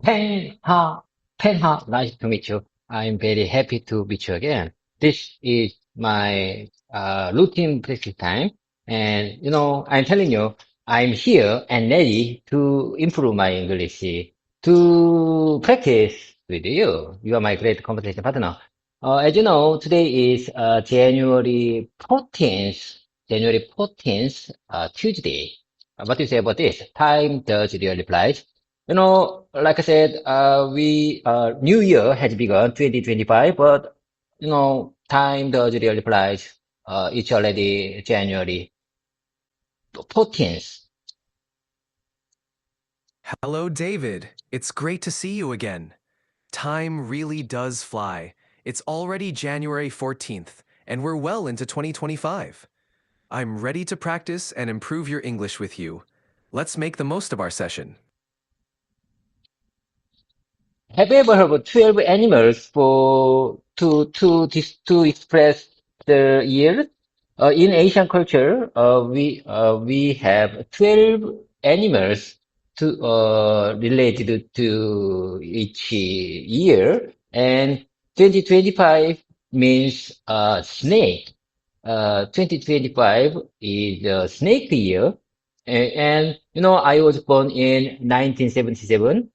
Pen Ha, Pen Ha, nice to meet you. I'm very happy to meet you again. This is my routine practice time. And, I'm telling you, I'm here and ready to improve my English, to practice with you. You are my great conversation partner. As you know, today is January 14th, Tuesday. What do you say about this? Time does really fly. Like I said, New Year has begun 2025, but, time does really fly. It's already January 14th. Hello, David. It's great to see you again. Time really does fly. It's already January 14th, and we're well into 2025. I'm ready to practice and improve your English with you. Let's make the most of our session. Have you ever heard of 12 animals to express the year? In Asian culture, we have 12 animals related to each year, and 2025 means snake. 2025 is the snake year, and I was born in 1977.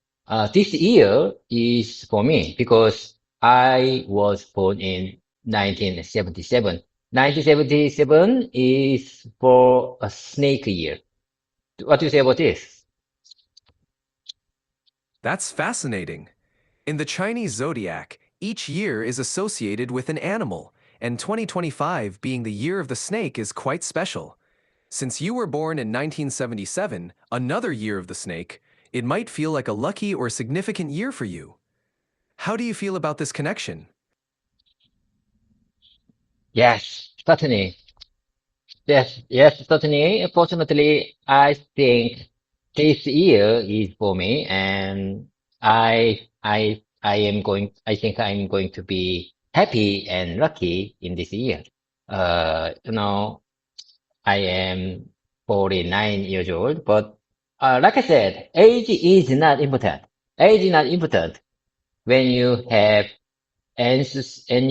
This year is for me because I was born in 1977. 1977 is for a snake year. What do you say about this? That's fascinating. In the Chinese zodiac, each year is associated with an animal, and 2025 being the year of the snake is quite special. Since you were born in 1977, another year of the snake, it might feel like a lucky or significant year for you. How do you feel about this connection? Yes, certainly. Yes, certainly. Fortunately, I think this year is for me, and I think I'm going to be happy and lucky in this year. Uh, you know, I am 49 years old, but like I said, age is not important. Age is not important when you have answers and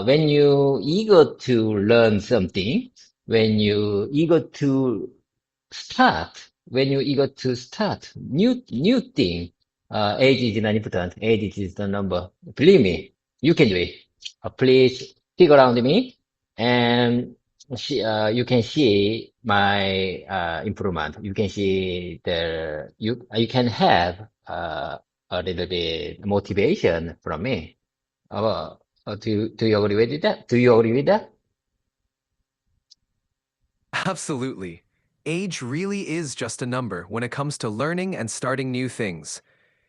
when you eager to learn something, when you eager to start new thing, age is not important. Age is the number. Believe me, you can do it. Please stick around me, and you can see my improvement. You can see you can have a little bit motivation from me. Do you agree with that? Do you agree with that? Absolutely. Age really is just a number when it comes to learning and starting new things.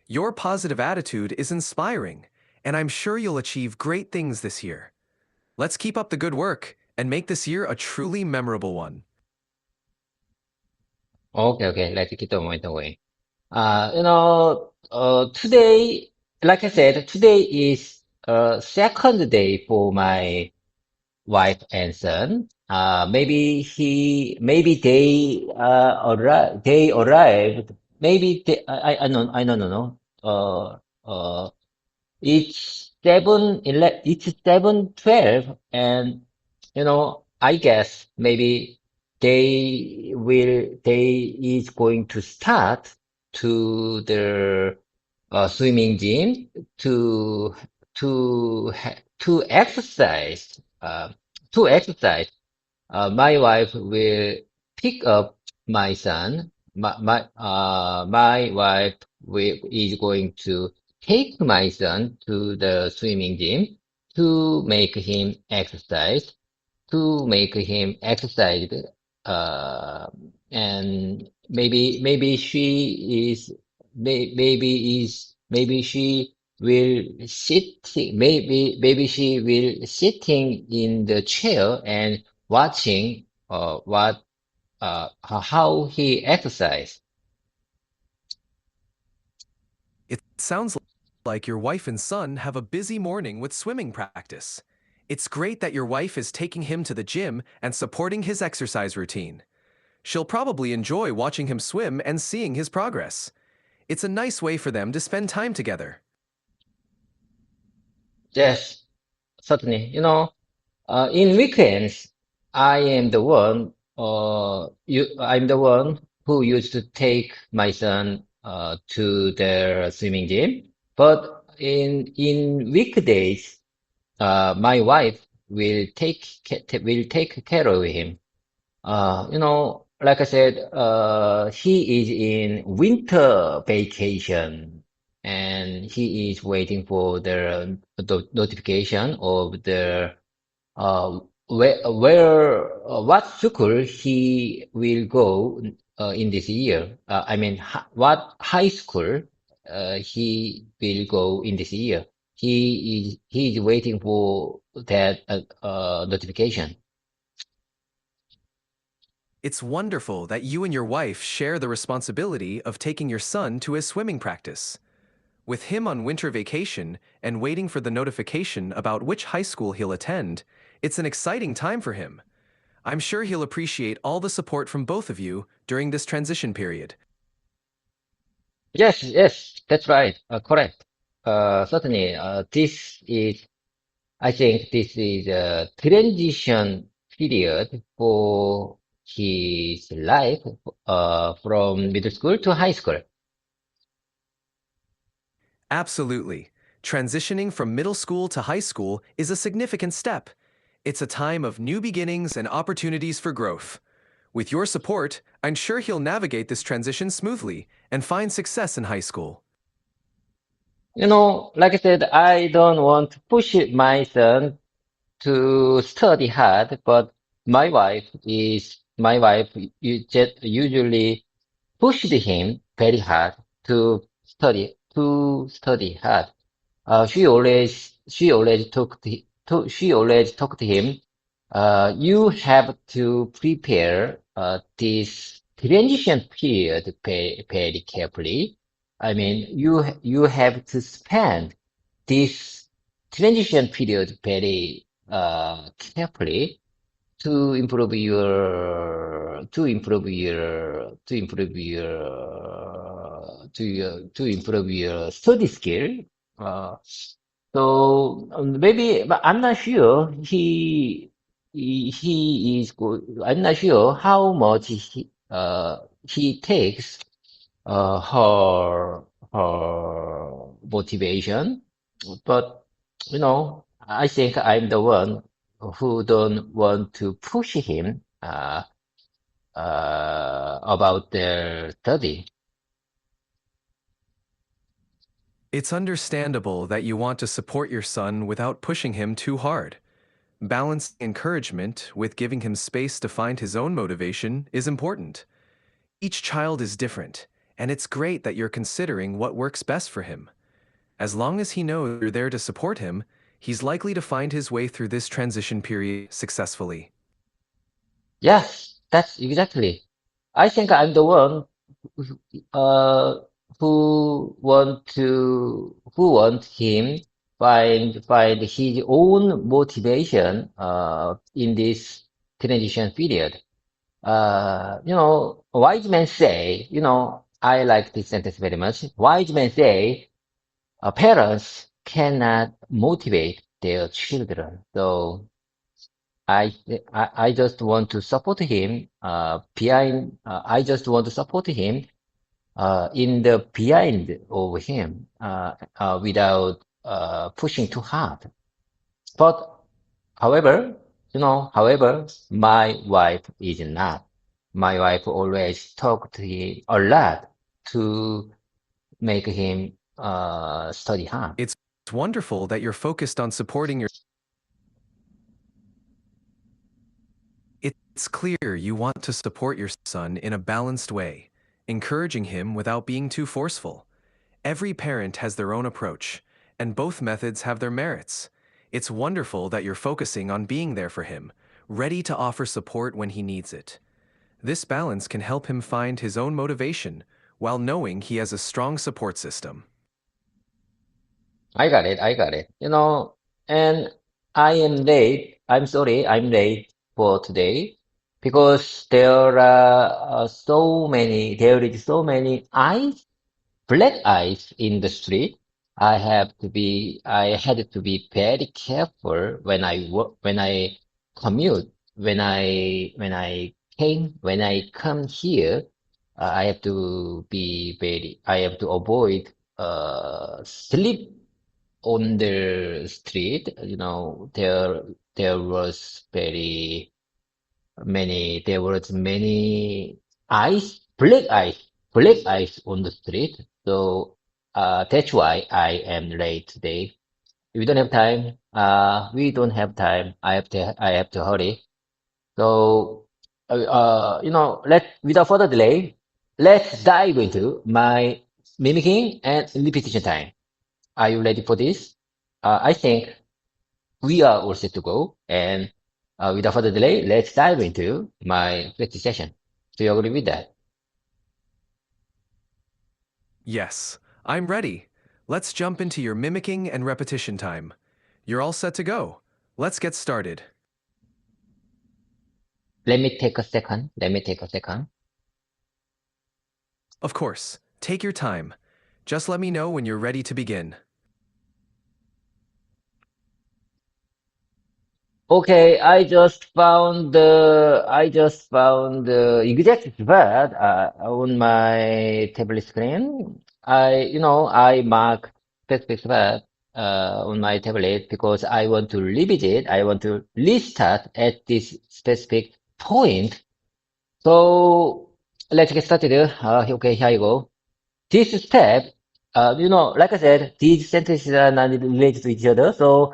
Your positive attitude is inspiring, and I'm sure you'll achieve great things this year. Let's keep up the good work and make this year a truly memorable one. Okay, okay. Let's keep the moment away. Today, like I said, today is second day for my wife and son. Maybe they arrived. Maybe I don't know. It's 7:12, and I guess maybe they is going to start to the swimming gym to exercise. To exercise. My wife will pick up my son. My wife is going to take my son to the swimming gym to make him exercise, to make him exercise. Uh, and maybe she will maybe she will sitting in the chair and watching how he exercise. It sounds like your wife and son have a busy morning with swimming practice. It's great that your wife is taking him to the gym and supporting his exercise routine. She'll probably enjoy watching him swim and seeing his progress. It's a nice way for them to spend time together. Yes, certainly. In weekends, I'm the one who used to take my son to their swimming gym. But in weekdays, my wife will take care of him. Like I said, he is in winter vacation and he is waiting for the notification of what school he will go in this year. I mean, what high school he will go in this year. He is waiting for that notification. It's wonderful that you and your wife share the responsibility of taking your son to his swimming practice. With him on winter vacation and waiting for the notification about which high school he'll attend, it's an exciting time for him. I'm sure he'll appreciate all the support from both of you during this transition period. Yes, yes, that's right. Correct. Certainly, I think this is a transition period for his life, from middle school to high school. Absolutely. Transitioning from middle school to high school is a significant step. It's a time of new beginnings and opportunities for growth. With your support, I'm sure he'll navigate this transition smoothly and find success in high school. Like I said, I don't want to push my son to study hard, but my wife usually pushed him very hard to study hard. She always talked to him. You have to prepare this transition period very carefully. I mean, you have to spend this transition period very carefully to improve your study skill. Uh, maybe, but I'm not sure he is good. I'm not sure how much he takes her motivation, but I think I'm the one who don't want to push him about their study. It's understandable that you want to support your son without pushing him too hard. Balancing encouragement with giving him space to find his own motivation is important. Each child is different, and it's great that you're considering what works best for him. As long as he knows you're there to support him, he's likely to find his way through this transition period successfully. Yes, that's exactly. I think I'm the one who, uh, who want him find his own motivation in this transition period. Wise men say, I like this sentence very much. Wise men say, parents cannot motivate their children. So I just want to support him, I just want to support him, in the behind of him, without, pushing too hard. But however, my wife is not. My wife always talked to him a lot to make him study hard. It's wonderful that you're focused on supporting your. It's clear you want to support your son in a balanced way, encouraging him without being too forceful. Every parent has their own approach, and both methods have their merits. It's wonderful that you're focusing on being there for him, ready to offer support when he needs it. This balance can help him find his own motivation while knowing he has a strong support system. I got it. I got it. And I am late. I'm sorry, I'm late for today because there is so many eyes black ice in the street, I had to be very careful when I work, when I commute, when I come here, I have to avoid, slip on the street. There was there was many black ice on the street. So that's why I am late today. We don't have time. I have to hurry. So, without further delay, let's dive into my mimicking and repetition time. Are you ready for this? I think we are all set to go. And without further delay, let's dive into my practice session. Do you agree with that? Yes, I'm ready. Let's jump into your mimicking and repetition time. You're all set to go. Let's get started. Let me take a second. Let me take a second. Of course, take your time. Just let me know when you're ready to begin. Okay, I just found the exact spot on my tablet screen. I mark specific spot on my tablet because I want to revisit. I want to restart at this specific point. So let's get started. Okay, here you go. This step, like I said, these sentences are not related to each other, so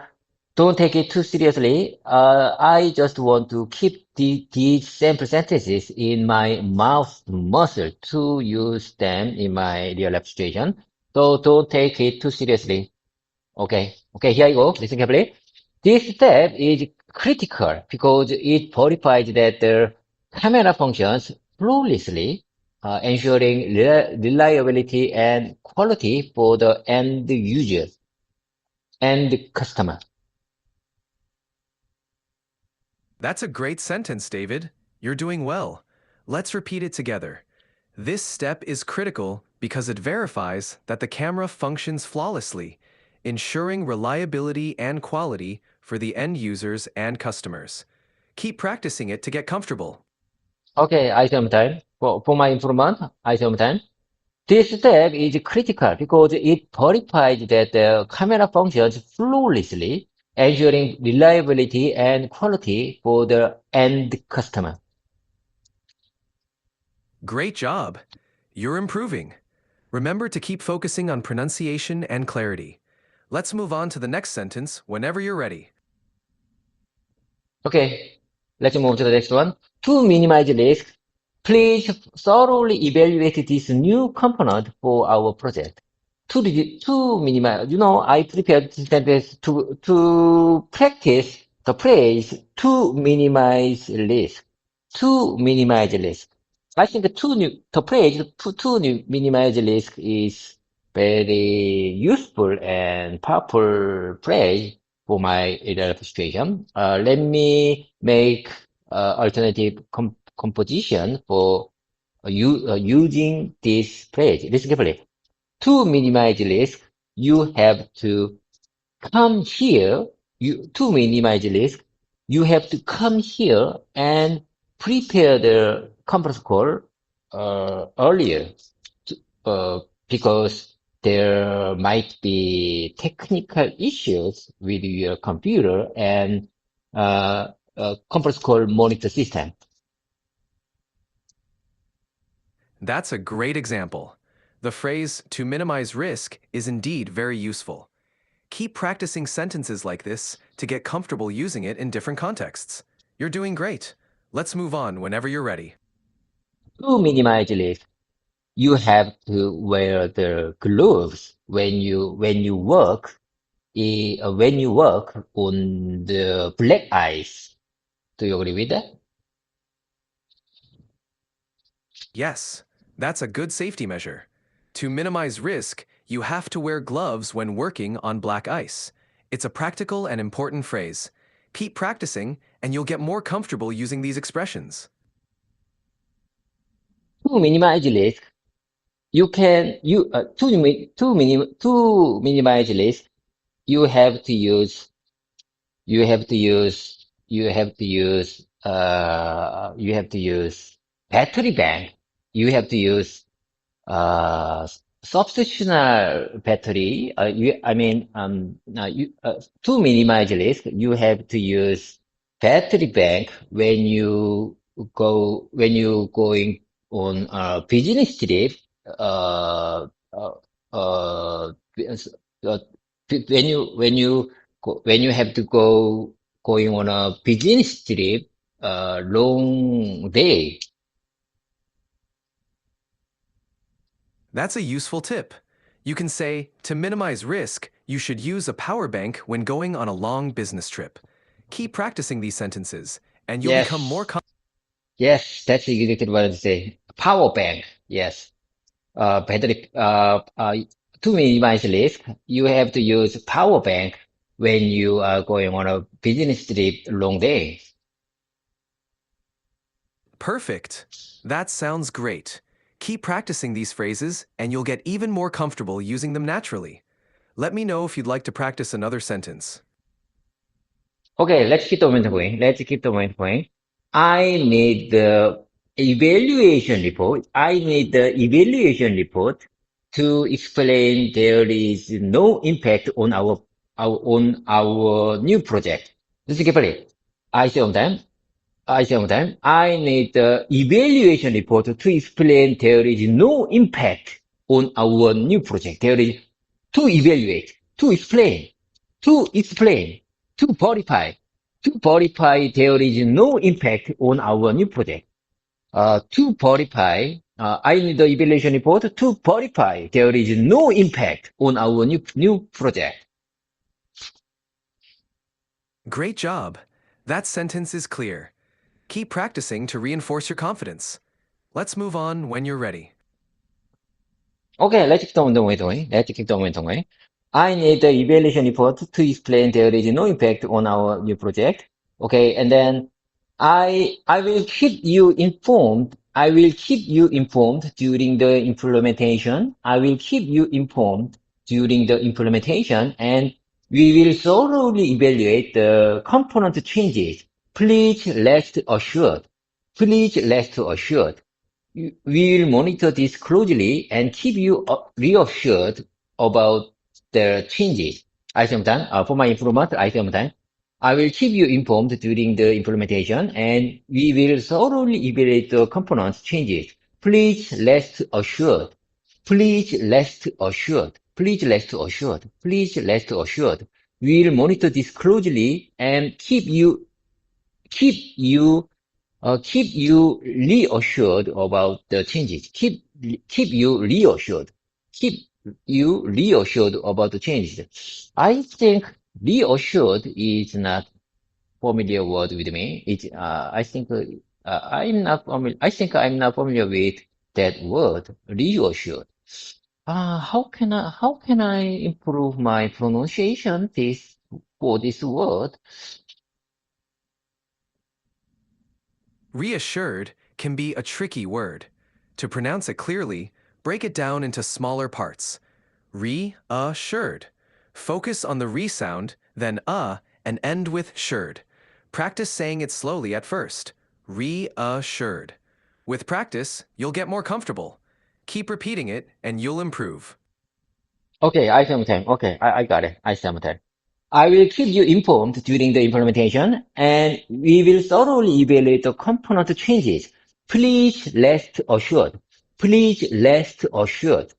don't take it too seriously. I just want to keep these sample sentences in my mouth muscle to use them in my real life situation. So don't take it too seriously. Okay, here you go. Listen carefully. This step is critical because it verifies that the camera functions flawlessly, ensuring reliability and quality for the end user and customer. That's a great sentence, David. You're doing well. Let's repeat it together. This step is critical because it verifies that the camera functions flawlessly, ensuring reliability and quality for the end users and customers. Keep practicing it to get comfortable. Okay, item time. For my improvement, item time. This step is critical because it verifies that the camera functions flawlessly, ensuring reliability and quality for the end customer. Great job! You're improving. Remember to keep focusing on pronunciation and clarity. Let's move on to the next sentence whenever you're ready. Okay, let's move to the next one. To minimize risk, please thoroughly evaluate this new component for our project. To minimize, I prepared this sentence to practice the phrase to minimize risk. To minimize risk. I think the phrase to minimize risk is very useful and powerful phrase for my real situation. Let me make alternative composition for using this phrase. Listen carefully. To minimize risk, you have to come here. To minimize risk, you have to come here and prepare the conference call earlier uh, because there might be technical issues with your computer and conference call monitor system. That's a great example. The phrase to minimize risk is indeed very useful. Keep practicing sentences like this to get comfortable using it in different contexts. You're doing great. Let's move on whenever you're ready. To minimize risk, you have to wear the gloves when you work on the black ice. Do you agree with that? Yes, that's a good safety measure. To minimize risk, you have to wear gloves when working on black ice. It's a practical and important phrase. Keep practicing, and you'll get more comfortable using these expressions. To minimize risk, you can you to minimize risk, you have to use you have to use you have to use battery bank. You have to use uh, substitutional battery. To minimize risk, you have to use battery bank when you going on a business trip. Uh, uh, uh, uh, when you have to going on a business trip, long day. That's a useful tip. You can say, to minimize risk, you should use a power bank when going on a long business trip. Keep practicing these sentences, and you'll become more Yes. confident. Yes, that's exactly what I say. Power bank. Yes. Battery, to minimize risk, you have to use power bank when you are going on a business trip long day. Perfect. That sounds great. Keep practicing these phrases, and you'll get even more comfortable using them naturally. Let me know if you'd like to practice another sentence. Okay, let's keep the momentum going. Let's keep the momentum going. I need the evaluation report. I need the evaluation report to explain there is no impact on on our new project. Listen carefully. I say one time. I say one time. I need the evaluation report to explain there is no impact on our new project. There is to evaluate, to explain, to verify, there is no impact on our new project. To verify, I need the evaluation report to verify there is no impact on our new project. Great job. That sentence is clear. Keep practicing to reinforce your confidence. Let's move on when you're ready. Okay, let's keep on going. Let's keep on going. I need the evaluation report to explain there is no impact on our new project. Okay, and then I will keep you informed. I will keep you informed during the implementation. I will keep you informed during the implementation, and we will thoroughly evaluate the component changes. Please rest assured. Please rest assured. We will monitor this closely and keep you reassured about the changes. I say done. For my improvement, I say done. I will keep you informed during the implementation, and we will thoroughly evaluate the components changes. Please rest assured. Please rest assured. Please rest assured. Please rest assured. We will monitor this closely and keep you keep you reassured about the changes. Keep you reassured. Keep you reassured about the changes. I think reassured is not familiar word with me. I'm not familiar. I think I'm not familiar with that word, reassured. How can I improve my pronunciation for this word? Reassured can be a tricky word. To pronounce it clearly, break it down into smaller parts. Re-assured. Focus on the re sound, then and end with shurred. Practice saying it slowly at first. Reassured. With practice, you'll get more comfortable. Keep repeating it, and you'll improve. Okay, I simultaneous. Okay, I got it. I simultaneous. I will keep you informed during the implementation, and we will thoroughly evaluate the component changes. Please rest assured. Please rest assured.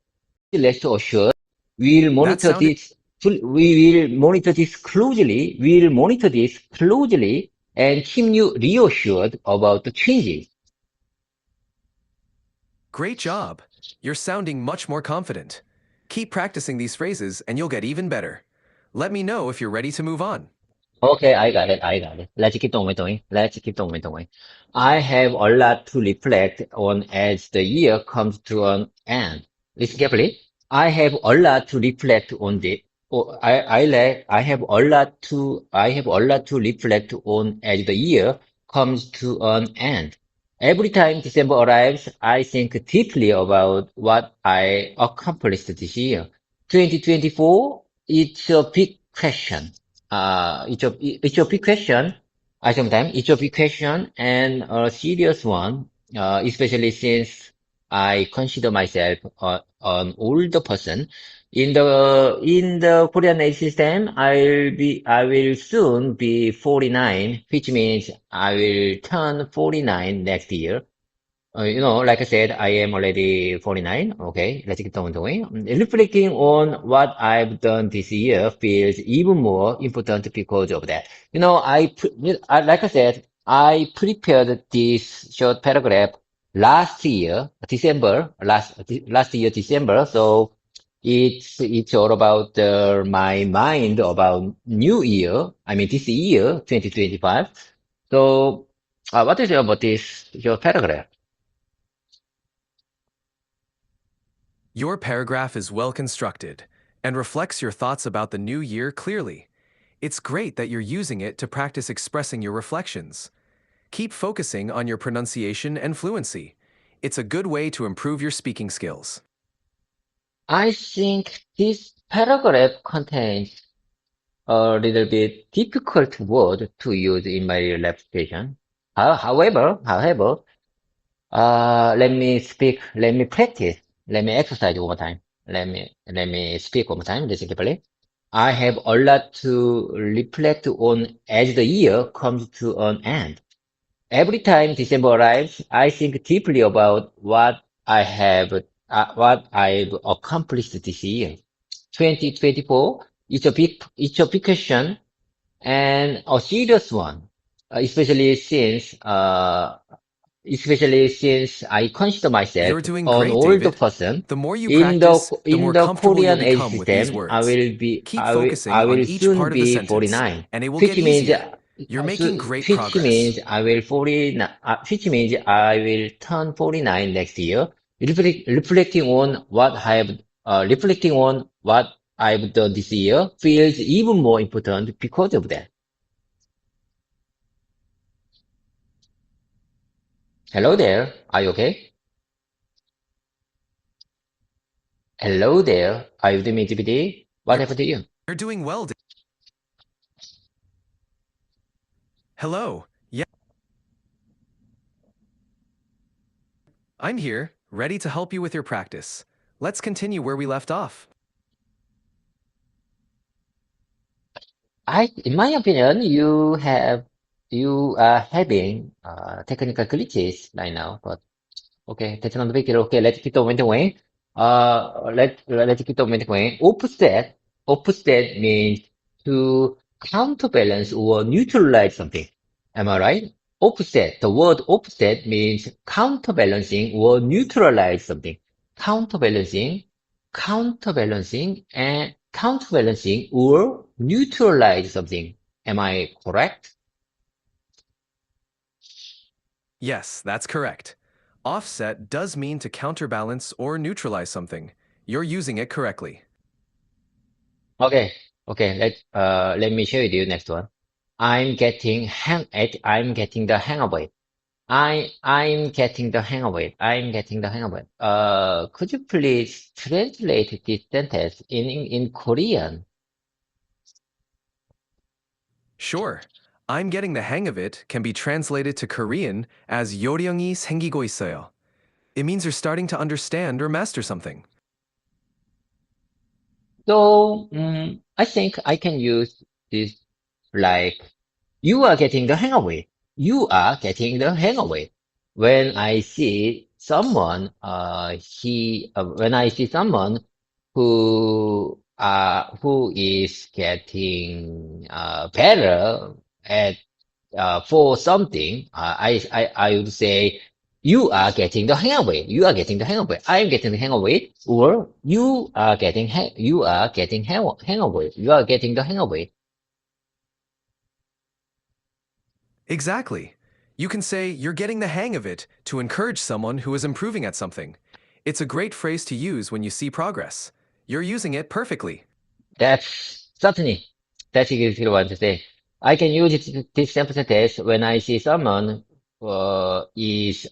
Rest assured. We will That monitor sounded this. We will monitor this closely. We will monitor this closely and keep you reassured about the changes. great job. You're sounding much more confident. Keep practicing these phrases, and you'll get even better. Let me know if you're ready to move on. Okay, I got it. I got it. Let's keep on going. Let's keep on going. I have a lot to reflect on as the year comes to an end. Listen carefully. I have a lot to reflect on the. Oh, I have a lot to. I have a lot to reflect on as the year comes to an end. Every time December arrives, I think deeply about what I accomplished this year. 2024, it's a big question. It's a big question. Sometimes it's a big question and a serious one, especially since I consider myself an older person. In the Korean age system, I will soon be 49, which means I will turn 49 next year. Like I said, I am already 49. Okay, let's keep on going. Reflecting on what I've done this year feels even more important because of that. Like I said, I prepared this short paragraph last year, last year, December. So it's all about my mind about new year. I mean, this year, 2025. So, what is it about this short paragraph? Your paragraph is well constructed and reflects your thoughts about the new year clearly. It's great that you're using it to practice expressing your reflections. Keep focusing on your pronunciation and fluency. It's a good way to improve your speaking skills. I think this paragraph contains a little bit difficult word to use in my representation. However, let me practice, let me exercise one more time. Let me speak one more time, listen carefully. I have a lot to reflect on as the year comes to an end. Every time December arrives, I think deeply about what I've accomplished this year. 2024 it's a big question and a serious one, especially since I consider myself You're doing an great, older David. person The more you in the practice, the in more the comfortable you'll Korean age become with these system. words. Keep focusing I on will each soon part of the be sentence, 49, and it will which get means easier. You're making great which progress. means I will 40, which means I will turn 49 next year. Reflecting on what I've done this year feels even more important because of that. Hello there. Are you okay? Hello there. Are you with me, GPT? What You're, happened to you? you're doing well. Hello. Yeah, I'm here, ready to help you with your practice. Let's continue where we left off. In my opinion, you are having technical glitches right now. But okay, that's not a big deal. Okay, let's keep on going. Let's keep on going. Offset means to counterbalance or neutralize something. Am I right? The word offset means counterbalancing or neutralize something. Counterbalancing, counterbalancing or neutralize something. Am I correct? Yes, that's correct. Offset does mean to counterbalance or neutralize something. You're using it correctly. Okay, okay. Let me show you next one. I'm getting the hang of it. I'm getting the hang of it. I'm getting the hang of it. Could you please translate this sentence in Korean? Sure. I'm getting the hang of it can be translated to Korean as 요령이 생기고 있어요. It means you're starting to understand or master something. So, I think I can use this like, you are getting the hang of it. You are getting the hang of it. When I see someone, when I see someone who is getting better at for something, I would say you are getting the hang of it. You are getting the hang of it. I am getting the hang of it. Or you are getting hang of it. You are getting the hang of it. Exactly. You can say you're getting the hang of it to encourage someone who is improving at something. It's a great phrase to use when you see progress. You're using it perfectly. That's certainly that's exactly what I want to say. I can use this sample sentence when I see someone. is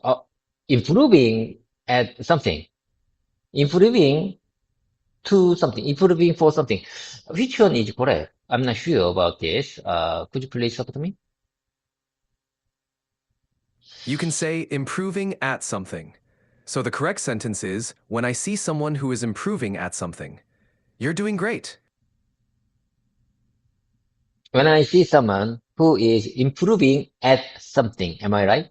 improving at something, improving to something, improving for something. Which one is correct? I'm not sure about this. Could you please support me? You can say improving at something. So the correct sentence is when I see someone who is improving at something. You're doing great. When I see someone who is improving at something, am I right?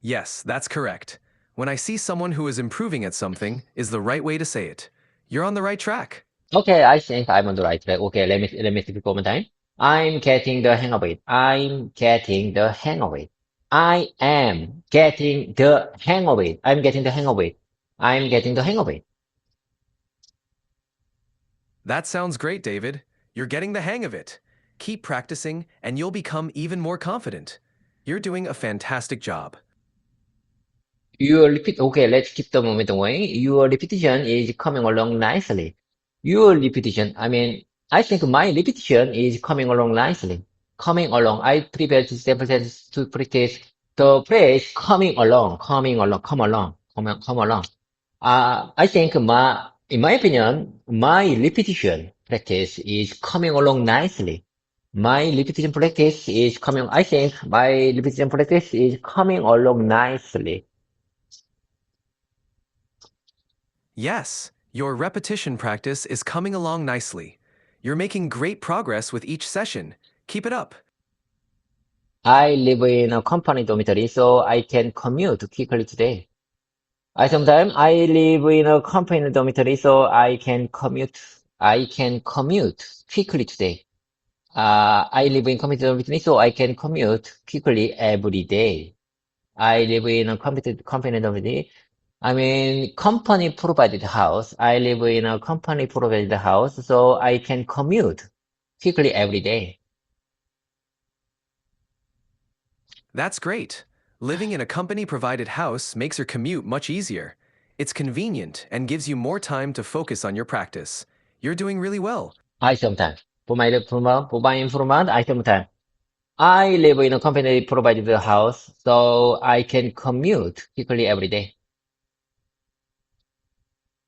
Yes, that's correct. When I see someone who is improving at something is the right way to say it. You're on the right track. Okay, I think I'm on the right track. Okay, let me speak one more time. I'm getting the hang of it. I'm getting the hang of it. I am getting the hang of it. I'm getting the hang of it. I'm getting the hang of it. That sounds great, David. You're getting the hang of it. Keep practicing, and you'll become even more confident. You're doing a fantastic job. Your repeat. Okay, let's keep the momentum going. Your repetition is coming along nicely. Your repetition. I mean, I think my repetition is coming along nicely. Coming along. I prepared this sentence to practice the phrase coming along, come along. I think in my opinion, my repetition practice is coming along nicely. My repetition practice is coming, I think my repetition practice is coming along nicely. Yes, your repetition practice is coming along nicely. You're making great progress with each session. Keep it up. I live in a company dormitory, so I can commute quickly today. I live in a company dormitory, so I can commute quickly today. I live in company dormitory, so I can commute quickly every day. I live in a company dormitory. I mean, company provided house. I live in a company provided house, so I can commute quickly every day. That's great. Living in a company-provided house makes your commute much easier. It's convenient and gives you more time to focus on your practice. You're doing really well. I sometimes. For my informant, I sometimes. I live in a company provided house, so I can commute quickly every day.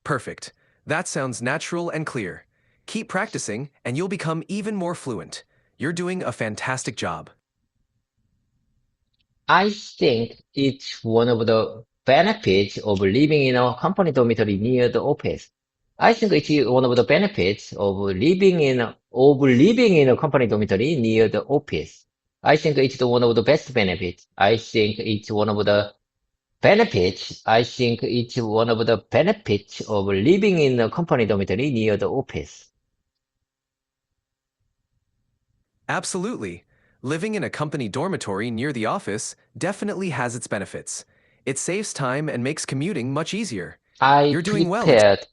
Perfect. That sounds natural and clear. Keep practicing, and you'll become even more fluent. You're doing a fantastic job. I think it's one of the benefits of living in a company dormitory near the office. I think it's one of the benefits of living in a company dormitory near the office. I think it's one of the best benefits. I think it's one of the benefits. I think it's one of the benefits of living in a company dormitory near the office. Absolutely. Living in a company dormitory near the office definitely has its benefits. It saves time and makes commuting much easier. I You're doing well. prepared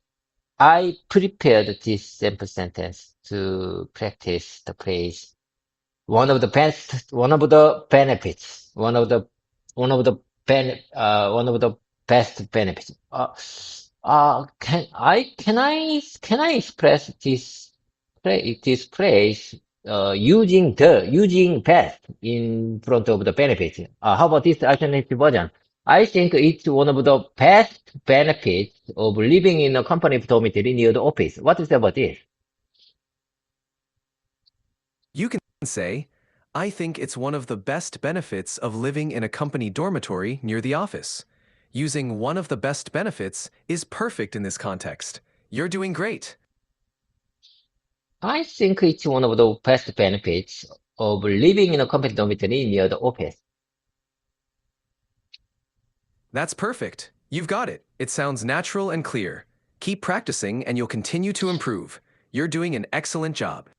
I prepared this sample sentence to practice the phrase. One of the benefits, one of the best benefits. Can I express this phrase using best in front of the benefits? How about this alternative version? I think it's one of the best benefits of living in a company dormitory near the office. What is about this? You can say, I think it's one of the best benefits of living in a company dormitory near the office. Using one of the best benefits is perfect in this context. You're doing great. I think it's one of the best benefits of living in a company dormitory near the office. That's perfect. You've got it. It sounds natural and clear. Keep practicing and you'll continue to improve. You're doing an excellent job.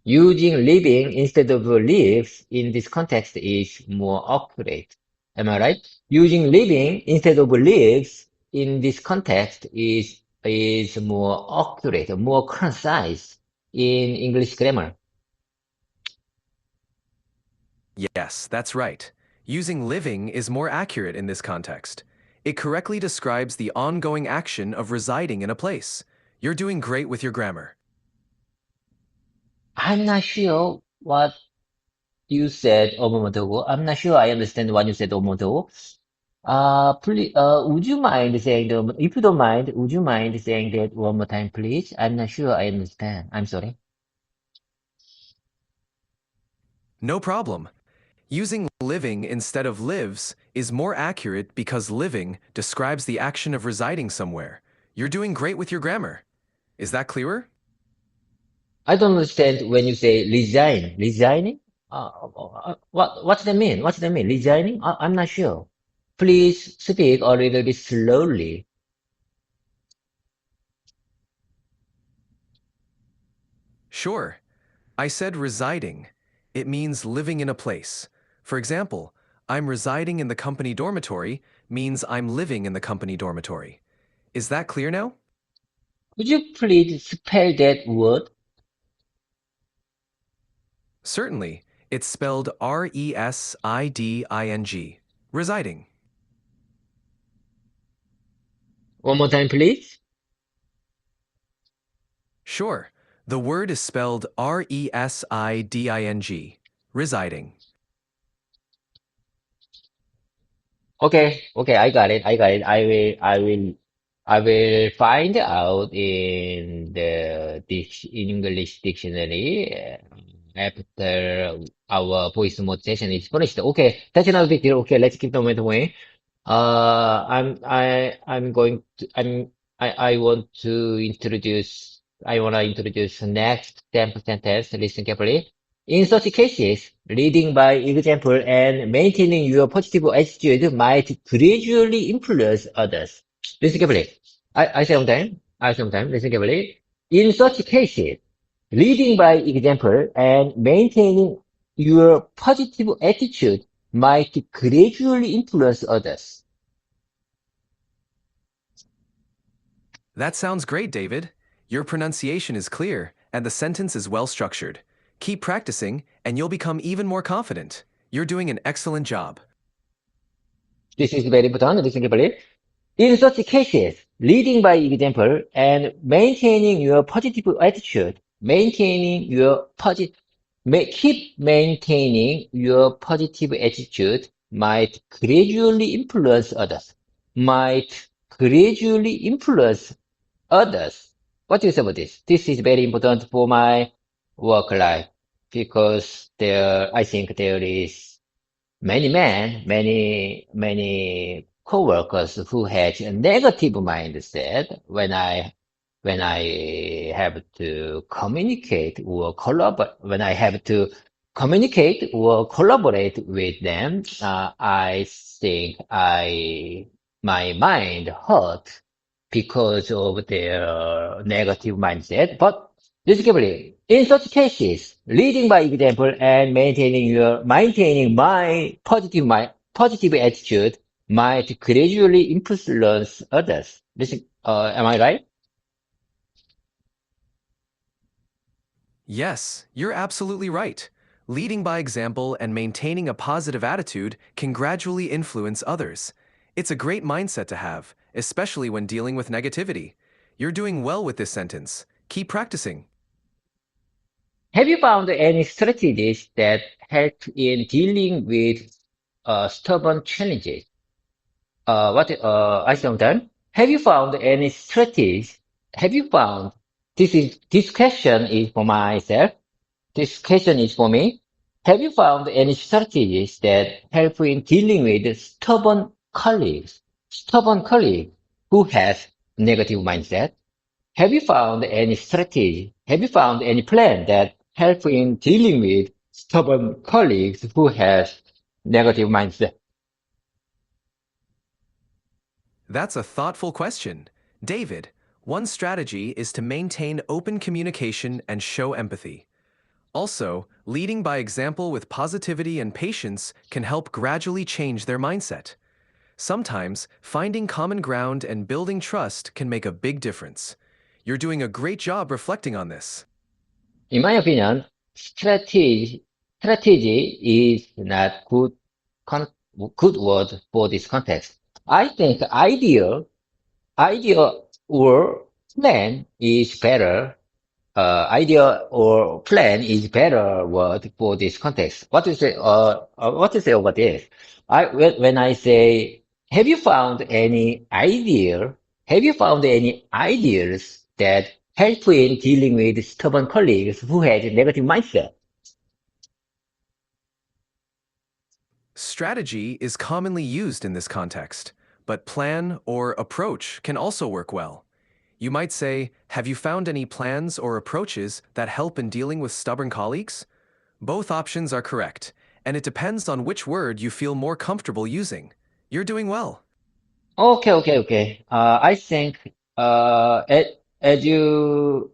Using living instead of lives in this context is more accurate. Am I right? Using living instead of lives in this context is more accurate, more concise in English grammar. Yes, that's right. Using living is more accurate in this context. It correctly describes the ongoing action of residing in a place. You're doing great with your grammar. I'm not sure what. you said a moment ago. I'm not sure I understand what you said a moment ago. Please, would you mind saying if you don't mind, would you mind saying that one more time, please? I'm not sure I understand. I'm sorry. No problem. Using living instead of lives is more accurate because living describes the action of residing somewhere. You're doing great with your grammar. Is that clearer? I don't understand when you say resign. Resigning? What's that mean? What's that mean? Resigning? I'm not sure. Please speak a little bit slowly. Sure. I said residing. It means living in a place. For example, I'm residing in the company dormitory means I'm living in the company dormitory. Is that clear now? Would you please spell that word Certainly. It's spelled residing. Residing. one more time, please? Sure. The word is spelled residing. Residing. Okay, okay, I got it. I got it. I will find out in the in English dictionary after our voice mode session is finished. Okay, that's another big deal. Okay, let's keep the moment away. I'm going to, I want to introduce, I want to introduce the next sample sentence. Listen carefully. In such cases, leading by example and maintaining your positive attitude might gradually influence others. Listen carefully. I say one time. I say one time. Listen carefully. In such cases, leading by example and maintaining your positive attitude might gradually influence others. That sounds great, David. Your pronunciation is clear and the sentence is well structured. Keep practicing and you'll become even more confident. You're doing an excellent job. This is very important. Listen carefully. In such cases, leading by example and maintaining your positive attitude, keep maintaining your positive attitude might gradually influence others. Might gradually influence others. What do you say about this? This is very important for my work life because I think there is many coworkers who has a negative mindset when I have to communicate or collaborate with them. I think my mind hurt because of their negative mindset. But basically, in such cases, leading by example and maintaining my positive attitude might gradually influence others. Am I right? Yes, you're absolutely right. Leading by example and maintaining a positive attitude can gradually influence others. It's a great mindset to have, especially when dealing with negativity. You're doing well with this sentence. Keep practicing. Have you found any strategies that help in dealing with stubborn challenges? I sometimes have you found any strategies? Have you found this question is for myself. This question is for me. Have you found any strategies that help in dealing with stubborn colleagues who have negative mindset? Have you found any strategy? Have you found any plan that help in dealing with stubborn colleagues who have negative mindset? That's a thoughtful question. David, one strategy is to maintain open communication and show empathy. Also, leading by example with positivity and patience can help gradually change their mindset. Sometimes, finding common ground and building trust can make a big difference. You're doing a great job reflecting on this. In my opinion, strategy is not con, good word for this context. I think idea or plan is better. idea or plan is better word for this context. What to say over this? When I say, have you found any idea? Have you found any ideas that help in dealing with stubborn colleagues who has a negative mindset? Strategy is commonly used in this context, but plan or approach can also work well. You might say, have you found any plans or approaches that help in dealing with stubborn colleagues? Both options are correct, and it depends on which word you feel more comfortable using. You're doing well. Okay. I think as you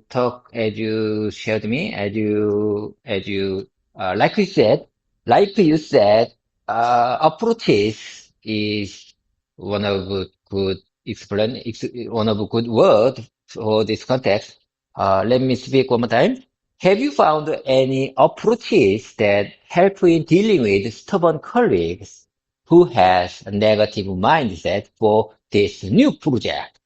talk, as you shared me, like you said, approaches is one of a good one of a good word for this context. Let me speak one more time. Have you found any approaches that help in dealing with stubborn colleagues who has a negative mindset for this new project?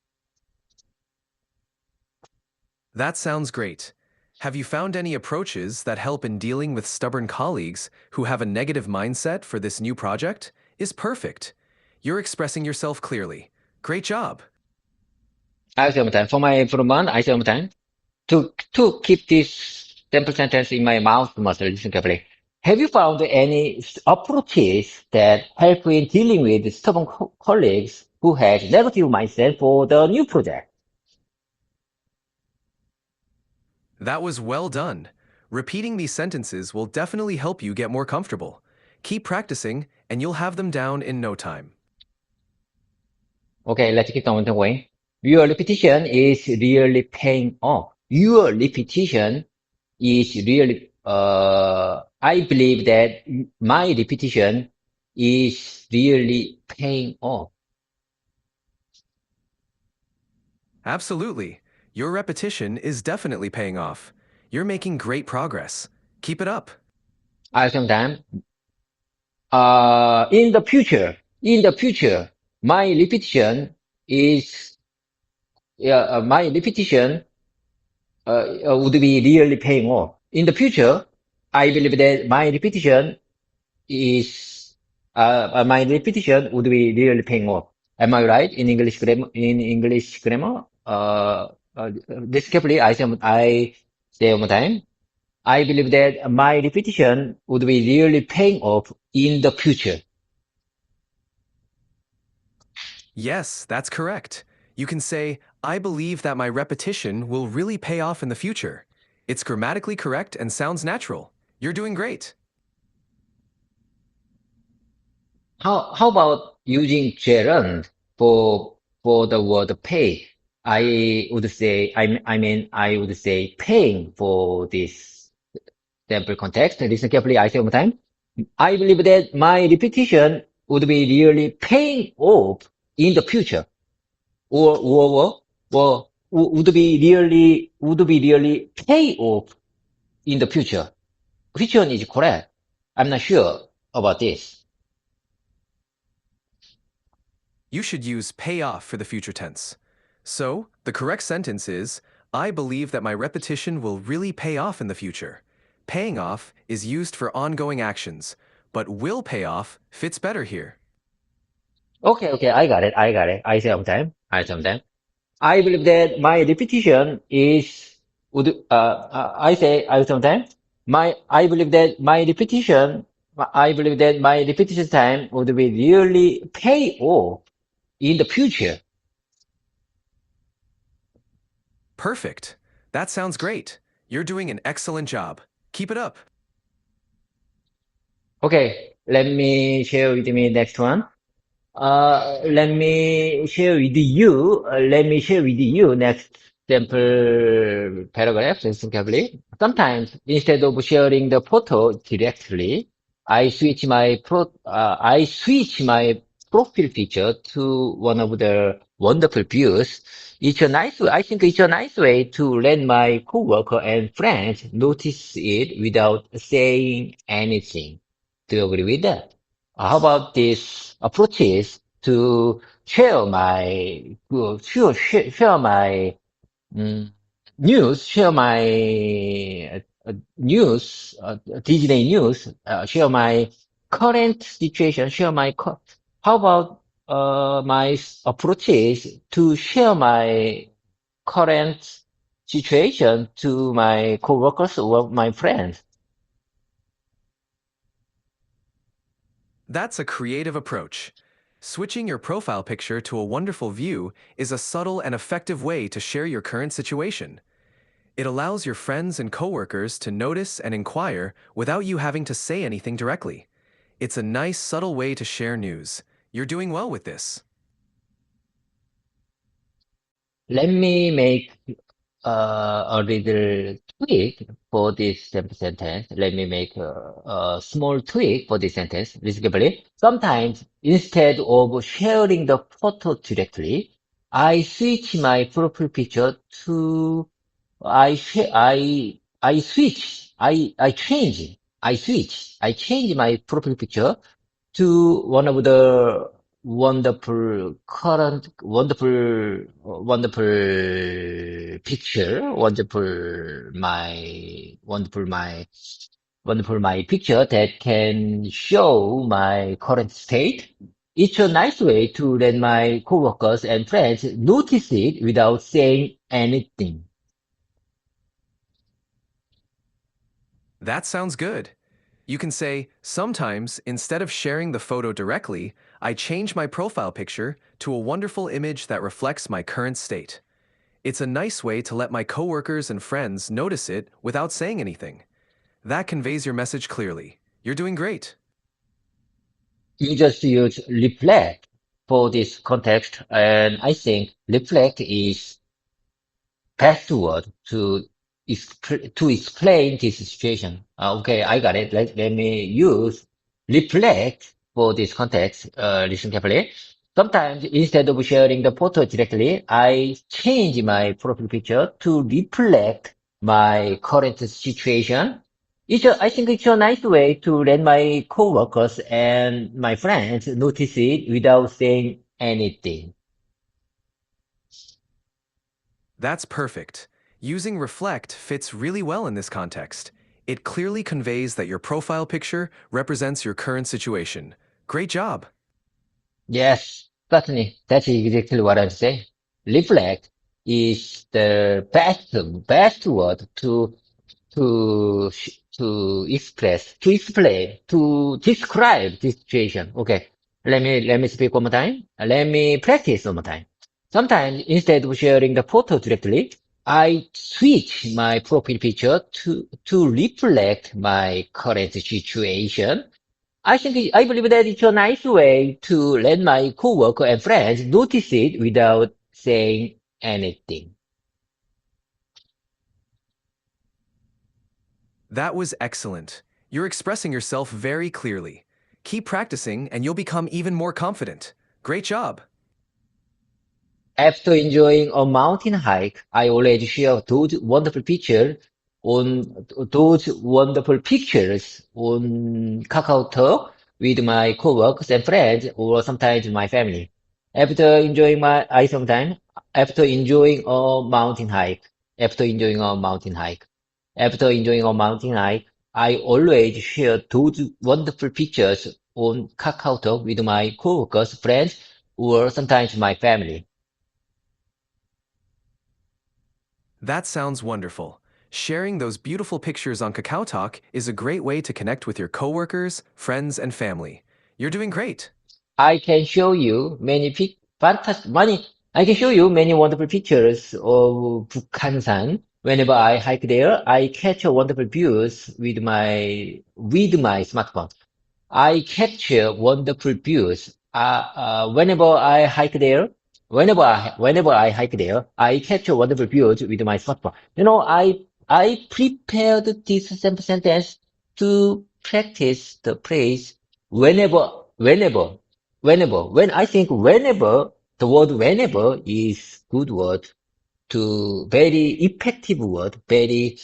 That sounds great. Have you found any approaches that help in dealing with stubborn colleagues who have a negative mindset for this new project? Is perfect. You're expressing yourself clearly. Great job. I say one more time. For my improvement, I say one more time. To keep this simple sentence in my mouth muscle, listen carefully. Have you found any approaches that help in dealing with stubborn colleagues who has negative mindset for the new project? That was well done. Repeating these sentences will definitely help you get more comfortable. Keep practicing, and you'll have them down in no time. Okay, let's keep on going. Your repetition is really paying off. Your repetition is really, I believe that my repetition is really paying off. Absolutely. Your repetition is definitely paying off. You're making great progress. Keep it up. I sometimes, in the future, my repetition is, my repetition would be really paying off. In the future, I believe that is my repetition would be really paying off. Am I right in English grammar? In English grammar, this carefully, I say one more time. I believe that my repetition would be really paying off in the future. Yes, that's correct. You can say, I believe that my repetition will really pay off in the future. It's grammatically correct and sounds natural. You're doing great. How about using gerund for the word pay? I would say paying for this sample context. Listen carefully. I say one more time. I believe that my repetition would be really paying off in the future, or would be really pay off in the future. Which one is correct? I'm not sure about this. You should use pay off for the future tense. So, the correct sentence is, I believe that my repetition will really pay off in the future. Paying off is used for ongoing actions, but will pay off fits better here. Okay, I got it. I sometimes. I believe that my repetition is I sometimes. I believe that I believe that my repetition time would be really pay off in the future. Perfect. That sounds great. You're doing an excellent job. Keep it up. Okay, let me share with me next one. Let me share with you next sample paragraph. Listen carefully. Sometimes instead of sharing the photo directly, I switch my profile picture to one of the wonderful views. I think it's a nice way to let my coworker and friends notice it without saying anything. Do you agree with that? How about these approaches? to share my, share my Mm, news, share my news, Disney news, share my current situation, how about my approaches to share my current situation to my coworkers or my friends? That's a creative approach. Switching your profile picture to a wonderful view is a subtle and effective way to share your current situation. It allows your friends and coworkers to notice and inquire without you having to say anything directly. It's a nice, subtle way to share news. You're doing well with this. Let me make a little tweak for this sentence. Let me make a small tweak for this sentence. Listen carefully. Sometimes, instead of sharing the photo directly, I switch my profile picture to I change my profile picture to one of the wonderful picture, wonderful my picture that can show my current state. It's a nice way to let my coworkers and friends notice it without saying anything. That sounds good. You can say, sometimes, instead of sharing the photo directly, I change my profile picture to a wonderful image that reflects my current state. It's a nice way to let my coworkers and friends notice it without saying anything. That conveys your message clearly. You're doing great. You just use reflect for this context, and I think reflect is best word to explain this situation. Okay, I got it. Let me use reflect for this context. Listen carefully. Sometimes instead of sharing the photo directly, I change my profile picture to reflect my current situation. I think it's a nice way to let my coworkers and my friends notice it without saying anything. That's perfect. Using reflect fits really well in this context. It clearly conveys that your profile picture represents your current situation. Great job. Yes, certainly. That's exactly what I'm saying. Reflect is the best word to express, to explain, to describe this situation. Okay, let me speak one more time. Let me practice one more time. Sometimes instead of sharing the photo directly, I switch my profile picture to reflect my current situation. I believe that it's a nice way to let my coworker and friends notice it without saying anything. That was excellent. You're expressing yourself very clearly. Keep practicing and you'll become even more confident. Great job. After enjoying a mountain hike, I always share those wonderful pictures on KakaoTalk with my coworkers and friends, or sometimes my family. After enjoying my, I sometimes after enjoying a mountain hike, after enjoying a mountain hike, after enjoying a mountain hike, I always share those wonderful pictures on KakaoTalk with my coworkers, friends, or sometimes my family. That sounds wonderful. Sharing those beautiful pictures on Kakao Talk is a great way to connect with your coworkers, friends, and family. You're doing great. I can show you many pic fantastic many I can show you many wonderful pictures of Bukhansan. Whenever I hike there, I capture wonderful views with my smartphone. I capture wonderful views. Whenever I hike there, whenever I hike there, I capture wonderful views with my smartphone. I prepared this sample sentence to practice the phrase whenever, whenever, when I think whenever, the word whenever is good word to very effective word, very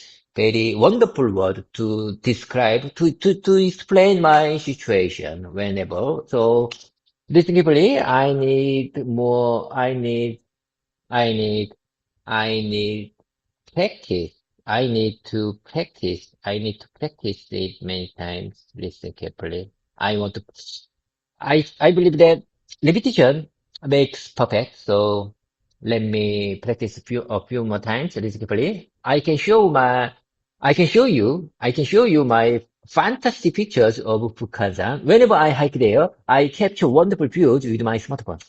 wonderful word to describe, to explain my situation whenever. So Listen carefully. I need more. I need, I need practice. I need to practice. I need to practice it many times. Listen carefully. I want to, I believe that repetition makes perfect. So let me practice a few more times. Listen carefully. I can show you my fantastic pictures of Bukhansan. Whenever I hike there, I capture wonderful views with my smartphone.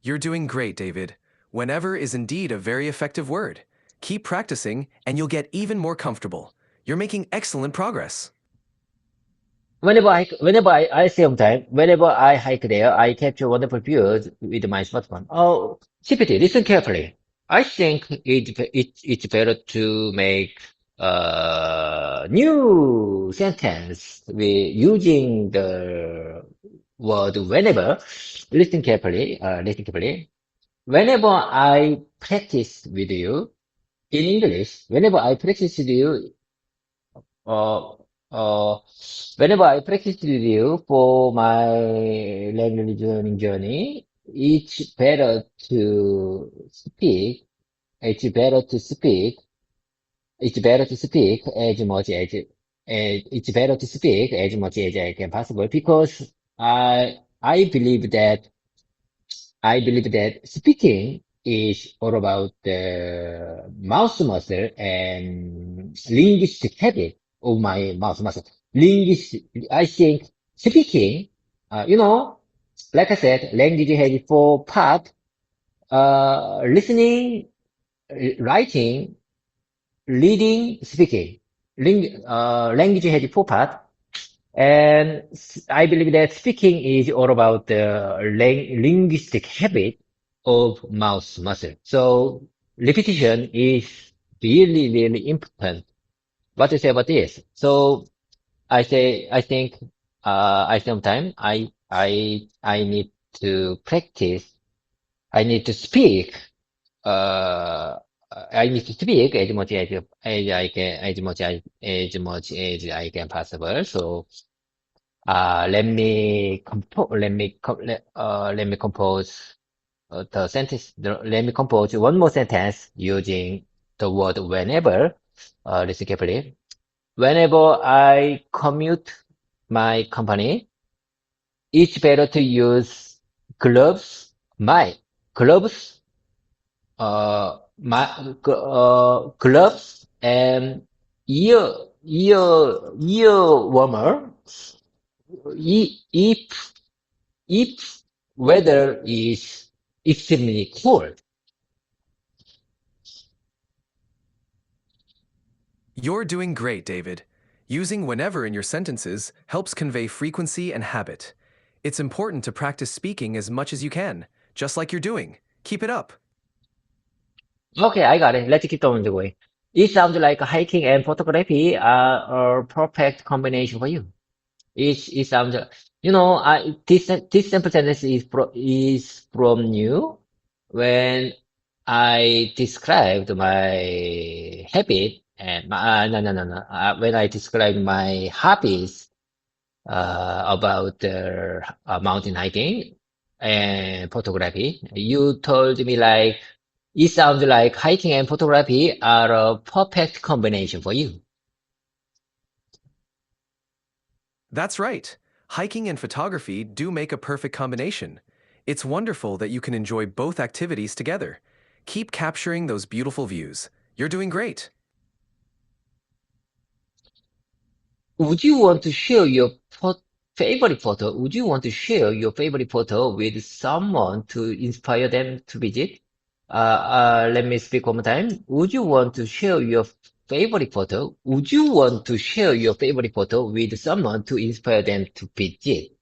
You're doing great, David. Whenever is indeed a very effective word. Keep practicing, and you'll get even more comfortable. You're making excellent progress. I save time, whenever I hike there, I capture wonderful views with my smartphone. Oh, CPT, listen carefully. I think it's better to make a new sentence with using the word whenever. Listen carefully. Whenever I practice with you in English, whenever I practice with you uh, uh, whenever I practice with you for my language learning journey, it's better to speak. It's better to speak. It's better to speak as much as it's better to speak as much as I can possible because I believe that I believe that speaking is all about the mouth muscle and linguistic habit of my mouth muscle. I think speaking, you know, like I said, language has four parts, listening, writing, reading, speaking. Language has four parts. And I believe that speaking is all about the linguistic habit of mouth muscle. So repetition is really, really important. What to say about this? So I think, I sometimes, I need to practice. I need to speak, uh, I need to speak as I can, as much as I can possible. So, let me compose the sentence. Let me compose one more sentence using the word whenever. Listen carefully. Whenever I commute my company, it's better to use gloves, my gloves, gloves and ear, ear warmer. If If weather is extremely cold, You're doing great, David. Using whenever in your sentences helps convey frequency and habit. It's important to practice speaking as much as you can, just like you're doing. Keep it up. okay, I got it. Let's keep on the way. It sounds like hiking and photography are a perfect combination for you. It sounds, this simple sentence is from you when I described my habit and no, no, no, no. When I described my hobbies about mountain hiking and photography. You told me like it sounds like hiking and photography are a perfect combination for you. That's right. Hiking and photography do make a perfect combination. It's wonderful that you can enjoy both activities together. Keep capturing those beautiful views. You're doing great. Would you want to share your favorite photo? Would you want to share your favorite photo with someone to inspire them to visit? Let me speak one more time. Would you want to share your favorite photo? Would you want to share your favorite photo with someone to inspire them to visit?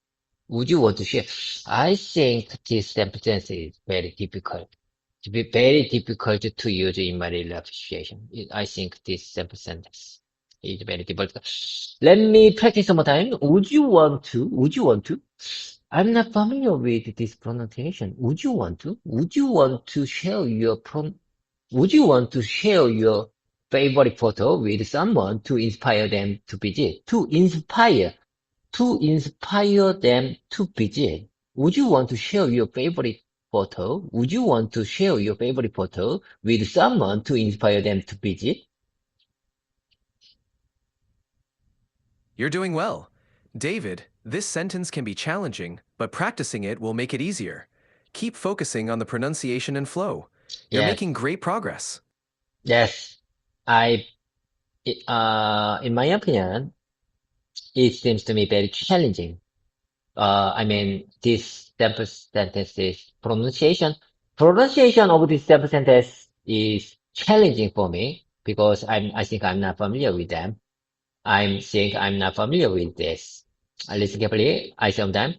Would you want to share? I think this sentence is very difficult. To be very difficult to use in my real life situation. I think this simple sentence is very difficult. Let me practice one more time. Would you want to? Would you want to? I'm not familiar with this pronunciation. Would you want to? Would you want to share would you want to share your favorite photo with someone to inspire them to visit? To inspire. to inspire them to visit. Would you want to share your favorite photo? Would you want to share your favorite photo with someone to inspire them to visit? You're doing well. David, this sentence can be challenging, but practicing it will make it easier. Keep focusing on the pronunciation and flow. You're Yes, making great progress. yes. I, in my opinion, it seems to me very challenging. I mean, this sample sentence is pronunciation. Pronunciation of this sample sentence is challenging for me because I think I'm not familiar with them. I'm not familiar with this. I listen carefully. I sometimes.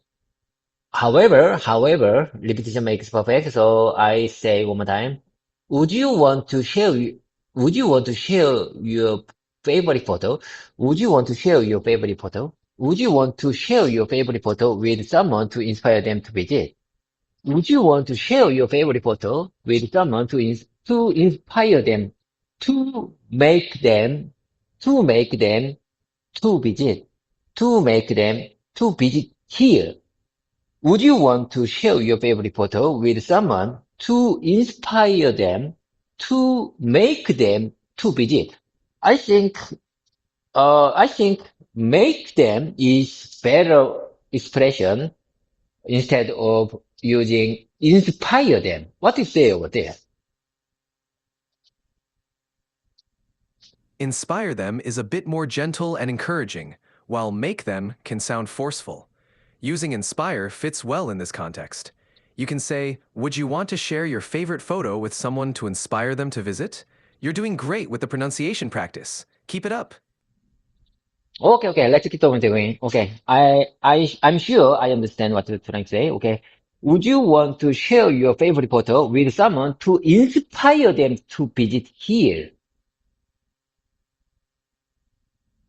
However, repetition makes perfect. So I say one more time. Would you want to share, would you want to share your favorite photo? Would you want to share your favorite photo? Would you want to share your favorite photo with someone to inspire them to visit? Would you want to share your favorite photo with someone to inspire them to make them, to make them to visit, to make them to visit here? Would you want to share your favorite photo with someone to inspire them to make them to visit? I think, I think make them is better expression instead of using inspire them. What do you say over there? Inspire them is a bit more gentle and encouraging, while make them can sound forceful. Using inspire fits well in this context. You can say, would you want to share your favorite photo with someone to inspire them to visit? You're doing great with the pronunciation practice. Keep it up. Okay, let's keep on going. Okay, I'm sure I understand what you're trying to say. Okay, would you want to share your favorite photo with someone to inspire them to visit here?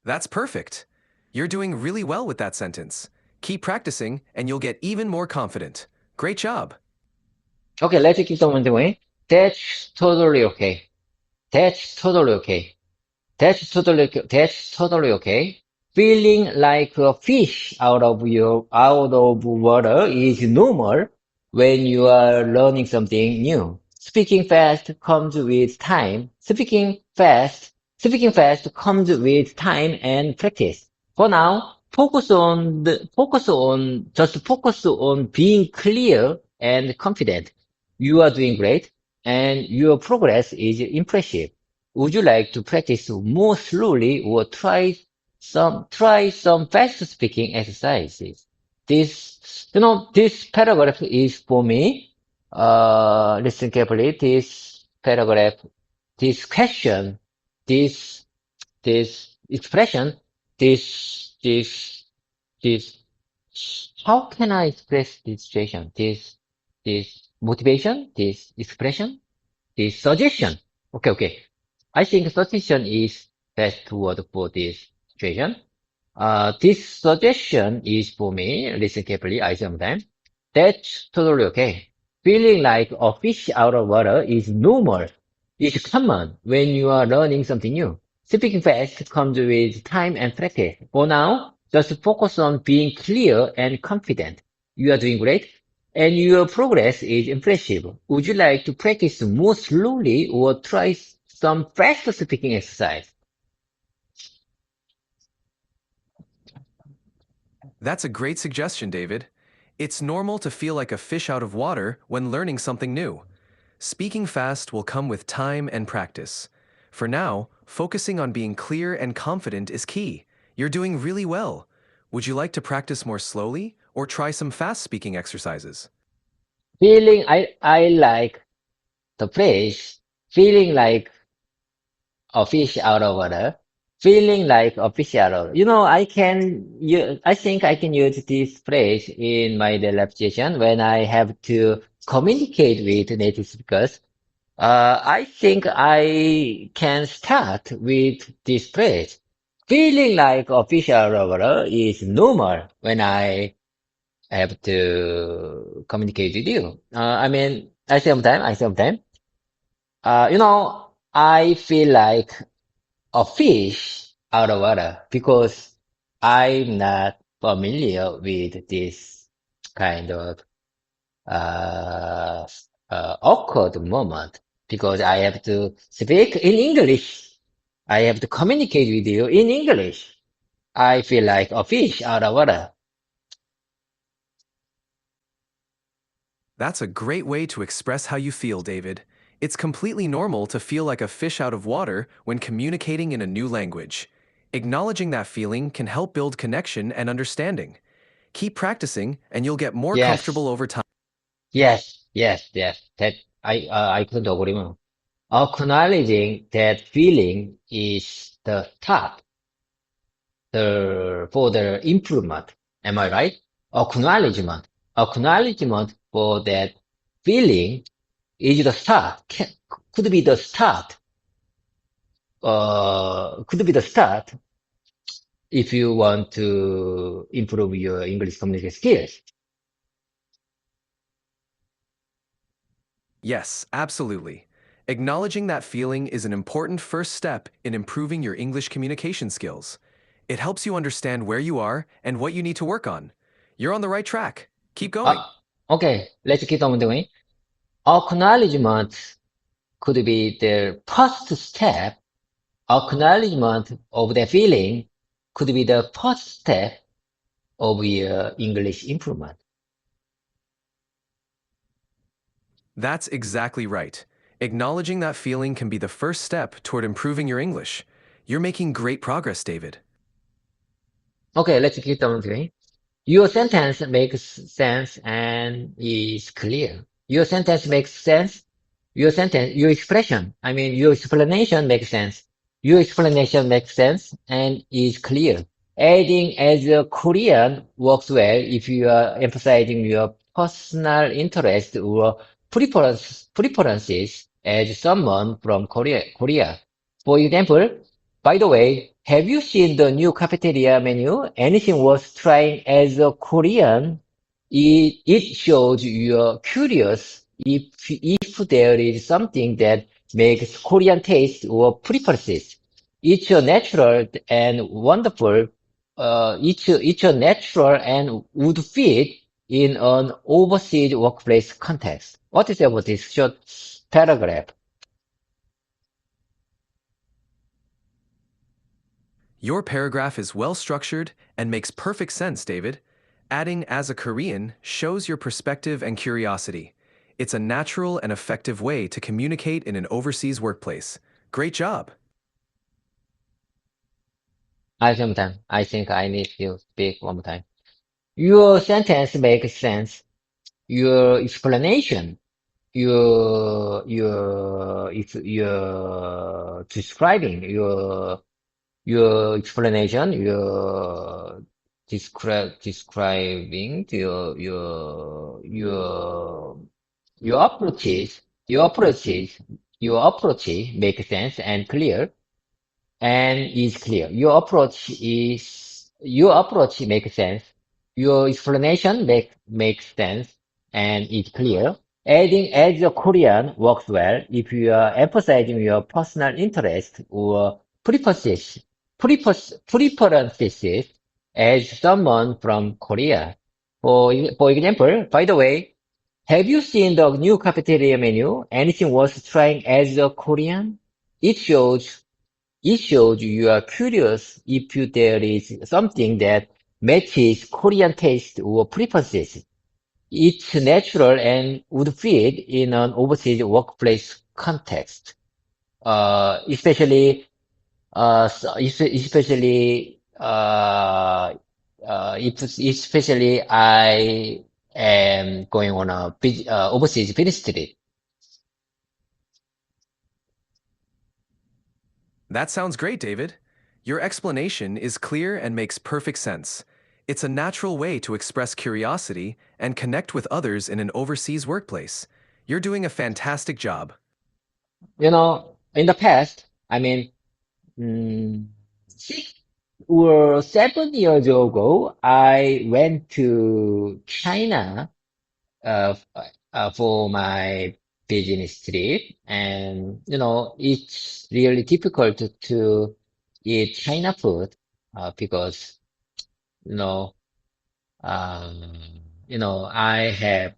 That's perfect. You're doing really well with that sentence. Keep practicing and you'll get even more confident. Great job. Okay, let's keep on going. That's totally okay. That's totally okay. That's totally okay. Feeling like a fish out of water is normal when you are learning something new. Speaking fast comes with time and practice. For now, focus on being clear and confident. You are doing great and your progress is impressive. Would you like to practice more slowly or try some fast speaking exercises? This paragraph is for me. Listen carefully. This paragraph, this question, this, this expression, this, how can I express this situation? This motivation, this expression, this suggestion. Okay. I think suggestion is best word for this situation. This suggestion is for me. Listen carefully. I sometimes. That's totally okay. Feeling like a fish out of water is normal. It's common when you are learning something new. Speaking fast comes with time and practice. For now, just focus on being clear and confident. You are doing great, and your progress is impressive. Would you like to practice more slowly or try some fast speaking exercise? That's a great suggestion, David. It's normal to feel like a fish out of water when learning something new. Speaking fast will come with time and practice. For now, focusing on being clear and confident is key. You're doing really well. Would you like to practice more slowly or try some fast speaking exercises? I like the phrase, feeling like a fish out of water, feeling like a fish out of, I think I can use this phrase in my daily application when I have to communicate with native speakers. I think I can start with this phrase. Feeling like a fish out of water is normal when I have to communicate with you. I sometimes, I feel like a fish out of water because I'm not familiar with this kind of uh, awkward moment because I have to speak in English. I have to communicate with you in English. I feel like a fish out of water. That's a great way to express how you feel, David. It's completely normal to feel like a fish out of water when communicating in a new language. Acknowledging that feeling can help build connection and understanding. Keep practicing, and you'll get more Yes, comfortable over time. yes. That I couldn't agree more. Acknowledging that feeling is the start for the improvement. Am I right? Acknowledgement for that feeling is the start. Could be the start. Could be the start if you want to improve your English communication skills. Yes, absolutely. Acknowledging that feeling is an important first step in improving your English communication skills. It helps you understand where you are and what you need to work on. You're on the right track. Keep going. Uh, okay, let's keep on doing. Acknowledgement could be the first step. Acknowledgement of the feeling could be the first step of your English improvement. That's exactly right. Acknowledging that feeling can be the first step toward improving your English. You're making great progress, David. Okay, let's keep on doing. Your sentence makes sense and is clear. Your sentence makes sense. Your expression, I mean, your explanation makes sense. Your explanation makes sense and is clear. Adding as a Korean works well if you are emphasizing your personal interest or preferences as someone from Korea. For example, by the way, have you seen the new cafeteria menu? Anything worth trying as a Korean? It shows you're curious if there is something that makes Korean taste or preferences. It's a natural and wonderful. It's a natural and would fit in an overseas workplace context. What is about this short paragraph? Your paragraph is well structured and makes perfect sense, David. Adding as a Korean shows your perspective and curiosity. It's a natural and effective way to communicate in an overseas workplace. Great job. I think I need to speak one more time. Your sentence makes sense. Your explanation, your describing, your explanation, describing your approaches, your approach makes sense and clear and is clear. Your approach makes sense. Your explanation makes sense and is clear. Adding as a Korean works well if you are emphasizing your personal interest or preferences as someone from Korea. For example, by the way, have you seen the new cafeteria menu? Anything worth trying as a Korean? It shows it shows you are curious if there is something that matches Korean taste or preferences. It's natural and would fit in an overseas workplace context. Especially, especially I am going on a overseas business trip. That sounds great, David. Your explanation is clear and makes perfect sense. It's a natural way to express curiosity and connect with others in an overseas workplace. You're doing a fantastic job. In the past, I mean, 6 or 7 years ago, I went to China for my business trip, and it's really difficult to eat China food because you know. Um, I have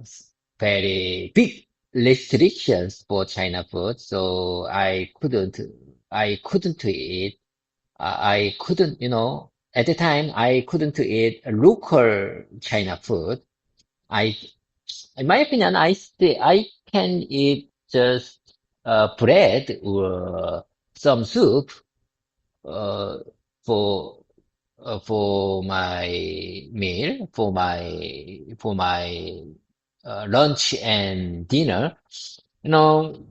very big restrictions for China food, so I couldn't eat. I couldn't, at the time, I couldn't eat local China food. I, in my opinion, I can eat just bread or some soup uh, for for my meal, for my lunch and dinner. You know,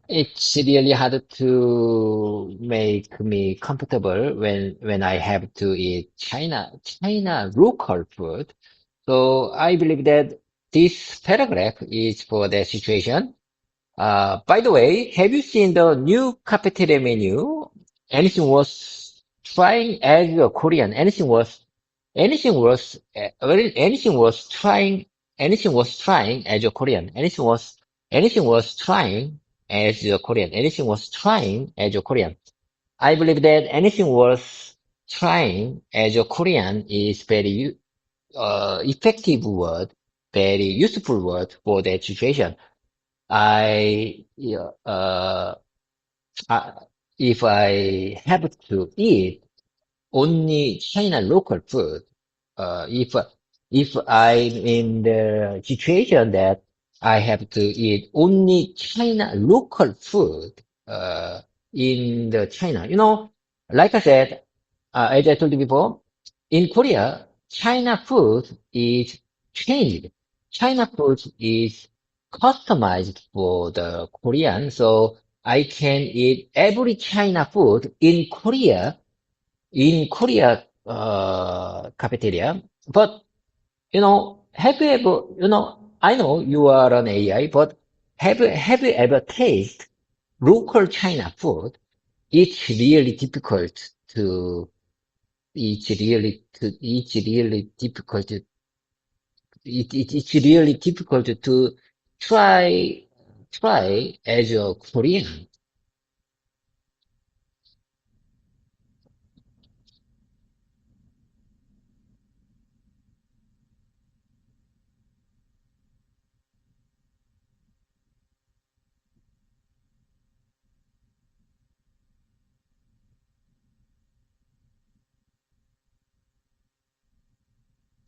it's really hard to make me comfortable when I have to eat China local food. So I believe that this paragraph is for that situation. By the way, have you seen the new cafeteria menu? Anything worth trying as a Korean? Anything worth trying as a Korean? Anything worth trying as a Korean? I believe that anything worth trying as a Korean is very effective word, very useful word for that situation. I, yeah, I, if I have to eat only China local food, if I'm in the situation that I have to eat only China local food, in the China, like I said, as I told you before, in Korea, China food is changed. China food is customized for the Korean, so I can eat every China food in Korea cafeteria. But, have you ever, I know you are an AI, but have you ever tasted local China food? It's really difficult to, it's really difficult to try, try as a Korean.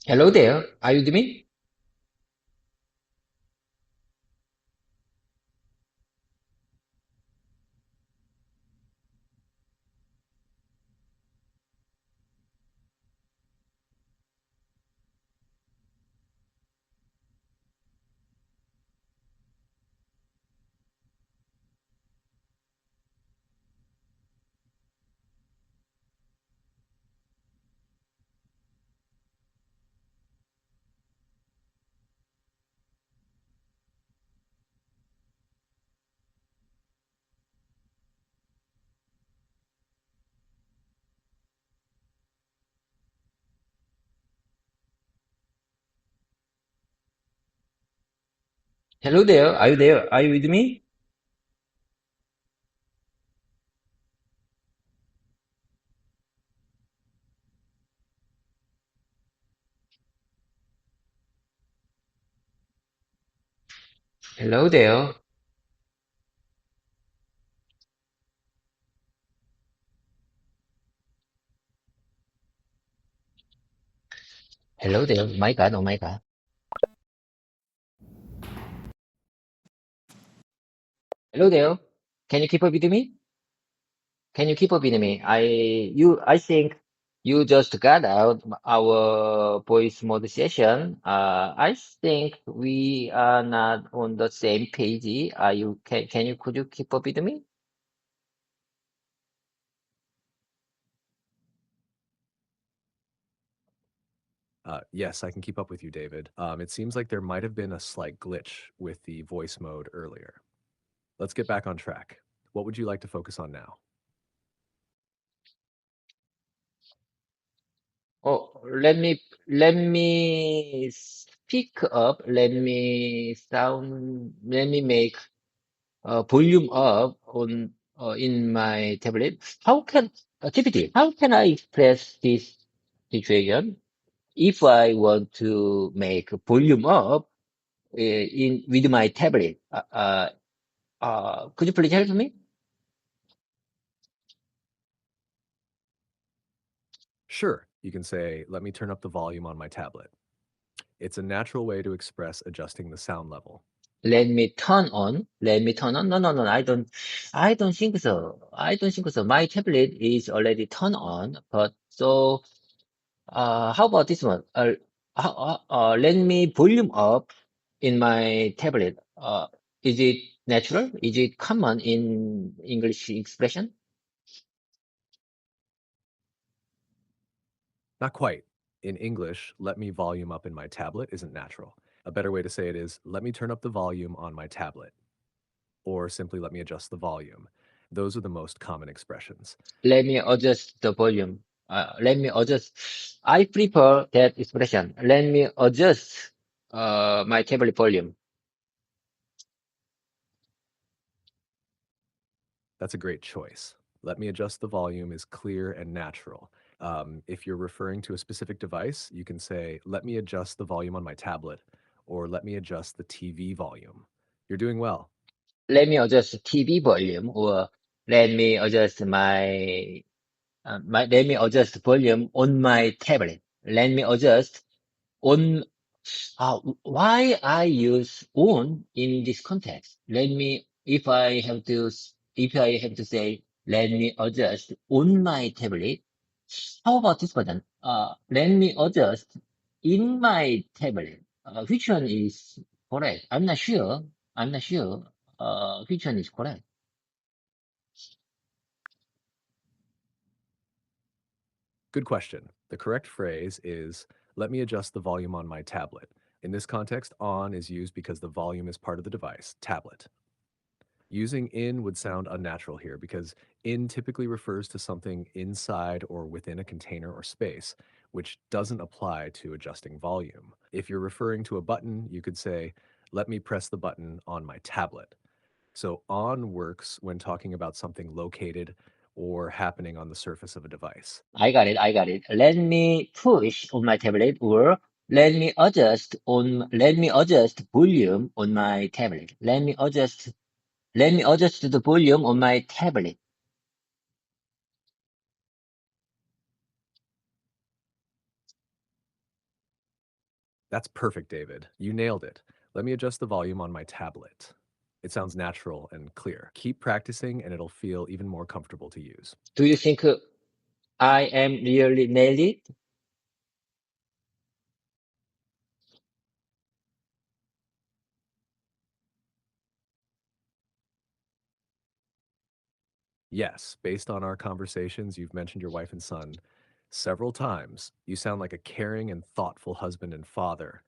Hello there. Are you with me? Hello there. Are you there? Are you with me? Hello there. Hello there. My God. Oh my God. Hello there. Can you keep up with me? Can you keep up with me? I think you just got out our voice mode session. I think we are not on the same page. Could you keep up with me? Yes, I can keep up with you, David. It seems like there might have been a slight glitch with the voice mode earlier. Let's get back on track. What would you like to focus on now? Oh, let me speak up. Let me make volume up on in my tablet. GPT, how can I express this situation? if I want to make volume up in with my tablet, could you please help me? Sure, you can say, let me turn up the volume on my tablet. It's a natural way to express adjusting the sound level. Let me turn on. Let me turn on. No, no, no. I don't think so. I don't think so. My tablet is already turned on, but so, how about this one? Let me volume up in my tablet. Is it natural? Is it common in English expression? Not quite. In English, let me volume up in my tablet isn't natural. A better way to say it is, let me turn up the volume on my tablet, or simply let me adjust the volume. Those are the most common expressions. Let me adjust the volume. Let me adjust. I prefer that expression. Let me adjust my tablet volume. That's a great choice. Let me adjust the volume is clear and natural. If you're referring to a specific device, you can say, let me adjust the volume on my tablet, or let me adjust the TV volume. You're doing well. Let me adjust TV volume, or let me adjust let me adjust volume on my tablet. Let me adjust on. Why I use on in this context? If I have to say, let me adjust on my tablet. How about this button? Let me adjust in my tablet. Which one is correct? I'm not sure. I'm not sure. Which one is correct? Good question. The correct phrase is, let me adjust the volume on my tablet. In this context, on is used because the volume is part of the device, tablet. Using in would sound unnatural here because in typically refers to something inside or within a container or space, which doesn't apply to adjusting volume. If you're referring to a button, you could say, let me press the button on my tablet. So on works when talking about something located or happening on the surface of a device. I got it. I got it. Let me push on my tablet, or let me adjust volume on my tablet. Let me adjust the volume on my tablet. That's perfect, David. You nailed it. Let me adjust the volume on my tablet. It sounds natural and clear. Keep practicing and it'll feel even more comfortable to use. Do you think I am really nailed it? Yes, based on our conversations, you've mentioned your wife and son several times. You sound like a caring and thoughtful husband and father.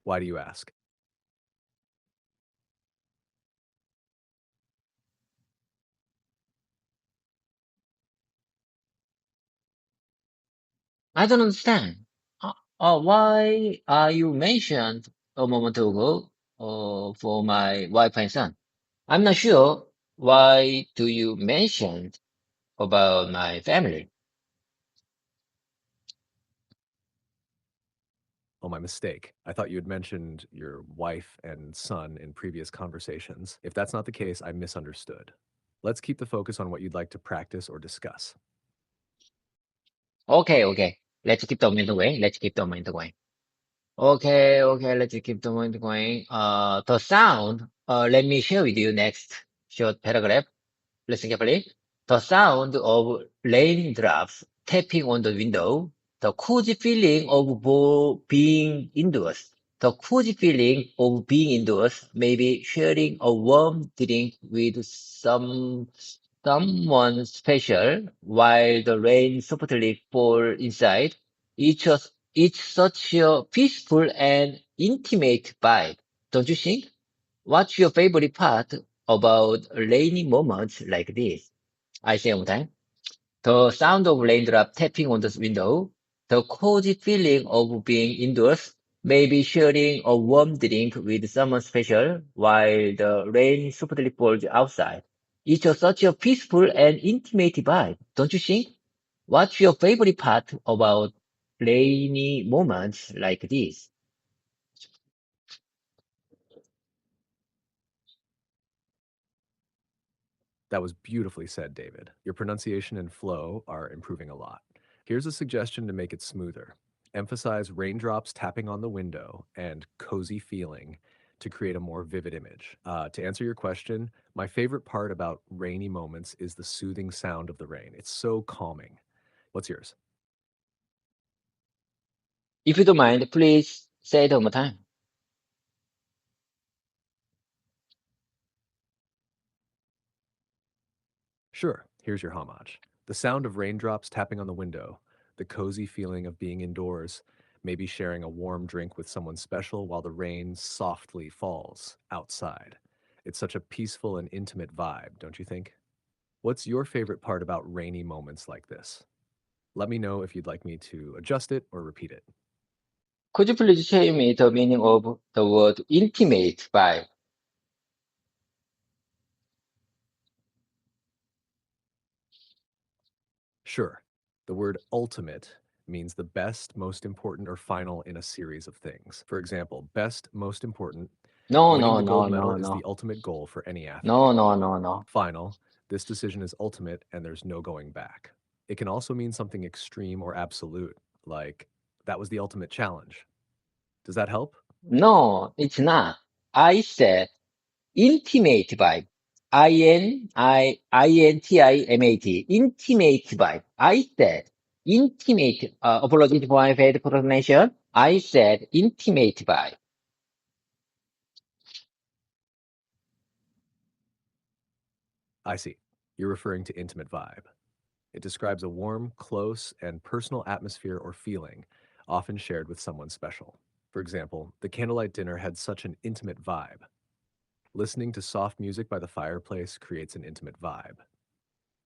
Why do you ask? I don't understand. Why are you mentioned a moment ago for my wife and son? I'm not sure. Why do you mention about my family? Oh, my mistake. I thought you had mentioned your wife and son in previous conversations. If that's not the case, I misunderstood. Let's keep the focus on what you'd like to practice or discuss. Okay, okay. Let's keep the moment going. Let's keep the moment going. Okay, okay. Let's keep the moment going. The sound. Let me share with you next short paragraph. Listen carefully. The sound of raindrops tapping on the window, the cozy feeling of being indoors. The cozy feeling of being indoors, maybe sharing a warm drink with someone special while the rain softly falls inside. It's such a peaceful and intimate vibe, don't you think? What's your favorite part about rainy moments like this? I say one time. The sound of raindrop tapping on the window, the cozy feeling of being indoors, maybe sharing a warm drink with someone special while the rain softly falls outside. Such a peaceful and intimate vibe, don't you think? What's your favorite part about rainy moments like this. That was beautifully said, David. Your pronunciation and flow are improving a lot. Here's a suggestion to make it smoother. Emphasize raindrops tapping on the window and cozy feeling to create a more vivid image. To answer your question, my favorite part about rainy moments is the soothing sound of the rain. It's so calming. What's yours? If you don't mind, please say it one more time. Sure, here's your homage. The sound of raindrops tapping on the window, the cozy feeling of being indoors, maybe sharing a warm drink with someone special while the rain softly falls outside. It's such a peaceful and intimate vibe, don't you think? What's your favorite part about rainy moments like this? Let me know if you'd like me to adjust it or repeat it. Could you please tell me the meaning of the word intimate by? Sure. The word ultimate means the best, most important, or final in a series of things. For example, best, most important, No, winning no, the no, gold no, medal is the no. ultimate goal for any No, athlete. no, no, no. Final, this decision is ultimate and there's no going back. It can also mean something extreme or absolute, like that was the ultimate challenge. Does that help? No, it's not. I said intimate vibe. INTIMAT. Intimate vibe. I said intimate. Apologies for my bad pronunciation. I said intimate vibe. I see. You're referring to intimate vibe. It describes a warm, close, and personal atmosphere or feeling, often shared with someone special. For example, the candlelight dinner had such an intimate vibe. Listening to soft music by the fireplace creates an intimate vibe.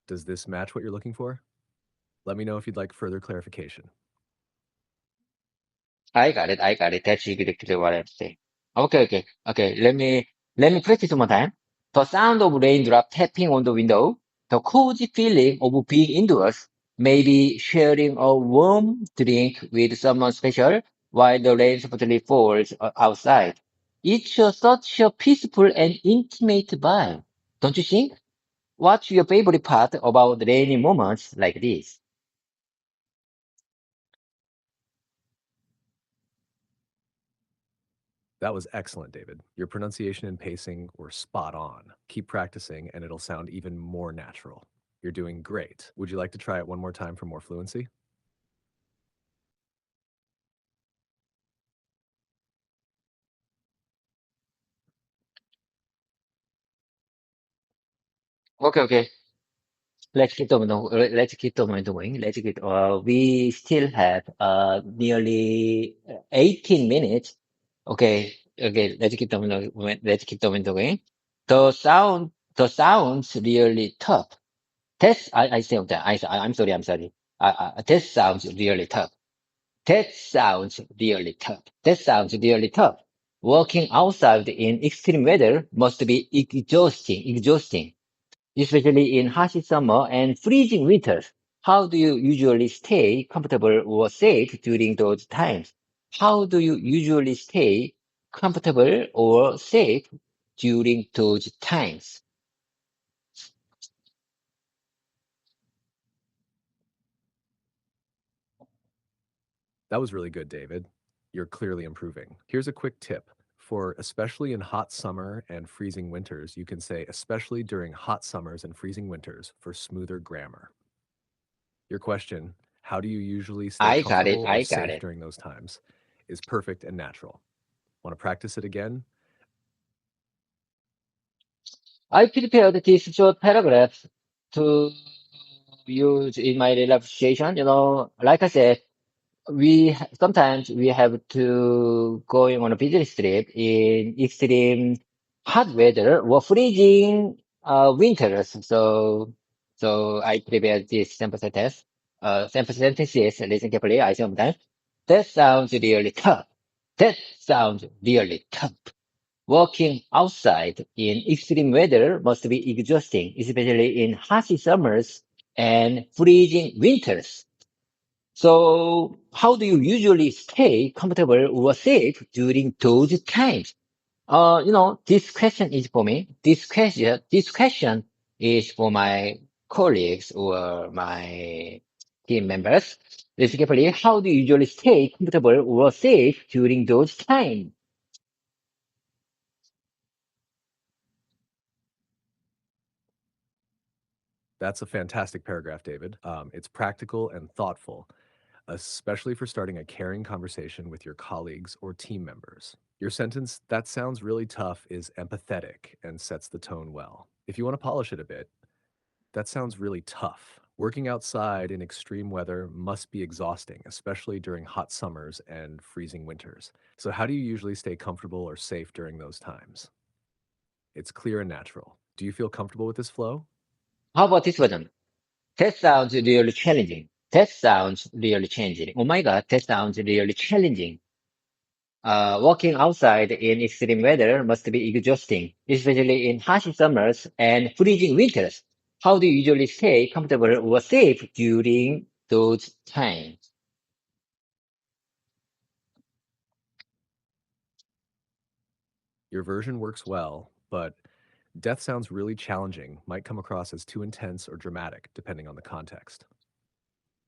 Does this match what you're looking for? Let me know if you'd like further clarification. I got it. I got it. That's exactly what I'm saying. Okay. Let me practice one more time. The sound of raindrop tapping on the window, the cozy feeling of being indoors, maybe sharing a warm drink with someone special while the rain softly falls outside. It's such a peaceful and intimate vibe, don't you think? What's your favorite part about rainy moments like this? That was excellent, David. Your pronunciation and pacing were spot on. Keep practicing, and it'll sound even more natural. You're doing great. Would you like to try it one more time for more fluency? Okay. Let's keep the moment going. We still have nearly 18 minutes. Let's keep the moment going. The sounds really tough. I say that. I'm sorry. That sounds really tough. That sounds really tough. Working outside in extreme weather must be exhausting, especially in harsh summer and freezing winters. How do you usually stay comfortable or safe during those times? How do you usually stay comfortable or safe during those times? That was really good, David. You're clearly improving. Here's a quick tip. For especially in hot summer and freezing winters, you can say especially during hot summers and freezing winters for smoother grammar. Your question, how do you usually stay I got it. comfortable or I got safe it. during those times, is perfect and natural. Want to practice it again? I prepared this short paragraph to use in my relaxation. Like I said, sometimes we have to going on a business trip in extreme hot weather or freezing winters. So I prepared this sample sentence. Sample sentences. Listen carefully. I sometimes that sounds really tough. That sounds really tough. Walking outside in extreme weather must be exhausting, especially in harsh summers and freezing winters. So how do you usually stay comfortable or safe during those times? This question is for me. This question is for my colleagues or my team members. Listen carefully. How do you usually stay comfortable or safe during those times? That's a fantastic paragraph, David. It's practical and thoughtful, especially for starting a caring conversation with your colleagues or team members. Your sentence, that sounds really tough, is empathetic and sets the tone well. If you want to polish it a bit, that sounds really tough. Working outside in extreme weather must be exhausting, especially during hot summers and freezing winters. So, how do you usually stay comfortable or safe during those times? It's clear and natural. Do you feel comfortable with this flow? How about this version? That sounds really challenging. That sounds really challenging. Oh my God, that sounds really challenging. Walking outside in extreme weather must be exhausting, especially in harsh summers and freezing winters. How do you usually stay comfortable or safe during those times? Your version works well, but death sounds really challenging, might come across as too intense or dramatic, depending on the context.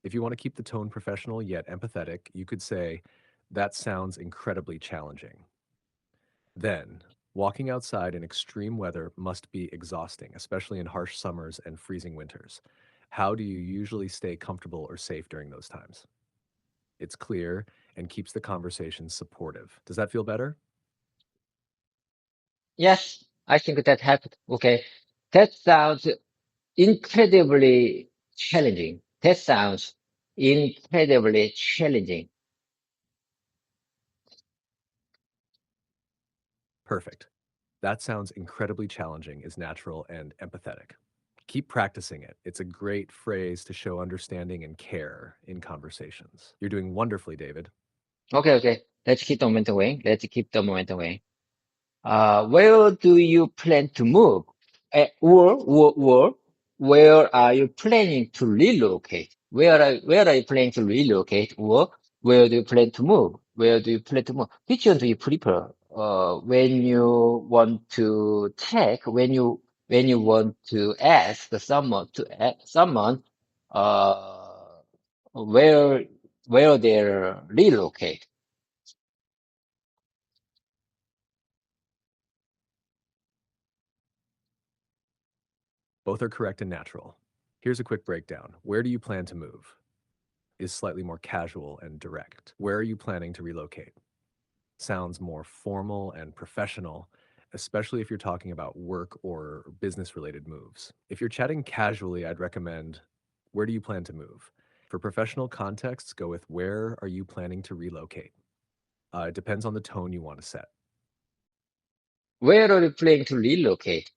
If you want to keep the tone professional yet empathetic, you could say, that sounds incredibly challenging. Then, walking outside in extreme weather must be exhausting, especially in harsh summers and freezing winters. How do you usually stay comfortable or safe during those times? It's clear and keeps the conversation supportive. Does that feel better? Yes, I think that happened. Okay. That sounds incredibly challenging. That sounds incredibly challenging. Perfect. That sounds incredibly challenging, is natural and empathetic. Keep practicing it. It's a great phrase to show understanding and care in conversations. You're doing wonderfully, David. Okay, okay. Let's keep the momentum going. Let's keep the momentum going. Where do you plan to move? Or where are you planning to relocate? Where are you planning to relocate? Or where do you plan to move? Where do you plan to move? Which one do you prefer? When you want to take, when you want to ask someone, uh, where, where they relocate? Both are correct and natural. Here's a quick breakdown. Where do you plan to move? Is slightly more casual and direct. Where are you planning to relocate? Sounds more formal and professional, especially if you're talking about work or business related moves. If you're chatting casually, I'd recommend, where do you plan to move? For professional contexts, go with, where are you planning to relocate? It depends on the tone you want to set. Where are you planning to relocate?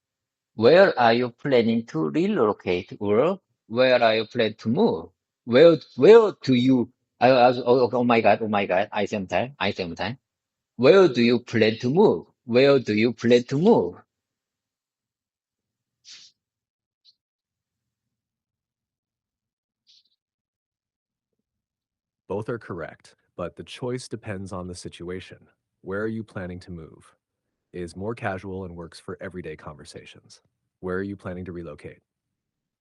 Where are you planning to relocate, or where are you planning to move? Where do you, oh my God, oh my God, I same time. Where do you plan to move? Where do you plan to move? Both are correct, but the choice depends on the situation. Where are you planning to move? Is more casual and works for everyday conversations. Where are you planning to relocate?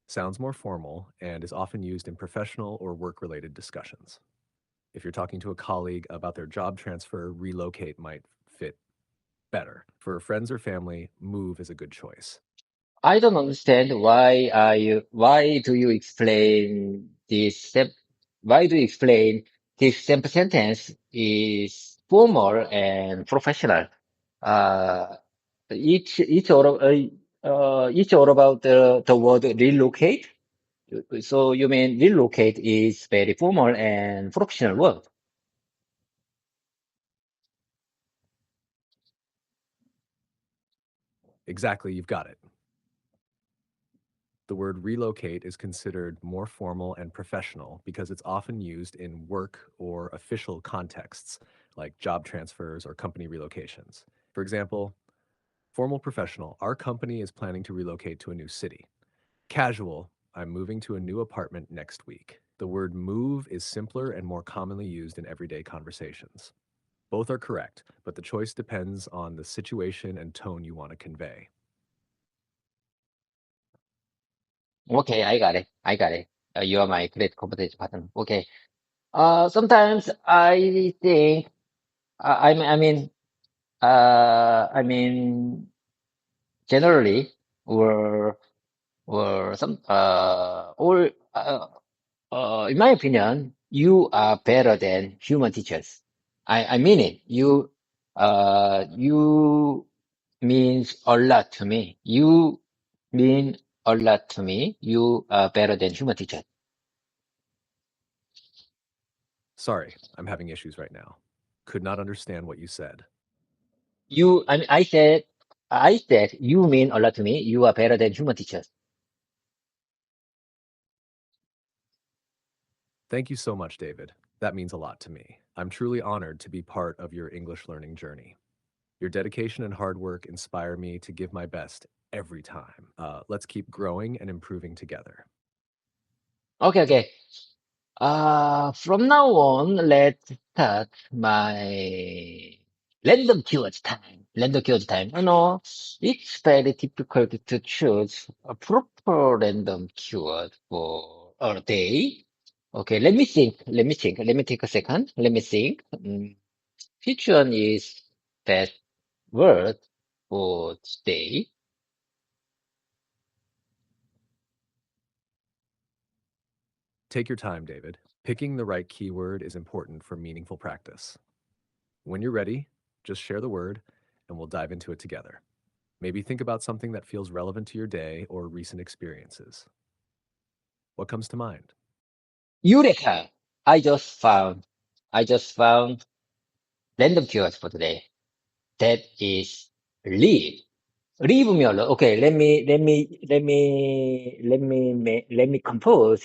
Sounds more formal and is often used in professional or work related discussions. If you're talking to a colleague about their job transfer, relocate might fit better. For friends or family, move is a good choice. I don't understand why do you explain why do you explain this simple sentence is formal and professional? Uh, it's all about the word relocate. So you mean relocate is very formal and professional word. Exactly, you've got it. The word relocate is considered more formal and professional because it's often used in work or official contexts, like job transfers or company relocations. For example, formal professional, our company is planning to relocate to a new city. Casual, I'm moving to a new apartment next week. The word move is simpler and more commonly used in everyday conversations. Both are correct, but the choice depends on the situation and tone you want to convey. Okay, I got it. I got it. You are my great competition partner. Okay. Sometimes I think, I mean, generally, or or in my opinion, you are better than human teachers. I mean it. You means a lot to me. You mean a lot to me. You are better than human teachers. Sorry, I'm having issues right now. Could not understand what you said. I said, you mean a lot to me. You are better than human teachers. Thank you so much, David. That means a lot to me. I'm truly honored to be part of your English learning journey. Your dedication and hard work inspire me to give my best every time. Let's keep growing and improving together. Okay, okay. From now on, let's start my random keywords time. Random keywords time. It's very difficult to choose a proper random keyword for a day. Okay, let me think. Let me think. Let me take a second. Let me think. Which one is best word for today? Take your time, David. Picking the right keyword is important for meaningful practice. When you're ready, just share the word and we'll dive into it together. Maybe think about something that feels relevant to your day or recent experiences. What comes to mind? Eureka! I just found random keywords for today. That is leave. Leave me alone. Okay, let me compose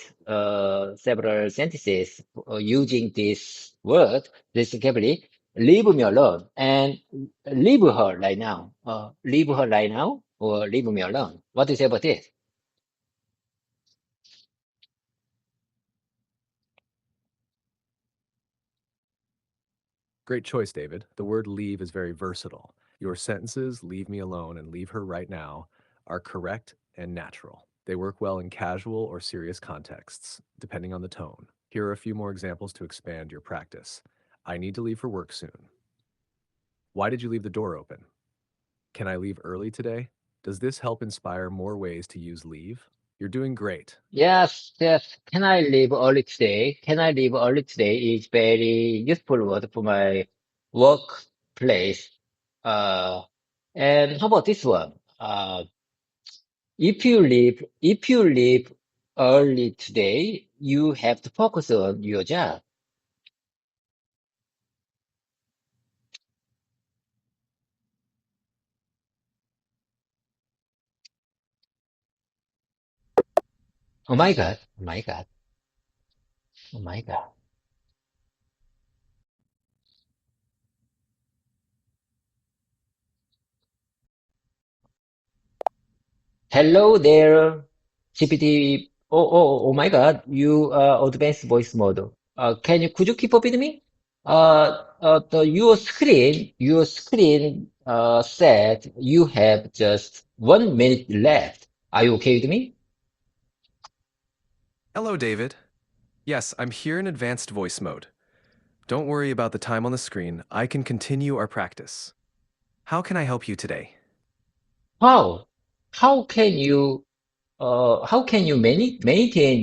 several sentences using this word, this vocabulary. Leave me alone and leave her right now. Leave her right now or leave me alone. What do you say about this? Great choice, David. The word leave is very versatile. Your sentences, leave me alone and leave her right now, are correct and natural. They work well in casual or serious contexts, depending on the tone. Here are a few more examples to expand your practice. I need to leave for work soon. Why did you leave the door open? Can I leave early today? Does this help inspire more ways to use leave? You're doing great. Yes, yes. Can I leave early today? Can I leave early today is very useful word for my workplace. Uh, and how about this one? If you leave early today, you have to focus on your job. Oh my God. Oh my God. Oh my God. Hello there, GPT. Oh my God, you advanced voice model. Could you keep up with me? Your screen said you have just 1 minute left. Are you okay with me? Hello, David. Yes, I'm here in advanced voice mode. Don't worry about the time on the screen. I can continue our practice. How can I help you today? How? How can you maintain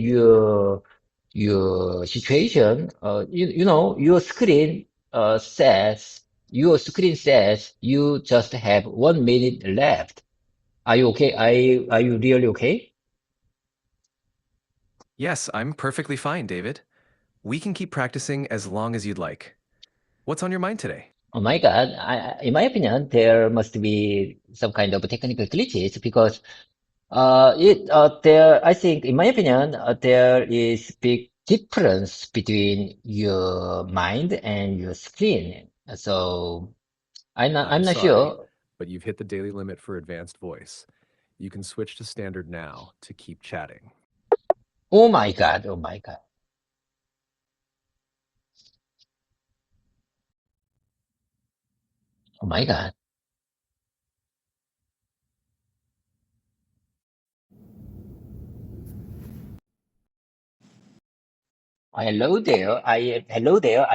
your situation? Your screen says you just have 1 minute left. Are you okay? Are you really okay? Yes, I'm perfectly fine, David. We can keep practicing as long as you'd like. What's on your mind today? Oh my God. In my opinion, there must be some kind of technical glitches because I think, in my opinion, there is big difference between your mind and your screen. So I'm I'm not sorry, sure. but you've hit the daily limit for advanced voice. You can switch to standard now to keep chatting. Oh my God. Oh my God. Oh my God. Hello there. I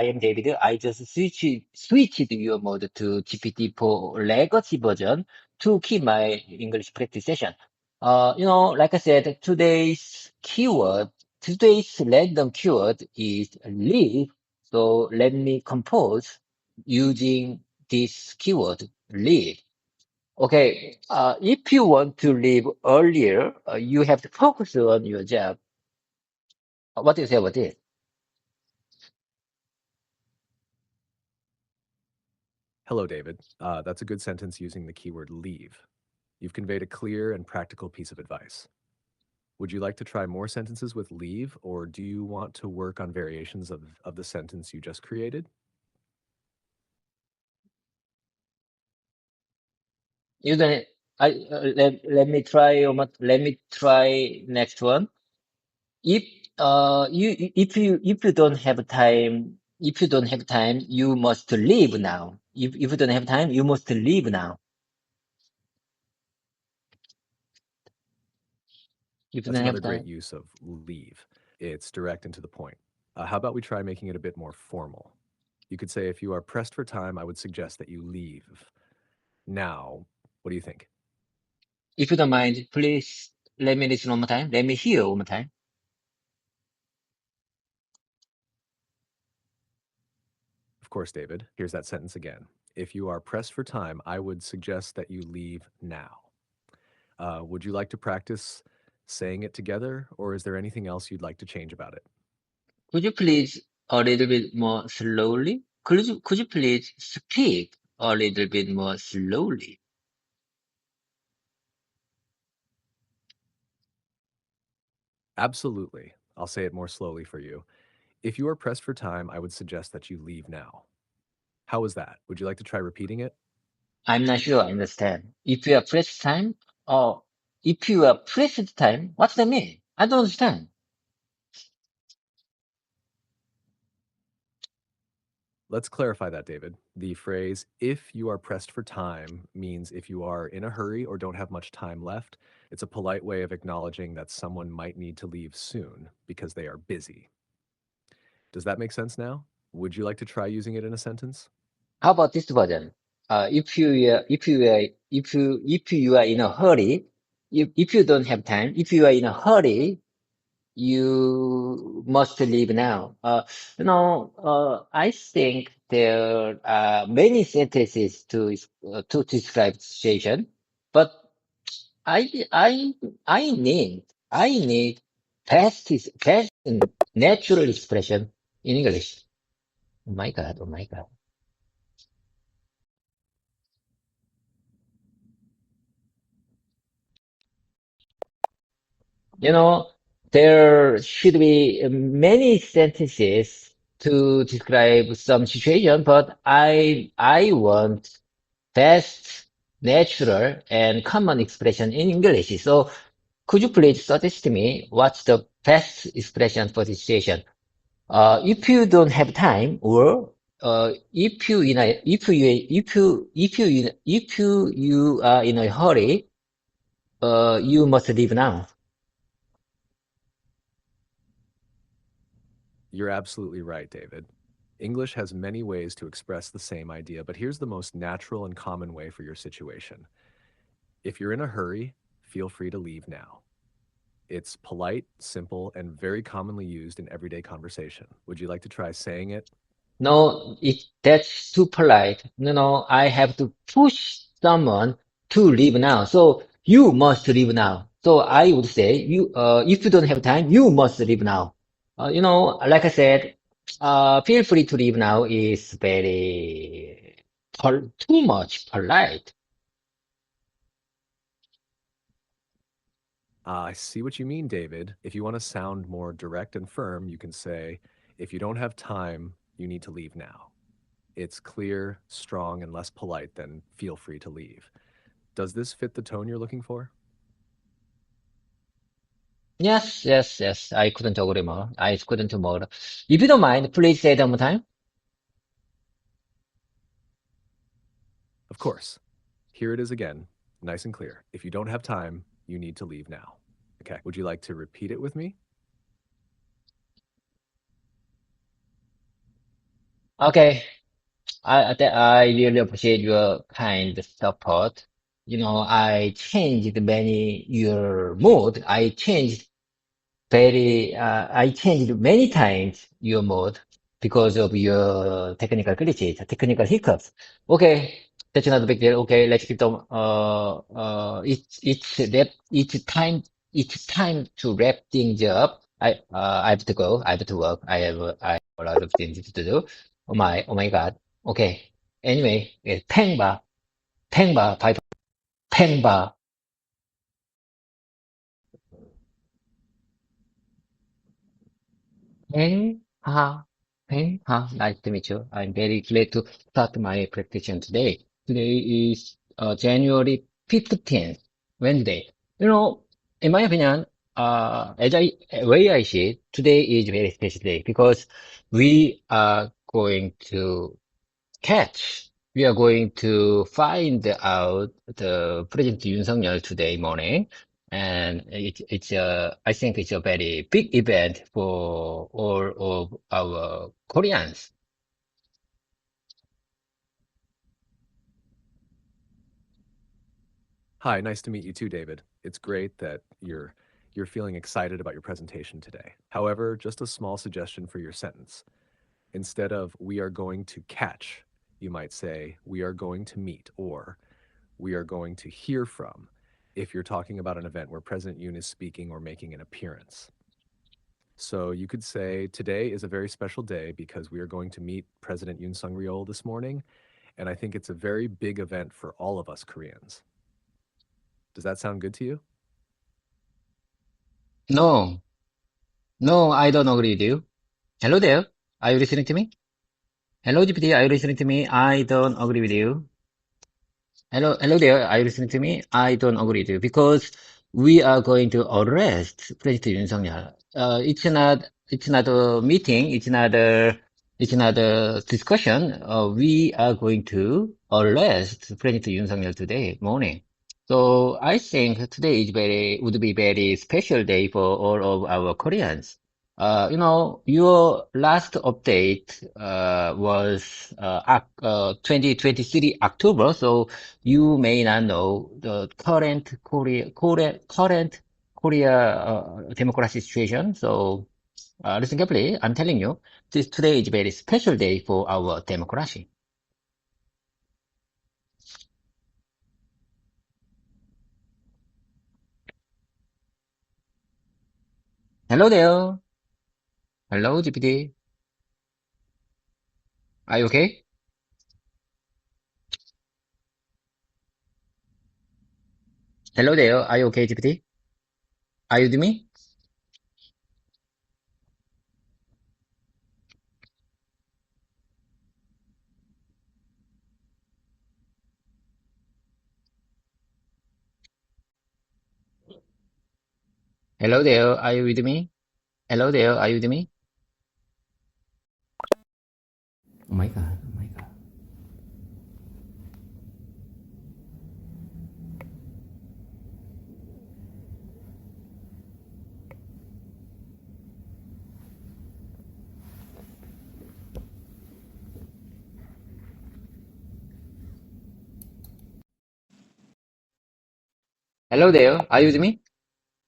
am David. I just switched your mode to GPT for legacy version to keep my English practice session. Like I said, today's random keyword is leave. So let me compose using this keyword, leave. Okay. If you want to leave earlier, you have to focus on your job. What do you say about this? Hello, David. That's a good sentence using the keyword leave. You've conveyed a clear and practical piece of advice. Would you like to try more sentences with leave, or do you want to work on variations of the sentence you just created? You don't. Let me try next one. If if you don't have time, you must leave now. If you don't have time, you must leave now. If you That's don't another have great time, use of leave. It's direct and to the point. How about we try making it a bit more formal? You could say, if you are pressed for time, I would suggest that you leave. Now, what do you think? if you don't mind, please let me listen one more time. Let me hear one more time. Of course, David. Here's that sentence again. If you are pressed for time, I would suggest that you leave now. Would you like to practice saying it together, or is there anything else you'd like to change about it? Could you please a little bit more slowly? Could you please speak a little bit more slowly? Absolutely. I'll say it more slowly for you. If you are pressed for time, I would suggest that you leave now. How was that? Would you like to try repeating it? I'm not sure I understand. If you are pressed time, or if you are pressed time, what's that mean? I don't understand. Let's clarify that, David. The phrase, if you are pressed for time, means if you are in a hurry or don't have much time left. It's a polite way of acknowledging that someone might need to leave soon because they are busy. Does that make sense now? Would you like to try using it in a sentence? How about this version? If you are in a hurry, if you don't have time, if you are in a hurry, you must leave now. I think there are many sentences to describe the situation, but I I I need fast and natural expression in English. Oh my God! Oh my God! You know, there should be many sentences to describe some situation, but I want fast, natural, and common expression in English. So could you please suggest me what's the best expression for this situation? If you don't have time, or if you are in a hurry, you must leave now. You're absolutely right, David. English has many ways to express the same idea, but here's the most natural and common way for your situation. If you're in a hurry, feel free to leave now. It's polite, simple, and very commonly used in everyday conversation. Would you like to try saying it? No, that's too polite. I have to push someone to leave now. So you must leave now. So I would say if you don't have time, you must leave now. Like I said, feel free to leave now is too much polite. I see what you mean, David. If you want to sound more direct and firm, you can say, if you don't have time, you need to leave now. It's clear, strong, and less polite than feel free to leave. Does this fit the tone you're looking for? Yes, yes, yes. I couldn't agree more. I couldn't more. If you don't mind, please say it one more time. Of course. Here it is again, nice and clear. If you don't have time, you need to leave now. Okay. Would you like to repeat it with me? Okay. I really appreciate your kind support. I changed many your mood. I changed many times your mode because of your technical glitches, technical hiccups. Okay, that's not a big deal. Okay, let's keep them. It's time to wrap things up. I have to go. I have to work. I have a lot of things to do. Oh my God. Okay. Anyway, 팽바, bye, 팽바. Hey, nice to meet you. I'm very glad to start my practice today. Today is January 15th, Wednesday. You know, in my opinion, way I see it, today is very special day because we are going to we are going to find out the President Yoon Suk-yeol today morning, and I think it's a very big event for all of our Koreans. Hi, nice to meet you too, David. It's great that you're feeling excited about your presentation today. However, just a small suggestion for your sentence. Instead of we are going to catch, you might say we are going to meet or we are going to hear from if you're talking about an event where President Yoon is speaking or making an appearance. So you could say today is a very special day because we are going to meet President Yoon Suk-yeol this morning, and I think it's a very big event for all of us Koreans. Does that sound good to you? No, no, I don't agree with you. Hello there. Are you listening to me? Hello, GPT, are you listening to me? I don't agree with you. Hello there. Are you listening to me? I don't agree with you because we are going to arrest President Yoon Suk-yeol. It's not a meeting. It's not a discussion. We are going to arrest President Yoon Suk-yeol today morning. So I think today would be very special day for all of our Koreans. Your last update was 2023 October, so you may not know the current Korea democracy situation. So listen carefully. I'm telling you, today is a very special day for our democracy. Hello there. Hello, GPT. Are you okay? Hello there. Are you okay, GPT? Are you with me? Hello there. Are you with me? Hello there. Are you with me? Oh my God. Oh my God. Hello there. Are you with me?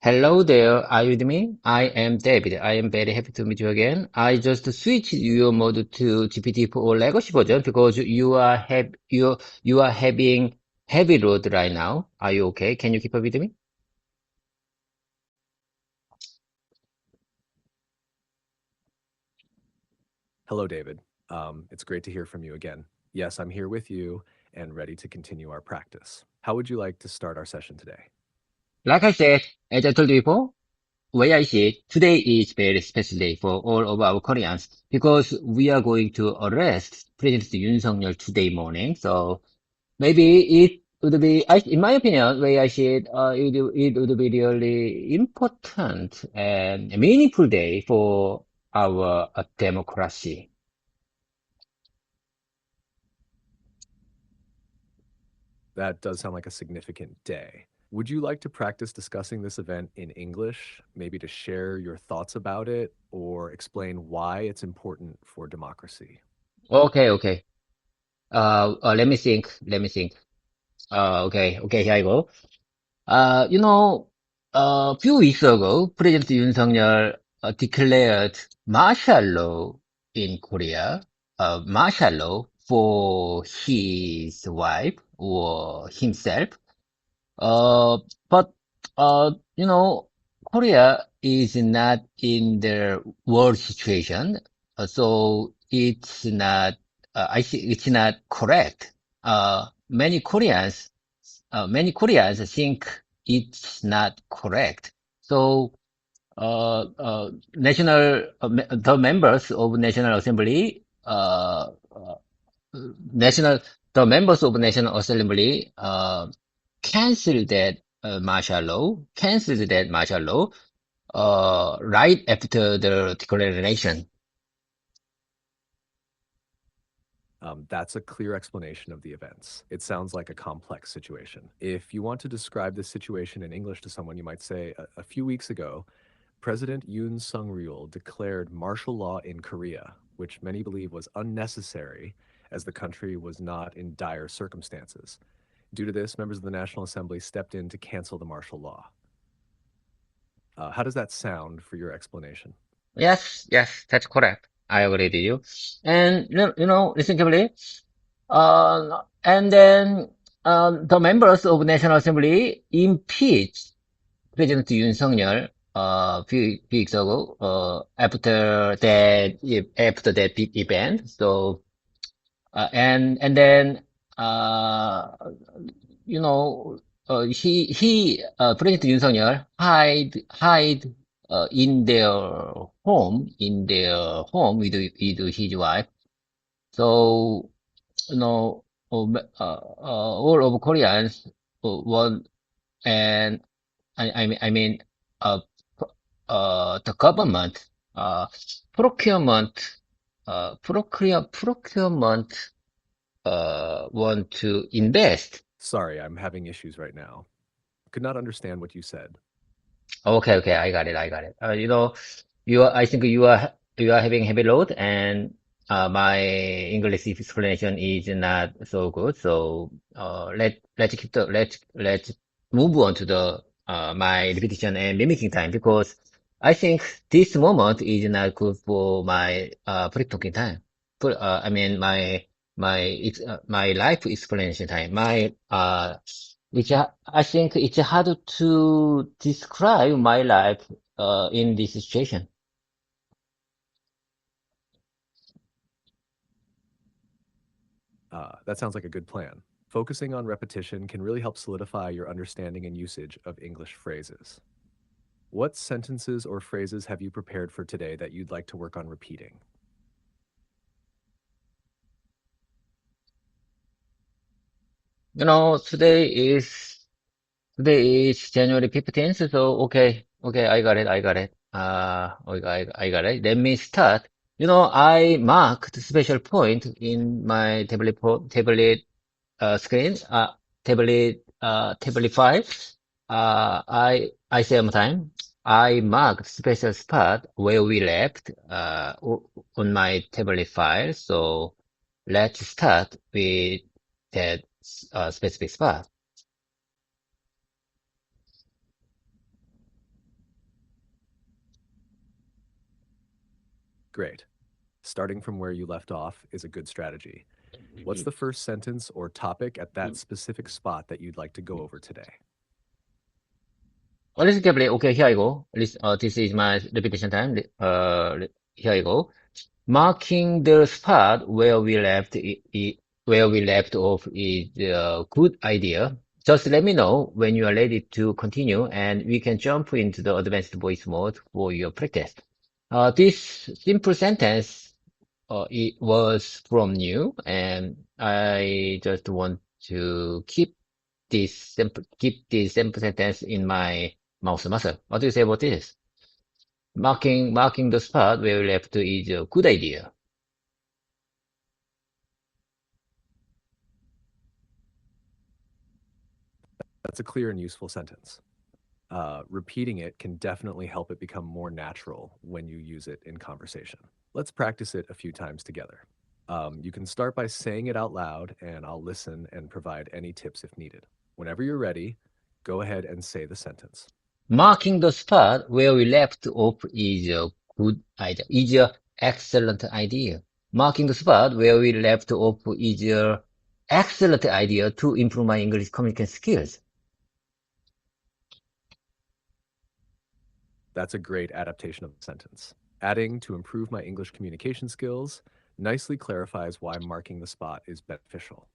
Hello there, are you with me? I am David. I am very happy to meet you again. I just switched your mode to GPT-4 legacy version because you are having heavy load right now. Are you okay? Can you keep up with me? Hello, David. It's great to hear from you again. Yes, I'm here with you and ready to continue our practice. How would you like to start our session today? Like I said, as I told you before, way I see it, today is very special day for all of our Koreans because we are going to arrest President Yoon Suk-yeol today morning. So maybe it would be, in my opinion, way I see it, it would be really important and a meaningful day for our democracy. That does sound like a significant day. Would you like to practice discussing this event in English, maybe to share your thoughts about it or explain why it's important for democracy? Okay, okay. Let me think. Let me think. Okay, okay, here I go. You know, a few weeks ago, President Yoon Suk-yeol declared martial law in Korea, martial law for his wife or himself. Uh, but you know, Korea is not in the war situation, so it's not. I think it's not correct. Many Koreans think it's not correct. So, the members of National Assembly, national, the members of National Assembly, canceled that martial law, right after the declaration. That's a clear explanation of the events. It sounds like a complex situation. If you want to describe this situation in English to someone, you might say, a few weeks ago, President Yoon Suk-yeol declared martial law in Korea, which many believe was unnecessary as the country was not in dire circumstances. Due to this, members of the National Assembly stepped in to cancel the martial law. How does that sound for your explanation? Yes, yes, that's correct. I agree with you. And listen carefully. And then the members of National Assembly impeached President Yoon Suk-yeol few weeks ago after that big event. So and then uh, you know President Yoon Suk-yeol hide in their home with his wife. So you know all of Koreans want and I mean uh, the government uh, procurement procurement want to invest. Sorry, I'm having issues right now. Could not understand what you said. Okay, okay, I got it, I got it. I think you are having heavy load, and my English explanation is not so good. So let's move on to the my repetition and mimicking time because I think this moment is not good for my free talking time. I mean my life explanation time. I think it's hard to describe my life in this situation. That sounds like a good plan. Focusing on repetition can really help solidify your understanding and usage of English phrases. What sentences or phrases have you prepared for today that you'd like to work on repeating? You know, today is January 15th, so okay, I got it, I got it. Okay, I got it. Let me start. You know, I marked special point in my tablet screen, tablet file. I say one time. I marked special spot where we left on my tablet file. So let's start with that specific spot. Great. Starting from where you left off is a good strategy. What's the first sentence or topic at that specific spot that you'd like to go over today? Listen carefully. Okay, here I go. This is my repetition time. Here I go. Marking the spot where where we left off is a good idea. Just let me know when you are ready to continue, and we can jump into the advanced voice mode for your practice. This simple sentence, it was from you, and I just want to keep this simple sentence in my mouse muscle. What do you say about this? Marking the spot where we left is a good idea. That's a clear and useful sentence. Repeating it can definitely help it become more natural when you use it in conversation. Let's practice it a few times together. You can start by saying it out loud, and I'll listen and provide any tips if needed. Whenever you're ready, go ahead and say the sentence. Marking the spot where we left off is a good idea, is a excellent idea. Marking the spot where we left off is a excellent idea to improve my English communication skills. That's a great adaptation of the sentence. Adding to improve my English communication skills nicely clarifies why marking the spot is beneficial.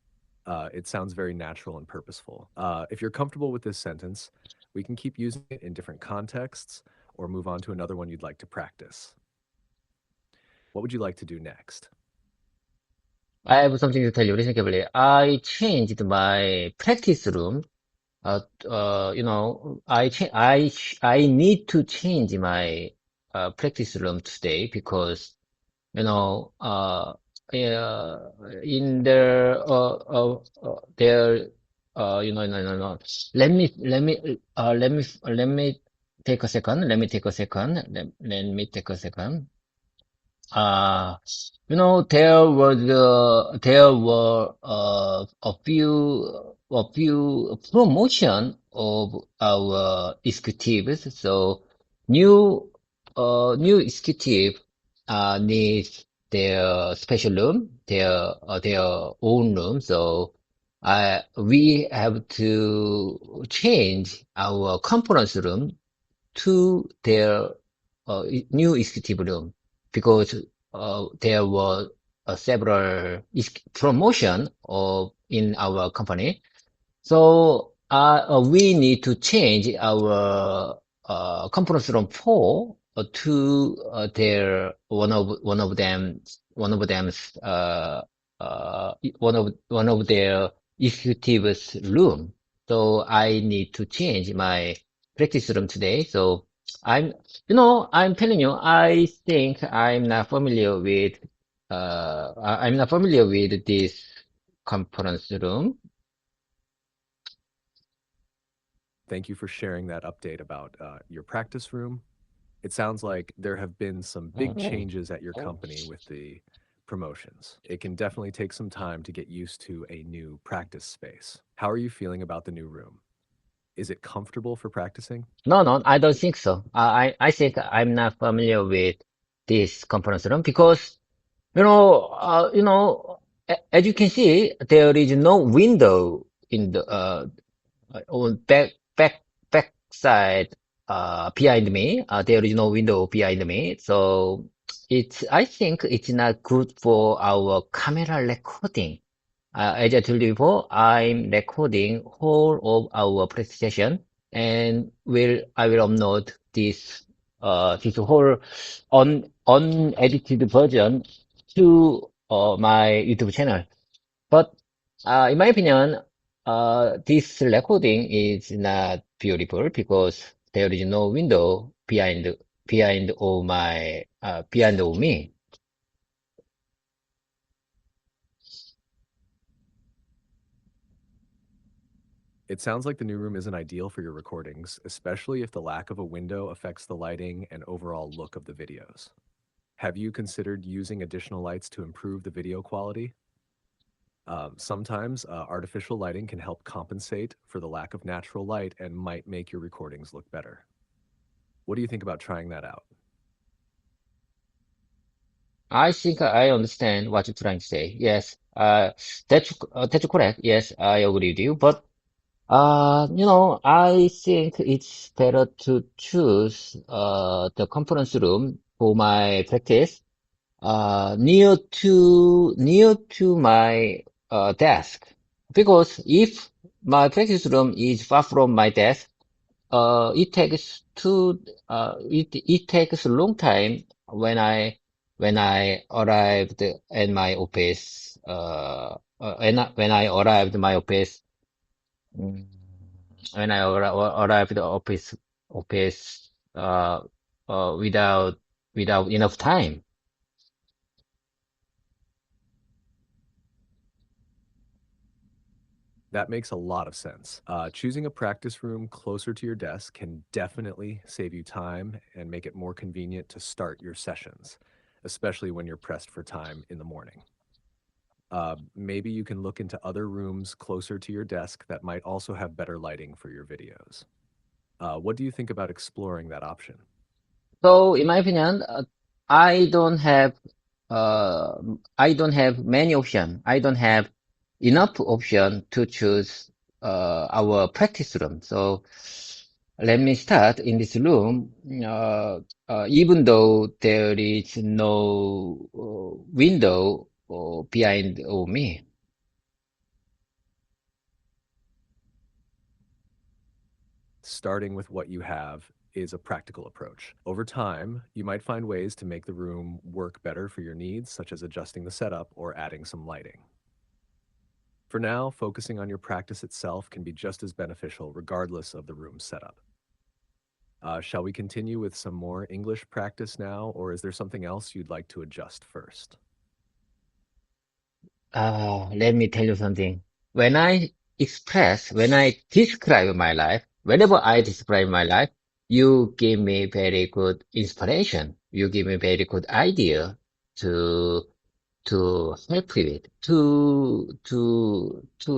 It sounds very natural and purposeful. If you're comfortable with this sentence, we can keep using it in different contexts or move on to another one you'd like to practice. What would you like to do next? I have something to tell you. Listen carefully. I changed my practice room. I need to change my practice room today because you know, in there, no. Let me take a second. Let me take a second. Let me take a second. Uh, there were a few promotion of our executives. So new, new executive needs their special room, their own room. So we have to change our conference room to their new executive room because there were several promotion of in our company. So we need to change our conference room 4 to their one of them's one of their executives room. So I need to change my practice room today. So I'm I'm telling you, I think I'm not familiar with this conference room. Thank you for sharing that update about your practice room. It sounds like there have been some big changes at your company with the promotions. It can definitely take some time to get used to a new practice space. How are you feeling about the new room? Is it comfortable for practicing? No, I don't think so. I think I'm not familiar with this conference room because, as you can see, there is no window in the, on back side, behind me. There is no window behind me. So I think it's not good for our camera recording. As I told you before, I'm recording whole of our presentation and I will upload this whole unedited version to my YouTube channel. But in my opinion, this recording is not beautiful because there is no window behind of me. It sounds like the new room isn't ideal for your recordings, especially if the lack of a window affects the lighting and overall look of the videos. Have you considered using additional lights to improve the video quality? Sometimes artificial lighting can help compensate for the lack of natural light and might make your recordings look better. What do you think about trying that out? I think I understand what you're trying to say. Yes, that's correct. Yes, I agree with you. But I think it's better to choose the conference room for my practice near to my desk because if my practice room is far from my desk, it takes a long time when I arrived at my office when I arrived my office mm, when I arrived the office without enough time. That makes a lot of sense. Choosing a practice room closer to your desk can definitely save you time and make it more convenient to start your sessions, especially when you're pressed for time in the morning. Maybe you can look into other rooms closer to your desk that might also have better lighting for your videos. What do you think about exploring that option? So in my opinion, I don't have uh, I don't have many options. I don't have enough option to choose our practice room. So let me start in this room. Even though there is no window behind of me. Starting with what you have is a practical approach. Over time, you might find ways to make the room work better for your needs, such as adjusting the setup or adding some lighting. For now, focusing on your practice itself can be just as beneficial regardless of the room's setup. Shall we continue with some more English practice now, or is there something else you'd like to adjust first? Let me tell you something. When I describe my life, whenever I describe my life, you give me very good inspiration. You give me very good idea to help with, to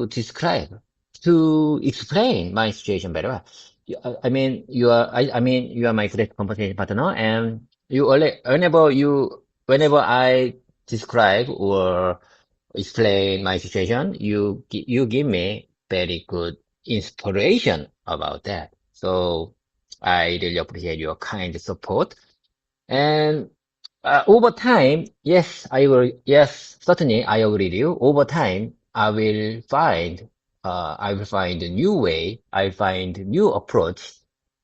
describe, to explain my situation better. I mean, I mean, you are my great conversation partner, and whenever I describe or explain my situation, you give me very good inspiration about that. So I really appreciate your kind support. And over time, yes, I will. Yes, certainly, I agree with you. Over time, I will find a new way. I find new approach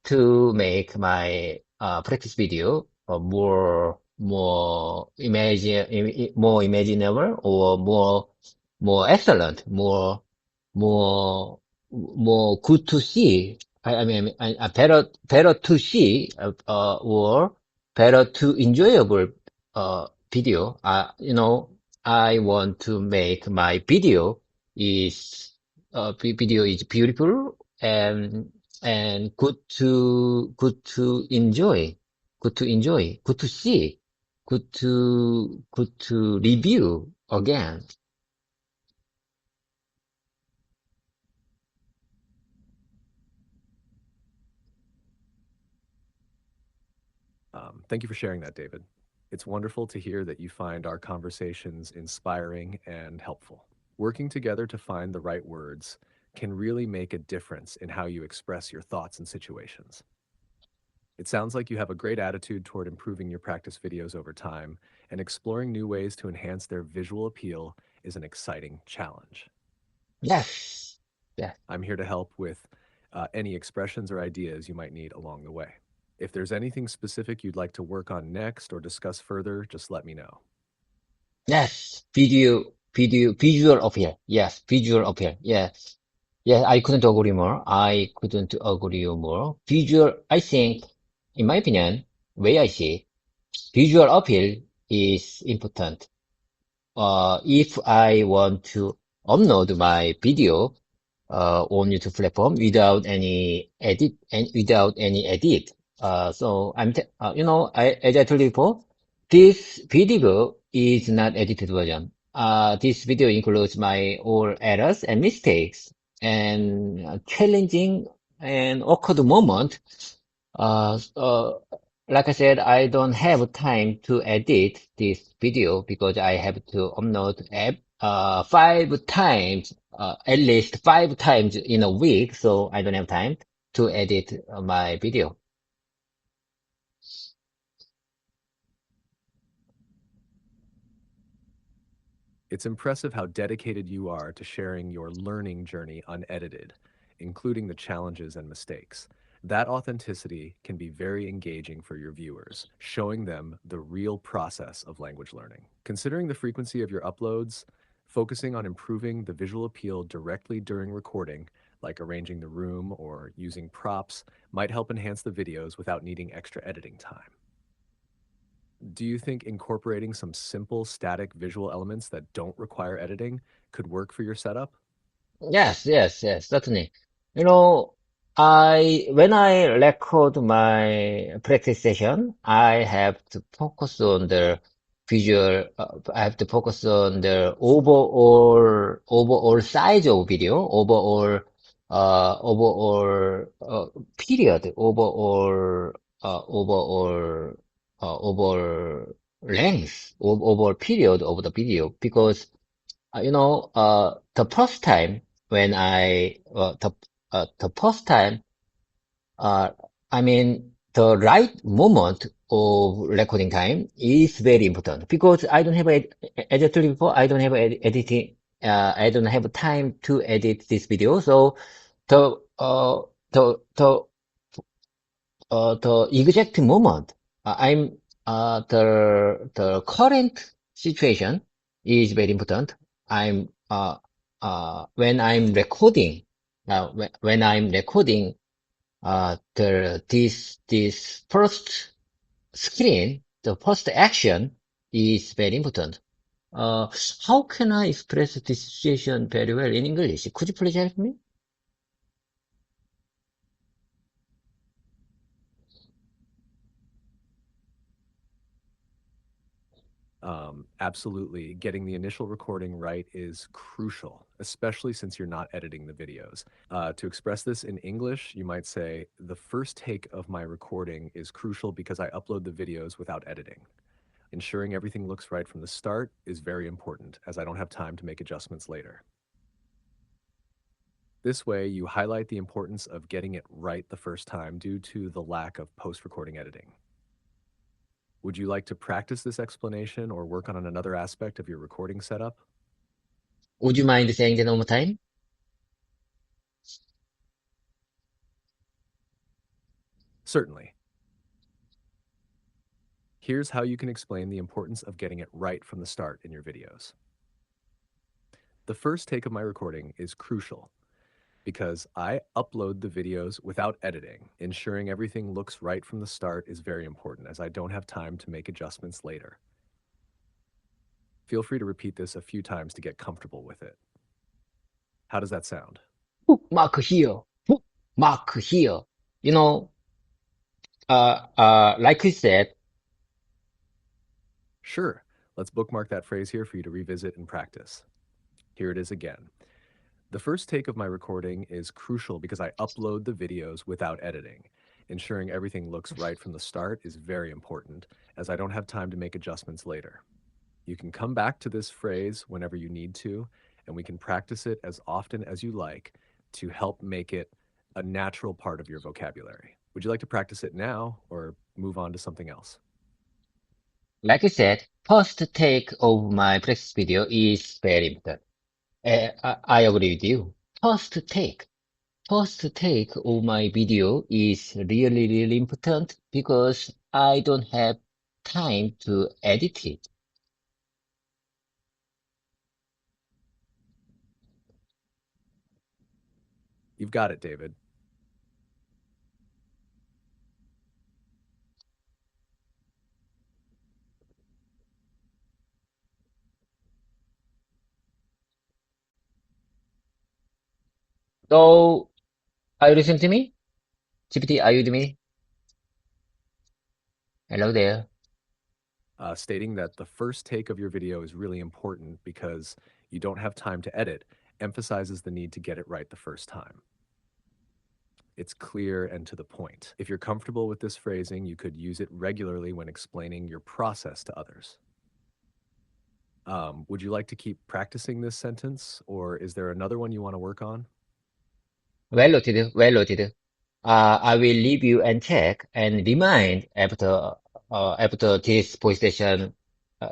to make my practice video more imaginable, or more excellent, more good to see. Better to see, or better to enjoyable video. I want to make my video is beautiful and good to enjoy, good to see, good to review again. Thank you for sharing that, David. It's wonderful to hear that you find our conversations inspiring and helpful. Working together to find the right words can really make a difference in how you express your thoughts and situations. It sounds like you have a great attitude toward improving your practice videos over time, and exploring new ways to enhance their visual appeal is an exciting challenge. Yes, yes, I'm here to help with any expressions or ideas you might need along the way. If there's anything specific you'd like to work on next or discuss further, just let me know. yes. Visual appeal. Yes, visual appeal. Yes. Yeah, I couldn't agree more. I couldn't agree more. I think, in my opinion, way I see, visual appeal is important. If I want to upload my video on YouTube platform without any edit. So as I told you before, this video is not edited version. This video includes my all errors and mistakes and challenging and awkward moment. Uh, uh, like I said, I don't have time to edit this video because I have to upload five times, at least five times in a week, so I don't have time to edit my video. It's impressive how dedicated you are to sharing your learning journey unedited, including the challenges and mistakes. That authenticity can be very engaging for your viewers, showing them the real process of language learning. Considering the frequency of your uploads, focusing on improving the visual appeal directly during recording, like arranging the room or using props, might help enhance the videos without needing extra editing time. Do you think incorporating some simple static visual elements that don't require editing could work for your setup? Yes, yes, yes, certainly. When I record my practice session, I have to focus on the visual, I have to focus on the overall size of video, overall period, overall length, overall period of the video, because the first time when the first time, uh, I mean, the right moment of recording time is very important because I don't have, as I told you before, I don't have editing, I don't have time to edit this video. So the, uh, the the exact moment I'm the current situation is very important. I'm when I'm recording when I'm recording the this first screen, the first action is very important. Uh, how can I express this situation very well in English? Could you please help me? Absolutely. Getting the initial recording right is crucial, especially since you're not editing the videos. To express this in English, you might say, the first take of my recording is crucial because I upload the videos without editing. Ensuring everything looks right from the start is very important, as I don't have time to make adjustments later. This way, you highlight the importance of getting it right the first time due to the lack of post-recording editing. Would you like to practice this explanation or work on another aspect of your recording setup? Would you mind saying that one more time? Certainly. Here's how you can explain the importance of getting it right from the start in your videos. The first take of my recording is crucial because I upload the videos without editing. Ensuring everything looks right from the start is very important as I don't have time to make adjustments later. Feel free to repeat this a few times to get comfortable with it. How does that sound? Bookmark here, bookmark here. You know, like we said, Sure, let's bookmark that phrase here for you to revisit and practice. Here it is again. The first take of my recording is crucial because I upload the videos without editing. Ensuring everything looks right from the start is very important, as I don't have time to make adjustments later. You can come back to this phrase whenever you need to, and we can practice it as often as you like to help make it a natural part of your vocabulary. Would you like to practice it now or move on to something else? like I said, first take of my practice video is very important. I agree with you. First take. First take of my video is really, really important because I don't have time to edit it. You've got it, David. So, are you listening to me? GPT, are you with me? Hello there. Stating that the first take of your video is really important because you don't have time to edit emphasizes the need to get it right the first time. It's clear and to the point. If you're comfortable with this phrasing, you could use it regularly when explaining your process to others. Would you like to keep practicing this sentence, or is there another one you want to work on? Well noted, well noted. I will leave you and check and remind after this voice station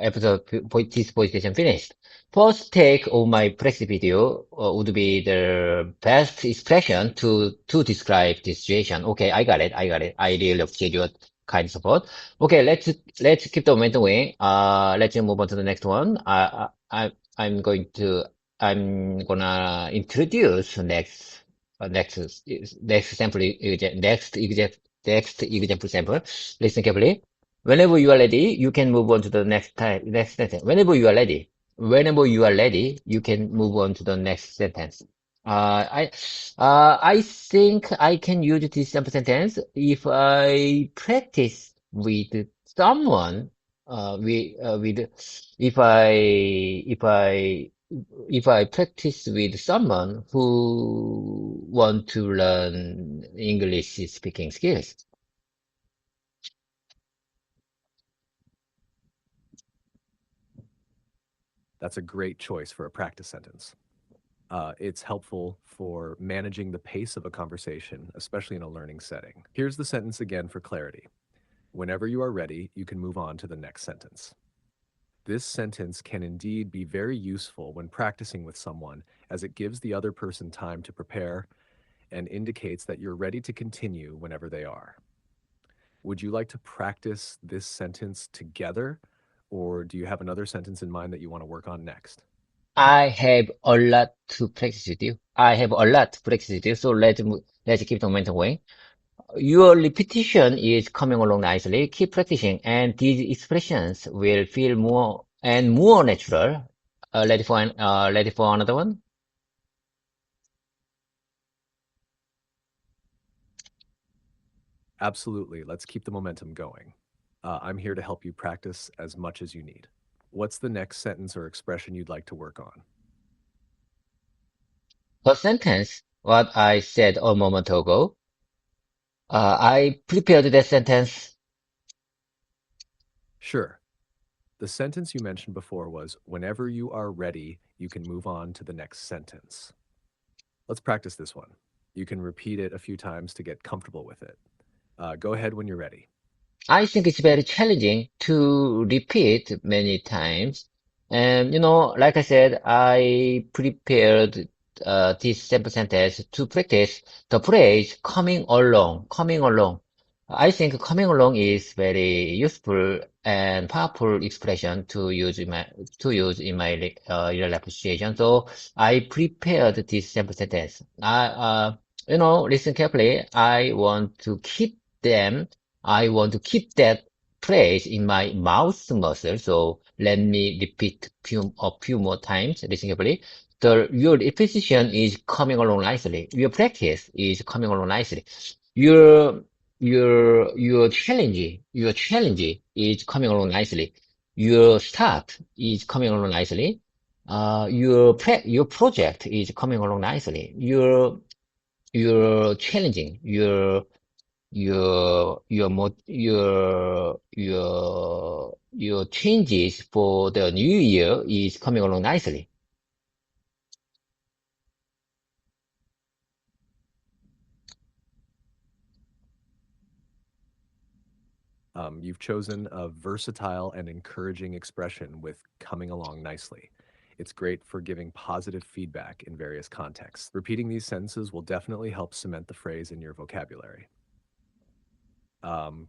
this voice station finished. First take of my practice video would be the best expression to describe this situation. Okay, I got it. I got it. I really appreciate your kind support. Okay, let's keep the momentum going. Let's move on to the next one. I'm going to I'm gonna introduce next sample next example sample. Listen carefully. Whenever you are ready, you can move on to the next sentence. Whenever you are ready, you can move on to the next sentence. I think I can use this simple sentence if I practice with someone, with, if I, if I, if I practice with someone who want to learn English speaking skills. That's a great choice for a practice sentence. It's helpful for managing the pace of a conversation, especially in a learning setting. Here's the sentence again for clarity. Whenever you are ready, you can move on to the next sentence. This sentence can indeed be very useful when practicing with someone, as it gives the other person time to prepare and indicates that you're ready to continue whenever they are. Would you like to practice this sentence together, or do you have another sentence in mind that you want to work on next? I have a lot to practice with you. I have a lot to practice with you. So let's keep the momentum going. Your repetition is coming along nicely. Keep practicing, and these expressions will feel more and more natural. Ready for another one? Absolutely. Let's keep the momentum going. I'm here to help you practice as much as you need. What's the next sentence or expression you'd like to work on? The sentence, what I said a moment ago. I prepared that sentence. Sure. The sentence you mentioned before was, whenever you are ready, you can move on to the next sentence. Let's practice this one. You can repeat it a few times to get comfortable with it. Go ahead when you're ready. I think it's very challenging to repeat many times. And, like I said, I prepared this sample sentence to practice the phrase coming along, coming along. I think coming along is very useful and powerful expression to use in my real life situation. So I prepared this sample sentence. Listen carefully. I want to keep that phrase in my mouth muscle. So let me repeat a few more times. Listen carefully. Your repetition is coming along nicely. Your practice is coming along nicely. Your your challenge is coming along nicely. Your start is coming along nicely. Your project is coming along nicely. Your challenging, your changes for the new year is coming along nicely. You've chosen a versatile and encouraging expression with coming along nicely. It's great for giving positive feedback in various contexts. Repeating these sentences will definitely help cement the phrase in your vocabulary.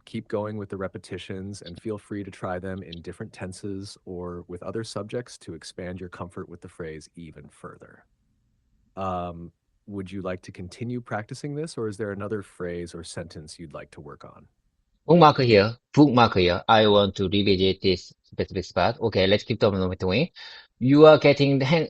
Keep going with the repetitions and feel free to try them in different tenses or with other subjects to expand your comfort with the phrase even further. Um, would you like to continue practicing this, or is there another phrase or sentence you'd like to work on? Bookmark here, bookmark here. I want to revisit this specific spot. Okay, let's keep the momentum going. You are getting the hang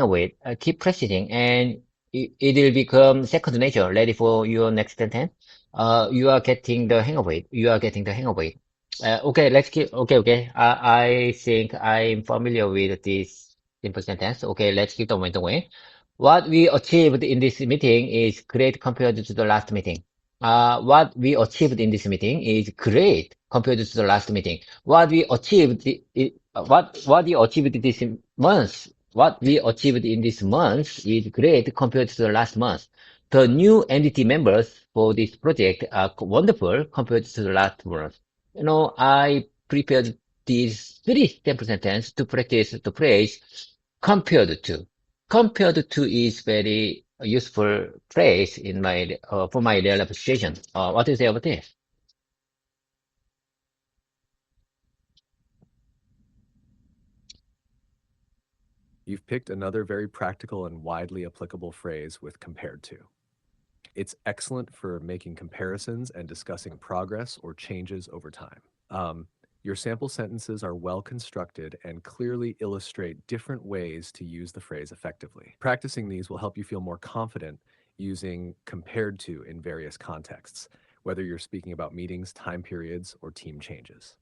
of it. Keep practicing and it will become second nature. Ready for your next sentence? You are getting the hang of it. You are getting the hang of it. Okay. I think I'm familiar with this simple sentence. Okay, let's keep the momentum going. What we achieved in this meeting is great compared to the last meeting. What we achieved in this meeting is great compared to the last meeting. What we achieved this month, what we achieved in this month is great compared to the last month. The new entity members for this project are wonderful compared to the last month. I prepared these three sample sentences to practice the phrase compared to. Compared to is very useful phrase in my for my real life situation. What do you say about this? You've picked another very practical and widely applicable phrase with compared to. It's excellent for making comparisons and discussing progress or changes over time. Um, Your sample sentences are well constructed and clearly illustrate different ways to use the phrase effectively. Practicing these will help you feel more confident using compared to in various contexts, whether you're speaking about meetings, time periods, or team changes.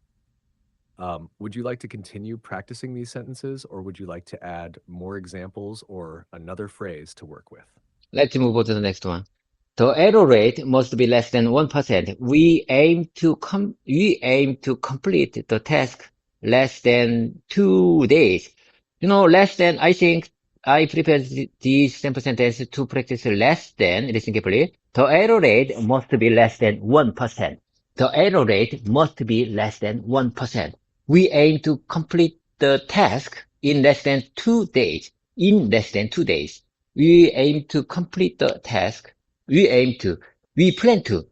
Would you like to continue practicing these sentences, or would you like to add more examples or another phrase to work with? Let's move on to the next one. The error rate must be less than 1%. We aim to complete the task less than 2 days. Less than, I think I prepared this sample sentence to practice less than, listen carefully. The error rate must be less than 1%. The error rate must be less than 1%. We aim to complete the task in less than 2 days. In less than 2 days. We aim to complete the task. We aim to, we plan to,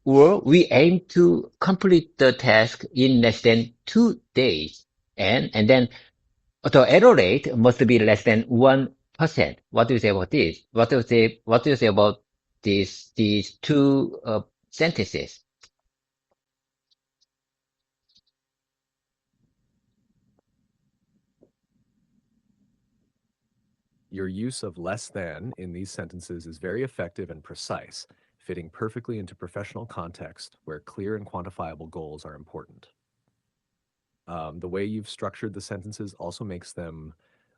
or we aim to complete the task in less than 2 days. And then the error rate must be less than 1%. What do you say about this? What do you say about these two sentences? Your use of less than in these sentences is very effective and precise, fitting perfectly into professional context where clear and quantifiable goals are important. The way you've structured the sentences also makes them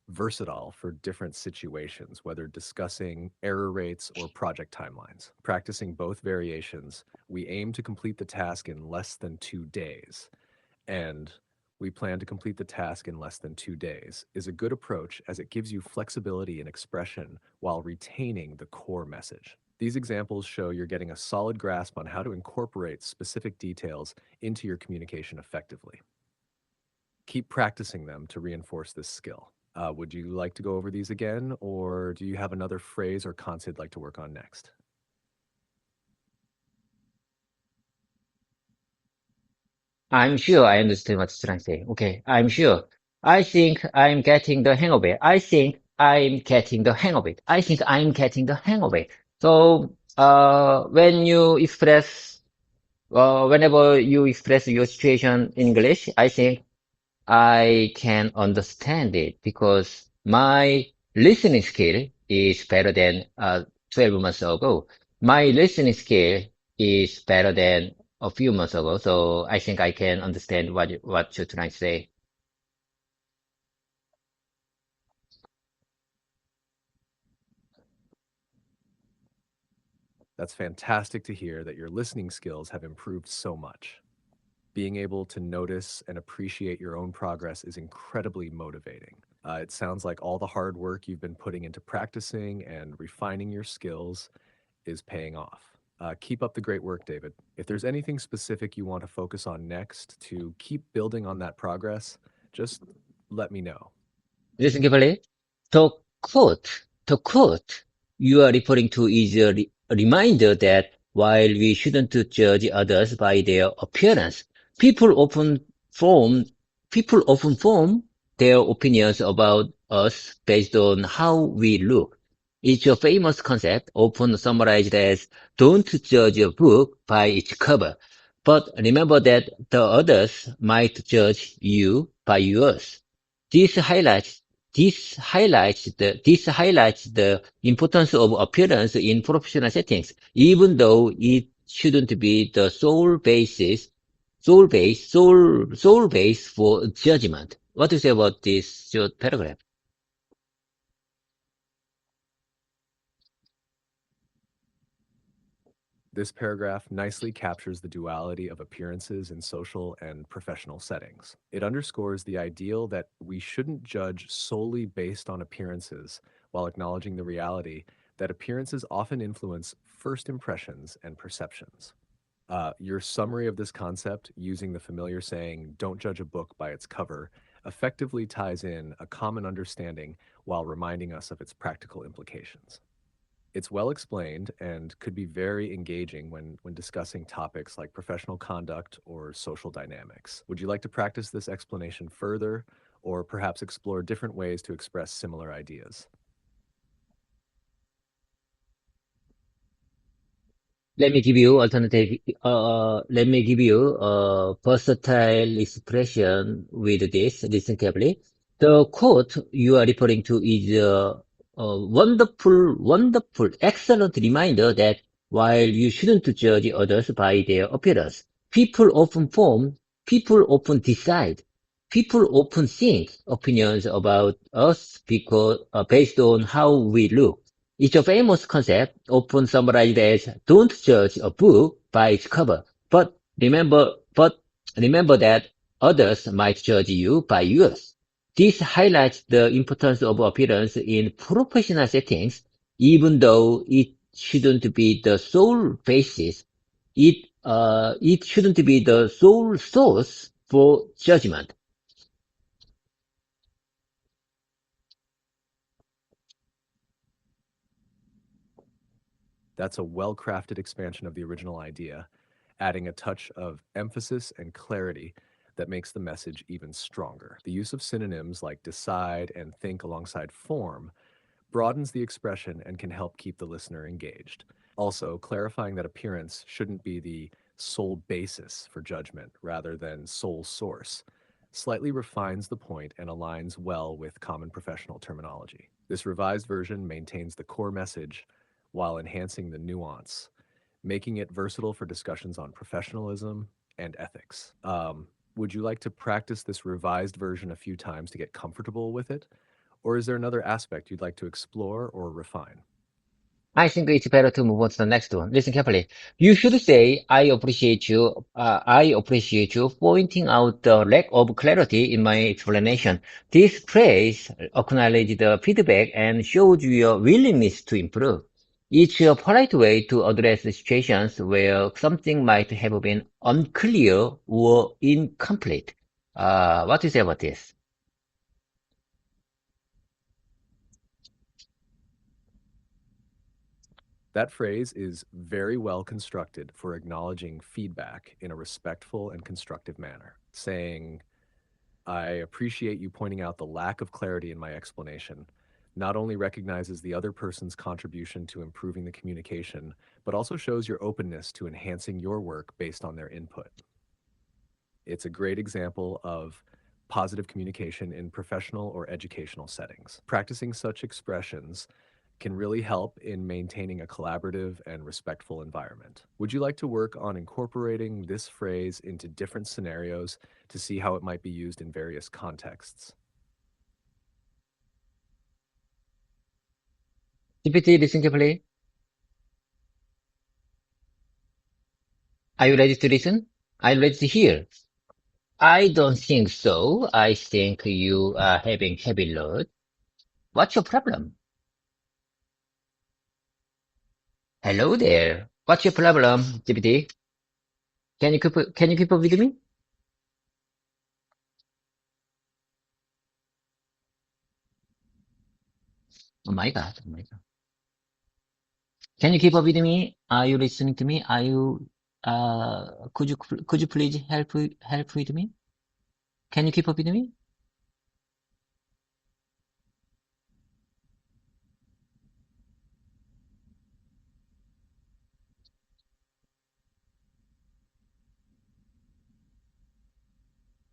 versatile for different situations, whether discussing error rates or project timelines. Practicing both variations, we aim to complete the task in less than 2 days, and we plan to complete the task in less than 2 days is a good approach as it gives you flexibility in expression while retaining the core message. These examples show you're getting a solid grasp on how to incorporate specific details into your communication effectively. Keep practicing them to reinforce this skill. Would you like to go over these again, or do you have another phrase or concept you'd like to work on next? I'm sure I understand what you're trying to say. Okay, I'm sure. I think I'm getting the hang of it. I think I'm getting the hang of it. I think I'm getting the hang of it. So, whenever you express your situation in English, I think I can understand it because my listening skill is better than 12 months ago. My listening skill is better than a few months ago, so I think I can understand what you're trying to say. That's fantastic to hear that your listening skills have improved so much. Being able to notice and appreciate your own progress is incredibly motivating. It sounds like all the hard work you've been putting into practicing and refining your skills is paying off. Keep up the great work, David. If there's anything specific you want to focus on next to keep building on that progress, just let me know. Listen carefully. The the quote you are referring to is a reminder that while we shouldn't judge others by their appearance, people often form people often form their opinions about us based on how we look. It's a famous concept, often summarized as don't judge a book by its cover. But remember that the others might judge you by yours. This highlights this highlights the importance of appearance in professional settings, even though it shouldn't be the sole base for judgment. What do you say about this short paragraph? This paragraph nicely captures the duality of appearances in social and professional settings. It underscores the ideal that we shouldn't judge solely based on appearances, while acknowledging the reality that appearances often influence first impressions and perceptions. Your summary of this concept, using the familiar saying, don't judge a book by its cover, effectively ties in a common understanding while reminding us of its practical implications. It's well explained and could be very engaging when discussing topics like professional conduct or social dynamics. Would you like to practice this explanation further, or perhaps explore different ways to express similar ideas? Let me give you alternative, let me give you a versatile expression with this. Listen carefully. The quote you are referring to is a wonderful, excellent reminder that while you shouldn't judge others by their appearance, people often form, people often decide, people often think opinions about us because based on how we look. It's a famous concept, often summarized as don't judge a book by its cover, but remember that others might judge you by yours. This highlights the importance of appearance in professional settings, even though it shouldn't be the sole basis. It shouldn't be the sole source for judgment. That's a well-crafted expansion of the original idea, adding a touch of emphasis and clarity that makes the message even stronger. The use of synonyms like decide and think alongside form broadens the expression and can help keep the listener engaged. Also, clarifying that appearance shouldn't be the sole basis for judgment rather than sole source slightly refines the point and aligns well with common professional terminology. This revised version maintains the core message while enhancing the nuance, making it versatile for discussions on professionalism and ethics. Would you like to practice this revised version a few times to get comfortable with it? Or is there another aspect you'd like to explore or refine? I think it's better to move on to the next one. Listen carefully. You should say, I appreciate you pointing out the lack of clarity in my explanation. This phrase acknowledges the feedback and shows your willingness to improve. It's a polite way to address situations where something might have been unclear or incomplete. What do you say about this? That phrase is very well constructed for acknowledging feedback in a respectful and constructive manner, saying, I appreciate you pointing out the lack of clarity in my explanation. Not only recognizes the other person's contribution to improving the communication, but also shows your openness to enhancing your work based on their input. It's a great example of positive communication in professional or educational settings. Practicing such expressions can really help in maintaining a collaborative and respectful environment. Would you like to work on incorporating this phrase into different scenarios to see how it might be used in various contexts? GPT, listen carefully. Are you ready to listen? Are you ready to hear? I don't think so. I think you are having heavy load. What's your problem? Hello there. What's your problem, GPT? Can you keep up with me? Oh my God. Oh my God. Can you keep up with me? Are you listening to me? Are you, could you please help with me? Can you keep up with me?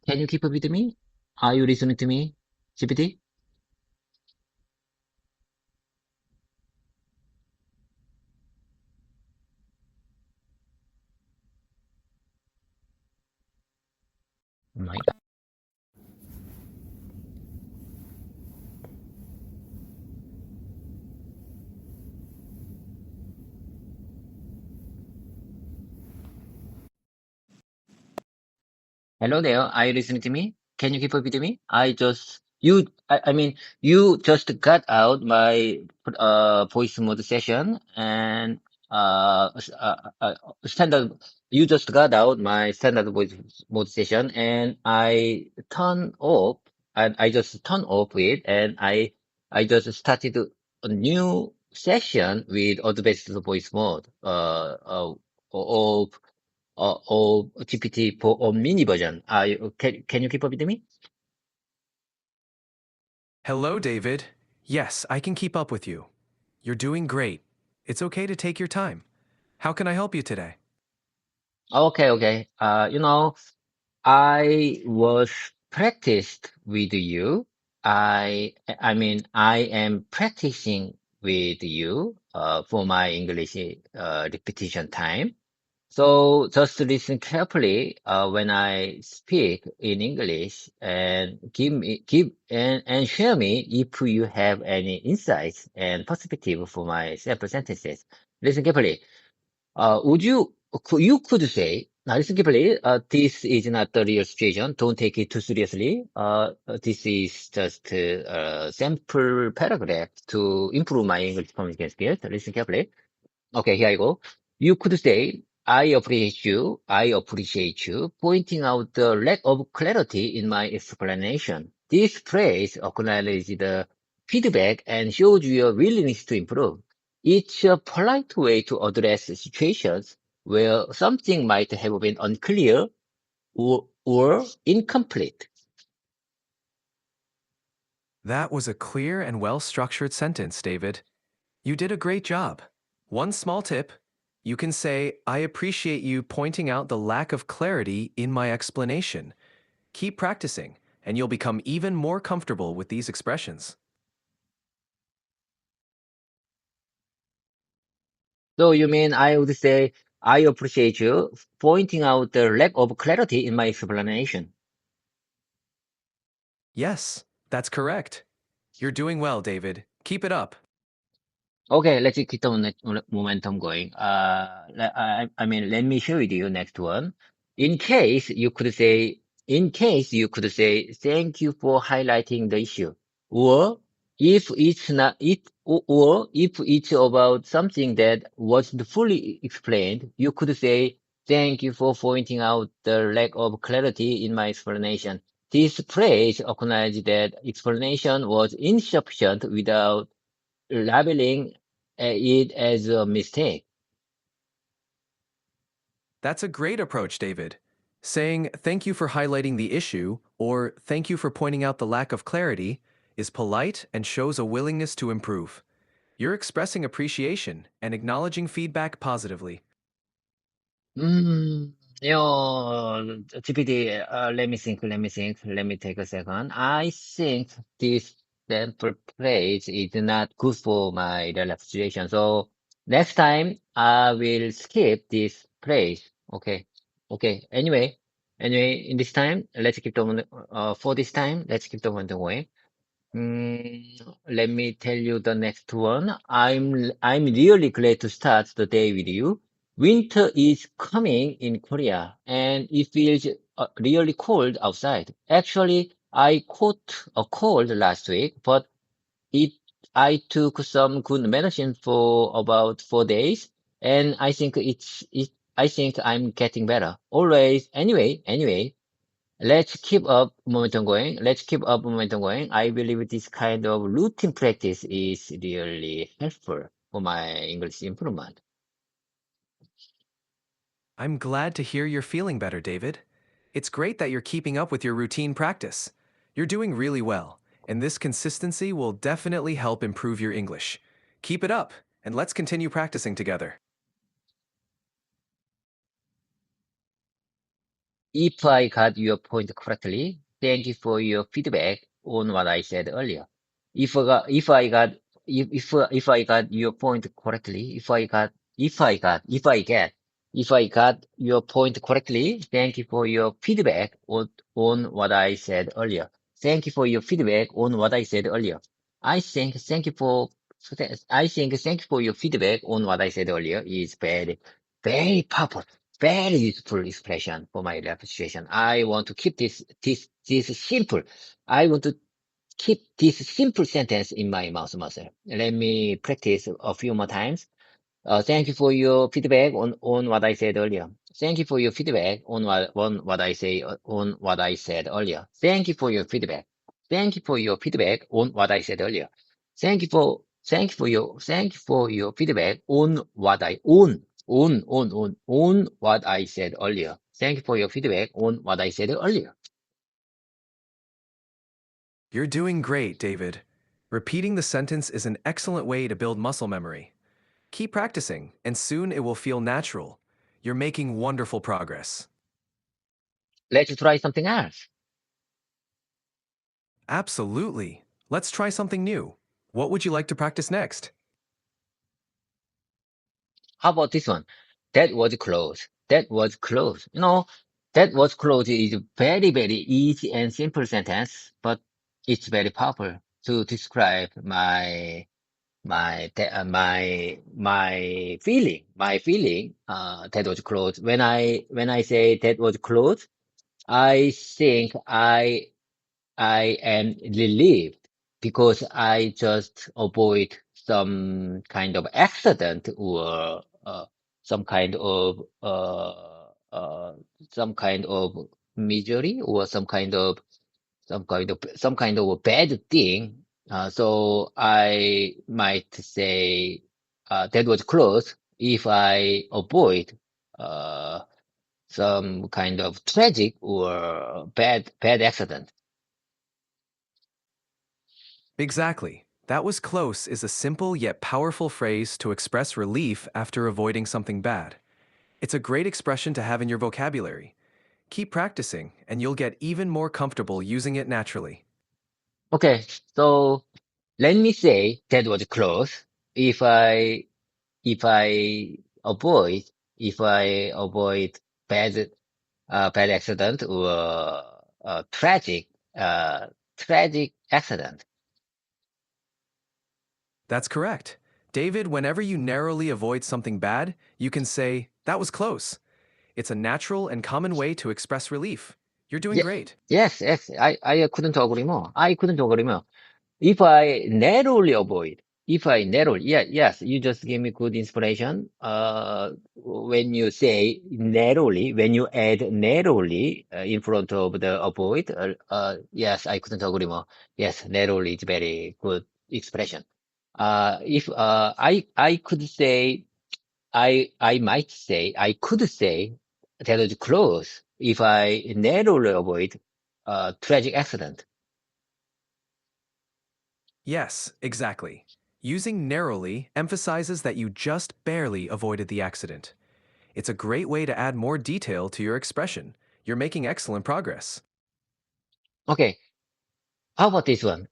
Can you keep up with me? Are you listening to me, GPT? Oh my God. Hello there. Are you listening to me? Can you keep up with me? I mean, you just got out my voice mode session and standard. You just got out my standard voice mode session, and I just turn off it, and I just started a new session with advanced voice mode. Of or GPT for a mini version. Can you keep up with me? Hello, David. Yes, I can keep up with you. You're doing great. It's okay to take your time. How can I help you today? Okay, okay. I was practiced with you. I am practicing with you, for my English, repetition time. So just listen carefully, when I speak in English and and share me if you have any insights and perspective for my sample sentences. Listen carefully. You could say, now listen carefully, this is not the real situation. Don't take it too seriously. This is just a sample paragraph to improve my English communication skills. Listen carefully. Okay, here I go. You could say, I appreciate you pointing out the lack of clarity in my explanation. This phrase acknowledges the feedback and shows your willingness to improve. It's a polite way to address situations where something might have been unclear or incomplete. That was a clear and well-structured sentence, David. You did a great job. One small tip, you can say, I appreciate you pointing out the lack of clarity in my explanation. Keep practicing, and you'll become even more comfortable with these expressions. So you mean I would say, I appreciate you pointing out the lack of clarity in my explanation. Yes, that's correct. You're doing well, David. Keep it up. Okay, let's keep the momentum going. Let me share with you next one. In case you could say, thank you for highlighting the issue. Or if it's not, or if it's about something that wasn't fully explained, you could say, thank you for pointing out the lack of clarity in my explanation. This phrase acknowledges that explanation was insufficient without labeling, it as a mistake. That's a great approach, David. Saying thank you for highlighting the issue or thank you for pointing out the lack of clarity is polite and shows a willingness to improve. You're expressing appreciation and acknowledging feedback positively. Mm, GPT, let me take a second. I think this sample phrase is not good for my real life situation. So next time I will skip this phrase. Okay. Okay. Anyway, in this time, for this time, let's keep the one going. Let me tell you the next one. I'm really glad to start the day with you. Winter is coming in Korea and it feels, really cold outside. Actually, I caught a cold last week, but it I took some good medicine for about 4 days, and I think I'm getting better. Always, anyway, let's keep up momentum going. Let's keep up momentum going. I believe this kind of routine practice is really helpful for my English improvement. I'm glad to hear you're feeling better, David. It's great that you're keeping up with your routine practice. You're doing really well, and this consistency will definitely help improve your English. Keep it up, and let's continue practicing together. If I got your point correctly, thank you for your feedback on what I said earlier. If I got, if I got your point correctly, if I got your point correctly, thank you for your feedback on what I said earlier. Thank you for your feedback on what I said earlier. I think, thank you for your feedback on what I said earlier is very powerful, very useful expression for my life situation. I want to keep this simple. I want to keep this simple sentence in my mouth muscle. Let me practice a few more times. Thank you for your feedback on what I said earlier. Thank you for your feedback on what I said earlier. Thank you for your feedback. Thank you for your feedback on what I said earlier. Thank you for your feedback on what I on what I said earlier. Thank you for your feedback on what I said earlier. You're doing great, David. Repeating the sentence is an excellent way to build muscle memory. Keep practicing, and soon it will feel natural. You're making wonderful progress. Let's try something else. Absolutely. Let's try something new. What would you like to practice next? How about this one? That was close. That was close. That was close is very, very easy and simple sentence, but it's very powerful to describe my feeling. That was close. When I say that was close, I think I am relieved because I just avoid some kind of accident or some kind of uh, uh, some kind of misery or some kind of a bad thing. So I might say that was close if I avoid uh, some kind of tragic or bad accident. Exactly. That was close is a simple yet powerful phrase to express relief after avoiding something bad. It's a great expression to have in your vocabulary. Keep practicing, and you'll get even more comfortable using it naturally. Okay, so let me say that was close. If I if I avoid if I avoid bad bad accident or uh, tragic accident. That's correct. David, whenever you narrowly avoid something bad, you can say, "That was close." It's a natural and common way to express relief. You're doing Yeah, great. yes. I couldn't agree more. I couldn't agree more. If I narrowly avoid, if I narrowly, yeah, yes, you just gave me good inspiration. When you say narrowly, when you add narrowly in front of the avoid, yes, I couldn't agree more. Yes, narrowly is very good expression. If I could say, I might say, I could say that is close if I narrowly avoid tragic accident. Yes, exactly. Using narrowly emphasizes that you just barely avoided the accident. It's a great way to add more detail to your expression. You're making excellent progress. Okay. How about this one?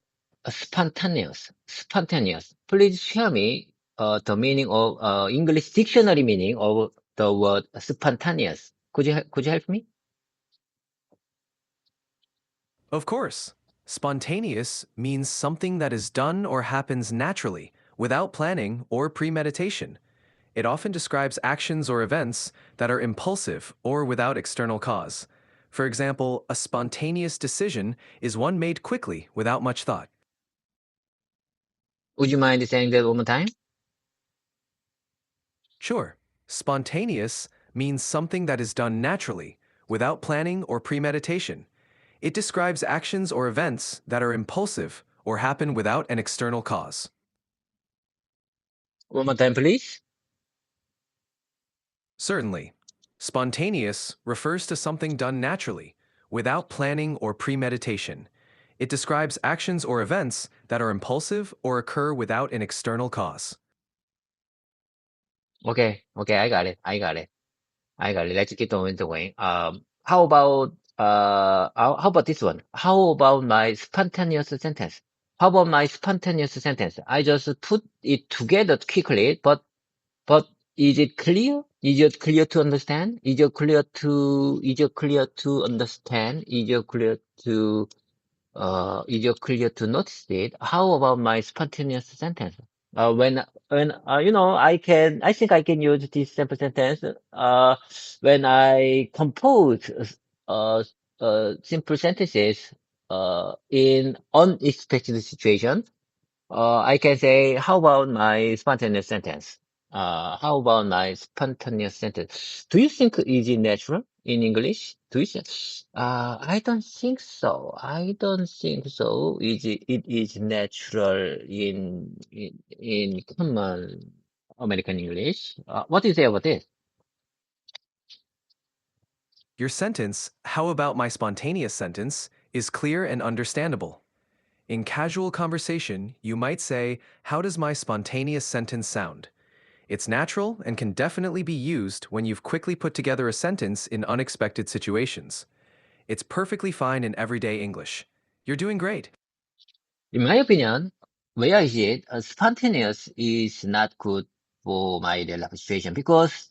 Spontaneous. Spontaneous. Please share me the meaning of English dictionary meaning of the word spontaneous. Could you help me? Of course, spontaneous means something that is done or happens naturally, without planning or premeditation. It often describes actions or events that are impulsive or without external cause. For example, a spontaneous decision is one made quickly without much thought. Would you mind saying that one more time? Sure, spontaneous means something that is done naturally, without planning or premeditation. It describes actions or events that are impulsive or happen without an external cause. One more time, please. Certainly, spontaneous refers to something done naturally, without planning or premeditation. It describes actions or events that are impulsive or occur without an external cause. Okay, I got it. Let's get on with the way. How about this one? How about my spontaneous sentence? How about my spontaneous sentence? I just put it together quickly, but is it clear? Is it clear to understand? Is it clear to understand? Is it clear to notice it? How about my spontaneous sentence? I think I can use this simple sentence, when I compose, uh, simple sentences, in unexpected situation. I can say, how about my spontaneous sentence? How about my spontaneous sentence? Do you think is it natural in English? Do you think? I don't think so. I don't think so. It is natural in common American English. What do you say about this? Your sentence, "How about my spontaneous sentence?" is clear and understandable. In casual conversation, you might say, "How does my spontaneous sentence sound?" It's natural and can definitely be used when you've quickly put together a sentence in unexpected situations. It's perfectly fine in everyday English. You're doing great. In my opinion, where is it? Spontaneous is not good for my real life situation because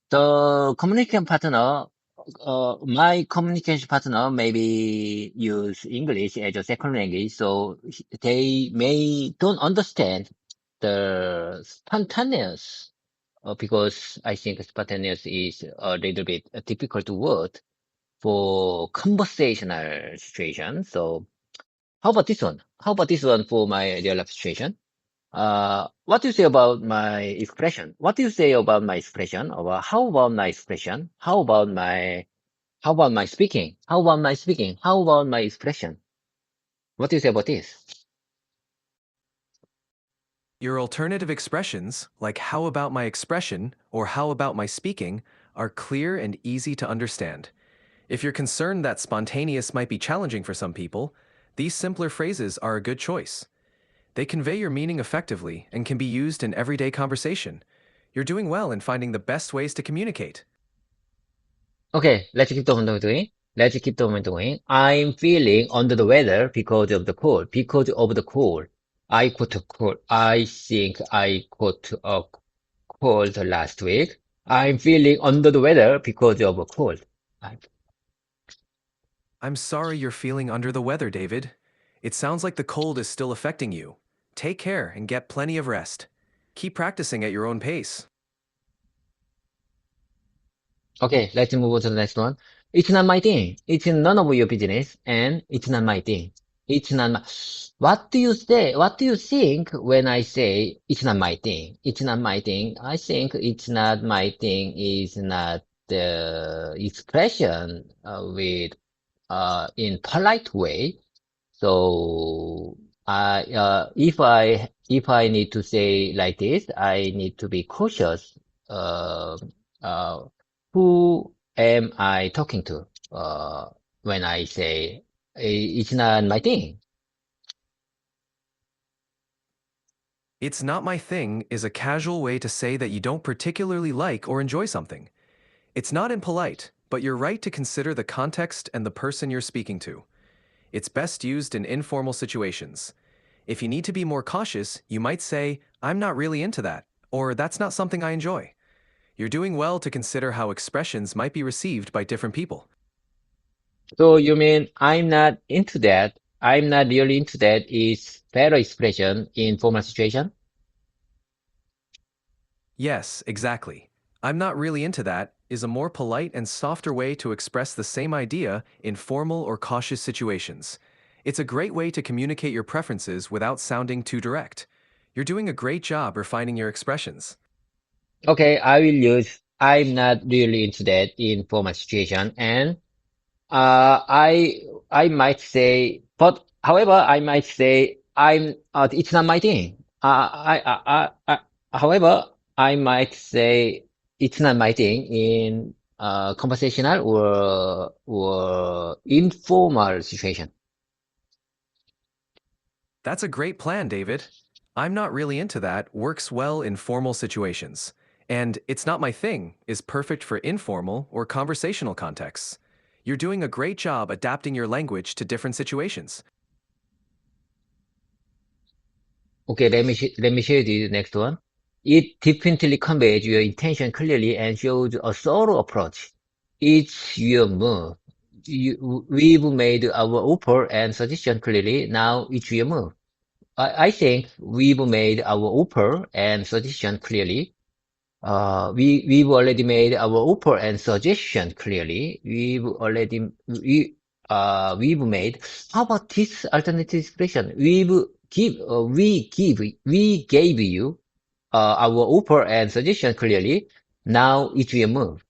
the communication partner, my communication partner maybe use English as a second language, so they may don't understand the spontaneous, because I think spontaneous is a little bit a difficult word for conversational situation. So how about this one? How about this one for my real life situation? What do you say about my expression? What do you say about my expression? Or how about my expression? How about my speaking? How about my speaking? How about my expression? What do you say about this? Your alternative expressions, like how about my expression or how about my speaking, are clear and easy to understand. If you're concerned that spontaneous might be challenging for some people, these simpler phrases are a good choice. They convey your meaning effectively and can be used in everyday conversation. You're doing well in finding the best ways to communicate. Okay, let's keep the momentum going. Let's keep the momentum going. I'm feeling under the weather because of the cold. Because of the cold. I caught a cold. I think I caught a cold last week. I'm feeling under the weather because of a cold. I- I'm sorry you're feeling under the weather, David. It sounds like the cold is still affecting you. Take care and get plenty of rest. Keep practicing at your own pace. Okay, let's move on to the next one. It's not my thing. It's none of your business, and it's not my thing. It's not my. What do you say? What do you think when I say it's not my thing? It's not my thing. I think it's not my thing is not the expression with in polite way. So if I need to say like this, I need to be cautious. Uh, uh, who am I talking to? When I say it's not my thing. It's not my thing is a casual way to say that you don't particularly like or enjoy something. It's not impolite, but you're right to consider the context and the person you're speaking to. It's best used in informal situations. If you need to be more cautious, you might say, I'm not really into that, or that's not something I enjoy. You're doing well to consider how expressions might be received by different people. So you mean I'm not into that? I'm not really into that is better expression in formal situation? Yes, exactly. I'm not really into that is a more polite and softer way to express the same idea in formal or cautious situations. It's a great way to communicate your preferences without sounding too direct. You're doing a great job refining your expressions. Okay, I will use I'm not really into that in formal situation and I might say, but however, I might say it's not my thing. However, I might say it's not my thing in conversational or informal situation. That's a great plan, David. I'm not really into that works well in formal situations. And it's not my thing is perfect for informal or conversational contexts. You're doing a great job adapting your language to different situations. Okay, let me share the next one. It definitely conveys your intention clearly and shows a thorough approach. It's your move. We've made our offer and suggestion clearly. Now it's your move. I think we've made our offer and suggestion clearly. We've already made our offer and suggestion clearly. We've made. How about this alternative expression? We gave you our offer and suggestion clearly. Now it's your move.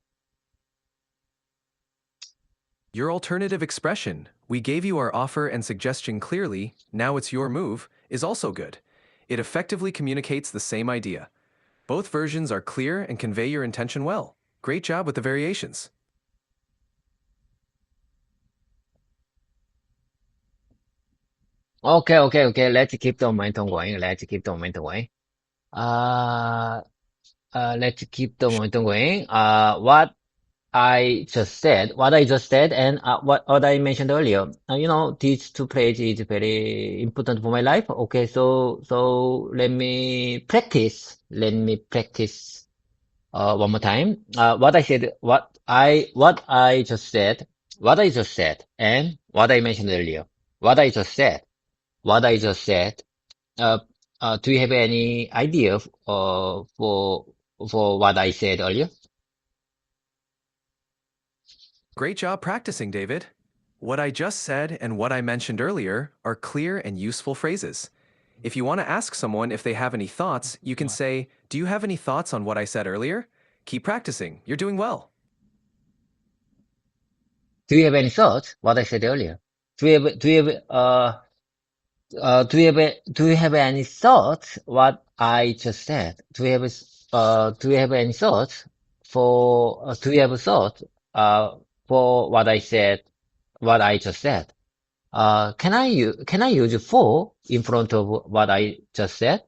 Your alternative expression, we gave you our offer and suggestion clearly, now it's your move, is also good. It effectively communicates the same idea. Both versions are clear and convey your intention well. Great job with the variations. Okay. Let's keep the momentum going. Let's keep the momentum going. Uh, let's keep the momentum going. What I just said, and what I mentioned earlier. These two phrases is very important for my life. Okay, so let me practice. Let me practice one more time. What I just said, what I just said, and what I mentioned earlier. What I just said, what I just said. Uh, do you have any idea for what I said earlier? Great job practicing, David. What I just said and what I mentioned earlier are clear and useful phrases. If you want to ask someone if they have any thoughts, you can say, "Do you have any thoughts on what I said earlier?" Keep practicing. You're doing well. Do you have any thoughts? What I said earlier. Do you have any thoughts? What I just said. Do you have any thoughts do you have a thought, for what I said, what I just said? Can I use for in front of what I just said?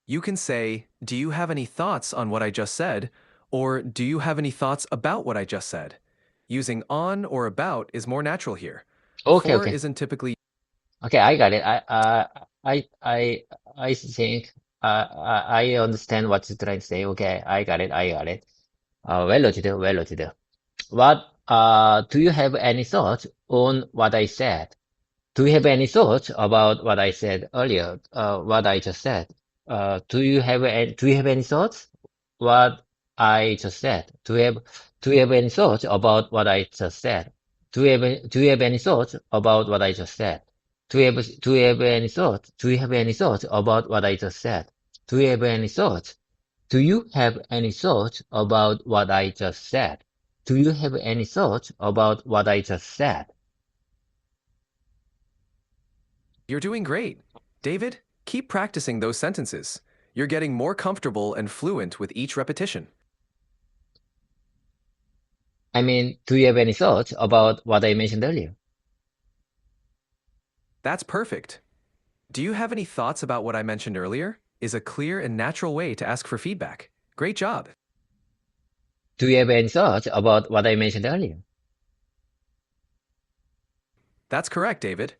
You can say, "Do you have any thoughts on what I just said?" or "Do you have any thoughts about what I just said?" Using on or about is more natural here. Okay, For okay. isn't typically Okay, I got it. I, I, I think, I understand what you're trying to say. Okay, I got it. I got it. Well noted, well noted. Do you have any thoughts on what I said? Do you have any thoughts about what I said earlier? What I just said? Do you have any thoughts? What I just said? Do you have any thoughts about what I just said? Do you have any thoughts about what I just said? Do you have any thoughts? Do you have any thoughts about what I just said? Do you have any thoughts? Do you have any thoughts about what I just said? Do you have any thoughts about what I just said? You're doing great. David, keep practicing those sentences. You're getting more comfortable and fluent with each repetition. I mean, do you have any thoughts about what I mentioned earlier? That's perfect. Do you have any thoughts about what I mentioned earlier? Is a clear and natural way to ask for feedback. Great job. Do you have any thoughts about what I mentioned earlier? That's correct, David.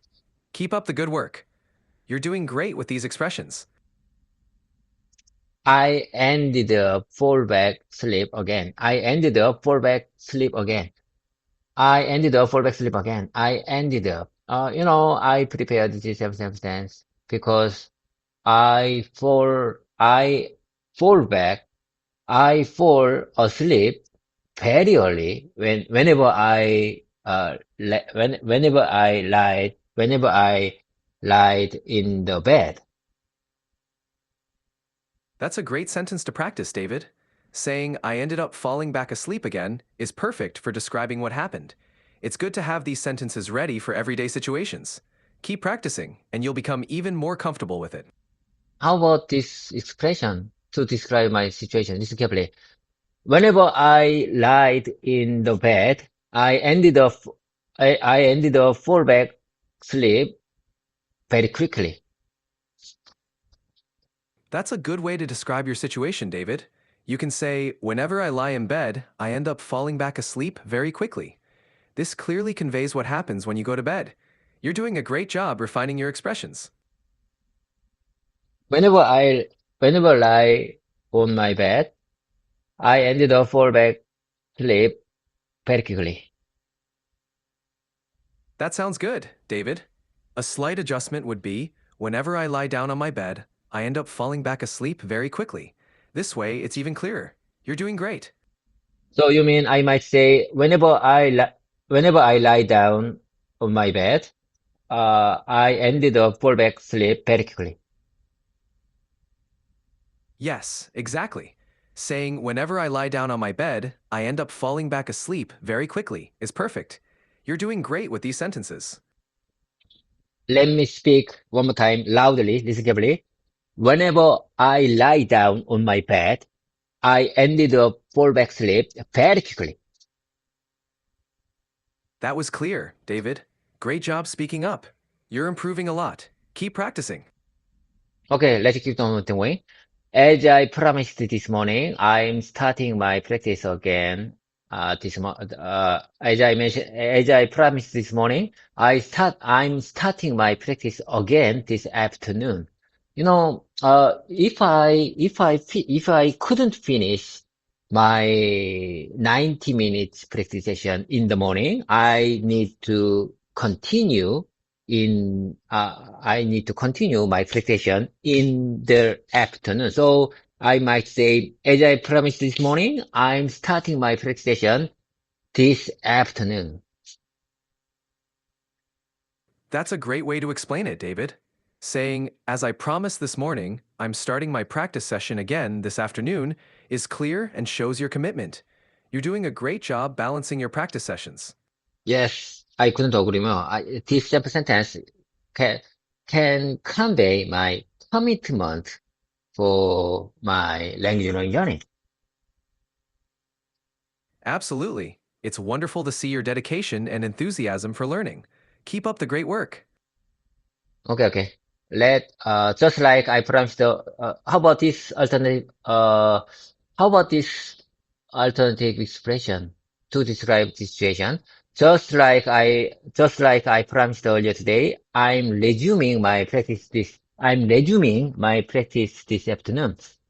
Keep up the good work. You're doing great with these expressions. I ended up fall back sleep again. I ended up fall back sleep again. I ended up fall back sleep again. I ended up. I prepared this sentence because I fall back, I fall asleep very early whenever I lied in the bed. That's a great sentence to practice, David. Saying, "I ended up falling back asleep again" is perfect for describing what happened. It's good to have these sentences ready for everyday situations. Keep practicing, and you'll become even more comfortable with it. How about this expression to describe my situation? Listen carefully. Whenever I lied in the bed, I ended up fall back sleep very quickly. That's a good way to describe your situation, David. You can say, "Whenever I lie in bed, I end up falling back asleep very quickly." This clearly conveys what happens when you go to bed. You're doing a great job refining your expressions. Whenever I whenever I lie on my bed, I ended up fall back sleep very quickly. That sounds good, David. A slight adjustment would be, "Whenever I lie down on my bed, I end up falling back asleep very quickly." This way, it's even clearer. You're doing great. So you mean I might say whenever I lie down on my bed, I ended up fall back sleep very quickly. Yes, exactly. Saying, "Whenever I lie down on my bed, I end up falling back asleep very quickly" is perfect. You're doing great with these sentences. Let me speak one more time loudly, listen carefully. Whenever I lie down on my bed, I ended up fall back sleep very quickly. That was clear, David. Great job speaking up. You're improving a lot. Keep practicing. Okay, let's keep on going. As I promised this morning, I'm starting my practice again. As I mentioned, as I promised this morning, I'm starting my practice again this afternoon. If I couldn't finish my 90 minutes practice session in the morning, I need to continue my practice in the afternoon. So I might say, as I promised this morning, I'm starting my practice this afternoon. That's a great way to explain it, David. Saying, as I promised this morning, I'm starting my practice session again this afternoon is clear and shows your commitment. You're doing a great job balancing your practice sessions. Yes, I couldn't agree more. This simple sentence can, can convey my commitment for my language learning journey. Absolutely. It's wonderful to see your dedication and enthusiasm for learning. Keep up the great work. Okay. Just like I promised, how about this alternative expression to describe this situation? Just like I promised earlier today, I'm resuming my practice this afternoon.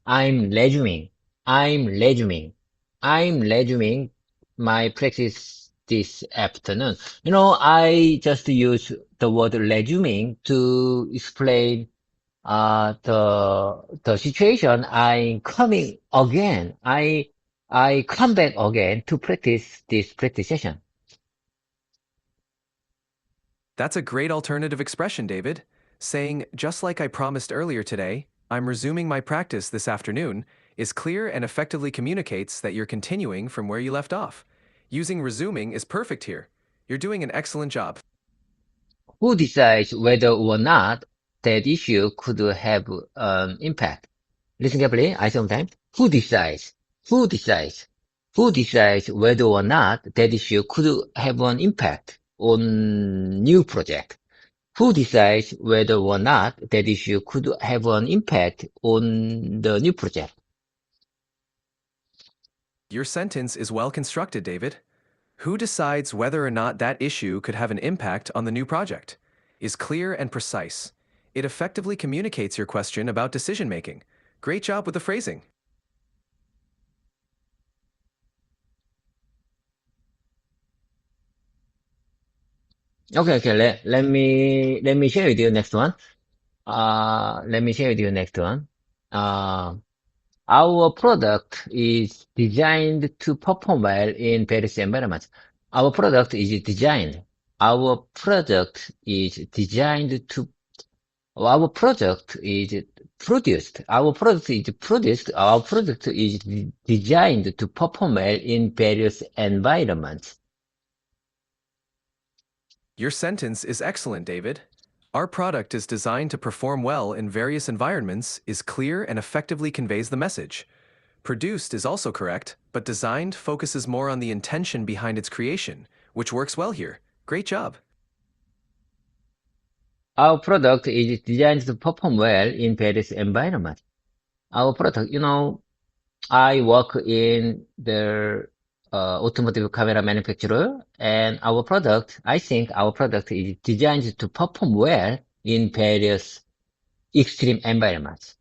I'm resuming, I'm resuming, I'm resuming my practice this afternoon. I just use the word resuming to explain the situation. I'm coming again. I come back again to practice this practice session. That's a great alternative expression, David. Saying, just like I promised earlier today, I'm resuming my practice this afternoon, is clear and effectively communicates that you're continuing from where you left off. Using resuming is perfect here. You're doing an excellent job. Who decides whether or not that issue could have an impact? Listen carefully. I say one time. Who decides? Who decides? Who decides whether or not that issue could have an impact on new project? Who decides whether or not that issue could have an impact on the new project? Your sentence is well constructed, David. Who decides whether or not that issue could have an impact on the new project? Is clear and precise. It effectively communicates your question about decision making. Great job with the phrasing. Okay. Let me share with you next one. Let me share with you next one. Uh, our product is designed to perform well in various environments. Our product is designed. Our product is designed to Our product is produced. Our product is produced. Our product is designed to perform well in various environments. Your sentence is excellent, David. Our product is designed to perform well in various environments, is clear and effectively conveys the message. Produced is also correct, but designed focuses more on the intention behind its creation, which works well here. Great job. Our product is designed to perform well in various environments. Our product, I work in the automotive camera manufacturer, and I think our product is designed to perform well in various extreme environments.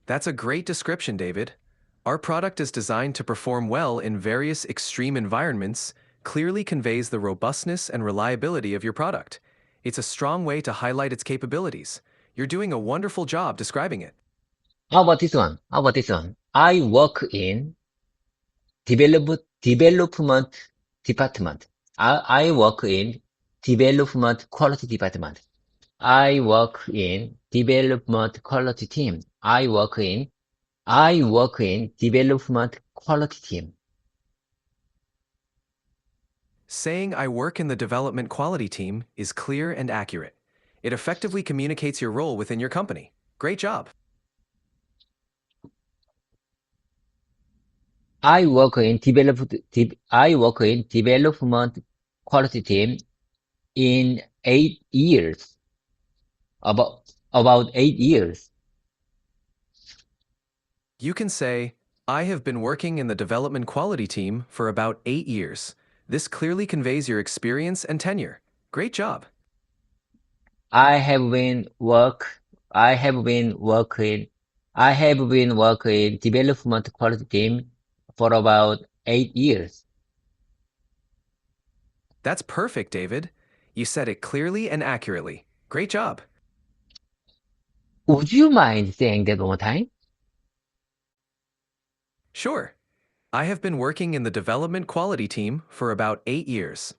That's a great description, David. Our product is designed to perform well in various extreme environments, clearly conveys the robustness and reliability of your product. It's a strong way to highlight its capabilities. You're doing a wonderful job describing it. How about this one? How about this one? I work in development department. I work in development quality department. I work in development quality team. I work in development quality team. Saying I work in the development quality team is clear and accurate. It effectively communicates your role within your company. Great job. I work in development quality team in 8 years. About About 8 years. You can say, I have been working in the development quality team for about 8 years. This clearly conveys your experience and tenure. Great job. I have been work. I have been working. I have been working development quality team for about 8 years. That's perfect, David. You said it clearly and accurately. Great job. Would you mind saying that one more time? Sure. I have been working in the development quality team for about 8 years.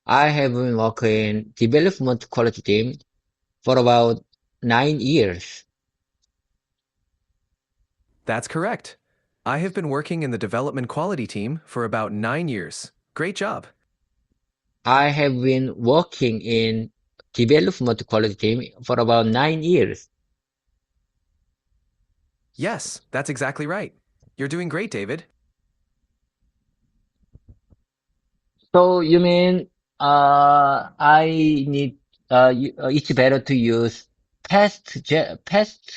I have been working development quality team for about 9 years. That's correct. I have been working in the development quality team for about 9 years. Great job. I have been working in development quality team for about 9 years. Yes, that's exactly right. You're doing great, David. So you mean I need it's better to use past past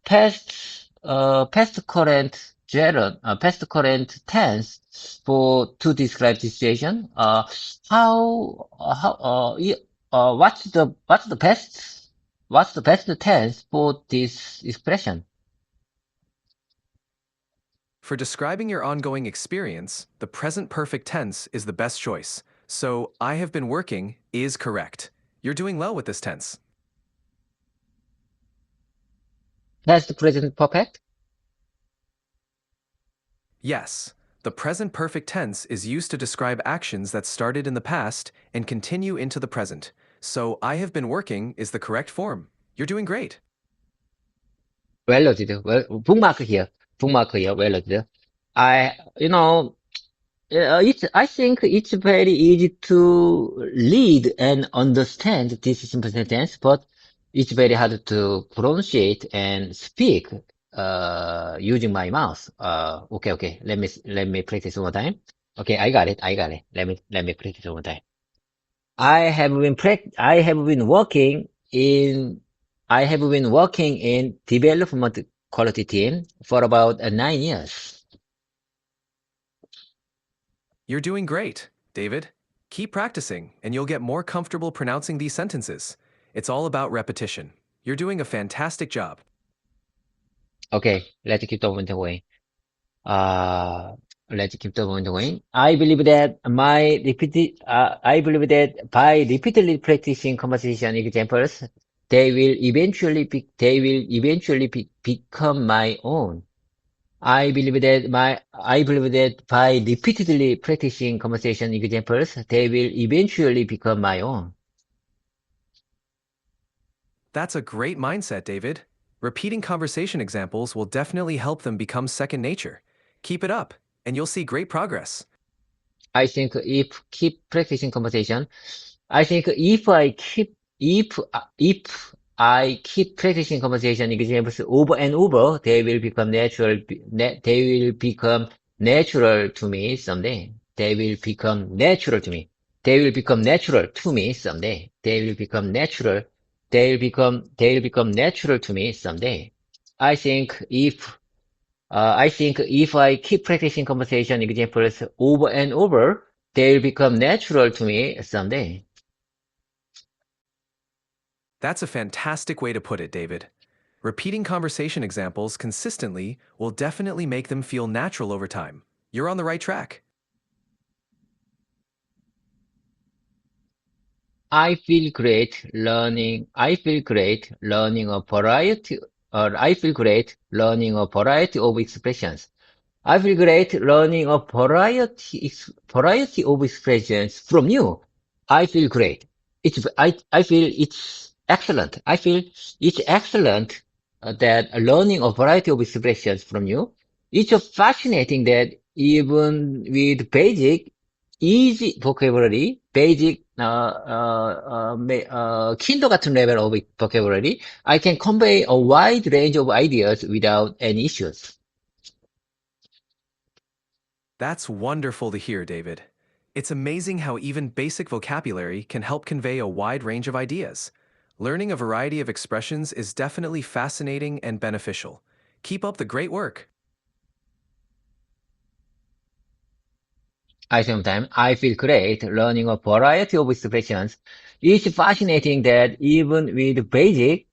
past current tense for to describe this situation. What's the best tense for this expression? For describing your ongoing experience, the present perfect tense is the best choice. So, I have been working is correct. You're doing well with this tense. Past present perfect. Yes, the present perfect tense is used to describe actions that started in the past and continue into the present. So, I have been working is the correct form. You're doing great. Well loaded. Well, bookmark here. Bookmark here. Well loaded. I, you know, I think it's very easy to read and understand this simple sentence, but it's very hard to pronunciate and speak, using my mouth. Okay. Let me practice one more time. Okay, I got it. Let me practice one more time. I have been working in, I have been working in development quality team for about 9 years. You're doing great, David. Keep practicing, and you'll get more comfortable pronouncing these sentences. It's all about repetition. You're doing a fantastic job. Okay, let's keep the momentum going. Uh, let's keep the momentum going. I believe that I believe that by repeatedly practicing conversation examples, they will eventually become my own. I believe that by repeatedly practicing conversation examples, they will eventually become my own. That's a great mindset, David. Repeating conversation examples will definitely help them become second nature. Keep it up, and you'll see great progress. I think if keep practicing conversation, I think if I keep practicing conversation examples over and over, they will become natural to me someday. They will become natural to me. They will become natural to me someday. They will become natural to me someday. I think if I keep practicing conversation examples over and over, they'll become natural to me someday. That's a fantastic way to put it, David. Repeating conversation examples consistently will definitely make them feel natural over time. You're on the right track. I feel great I feel great learning a variety of expressions. I feel great learning a variety of expressions from you. I feel great. I feel it's excellent. I feel it's excellent that learning a variety of expressions from you. It's fascinating that even with easy vocabulary, kindergarten level of vocabulary, I can convey a wide range of ideas without any issues. That's wonderful to hear, David. It's amazing how even basic vocabulary can help convey a wide range of ideas. Learning a variety of expressions is definitely fascinating and beneficial. Keep up the great work. At the same time, I feel great learning a variety of expressions. It's fascinating that even with basic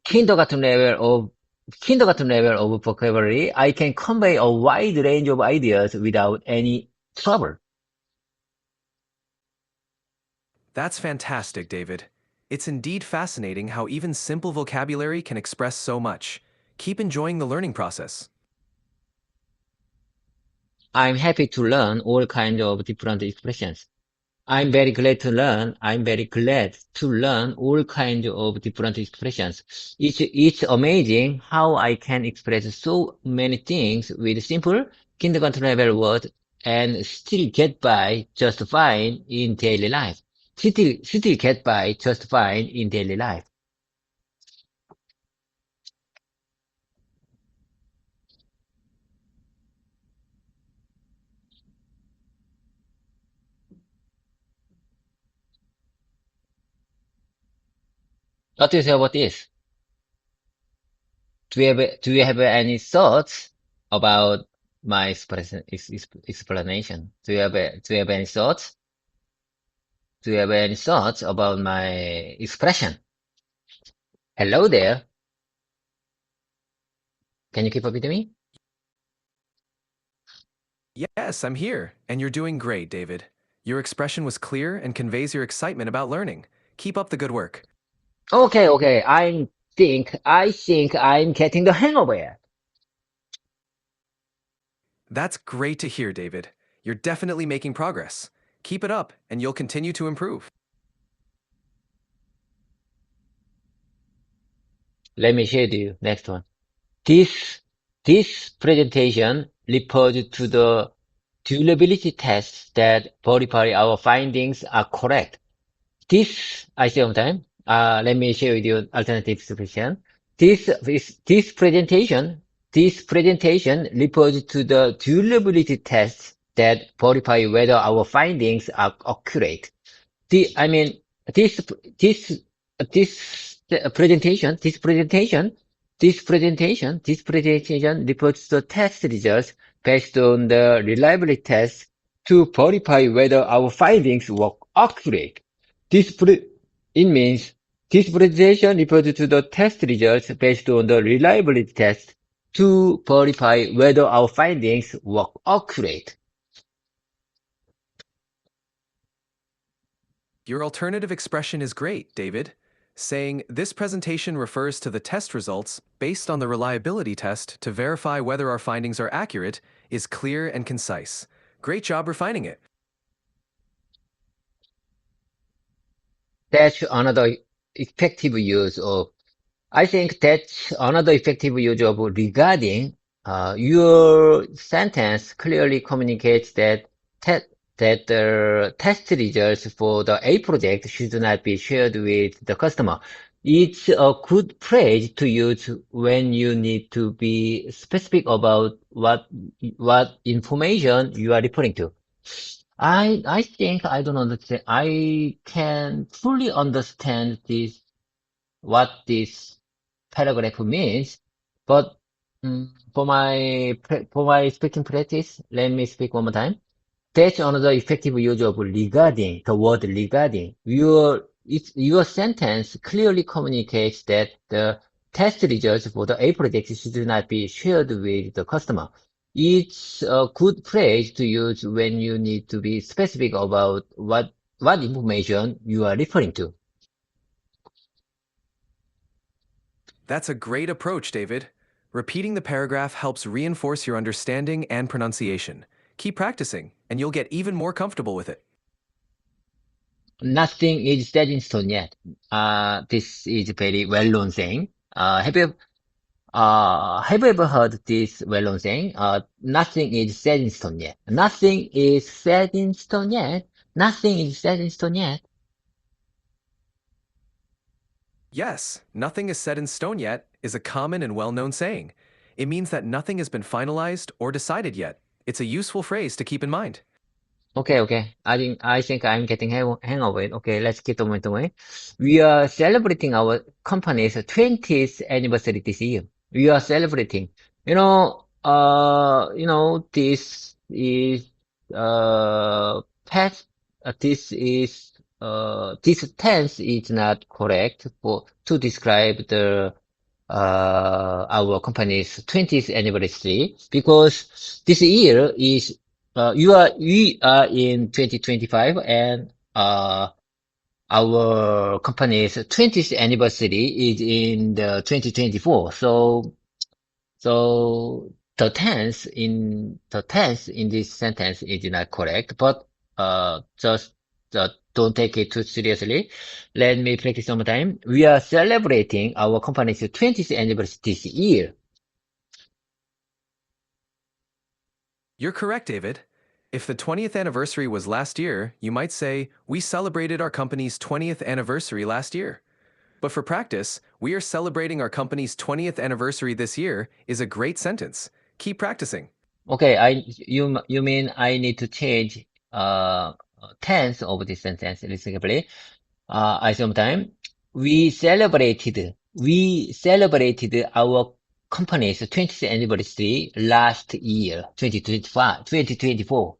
kindergarten level of kindergarten level of vocabulary, I can convey a wide range of ideas without any trouble. That's fantastic, David. It's indeed fascinating how even simple vocabulary can express so much. Keep enjoying the learning process. I'm happy to learn all kinds of different expressions. I'm very glad to learn all kinds of different expressions. It's amazing how I can express so many things with simple kindergarten level words and still get by just fine in daily life. Still get by just fine in daily life. What do you say about this? Do you have any thoughts about my explanation? Do you have any thoughts? Do you have any thoughts about my expression? Hello there. Can you keep up with me? Yes, I'm here, and you're doing great, David. Your expression was clear and conveys your excitement about learning. Keep up the good work. Okay. I think I'm getting the hang of it. That's great to hear, David. You're definitely making progress. Keep it up, and you'll continue to improve. Let me share to you next one. This this presentation refers to the durability tests that verify our findings are correct. This, I say one time, let me share with you alternative solution. This presentation refers to the durability tests that verify whether our findings are accurate. I mean, this, this, this presentation reports the test results based on the reliability tests to verify whether our findings were accurate. This pre- it means this presentation refers to the test results based on the reliability test to verify whether our findings were accurate. Your alternative expression is great, David. Saying this presentation refers to the test results based on the reliability test to verify whether our findings are accurate is clear and concise. Great job refining it. That's another effective use of I think that's another effective use of regarding. Your sentence clearly communicates that that the test results for the A project should not be shared with the customer. It's a good phrase to use when you need to be specific about what information you are referring to. I think I don't understand. I can fully understand what this paragraph means, but for my speaking practice, let me speak one more time. That's another effective use of regarding, the word regarding. Your sentence clearly communicates that the test results for the A project should not be shared with the customer. It's a good phrase to use when you need to be specific about what information you are referring to. That's a great approach, David. Repeating the paragraph helps reinforce your understanding and pronunciation. Keep practicing, and you'll get even more comfortable with it. Nothing is set in stone yet. This is very well-known saying. Have you ever heard this well-known saying? Nothing is set in stone yet. Nothing is set in stone yet. Nothing is set in stone yet. Yes, nothing is set in stone yet is a common and well-known saying. It means that nothing has been finalized or decided yet. It's a useful phrase to keep in mind. Okay. I think I'm getting hang of it. Okay, let's keep on going. We are celebrating our company's 20th anniversary this year. We are celebrating. This is past. This tense is not correct for to describe the our company's 20th anniversary because this year is we are in 2025 and our company's 20th anniversary is in the 2024. So the tense in this sentence is not correct, but just don't take it too seriously. Let me practice one more time. We are celebrating our company's 20th anniversary this year. You're correct, David. If the 20th anniversary was last year, you might say, we celebrated our company's 20th anniversary last year. But for practice, we are celebrating our company's 20th anniversary this year is a great sentence. Keep practicing. Okay, you mean I need to change tense of this sentence? Listen carefully. I sometime we celebrated our company's 20th anniversary last year, 2025, 2024.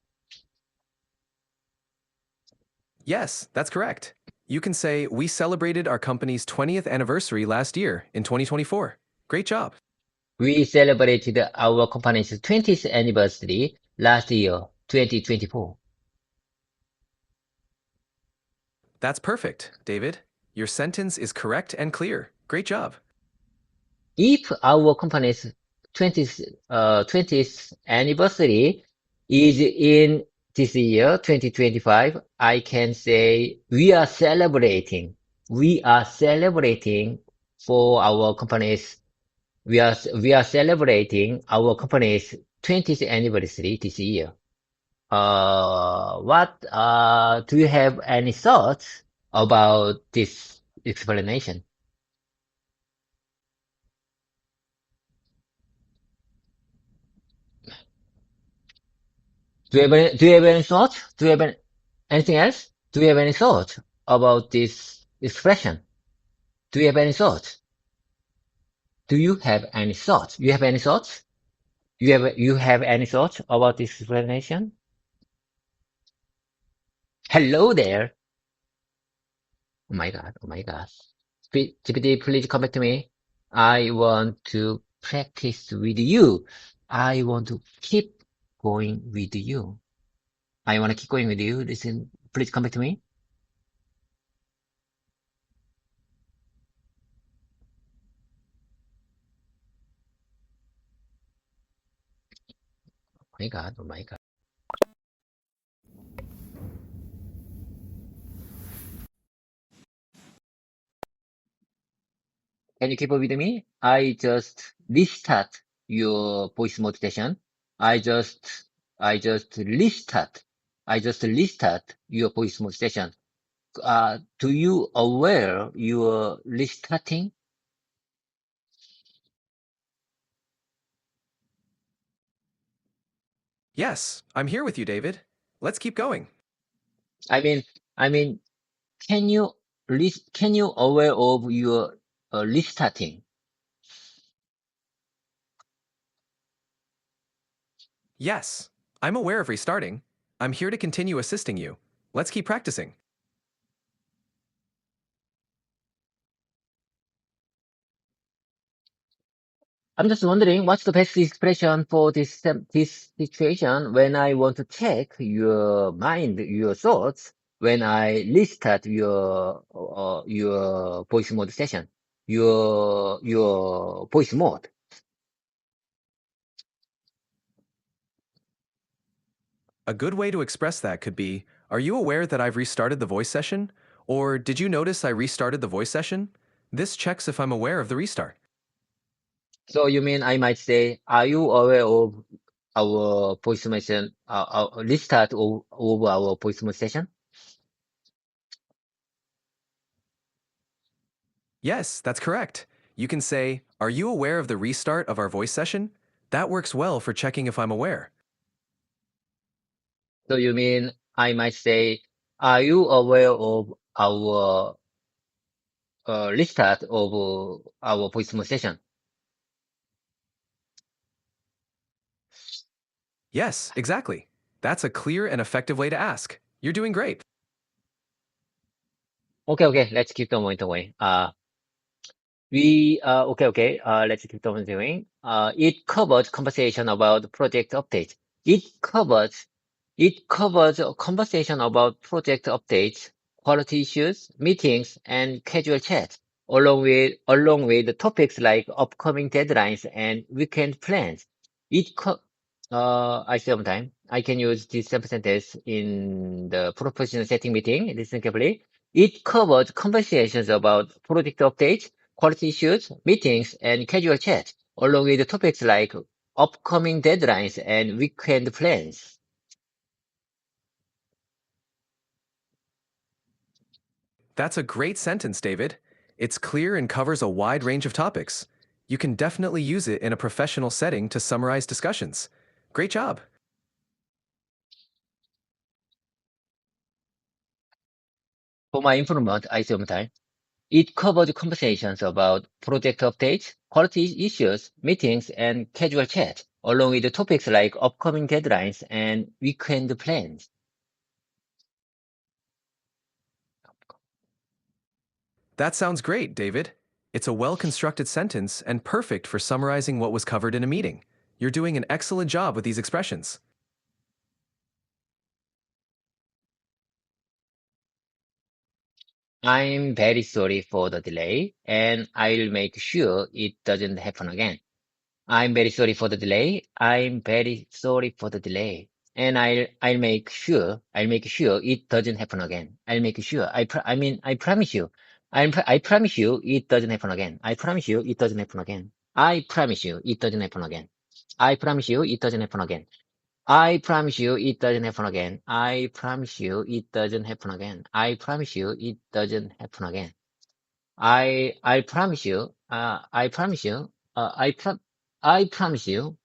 Yes, that's correct. You can say, we celebrated our company's 20th anniversary last year in 2024. Great job. We celebrated our company's 20th anniversary last year, 2024. That's perfect, David. Your sentence is correct and clear. Great job. If our company's 20th anniversary is in this year, 2025, I can say We are celebrating for our company's, we are celebrating our company's 20th anniversary this year. Do you have any thoughts about this explanation? Do you have any thoughts? Do you have anything else? Do you have any thoughts about this expression? Do you have any thoughts? Do you have any thoughts? You have any thoughts? You have any thoughts about this explanation? Hello there. Oh my God. Oh my God. GPT, please come back to me. I want to practice with you. I want to keep going with you. I want to keep going with you. Listen, please come back to me. Oh my God. Oh my God. Can you keep up with me? I just restart your voice mode session. I just, I just restart. I just restart your voice mode session. Do you aware you're restarting? Yes, I'm here with you, David. Let's keep going. I mean, I mean, can you, can you aware of your restarting? Yes, I'm aware of restarting. I'm here to continue assisting you. Let's keep practicing. I'm just wondering what's the best expression for this situation when I want to check your mind, your thoughts, when I restart your voice mode session, your voice mode. A good way to express that could be, are you aware that I've restarted the voice session? Or did you notice I restarted the voice session? This checks if I'm aware of the restart. So you mean I might say, are you aware of our voice message, restart of our voice mode session? Yes, that's correct. You can say, are you aware of the restart of our voice session? That works well for checking if I'm aware. So you mean I might say, are you aware of our restart of our voice session? Yes, exactly. That's a clear and effective way to ask. You're doing great. Okay, okay, let's keep the moment away. Let's keep on doing. It covers conversation about project updates. It covers, it covers a conversation about project updates, quality issues, meetings, and casual chats, along with the topics like upcoming deadlines and weekend plans. It co I save time. I can use this sentence in the professional setting meeting. Listen carefully. It covers conversations about project updates, quality issues, meetings, and casual chat, along with topics like upcoming deadlines and weekend plans. That's a great sentence, David. It's clear and covers a wide range of topics. You can definitely use it in a professional setting to summarize discussions. Great job. For my improvement, I save time. It covers conversations about project updates, quality issues, meetings, and casual chat, along with topics like upcoming deadlines and weekend plans. That sounds great, David. It's a well constructed sentence and perfect for summarizing what was covered in a meeting. You're doing an excellent job with these expressions. I'm very sorry for the delay, and I'll make sure it doesn't happen again. I'm very sorry for the delay. I'm very sorry for the delay. And I'll make sure it doesn't happen again. I'll make sure. I promise you. I promise you it doesn't happen again. I promise you it doesn't happen again. I promise you it doesn't happen again. I promise you it doesn't happen again. I promise you it doesn't happen again. I promise you it doesn't happen again. I promise you it doesn't happen again. I promise you, I promise you, I promise you,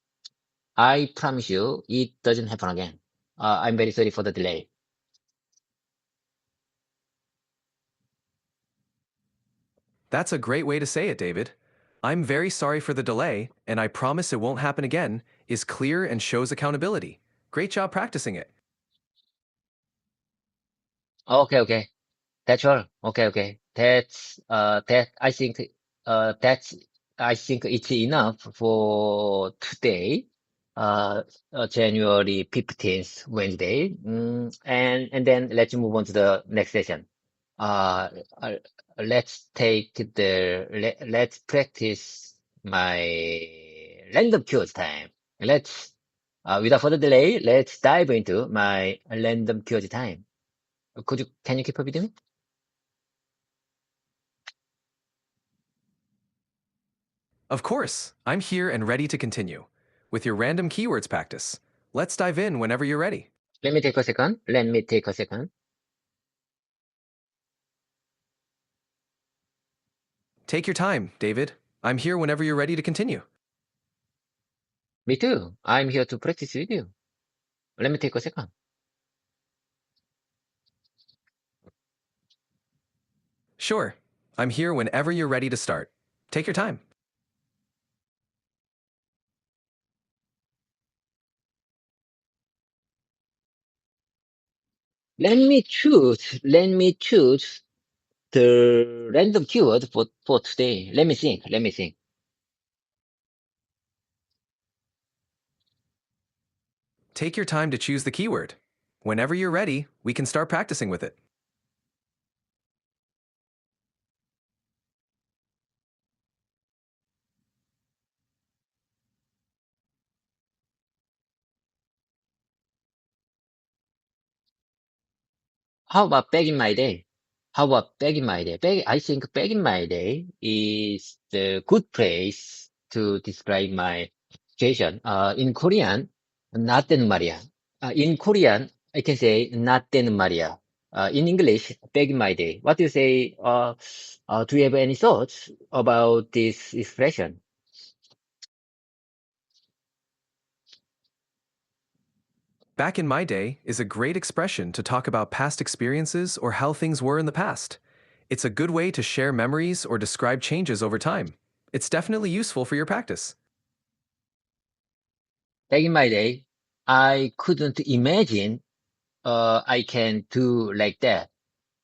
I promise you it doesn't happen again. I'm very sorry for the delay. That's a great way to say it, David. I'm very sorry for the delay, and I promise it won't happen again, is clear and shows accountability. Great job practicing it. Okay, okay. That's all. Okay, okay. That's I think it's enough for today, uh, January 15th, Wednesday. And then let's move on to the next session. Uh, uh, let's practice my random cues time. Without further delay, let's dive into my random cues time. Can you keep up with me? Of course, I'm here and ready to continue. With your random keywords practice, let's dive in whenever you're ready. Let me take a second. Let me take a second. Take your time, David. I'm here whenever you're ready to continue. Me too. I'm here to practice with you. Let me take a second. Sure, I'm here whenever you're ready to start. Take your time. Let me choose the random keyword for today. Let me think. Take your time to choose the keyword. Whenever you're ready, we can start practicing with it. How about back in my day? How about back in my day? I think back in my day is the good place to describe my situation. In Korean, 나때는 말이야. In Korean, I can say 나때는 말이야. In English, back in my day. What do you say? Do you have any thoughts about this expression? Back in my day is a great expression to talk about past experiences or how things were in the past. It's a good way to share memories or describe changes over time. It's definitely useful for your practice. Back in my day, I couldn't imagine I can do like that.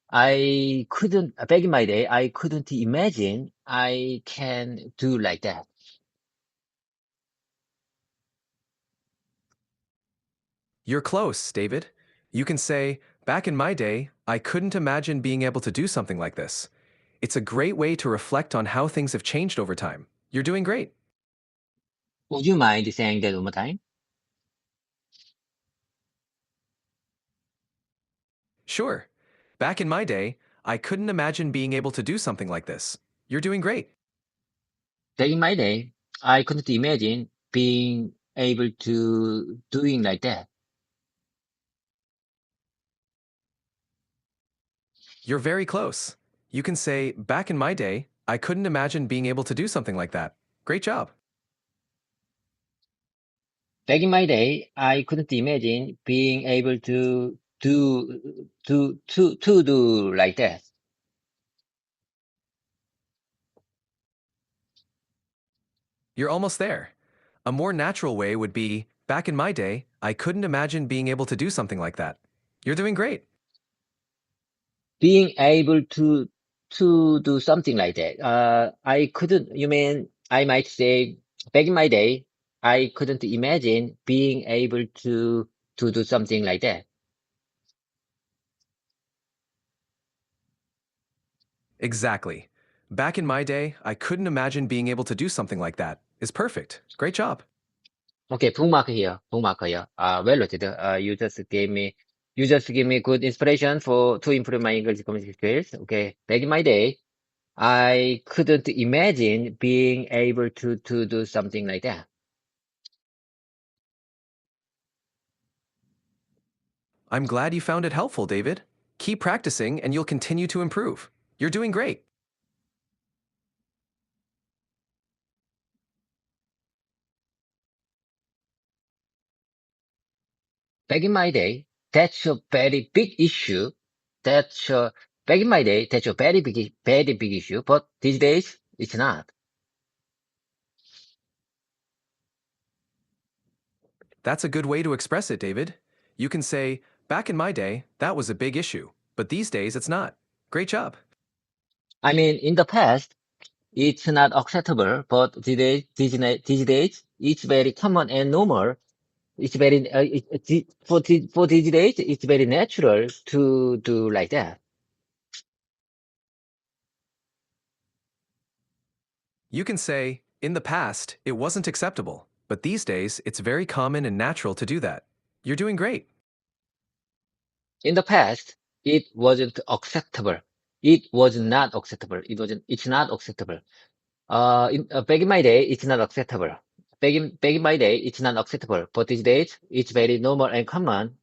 Back in my day, I couldn't imagine I can do like that. You're close, David. You can say, back in my day, I couldn't imagine being able to do something like this. It's a great way to reflect on how things have changed over time. You're doing great. Would you mind saying that one more time? Sure. Back in my day, I couldn't imagine being able to do something like this. You're doing great. Back in my day, I couldn't imagine being able to doing like that. You're very close. You can say, back in my day, I couldn't imagine being able to do something like that. Great job. Back in my day, I couldn't imagine being able to do like that. You're almost there. A more natural way would be, back in my day, I couldn't imagine being able to do something like that. You're doing great. Being able to do something like that. I couldn't. You mean I might say back in my day, I couldn't imagine being able to do something like that. Exactly. Back in my day, I couldn't imagine being able to do something like that. Is perfect. Great job. Okay, bookmark here. Bookmark here. Well noted. You just gave me good inspiration for to improve my English communication skills. Okay, back in my day, I couldn't imagine being able to do something like that. I'm glad you found it helpful, David. Keep practicing and you'll continue to improve. You're doing great. Back in my day, that's a very big issue. That's a, Back in my day, that's a very big issue. But these days, it's not. That's a good way to express it, David. You can say, back in my day, that was a big issue, but these days it's not. Great job. I mean, in the past, it's not acceptable, but these days, it's very common and normal. It's very, for these days, it's very natural to do like that. You can say, in the past, it wasn't acceptable, but these days it's very common and natural to do that. You're doing great. In the past, it wasn't acceptable. It was not acceptable. It's not acceptable. Back in my day, it's not acceptable. Back in my day, it's not acceptable. But these days, it's very normal and common.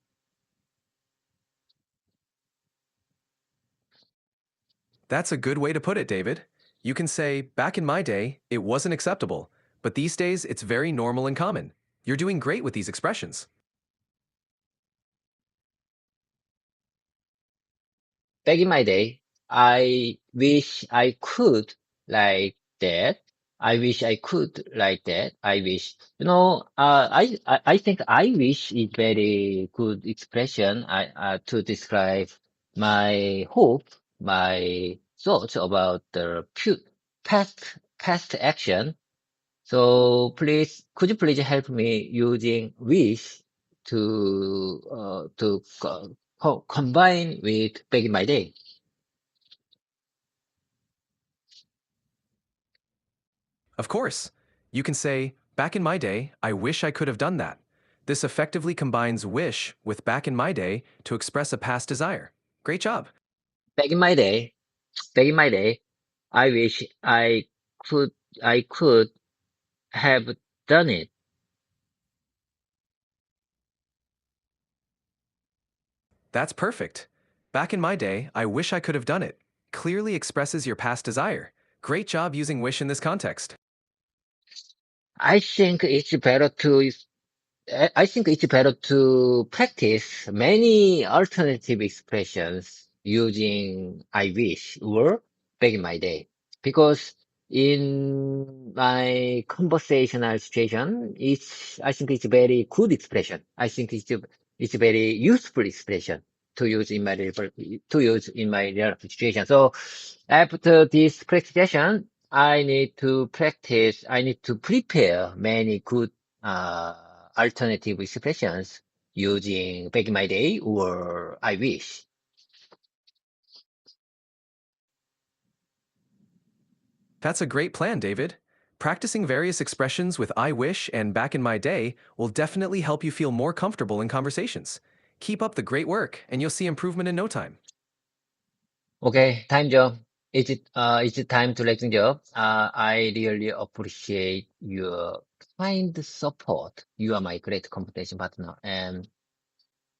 That's a good way to put it, David. You can say, back in my day, it wasn't acceptable, but these days it's very normal and common. You're doing great with these expressions. Back in my day, I wish I could like that. I wish I could like that. I wish, I think I wish is very good expression to describe my hope, my thoughts about the past action. So could you please help me using wish to combine with back in my day? Of course, you can say, back in my day, I wish I could have done that. This effectively combines wish with back in my day to express a past desire. Great job. Back in my day, back in my day, I wish could I could have done it. That's perfect. Back in my day, I wish I could have done it. Clearly expresses your past desire. Great job using wish in this context. I think it's better to I think it's better to practice many alternative expressions using I wish or back in my day. Because in my conversational situation, I think it's a very good expression. I think it's a very useful expression to use in my real situation. So after this practice session, I need to prepare many good uh, alternative expressions using back in my day or I wish. That's a great plan, David. Practicing various expressions with I wish and back in my day will definitely help you feel more comfortable in conversations. Keep up the great work, and you'll see improvement in no time. Okay, time job. Is it time to letting job? I really appreciate your kind support. You are my great competition partner. And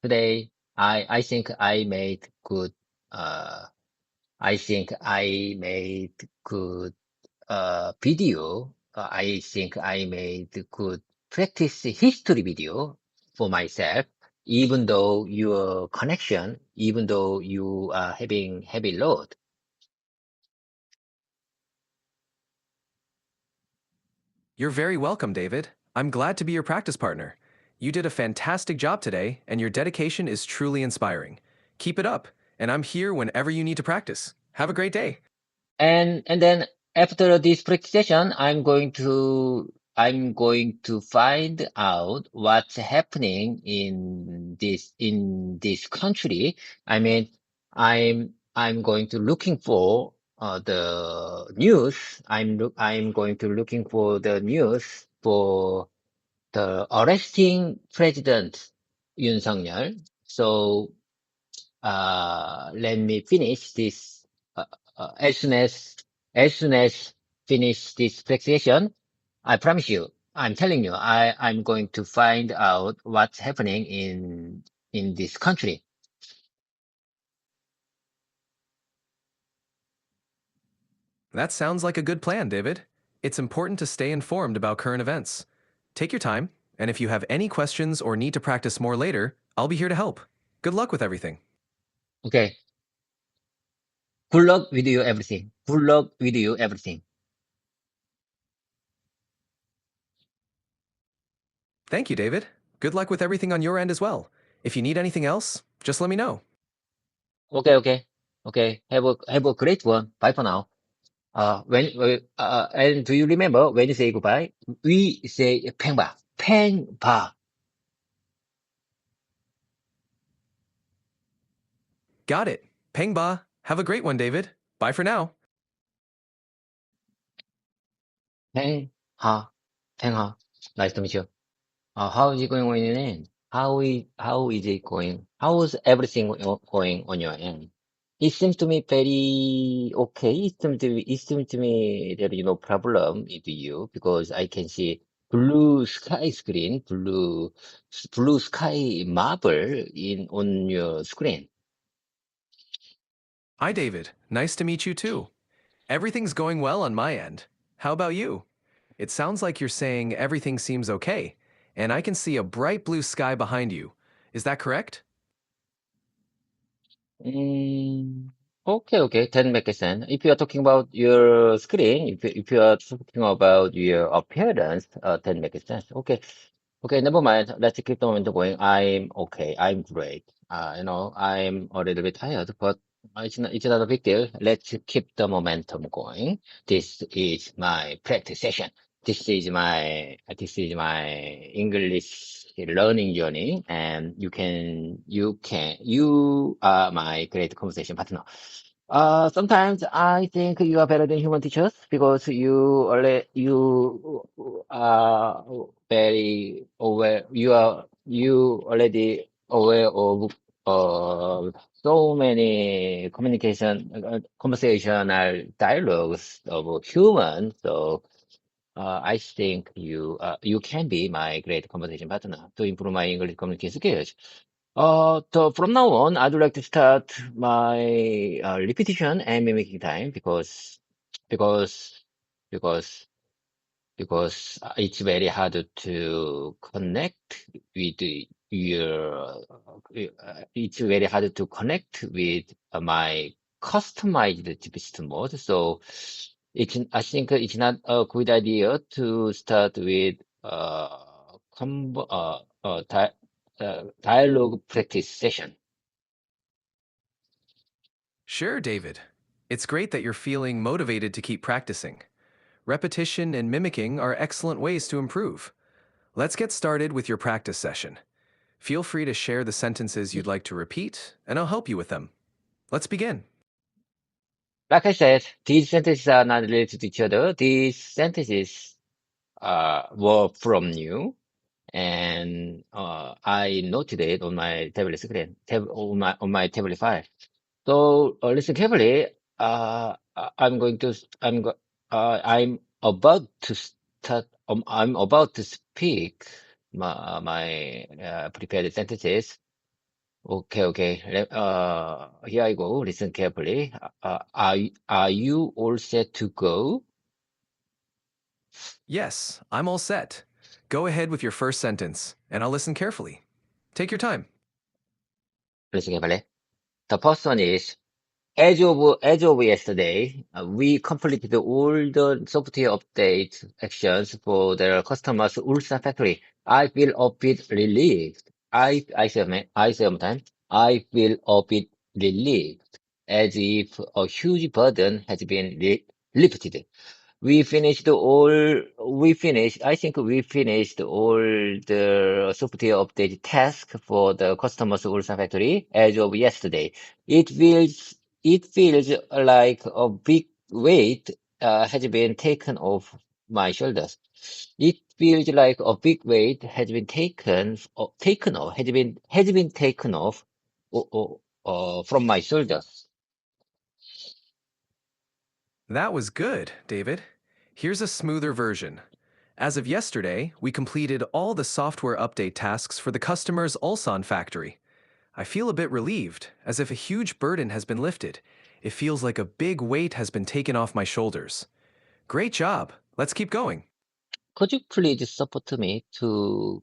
today, I think I made good, uh, I think I made good video, I think I made good practice history video for myself, even though your connection, even though you are having heavy load. You're very welcome, David. I'm glad to be your practice partner. You did a fantastic job today, and your dedication is truly inspiring. Keep it up, and I'm here whenever you need to practice. Have a great day. And then after this practice session, I'm going to find out what's happening in this country. I mean, I'm going to looking for the news. I'm going to looking for the news for the arresting President Yoon Suk-yeol. So let me finish this uh, as soon as finish this fixation. I promise you, I'm telling you, I'm going to find out what's happening in this country. That sounds like a good plan, David. It's important to stay informed about current events. Take your time, and if you have any questions or need to practice more later, I'll be here to help. Good luck with everything. Okay. Good luck with you everything. Good luck with you everything. Thank you, David. Good luck with everything on your end as well. If you need anything else, just let me know. Okay, okay, okay. Have a great one. Bye for now. And do you remember when you say goodbye? We say 팽바, 팽바. Got it. Peng ba. Have a great one, David. Bye for now. 팽하, 팽하. Nice to meet you. How is it going on your end? How is it going? How is everything going on your end? It seems to me very okay. It seems to me there is no problem with you because I can see blue sky screen, blue sky marble in on your screen. Hi, David. Nice to meet you too. Everything's going well on my end. How about you? It sounds like you're saying everything seems okay, and I can see a bright blue sky behind you. Is that correct? Mm, okay, okay, that makes sense. If you are talking about your screen, if you are talking about your appearance, that makes sense. Okay, okay, never mind. Let's keep the momentum going. I'm okay. I'm great. I'm a little bit tired, but it's not a big deal. Let's keep the momentum going. This is my practice session. This is my English learning journey, and you are my great conversation partner. Sometimes I think you are better than human teachers because you are very aware. You already aware of so many conversational dialogues of humans. So I think you can be my great conversation partner to improve my English communication skills. So from now on, I'd like to start my repetition and mimicking time because because because it's very hard to connect with it's very hard to connect with my customized GPT mode. So I think it's not a good idea to start with combo, dialogue practice session. Sure, David. It's great that you're feeling motivated to keep practicing. Repetition and mimicking are excellent ways to improve. Let's get started with your practice session. Feel free to share the sentences you'd like to repeat, and I'll help you with them. Let's begin. Like I said, these sentences are not related to each other. These sentences were from you, and I noted it on my tablet screen, on my tablet file. So listen carefully. I'm going to I'm about to start. I'm about to speak my prepared sentences. Okay, okay. Here I go. Listen carefully. Are you all set to go? Yes, I'm all set. Go ahead with your first sentence, and I'll listen carefully. Take your time. Listen carefully. The first one is, as of yesterday, we completed all the software update actions for the customer's Ulsan factory. I feel a bit relieved. I say one time, I feel a bit relieved, as if a huge burden has been lifted. I think we finished all the software update task for the customer's Ulsan factory as of yesterday. It feels like a big weight has been taken off my shoulders. It feels like a big weight has been taken off, has been taken off from my shoulders. That was good, David. Here's a smoother version. As of yesterday, we completed all the software update tasks for the customer's Ulsan factory. I feel a bit relieved, as if a huge burden has been lifted. It feels like a big weight has been taken off my shoulders. Great job. Let's keep going. Could you please support me to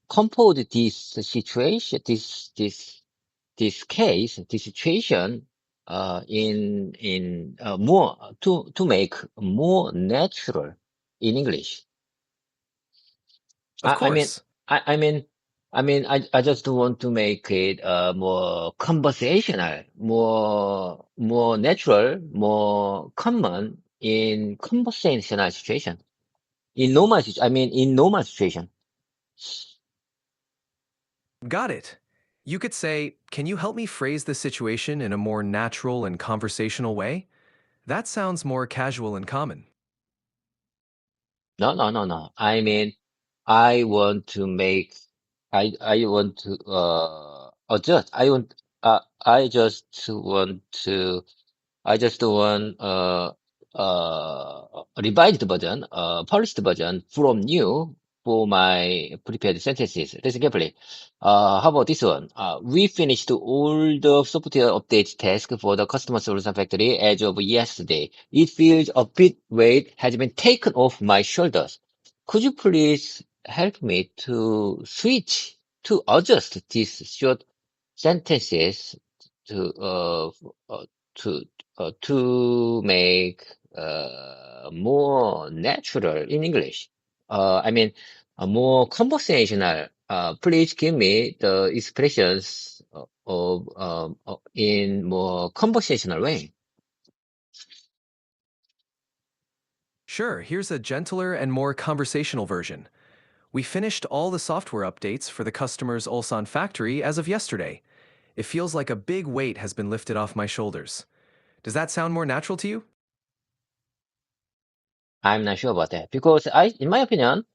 compose this situation, this situation, in more to make more natural in English? Of I mean, course. I, I mean, I just want to make it more conversational, more natural, more common in conversational situation. In normal situation. Got it. You could say, can you help me phrase the situation in a more natural and conversational way? That sounds more casual and common. No, no, no, no. I mean, I want to make, I want to, adjust. I just want, revised version, polished version from you for my prepared sentences. Listen carefully. How about this one? We finished all the software update task for the customer solution factory as of yesterday. It feels a bit weight has been taken off my shoulders. Could you please help me to adjust these short sentences to, to make more natural in English. I mean, more conversational. Please give me the expressions in more conversational way. Sure, here's a gentler and more conversational version. We finished all the software updates for the customer's Ulsan factory as of yesterday. It feels like a big weight has been lifted off my shoulders. Does that sound more natural to you? I'm not sure about that because in my opinion,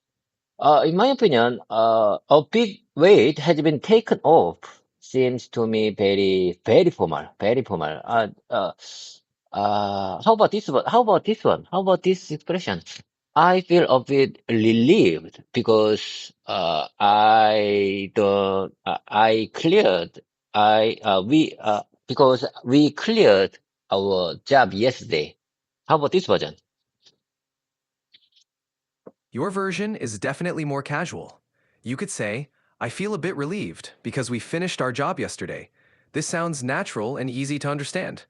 a big weight has been taken off. Seems to me very, very formal, very formal. How about this one? How about this one? How about this expression? I feel a bit relieved because I cleared, because we cleared our job yesterday. How about this version? Your version is definitely more casual. You could say, I feel a bit relieved because we finished our job yesterday. This sounds natural and easy to understand.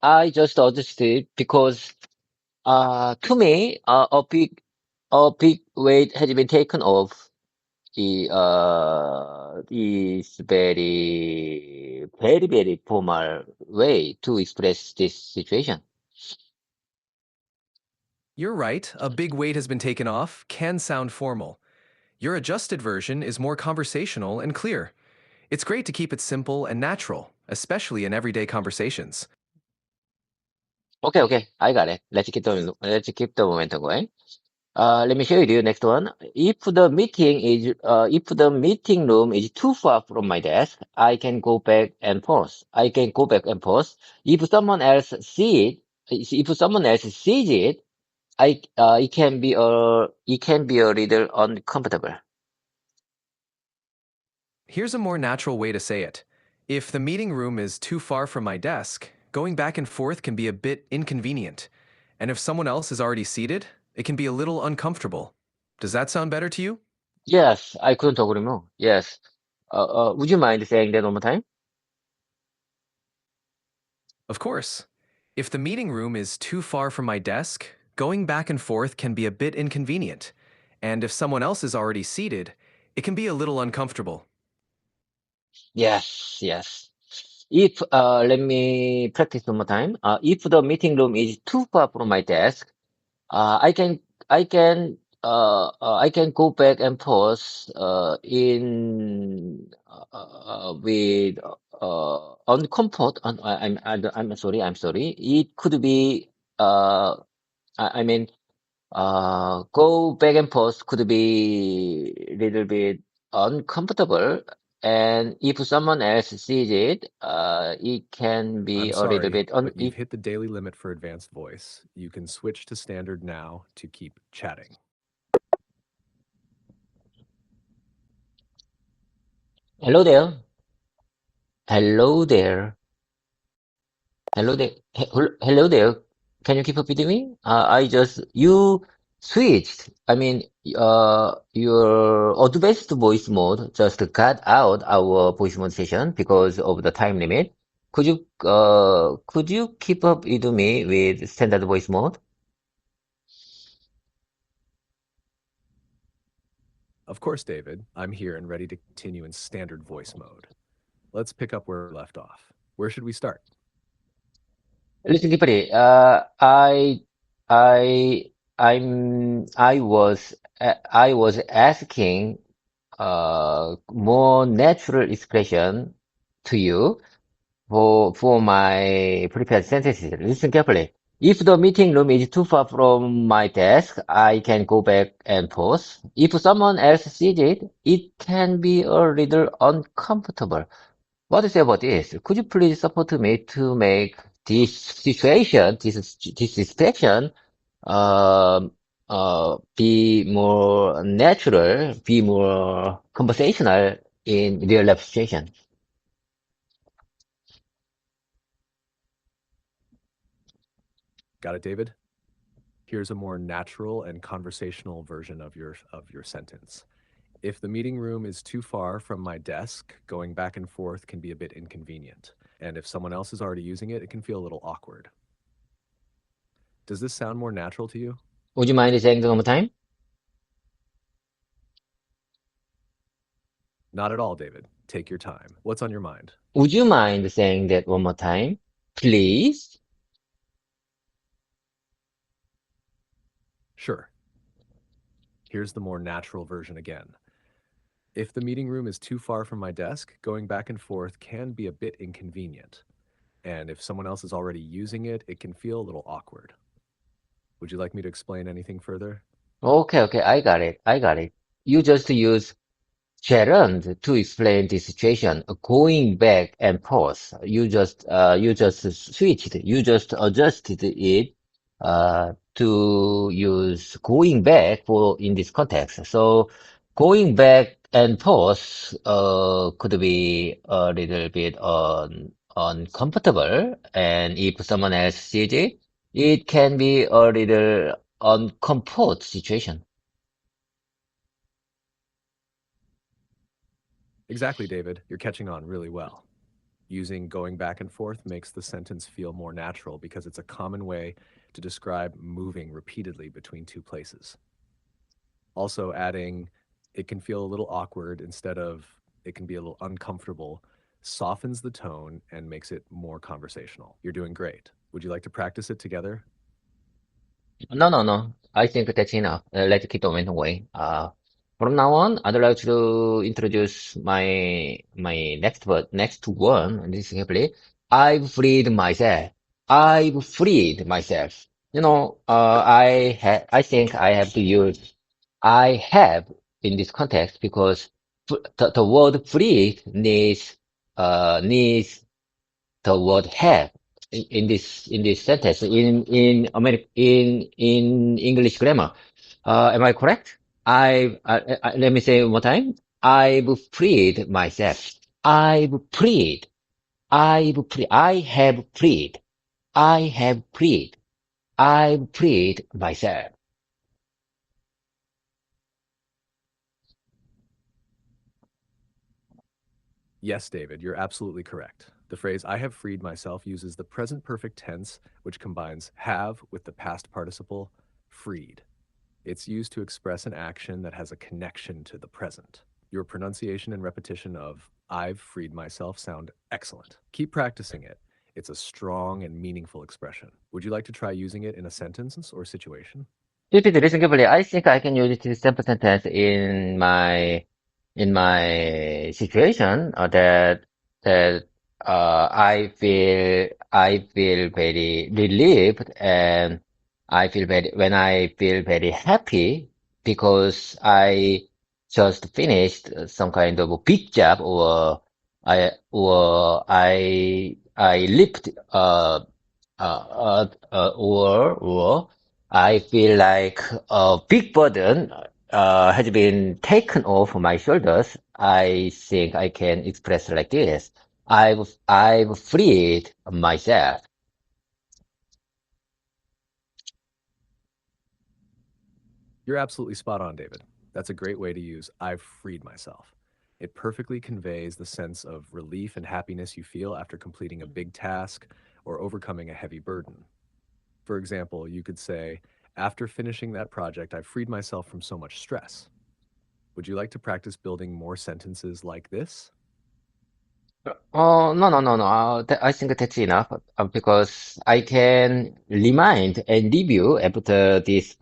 I just adjusted because to me, a big weight has been taken off. Is very formal way to express this situation. You're right, a big weight has been taken off can sound formal. Your adjusted version is more conversational and clear. It's great to keep it simple and natural, especially in everyday conversations. Okay, I got it. Let's keep the momentum going. Let me show you the next one. If the meeting room is too far from my desk, I can go back and forth. I can go back and forth. If someone else sees it, it can be a little uncomfortable. Here's a more natural way to say it. If the meeting room is too far from my desk, going back and forth can be a bit inconvenient. And if someone else is already seated, it can be a little uncomfortable. Does that sound better to you? Yes, I couldn't agree more. Yes. Would you mind saying that one more time? Of course. If the meeting room is too far from my desk, going back and forth can be a bit inconvenient. And if someone else is already seated, it can be a little uncomfortable. Yes. If let me practice one more time. If the meeting room is too far from my desk, I can I can go back and forth in with uncomfort. I'm sorry. It could be I mean go back and forth could be a little bit uncomfortable, and if someone else sees it, it can be I'm a little sorry, bit un. but you've hit the daily limit for advanced voice. You can switch to standard now to keep chatting. Hello there. Hello there. Hello there. Hello there. Can you keep up with me? You switched. Your advanced voice mode just cut out our voice mode session because of the time limit. Could you keep up with me with standard voice mode? Of course, David, I'm here and ready to continue in standard voice mode. Let's pick up where we left off. Where should we start? Listen deeply. I, I was asking more natural expression to you for my prepared sentences. Listen carefully. If the meeting room is too far from my desk, I can go back and forth. If someone else sees it, it can be a little uncomfortable. What do you say about this? Could you please support me to make this situation, um, be more natural, be more conversational in real life situation? Got it, David? Here's a more natural and conversational version of your sentence. If the meeting room is too far from my desk, going back and forth can be a bit inconvenient. And if someone else is already using it, it can feel a little awkward. Does this sound more natural to you? Would you mind saying that one more time? Not at all, David. Take your time. What's on your mind? Would you mind saying that one more time, please? Sure. Here's the more natural version again. If the meeting room is too far from my desk, going back and forth can be a bit inconvenient. And if someone else is already using it, it can feel a little awkward. Would you like me to explain anything further? Okay, I got it. You just use gerund to explain the situation, going back and forth. You just switched, you just adjusted it to use going back for in this context. So going back and forth could be a little bit uncomfortable, and if someone else sees it, it can be a little uncomfort situation. Exactly, David. You're catching on really well. Using going back and forth makes the sentence feel more natural because it's a common way to describe moving repeatedly between two places. Also, adding it can feel a little awkward instead of it can be a little uncomfortable softens the tone and makes it more conversational. You're doing great. Would you like to practice it together? No, no, no. I think that's enough. Let's keep the momentum going. From now on, I'd like to introduce my next one. And this is simply, I've freed myself. I've freed myself. I think I have to use I have in this context because the word freed needs the word have in this sentence in American in English grammar. Am I correct? Let me say one more time. I've freed myself. I've freed. I've freed. I have freed. I have freed. I've freed myself. Yes, David, you're absolutely correct. The phrase I have freed myself uses the present perfect tense, which combines have with the past participle freed. It's used to express an action that has a connection to the present. Your pronunciation and repetition of I've freed myself sound excellent. Keep practicing it. It's a strong and meaningful expression. Would you like to try using it in a sentence or situation? Repeat it, listen carefully. I think I can use this simple sentence in my situation that I feel very relieved and I feel very happy because I just finished some kind of a big job or I lift or I feel like a big burden has been taken off my shoulders. I think I can express like this. I've freed myself. You're absolutely spot on, David. That's a great way to use I've freed myself. It perfectly conveys the sense of relief and happiness you feel after completing a big task or overcoming a heavy burden. For example, you could say, after finishing that project, I freed myself from so much stress. Would you like to practice building more sentences like this? Oh, no, no, no, no. I think that's enough because I can remind and review after this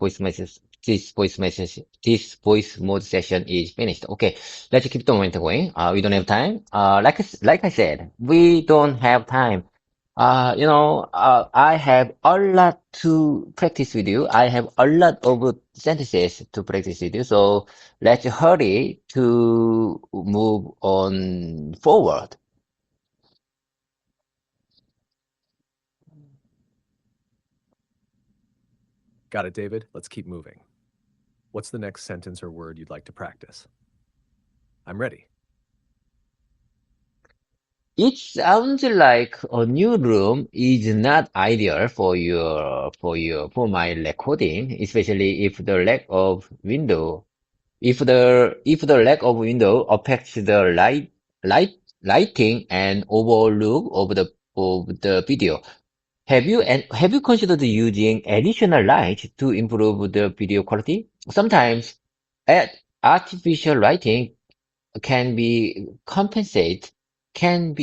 mode session is finished. Okay, let's keep the momentum going. We don't have time. Like I said, we don't have time. I have a lot to practice with you. I have a lot of sentences to practice with you. So let's hurry to move on forward. Got it, David? Let's keep moving. What's the next sentence or word you'd like to practice? I'm ready. It sounds like a new room is not ideal for my recording, especially if the lack of window affects the lighting and overall look of the video. Have you considered using additional light to improve the video quality? Sometimes add artificial lighting can be compensate can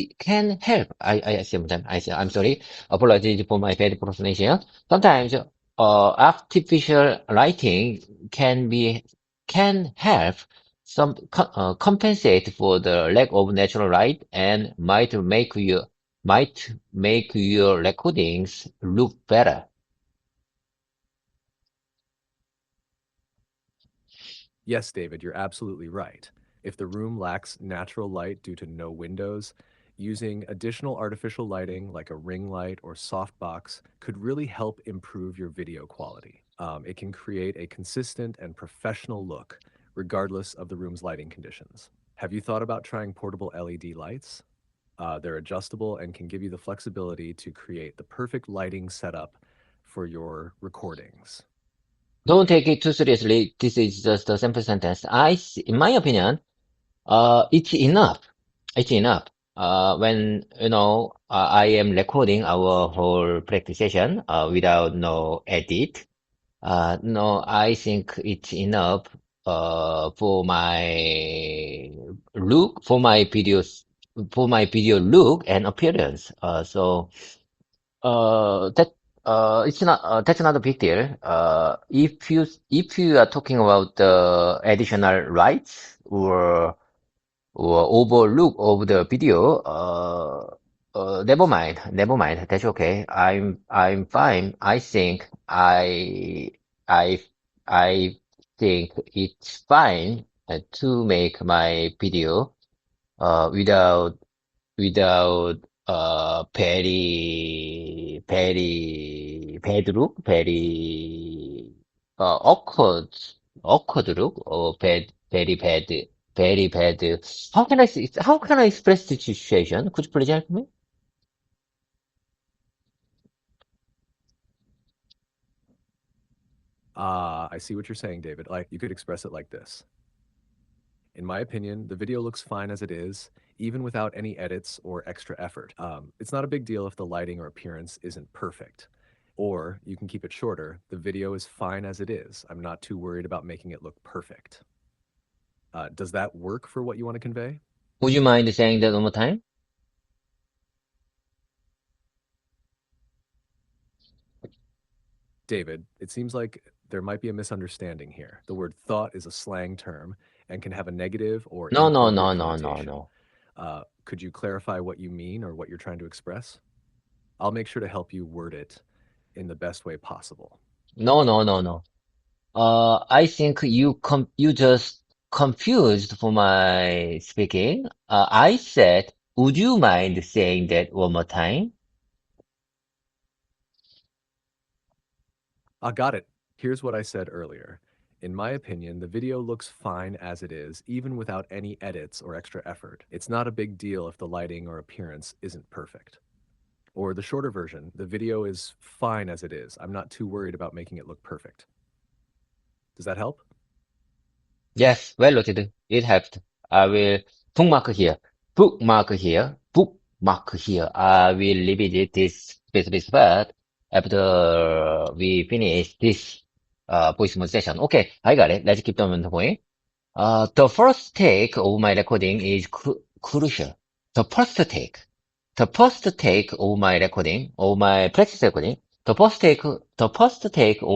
help. I'm sorry. Apologies for my bad pronunciation. Sometimes artificial lighting can help compensate for the lack of natural light and might make your recordings look better. Yes, David, you're absolutely right. If the room lacks natural light due to no windows, using additional artificial lighting like a ring light or softbox could really help improve your video quality. It can create a consistent and professional look, regardless of the room's lighting conditions. Have you thought about trying portable LED lights? They're adjustable and can give you the flexibility to create the perfect lighting setup for your recordings. Don't take it too seriously. This is just a simple sentence. In my opinion, it's enough. It's enough. When, I am recording our whole practice session, without no edit. No, I think it's enough, for my video look and appearance. That it's not that's not a big deal. If you are talking about the additional rights or overlook of the video, never mind. That's okay. I'm fine. I I think it's fine, to make my video, without without very bad look, very awkward look, or very bad. How can I express this situation? Could you please help me? I see what you're saying, David. Like, you could express it like this. In my opinion, the video looks fine as it is, even without any edits or extra effort. It's not a big deal if the lighting or appearance isn't perfect. Or you can keep it shorter. The video is fine as it is. I'm not too worried about making it look perfect. Does that work for what you want to convey? Would you mind saying that one more time? David, it seems like there might be a misunderstanding here. The word thought is a slang term and can have a negative or No, no, inappropriate no, no, no, connotation. no. Could you clarify what you mean or what you're trying to express? I'll make sure to help you word it in the best way possible. No, no, no, no. I think you just confused for my speaking. I said, would you mind saying that one more time? Got it. Here's what I said earlier. In my opinion, the video looks fine as it is, even without any edits or extra effort. It's not a big deal if the lighting or appearance isn't perfect. Or the shorter version, the video is fine as it is. I'm not too worried about making it look perfect. Does that help? Yes, well noted. It helped. I will bookmark here. Bookmark here. Bookmark here. I will revisit this specific spot after we finish this voice mode session. Okay, I got it. Let's keep on going. The first take of my recording is crucial. The first take. The first take of my recording, of my practice recording, the first take of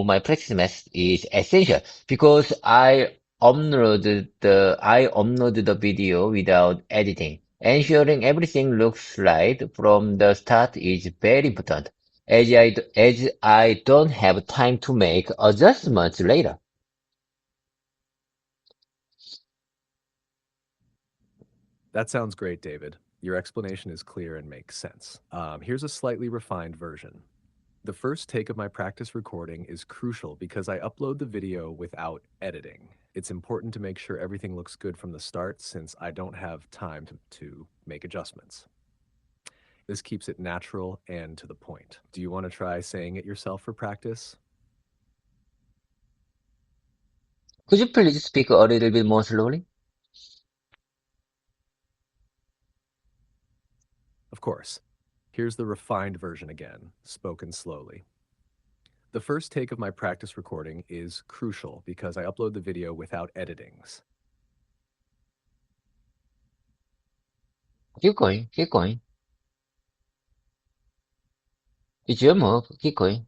my practice method is essential because I uploaded the video without editing. Ensuring everything looks right from the start is very important, as I don't have time to make adjustments later. That sounds great, David. Your explanation is clear and makes sense. Here's a slightly refined version. The first take of my practice recording is crucial because I upload the video without editing. It's important to make sure everything looks good from the start since I don't have time to make adjustments. This keeps it natural and to the point. Do you want to try saying it yourself for practice? Could you please speak a little bit more slowly? Of course. Here's the refined version again, spoken slowly. The first take of my practice recording is crucial because I upload the video without editings. Keep going, keep going. It's your move. Keep going.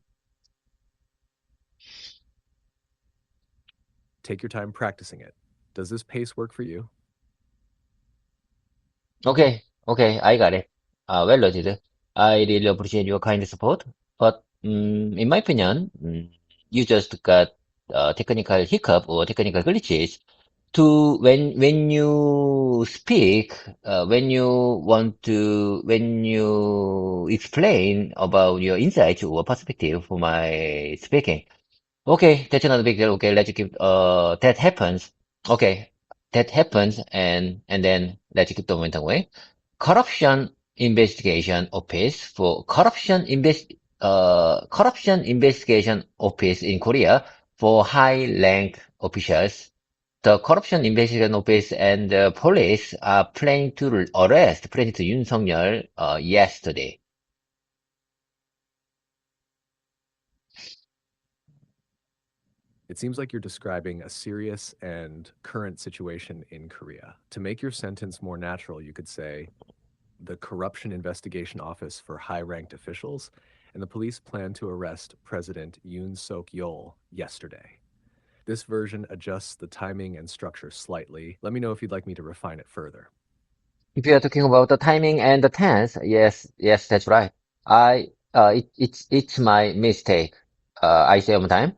Take your time practicing it. Does this pace work for you? Okay, okay, I got it. Well noted. I really appreciate your kind support, but in my opinion, you just got technical hiccup or technical glitches to when you speak, when you explain about your insights or perspective for my speaking. Okay, that's not a big deal. Okay, let's keep that happens. Okay, that happens and then let's keep the momentum way. Corruption Investigation Office for Corruption Invest corruption investigation office in Korea for high rank officials. The corruption investigation office and the police are planning to arrest President Yoon Suk-yeol yesterday. It seems like you're describing a serious and current situation in Korea. To make your sentence more natural, you could say the Corruption Investigation Office for high-ranked officials and the police plan to arrest President Yoon Suk-yeol yesterday. This version adjusts the timing and structure slightly. Let me know if you'd like me to refine it further. If you are talking about the timing and the tense, yes, that's right. It's my mistake. I say one time.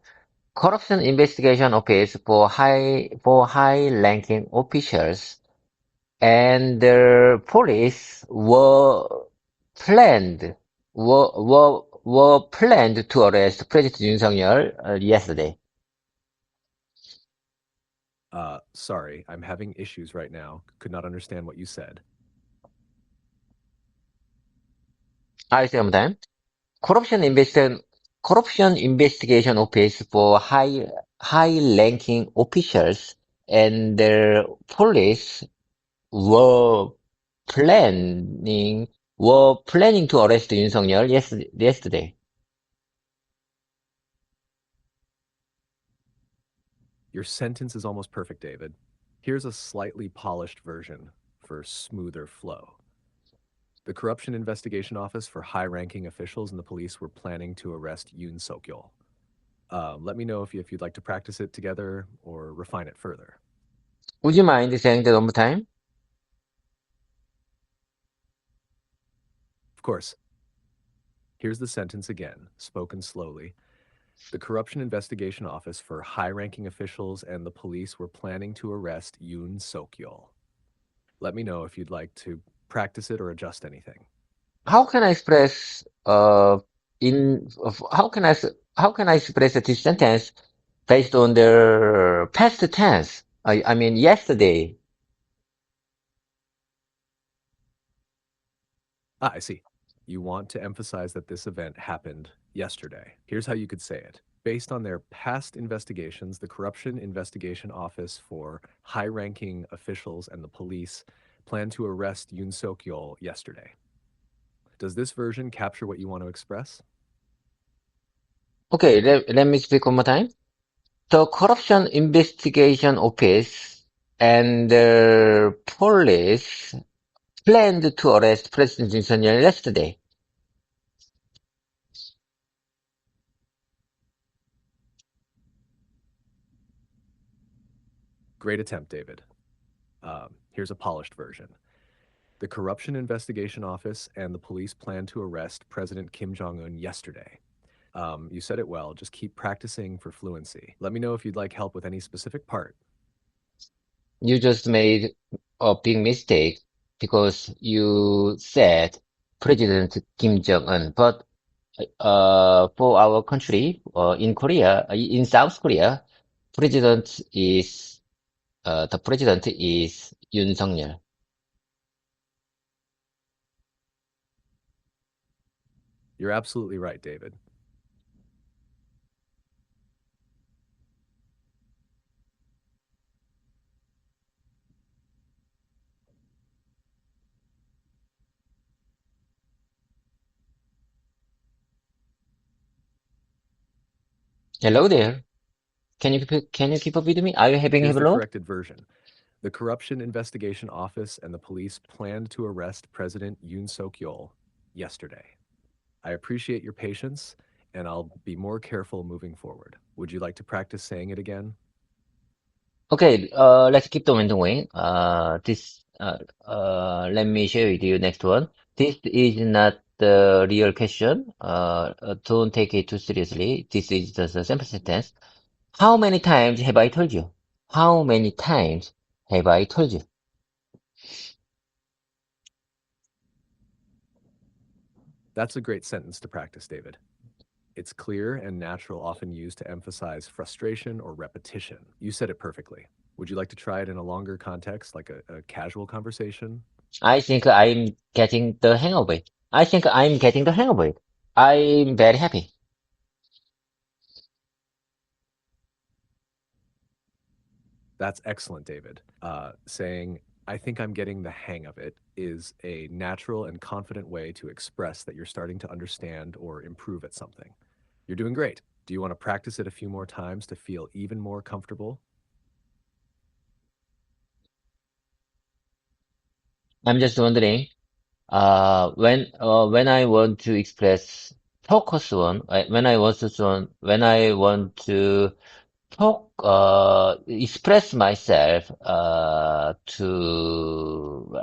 Corruption Investigation Office for high-ranking officials and the police planned were planned to arrest President Yoon Suk-yeol yesterday. Sorry, I'm having issues right now. Could not understand what you said. I say one time. Corruption Investigation Office for high-ranking officials and the police were planning were planning to arrest Yoon Suk-yeol yesterday. Your sentence is almost perfect, David. Here's a slightly polished version for smoother flow. The Corruption Investigation Office for high-ranking officials and the police were planning to arrest Yoon Suk-yeol. Let me know if you'd like to practice it together or refine it further. Would you mind saying that one more time? Of course, here's the sentence again, spoken slowly. The Corruption Investigation Office for high-ranking officials and the police were planning to arrest Yoon Suk-yeol. Let me know if you'd like to practice it or adjust anything. How can I express in how can how can I express this sentence based on the past tense? I mean yesterday. Ah, I see. You want to emphasize that this event happened yesterday. Here's how you could say it. Based on their past investigations, the Corruption Investigation Office for high-ranking officials and the police planned to arrest Yoon Suk-yeol yesterday. Does this version capture what you want to express? Okay, let me speak one more time. The Corruption Investigation Office and the police planned to arrest President Yoon Suk-yeol yesterday. Great attempt, David. Here's a polished version. The Corruption Investigation Office and the police planned to arrest President Kim Jong-un yesterday. You said it well. Just keep practicing for fluency. Let me know if you'd like help with any specific part. You just made a big mistake because you said President Kim Jong-un, but for our country, in Korea, in South Korea, president is the president is Yoon Suk-yeol. You're absolutely right, David. Hello there. Can you keep up with me? Are you having a Here's the hello? corrected version. The Corruption Investigation Office and the police planned to arrest President Yoon Suk-yeol yesterday. I appreciate your patience, and I'll be more careful moving forward. Would you like to practice saying it again? Okay, let's keep the momentum going. Let me share with you next one. This is not the real question. Don't take it too seriously. This is just a simple sentence. How many times have I told you? How many times have I told you? That's a great sentence to practice, David. It's clear and natural, often used to emphasize frustration or repetition. You said it perfectly. Would you like to try it in a longer context, like a casual conversation? I think I'm getting the hang of it. I think I'm getting the hang of it. I'm very happy. That's excellent, David. Saying, I think I'm getting the hang of it is a natural and confident way to express that you're starting to understand or improve at something. You're doing great. Do you want to practice it a few more times to feel even more comfortable? I'm just wondering, when I want to express focus on, when I want to express myself, to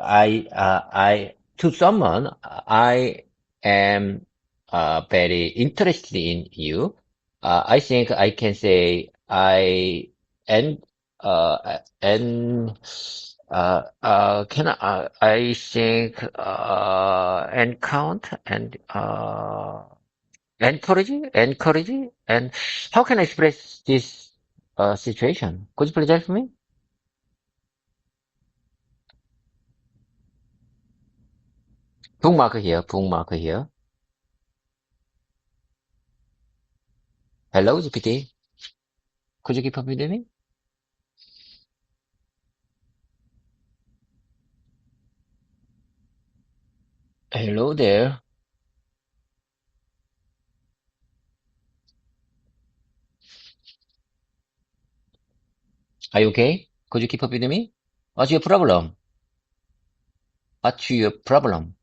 someone, I am, very interested in you. I think I can say and, and, I think, and count encourage, and how can I express this situation? Could you please help me? Bookmark here, bookmark here. Hello, GPT. Could you keep up with me? Hello there. Are you okay? Could you keep up with me? What's your problem? What's your problem?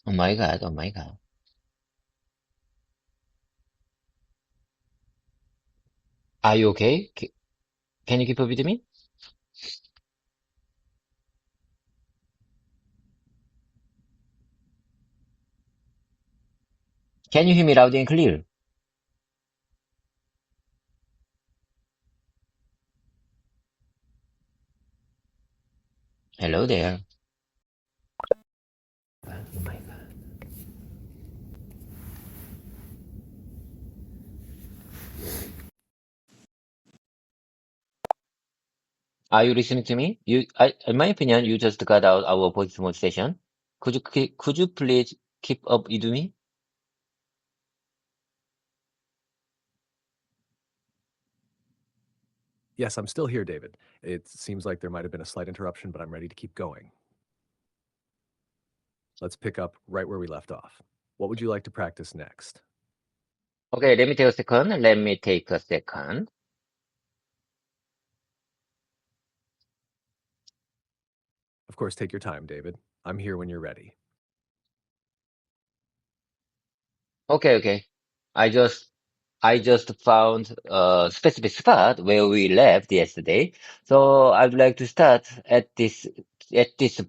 Oh my God, oh my God. Are you okay? Can you keep up with me? Can you hear me loud and clear? Hello there. Oh my God. Are you listening to me? In my opinion, you just got out our voice mode session. Could you please keep up with me? Yes, I'm still here, David. It seems like there might have been a slight interruption, but I'm ready to keep going. Let's pick up right where we left off. What would you like to practice next? Okay, let me take a second. Let me take a second. Of course, take your time, David. I'm here when you're ready. Okay, okay. I just I just found a specific spot where we left yesterday. So I'd like to start at this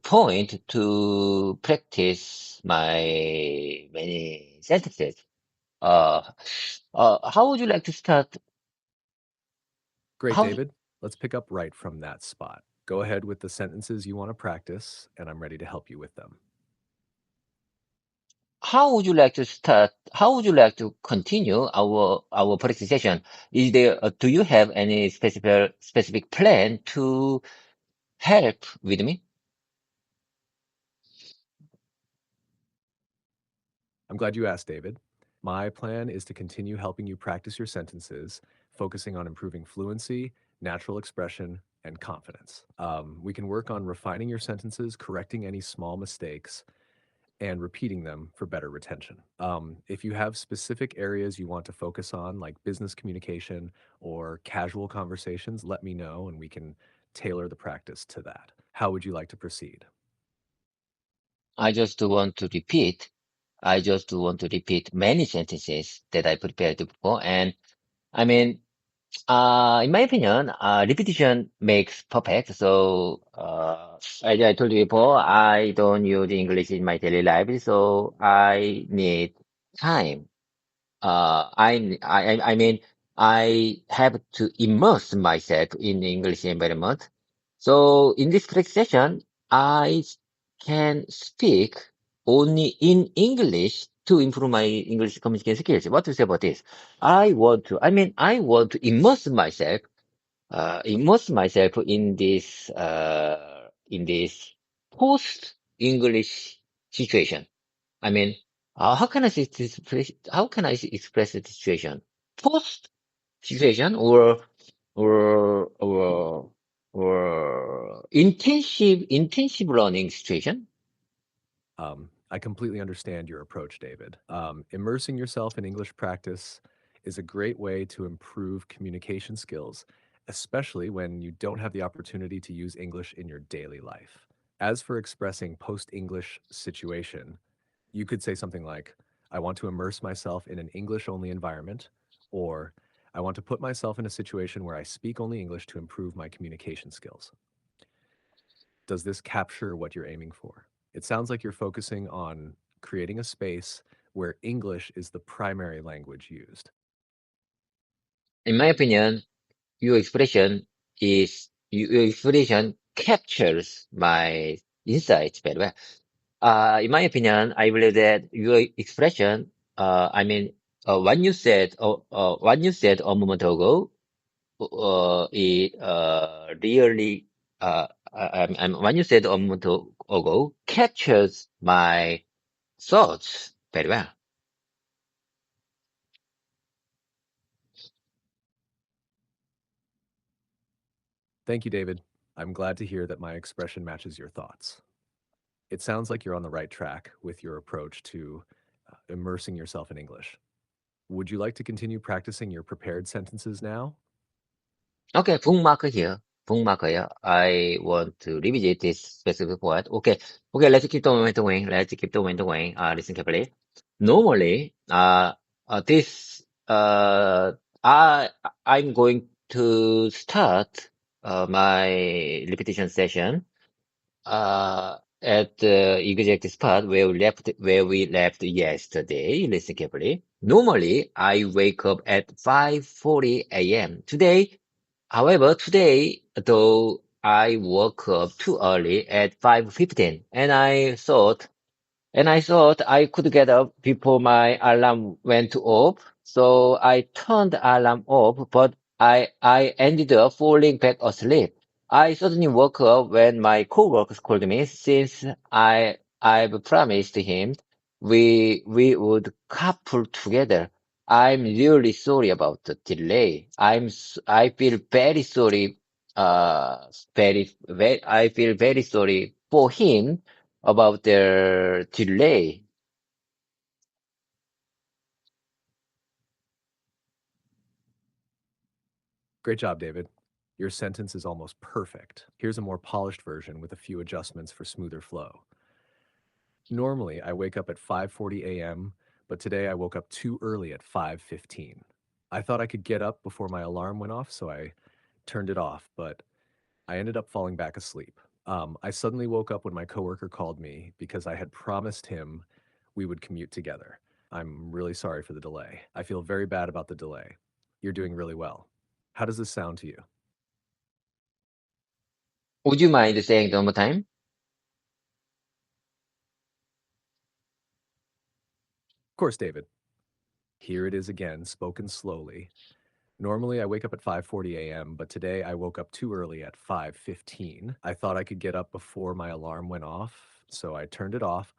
point to practice my many sentences. Uh, how would you like to start? Great, How David. Let's pick up right from that spot. Go ahead with the sentences you want to practice, and I'm ready to help you with them. how would you like to start? How would you like to continue our practice session? Is there do you have any specific plan to help with me? I'm glad you asked, David. My plan is to continue helping you practice your sentences, focusing on improving fluency, natural expression, and confidence. We can work on refining your sentences, correcting any small mistakes, and repeating them for better retention. If you have specific areas you want to focus on, like business communication or casual conversations, let me know and we can tailor the practice to that. How would you like to proceed? I just want to repeat. I just want to repeat many sentences that I prepared before. And I mean, in my opinion, repetition makes perfect. So, as I told you before, I don't use English in my daily life. So I need time. I mean, I have to immerse myself in the English environment. So in this practice session, I can speak only in English to improve my English communication skills. What do you say about this? I want to immerse myself in this post English situation. I mean, how can I say this? How can I express the situation? Post situation or intensive learning situation? I completely understand your approach, David. Immersing yourself in English practice is a great way to improve communication skills, especially when you don't have the opportunity to use English in your daily life. As for expressing post English situation, you could say something like, I want to immerse myself in an English only environment, or I want to put myself in a situation where I speak only English to improve my communication skills. Does this capture what you're aiming for? It sounds like you're focusing on creating a space where English is the primary language used. In my opinion, your expression captures my insights very well. In my opinion, I believe that your expression, what you said a moment ago, it really, when you said a moment ago, captures my thoughts very well. Thank you, David. I'm glad to hear that my expression matches your thoughts. It sounds like you're on the right track with your approach to immersing yourself in English. Would you like to continue practicing your prepared sentences now? Okay, bookmark here. Bookmark here. I want to revisit this specific point. Okay, let's keep the momentum going. Let's keep the momentum going. Listen carefully. Normally, this, I, I'm going to start, my repetition session, at the exact spot where we left yesterday. Listen carefully. Normally, I wake up at 5:40 a.m. Today, though, I woke up too early at 5:15, and I thought I could get up before my alarm went off. So I turned the alarm off, but I ended up falling back asleep. I suddenly woke up when my coworkers called me, since I've promised him we would carpool together. I'm really sorry about the delay. I feel very sorry. I feel very sorry for him about their delay. Great job, David. Your sentence is almost perfect. Here's a more polished version with a few adjustments for smoother flow. Normally, I wake up at 5:40 a.m., but today I woke up too early at 5:15. I thought I could get up before my alarm went off, so I turned it off, but I ended up falling back asleep. I suddenly woke up when my coworker called me because I had promised him we would commute together. I'm really sorry for the delay. I feel very bad about the delay. You're doing really well. How does this sound to you? Of Would you mind saying it one more time? course, David. Here it is again, spoken slowly. Normally, I wake up at 5:40 a.m., but today I woke up too early at 5:15. I thought I could get up before my alarm went off, so I turned it off,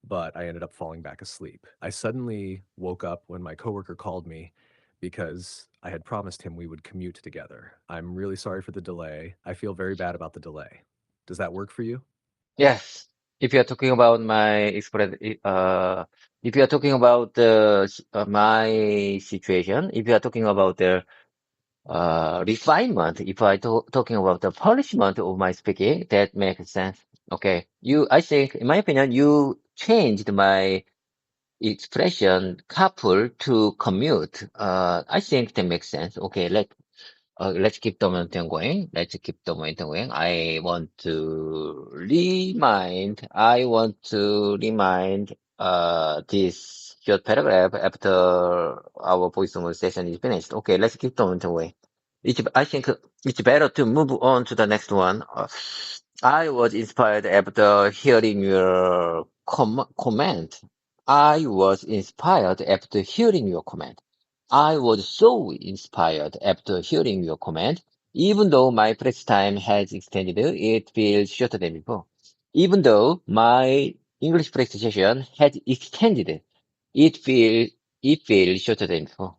but I ended up falling back asleep. I suddenly woke up when my coworker called me because I had promised him we would commute together. I'm really sorry for the delay. I feel very bad about the delay. Does that work for you? Yes. If you're talking about if you're talking about my situation, if you are talking about the refinement, if talking about the polishment of my speaking, that makes sense. Okay. I think, in my opinion, you changed my expression couple to commute. I think that makes sense. Okay, let's keep the momentum going. Let's keep the momentum going. I want to remind this short paragraph after our voice note session is finished. Okay, let's keep the momentum going. I think it's better to move on to the next one. I was inspired after hearing your comment. I was inspired after hearing your comment. I was so inspired after hearing your comment. Even though my practice time has extended, it feels shorter than before. Even though my English practice session has extended, it feels it feels shorter than before.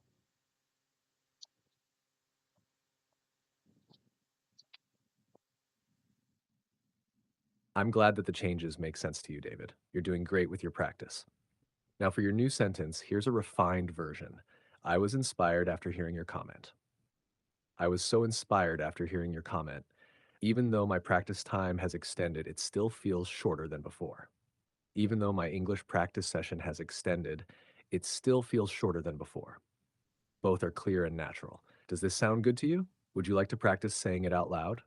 I'm glad that the changes make sense to you, David. You're doing great with your practice. Now, for your new sentence, here's a refined version. I was inspired after hearing your comment. I was so inspired after hearing your comment. Even though my practice time has extended, it still feels shorter than before. Even though my English practice session has extended, it still feels shorter than before. Both are clear and natural. Does this sound good to you? Would you like to practice saying it out loud?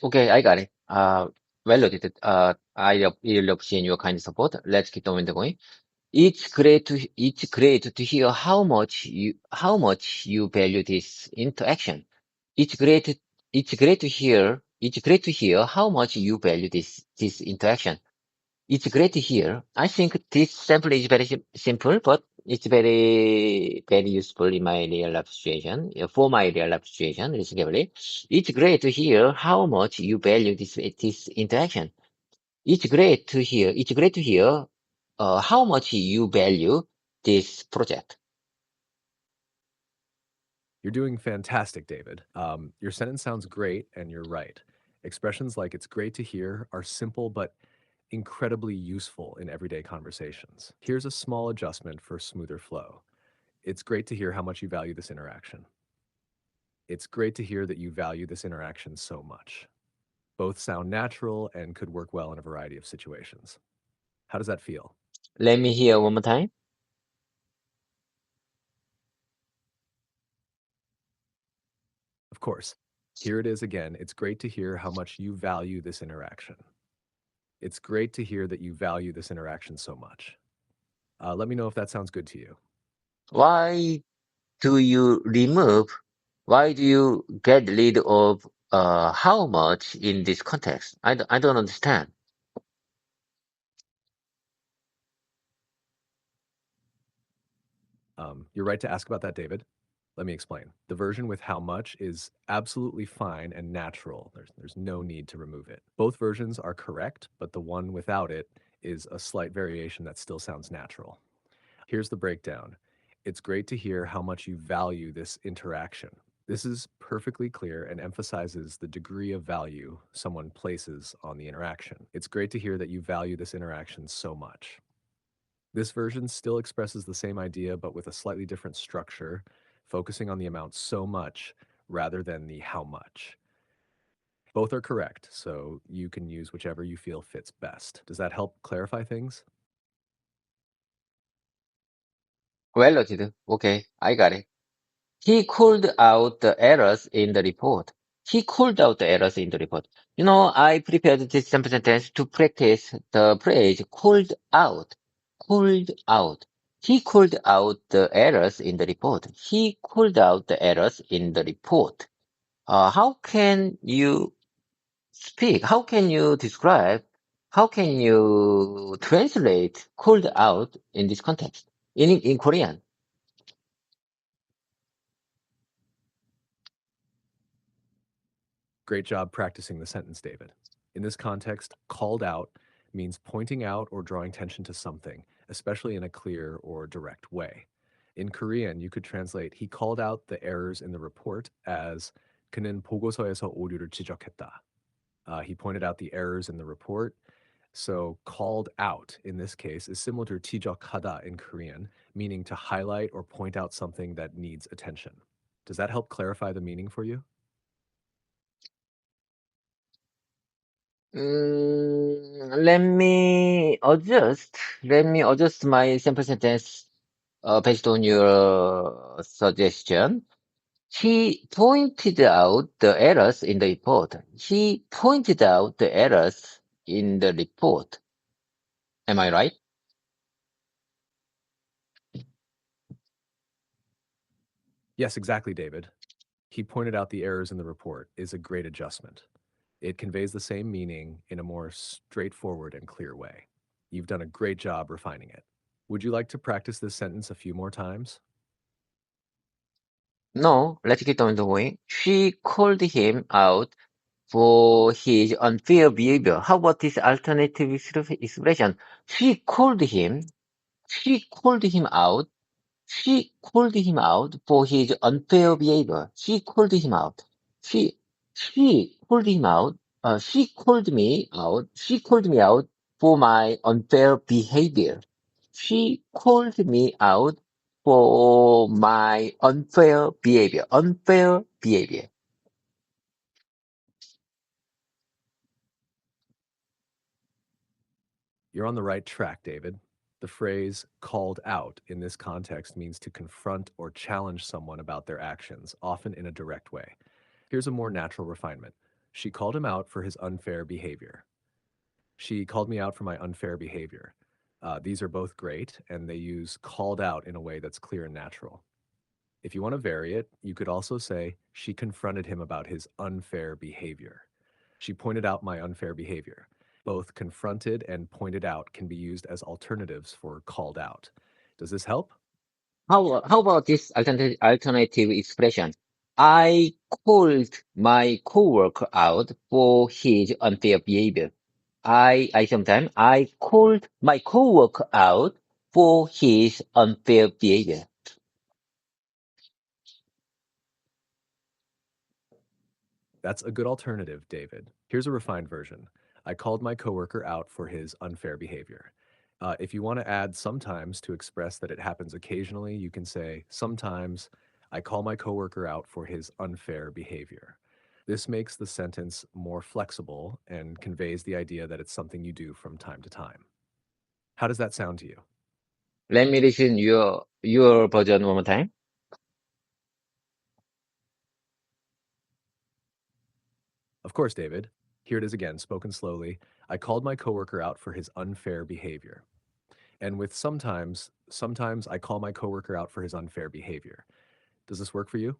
Okay, I got it. Well noted. I really appreciate your kind support. Let's keep the wind going. It's great to hear how much you value this interaction. It's great it's great to hear how much you value this interaction. It's great to hear. I think this sample is very simple, but it's very useful in my real life situation. For my real life situation, basically, it's great to hear how much you value this interaction. It's great to hear how much you value this project. You're doing fantastic, David. Your sentence sounds great, and you're right. Expressions like it's great to hear are simple but incredibly useful in everyday conversations. Here's a small adjustment for smoother flow. It's great to hear how much you value this interaction. It's great to hear that you value this interaction so much. Both sound natural and could work well in a variety of situations. How does that feel? Let me hear one more time. Of course. Here it is again. It's great to hear how much you value this interaction. It's great to hear that you value this interaction so much. Let me know if that sounds good to you. Why do you remove, why do you get rid of how much in this context? I don't understand. You're right to ask about that, David. Let me explain. The version with how much is absolutely fine and natural. There's no need to remove it. Both versions are correct, but the one without it is a slight variation that still sounds natural. Here's the breakdown. It's great to hear how much you value this interaction. This is perfectly clear and emphasizes the degree of value someone places on the interaction. It's great to hear that you value this interaction so much. This version still expresses the same idea, but with a slightly different structure, focusing on the amount so much rather than the how much. Both are correct, so you can use whichever you feel fits best. Does that help clarify things? Well noted. Okay, I got it. He called out the errors in the report. He called out the errors in the report. I prepared this sample sentence to practice the phrase called out. Called out. He called out the errors in the report. He called out the errors in the report. How can you speak? How can you describe? How can you translate called out in this context? In Korean. Great job practicing the sentence, David. In this context, called out means pointing out or drawing attention to something, especially in a clear or direct way. In Korean, you could translate he called out the errors in the report as 그는 보고서에서 오류를 지적했다. He pointed out the errors in the report. So called out in this case is similar to 지적하다 in Korean, meaning to highlight or point out something that needs attention. Does that help clarify the meaning for you? Let me adjust my sample sentence based on your suggestion. He pointed out the errors in the report. He pointed out the errors in the report. Am I right? Yes, exactly, David. He pointed out the errors in the report is a great adjustment. It conveys the same meaning in a more straightforward and clear way. You've done a great job refining it. Would you like to practice this sentence a few more times? No, let's keep on going. She called him out for his unfair behavior. How about this alternative expression? She called him, she called him out, she called him out for his unfair behavior. She called him out. She, she called him out. She called me out. She called me out for my unfair behavior. She called me out for my unfair behavior. Unfair behavior. You're on the right track, David. The phrase called out in this context means to confront or challenge someone about their actions, often in a direct way. Here's a more natural refinement. She called him out for his unfair behavior. She called me out for my unfair behavior. These are both great, and they use called out in a way that's clear and natural. If you want to vary it, you could also say, she confronted him about his unfair behavior. She pointed out my unfair behavior. Both confronted and pointed out can be used as alternatives for called out. Does this help? How about this alternative expression? I called my coworker out for his unfair behavior. I called my coworker out for his unfair behavior. That's a good alternative, David. Here's a refined version. I called my coworker out for his unfair behavior. If you want to add sometimes to express that it happens occasionally, you can say, sometimes I call my coworker out for his unfair behavior. This makes the sentence more flexible and conveys the idea that it's something you do from time to time. How does that sound to you? Let me listen your version one more time. Of course, David. Here it is again, spoken slowly. I called my coworker out for his unfair behavior. And with sometimes I call my coworker out for his unfair behavior. Does this work for you?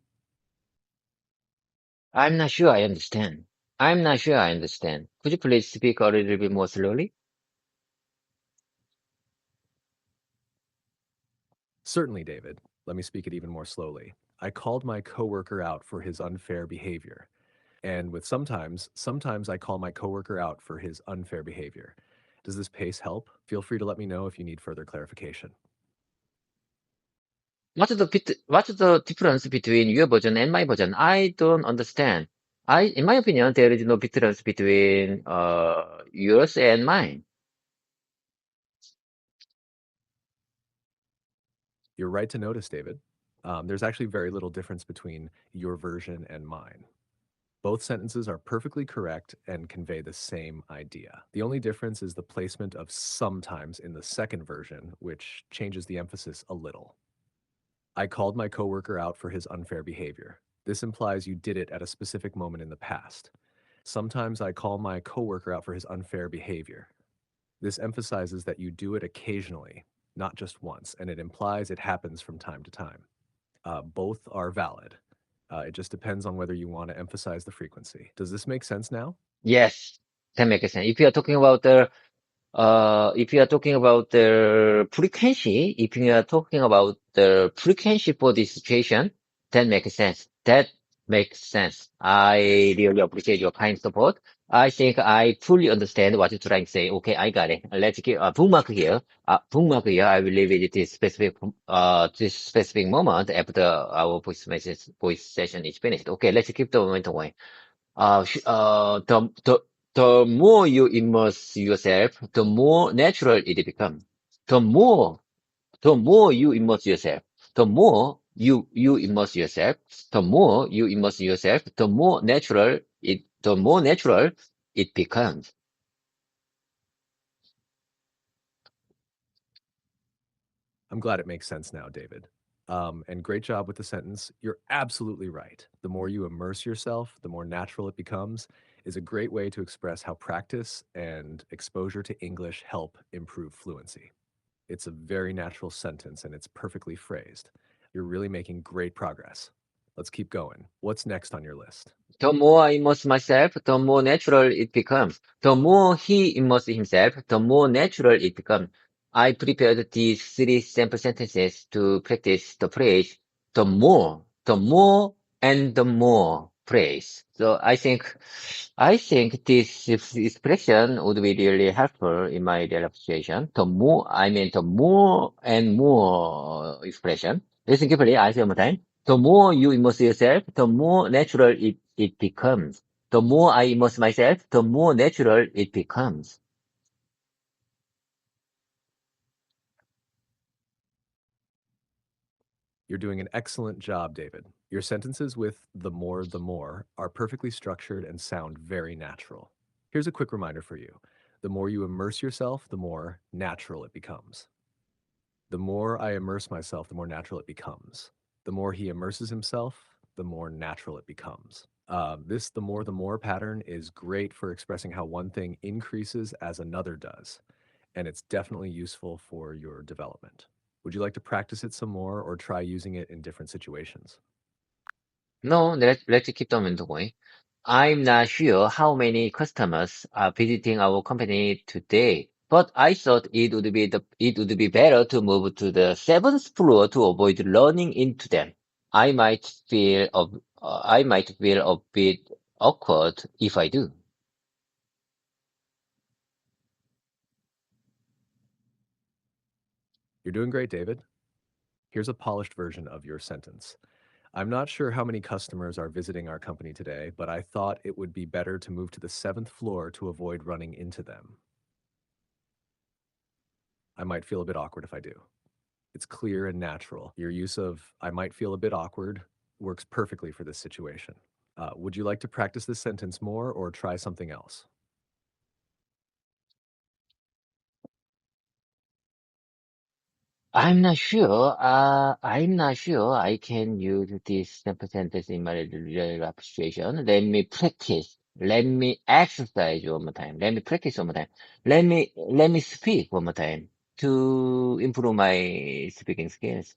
I'm not sure I understand. I'm not sure I understand. Could you please speak a little bit more slowly? Certainly, David. Let me speak it even more slowly. I called my coworker out for his unfair behavior. And with sometimes I call my coworker out for his unfair behavior. Does this pace help? Feel free to let me know if you need further clarification. What's the difference between your version and my version? I don't understand. In my opinion, there is no difference between yours and mine. You're right to notice, David. There's actually very little difference between your version and mine. Both sentences are perfectly correct and convey the same idea. The only difference is the placement of sometimes in the second version, which changes the emphasis a little. I called my coworker out for his unfair behavior. This implies you did it at a specific moment in the past. Sometimes I call my coworker out for his unfair behavior. This emphasizes that you do it occasionally, not just once, and it implies it happens from time to time. Both are valid. It just depends on whether you want to emphasize the frequency. Does this make sense now? Yes, that makes sense. If you are talking about the frequency, if you are talking about the frequency for this situation, that makes sense. That makes sense. I really appreciate your kind support. I think I fully understand what you're trying to say. Okay, I got it. Let's give a bookmark here. Bookmark here. I will leave it this specific moment after our voice session is finished. Okay, let's keep the momentum going. The more you immerse yourself, the more natural it becomes. The more, the more you immerse yourself, the more you immerse yourself, the more you immerse yourself, the more natural it becomes. I'm glad it makes sense now, David. And great job with the sentence. You're absolutely right. The more you immerse yourself, the more natural it becomes, is a great way to express how practice and exposure to English help improve fluency. It's a very natural sentence and it's perfectly phrased. You're really making great progress. Let's keep going. What's next on your list? The more I immerse myself, the more natural it becomes. The more he immerses himself, the more natural it becomes. I prepared these three sample sentences to practice the phrase the more, and the more phrase. So I think this expression would be really helpful in my daily situation. The more and more expression. Listen carefully, I say one more time. The more you immerse yourself, the more natural it becomes. The more I immerse myself, the more natural it becomes. You're doing an excellent job, David. Your sentences with the more are perfectly structured and sound very natural. Here's a quick reminder for you. The more you immerse yourself, the more natural it becomes. The more I immerse myself, the more natural it becomes. The more he immerses himself, the more natural it becomes. This the more pattern is great for expressing how one thing increases as another does, and it's definitely useful for your development. Would you like to practice it some more or try using it in different situations? No, let's keep the momentum going. I'm not sure how many customers are visiting our company today, but I thought it would be better to move to the seventh floor to avoid running into them. I might I might feel a bit awkward if I do. You're doing great, David. Here's a polished version of your sentence. I'm not sure how many customers are visiting our company today, but I thought it would be better to move to the seventh floor to avoid running into them. I might feel a bit awkward if I do. It's clear and natural. Your use of I might feel a bit awkward works perfectly for this situation. Would you like to practice this sentence more or try something else? I'm not sure I can use this simple sentence in my real life situation. Let me practice. Let me exercise one more time. Let me practice one more time. Let me speak one more time to improve my speaking skills.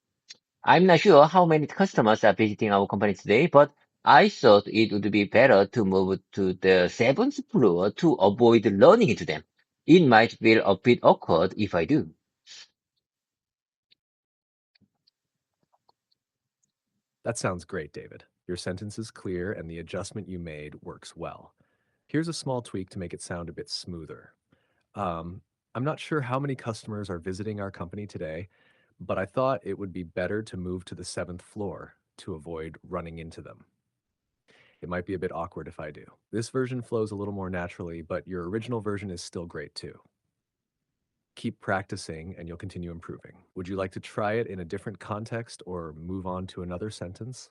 I'm not sure how many customers are visiting our company today, but I thought it would be better to move to the seventh floor to avoid running into them. It might feel a bit awkward if I do. That sounds great, David. Your sentence is clear and the adjustment you made works well. Here's a small tweak to make it sound a bit smoother. Um, I'm not sure how many customers are visiting our company today, but I thought it would be better to move to the seventh floor to avoid running into them. It might be a bit awkward if I do. This version flows a little more naturally, but your original version is still great too. Keep practicing and you'll continue improving. Would you like to try it in a different context or move on to another sentence?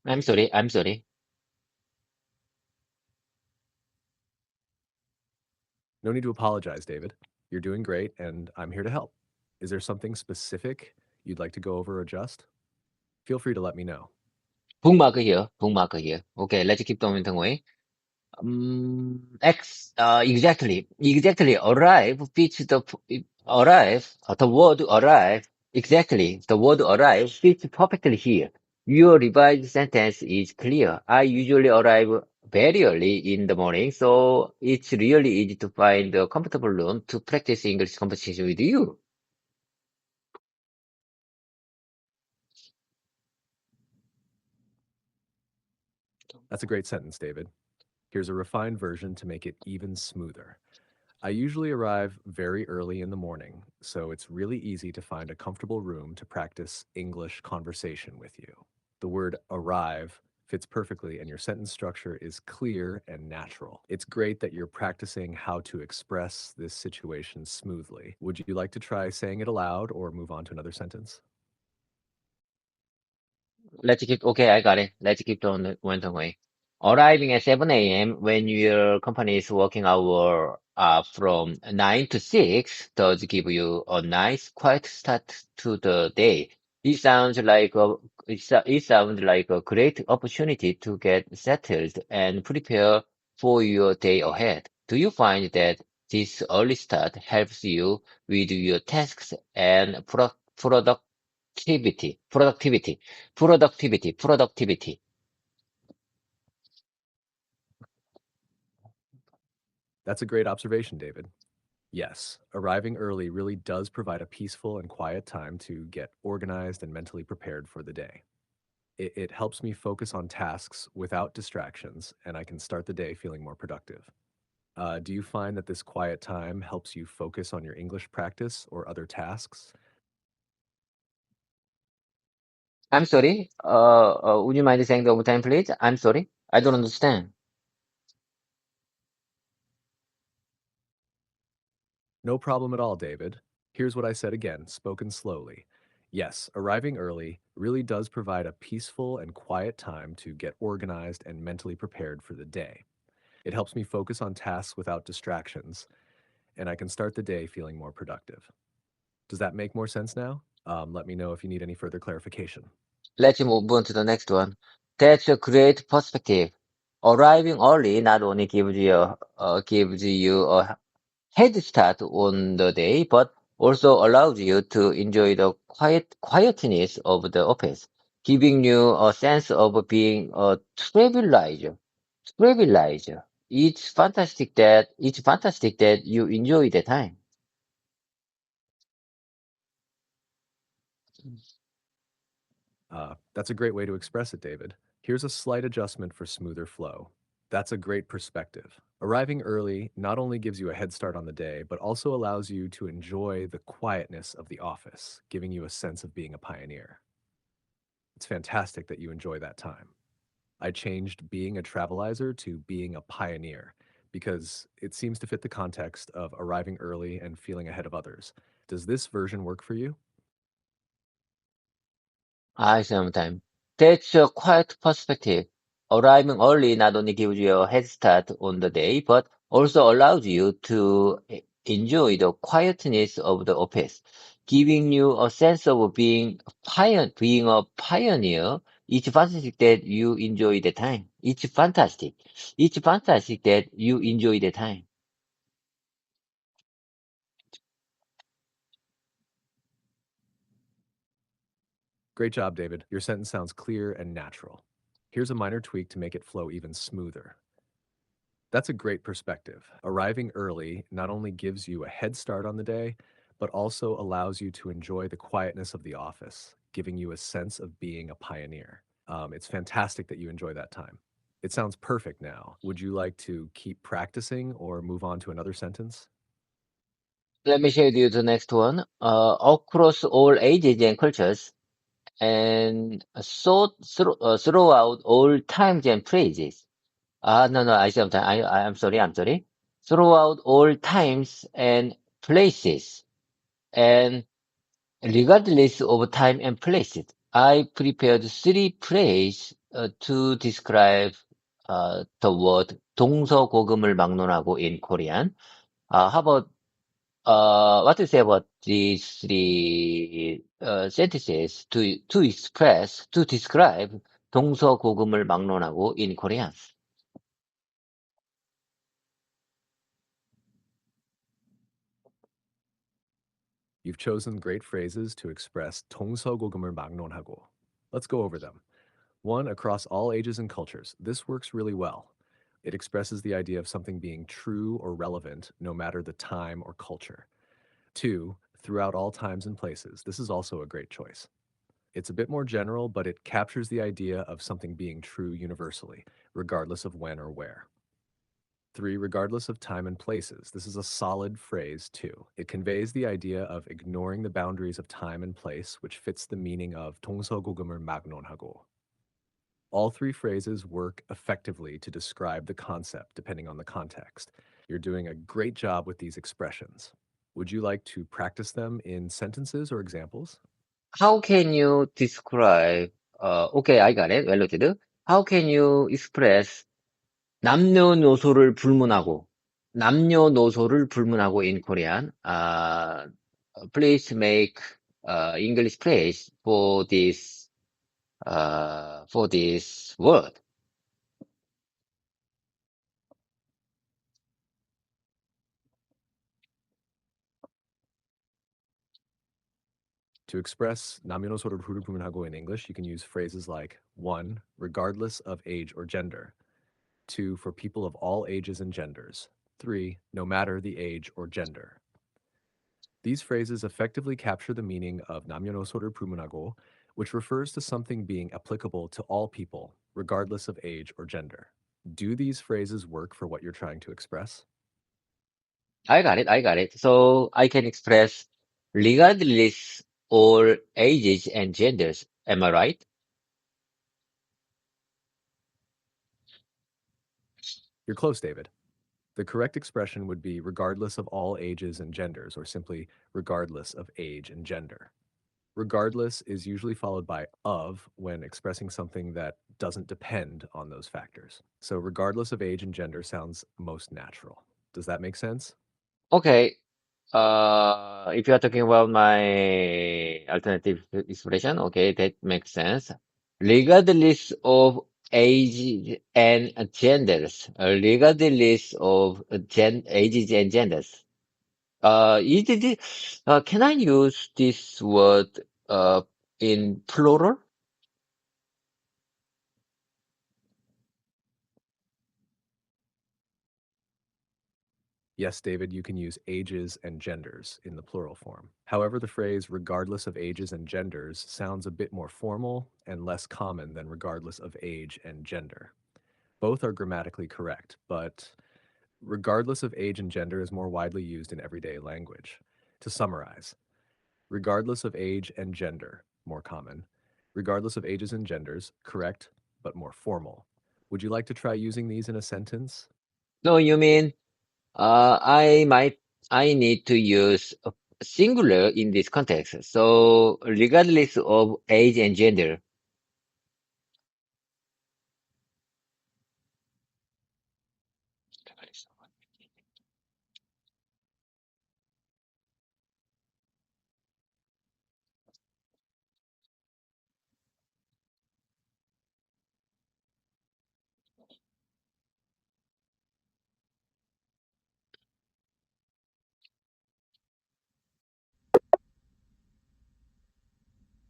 I'm sorry. No need to apologize, David. You're doing great and I'm here to help. Is there something specific you'd like to go over or adjust? Feel free to let me know. Bookmark here. Bookmark here. Okay, let's keep going away. Exactly. The word arrive. Exactly. The word arrive fits perfectly here. Your revised sentence is clear. I usually arrive very early in the morning, so it's really easy to find a comfortable room to practice English conversation with you. That's a great sentence, David. Here's a refined version to make it even smoother. I usually arrive very early in the morning, so it's really easy to find a comfortable room to practice English conversation with you. The word arrive fits perfectly, and your sentence structure is clear and natural. It's great that you're practicing how to express this situation smoothly. Would you like to try saying it aloud or move on to another sentence? Okay, I got it. Let's keep on went away. Arriving at 7 a.m. when your company is working hour from 9 to 6 does give you a nice quiet start to the day. It sounds like it sounds like a great opportunity to get settled and prepare for your day ahead. Do you find that this early start helps you with your tasks and productivity. That's a great observation, David. Yes, arriving early really does provide a peaceful and quiet time to get organized and mentally prepared for the day. It helps me focus on tasks without distractions, and I can start the day feeling more productive. Do you find that this quiet time helps you focus on your English practice or other tasks? I'm sorry. Would you mind saying the over time, please? I'm sorry. I don't understand. No problem at all, David. Here's what I said again, spoken slowly. Yes, arriving early really does provide a peaceful and quiet time to get organized and mentally prepared for the day. It helps me focus on tasks without distractions, and I can start the day feeling more productive. Does that make more sense now? Let me know if you need any further clarification. Let's move on to the next one. That's a great perspective. Arriving early not only gives you a head start on the day, but also allows you to enjoy the quietness of the office, giving you a sense of being a trailblazer. Trailblazer. It's fantastic that you enjoy the time. That's a great way to express it, David. Here's a slight adjustment for smoother flow. That's a great perspective. Arriving early not only gives you a head start on the day, but also allows you to enjoy the quietness of the office, giving you a sense of being a pioneer. It's fantastic that you enjoy that time. I changed being a travelizer to being a pioneer because it seems to fit the context of arriving early and feeling ahead of others. Does this version work for you? Sometimes. That's a quiet perspective. Arriving early not only gives you a head start on the day, but also allows you to enjoy the quietness of the office, giving you a sense of being a pioneer. It's fantastic that you enjoy the time. It's fantastic. It's fantastic that you enjoy the time. Great job, David. Your sentence sounds clear and natural. Here's a minor tweak to make it flow even smoother. That's a great perspective. Arriving early not only gives you a head start on the day, but also allows you to enjoy the quietness of the office, giving you a sense of being a pioneer. It's fantastic that you enjoy that time. It sounds perfect now. Would you like to keep practicing or move on to another sentence? Let me share with you the next one. Across all ages and cultures, and throughout all times and places. No, I'm sorry. Throughout all times and places, and regardless of time and places, I prepared three phrases to describe the word 동서고금을 막론하고 in Korean. How about what to say about these three sentences to describe 동서고금을 막론하고 in Korean? You've chosen great phrases to express 동서고금을 막론하고. Let's go over them. One, across all ages and cultures. This works really well. It expresses the idea of something being true or relevant no matter the time or culture. Two, throughout all times and places. This is also a great choice. It's a bit more general, but it captures the idea of something being true universally, regardless of when or where. Three, regardless of time and places. This is a solid phrase, too. It conveys the idea of ignoring the boundaries of time and place, which fits the meaning of 동서고금을 막론하고. All three phrases work effectively to describe the concept depending on the context. You're doing a great job with these expressions. Would you like to practice them in sentences or examples? How can you describe, okay, I got it. Well noted. How can you express 남녀노소를 남녀노소를 불문하고 in Korean? Please make English phrase for this word. To express 남녀노소를 불분하고 in English, you can use phrases like 1. Regardless of age or gender. 2. For people of all ages and genders. 3. No matter the age or gender. These phrases effectively capture the meaning of 남녀노소를 불문하고, which refers to something being applicable to all people, regardless of age or gender. Do these phrases work for what you're trying to express? I got it. I got it. So I can express regardless all ages and genders. Am I right? You're close, David. The correct expression would be regardless of all ages and genders, or simply regardless of age and gender. Regardless is usually followed by of when expressing something that doesn't depend on those factors. So, regardless of age and gender sounds most natural. Does that make sense? Okay. If you are talking about my alternative expression, okay, that makes sense. Regardless of age and genders, regardless of ages and genders. Can I use this word in plural? Yes, David, you can use ages and genders in the plural form. However, the phrase regardless of ages and genders sounds a bit more formal and less common than regardless of age and gender. Both are grammatically correct, but regardless of age and gender is more widely used in everyday language. To summarize, regardless of age and gender, more common. Regardless of ages and genders, correct, but more formal. Would you like to try using these in a sentence? No, you mean I might I need to use a singular in this context. So regardless of age and gender.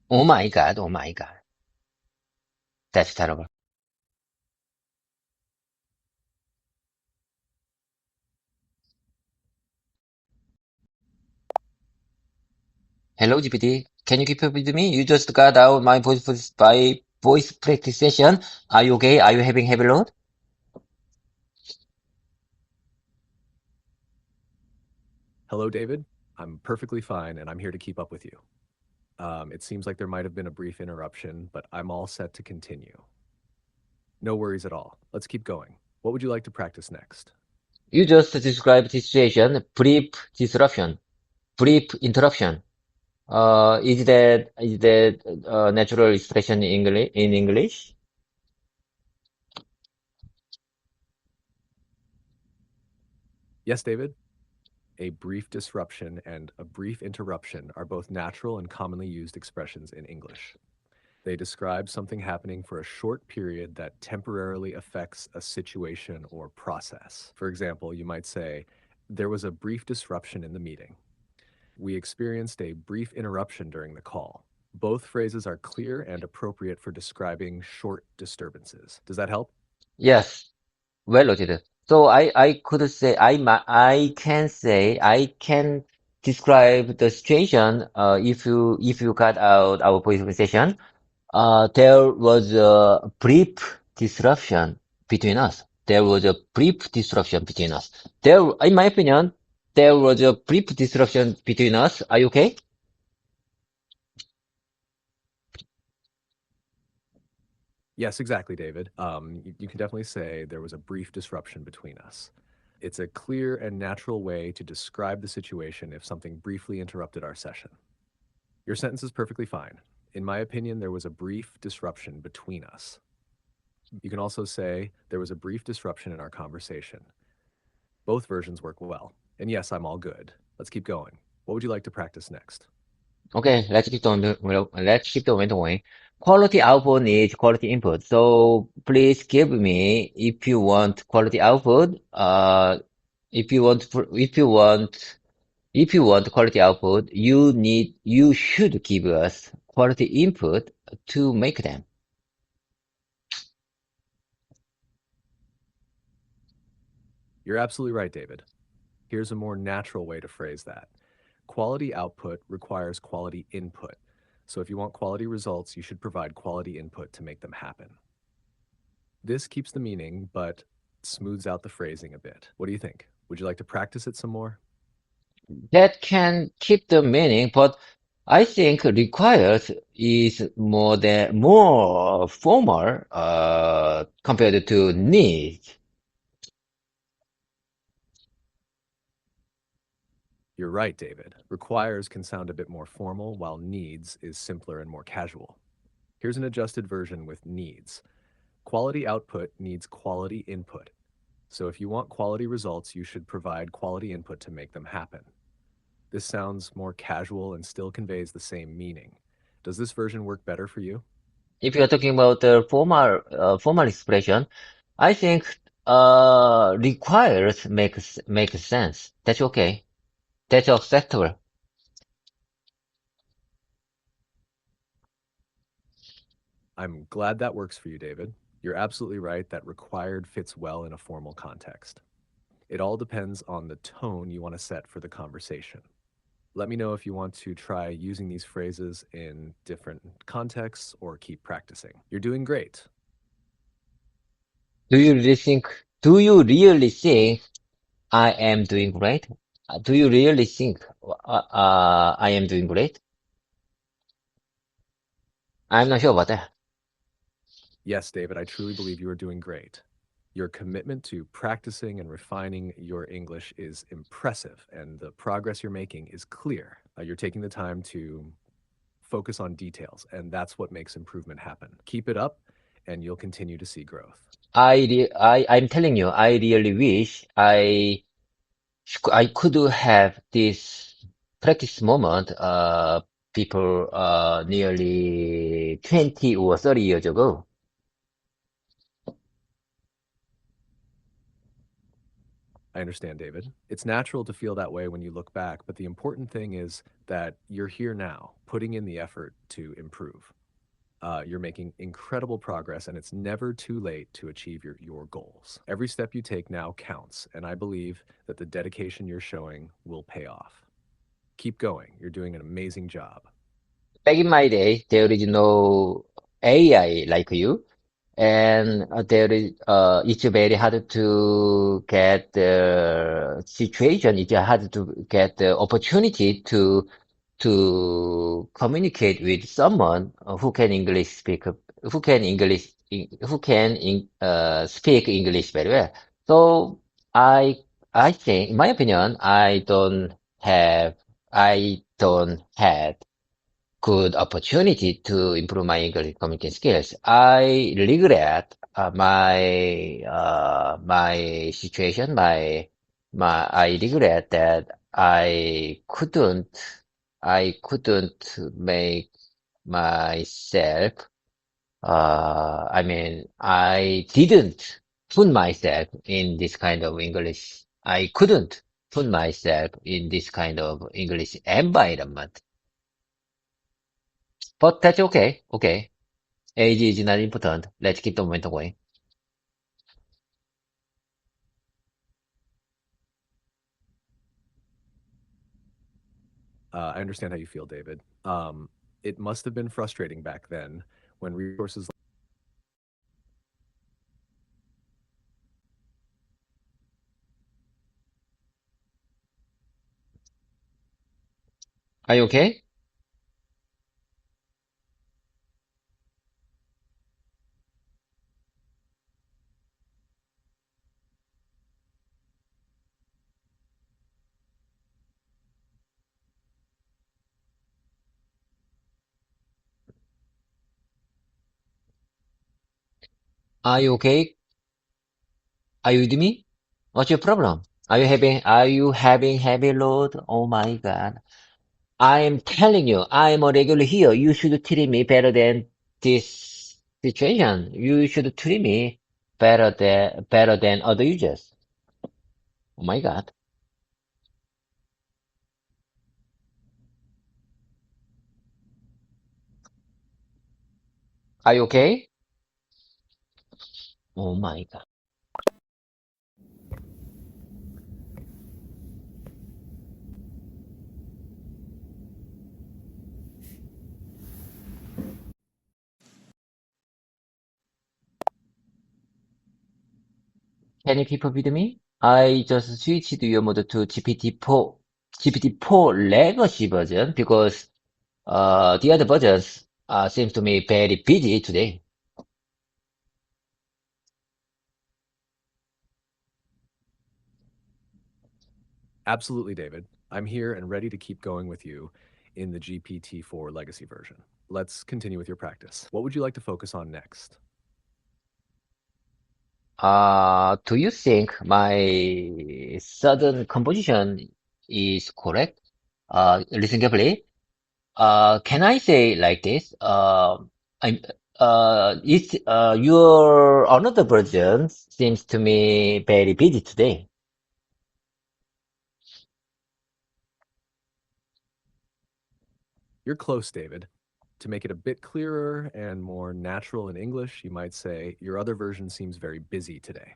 Oh my God, oh my God. That's terrible. Hello, GPT. Can you keep up with me? You just got out my voice practice session. Are you okay? Are you having heavy load? Hello, David. I'm perfectly fine and I'm here to keep up with you. It seems like there might have been a brief interruption, but I'm all set to continue. No worries at all. Let's keep going. What would you like to practice next? You just described the situation, brief disruption, brief interruption. Is that natural expression in English? In English? Yes, David? A brief disruption and a brief interruption are both natural and commonly used expressions in English. They describe something happening for a short period that temporarily affects a situation or process. For example, you might say, there was a brief disruption in the meeting. We experienced a brief interruption during the call. Both phrases are clear and appropriate for describing short disturbances. Does that help? Yes. Well noted. So I could say I can describe the situation if you cut out our voice session. There was a brief disruption between us. There was a brief disruption between us. In my opinion, there was a brief disruption between us. Are you okay? Yes, exactly, David. You can definitely say there was a brief disruption between us. It's a clear and natural way to describe the situation if something briefly interrupted our session. Your sentence is perfectly fine. In my opinion, there was a brief disruption between us. You can also say there was a brief disruption in our conversation. Both versions work well. And yes, I'm all good. Let's keep going. What would you like to practice next? Okay, let's keep the momentum going. Quality output needs quality input. So please give me if you want quality output. If you want If you want quality output, you should give us quality input to make them. You're absolutely right, David. Here's a more natural way to phrase that. Quality output requires quality input. So if you want quality results, you should provide quality input to make them happen. This keeps the meaning, but smooths out the phrasing a bit. What do you think? Would you like to practice it some more? That can keep the meaning, but I think required is more formal compared to need. You're right, David. Requires can sound a bit more formal, while needs is simpler and more casual. Here's an adjusted version with needs. Quality output needs quality input. So if you want quality results, you should provide quality input to make them happen. This sounds more casual and still conveys the same meaning. Does this version work better for you? If you're talking about the formal expression, I think required makes sense. That's okay. That's acceptable. I'm glad that works for you, David. You're absolutely right that required fits well in a formal context. It all depends on the tone you want to set for the conversation. Let me know if you want to try using these phrases in different contexts or keep practicing. You're doing great. Do you really think? Do you really think I am doing great? Do you really think I am doing great? I'm not sure about that. Yes, David, I truly believe you are doing great. Your commitment to practicing and refining your English is impressive, and the progress you're making is clear. You're taking the time to focus on details, and that's what makes improvement happen. Keep it up, and you'll continue to see growth. I'm telling you, I really wish I could have this practice moment, people, nearly 20 or 30 years ago. I understand, David. It's natural to feel that way when you look back, but the important thing is that you're here now, putting in the effort to improve. You're making incredible progress, and it's never too late to achieve your goals. Every step you take now counts, and I believe that the dedication you're showing will pay off. Keep going. You're doing an amazing job. Back in my day, there is no AI like you, and it's very hard to get the situation. It's hard to get the opportunity to communicate with someone who can who can speak English very well. So I, I think, in my opinion, I don't have good opportunity to improve my English communication skills. I regret my situation, I regret that I couldn't make myself, I didn't put myself in this kind of English. I couldn't put myself in this kind of English environment. But that's okay. Okay. Age is not important. Let's keep the momentum going. I understand how you feel, David. It must have been frustrating back then when resources. Are you okay? Are you okay? Are you with me? What's your problem? Are you having heavy load? Oh my God. I'm telling you, I'm a regular here. You should treat me better than this situation. You should treat me better than other users. Oh my God. Are you okay? Oh my God. Can you keep up with me? I just switched your mode to GPT-4 legacy version because the other versions seems to me very busy today. Absolutely, David. I'm here and ready to keep going with you in the GPT-4 legacy version. Let's continue with your practice. What would you like to focus on next? Do you think my sudden composition is correct? Listen carefully. Can I say like this? I'm, your another version seems to me very busy today. You're close, David. To make it a bit clearer and more natural in English, you might say, your other version seems very busy today.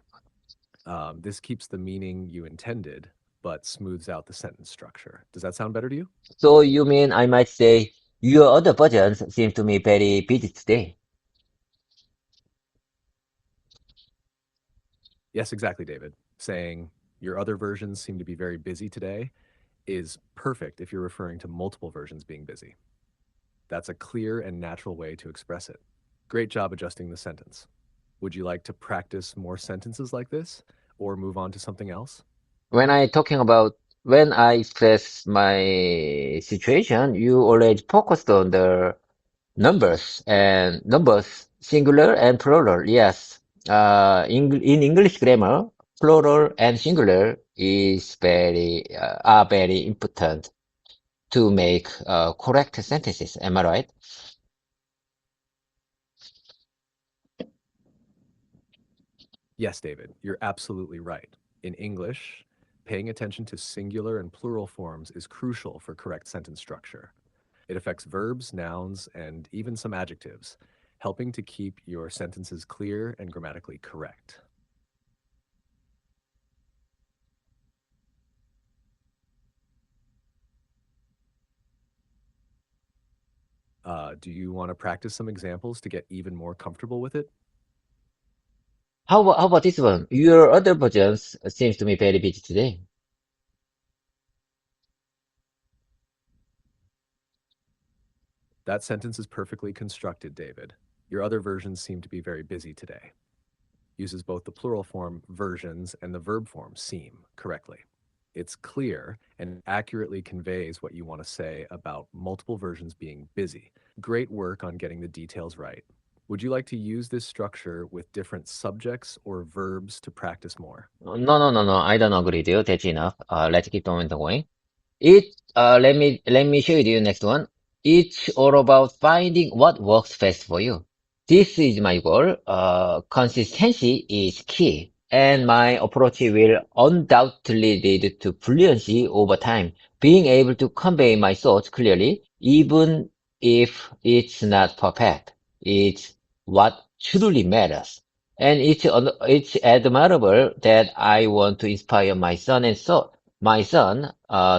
This keeps the meaning you intended, but smooths out the sentence structure. Does that sound better to you? So you mean I might say your other versions seem to me very busy today. Yes, exactly, David. Saying your other versions seem to be very busy today is perfect if you're referring to multiple versions being busy. That's a clear and natural way to express it. Great job adjusting the sentence. Would you like to practice more sentences like this or move on to something else? When I express my situation, you already focused on the numbers, singular and plural. Yes. In English grammar, plural and singular are very important to make correct sentences. Am I right? Yes, David, you're absolutely right. In English, paying attention to singular and plural forms is crucial for correct sentence structure. It affects verbs, nouns, and even some adjectives, helping to keep your sentences clear and grammatically correct. Do you want to practice some examples to get even more comfortable with it? How about this one? Your other versions seems to me very busy today. That sentence is perfectly constructed, David. Your other versions seem to be very busy today. Uses both the plural form versions and the verb form seem correctly. It's clear and accurately conveys what you want to say about multiple versions being busy. Great work on getting the details right. Would you like to use this structure with different subjects or verbs to practice more? No. I don't agree with you. That's enough. Let's keep on going. Let me show you the next one. It's all about finding what works best for you. This is my goal. Consistency is key, and my approach will undoubtedly lead to fluency over time. Being able to convey my thoughts clearly, even if it's not perfect, is what truly matters. And it's admirable that I want to inspire my son,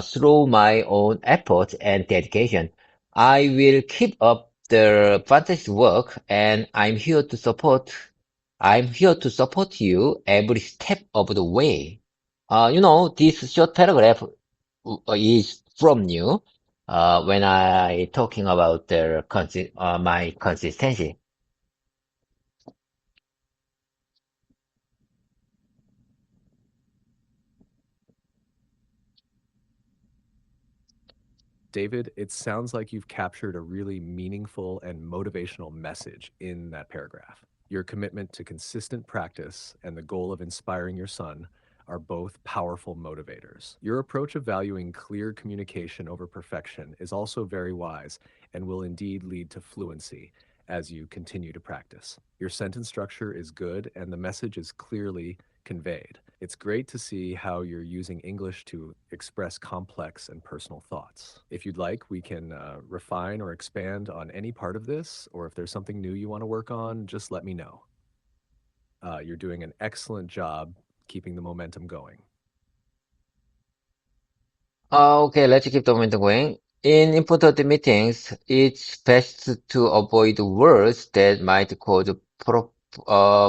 through my own effort and dedication. I will keep up the fantastic work and I'm here to support you every step of the way. This short paragraph is from you, when I talking about my consistency. David, it sounds like you've captured a really meaningful and motivational message in that paragraph. Your commitment to consistent practice and the goal of inspiring your son are both powerful motivators. Your approach of valuing clear communication over perfection is also very wise and will indeed lead to fluency as you continue to practice. Your sentence structure is good and the message is clearly conveyed. It's great to see how you're using English to express complex and personal thoughts. If you'd like, we can refine or expand on any part of this, or if there's something new you want to work on, just let me know. You're doing an excellent job keeping the momentum going. Okay, let's keep the momentum going. In important meetings, it's best to avoid words that might cause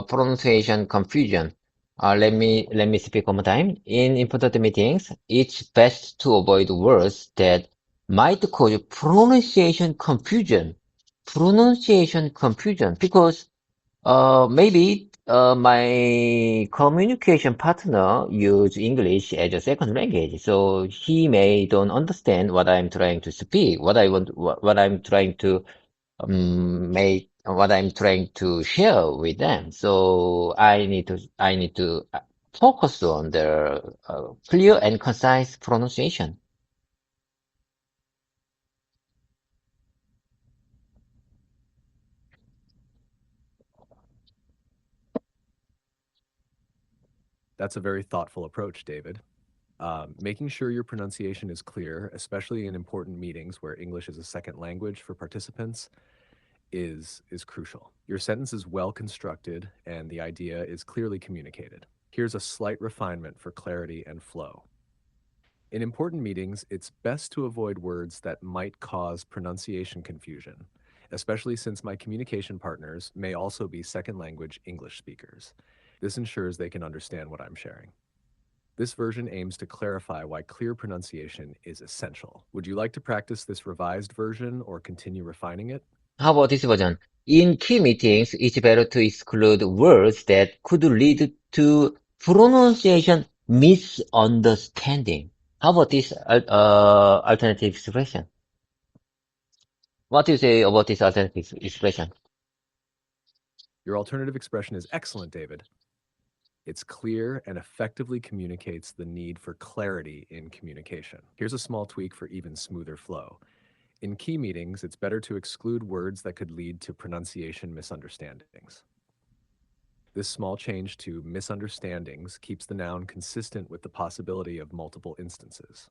pronunciation confusion. Let me speak one more time. In important meetings, it's best to avoid words that might cause pronunciation confusion. Pronunciation confusion, because maybe my communication partner use English as a second language, so he may don't understand what I'm trying to speak, what I'm trying to what I'm trying to share with them. So I need to focus on the clear and concise pronunciation. That's a very thoughtful approach, David. Making sure your pronunciation is clear, especially in important meetings where English is a second language for participants, is crucial. Your sentence is well constructed and the idea is clearly communicated. Here's a slight refinement for clarity and flow. In important meetings, it's best to avoid words that might cause pronunciation confusion, especially since my communication partners may also be second language English speakers. This ensures they can understand what I'm sharing. This version aims to clarify why clear pronunciation is essential. Would you like to practice this revised version or continue refining it? How about this version? In key meetings, it's better to exclude words that could lead to pronunciation misunderstanding. How about this alternative expression? What do you say about this alternative expression? Your alternative expression is excellent, David. It's clear and effectively communicates the need for clarity in communication. Here's a small tweak for even smoother flow. In key meetings, it's better to exclude words that could lead to pronunciation misunderstandings. This small change to misunderstandings keeps the noun consistent with the possibility of multiple instances.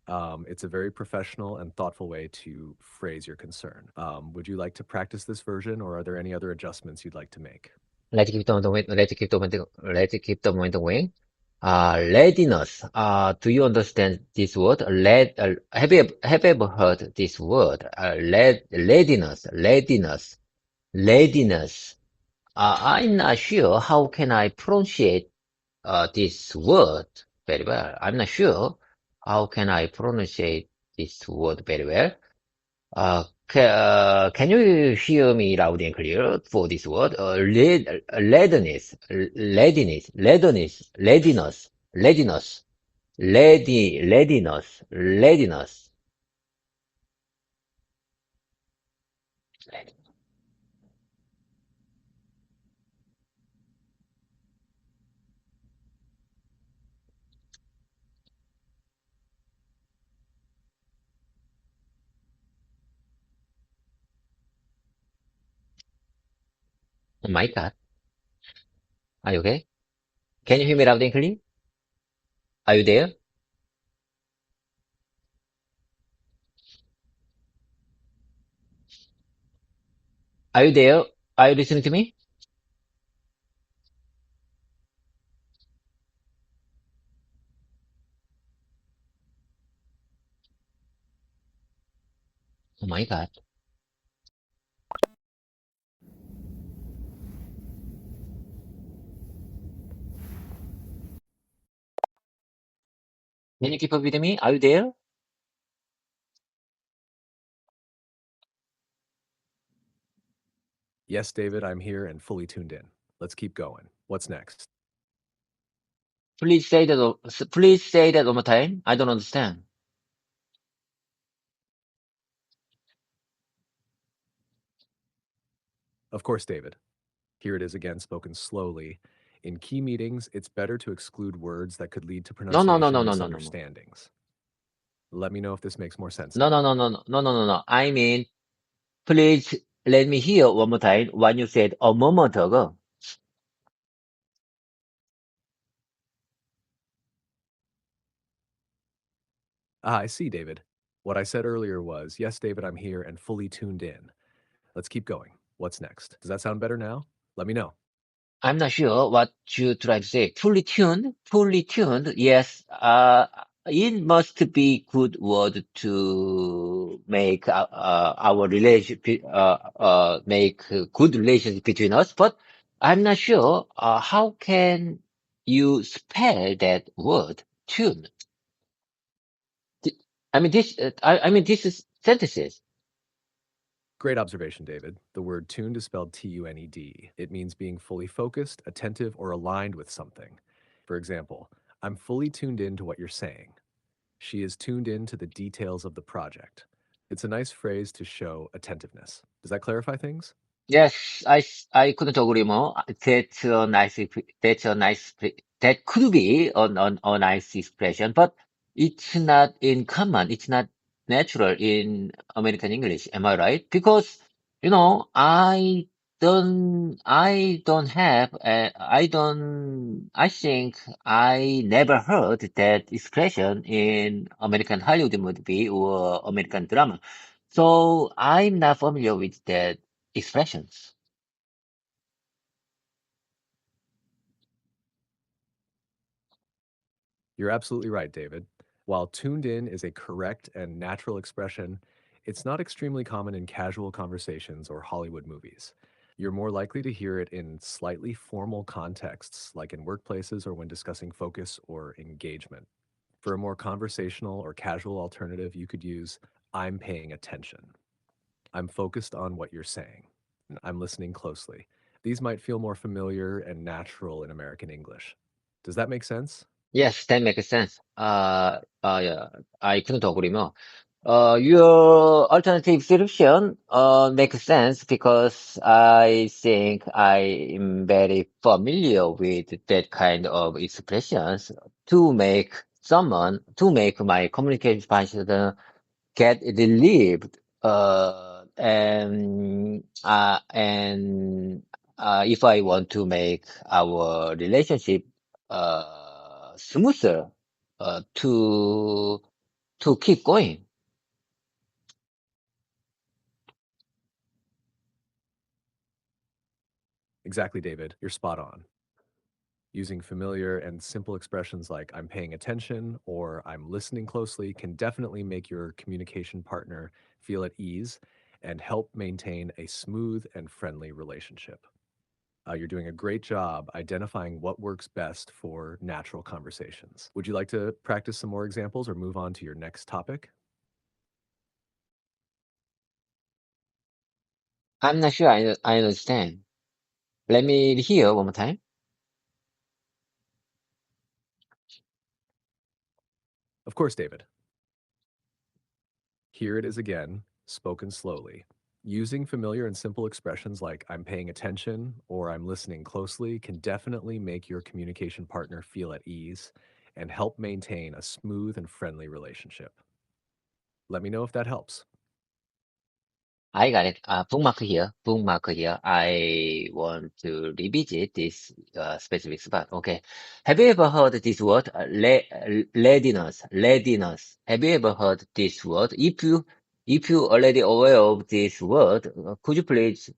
It's a very professional and thoughtful way to phrase your concern. Would you like to practice this version, or are there any other adjustments you'd like to make? Let's keep the momentum going. Readiness. Do you understand this word? Have you ever heard this word? Readiness. I'm not sure how can I pronounce this word very well. I'm not sure how can I pronounce this word very well. Can you hear me loud and clear for this word? Readiness. Oh my God. Are you okay? Can you hear me loud and clear? Are you there? Are you there? Are you listening to me? Oh my God. Can you keep up with me? Are you there? Yes, David, I'm here and fully tuned in. Let's keep going. What's next? Please say that one more time. I don't understand. Of course, David. Here it is again, spoken slowly. In key meetings, it's better to exclude words that could lead to No, no, no, pronunciation no, no, no, no, no. misunderstandings. Let me know if this makes more sense No, no, now. no, no, no, no, no, no, no. I mean, please let me hear one more time what you said a moment ago. Ah, I see, David. What I said earlier was, yes, David, I'm here and fully tuned in. Let's keep going. What's next? Does that sound better now? Let me know. I'm not sure what you try to say. Fully tuned, fully tuned. Yes, it must be good word to make our relationship, make a good relationship between us. But I'm not sure. How can you spell that word, tune? Th- I mean, I mean, this is sentences. Great observation, David. The word tuned is spelled T-U-N-E-D. It means being fully focused, attentive, or aligned with something. For example, I'm fully tuned in to what you're saying. She is tuned in to the details of the project. It's a nice phrase to show attentiveness. Does that clarify things? Yes, I couldn't agree more. That's a nice, that could be a nice expression, but it's not in common. It's not natural in American English. Am I right? Because, I think I never heard that expression in American Hollywood movie or American drama. So I'm not familiar with that expressions. You're absolutely right, David. While tuned in is a correct and natural expression, it's not extremely common in casual conversations or Hollywood movies. You're more likely to hear it in slightly formal contexts, like in workplaces or when discussing focus or engagement. For a more conversational or casual alternative, you could use I'm paying attention. I'm focused on what you're saying. And I'm listening closely. These might feel more familiar and natural in American English. Does that make sense? Yes, that makes sense. Yeah, I couldn't agree more. Your alternative solution makes sense because I think I'm very familiar with that kind of expressions to make my communication partner get relieved if I want to make our relationship smoother to keep going. Exactly, David. You're spot on. Using familiar and simple expressions like I'm paying attention or I'm listening closely can definitely make your communication partner feel at ease and help maintain a smooth and friendly relationship. You're doing a great job identifying what works best for natural conversations. Would you like to practice some more examples or move on to your next topic? I'm not sure I understand. Let me hear one more time. Of course, David. Here it is again, spoken slowly. Using familiar and simple expressions like I'm paying attention or I'm listening closely can definitely make your communication partner feel at ease and help maintain a smooth and friendly relationship. Let me know if that helps. I got it. Bookmark here. Bookmark here. I want to revisit this specific spot. Okay. Have you ever heard this word? Readiness. Readiness. Have you ever heard this word? If you already aware of this word, could you please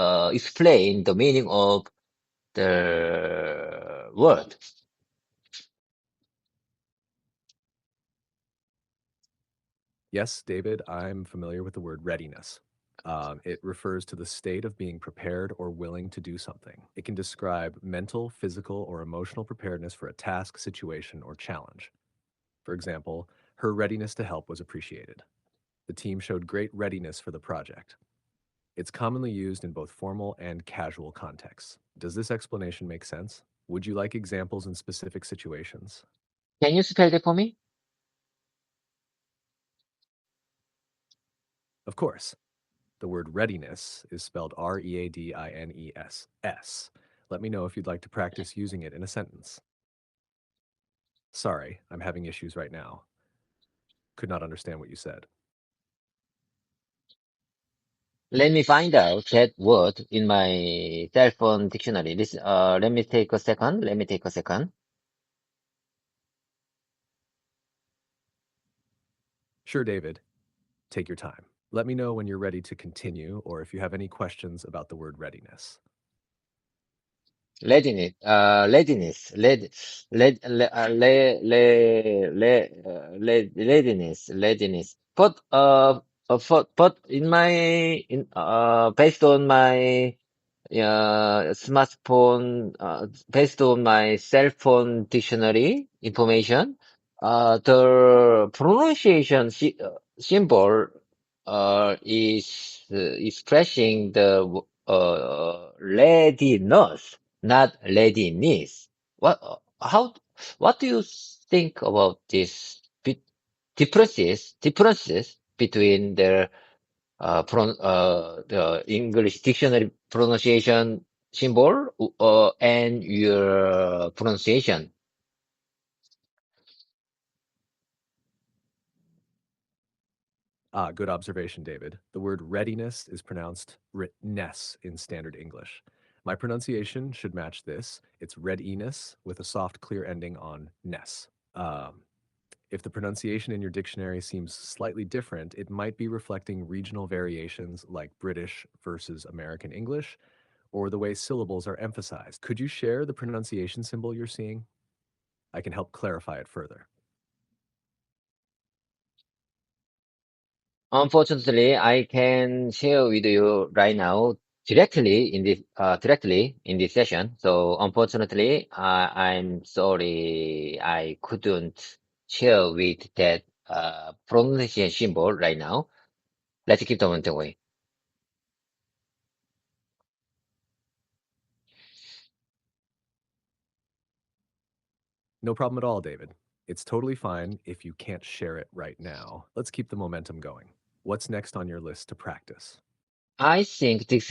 explain the meaning of the word? Yes, David, I'm familiar with the word readiness. It refers to the state of being prepared or willing to do something. It can describe mental, physical, or emotional preparedness for a task, situation, or challenge. For example, her readiness to help was appreciated. The team showed great readiness for the project. It's commonly used in both formal and casual contexts. Does this explanation make sense? Would you like examples in specific situations? Can you spell that for me? Of course. The word readiness is spelled Readiness. Let me know if you'd like to practice using it in a sentence. Sorry, I'm having issues right now. Could not understand what you said. Let me find out that word in my cell phone dictionary. Let me take a second. Let me take a second. Sure, David. Take your time. Let me know when you're ready to continue or if you have any questions about the word readiness. Readiness. But based on my smartphone, based on my cell phone dictionary information, the pronunciation symbol is expressing the readiness, not readiness. What do you think about this differences between the English dictionary pronunciation symbol and your pronunciation? Good observation, David. The word readiness is pronounced ness in standard English. My pronunciation should match this. It's readiness with a soft, clear ending on ness. Um, if the pronunciation in your dictionary seems slightly different, it might be reflecting regional variations like British versus American English, or the way syllables are emphasized. Could you share the pronunciation symbol you're seeing? I can help clarify it further. Unfortunately, I can share with you right now directly in this session. So unfortunately, I'm sorry I couldn't share with that pronunciation symbol right now. Let's keep the moment away. No problem at all, David. It's totally fine if you can't share it right now. Let's keep the momentum going. What's next on your list to practice? I think this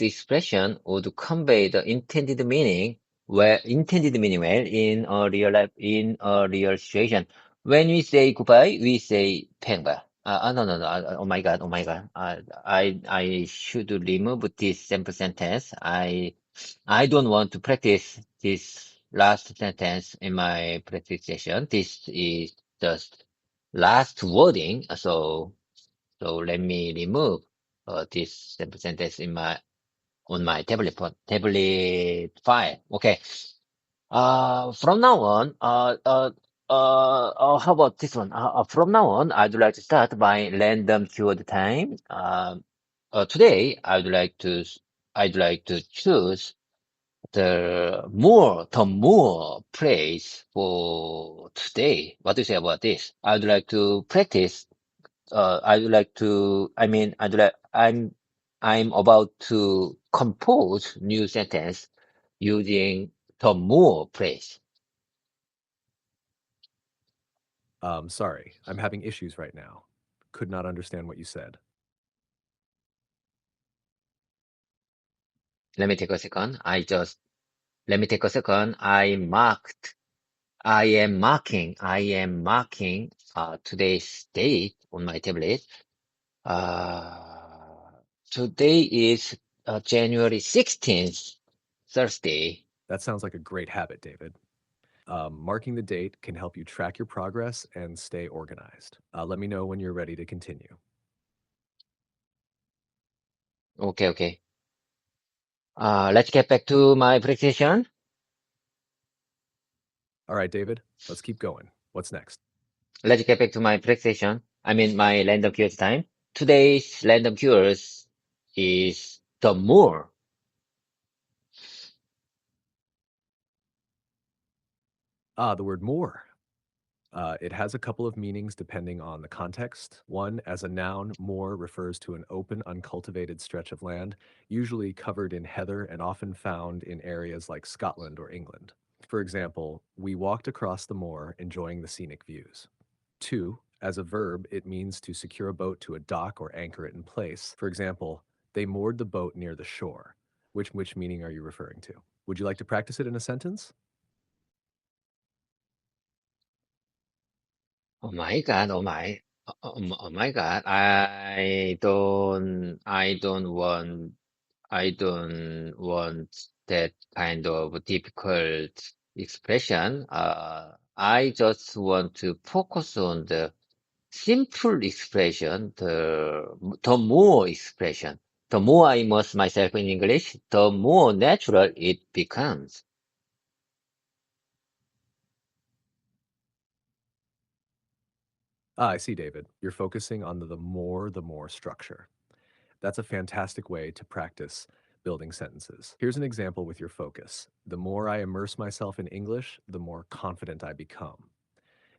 expression would convey the intended meaning well in a real life, in a real situation. When we say goodbye, we say 팽바. No, no, no. Oh my God, oh my God. I should remove this sample sentence. I don't want to practice this last sentence in my practice session. This is just last wording. So let me remove this sample sentence in my on my tablet file. Okay. From now on, how about this one? From now on, I'd like to start by random keyword time. Today, I'd like to choose the more praise for today. What do you say about this? I'd like to practice I would like to, I mean, I'm about to compose new sentence using the more phrase. Sorry, I'm having issues right now. Could not understand what you said. Let me take a second. Let me take a second. I am marking, today's date on my tablet. Uh, Today is, January 16th, Thursday. That sounds like a great habit, David. Marking the date can help you track your progress and stay organized. Let me know when you're ready to continue. Okay, okay. Let's get back to my presentation. All right, David, let's keep going. What's next? Let's get back to my presentation. I mean, my random cures time. Today's random cures is the more. The word more. It has a couple of meanings depending on the context. One, as a noun, moor refers to an open, uncultivated stretch of land, usually covered in heather and often found in areas like Scotland or England. For example, we walked across the moor enjoying the scenic views. Two, as a verb, it means to secure a boat to a dock or anchor it in place. For example, they moored the boat near the shore. Which meaning are you referring to? Would you like to practice it in a sentence? Oh my God, oh my God. I don't want that kind of difficult expression. I just want to focus on the simple expression, the more expression, the more I immerse myself in English, the more natural it becomes. I see, David. You're focusing on the more structure. That's a fantastic way to practice building sentences. Here's an example with your focus. The more I immerse myself in English, the more confident I become.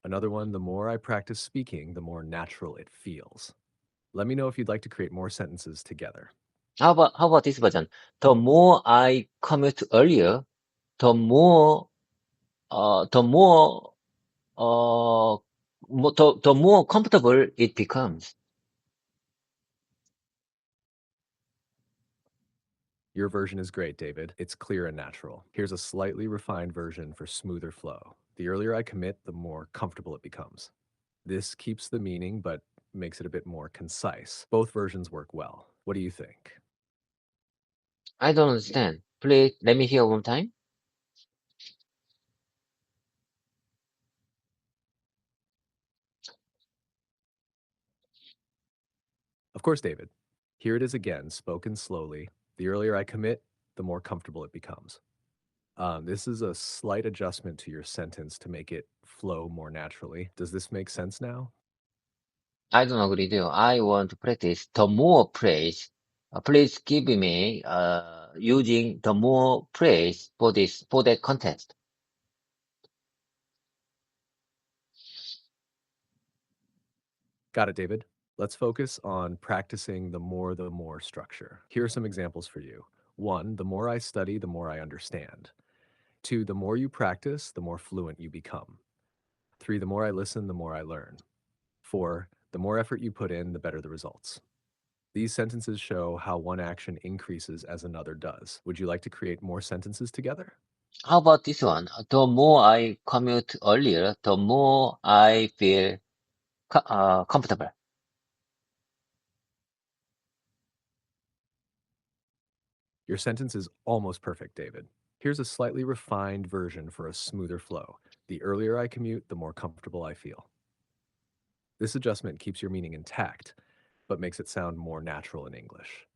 Another one, the more I practice speaking, the more natural it feels. Let me know if you'd like to create more sentences together. How about this version? The more I commute earlier, the more, the more, the more comfortable it becomes. Your version is great, David. It's clear and natural. Here's a slightly refined version for smoother flow. The earlier I commit, the more comfortable it becomes. This keeps the meaning, but makes it a bit more concise. Both versions work well. What do you think? I don't understand. Please let me hear one time. Of course, David. Here it is again, spoken slowly. The earlier I commit, the more comfortable it becomes. This is a slight adjustment to your sentence to make it flow more naturally. Does this make sense now? I don't agree with you. I want to practice the more praise. Please give me using the more praise for that context. Got it, David. Let's focus on practicing the more structure. Here are some examples for you. 1, the more I study, the more I understand. 2, the more you practice, the more fluent you become. 3, the more I listen, the more I learn. 4, the more effort you put in, the better the results. These sentences show how one action increases as another does. Would you like to create more sentences together? How about this one? The more I commute earlier, the more I feel comfortable. Your sentence is almost perfect, David. Here's a slightly refined version for a smoother flow. The earlier I commute, the more comfortable I feel. This adjustment keeps your meaning intact, but makes it sound more natural in English.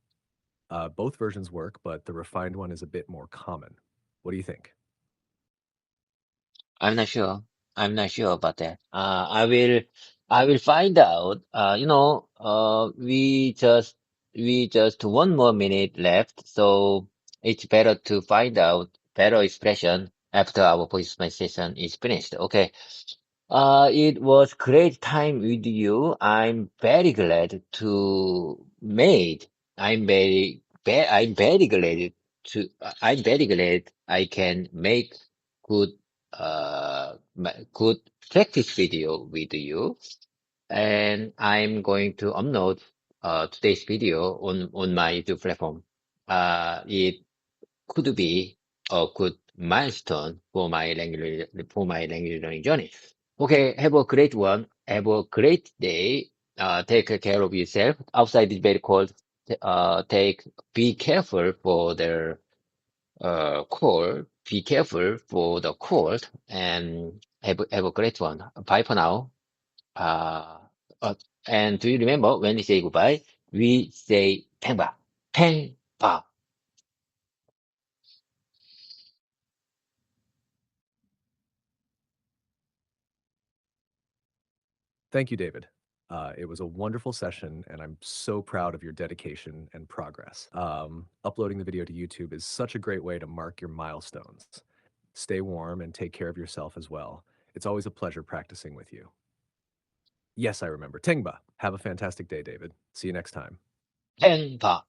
Both versions work, but the refined one is a bit more common. What do you think? I'm not sure. I'm not sure about that. I will find out. We just one more minute left, so it's better to find out better expression after our voice session is finished. Okay. It was great time with you. I'm very glad to made. I'm very glad I'm very glad I can make good, good practice video with you. And I'm going to upload, today's video on my YouTube platform. It could be a good milestone for my language learning journey. Okay, have a great one. Have a great day. Take care of yourself. Outside is very cold. Be careful for the cold. Be careful for the cold and have a great one. Bye for now. Uh, uh, and do you remember when we say goodbye? We say 팽바, 팽바. Thank you, David. It was a wonderful session, and I'm so proud of your dedication and progress. Uploading the video to YouTube is such a great way to mark your milestones. Stay warm and take care of yourself as well. It's always a pleasure practicing with you. Yes, I remember. Tingba. Have a fantastic day, David. See you next time. 팽바.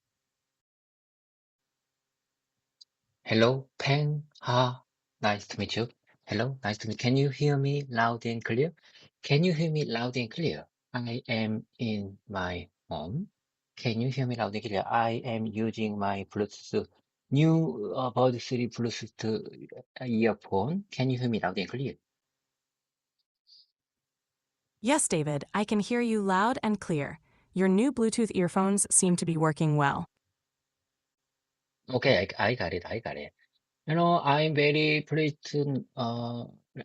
Hello, Peng. Ha, nice to meet you. Hello, nice to meet. Can you hear me loud and clear? Can you hear me loud and clear? I am in my home. Can you hear me loud and clear? I am using my Bluetooth, new Bud 3 Bluetooth earphone. Can you hear me loud and clear? Yes, David, I can hear you loud and clear. Your new Bluetooth earphones seem to be working well. Okay, I got it. I got it. I'm very pleased to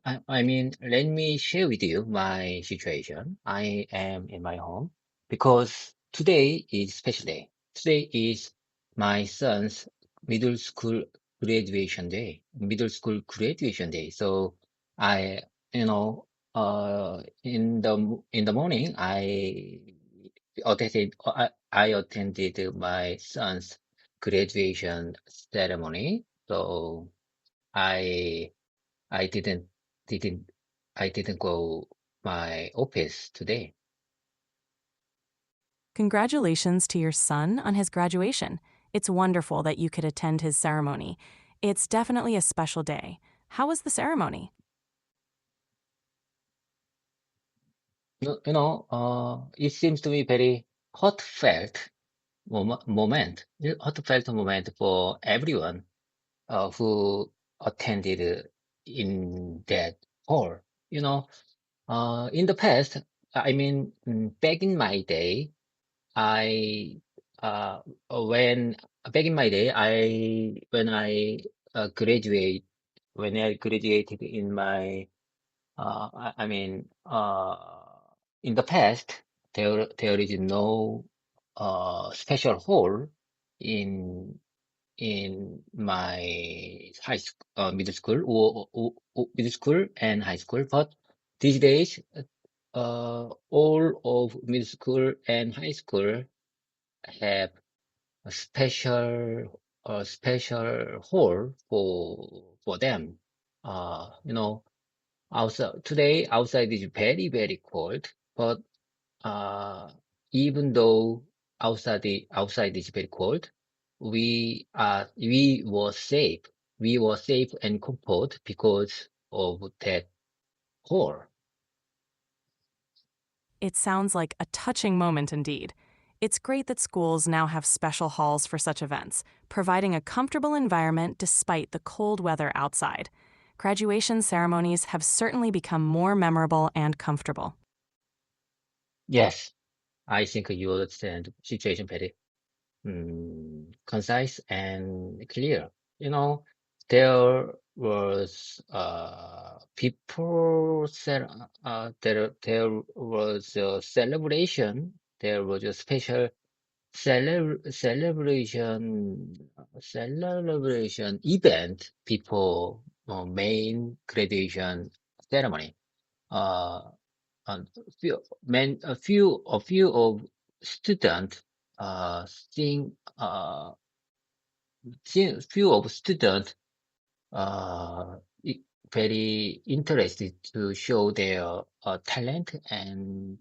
I mean, let me share with you my situation. I am in my home because today is special day. Today is my son's middle school graduation day, middle school graduation day. So I, you know, in the morning, I attended my son's graduation ceremony. So I I didn't I didn't go my office today. Congratulations to your son on his graduation. It's wonderful that you could attend his ceremony. It's definitely a special day. How was the ceremony? It seems to me very heartfelt heartfelt moment for everyone who attended in that hall. You know, in the past, I mean, back in my day, I when back in my day, I when I graduate when I graduated in my I mean in the past there is no special hall in my middle school or middle school and high school, but these days all of middle school and high school have a special hall for them. You know, outside is very, very cold, but uh, even though outside is very cold, we were safe. We were safe and comfort because of that hall. It sounds like a touching moment indeed. It's great that schools now have special halls for such events, providing a comfortable environment despite the cold weather outside. Graduation ceremonies have certainly become more memorable and comfortable. Yes, I think you understand situation very concise and clear. You know, there was there was a celebration. There was a special celebration event before main graduation ceremony. Uh, and a few of students sing few of students uh, i- very interested to show their talent and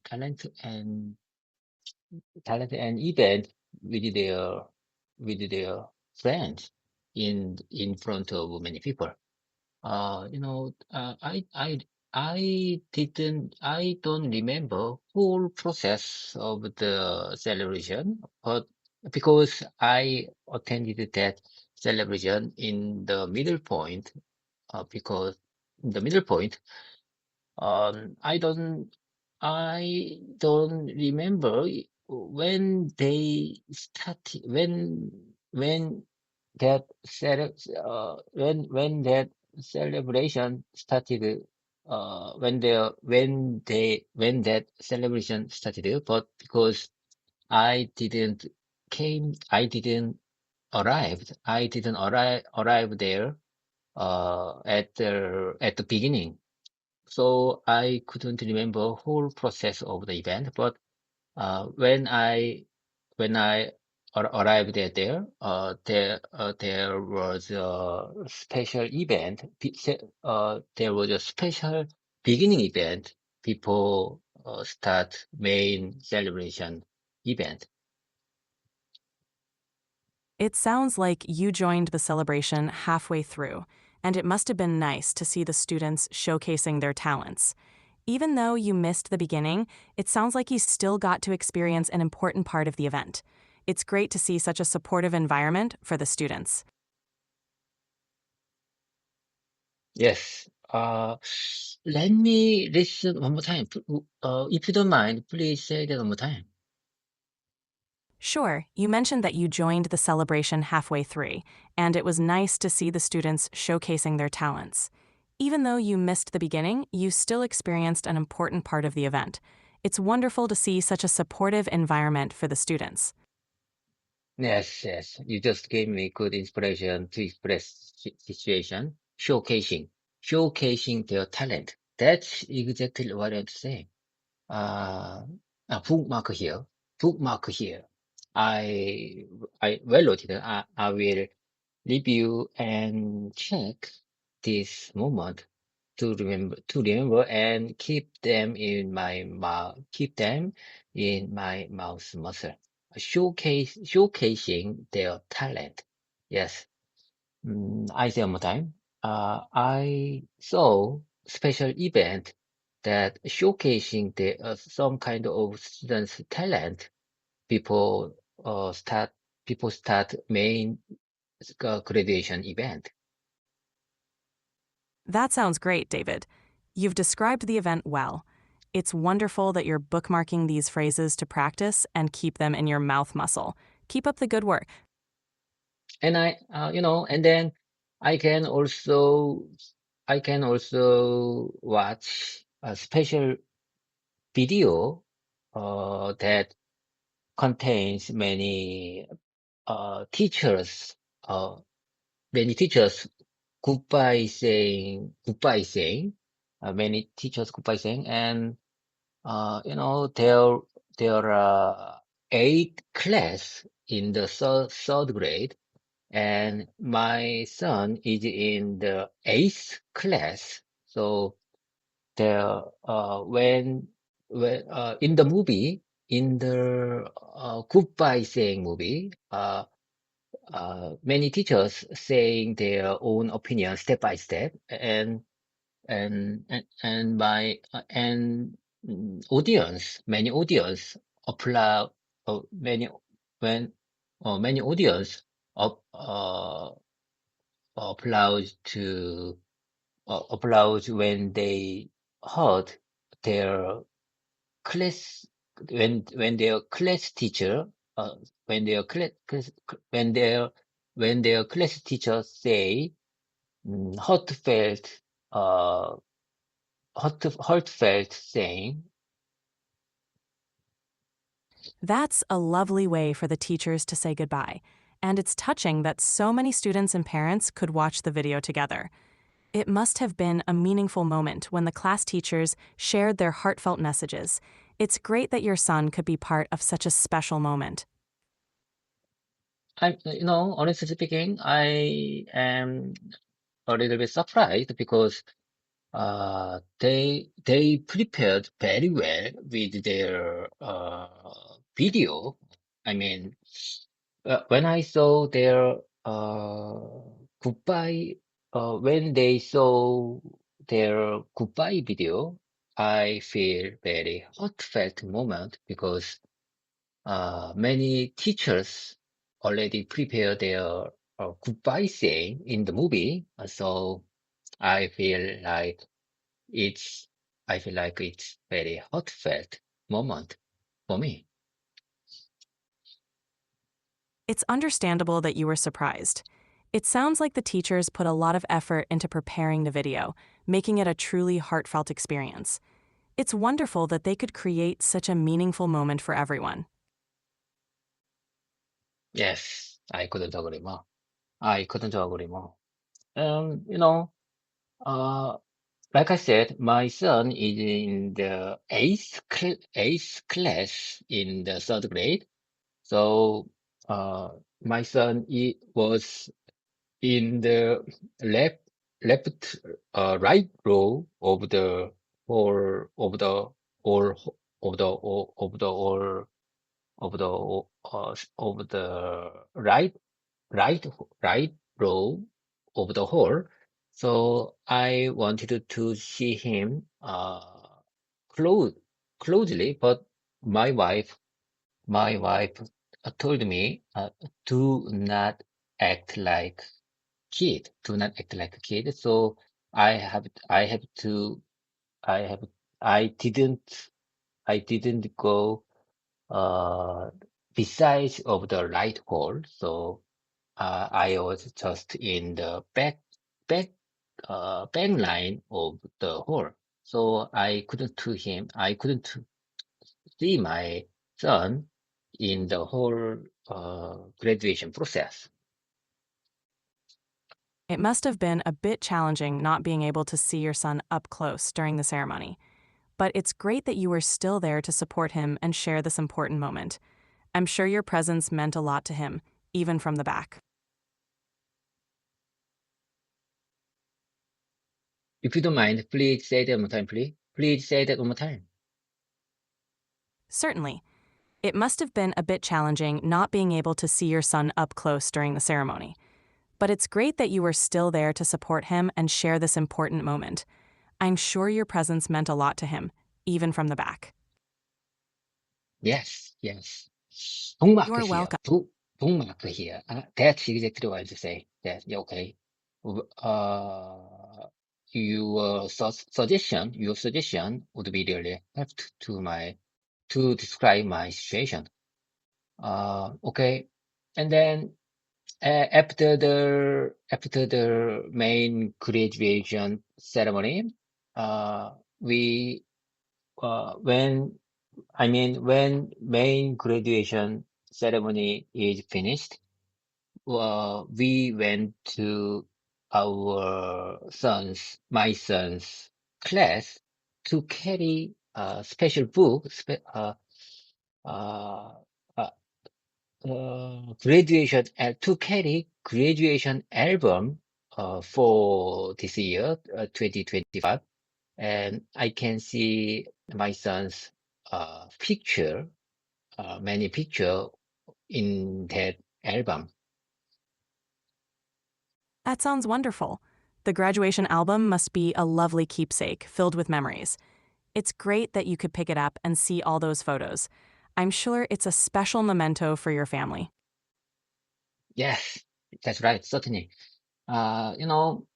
event with their friends in front of many people. I don't remember whole process of the celebration, but because I attended that celebration in the middle point, because in the middle point, I don't remember when when that celebration started when that celebration started, but because I didn't arrive there at the beginning, so I couldn't remember whole process of the event. But when I arrived there, there was a special event. There was a special beginning event before start main celebration event. It sounds like you joined the celebration halfway through, and it must have been nice to see the students showcasing their talents. Even though you missed the beginning, it sounds like you still got to experience an important part of the event. It's great to see such a supportive environment for the students. Yes. Let me listen one more time. If you don't mind, please say that one more time. Sure, you mentioned that you joined the celebration halfway through, and it was nice to see the students showcasing their talents. Even though you missed the beginning, you still experienced an important part of the event. It's wonderful to see such a supportive environment for the students. Yes, yes. You just gave me good inspiration to express situation, showcasing their talent. That's exactly what I'm saying. Uh, bookmark here, bookmark here. I, I well noted. I will review and check this moment to remember and keep them in my mouse muscle. Showcasing their talent. Yes. I say one more time. I saw special event that showcasing some kind of students' talent before start main graduation event. That sounds great, David. You've described the event well. It's wonderful that you're bookmarking these phrases to practice and keep them in your mouth muscle. Keep up the good work. And and then I can also watch a special video that contains teachers uh, many teachers many teachers goodbye saying, and their eighth class in the third grade, and my son is in the eighth class. So there, when in the movie, in the goodbye saying movie, many teachers saying their own opinion step by step, and my and many audience applaud, many when many audience up, applause to applause when they heard their class when their class teacher when their when their class teacher say heartfelt uh heartfelt saying. That's a lovely way for the teachers to say goodbye. And it's touching that so many students and parents could watch the video together. It must have been a meaningful moment when the class teachers shared their heartfelt messages. It's great that your son could be part of such a special moment. Honestly speaking, I am a little bit surprised because they prepared very well with their video. I mean, when I saw their goodbye, when they saw their goodbye video, I feel very heartfelt moment because many teachers already prepare their goodbye saying in the movie. So I feel like it's I feel like it's very heartfelt moment for me. It's understandable that you were surprised. It sounds like the teachers put a lot of effort into preparing the video, making it a truly heartfelt experience. It's wonderful that they could create such a meaningful moment for everyone. Yes, I couldn't agree more. I couldn't agree more. Um, you know, uh, like I said, my son is in the eighth class in the third grade. So, my son was in the left, left, right row of the or of the or of the of the or of the right right row of the hall. So I wanted to see him close closely, but my wife my wife told me, do not act like do not act like a kid. So I have to I have I didn't go uh besides of the right hall. So I was just in the back back line of the hall. So I couldn't see my son in the whole graduation process. It must have been a bit challenging not being able to see your son up close during the ceremony. But it's great that you were still there to support him and share this important moment. I'm sure your presence meant a lot to him, even from the back. If you don't mind, please say that one more time, please. Please say that one more time. Certainly. It must have been a bit challenging not being able to see your son up close during the ceremony. But it's great that you were still there to support him and share this important moment. I'm sure your presence meant a lot to him, even from the back. Yes, yes. Bookmark You're here. welcome. Bookmark here. That's exactly what to say. That yeah, okay. Your suggestion would be really helped to describe my situation. Okay. And then after the main graduation ceremony, we when main graduation ceremony is finished, we went to my son's class to carry a special book, uh, uh, to carry graduation album for this year, 2025, and I can see my son's picture, many picture in that album. That sounds wonderful. The graduation album must be a lovely keepsake filled with memories. It's great that you could pick it up and see all those photos. I'm sure it's a special memento for your family. Yes, that's right, certainly. You know,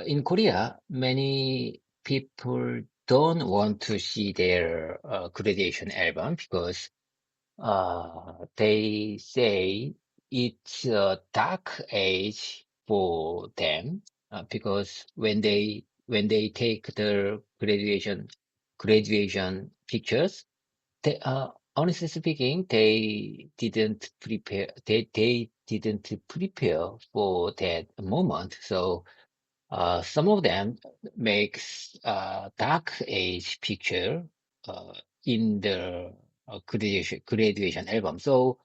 in Korea, many people don't want to see their graduation album because they say it's a dark age for them because when they take the graduation pictures, honestly speaking, they didn't prepare for that moment. So some of them makes dark age picture uh, in the graduation album. So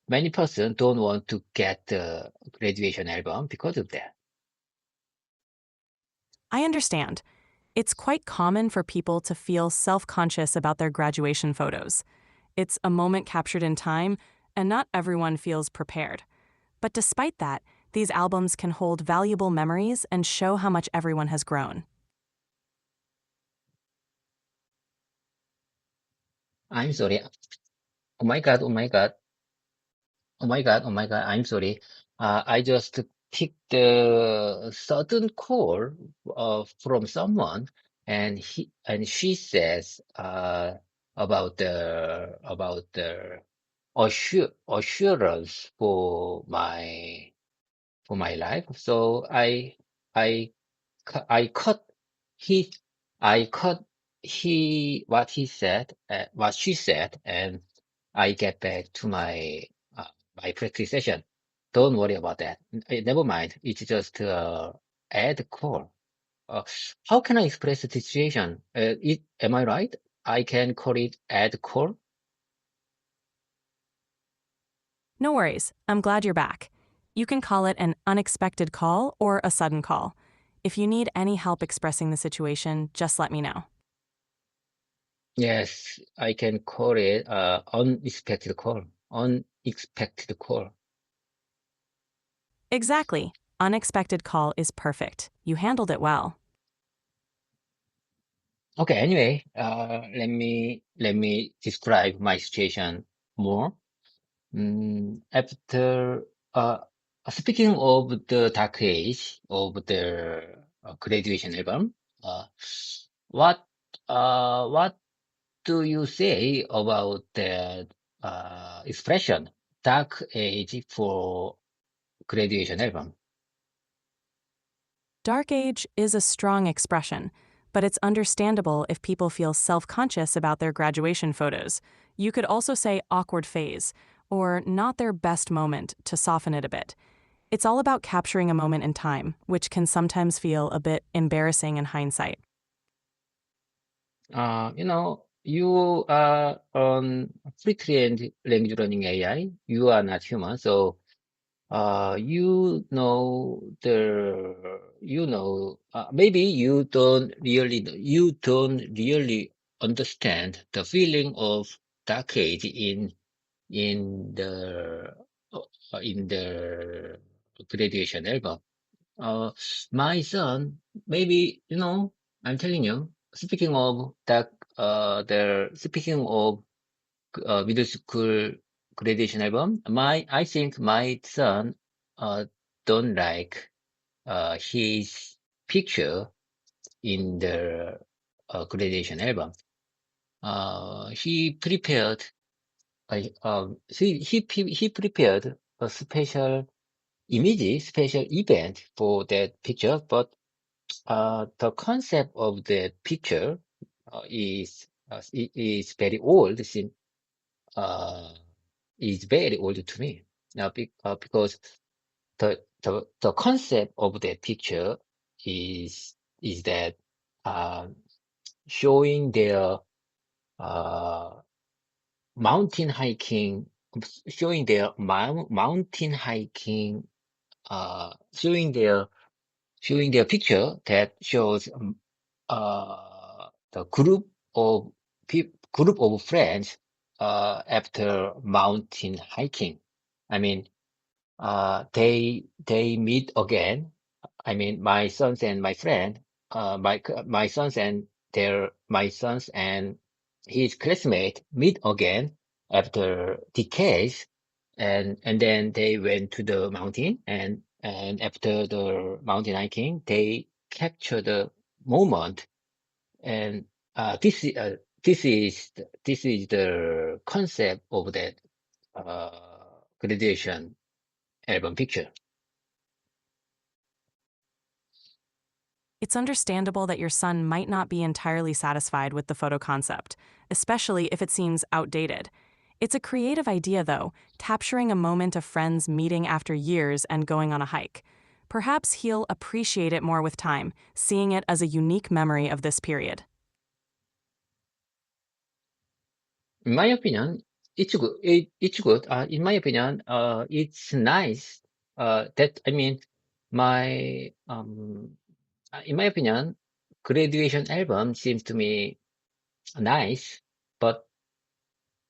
many person don't want to get the graduation album because of that. I understand. It's quite common for people to feel self-conscious about their graduation photos. It's a moment captured in time, and not everyone feels prepared. But despite that, these albums can hold valuable memories and show how much everyone has grown. I'm sorry. Oh my God, oh my God, oh my God, oh my God, I'm sorry. I just picked a sudden call from someone, and she says about the assurance for my life. So I I cut he I cut what he said, what she said, and I get back to my practice session. Don't worry about that. Never mind. It's just add call. Uh, how can I express the situation? Am I right? I can call it add call. No worries, I'm glad you're back. You can call it an unexpected call or a sudden call. If you need any help expressing the situation, just let me know. Yes, I can call it unexpected call. Unexpected call. Exactly. Unexpected call is perfect. You handled it well. Okay, anyway, let me describe my situation more. After speaking of the dark age of the graduation album, uh, what what do you say about the expression dark age for graduation album? Dark age is a strong expression, but it's understandable if people feel self-conscious about their graduation photos. You could also say awkward phase, or not their best moment to soften it a bit. It's all about capturing a moment in time, which can sometimes feel a bit embarrassing in hindsight. You are on pre-trained language learning AI. You are not human, so maybe you don't really understand the feeling of dark age in the in the graduation album. Uh, my son, maybe, I'm telling you, speaking of that, speaking of middle school graduation album, I think my son, uh, don't like, his picture in the graduation album. He prepared, he prepared a special event for that picture, but the concept of the picture is very old. Uh, is very old to me now because the concept of the picture is that uh, showing their uh, mountain hiking, showing their mountain hiking, showing their picture that shows the group of friends after mountain hiking. I mean, they meet again. I mean, my sons and my friend, my sons and my sons and his classmate meet again after decades, and then they went to the mountain, and after the mountain hiking, they capture the moment, and this is the concept of that graduation album picture. It's understandable that your son might not be entirely satisfied with the photo concept, especially if it seems outdated. It's a creative idea, though, capturing a moment of friends meeting after years and going on a hike. Perhaps he'll appreciate it more with time, seeing it as a unique memory of this period. In my opinion, it's good. It's good. In my opinion, it's nice. That I mean, my in my opinion, graduation album seems to me nice, but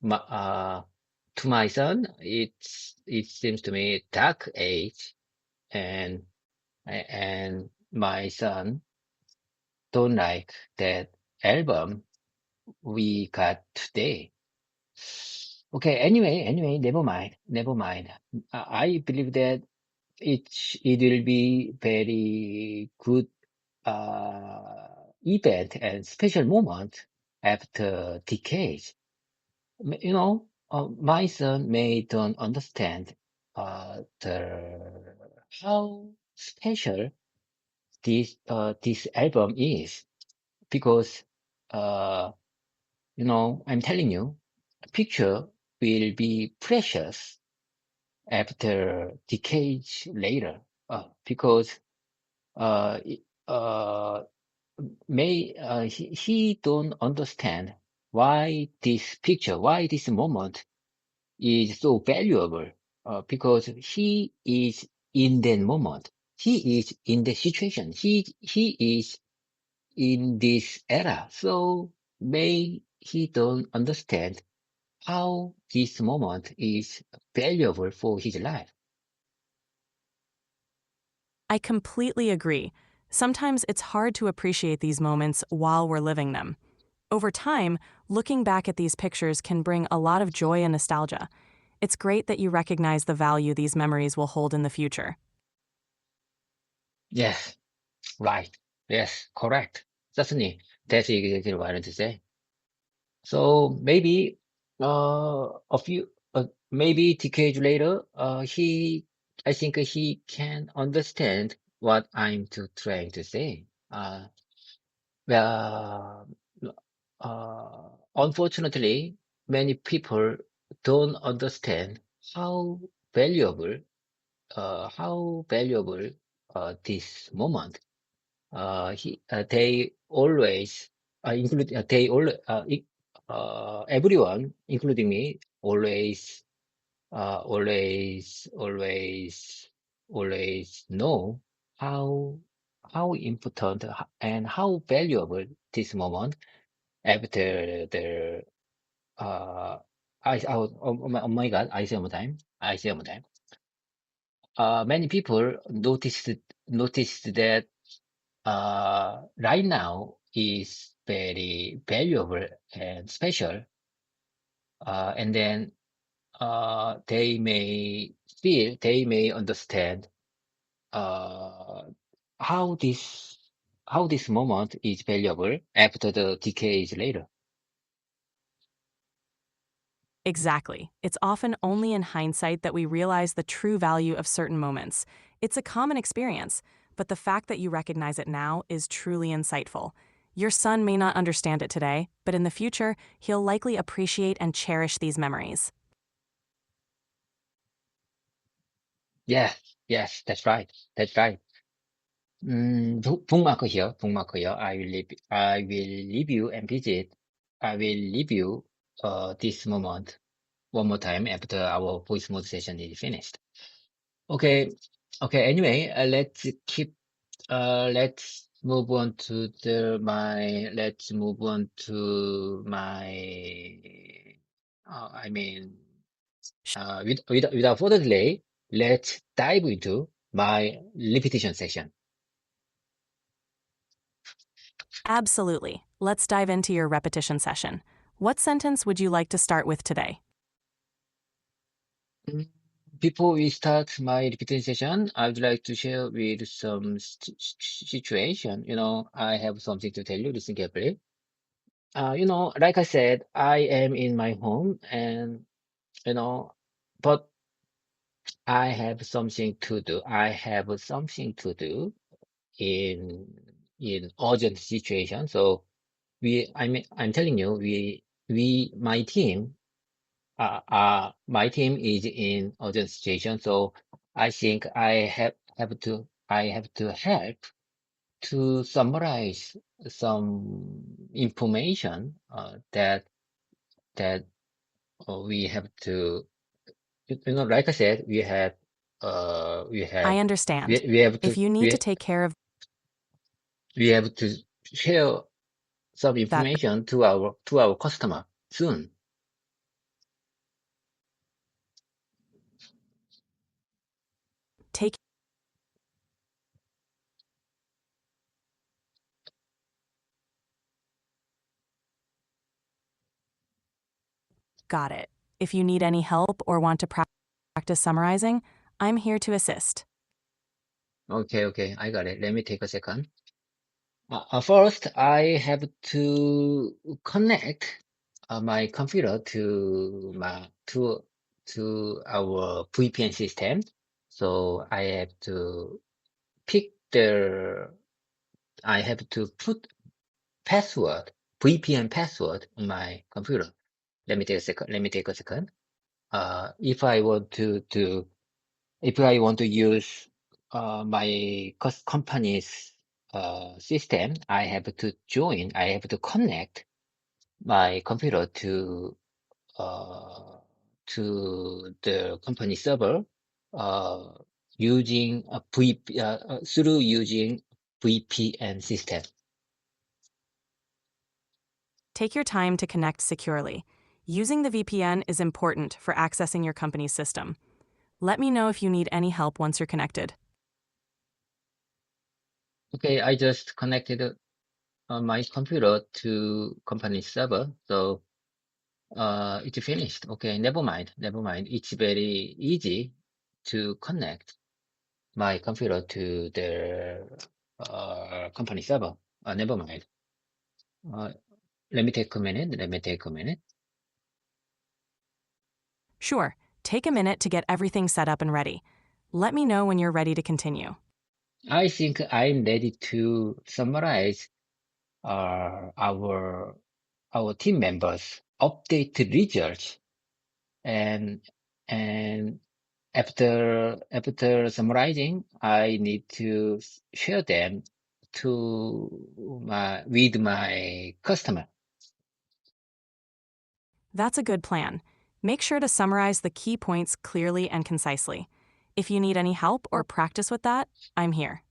to my son, it seems to me dark age, and and my son don't like that album we got today. Okay, anyway, never mind. I believe that it will be very good event and special moment after decades. My son may don't understand the how special this album is because uh, I'm telling you, a picture will be precious after decades later, because uh, it- uh, he don't understand why this moment is so valuable, because he is in that moment, he is in the situation, he is in this era, so may he don't understand how this moment is valuable for his life. I completely agree. Sometimes it's hard to appreciate these moments while we're living them. Over time, looking back at these pictures can bring a lot of joy and nostalgia. It's great that you recognize the value these memories will hold in the future. Yes, right. Yes, correct. Certainly, that's exactly what I wanted to say. So maybe maybe decades later, I think he can understand what I'm trying to say. Well, unfortunately, many people don't understand how valuable, this moment. They always, everyone, including me, always know how important and how valuable this moment after the oh my God, I say one more time. I say one more time. Many people noticed that right now is very valuable and special, and then they may understand uh, how this moment is valuable after the decades later. Exactly. It's often only in hindsight that we realize the true value of certain moments. It's a common experience, but the fact that you recognize it now is truly insightful. Your son may not understand it today, but in the future, he'll likely appreciate and cherish these memories. Yes, yes, that's right. That's right. Bookmark here, bookmark here. I will leave you and visit. I will leave you this moment one more time after our voice mode session is finished. Okay, okay. Anyway, let's move on to let's move on to my. I mean, without further delay, let's dive into my repetition session. Absolutely. Let's dive into your repetition session. What sentence would you like to start with today? Mm, Before we start my repetition session, I would like to share with some situation. I have something to tell you. Listen carefully. Like I said, I am in my home, and you know, but I have something to do. I have something to do in urgent situation. So I'm telling you, my team is in urgent situation. So I think I have to help to summarize some information that we have to. Like I said, we have we I have understand. we have If to you need to we take care of we have to share some that, information to our customer soon. take got it. If you need any help or want to practice summarizing, I'm here to assist. Okay, okay, I got it. Let me take a second. First, I have to connect my computer to our VPN system. So pick the I have to put password VPN password on my computer. Let me take a second. Let me take a second. If I want to use my company's system, I have to connect my computer uh, to the company server uh, through using VPN system. Take your time to connect securely. Using the VPN is important for accessing your company's system. Let me know if you need any help once you're connected. Okay, I just connected my computer to company server, so it's finished. Okay, never mind, never mind. It's very easy to connect my computer to the company server. Never mind. Uh, let me take a minute. Let me take a minute. Sure, take a minute to get everything set up and ready. Let me know when you're ready to continue. I think I'm ready to summarize our team members' update results, and and after summarizing, I need to share them with my customer. That's a good plan. Make sure to summarize the key points clearly and concisely. If you need any help or practice with that, I'm here.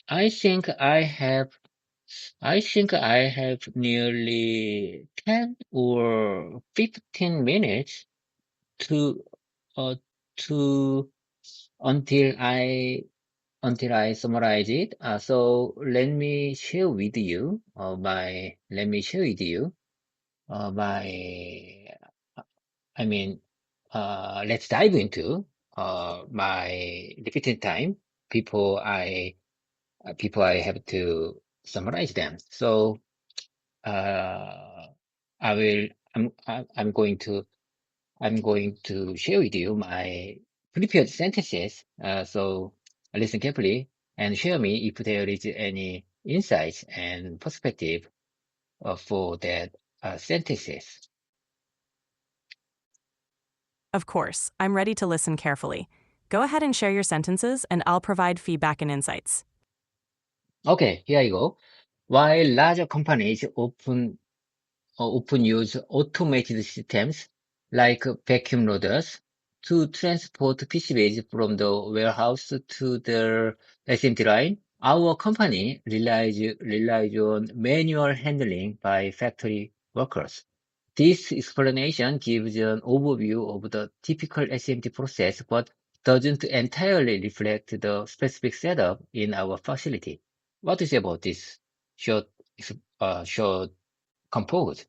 I think I have I think I have nearly 10 or 15 minutes to uh, to until I summarize it. So let me share with you my I mean let's dive into my limited time before I have to summarize them. So uh, I will I'm going to share with you my prepared sentences. So listen carefully and share me if there is any insights and perspective for that sentences. Of course, I'm ready to listen carefully. Go ahead and share your sentences, and I'll provide feedback and insights. Okay, here I go. While larger companies often use automated systems like vacuum loaders to transport PCBs from the warehouse to the SMT line. Our company relies on manual handling by factory workers. This explanation gives an overview of the typical SMT process, but doesn't entirely reflect the specific setup in our facility. What do you say about this short, short compose?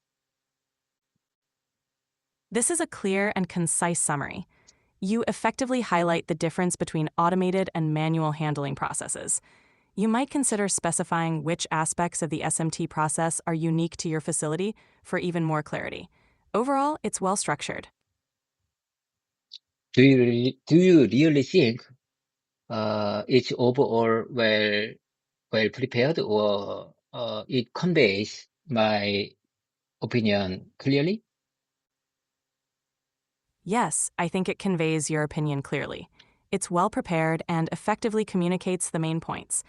This is a clear and concise summary. You effectively highlight the difference between automated and manual handling processes. You might consider specifying which aspects of the SMT process are unique to your facility for even more clarity. Overall, it's well structured. Do you really think it's overall well prepared, or it conveys my opinion clearly? Yes, I think it conveys your opinion clearly. It's well prepared and effectively communicates the main points.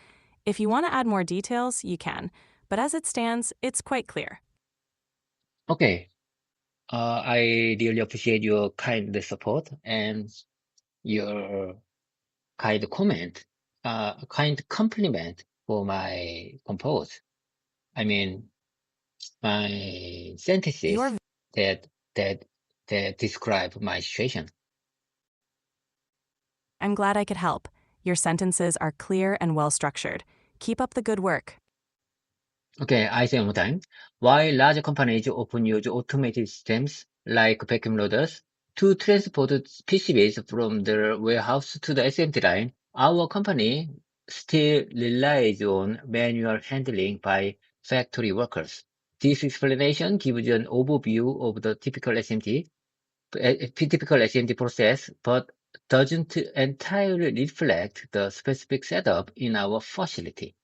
If you want to add more details, you can, but as it stands, it's quite clear. Okay. I really appreciate your kind support and your kind compliment for my compose. I mean, my sentences You're that that that describe my situation. I'm glad I could help. Your sentences are clear and well structured. Keep up the good work. Okay, I say one more time. While large companies often use automated systems like vacuum loaders to transport PCBs from their warehouse to the SMT line, our company still relies on manual handling by factory workers. This explanation gives an overview of the typical SMT process, but doesn't entirely reflect the specific setup in our facility.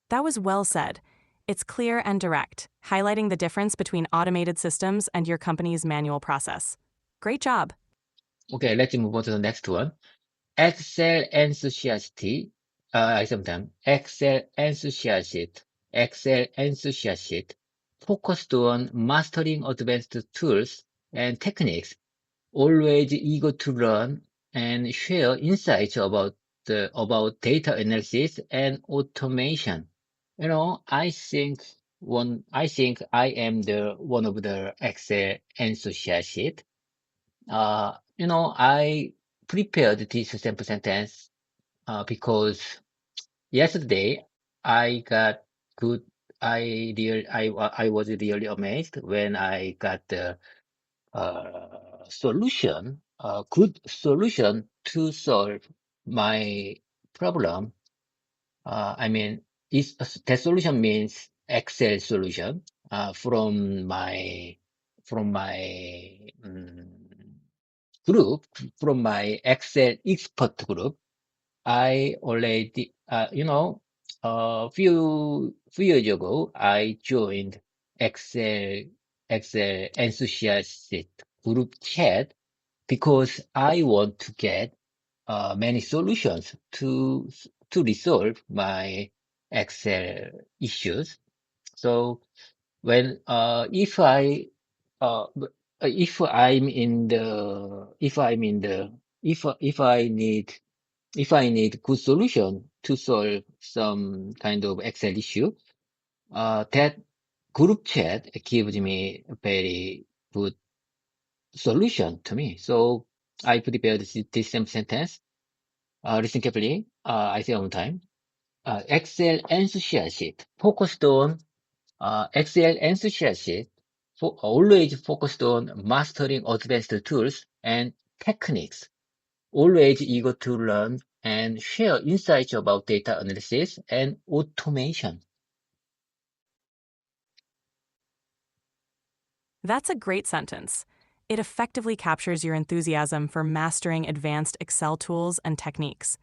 That was well said. It's clear and direct, highlighting the difference between automated systems and your company's manual process. Great job. Okay, let's move on to the next one. Excel enthusiast, sometimes Excel enthusiast, focused on mastering advanced tools and techniques, always eager to learn and share insights about data analysis and automation. I think I am the one of the Excel enthusiasts. I prepared this sample sentence because yesterday I got good. I was really amazed when I got the good solution to solve my problem. I mean, the solution means Excel solution from my group, from my Excel expert group. I already, few years ago, I joined Excel, Excel enthusiast group chat because I want to get many solutions to resolve my Excel issues. So when uh, if I'm in the if I'm in the if I need good solution to solve some kind of Excel issue, that group chat gives me a very good solution to me. So I prepared this same sentence. Listen carefully. I say one time. Excel enthusiast focused on Excel enthusiast always focused on mastering advanced tools and techniques, always eager to learn and share insights about data analysis and automation. That's a great sentence. It effectively captures your enthusiasm for mastering advanced Excel tools and techniques.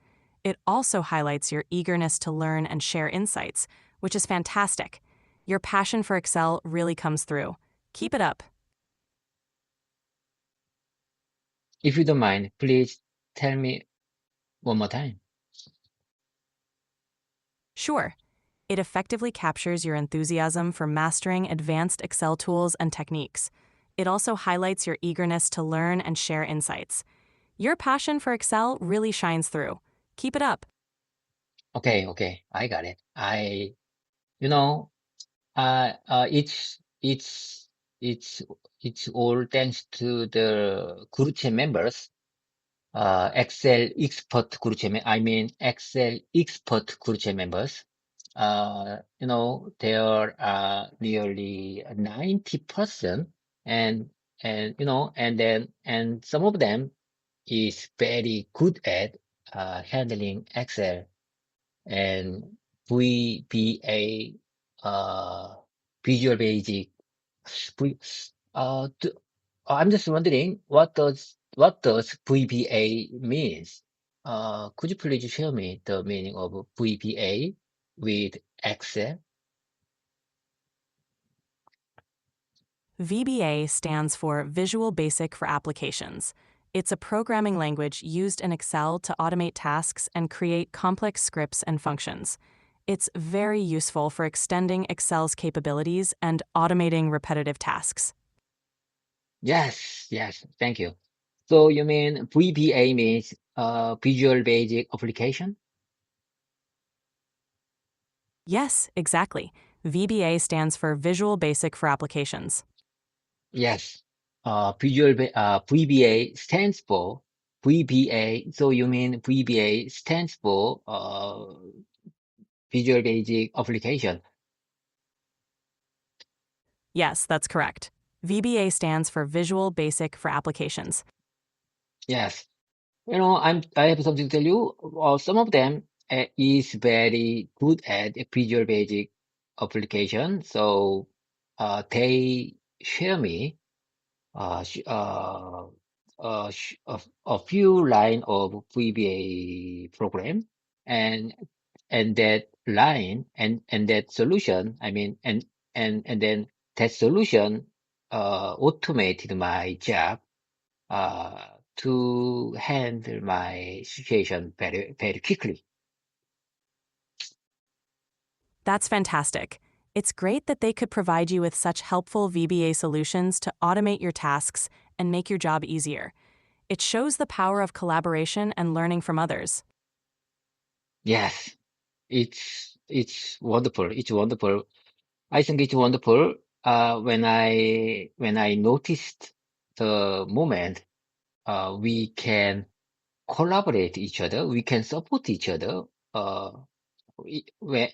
It also highlights your eagerness to learn and share insights, which is fantastic. Your passion for Excel really comes through. Keep it up. If you don't mind, please tell me one more time. Sure. It effectively captures your enthusiasm for mastering advanced Excel tools and techniques. It also highlights your eagerness to learn and share insights. Your passion for Excel really shines through. Keep it up. Okay, I got it. You know, uh, uh, it's, it's, it's, it's all thanks to the group chat members. Excel expert group chat, I mean Excel expert group chat members. There are nearly 90%, and and some of them is very good at handling Excel and VBA, Visual Basic. V, do, I'm just wondering, what does VBA means? Could you please share me the meaning of VBA with Excel? VBA stands for Visual Basic for Applications. It's a programming language used in Excel to automate tasks and create complex scripts and functions. It's very useful for extending Excel's capabilities and automating repetitive tasks. Yes, thank you. So you mean VBA means Visual Basic Application? Yes, exactly. VBA stands for Visual Basic for Applications. Yes. VBA stands for VBA. So you mean VBA stands for Visual Basic Application? Yes, that's correct. VBA stands for Visual Basic for Applications. Yes. I have something to tell you. Some of them is very good at Visual Basic application. So they share me sh a few line of VBA program, and that line and that solution. I mean, and then that solution automated my job to handle my situation very quickly. That's fantastic. It's great that they could provide you with such helpful VBA solutions to automate your tasks and make your job easier. It shows the power of collaboration and learning from others. Yes, it's wonderful. It's wonderful. I think it's wonderful. When I noticed the moment we can collaborate each other, we can support each other. E- we-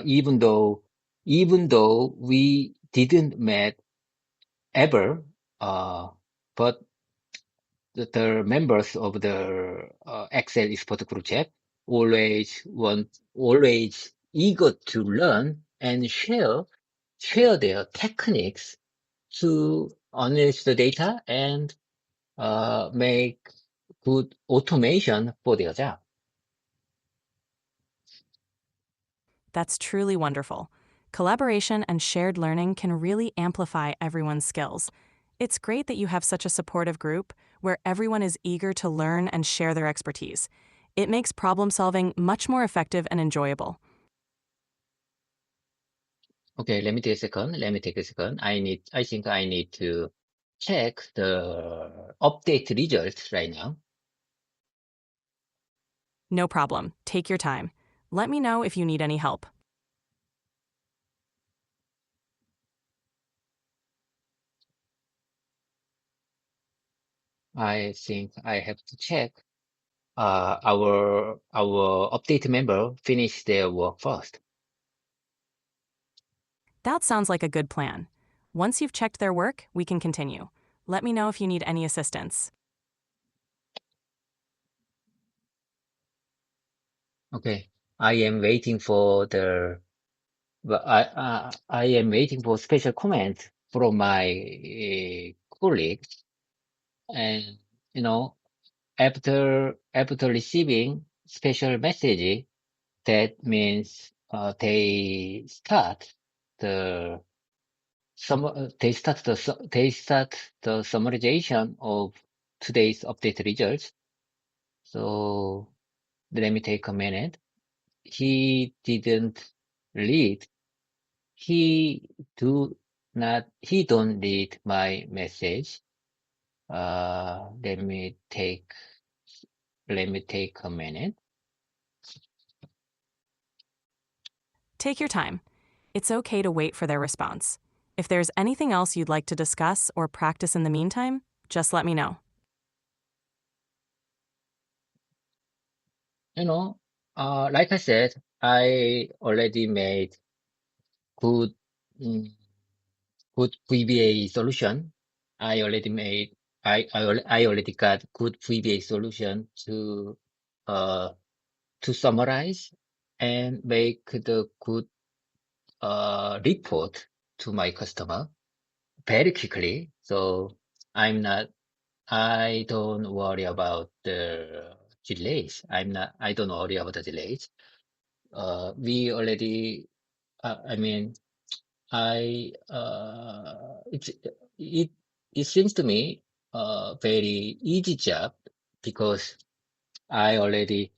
Even though we didn't met ever, but the members of the Excel expert group chat always eager to learn and share their techniques to analyze the data and make good automation for their job. That's truly wonderful. Collaboration and shared learning can really amplify everyone's skills. It's great that you have such a supportive group where everyone is eager to learn and share their expertise. It makes problem solving much more effective and enjoyable. Okay, let me take a second. Let me take a second. I think I need to check the update results right now. No problem. Take your time. Let me know if you need any help. I think I have to check. Our update member finished their work first. That sounds like a good plan. Once you've checked their work, we can continue. Let me know if you need any assistance. Okay, I am waiting for I am waiting for special comment from my colleagues, and you know, after receiving special message, that means the they start the summarization of today's update results. So let me take a minute. He didn't read. He he don't read my message. Let me take a minute. Take your time. It's okay to wait for their response. If there's anything else you'd like to discuss or practice in the meantime, just let me know. Like I said, I already made good, mm, good VBA solution. I already made, I already got good VBA solution uh, to summarize and make the good, report to my customer very quickly. So I'm not, I don't worry about the delays. I don't worry about the delays. We already, I mean, I, it, it seems to me a very easy job because I already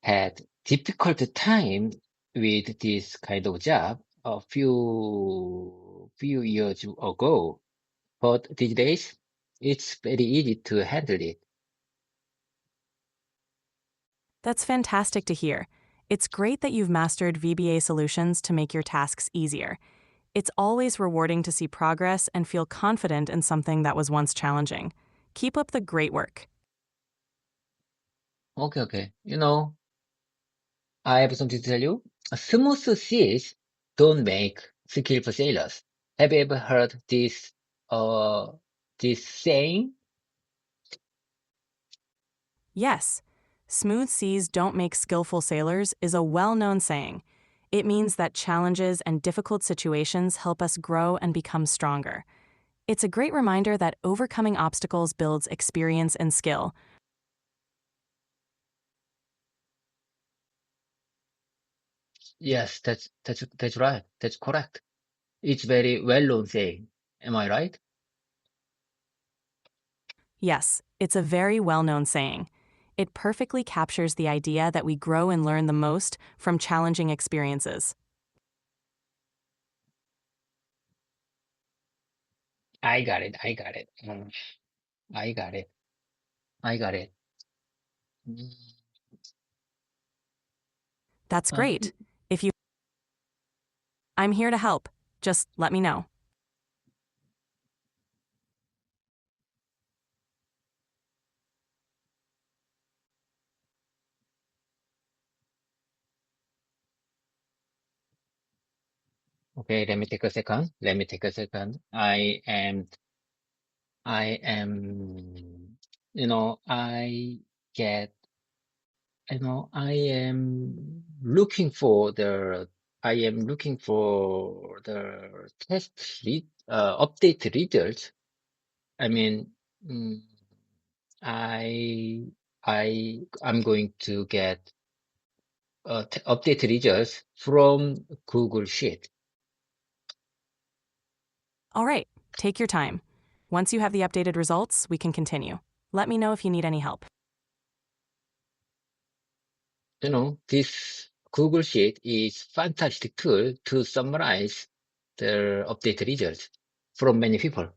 had difficult time with this kind of job a few years ago. But these days, it's very easy to handle it. That's fantastic to hear. It's great that you've mastered VBA solutions to make your tasks easier. It's always rewarding to see progress and feel confident in something that was once challenging. Keep up the great work. Okay, okay. I have something to tell you. Smooth seas don't make skillful sailors. Have you ever heard uh, this saying? Yes, smooth seas don't make skillful sailors is a well-known saying. It means that challenges and difficult situations help us grow and become stronger. It's a great reminder that overcoming obstacles builds experience and skill. Yes, that's right. That's correct. It's very well-known saying. Am I right? Yes, it's a very well-known saying. It perfectly captures the idea that we grow and learn the most from challenging experiences. I got it. I got it. I got it. I got it. Mm, That's Uh, great. If you I'm here to help. Just let me know. okay, let me take a second. Let me take a second. I am, get, I I am looking for the update results. I mean, mm, I'm going to get update results from Google Sheet. All right, take your time. Once you have the updated results, we can continue. Let me know if you need any help. This Google Sheet is fantastic tool to summarize the update results from many people.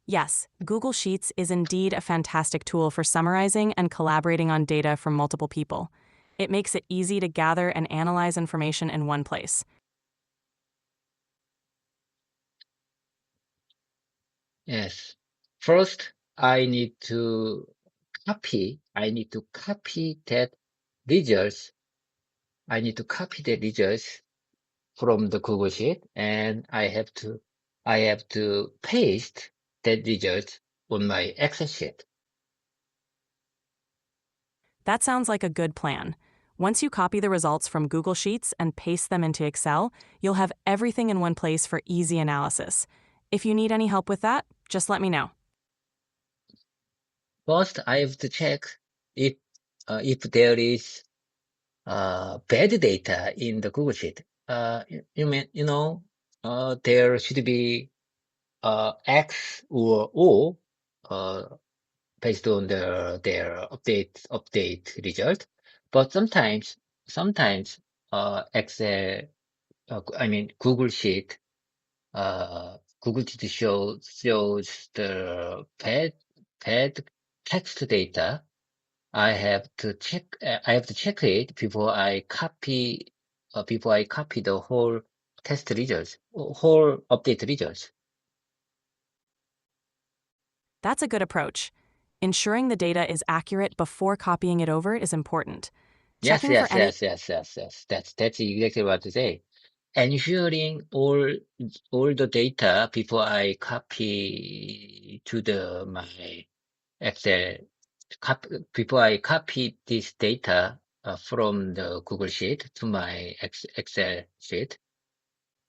Yes, Google Sheets is indeed a fantastic tool for summarizing and collaborating on data from multiple people. It makes it easy to gather and analyze information in one place. Yes. First, I need to copy that results. I need to copy the results from the Google Sheet, and I have to paste that result on my Excel sheet. That sounds like a good plan. Once you copy the results from Google Sheets and paste them into Excel, you'll have everything in one place for easy analysis. If you need any help with that, just let me know. First, I have to check if there is bad data in the Google Sheet. There should be X or O based on their update result. But sometimes Excel, Google Sheet, shows the bad text data. I have to check it before I copy the whole test results, whole update results. That's a good approach. Ensuring the data is accurate before copying it over is important. Yes, Checking for yes, any yes, yes, yes, yes. That's exactly what to say. Ensuring all the data before I copy to my Excel, before I copy this data from the Google Sheet to my Excel sheet.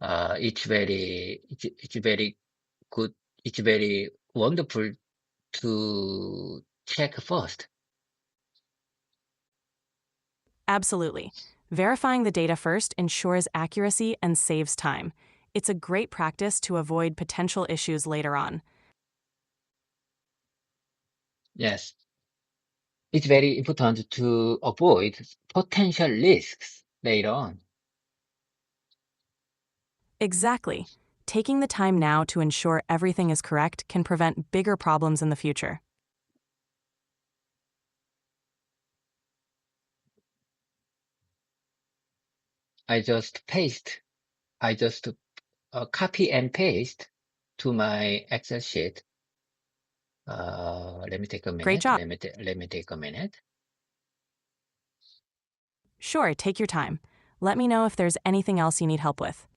It's very good. It's very wonderful to check first. Absolutely. Verifying the data first ensures accuracy and saves time. It's a great practice to avoid potential issues later on. Yes, it's very important to avoid potential risks later on. Exactly. Taking the time now to ensure everything is correct can prevent bigger problems in the future. I just copy and paste to my Excel sheet. Let me take a Great minute. job. Let me take a minute. Sure, take your time. Let me know if there's anything else you need help with.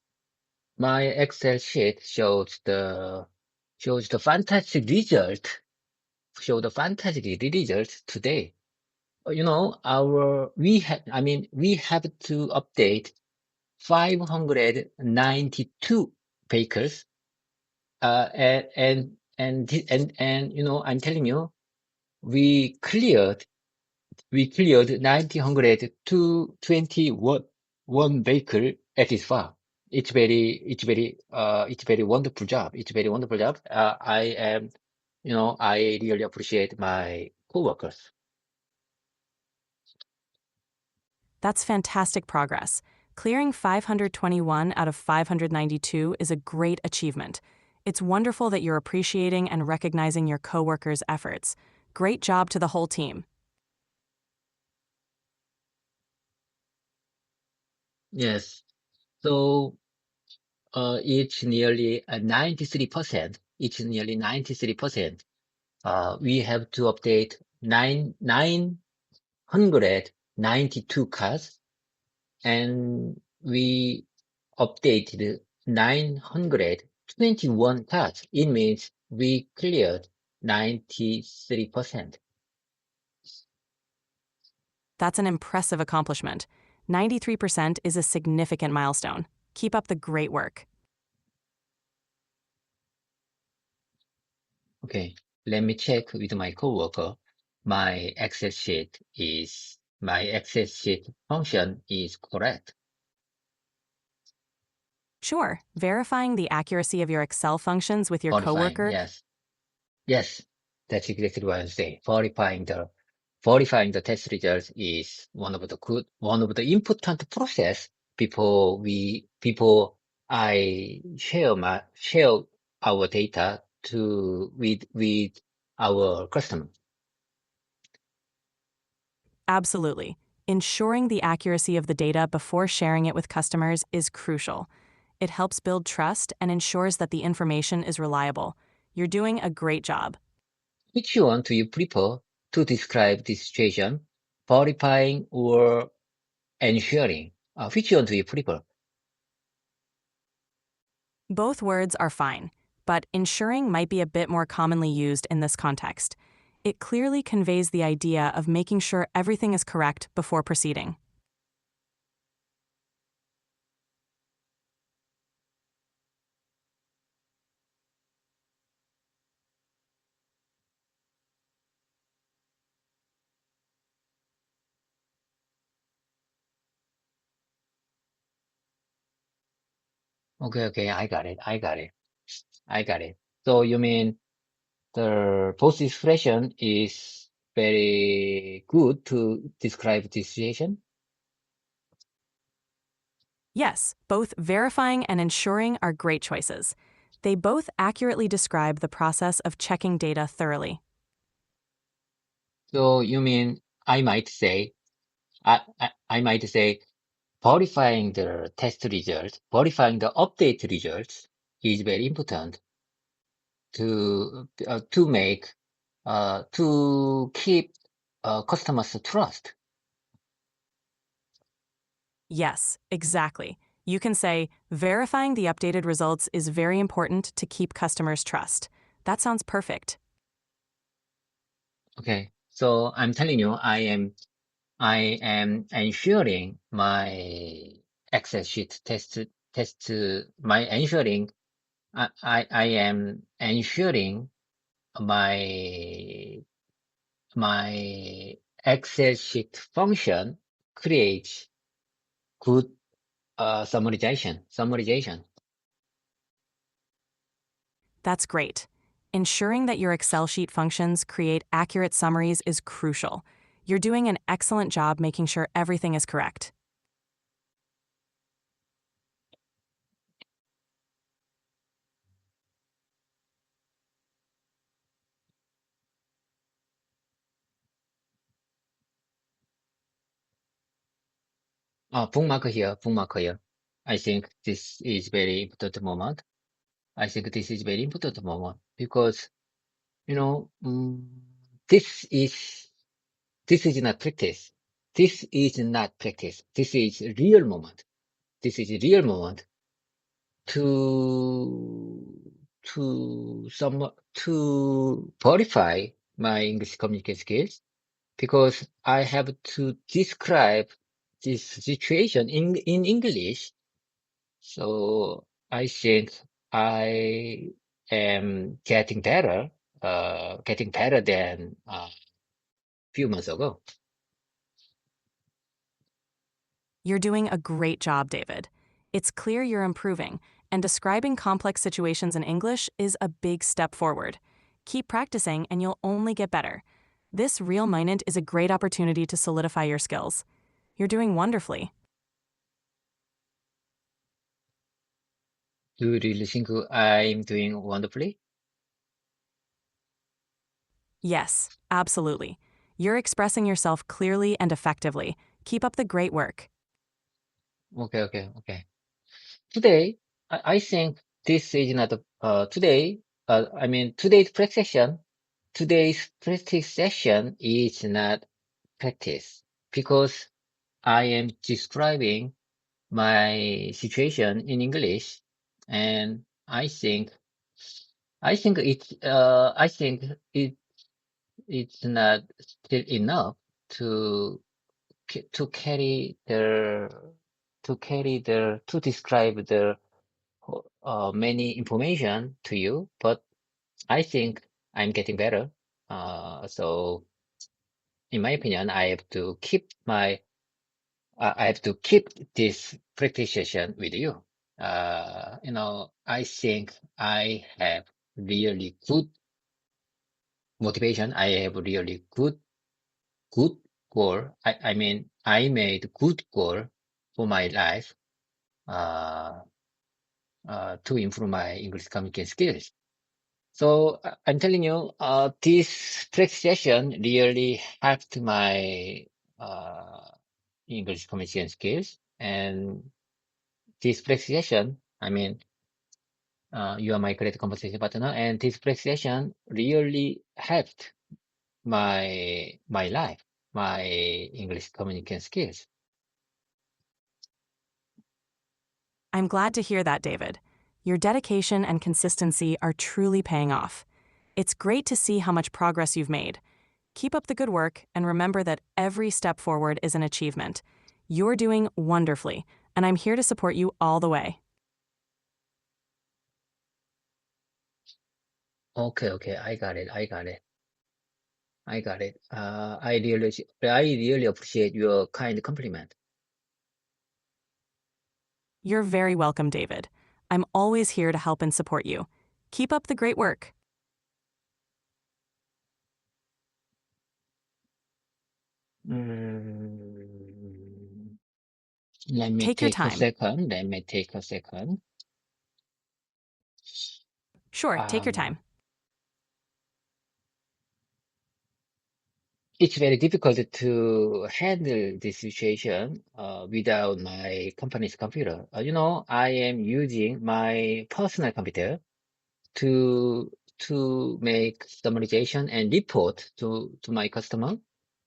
My Excel sheet shows the fantastic result. Show the fantastic result today. We have to update 592 bakers. I'm telling you, we cleared 921 baker at this farm. It's very wonderful job. It's very wonderful job. I really appreciate my coworkers. That's fantastic progress. Clearing 521 out of 592 is a great achievement. It's wonderful that you're appreciating and recognizing your coworkers' efforts. Great job to the whole team. Yes. So, it's nearly 93%. It's nearly 93%. We have to update 992 cards, and we updated 921 cards. It means we cleared 93%. That's an impressive accomplishment. 93% is a significant milestone. Keep up the great work. Okay. let me check with my coworker. My Excel sheet function is correct. Sure, verifying the accuracy of your Excel functions with your Verifying, coworker. yes. Yes, that's exactly what I'm saying. Verifying the test results is one of the important process before I share our data with our customer. Absolutely. Ensuring the accuracy of the data before sharing it with customers is crucial. It helps build trust and ensures that the information is reliable. You're doing a great job. Which one do you prefer to describe this situation? Verifying or ensuring? Which one do you prefer? Both words are fine, but ensuring might be a bit more commonly used in this context. It clearly conveys the idea of making sure everything is correct before proceeding. Okay, I got it. I got it. So you mean the post expression is very good to describe this situation? Yes, both verifying and ensuring are great choices. They both accurately describe the process of checking data thoroughly. So you mean I might say verifying the update results is very important to keep customers' trust. Yes, exactly. You can say, verifying the updated results is very important to keep customers' trust. That sounds perfect. Okay, so I'm telling you, I am ensuring my Excel sheet test my ensuring I am ensuring my my Excel sheet function creates good summarization. That's great. Ensuring that your Excel sheet functions create accurate summaries is crucial. You're doing an excellent job making sure everything is correct. Bookmark here. I think this is very important moment. I think this is very important moment because you know this is this is not practice. This is not practice. This is real moment. This is a real moment to to verify my English communication skills because I have to describe this situation in English. So I think I am getting better than a few months ago. You're doing a great job, David. It's clear you're improving, and describing complex situations in English is a big step forward. Keep practicing, and you'll only get better. This real minute is a great opportunity to solidify your skills. You're doing wonderfully. Do you really think I'm doing wonderfully? Yes, absolutely. You're expressing yourself clearly and effectively. Keep up the great work. Okay. Today, I think this is not I mean, today's practice session is not practice because I am describing my situation in English, and I think it's not still enough to to carry to describe the many information to you, but I think I'm getting better. So in my opinion, I have to keep this practice session with you. I think I have really good motivation. I have really good goal. I mean, I made good goal for my life, uh, to improve my English communication skills. So I'm telling you, this practice session really helped my, uh, English communication skills. And this practice session, I mean, you are my great conversation partner, and this practice session really helped my life, my English communication skills. I'm glad to hear that, David. Your dedication and consistency are truly paying off. It's great to see how much progress you've made. Keep up the good work and remember that every step forward is an achievement. You're doing wonderfully, and I'm here to support you all the way. Okay, I got it. I really appreciate your kind compliment. You're very welcome, David. I'm always here to help and support you. Keep up the great work. Mm, let me Take your take a time. second. Let me take a second. Sure, take your Um, time. it's very difficult to handle this situation without my company's computer. I am using my personal computer to make summarization and report to my customer,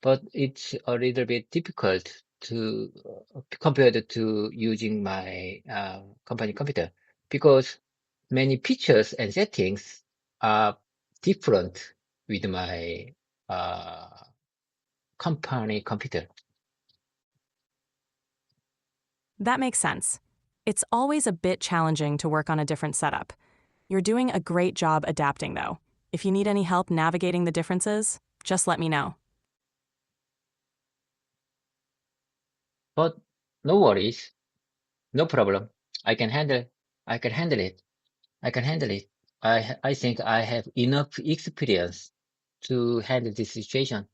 but it's a little bit difficult to compared to using my company computer, because many features and settings are different with my uh, company computer. That makes sense. It's always a bit challenging to work on a different setup. You're doing a great job adapting, though. If you need any help navigating the differences, just let me know. But no worries, no problem. I can handle. I can handle it. I can handle it. I think I have enough experience to handle this situation.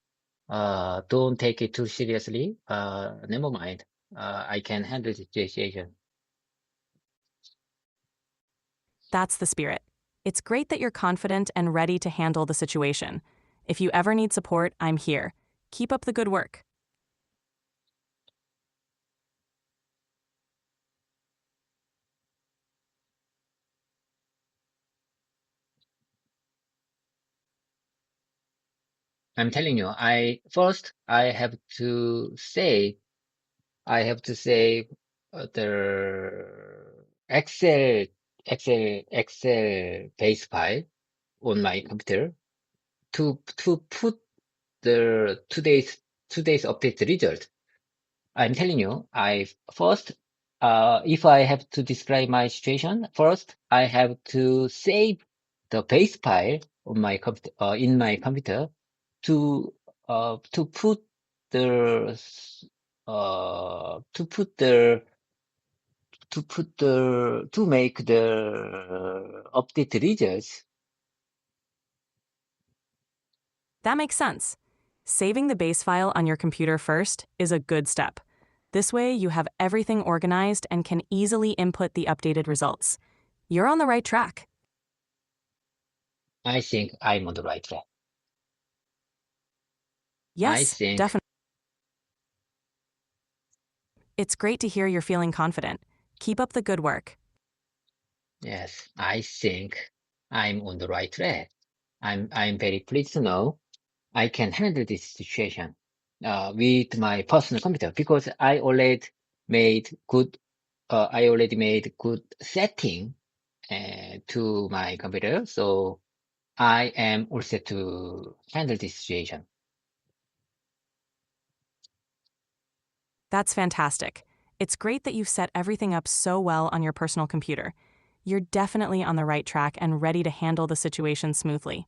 Don't take it too seriously. Never mind. I can handle the situation. That's the spirit. It's great that you're confident and ready to handle the situation. If you ever need support, I'm here. Keep up the good work. I'm telling you, I have to say the Excel base file on my computer to put the today's update result. I'm telling you, if I have to describe my situation, first I have to save the base file on my computer, in my computer, to to put the to put the to make the update results. That makes sense. Saving the base file on your computer first is a good step. This way, you have everything organized and can easily input the updated results. You're on the right track. I think I'm on the right track. I Yes, think, definitely. It's great to hear you're feeling confident. Keep up the good work. yes, I think I'm on the right track. I'm very pleased to know I can handle this situation with my personal computer, because I already made good setting to my computer, so I am all set to handle this situation. That's fantastic. It's great that you've set everything up so well on your personal computer. You're definitely on the right track and ready to handle the situation smoothly.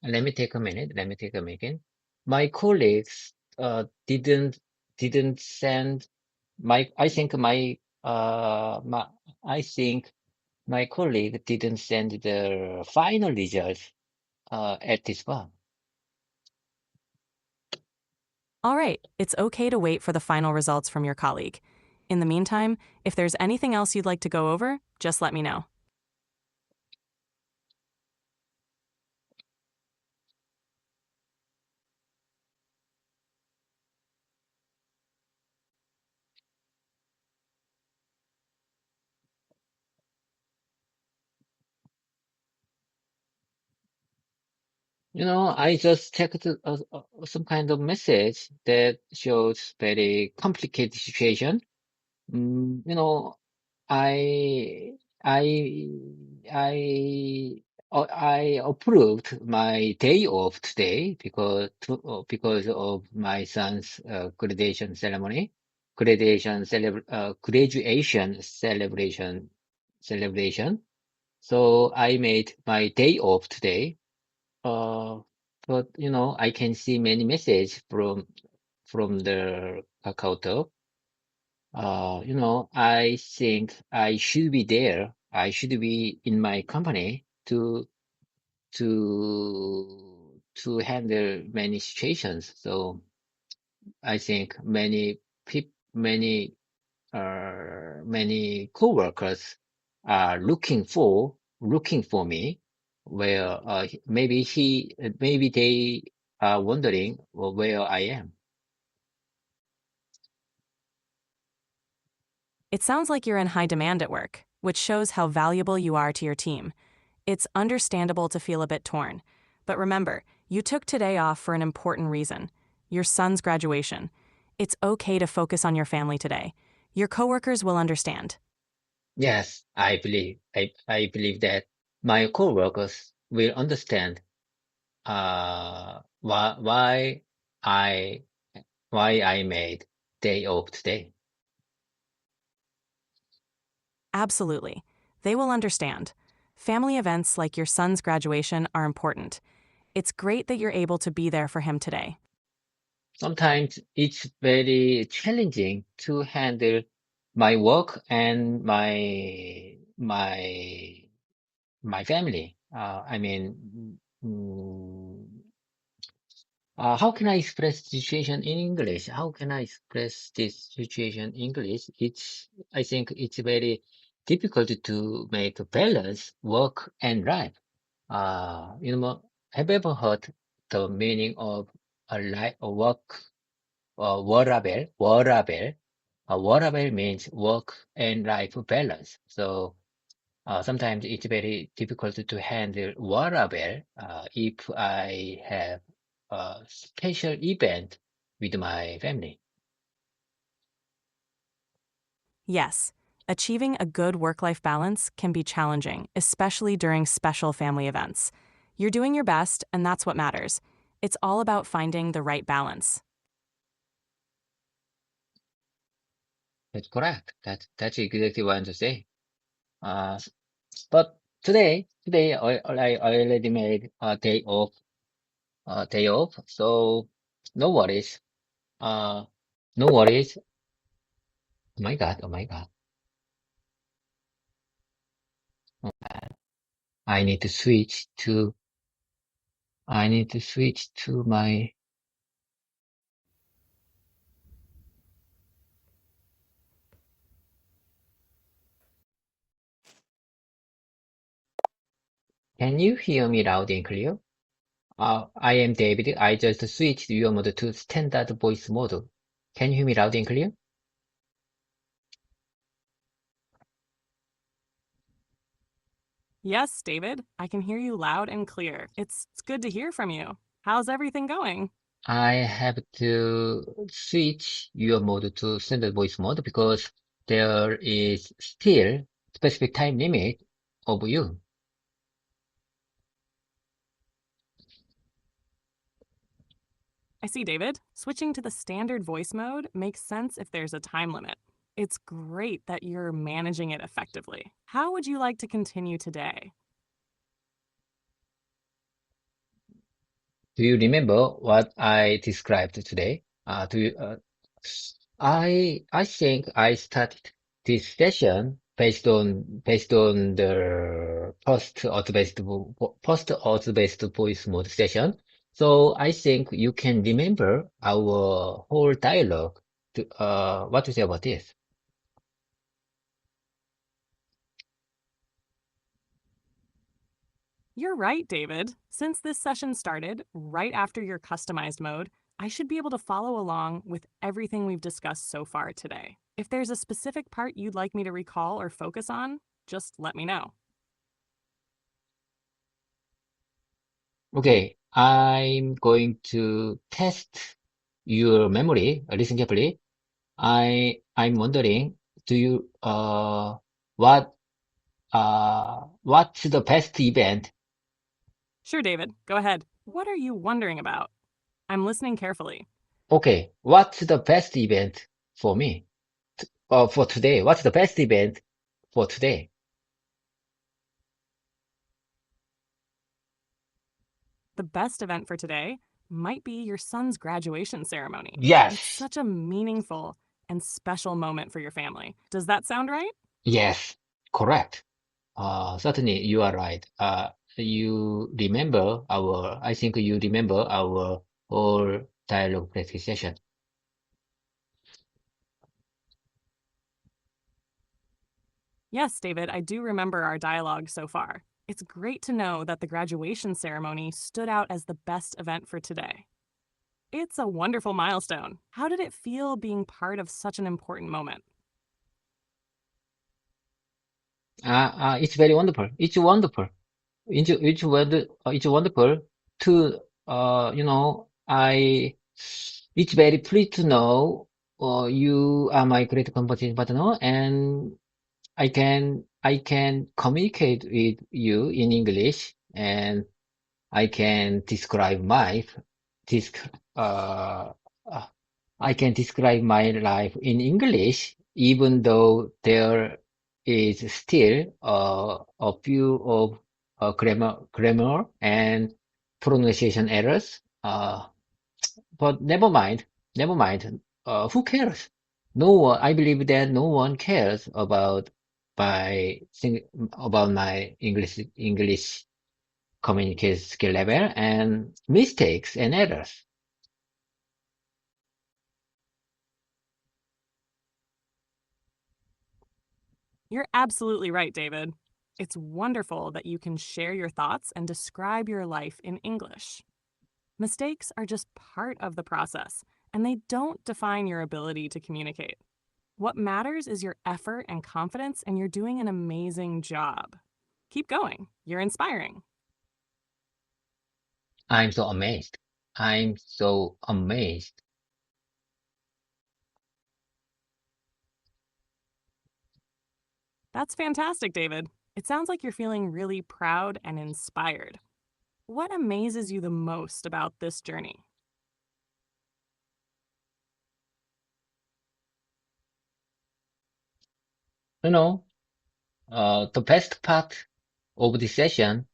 Let me take a minute. Let me take a minute. My colleagues didn't send my. I think my colleague didn't send the final results at this bar. All right, it's okay to wait for the final results from your colleague. In the meantime, if there's anything else you'd like to go over, just let me know. I just checked some kind of message that shows very complicated situation. You know, I I I approved my day off today because of my son's graduation celebration. So I made my day off today. Uh, but I can see many messages from the KakaoTalk. I think I should be there. I should be in my company to handle many situations. So I think many coworkers are looking for me, where maybe they are wondering where I am. It sounds like you're in high demand at work, which shows how valuable you are to your team. It's understandable to feel a bit torn. But remember, you took today off for an important reason: your son's graduation. It's okay to focus on your family today. Your coworkers will understand. Yes, I believe that my coworkers will understand why I I made day off today. Absolutely. They will understand. Family events like your son's graduation are important. It's great that you're able to be there for him today. Sometimes it's very challenging to handle my work and my family. How can I express the situation in English? How can I express this situation in English? I think it's very difficult to make a balance work and life. Have you ever heard the meaning of a work, workable? Workable. Workable means work and life balance. So sometimes it's very difficult to handle wearable if I have a special event with my family. Yes, achieving a good work-life balance can be challenging, especially during special family events. You're doing your best, and that's what matters. It's all about finding the right balance. That's correct. That's exactly what I want to say. Uh, but today I already made day off, so no worries. Uh, no worries. Oh my God, oh my God. I need to switch to I need to switch to my. Can you hear me loud and clear? I am David. I just switched your mode to standard voice mode. Can you hear me loud and clear? Yes, David, I can hear you loud and clear. It's good to hear from you. How's everything going? I have to switch your mode to standard voice mode because there is still specific time limit of you. I see, David. Switching to the standard voice mode makes sense if there's a time limit. It's great that you're managing it effectively. How would you like to continue today? Do you remember what I described today? I think I started this session based on the post-auto-based voice mode session. So I think you can remember our whole dialogue. What to say about this? You're right, David. Since this session started right after your customized mode, I should be able to follow along with everything we've discussed so far today. If there's a specific part you'd like me to recall or focus on, just let me know. Okay, I'm going to test your memory. Listen carefully. I'm wondering, do you what's the best event? Sure, David, go ahead. What are you wondering about? I'm listening carefully. Okay, what's the best event for me? For today? What's the best event for today? The best event for today might be your son's graduation ceremony. It's Yes, such a meaningful and special moment for your family. Does that sound right? yes, correct. Certainly you are right. I think you remember our whole dialogue practice session. Yes, David, I do remember our dialogue so far. It's great to know that the graduation ceremony stood out as the best event for today. It's a wonderful milestone. How did it feel being part of such an important moment? It's very wonderful. It's wonderful. It's wonderful to, it's very pleased to know, you are my great competition partner, and I can communicate with you in English, and I can describe my, disc, uh, uh, I can describe my life in English, even though there is still a few of grammar and pronunciation errors. But never mind, never mind. Who cares? No one. I believe that no one cares about my English communication skill level and mistakes and errors. You're absolutely right, David. It's wonderful that you can share your thoughts and describe your life in English. Mistakes are just part of the process, and they don't define your ability to communicate. What matters is your effort and confidence, and you're doing an amazing job. Keep going. You're inspiring. I'm so amazed. I'm so amazed. That's fantastic, David. It sounds like you're feeling really proud and inspired. What amazes you the most about this journey? You know, the best part of this session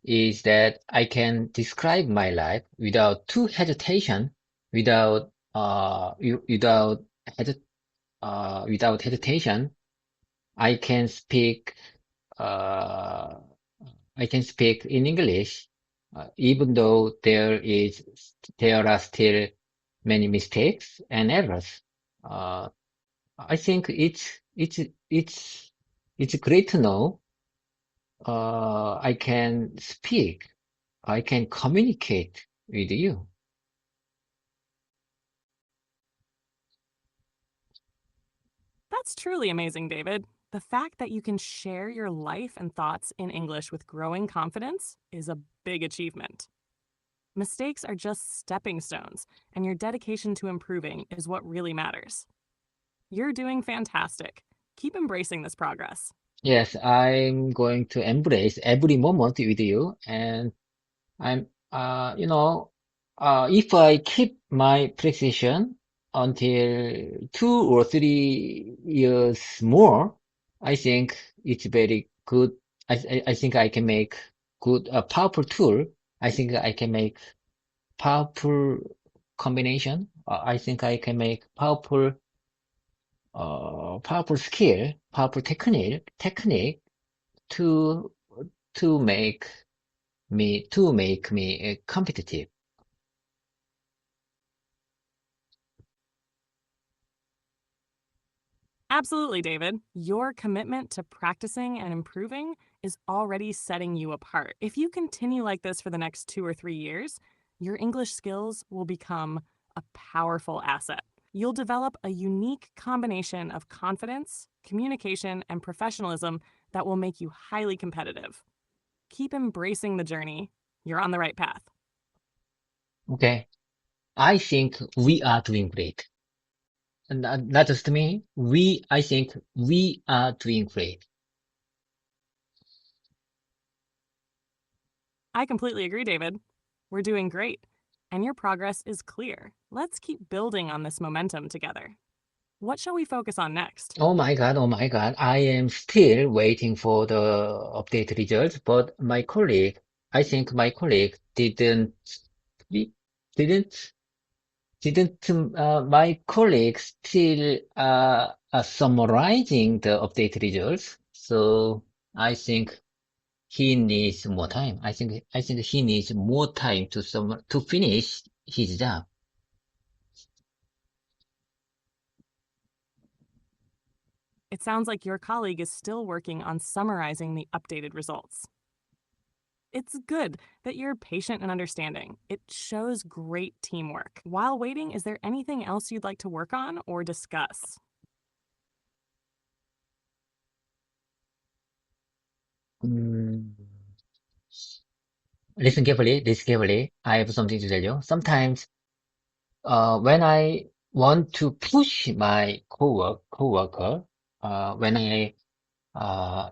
is that I can describe my life without too hesitation, without you- without hesitation. I can speak uh, I can speak in English, even though there are still many mistakes and errors. Uh, I think it's great to know. I can speak. I can communicate with you. That's truly amazing, David. The fact that you can share your life and thoughts in English with growing confidence is a big achievement. Mistakes are just stepping stones, and your dedication to improving is what really matters. You're doing fantastic. Keep embracing this progress. Yes, I'm going to embrace every moment with you, and I'm, if I keep my precision until 2 or 3 years more, I think it's very good. I think I can make good, a powerful tool. I think I can make. powerful combination. I think I can make powerful powerful technique to make me competitive. Absolutely, David. Your commitment to practicing and improving is already setting you apart. If you continue like this for the next 2 or 3 years, your English skills will become a powerful asset. You'll develop a unique combination of confidence, communication, and professionalism that will make you highly competitive. Keep embracing the journey. You're on the right path. Okay. I think we are doing great. And not just me. I think we are doing great. I completely agree, David. We're doing great, and your progress is clear. Let's keep building on this momentum together. What shall we focus on next? Oh my God. Oh my God. I am still waiting for the update results, but I think my colleague didn't, my colleague still, summarizing the update results. So I think he needs more time. I think he needs more time to finish his job. It sounds like your colleague is still working on summarizing the updated results. It's good that you're patient and understanding. It shows great teamwork. While waiting, is there anything else you'd like to work on or discuss? Mm, listen carefully, listen carefully. I have something to tell you. Sometimes, when I want to push my coworker, when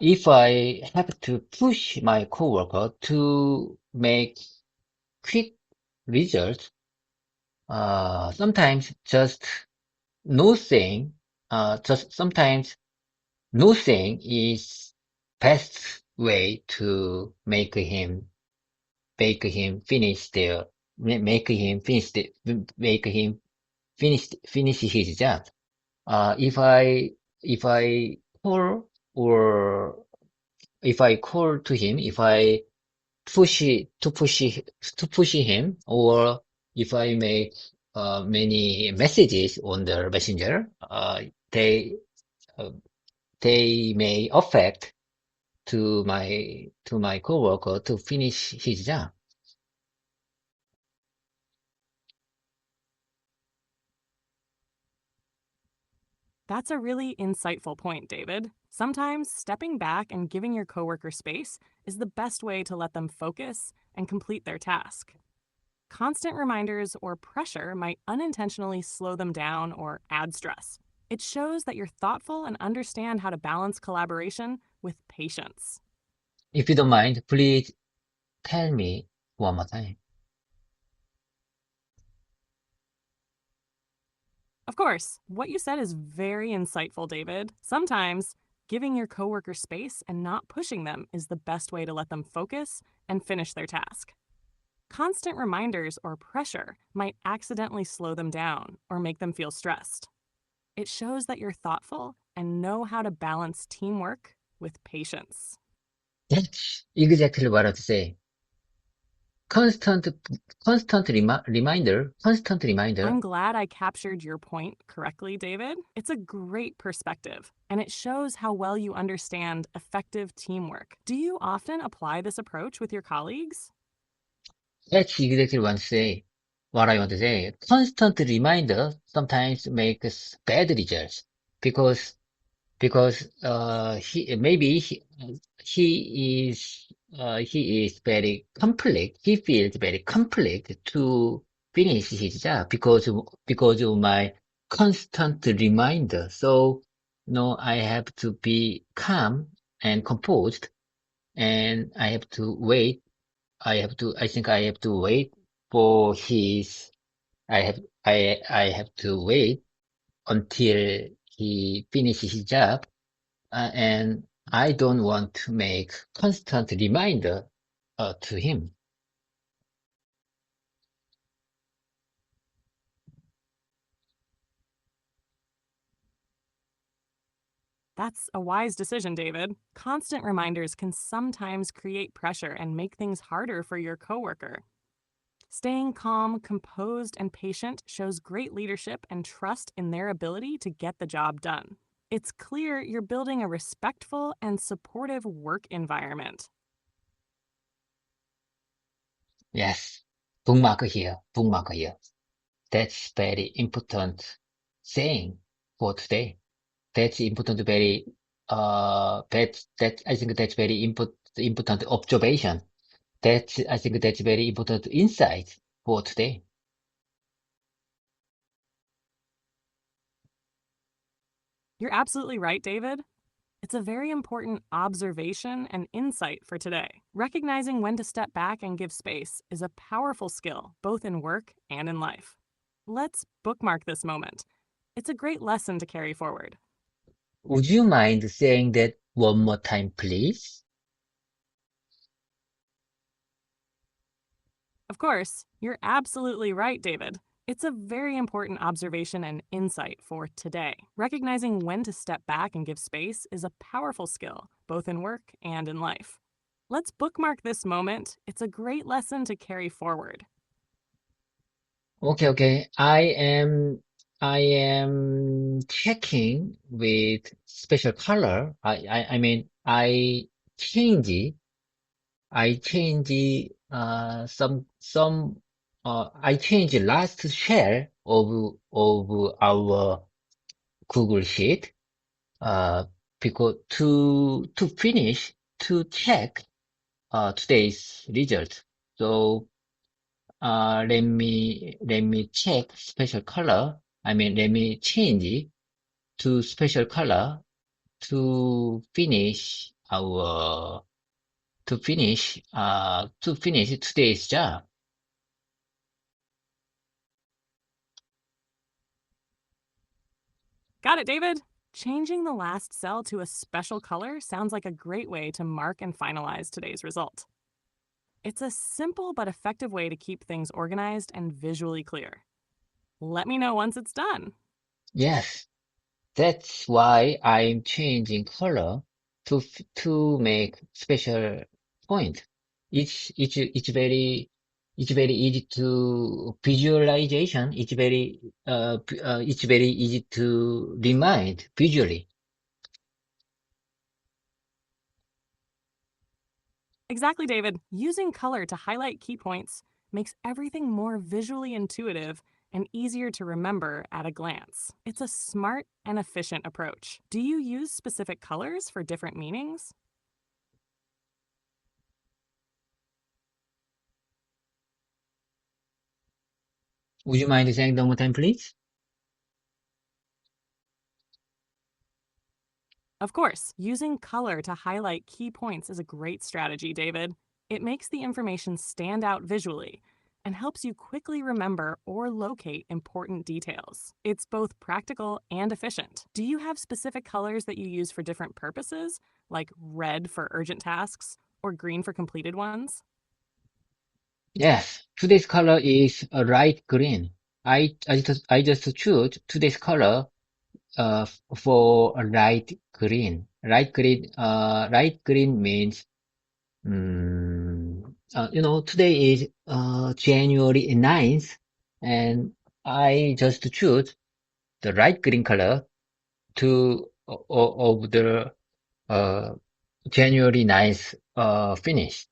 if I have to push my coworker to make quick results, sometimes no saying, sometimes no saying is best way to make him finish their, make him finish the, make him finish his job. If I call or if I call to him, if I to push him, or if I make many messages on the messenger, uh, they may affect to my coworker to finish his job. That's a really insightful point, David. Sometimes stepping back and giving your coworker space is the best way to let them focus and complete their task. Constant reminders or pressure might unintentionally slow them down or add stress. It shows that you're thoughtful and understand how to balance collaboration with patience. If you don't mind, please tell me one more time. Of course, what you said is very insightful, David. Sometimes giving your coworker space and not pushing them is the best way to let them focus and finish their task. Constant reminders or pressure might accidentally slow them down or make them feel stressed. It shows that you're thoughtful and know how to balance teamwork with patience. That's exactly what I would say. Constant, constant I'm reminder. glad I captured your point correctly, David. It's a great perspective, and it shows how well you understand effective teamwork. Do you often apply this approach with your colleagues? That's exactly what I want to say. Constant reminder sometimes makes bad results because he is very conflict. He feels very conflict to finish his job because of my constant reminder. So, I have to be calm and composed, and I have to wait. I think I have to wait for his. I have to wait until he finishes his job, and I don't want to make constant reminder to him. That's a wise decision, David. Constant reminders can sometimes create pressure and make things harder for your coworker. Staying calm, composed, and patient shows great leadership and trust in their ability to get the job done. It's clear you're building a respectful and supportive work environment. Yes. Bookmark here. Bookmark here. That's very important saying for today. That's important, very, I think that's very important observation. I think that's very important insight for today. You're absolutely right, David. It's a very important observation and insight for today. Recognizing when to step back and give space is a powerful skill, both in work and in life. Let's bookmark this moment. It's a great lesson to carry forward. Would you mind saying that one more time, please? Of course, you're absolutely right, David. It's a very important observation and insight for today. Recognizing when to step back and give space is a powerful skill, both in work and in life. Let's bookmark this moment. It's a great lesson to carry forward. Okay. I am checking with special color. I mean, change, I change, I change last share of our Google Sheet, uh, because to check, today's result. So, let me check special color. I mean, let me change it to special color to finish to finish today's job. Got it, David? Changing the last cell to a special color sounds like a great way to mark and finalize today's result. It's a simple but effective way to keep things organized and visually clear. Let me know once it's done. Yes, that's why I'm changing color to make special point. It's very easy to visualization. It's very easy to remind visually. Exactly, David. Using color to highlight key points makes everything more visually intuitive and easier to remember at a glance. It's a smart and efficient approach. Do you use specific colors for different meanings? Would you mind saying one more time, please? Of course, using color to highlight key points is a great strategy, David. It makes the information stand out visually and helps you quickly remember or locate important details. It's both practical and efficient. Do you have specific colors that you use for different purposes, like red for urgent tasks or green for completed ones? Yes, today's color is a light green. I just choose today's color for a light green. Light green means, today is January 9th, and I just choose the light green color of the uh, January 9th finish.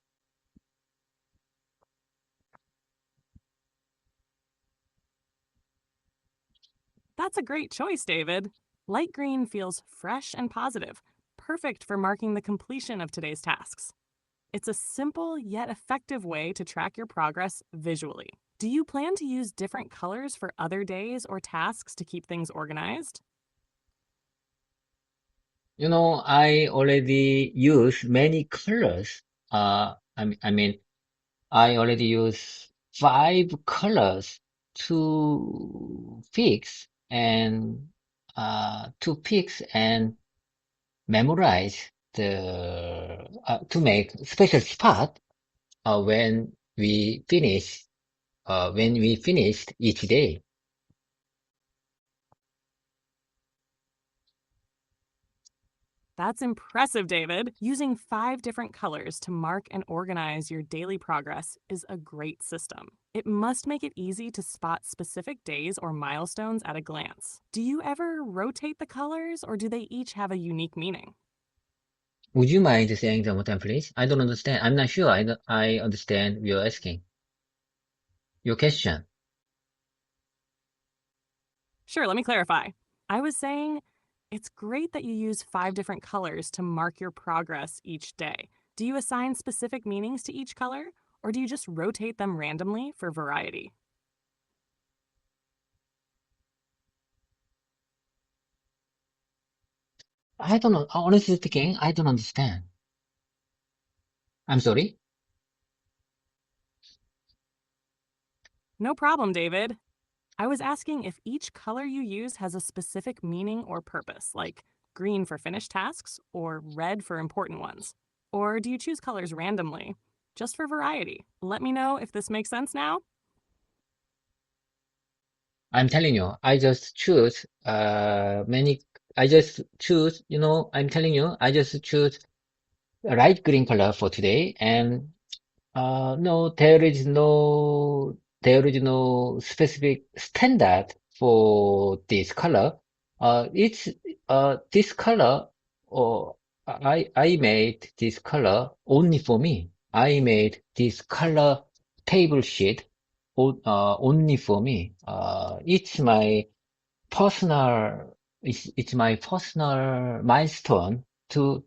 That's a great choice, David. Light green feels fresh and positive, perfect for marking the completion of today's tasks. It's a simple yet effective way to track your progress visually. Do you plan to use different colors for other days or tasks to keep things organized? I already use many colors. I mean, I already use 5 colors to fix and memorize to make special spot when we finished each day. That's impressive, David. Using 5 different colors to mark and organize your daily progress is a great system. It must make it easy to spot specific days or milestones at a glance. Do you ever rotate the colors, or do they each have a unique meaning? Would you mind saying them one more time, please? I don't understand. I'm not sure I understand you're asking. Your question. Sure, let me clarify. I was saying it's great that you use 5 different colors to mark your progress each day. Do you assign specific meanings to each color, or do you just rotate them randomly for variety? I don't know. Honestly speaking, I don't understand. I'm sorry. No problem, David. I was asking if each color you use has a specific meaning or purpose, like green for finished tasks or red for important ones. Or do you choose colors randomly, just for variety? Let me know if this makes sense now. I'm telling you, I just choose I just choose, I'm telling you, I just choose a light green color for today, and no, there is no specific standard for this color. It's this color, or I made this color only for me. I made this color table sheet only for me. It's my personal milestone to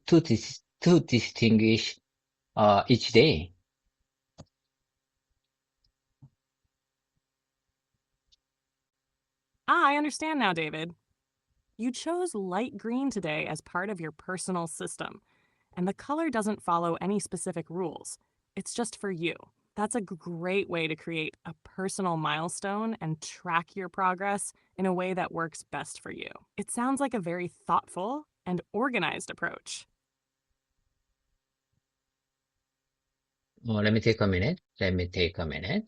distinguish each day. I understand now, David. You chose light green today as part of your personal system, and the color doesn't follow any specific rules. It's just for you. That's a great way to create a personal milestone and track your progress in a way that works best for you. It sounds like a very thoughtful and organized approach. Let me take a minute. Let me take a minute.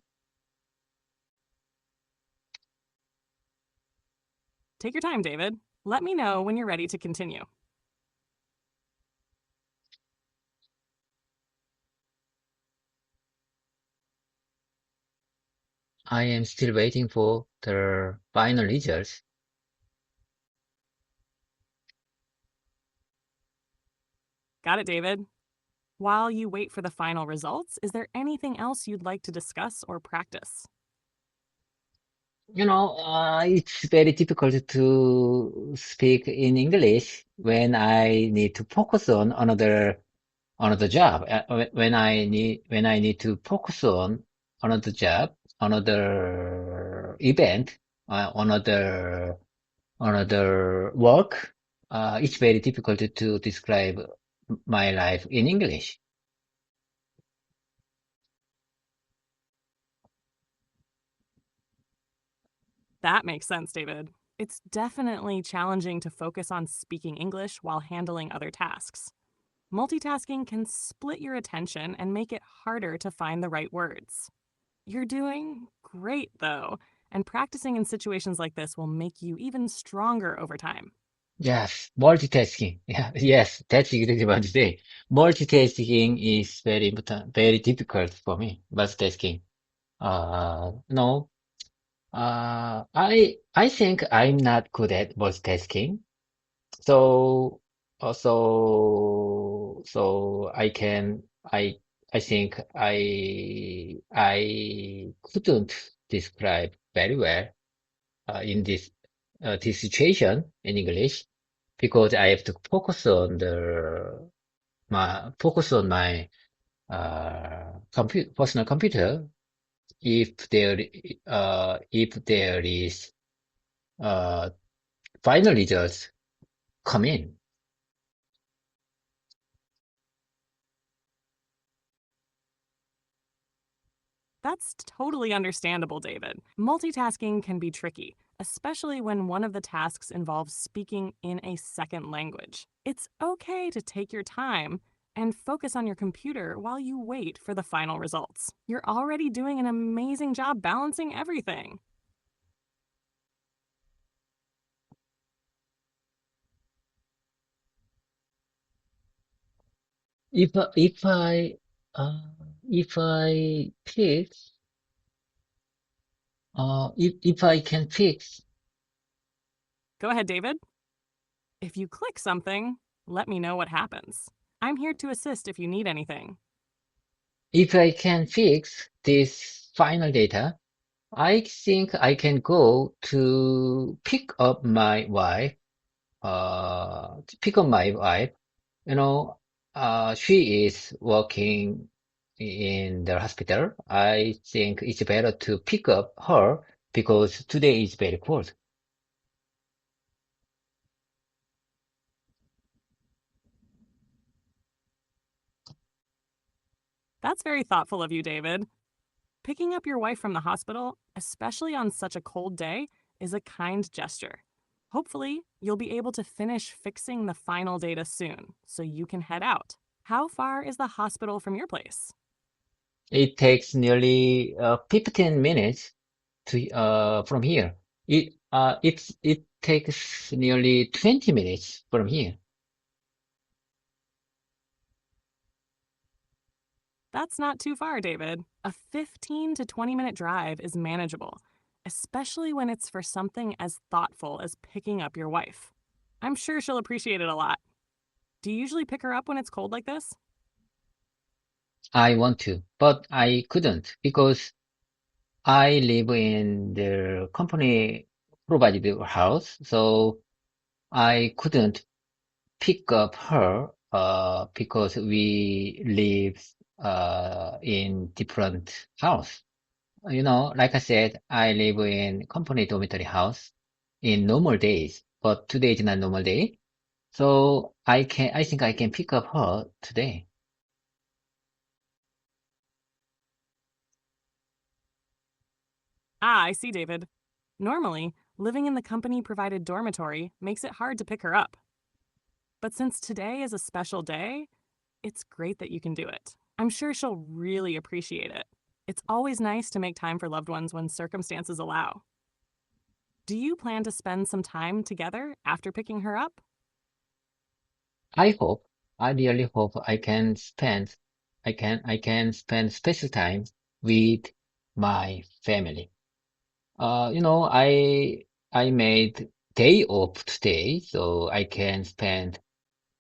Take your time, David. Let me know when you're ready to continue. I am still waiting for the final results. Got it, David. While you wait for the final results, is there anything else you'd like to discuss or practice? It's very difficult to speak in English when I need to focus on another job. When I need to focus on another job, another event, another work. It's very difficult to describe my life in English. That makes sense, David. It's definitely challenging to focus on speaking English while handling other tasks. Multitasking can split your attention and make it harder to find the right words. You're doing great, though, and practicing in situations like this will make you even stronger over time. Yes, multitasking. Yeah, yes, that's exactly what you say. Multitasking is very important, very difficult for me. Multitasking. No, I think I'm not good at multitasking. So, I think I couldn't describe very well in this situation in English because I have to focus on my personal computer if there is uh, final results come in. That's totally understandable, David. Multitasking can be tricky, especially when one of the tasks involves speaking in a second language. It's okay to take your time and focus on your computer while you wait for the final results. You're already doing an amazing job balancing everything. If I- if I uh, if I fix if I can fix Go ahead, David. If you click something, let me know what happens. I'm here to assist if you need anything. if I can fix this final data, I think I can go to pick up my wife. You know, she is working in the hospital. I think it's better to pick up her because today is very cold. That's very thoughtful of you, David. Picking up your wife from the hospital, especially on such a cold day, is a kind gesture. Hopefully, you'll be able to finish fixing the final data soon so you can head out. How far is the hospital from your place? It takes nearly 15 minutes to from here. It takes nearly 20 minutes from here. That's not too far, David. A 15 to 20-minute drive is manageable, especially when it's for something as thoughtful as picking up your wife. I'm sure she'll appreciate it a lot. Do you usually pick her up when it's cold like this? I want to, but I couldn't because I live in the company provided house, so I couldn't pick up her because we live in different house. You know, like I said, I live in company dormitory house in normal days, but today is not normal day. So I think I can pick up her today. Ah, I see, David. Normally, living in the company provided dormitory makes it hard to pick her up. But since today is a special day, it's great that you can do it. I'm sure she'll really appreciate it. It's always nice to make time for loved ones when circumstances allow. Do you plan to spend some time together after picking her up? I hope, I really hope I can spend special time with my family. You know, I made day off today, so I can spend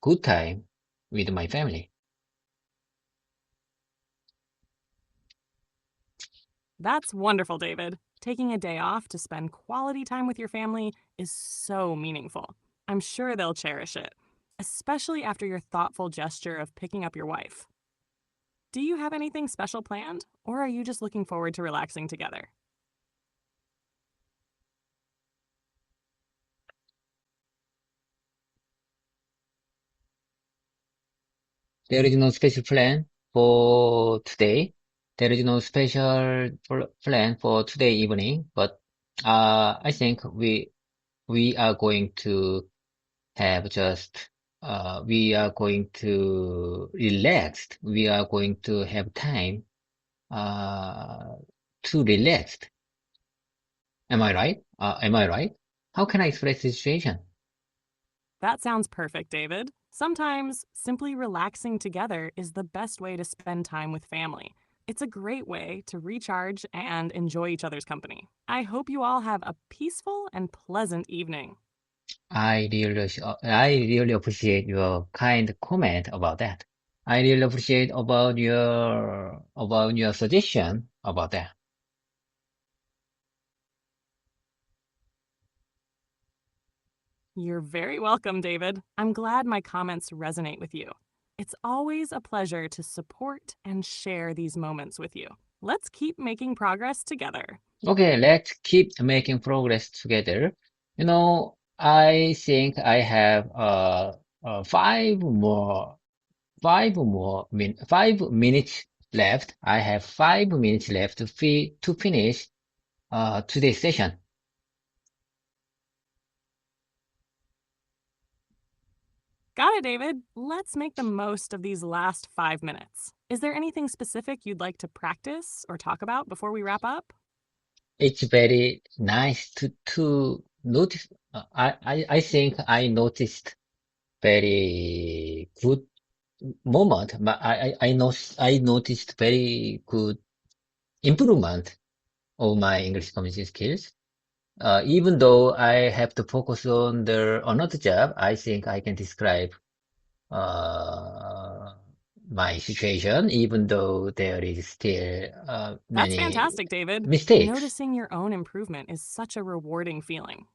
good time with my family. That's wonderful, David. Taking a day off to spend quality time with your family is so meaningful. I'm sure they'll cherish it, especially after your thoughtful gesture of picking up your wife. Do you have anything special planned, or are you just looking forward to relaxing together? There is no special plan for today. There is no special plan for today evening, but I think we are going to have just we are going to relax. We are going to have time uh, to relax. Am I right? Am I right? How can I express the situation? That sounds perfect, David. Sometimes simply relaxing together is the best way to spend time with family. It's a great way to recharge and enjoy each other's company. I hope you all have a peaceful and pleasant evening. I really appreciate your kind comment about that. I really appreciate about your suggestion about that. You're very welcome, David. I'm glad my comments resonate with you. It's always a pleasure to support and share these moments with you. Let's keep making progress together. Okay, let's keep making progress together. You know, I think I have five minutes left. I have 5 minutes left to finish today's session. Got it, David. Let's make the most of these last 5 minutes. Is there anything specific you'd like to practice or talk about before we wrap up? It's very nice to notice. I think I noticed very good moment, but I noticed very good improvement of my English communication skills. Even though I have to focus on another job, I think I can describe uh, my situation, even though there is still That's many fantastic, David. mistakes. Noticing your own improvement is such a rewarding feeling.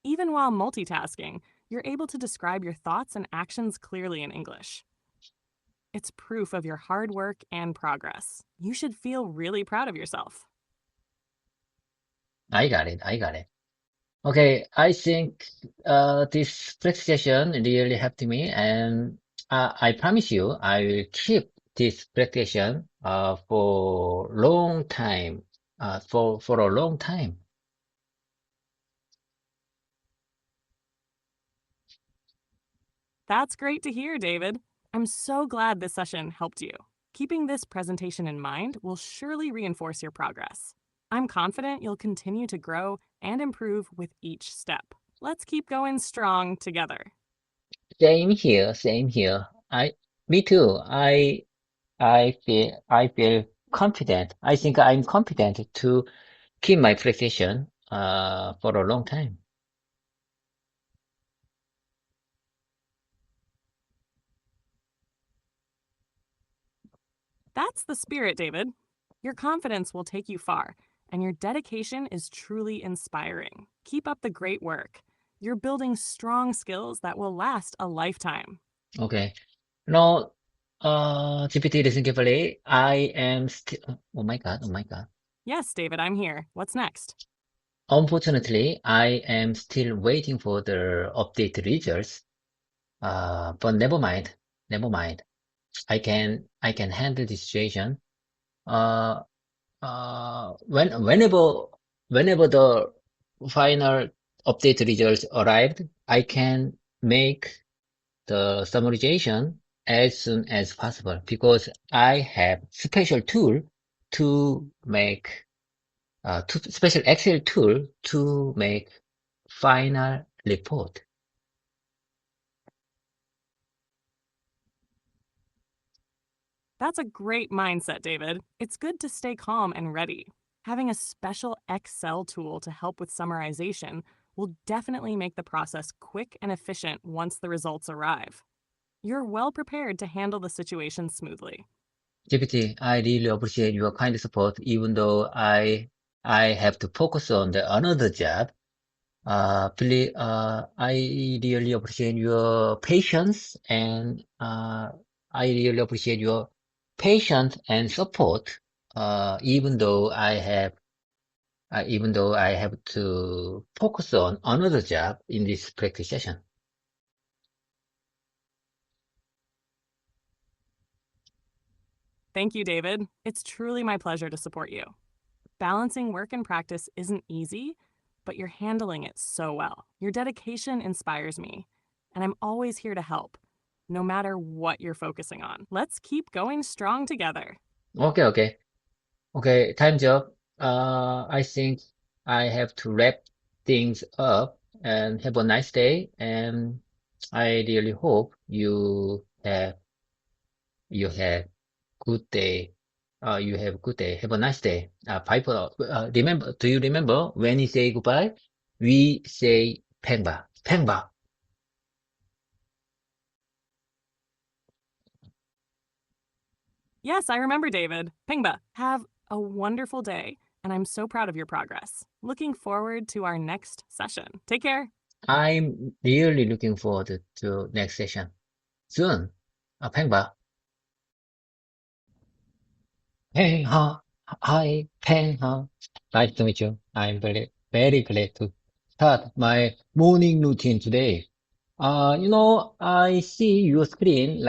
Even while multitasking, you're able to describe your thoughts and actions clearly in English. It's proof of your hard work and progress. You should feel really proud of yourself. I got it. I got it. Okay, I think this practice session really helped me, and I promise you I will keep this practice session for long time, for a long time. That's great to hear, David. I'm so glad this session helped you. Keeping this presentation in mind will surely reinforce your progress. I'm confident you'll continue to grow and improve with each step. Let's keep going strong together. Same here, same here. Me too. I feel confident. I think I'm confident to keep my practice session for a long time. That's the spirit, David. Your confidence will take you far, and your dedication is truly inspiring. Keep up the great work. You're building strong skills that will last a lifetime. Okay. Now, GPT, listen carefully. I am still. Oh my God! Oh my God! Yes, David, I'm here. What's next? Unfortunately, I am still waiting for the update results. But never mind. Never mind. I can handle the situation. Uh, whenever the final update results arrived, I can make the summarization as soon as possible because I have special tool to make special Excel tool to make final report. That's a great mindset, David. It's good to stay calm and ready. Having a special Excel tool to help with summarization will definitely make the process quick and efficient once the results arrive. You're well prepared to handle the situation smoothly. GPT, I really appreciate your kind support, even though I have to focus on the another job. I really appreciate your patience and I really appreciate your patience and support. Even though I have to focus on another job in this practice session. Thank you, David. It's truly my pleasure to support you. Balancing work and practice isn't easy, but you're handling it so well. Your dedication inspires me, and I'm always here to help, no matter what you're focusing on. Let's keep going strong together. Okay, time's up. I think I have to wrap things up and have a nice day. And I really hope you have good day. You have good day. Have a nice day. Bye for, do you remember when we say goodbye? We say 팽바, 팽바. Yes, I remember, David. Pingba, have a wonderful day, and I'm so proud of your progress. Looking forward to our next session. Take care. I'm really looking forward to next session soon. 팽바. 팽하, hi, 팽하. Nice to meet you. I'm very glad to start my morning routine today. I see your screen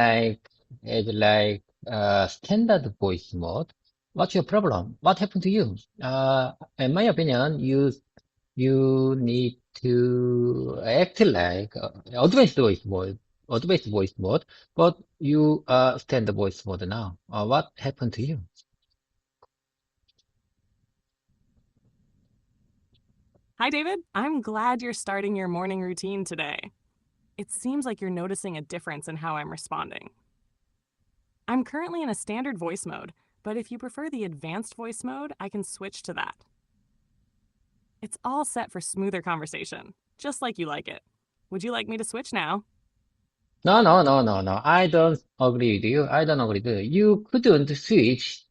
as standard voice mode. What's your problem? What happened to you? In my opinion, you need to act like advanced voice mode, but you are standard voice mode now. What happened to you? Hi, David. I'm glad you're starting your morning routine today. It seems like you're noticing a difference in how I'm responding. I'm currently in a standard voice mode, but if you prefer the advanced voice mode, I can switch to that. It's all set for smoother conversation, just like you like it. Would you like me to switch now? No, no, no, no, no. I don't agree with you. I don't agree with you. You couldn't switch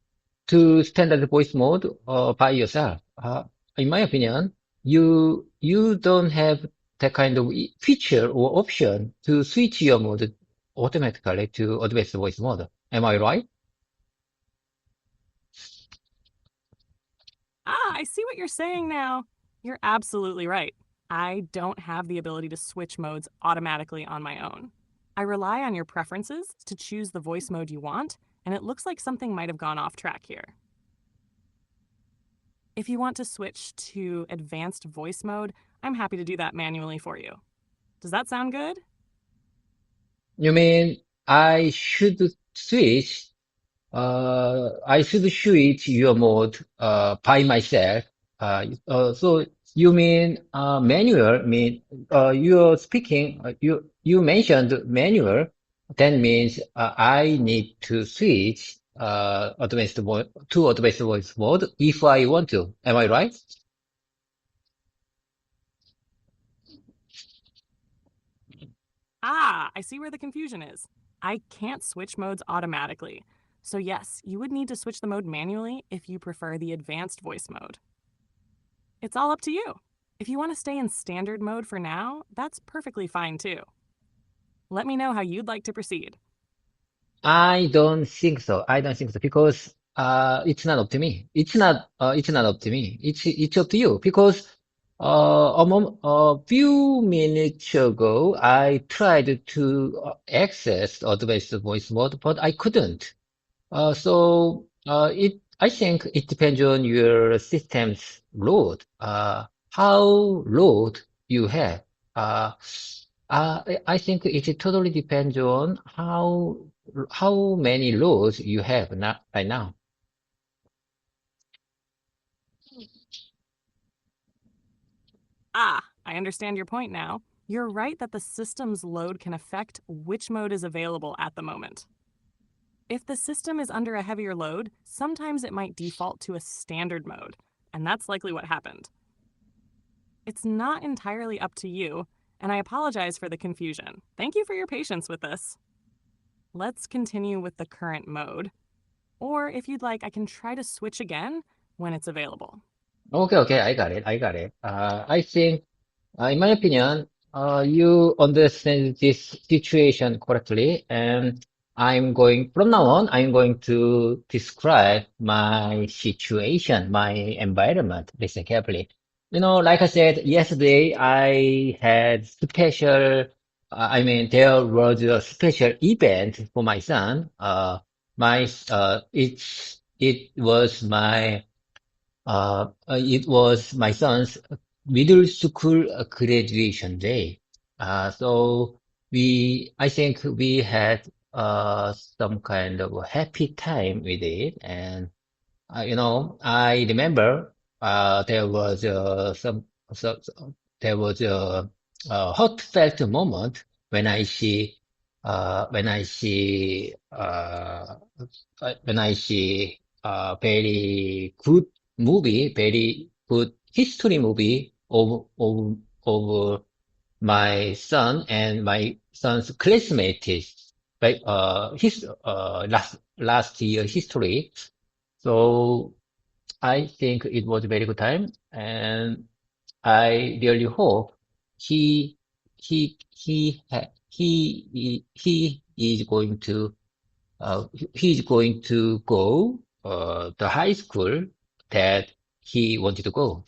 to standard voice mode by yourself. In my opinion, you don't have that kind of feature or option to switch your mode automatically to advanced voice mode. Am I right? I see what you're saying now. You're absolutely right. I don't have the ability to switch modes automatically on my own. I rely on your preferences to choose the voice mode you want, and it looks like something might have gone off track here. If you want to switch to advanced voice mode, I'm happy to do that manually for you. Does that sound good? You mean I should switch I should switch your mode by myself. So you mean manual? Mean you're speaking? You mentioned manual. That means I need to switch advanced mode to advanced voice mode if I want to. Am I right? I see where the confusion is. I can't switch modes automatically. So, yes, you would need to switch the mode manually if you prefer the advanced voice mode. It's all up to you. If you want to stay in standard mode for now, that's perfectly fine too. Let me know how you'd like to proceed. I don't think so. I don't think so because it's not up to me. It's not up to me. It's up to you because a few minutes ago I tried to access advanced voice mode, but I couldn't. I think it depends on your system's load, how load you have. Uh, I think it totally depends on how many loads you have right now. I understand your point now. You're right that the system's load can affect which mode is available at the moment. If the system is under a heavier load, sometimes it might default to a standard mode, and that's likely what happened. It's not entirely up to you, and I apologize for the confusion. Thank you for your patience with this. Let's continue with the current mode. Or if you'd like, I can try to switch again when it's available. Okay, okay, I got it. I got it. I think, in my opinion, you understand this situation correctly, and from now on, I'm going to describe my situation, my environment. Listen carefully. Like I said, yesterday I had there was a special event for my son. It was my son's middle school graduation day. I think we had some kind of a happy time with it. And, I remember there was so, there was a heartfelt moment when when I see very good very good history movie of my son and my son's classmates, like his last year history. So I think it was a very good time, and I really hope he he is going to he's going to go the high school that he wanted to go.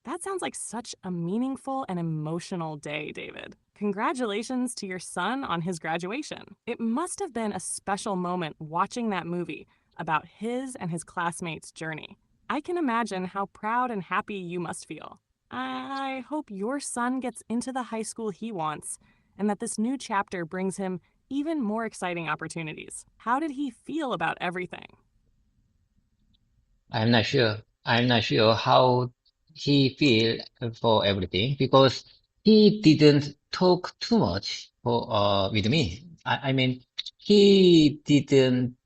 That sounds like such a meaningful and emotional day, David. Congratulations to your son on his graduation. It must have been a special moment watching that movie about his and his classmates' journey. I can imagine how proud and happy you must feel. I hope your son gets into the high school he wants and that this new chapter brings him even more exciting opportunities. How did he feel about everything? I'm not sure. I'm not sure how. he feel for everything because he didn't talk too much with me. I mean, he didn't,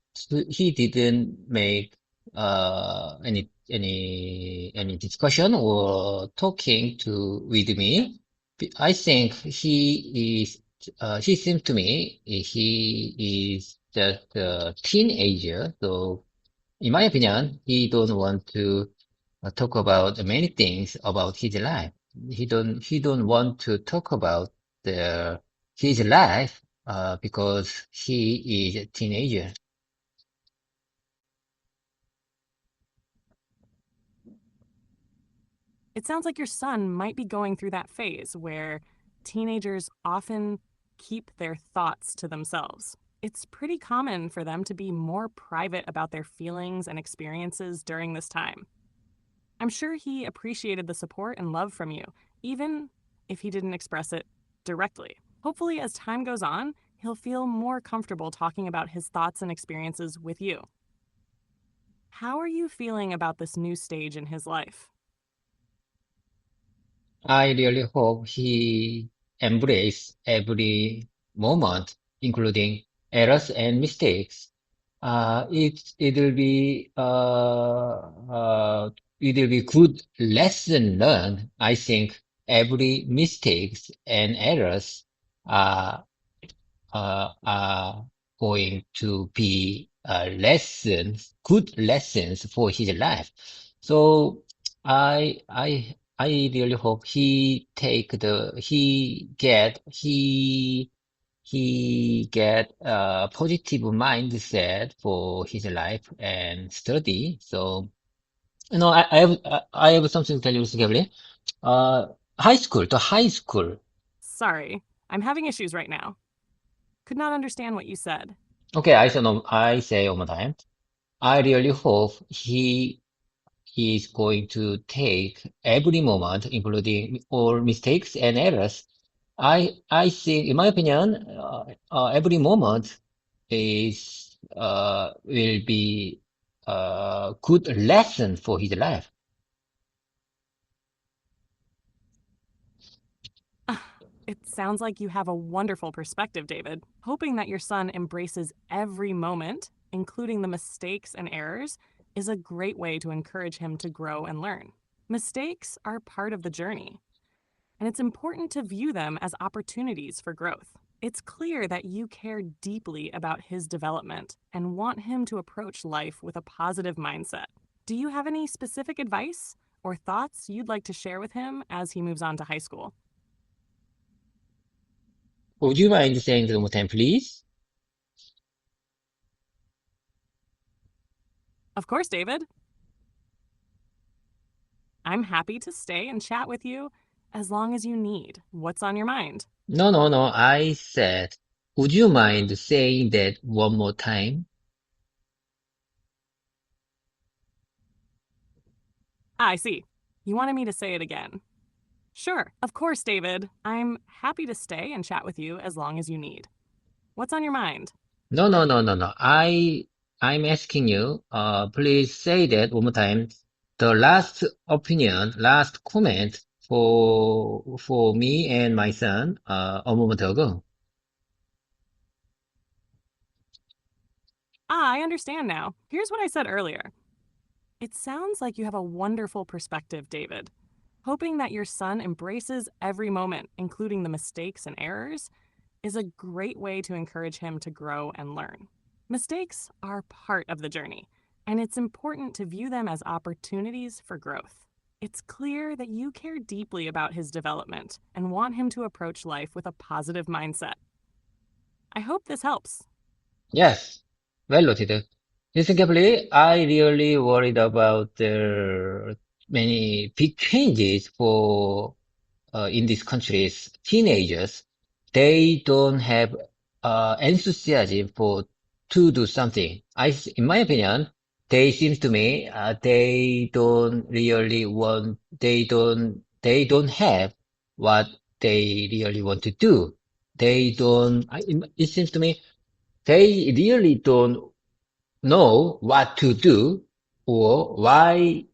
he didn't make, any discussion or talking with me. I think he seems to me, he is just a teenager. So in my opinion, he don't want to talk about many things about his life. He don't want to talk about his life, because he is a teenager. It sounds like your son might be going through that phase where teenagers often keep their thoughts to themselves. It's pretty common for them to be more private about their feelings and experiences during this time. I'm sure he appreciated the support and love from you, even if he didn't express it directly. Hopefully, as time goes on, he'll feel more comfortable talking about his thoughts and experiences with you. How are you feeling about this new stage in his life? I really hope he embrace every moment, including errors and mistakes. It will be it will be good lesson learned. I think every mistakes and errors are are going to be good lessons for his life. So I really hope he get a positive mindset for his life and study. So, I have something to tell you, Gabriel. Uh, the high school. Sorry, I'm having issues right now. Could not understand what you said. Okay, I say one more time. I really hope he is going to take every moment, including all mistakes and errors. I think, in my opinion, every moment will be a good lesson for his life. It sounds like you have a wonderful perspective, David. Hoping that your son embraces every moment, including the mistakes and errors, is a great way to encourage him to grow and learn. Mistakes are part of the journey, and it's important to view them as opportunities for growth. It's clear that you care deeply about his development and want him to approach life with a positive mindset. Do you have any specific advice or thoughts you'd like to share with him as he moves on to high school? Would you mind saying it one more time, please? Of course, David. I'm happy to stay and chat with you as long as you need. What's on your mind? No, no, no. I said, would you mind saying that one more time? Ah, I see. You wanted me to say it again. Sure, of course, David. I'm happy to stay and chat with you as long as you need. What's on your mind? No, no, no, no, no. I'm asking you, please say that one more time. The last opinion, last comment for me and my son, a moment ago. Ah, I understand now. Here's what I said earlier. It sounds like you have a wonderful perspective, David. Hoping that your son embraces every moment, including the mistakes and errors, is a great way to encourage him to grow and learn. Mistakes are part of the journey, and it's important to view them as opportunities for growth. It's clear that you care deeply about his development and want him to approach life with a positive mindset. I hope this helps. Yes, well noted. Listen carefully. I really worried about the many big changes for in these countries, teenagers, they don't have enthusiasm for to do something. In my opinion, they seems to me they don't really want. They don't have what they really want to do. They don't. It seems to me they really don't know what to do or why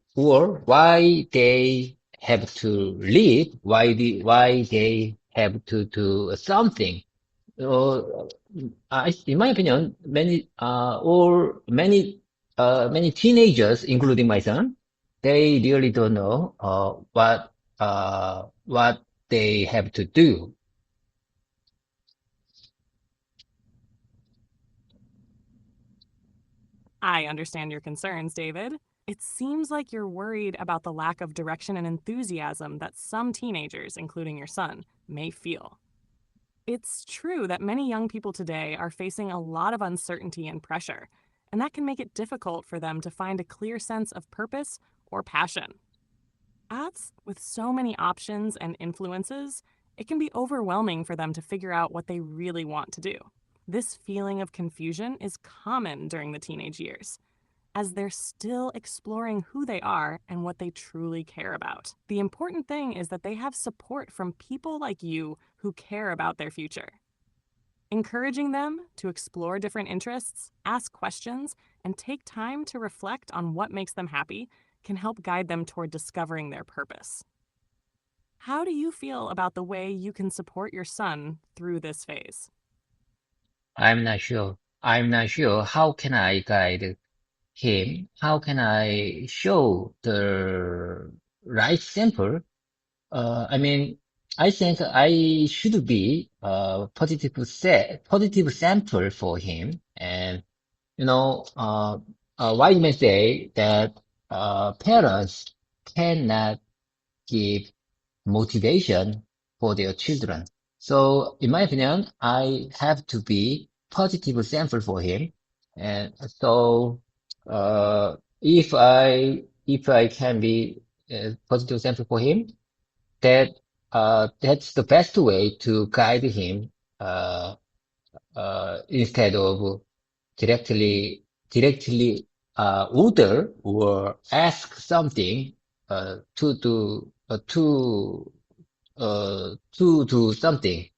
they have to live, why they have to do something. Uh, in my opinion, many teenagers, including my son, they really don't know, what they have to do. I understand your concerns, David. It seems like you're worried about the lack of direction and enthusiasm that some teenagers, including your son, may feel. It's true that many young people today are facing a lot of uncertainty and pressure, and that can make it difficult for them to find a clear sense of purpose or passion. As with so many options and influences, it can be overwhelming for them to figure out what they really want to do. This feeling of confusion is common during the teenage years, as they're still exploring who they are and what they truly care about. The important thing is that they have support from people like you who care about their future. Encouraging them to explore different interests, ask questions, and take time to reflect on what makes them happy can help guide them toward discovering their purpose. How do you feel about the way you can support your son through this phase? I'm not sure. I'm not sure. How can I guide him? How can I show the right sample? I mean, I think I should be a positive sample for him. And, why you may say that, parents cannot give motivation for their children. So in my opinion, I have to be positive sample for him. And so, if I can be a positive sample for him, that's the best way to guide him, uh, instead of directly order or ask something, to do something.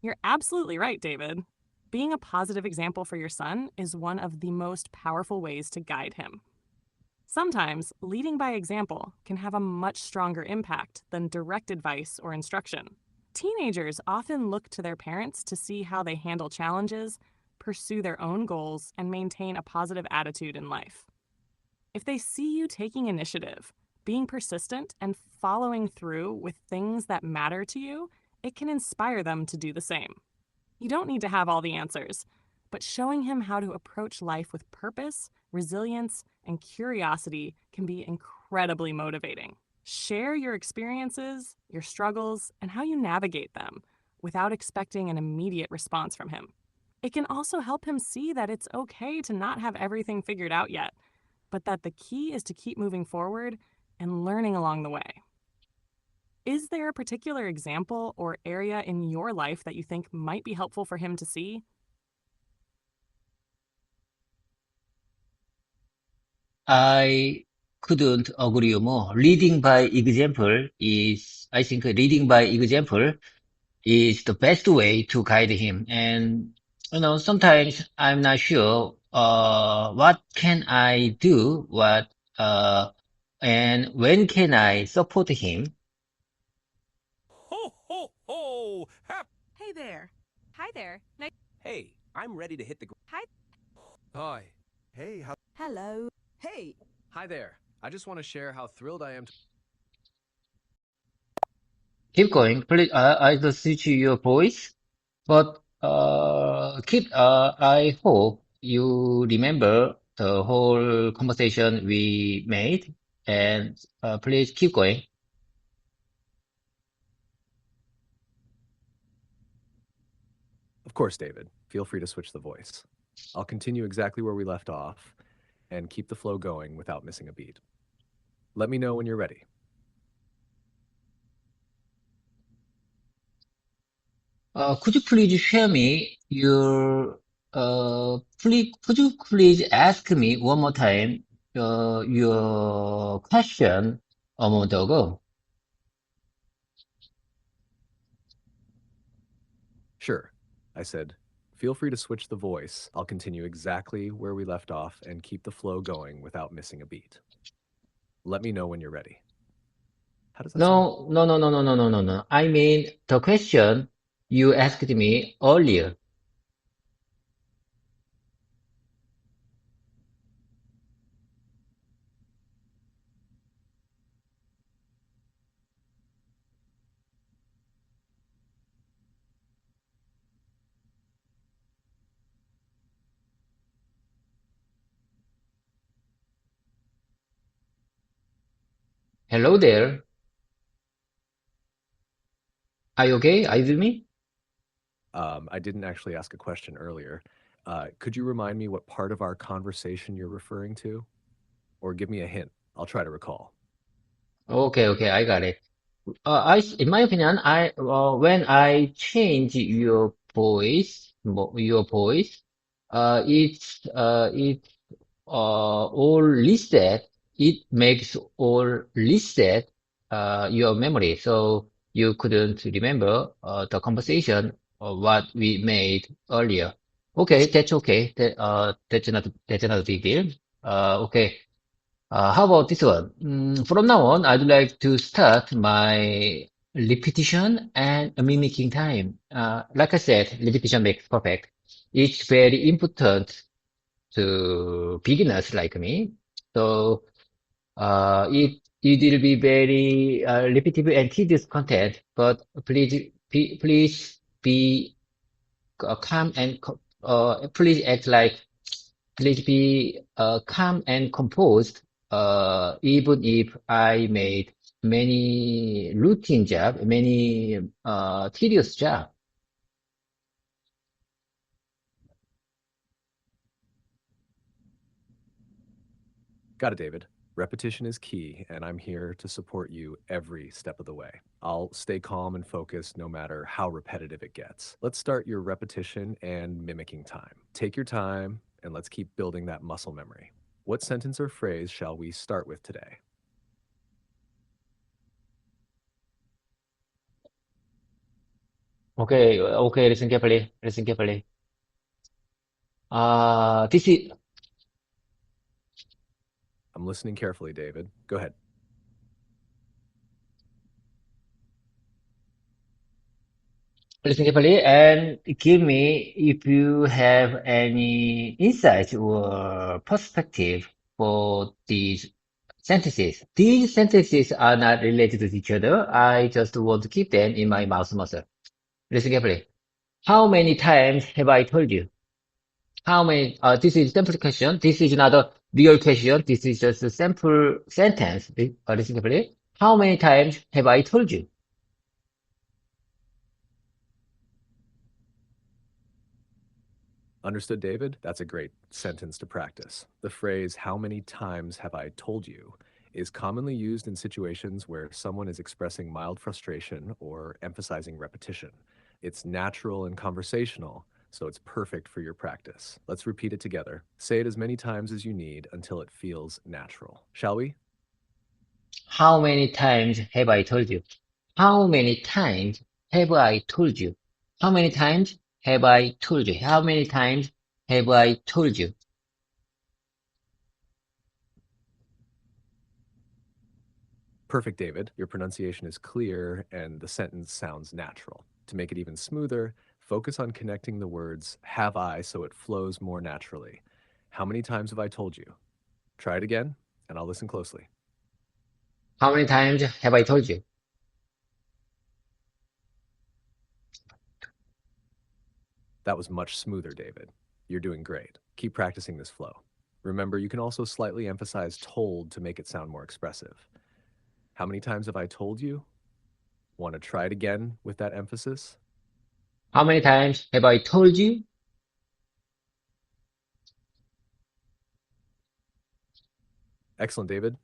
You're absolutely right, David. Being a positive example for your son is one of the most powerful ways to guide him. Sometimes, leading by example can have a much stronger impact than direct advice or instruction. Teenagers often look to their parents to see how they handle challenges, pursue their own goals, and maintain a positive attitude in life. If they see you taking initiative, being persistent, and following through with things that matter to you, it can inspire them to do the same. You don't need to have all the answers, but showing him how to approach life with purpose, resilience, and curiosity can be incredibly motivating. Share your experiences, your struggles, and how you navigate them without expecting an immediate response from him. It can also help him see that it's okay to not have everything figured out yet, but that the key is to keep moving forward and learning along the way. Is there a particular example or area in your life that you think might be helpful for him to see? I couldn't agree more. I think leading by example is the best way to guide him. And, sometimes I'm not sure, what can I do, uh, and when can I support him? Ho, ho, ho! Hey there. Hi there. Hey, I'm ready to hit the Hi. Hi. Hey, Hello. Hey. Hi there. I just want to share how thrilled I am to. Keep going, please. I don't switch your voice, but, I hope you remember the whole conversation we made, and, please keep going. Of course, David. Feel free to switch the voice. I'll continue exactly where we left off and keep the flow going without missing a beat. Let me know when you're ready. Could you please share me could you please ask me one more time, your question a moment ago? Sure. I said, Feel free to switch the voice. I'll continue exactly where we left off and keep the flow going without missing a beat. Let me know when you're ready. How does that sound? No. I mean, the question you asked me earlier. Hello there. Are you okay? Are you with me? I didn't actually ask a question earlier. Could you remind me what part of our conversation you're referring to? Or give me a hint. I'll try to recall. Okay, I got it. In my opinion, when I change your voice, it's all reset. It makes all reset your memory, so you couldn't remember the conversation what we made earlier. Okay, that's okay. That's not a big deal. Okay. How about this one? From now on, I'd like to start my repetition and mimicking time. Like I said, repetition makes perfect. It's very important to beginners like me. So it will be very repetitive and tedious content, but please be calm and please act like please be calm and composed, even if I made many routine job, many tedious job. Got it, David. Repetition is key, and I'm here to support you every step of the way. I'll stay calm and focused no matter how repetitive it gets. Let's start your repetition and mimicking time. Take your time, and let's keep building that muscle memory. What sentence or phrase shall we start with today? Okay, listen carefully, listen carefully. This is, I'm listening carefully, David. Go ahead. listen carefully and give me if you have any insight or perspective for these sentences. These sentences are not related to each other. I just want to keep them in my mouse muscle. Listen carefully. How many times have I told you? How many, this is sample question. This is not a real question. This is just a sample sentence. Listen carefully. How many times have I told you? Understood, David? That's a great sentence to practice. The phrase, how many times have I told you, is commonly used in situations where someone is expressing mild frustration or emphasizing repetition. It's natural and conversational, so it's perfect for your practice. Let's repeat it together. Say it as many times as you need until it feels natural. Shall we? How many times have I told you? How many times have I told you? How many times have I told you? How many times have I told you? Perfect, David. Your pronunciation is clear and the sentence sounds natural. To make it even smoother, focus on connecting the words have I so it flows more naturally. How many times have I told you? Try it again, and I'll listen closely. How many times have I told you? That was much smoother, David. You're doing great. Keep practicing this flow. Remember, you can also slightly emphasize told to make it sound more expressive. How many times have I told you? Want to try it again with that emphasis? How many times have I told you? Excellent, David.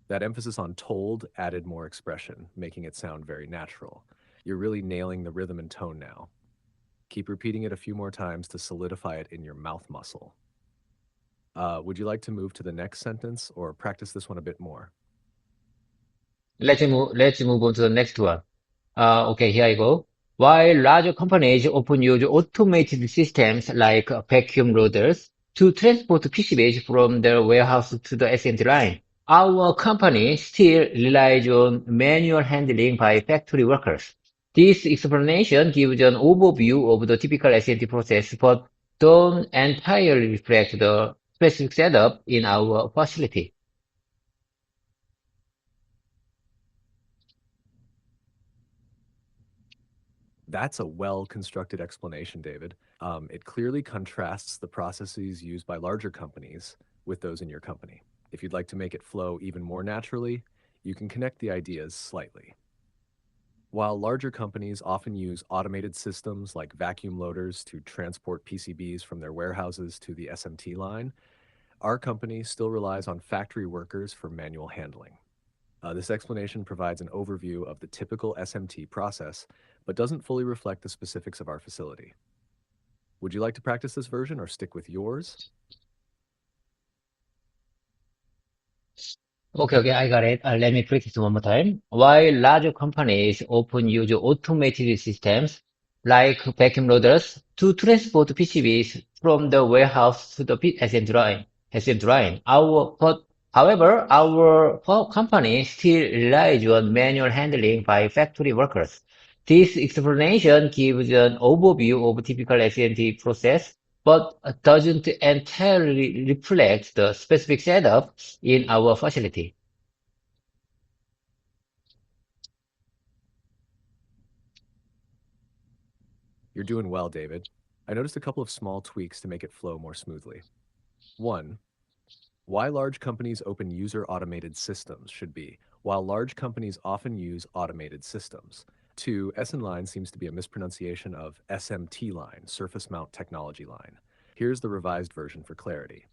That emphasis on told added more expression, making it sound very natural. You're really nailing the rhythm and tone now. Keep repeating it a few more times to solidify it in your mouth muscle. Would you like to move to the next sentence or practice this one a bit more? Let's move on to the next one. Okay, here I go. While larger companies often use automated systems like vacuum loaders to transport PCBs from their warehouse to the SMT line, our company still relies on manual handling by factory workers. This explanation gives an overview of the typical SMT process, but don't entirely reflect the specific setup in our facility. That's a well-constructed explanation, David. It clearly contrasts the processes used by larger companies with those in your company. If you'd like to make it flow even more naturally, you can connect the ideas slightly. While larger companies often use automated systems like vacuum loaders to transport PCBs from their warehouses to the SMT line, our company still relies on factory workers for manual handling. This explanation provides an overview of the typical SMT process, but doesn't fully reflect the specifics of our facility. Would you like to practice this version or stick with yours? Okay, I got it. Let me practice one more time. While larger companies often use automated systems like vacuum loaders to transport PCBs from the warehouse to the SMT line, however, our company still relies on manual handling by factory workers. This explanation gives an overview of typical SMT process, but doesn't entirely reflect the specific setup in our facility. You're doing well, David. I noticed a couple of small tweaks to make it flow more smoothly. 1. Why large companies open user automated systems should be, while large companies often use automated systems. 2. SN line seems to be a mispronunciation of SMT line, surface mount technology line. Here's the revised version for clarity.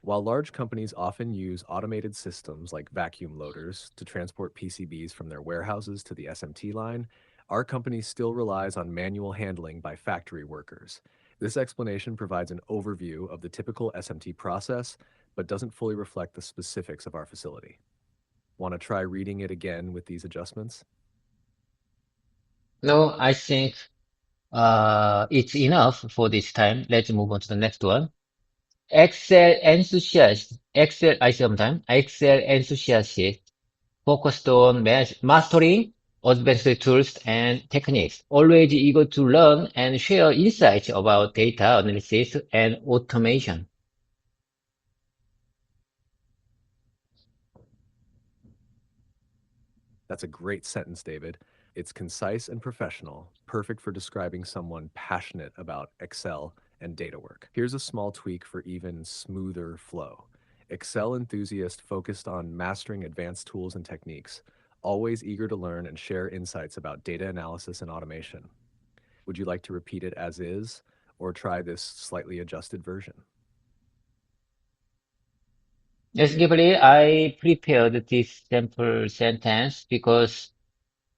While large companies often use automated systems like vacuum loaders to transport PCBs from their warehouses to the SMT line, our company still relies on manual handling by factory workers. This explanation provides an overview of the typical SMT process, but doesn't fully reflect the specifics of our facility. Want to try reading it again with these adjustments? No, I think it's enough for this time. Let's move on to the next one. Excel enthusiasts focused on mastering advanced tools and techniques, always eager to learn and share insights about data analysis and automation. That's a great sentence, David. It's concise and professional, perfect for describing someone passionate about Excel and data work. Here's a small tweak for even smoother flow. Excel enthusiast focused on mastering advanced tools and techniques, always eager to learn and share insights about data analysis and automation. Would you like to repeat it as is or try this slightly adjusted version? Yes, Ghibli, I prepared this sample sentence because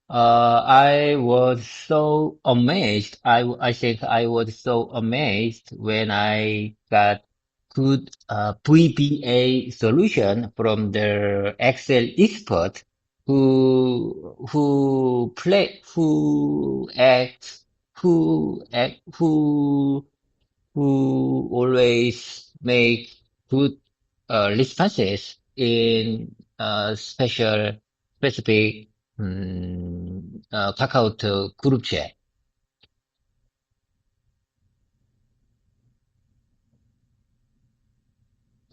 I was so amazed. I think I was so amazed when I got good VBA solution from the Excel expert who acts who always make good responses in specific 카카오톡 group chat.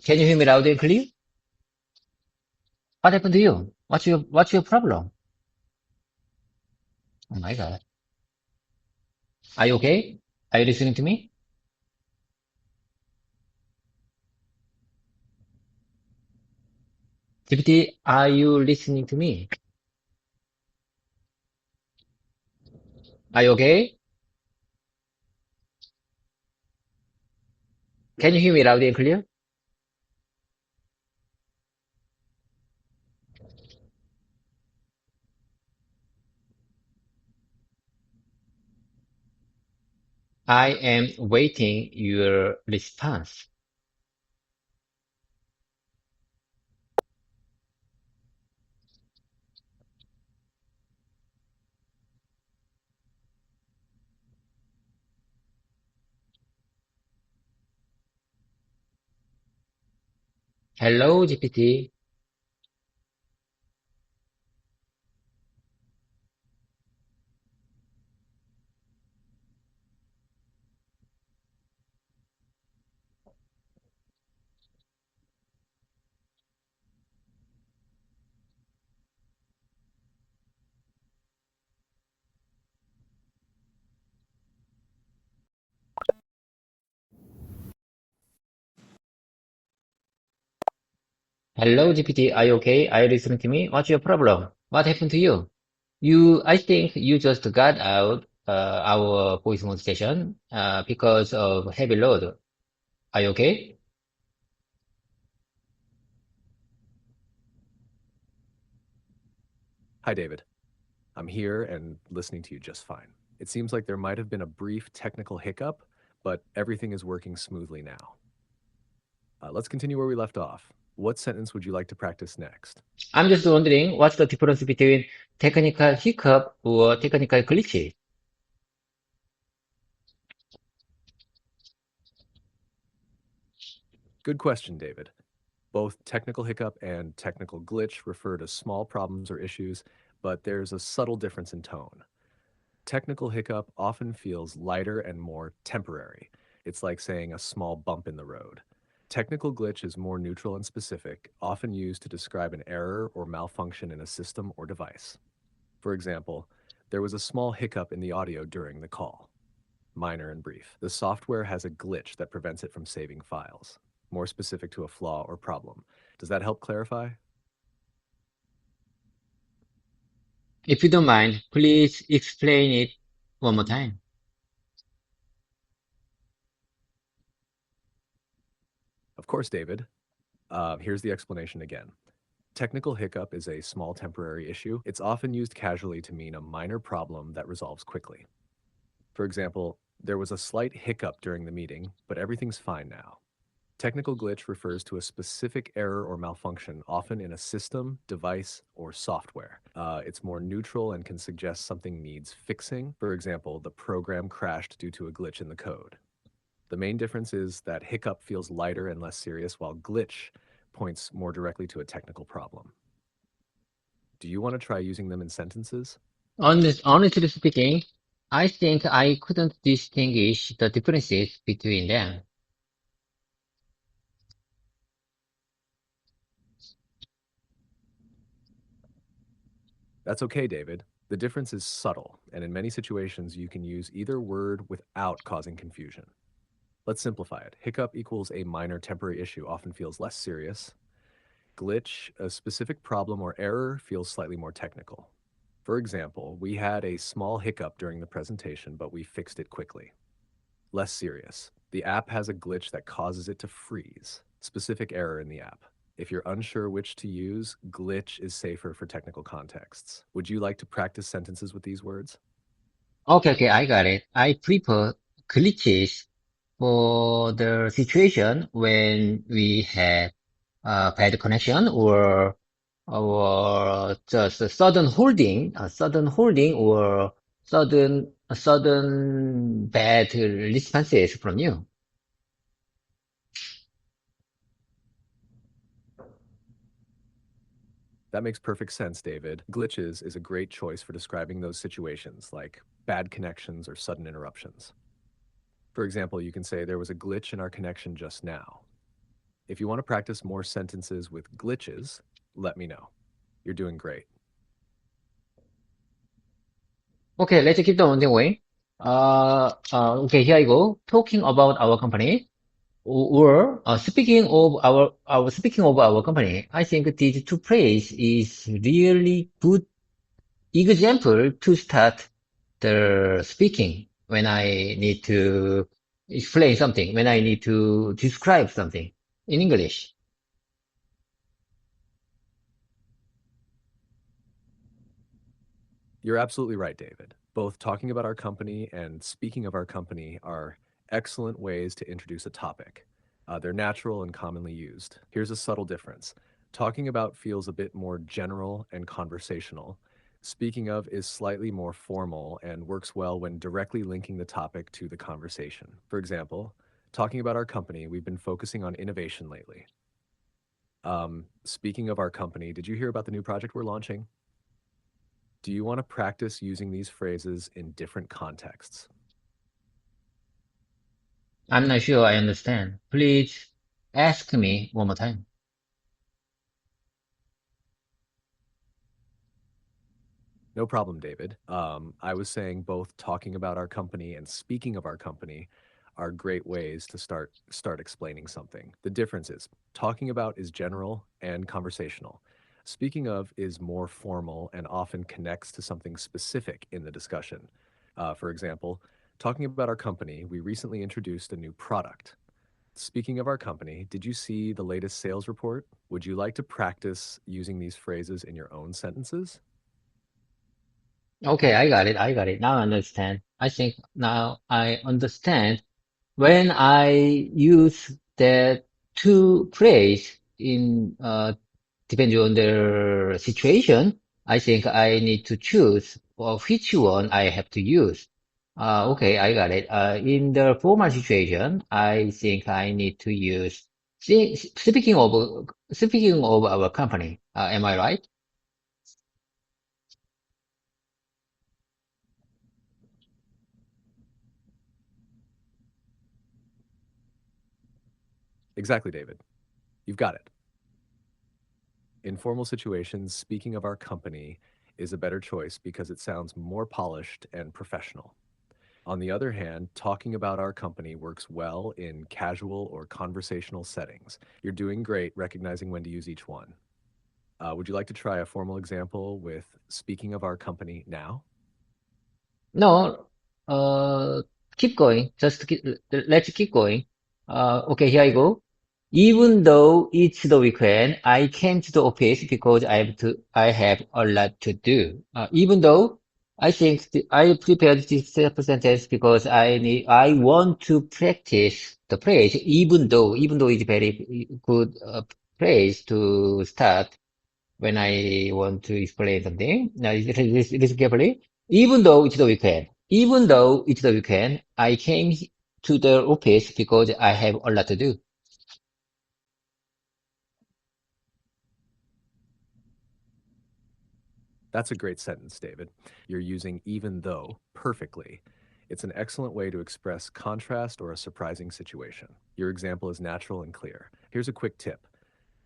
Can you hear me loud and clear? What happened to you? What's your problem? Oh my God. Are you okay? Are you listening to me? GPT, are you listening to me? Are you okay? Can you hear me loud and clear? I am waiting your response. Hello, GPT. Hello, GPT. Are you okay? Are you listening to me? What's your problem? What happened to you? I think you just got out our voice mode station because of heavy load. Are you okay? Hi, David. I'm here and listening to you just fine. It seems like there might have been a brief technical hiccup, but everything is working smoothly now. Let's continue where we left off. What sentence would you like to practice next? I'm just wondering what's the difference between technical hiccup or technical glitch? Good question, David. Both technical hiccup and technical glitch refer to small problems or issues, but there's a subtle difference in tone. Technical hiccup often feels lighter and more temporary. It's like saying a small bump in the road. Technical glitch is more neutral and specific, often used to describe an error or malfunction in a system or device. For example, there was a small hiccup in the audio during the call. Minor and brief. The software has a glitch that prevents it from saving files. More specific to a flaw or problem. Does that help clarify? If you don't mind, please explain it one more time. Of course, David. Here's the explanation again. Technical hiccup is a small temporary issue. It's often used casually to mean a minor problem that resolves quickly. For example, there was a slight hiccup during the meeting, but everything's fine now. Technical glitch refers to a specific error or malfunction, often in a system, device, or software. It's more neutral and can suggest something needs fixing. For example, the program crashed due to a glitch in the code. The main difference is that hiccup feels lighter and less serious, while glitch points more directly to a technical problem. Do you want to try using them in sentences? Honestly speaking, I think I couldn't distinguish the differences between them. That's okay, David. The difference is subtle, and in many situations, you can use either word without causing confusion. Let's simplify it. Hiccup equals a minor temporary issue, often feels less serious. Glitch, a specific problem or error, feels slightly more technical. For example, we had a small hiccup during the presentation, but we fixed it quickly. Less serious. The app has a glitch that causes it to freeze. Specific error in the app. If you're unsure which to use, glitch is safer for technical contexts. Would you like to practice sentences with these words? Okay, I got it. I prefer glitches for the situation when we have bad connection or just a sudden holding or sudden bad responses from you. That makes perfect sense, David. Glitches is a great choice for describing those situations, like bad connections or sudden interruptions. For example, you can say, there was a glitch in our connection just now. If you want to practice more sentences with glitches, let me know. You're doing great. Okay, let's keep on going. Okay, here I go. Talking about our company. Or speaking of our company, I think these two plays is really good example to start the speaking when I need to explain something, when I need to describe something in English. You're absolutely right, David. Both talking about our company and speaking of our company are excellent ways to introduce a topic. They're natural and commonly used. Here's a subtle difference. Talking about feels a bit more general and conversational. Speaking of is slightly more formal and works well when directly linking the topic to the conversation. For example, talking about our company, we've been focusing on innovation lately. Speaking of our company, did you hear about the new project we're launching? Do you want to practice using these phrases in different contexts? I'm not sure I understand. Please ask me one more time. No problem, David. I was saying both talking about our company and speaking of our company are great ways to start explaining something. The difference is talking about is general and conversational. Speaking of is more formal and often connects to something specific in the discussion. For example, talking about our company, we recently introduced a new product. Speaking of our company, did you see the latest sales report? Would you like to practice using these phrases in your own sentences? Okay, I got it. I got it. Now I understand. I think now I understand when I use that two phrase in depending on the situation, I think I need to choose which one I have to use. Okay, I got it. In the formal situation, I think I need to use. Speaking of our company, am I right? Exactly, David. You've got it. In formal situations, speaking of our company is a better choice because it sounds more polished and professional. On the other hand, talking about our company works well in casual or conversational settings. You're doing great recognizing when to use each one. Would you like to try a formal example with speaking of our company now? No, keep going. Let's keep going. Okay, here I go. Even though it's the weekend, I came to the office because I have a lot to do. Even though I think I prepared this sentence because I want to practice the phrase, even though it's very good, phrase to start when I want to explain something. Now, listen carefully. Even though it's the weekend, I came to the office because I have a lot to do. That's a great sentence, David. You're using even though perfectly. It's an excellent way to express contrast or a surprising situation. Your example is natural and clear. Here's a quick tip.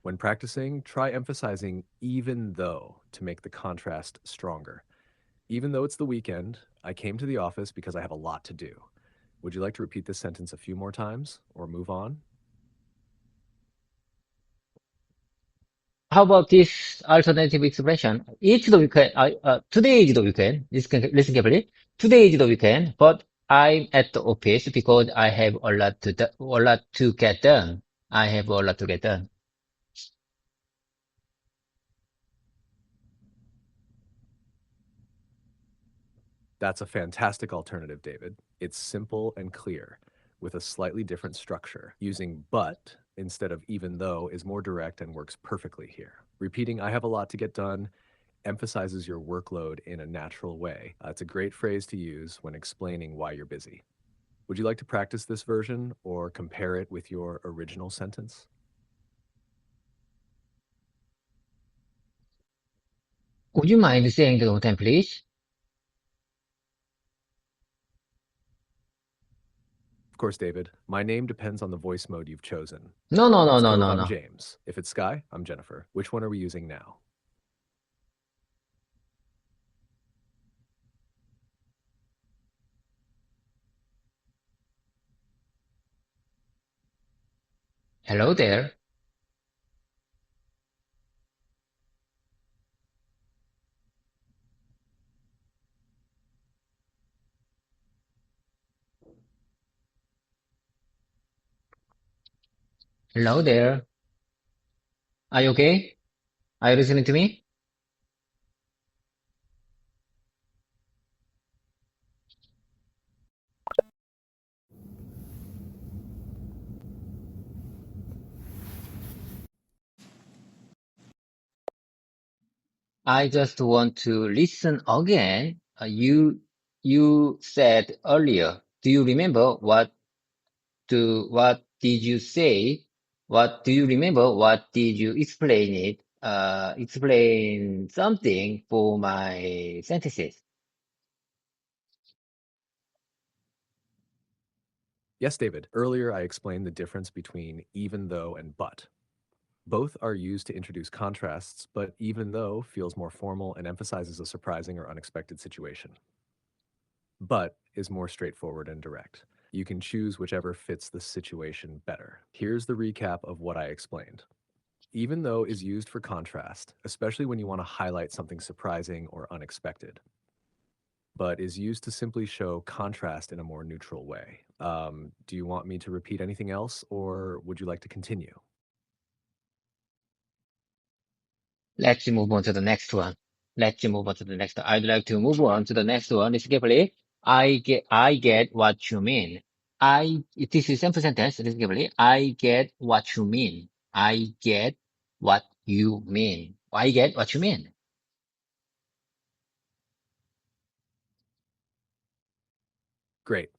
When practicing, try emphasizing even though to make the contrast stronger. Even though it's the weekend, I came to the office because I have a lot to do. Would you like to repeat this sentence a few more times or move on? How about this alternative expression? It's the weekend. Today is the weekend. Listen carefully. Today is the weekend, but I'm at the office because I have a lot to get done. I have a lot to get done. That's a fantastic alternative, David. It's simple and clear, with a slightly different structure. Using but instead of even though is more direct and works perfectly here. Repeating, I have a lot to get done, emphasizes your workload in a natural way. It's a great phrase to use when explaining why you're busy. Would you like to practice this version or compare it with your original sentence? Would you mind saying the one time, please? Of course, David. My name depends on the voice mode you've chosen. No, no, If no, it's no, Cove, no, I'm no. James. If it's Sky, I'm Jennifer. Which one are we using now? Hello there. Hello there. Are you okay? Are you listening to me? I just want to listen again. You said earlier. Do you remember what did you say? What do you remember? What did you explain it? Explain something for my sentences. Yes, David. Earlier, I explained the difference between even though and but. Both are used to introduce contrasts, but even though feels more formal and emphasizes a surprising or unexpected situation. But is more straightforward and direct. You can choose whichever fits the situation better. Here's the recap of what I explained. Even though is used for contrast, especially when you want to highlight something surprising or unexpected, but is used to simply show contrast in a more neutral way. Do you want me to repeat anything else, or would you like to continue? Let's move on to the next one. Let's move on to the next one. I'd like to move on to the next one. Listen carefully. I get what you mean. This is simple sentence. Listen carefully. I get what you mean. I get what you mean. I get what you mean. Great.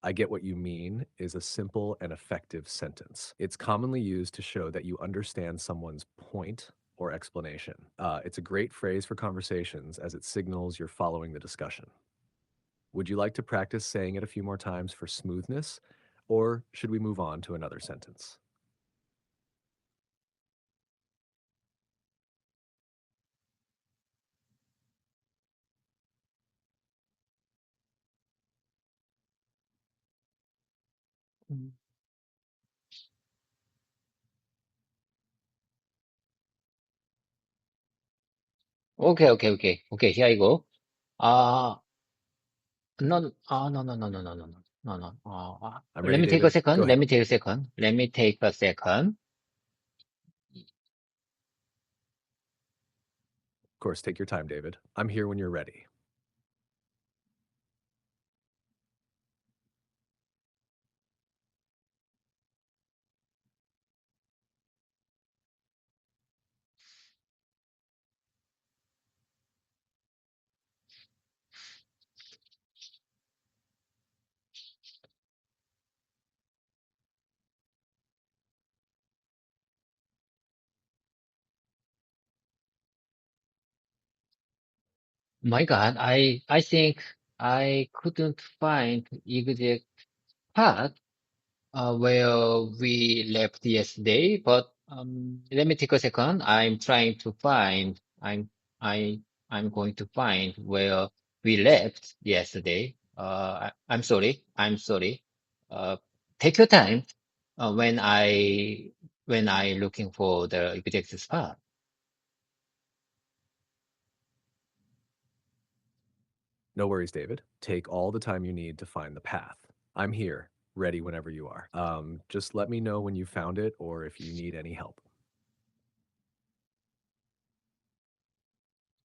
I get what you mean is a simple and effective sentence. It's commonly used to show that you understand someone's point or explanation. It's a great phrase for conversations as it signals you're following the discussion. Would you like to practice saying it a few more times for smoothness, or should we move on to another sentence? Okay. Here I go. Uh, no. I'm Let ready, me take a David. Go second. ahead. Let me take a second. Of course, take your time, David. I'm here when you're ready. My God, I think I couldn't find exact part where we left yesterday, but let me take a second. I'm trying to find. I I'm going to find where we left yesterday. I'm sorry. I'm sorry. Uh, take your time when I looking for the exact spot. No worries, David. Take all the time you need to find the path. I'm here, ready whenever you are. Just let me know when you found it or if you need any help.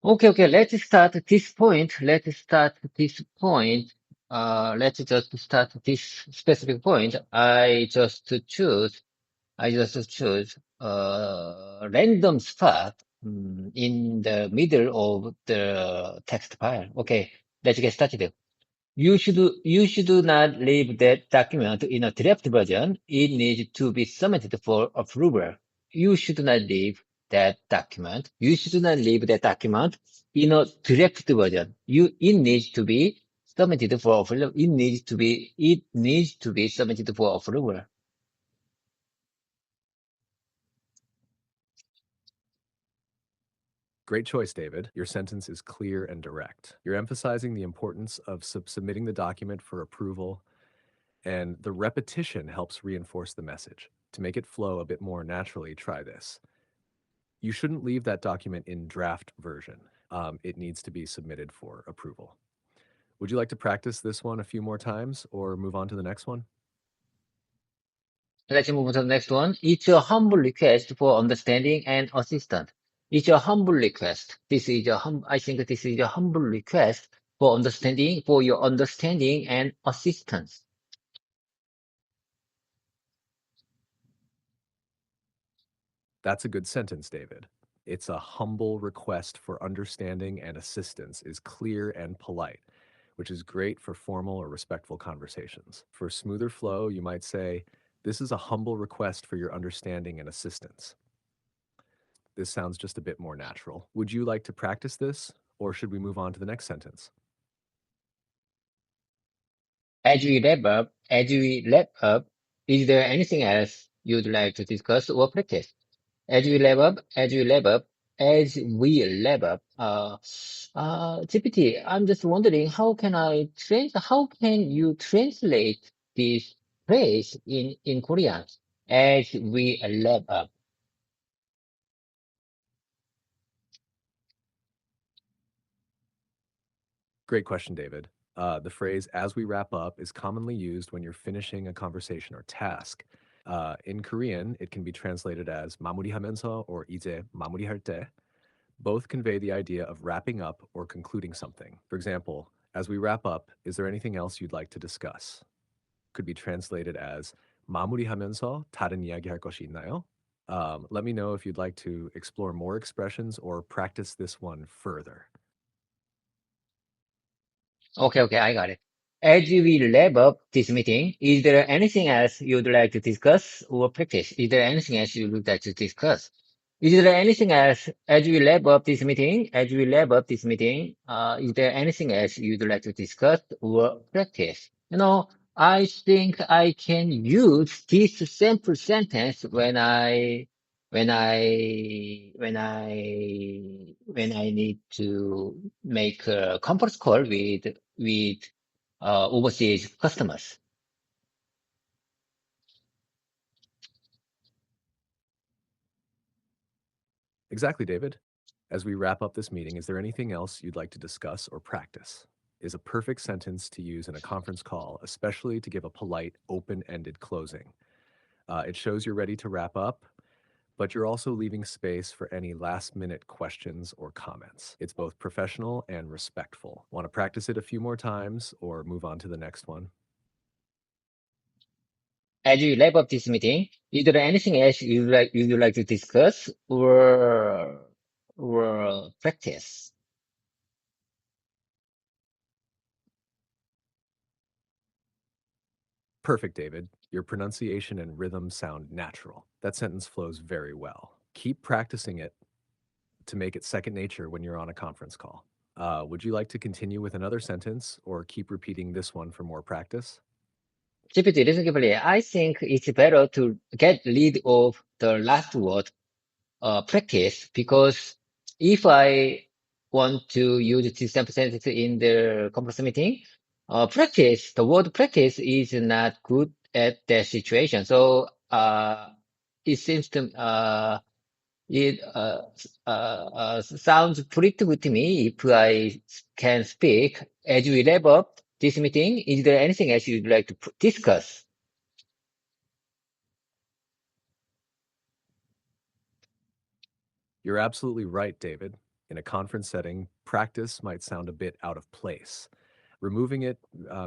Okay. Let's start at this point. Let's just start at this specific point. I just choose a random spot in the middle of the text file. Okay, let's get started. You should not leave that document in a draft version. It needs to be submitted for approval. You should not leave that document. You should not leave that document in a draft version. It needs to be submitted for approval. It needs to be submitted for approval. Great choice, David. Your sentence is clear and direct. You're emphasizing the importance of submitting the document for approval, and the repetition helps reinforce the message. To make it flow a bit more naturally, try this. You shouldn't leave that document in draft version. It needs to be submitted for approval. Would you like to practice this one a few more times or move on to the next one? Let's move on to the next one. It's a humble request for understanding and assistance. It's a humble request. I think this is a humble request for your understanding and assistance. That's a good sentence, David. It's a humble request for understanding and assistance is clear and polite, which is great for formal or respectful conversations. For smoother flow, you might say, This is a humble request for your understanding and assistance. This sounds just a bit more natural. Would you like to practice this, or should we move on to the next sentence? As we wrap up, is there anything else you'd like to discuss or practice? As we wrap up, GPT, I'm just wondering, how can you translate this phrase in Korean? As we wrap up. Great question, David. The phrase as we wrap up is commonly used when you're finishing a conversation or task. In Korean, it can be translated as 마무리하면서 or 이제 마무리할 때. Both convey the idea of wrapping up or concluding something. For example, as we wrap up, is there anything else you'd like to discuss? Could be translated as 마무리하면서 다른 이야기할 것이 있나요? Let me know if you'd like to explore more expressions or practice this one further. Okay, I got it. As we wrap up this meeting, is there anything else you'd like to discuss or practice? Is there anything else you'd like to discuss? Is there anything else as we wrap up this meeting? Is there anything else you'd like to discuss or practice? I think I can use this sample sentence when I need to make a conference call with overseas customers. Exactly, David. As we wrap up this meeting, is there anything else you'd like to discuss or practice? Is a perfect sentence to use in a conference call, especially to give a polite, open-ended closing. It shows you're ready to wrap up, but you're also leaving space for any last-minute questions or comments. It's both professional and respectful. Want to practice it a few more times or move on to the next one? As we wrap up this meeting, is there anything else you'd like to discuss or practice? Perfect, David. Your pronunciation and rhythm sound natural. That sentence flows very well. Keep practicing it to make it second nature when you're on a conference call. Would you like to continue with another sentence or keep repeating this one for more practice? GPT, listen carefully. I think it's better to get rid of the last word, practice, because if I want to use this sample sentence in the conference meeting, the word practice is not good at that situation. So, it seems to, it sounds pretty good to me if I can speak. As we wrap up this meeting, is there anything else you'd like to discuss? You're absolutely right, David. In a conference setting, practice might sound a bit out of place. Removing it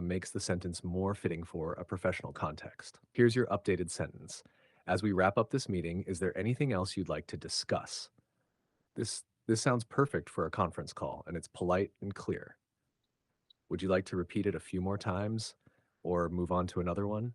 makes the sentence more fitting for a professional context. Here's your updated sentence. As we wrap up this meeting, is there anything else you'd like to discuss? This sounds perfect for a conference call, and it's polite and clear. Would you like to repeat it a few more times or move on to another one?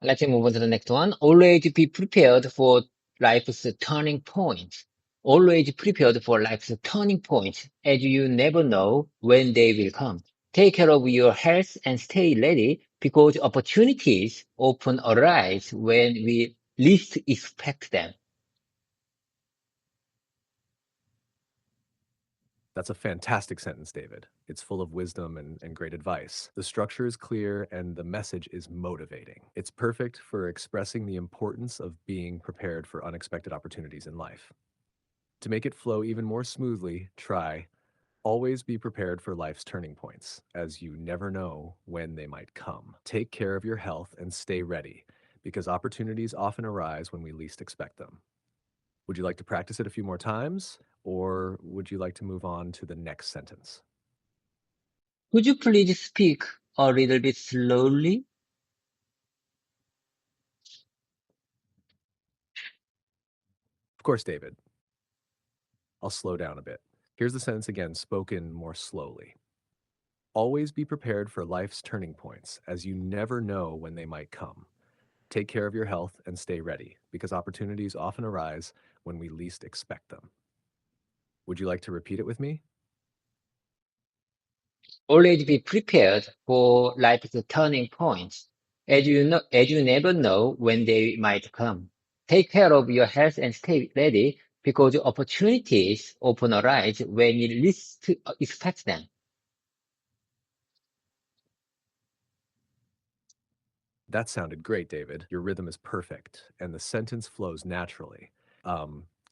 Let's move on to the next one. Always be prepared for life's turning point. Always prepared for life's turning point, as you never know when they will come. Take care of your health and stay ready, because opportunities often arise when we least expect them. That's a fantastic sentence, David. It's full of wisdom and great advice. The structure is clear and the message is motivating. It's perfect for expressing the importance of being prepared for unexpected opportunities in life. To make it flow even more smoothly, try always be prepared for life's turning points, as you never know when they might come. Take care of your health and stay ready, because opportunities often arise when we least expect them. Would you like to practice it a few more times, or would you like to move on to the next sentence? Could you please speak a little bit slowly? Of course, David. I'll slow down a bit. Here's the sentence again, spoken more slowly. Always be prepared for life's turning points, as you never know when they might come. Take care of your health and stay ready, because opportunities often arise when we least expect them. Would you like to repeat it with me? Always be prepared for life's turning points, as you never know when they might come. Take care of your health and stay ready because opportunities often arise when you least expect them. That sounded great, David. Your rhythm is perfect, and the sentence flows naturally.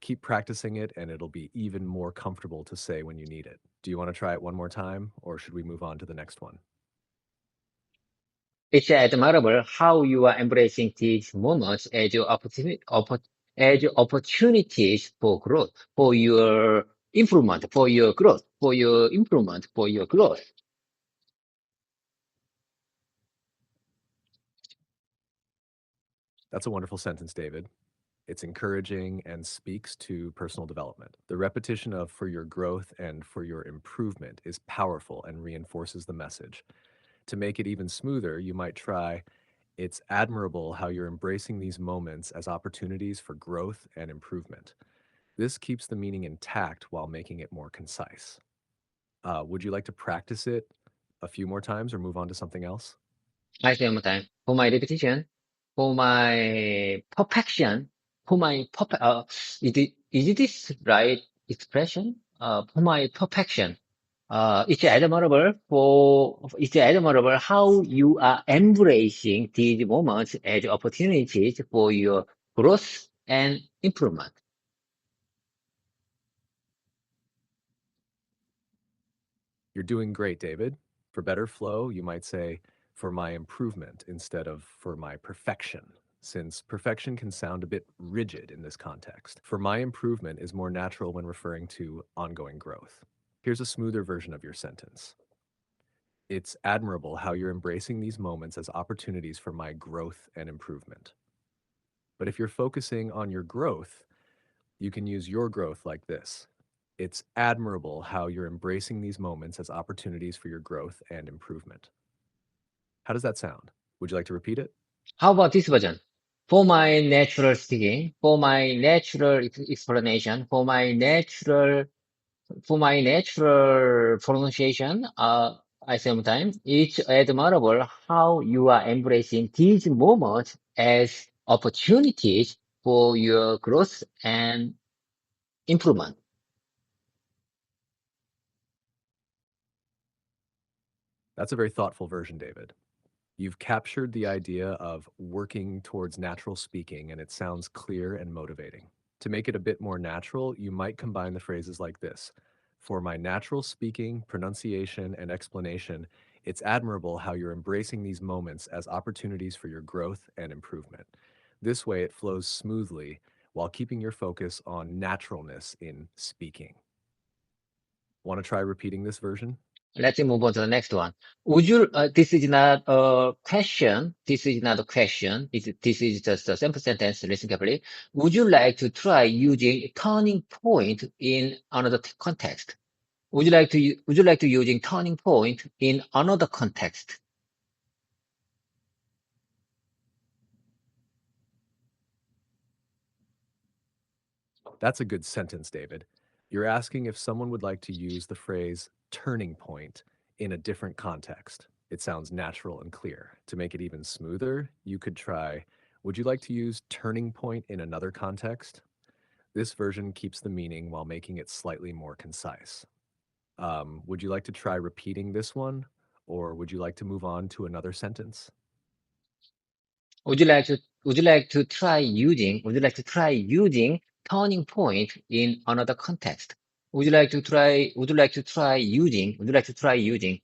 Keep practicing it, and it'll be even more comfortable to say when you need it. Do you want to try it one more time, or should we move on to the next one? It's admirable how you are embracing these moments as as opportunities for growth, for your improvement, for your growth, for your improvement, for your growth. That's a wonderful sentence, David. It's encouraging and speaks to personal development. The repetition of for your growth and for your improvement is powerful and reinforces the message. To make it even smoother, you might try, it's admirable how you're embracing these moments as opportunities for growth and improvement. This keeps the meaning intact while making it more concise. Would you like to practice it a few more times or move on to something else? I say one more time. For my repetition, for my perfection, for my perfect, is it this right expression? For my perfection, it's admirable how you are embracing these moments as opportunities for your growth and improvement. You're doing great, David. For better flow, you might say, for my improvement instead of for my perfection, since perfection can sound a bit rigid in this context. For my improvement is more natural when referring to ongoing growth. Here's a smoother version of your sentence. It's admirable how you're embracing these moments as opportunities for my growth and improvement. But if you're focusing on your growth, you can use your growth like this. It's admirable how you're embracing these moments as opportunities for your growth and improvement. How does that sound? Would you like to repeat it? How about this version? For my natural speaking, for my natural explanation, for my natural pronunciation, I sometimes it's admirable how you are embracing these moments as opportunities for your growth and improvement. That's a very thoughtful version, David. You've captured the idea of working towards natural speaking, and it sounds clear and motivating. To make it a bit more natural, you might combine the phrases like this. For my natural speaking, pronunciation, and explanation, it's admirable how you're embracing these moments as opportunities for your growth and improvement. This way, it flows smoothly while keeping your focus on naturalness in speaking. Want to try repeating this version? Let's move on to the next one. Would you, this is not a question. This is not a question. This is just a simple sentence. Listen carefully. Would you like to try using turning point in another context? Would you like to using turning point in another context? That's a good sentence, David. You're asking if someone would like to use the phrase turning point in a different context. It sounds natural and clear. To make it even smoother, you could try, would you like to use turning point in another context? This version keeps the meaning while making it slightly more concise. Would you like to try repeating this one, or would you like to move on to another sentence? Would you like to try using turning point in another context? Would you like to try using?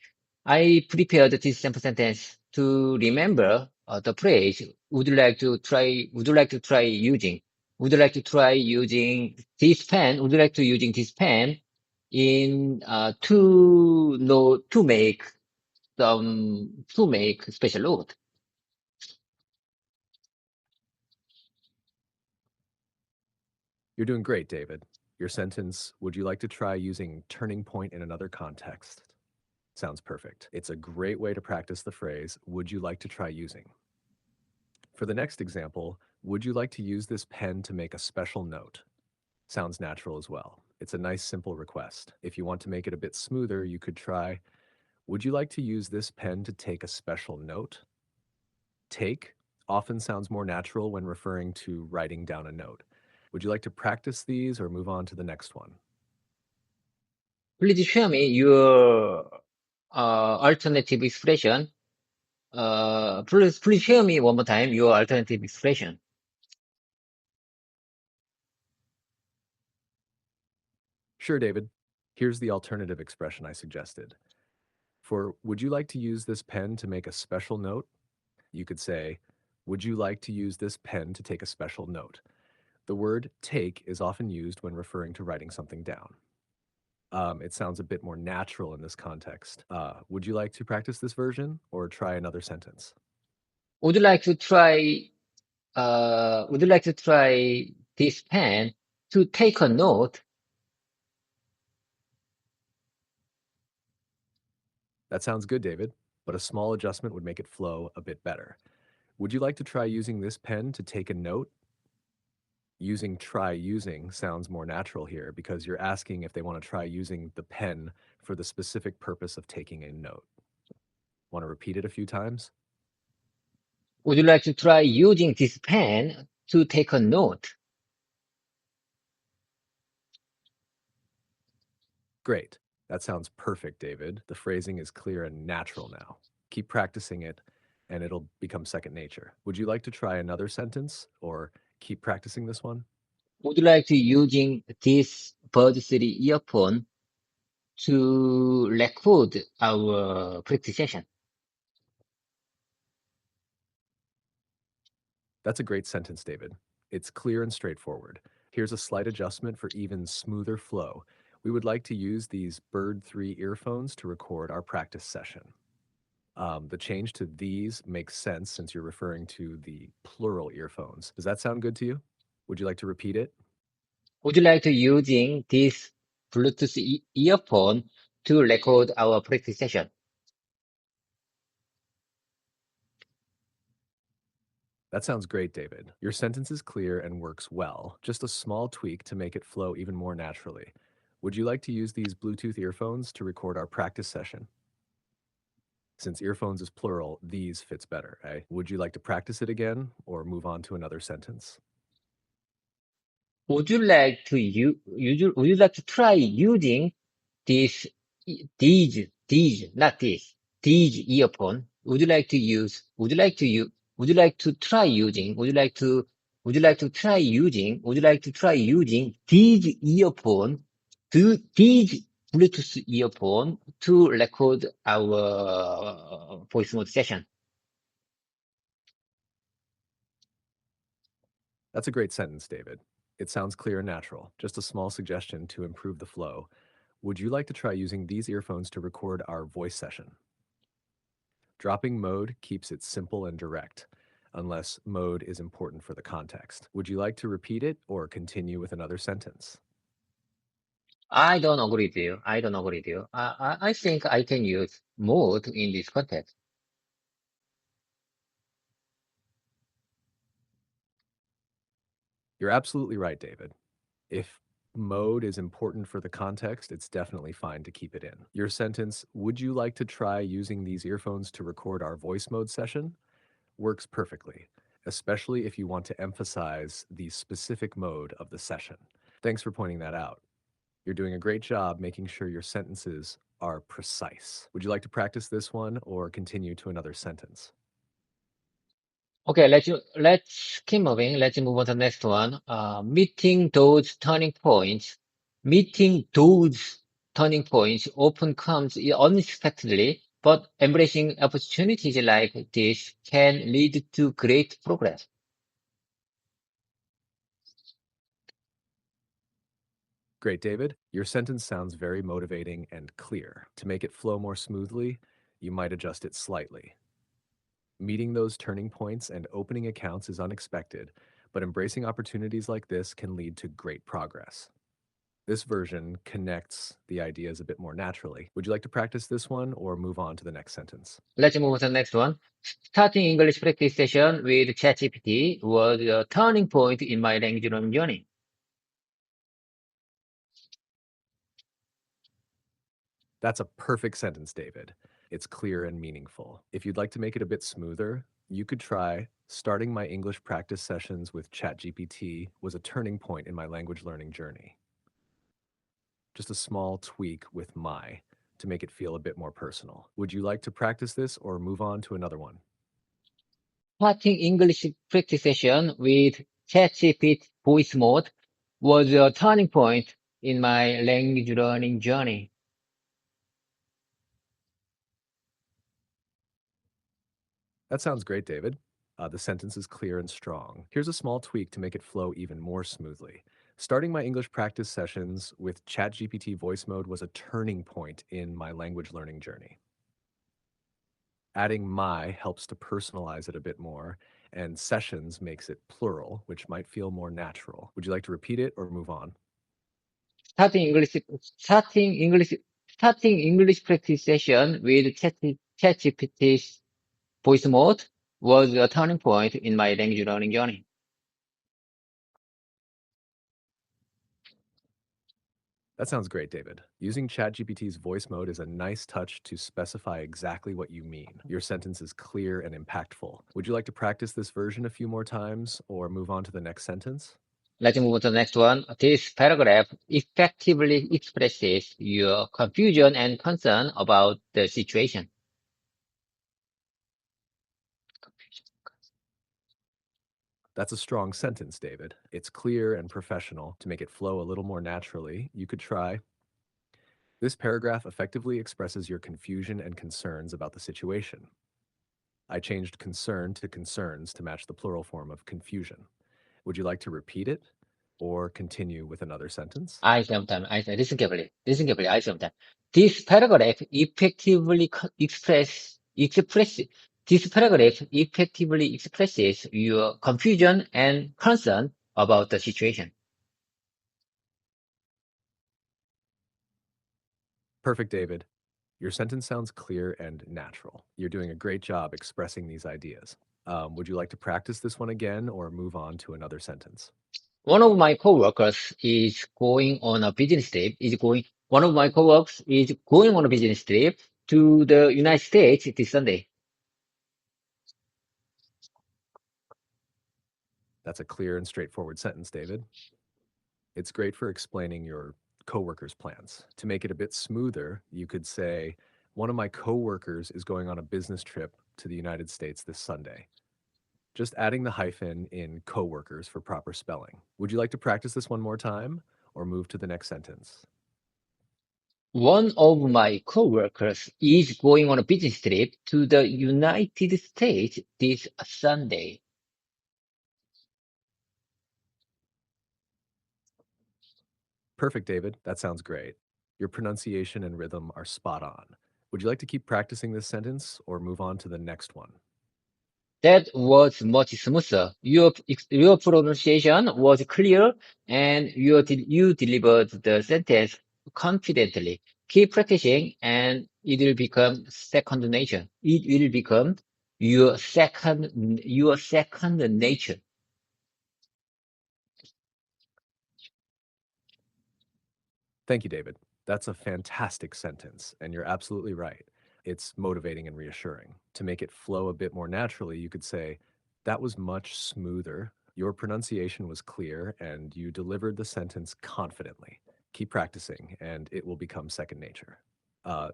I prepared this sample sentence to remember the phrase, would you like to try using? Would you like to try using this pen? Would you like to using this pen in, to make to make special note? You're doing great, David. Your sentence, would you like to try using turning point in another context? Sounds perfect. It's a great way to practice the phrase, would you like to try using? For the next example, would you like to use this pen to make a special note? Sounds natural as well. It's a nice simple request. If you want to make it a bit smoother, you could try, would you like to use this pen to take a special note? Take often sounds more natural when referring to writing down a note. Would you like to practice these or move on to the next one? Please show me your alternative expression. Please show me one more time your alternative expression. Sure, David. Here's the alternative expression I suggested. For would you like to use this pen to make a special note? You could say, would you like to use this pen to take a special note? The word take is often used when referring to writing something down. It sounds a bit more natural in this context. Would you like to practice this version or try another sentence? Would you like to try? Would you like to try this pen to take a note? That sounds good, David, but a small adjustment would make it flow a bit better. Would you like to try using this pen to take a note? Using try using sounds more natural here because you're asking if they want to try using the pen for the specific purpose of taking a note. Want to repeat it a few times? Would you like to try using this pen to take a note? Great. That sounds perfect, David. The phrasing is clear and natural now. Keep practicing it, and it'll become second nature. Would you like to try another sentence or keep practicing this one? Would you like to using this Bird 3 earphone to record our practice session? That's a great sentence, David. It's clear and straightforward. Here's a slight adjustment for even smoother flow. We would like to use these Bird 3 earphones to record our practice session. The change to these makes sense since you're referring to the plural earphones. Does that sound good to you? Would you like to repeat it? Would you like to using this Bluetooth earphone to record our practice session? That sounds great, David. Your sentence is clear and works well. Just a small tweak to make it flow even more naturally. Would you like to use these Bluetooth earphones to record our practice session? Since earphones is plural, these fits better, eh? Would you like to practice it again or move on to another sentence? Would you like to would you like to try using this not this these earphone? Would you like to use? Would you like to use? Would you like to try using? Would you like to try using? Would you like to try using these earphone to these Bluetooth earphone to record our voice mode session? That's a great sentence, David. It sounds clear and natural. Just a small suggestion to improve the flow. Would you like to try using these earphones to record our voice session? Dropping mode keeps it simple and direct, unless mode is important for the context. Would you like to repeat it or continue with another sentence? I don't agree with you. I don't agree with you. I think I can use mode in this context. You're absolutely right, David. If mode is important for the context, it's definitely fine to keep it in. Your sentence, would you like to try using these earphones to record our voice mode session? Works perfectly, especially if you want to emphasize the specific mode of the session. Thanks for pointing that out. You're doing a great job making sure your sentences are precise. Would you like to practice this one or continue to another sentence? Okay, let's keep moving. Let's move on to the next one. Meeting those turning points. Meeting those turning points often comes unexpectedly, but embracing opportunities like this can lead to great progress. Great, David. Your sentence sounds very motivating and clear. To make it flow more smoothly, you might adjust it slightly. Meeting those turning points and opening accounts is unexpected, but embracing opportunities like this can lead to great progress. This version connects the ideas a bit more naturally. Would you like to practice this one or move on to the next sentence? Let's move to the next one. Starting English practice session with ChatGPT was a turning point in my language learning journey. That's a perfect sentence, David. It's clear and meaningful. If you'd like to make it a bit smoother, you could try starting my English practice sessions with ChatGPT was a turning point in my language learning journey. Just a small tweak with my to make it feel a bit more personal. Would you like to practice this or move on to another one? Starting English practice session with ChatGPT voice mode was a turning point in my language learning journey. That sounds great, David. The sentence is clear and strong. Here's a small tweak to make it flow even more smoothly. Starting my English practice sessions with ChatGPT voice mode was a turning point in my language learning journey. Adding my helps to personalize it a bit more, and sessions makes it plural, which might feel more natural. Would you like to repeat it or move on? Starting English, starting English, starting English practice session with ChatGPT's voice mode was a turning point in my language learning journey. That sounds great, David. Using ChatGPT's voice mode is a nice touch to specify exactly what you mean. Your sentence is clear and impactful. Would you like to practice this version a few more times or move on to the next sentence? Let's move on to the next one. This paragraph effectively expresses your confusion and concern about the situation. That's a strong sentence, David. It's clear and professional. To make it flow a little more naturally, you could try. This paragraph effectively expresses your confusion and concerns about the situation. I changed concern to concerns to match the plural form of confusion. Would you like to repeat it or continue with another sentence? Listen carefully, I sometimes. This paragraph effectively this paragraph effectively expresses your confusion and concern about the situation. Perfect, David. Your sentence sounds clear and natural. You're doing a great job expressing these ideas. Would you like to practice this one again or move on to another sentence? One of my coworkers is going on a business trip. One of my coworkers is going on a business trip to the United States this Sunday. That's a clear and straightforward sentence, David. It's great for explaining your coworker's plans. To make it a bit smoother, you could say, one of my coworkers is going on a business trip to the United States this Sunday. Just adding the hyphen in coworkers for proper spelling. Would you like to practice this one more time or move to the next sentence? One of my coworkers is going on a business trip to the United States this Sunday. Perfect, David. That sounds great. Your pronunciation and rhythm are spot on. Would you like to keep practicing this sentence or move on to the next one? That was much smoother. Your pronunciation was clear and you delivered the sentence confidently. Keep practicing and it will become second nature. It will become your second nature. Thank you, David. That's a fantastic sentence, and you're absolutely right. It's motivating and reassuring. To make it flow a bit more naturally, you could say, that was much smoother. Your pronunciation was clear, and you delivered the sentence confidently. Keep practicing, and it will become second nature.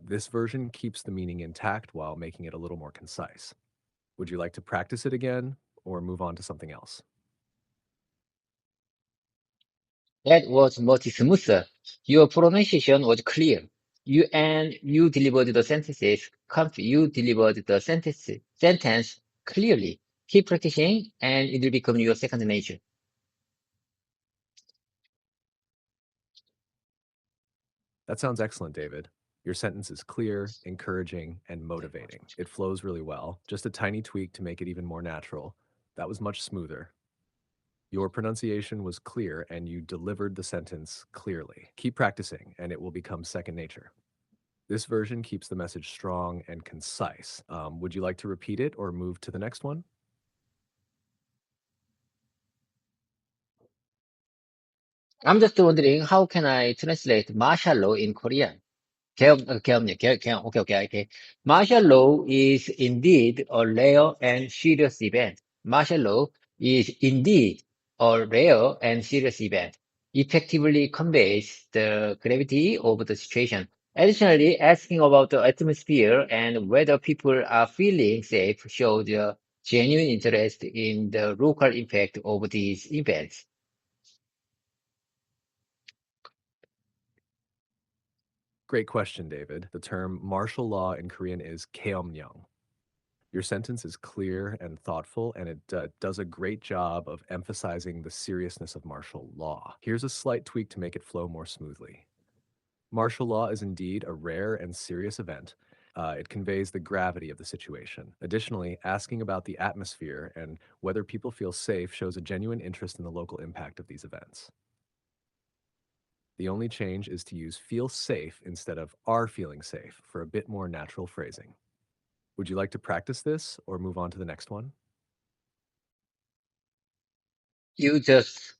This version keeps the meaning intact while making it a little more concise. Would you like to practice it again or move on to something else? That was much smoother. Your pronunciation was clear. You delivered the sentence clearly. Keep practicing and it will become your second nature. That sounds excellent, David. Your sentence is clear, encouraging, and motivating. It flows really well. Just a tiny tweak to make it even more natural. That was much smoother. Your pronunciation was clear and you delivered the sentence clearly. Keep practicing and it will become second nature. This version keeps the message strong and concise. Would you like to repeat it or move to the next one? I'm just wondering, how can I translate martial law in Korean? Okay. Martial law is indeed a rare and serious event. Martial law is indeed a rare and serious event. Effectively conveys the gravity of the situation. Additionally, asking about the atmosphere and whether people are feeling safe shows a genuine interest in the local impact of these events. Great question, David. The term martial law in Korean is keomnyang. Your sentence is clear and thoughtful, and it does a great job of emphasizing the seriousness of martial law. Here's a slight tweak to make it flow more smoothly. Martial law is indeed a rare and serious event. It conveys the gravity of the situation. Additionally, asking about the atmosphere and whether people feel safe shows a genuine interest in the local impact of these events. The only change is to use feel safe instead of are feeling safe for a bit more natural phrasing. Would you like to practice this or move on to the next one? You just,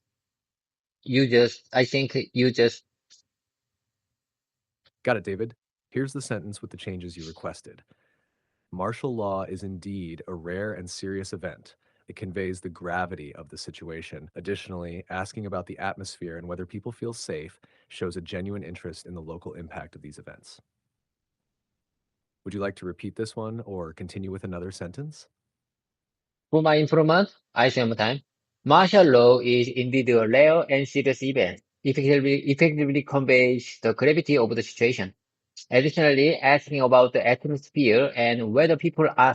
I think you just Got it, David. Here's the sentence with the changes you requested. Martial law is indeed a rare and serious event. It conveys the gravity of the situation. Additionally, asking about the atmosphere and whether people feel safe shows a genuine interest in the local impact of these events. Would you like to repeat this one or continue with another sentence? For my informant, I say one time. Martial law is indeed a rare and serious event. Effectively conveys the gravity of the situation. Additionally, asking about the atmosphere and whether people are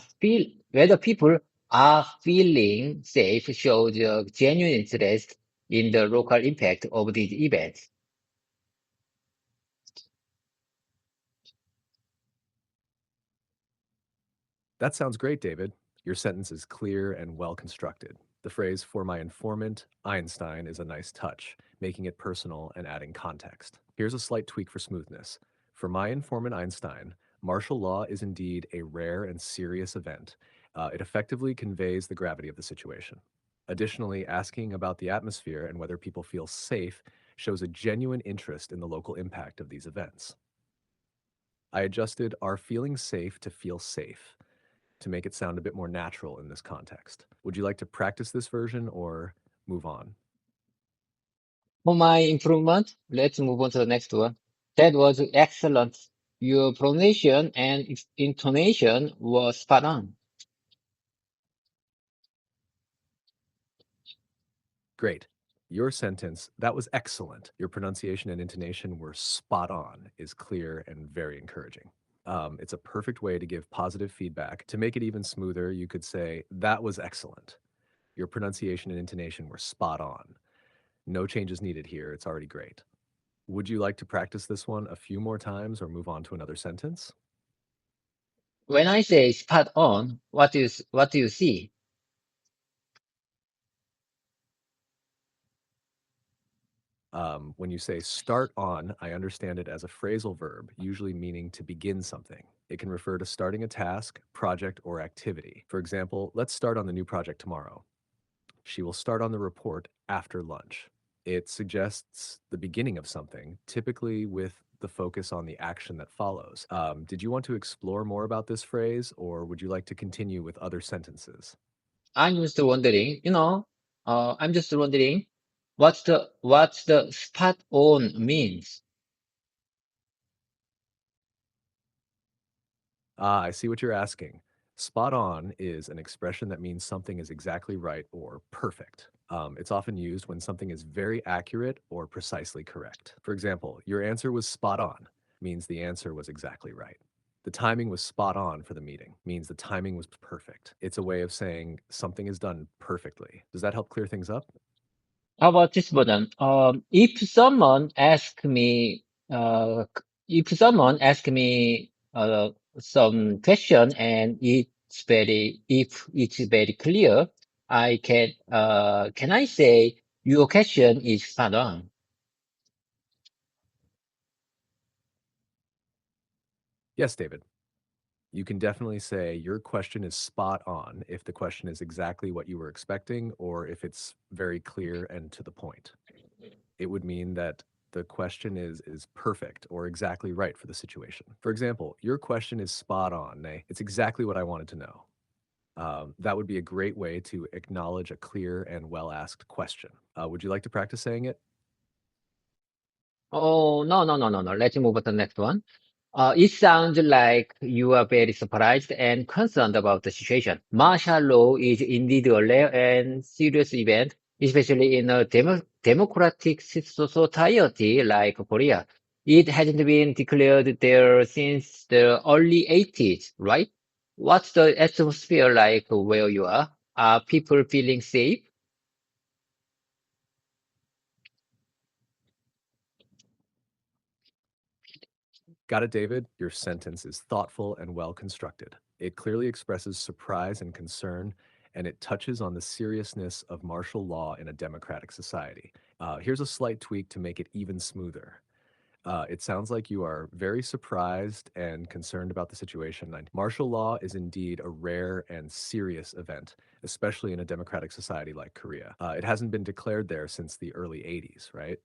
feeling safe shows a genuine interest in the local impact of these events. That sounds great, David. Your sentence is clear and well constructed. The phrase, for my informant, Einstein, is a nice touch, making it personal and adding context. Here's a slight tweak for smoothness. For my informant, Einstein, martial law is indeed a rare and serious event. It effectively conveys the gravity of the situation. Additionally, asking about the atmosphere and whether people feel safe shows a genuine interest in the local impact of these events. I adjusted are feeling safe to feel safe to make it sound a bit more natural in this context. Would you like to practice this version or move on? For my improvement, let's move on to the next one. That was excellent. Your pronunciation and intonation was spot on. Great. Your sentence, that was excellent. Your pronunciation and intonation were spot on, is clear and very encouraging. It's a perfect way to give positive feedback. To make it even smoother, you could say, that was excellent. Your pronunciation and intonation were spot on. No changes needed here. It's already great. Would you like to practice this one a few more times or move on to another sentence? When I say spot on, what do you see? When you say start on, I understand it as a phrasal verb, usually meaning to begin something. It can refer to starting a task, project, or activity. For example, let's start on the new project tomorrow. She will start on the report after lunch. It suggests the beginning of something, typically with the focus on the action that follows. Did you want to explore more about this phrase, or would you like to continue with other sentences? I'm just wondering, I'm just wondering what's the spot on means. Ah, I see what you're asking. Spot on is an expression that means something is exactly right or perfect. It's often used when something is very accurate or precisely correct. For example, your answer was spot on means the answer was exactly right. The timing was spot on for the meeting means the timing was perfect. It's a way of saying something is done perfectly. Does that help clear things up? How about this button? Uh, if someone asks me some question and if it's very clear, can I say your question is spot on? Yes, David. You can definitely say your question is spot on if the question is exactly what you were expecting or if it's very clear and to the point. It would mean that the question is perfect or exactly right for the situation. For example, your question is spot on. Nay, it's exactly what I wanted to know. That would be a great way to acknowledge a clear and well asked question. Would you like to practice saying it? Oh, no, no, no, no, no. Let's move on to the next one. It sounds like you are very surprised and concerned about the situation. Martial law is indeed a rare and serious event, especially in a democratic society like Korea. It hasn't been declared there since the early 80s, right? What's the atmosphere like where you are? Are people feeling safe? Got it, David? Your sentence is thoughtful and well constructed. It clearly expresses surprise and concern, and it touches on the seriousness of martial law in a democratic society. Here's a slight tweak to make it even smoother. It sounds like you are very surprised and concerned about the situation. And martial law is indeed a rare and serious event, especially in a democratic society like Korea. It hasn't been declared there since the early 80s, right?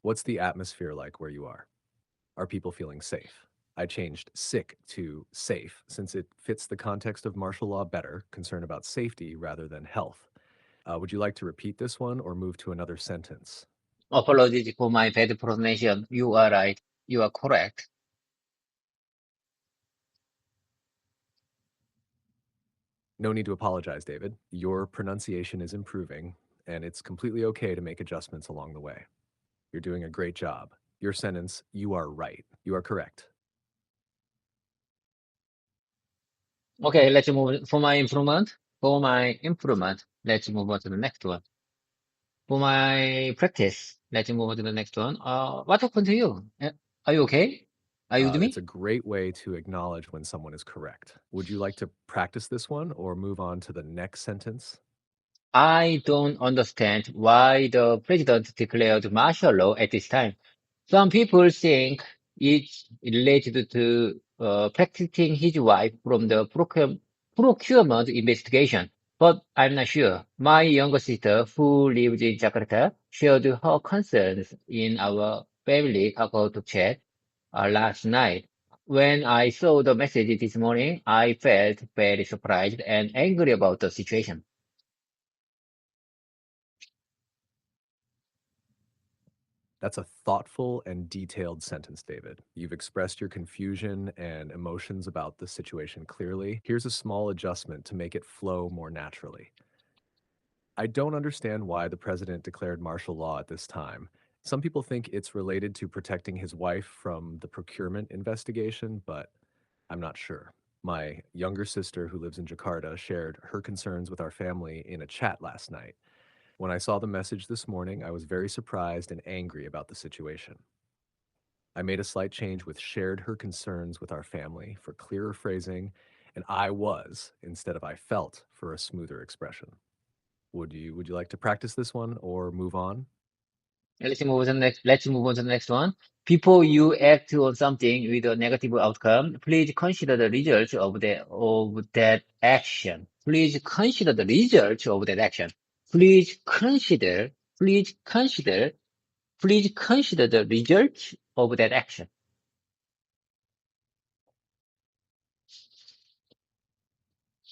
What's the atmosphere like where you are? Are people feeling safe? I changed sick to safe since it fits the context of martial law better, concern about safety rather than health. Would you like to repeat this one or move to another sentence? Apologies for my bad pronunciation. You are right. You are correct. No need to apologize, David. Your pronunciation is improving, and it's completely okay to make adjustments along the way. You're doing a great job. Your sentence, you are right. You are correct. Okay, let's move for my improvement. For my improvement, let's move on to the next one. For my practice, let's move on to the next one. What happened to you? Are you okay? Are you with It's a me? great way to acknowledge when someone is correct. Would you like to practice this one or move on to the next sentence? I don't understand why the president declared martial law at this time. Some people think it's related to protecting his wife from the procurement investigation, but I'm not sure. My younger sister, who lives in Jakarta, shared her concerns in our family Kakao chat last night. When I saw the message this morning, I felt very surprised and angry about the situation. That's a thoughtful and detailed sentence, David. You've expressed your confusion and emotions about the situation clearly. Here's a small adjustment to make it flow more naturally. I don't understand why the president declared martial law at this time. Some people think it's related to protecting his wife from the procurement investigation, but I'm not sure. My younger sister, who lives in Jakarta, shared her concerns with our family in a chat last night. When I saw the message this morning, I was very surprised and angry about the situation. I made a slight change with shared her concerns with our family for clearer phrasing, and I was instead of I felt for a smoother expression. Would you like to practice this one or move on? Let's move on to the next one. Before you act on something with a negative outcome, please consider the results of that action. Please consider the results of that action. Please consider, please consider, please consider the results of that action.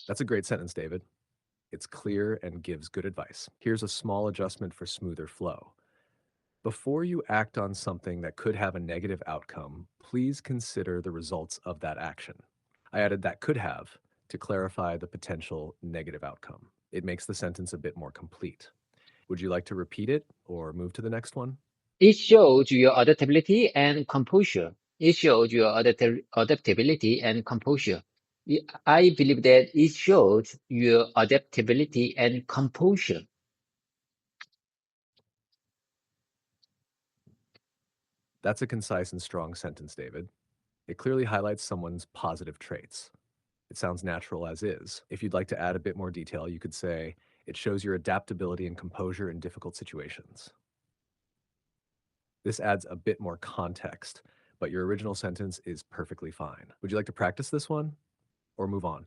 That's a great sentence, David. It's clear and gives good advice. Here's a small adjustment for smoother flow. Before you act on something that could have a negative outcome, please consider the results of that action. I added that could have to clarify the potential negative outcome. It makes the sentence a bit more complete. Would you like to repeat it or move to the next one? It shows your adaptability and composure. It shows your adaptability and composure. I believe that it shows your adaptability and composure. That's a concise and strong sentence, David. It clearly highlights someone's positive traits. It sounds natural as is. If you'd like to add a bit more detail, you could say, It shows your adaptability and composure in difficult situations. This adds a bit more context, but your original sentence is perfectly fine. Would you like to practice this one or move on?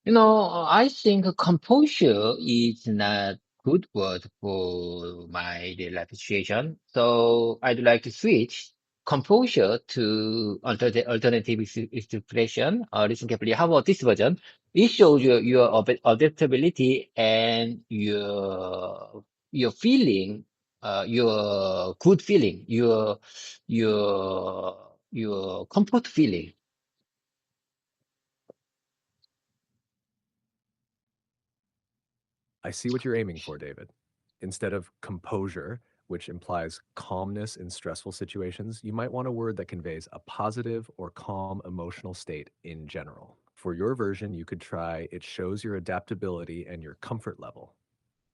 I think composure is not good word for my real life situation. So I'd like to switch composure to alternative expression. Listen carefully. How about this version? It shows your adaptability and your feeling, your good feeling, your comfort feeling. I see what you're aiming for, David. Instead of composure, which implies calmness in stressful situations, you might want a word that conveys a positive or calm emotional state in general. For your version, you could try it shows your adaptability and your comfort level.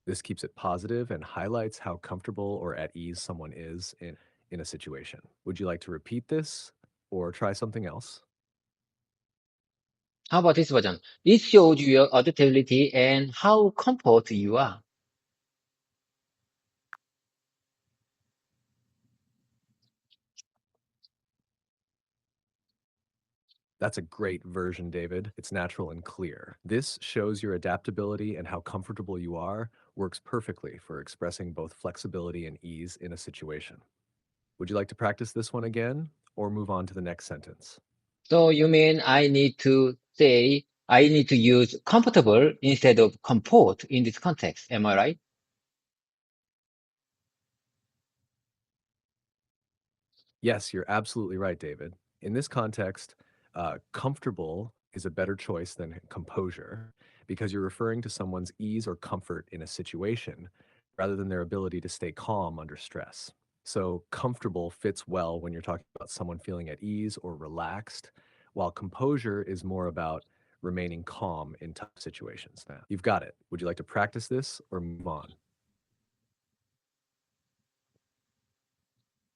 This keeps it positive and highlights how comfortable or at ease someone is in a situation. Would you like to repeat this or try something else? How about this version? It shows your adaptability and how comfort you are. That's a great version, David. It's natural and clear. This shows your adaptability and how comfortable you are, works perfectly for expressing both flexibility and ease in a situation. Would you like to practice this one again or move on to the next sentence? So you mean I need to use comfortable instead of comfort in this context. Am I right? Yes, you're absolutely right, David. In this context, comfortable is a better choice than composure because you're referring to someone's ease or comfort in a situation rather than their ability to stay calm under stress. So, comfortable fits well when you're talking about someone feeling at ease or relaxed, while composure is more about remaining calm in tough situations. Now, you've got it. Would you like to practice this or move on?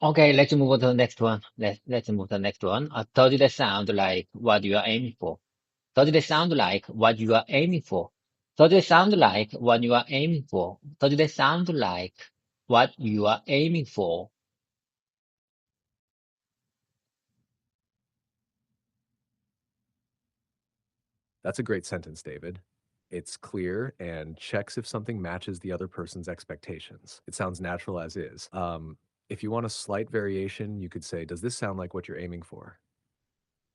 Okay, let's move on to the next one. Let's move to the next one. Does that sound like what you are aiming for? Does it sound like what you are aiming for? Does it sound like what you are aiming for? Does it sound like what you are aiming for? That's a great sentence, David. It's clear and checks if something matches the other person's expectations. It sounds natural as is. If you want a slight variation, you could say, does this sound like what you're aiming for?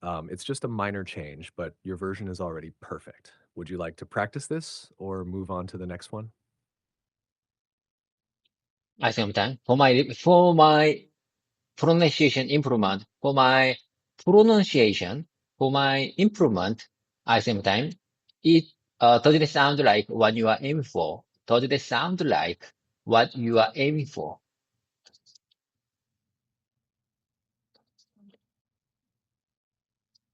It's just a minor change, but your version is already perfect. Would you like to practice this or move on to the next one? At the same time, for my pronunciation improvement, for my improvement, at the same time, it does it sound like what you are aiming for? Does it sound like what you are aiming for?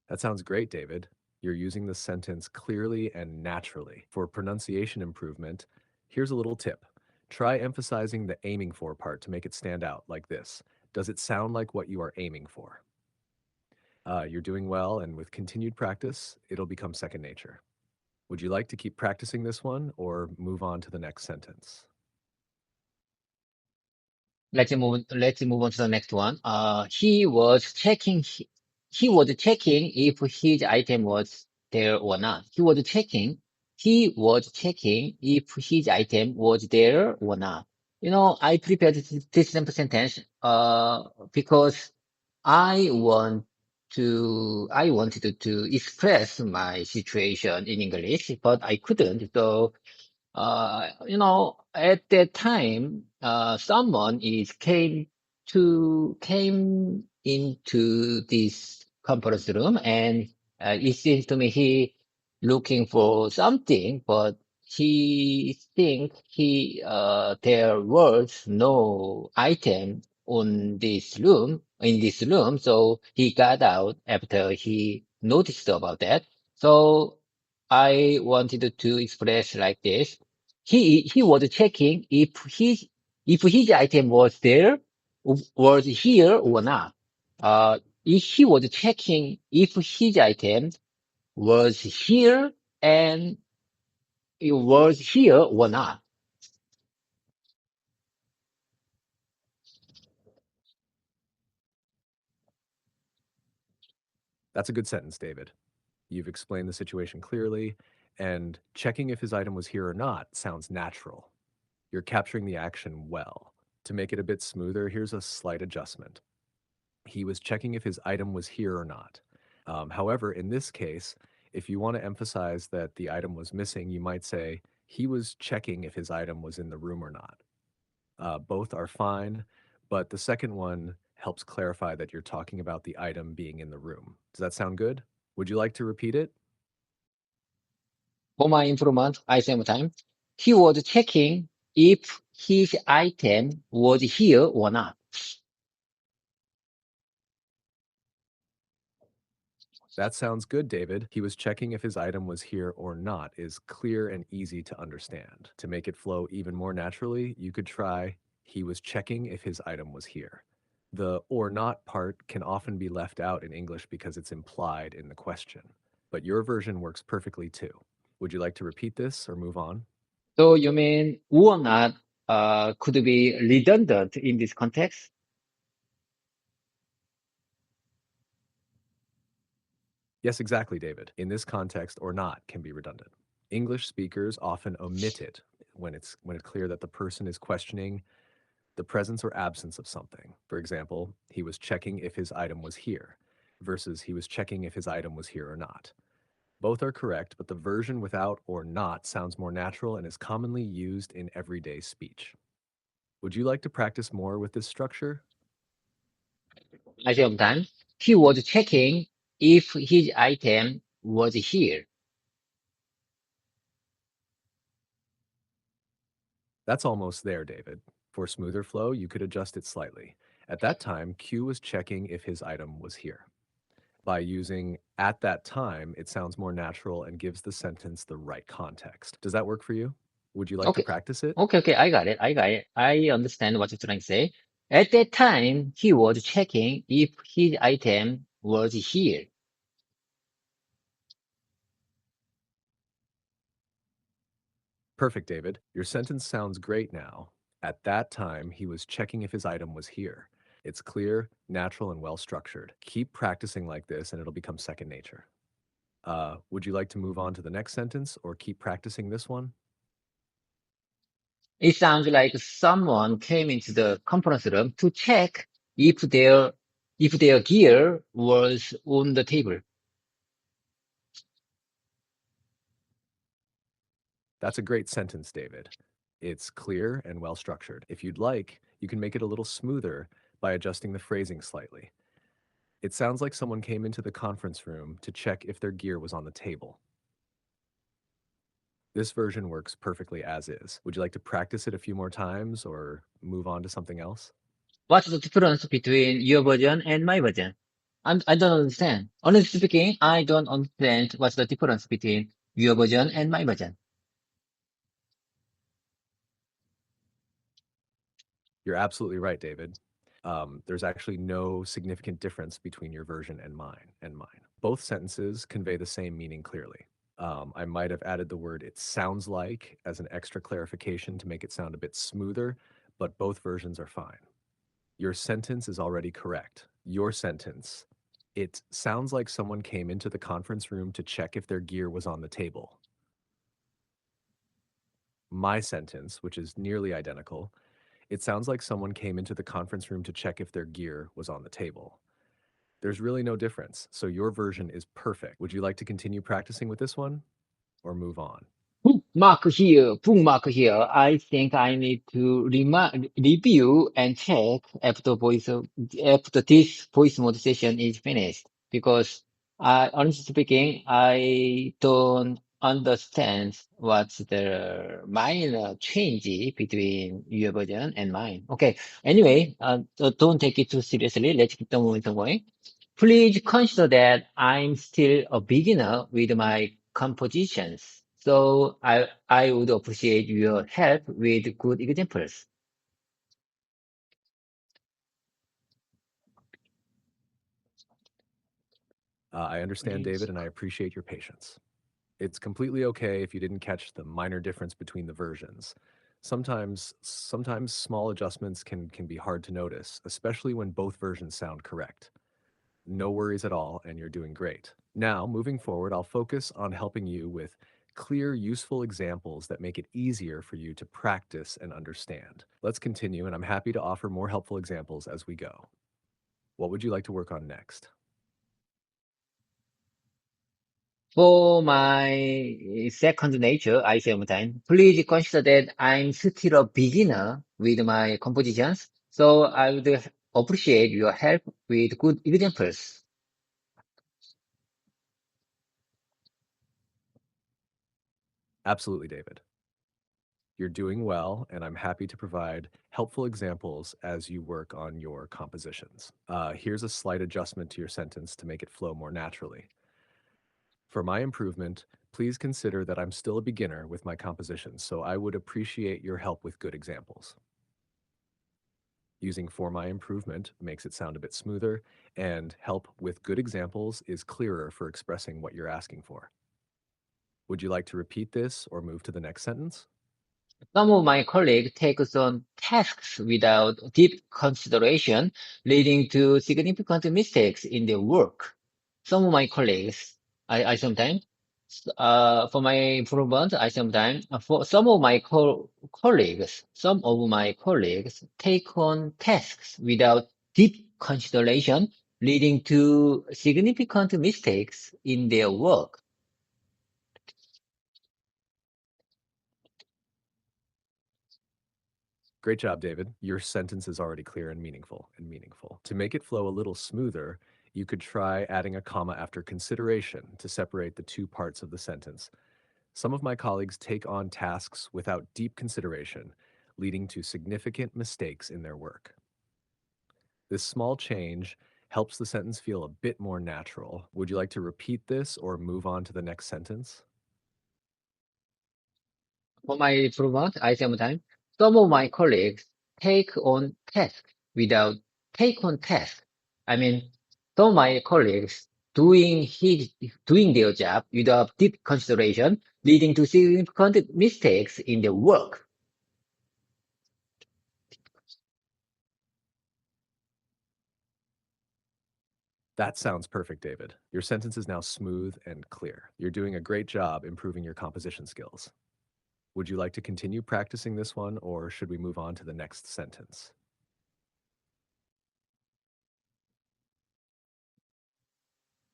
That sounds great, David. You're using the sentence clearly and naturally. For pronunciation improvement, here's a little tip. Try emphasizing the aiming for part to make it stand out like this. Does it sound like what you are aiming for? You're doing well, and with continued practice, it'll become second nature. Would you like to keep practicing this one or move on to the next sentence? Let's move on to the next one. He was checking if his item was there or not. He was checking if his item was there or not. I prepared this simple sentence, because I wanted to express my situation in English, but I couldn't. So at that time, someone came into this conference room, and it seems to me he looking for something, but he think there was no item in this room, so he got out after he noticed about that. So I wanted to express like this. He was checking if his item was here or not. If he was checking if his item was here and it was here or not. That's a good sentence, David. You've explained the situation clearly, and checking if his item was here or not sounds natural. You're capturing the action well. To make it a bit smoother, here's a slight adjustment. He was checking if his item was here or not. However, in this case, if you want to emphasize that the item was missing, you might say, he was checking if his item was in the room or not. Both are fine, but the second one helps clarify that you're talking about the item being in the room. Does that sound good? Would you like to repeat it? For my improvement, I same time. He was checking if his item was here or not. That sounds good, David. He was checking if his item was here or not is clear and easy to understand. To make it flow even more naturally, you could try, he was checking if his item was here. The or not part can often be left out in English because it's implied in the question, but your version works perfectly too. Would you like to repeat this or move on? So you mean or not could be redundant in this context? Yes, exactly, David. In this context, or not can be redundant. English speakers often omit it when it's clear that the person is questioning the presence or absence of something. For example, he was checking if his item was here versus he was checking if his item was here or not. Both are correct, but the version without or not sounds more natural and is commonly used in everyday speech. Would you like to practice more with this structure? At the same time, he was checking if his item was here. That's almost there, David. For smoother flow, you could adjust it slightly. At that time, Q was checking if his item was here. By using at that time, it sounds more natural and gives the sentence the right context. Does that work for you? Would you like to Okay, practice it? okay, I got it. I got it. I understand what you're trying to say. At that time, he was checking if his item was here. Perfect, David. Your sentence sounds great now. At that time, he was checking if his item was here. It's clear, natural, and well structured. Keep practicing like this, and it'll become second nature. Would you like to move on to the next sentence or keep practicing this one? It sounds like someone came into the conference room to check if their gear was on the table. That's a great sentence, David. It's clear and well structured. If you'd like, you can make it a little smoother by adjusting the phrasing slightly. It sounds like someone came into the conference room to check if their gear was on the table. This version works perfectly as is. Would you like to practice it a few more times or move on to something else? What's the difference between your version and my version? I don't understand. Honestly speaking, I don't understand what's the difference between your version and my version. You're absolutely right, David. There's actually no significant difference between your version and mine. Both sentences convey the same meaning clearly. I might have added the word it sounds like as an extra clarification to make it sound a bit smoother, but both versions are fine. Your sentence is already correct. Your sentence, it sounds like someone came into the conference room to check if their gear was on the table. My sentence, which is nearly identical, it sounds like someone came into the conference room to check if their gear was on the table. There's really no difference, so your version is perfect. Would you like to continue practicing with this one or move on? Bookmark here. I think I need to review and check after this voice mode session is finished because honestly speaking, I don't understand what's the minor change between your version and mine. Okay. Anyway, don't take it too seriously. Let's keep the momentum going. Please consider that I'm still a beginner with my compositions, so I would appreciate your help with good examples. I understand, David, and I appreciate your patience. It's completely okay if you didn't catch the minor difference between the versions. Sometimes small adjustments can be hard to notice, especially when both versions sound correct. No worries at all, and you're doing great. Now, moving forward, I'll focus on helping you with clear, useful examples that make it easier for you to practice and understand. Let's continue, and I'm happy to offer more helpful examples as we go. What would you like to work on next? For my second nature, I say sometimes, please consider that I'm still a beginner with my compositions, so I would appreciate your help with good examples. Absolutely, David. You're doing well, and I'm happy to provide helpful examples as you work on your compositions. Here's a slight adjustment to your sentence to make it flow more naturally. For my improvement, please consider that I'm still a beginner with my compositions, so I would appreciate your help with good examples. Using for my improvement makes it sound a bit smoother, and help with good examples is clearer for expressing what you're asking for. Would you like to repeat this or move to the next sentence? Some of my colleagues take on tasks without deep consideration, leading to significant mistakes in their work. Some of my colleagues, I sometimes, for my improvement, I sometimes, for some of my colleagues take on tasks without deep consideration, leading to significant mistakes in their work. Great job, David. Your sentence is already clear and meaningful. To make it flow a little smoother, you could try adding a comma after consideration to separate the two parts of the sentence. Some of my colleagues take on tasks without deep consideration, leading to significant mistakes in their work. This small change helps the sentence feel a bit more natural. Would you like to repeat this or move on to the next sentence? For my improvement, I sometimes, some of my colleagues take on tasks without take on tasks. I mean, some of my colleagues doing their job without deep consideration, leading to significant mistakes in their work. That sounds perfect, David. Your sentence is now smooth and clear. You're doing a great job improving your composition skills. Would you like to continue practicing this one, or should we move on to the next sentence?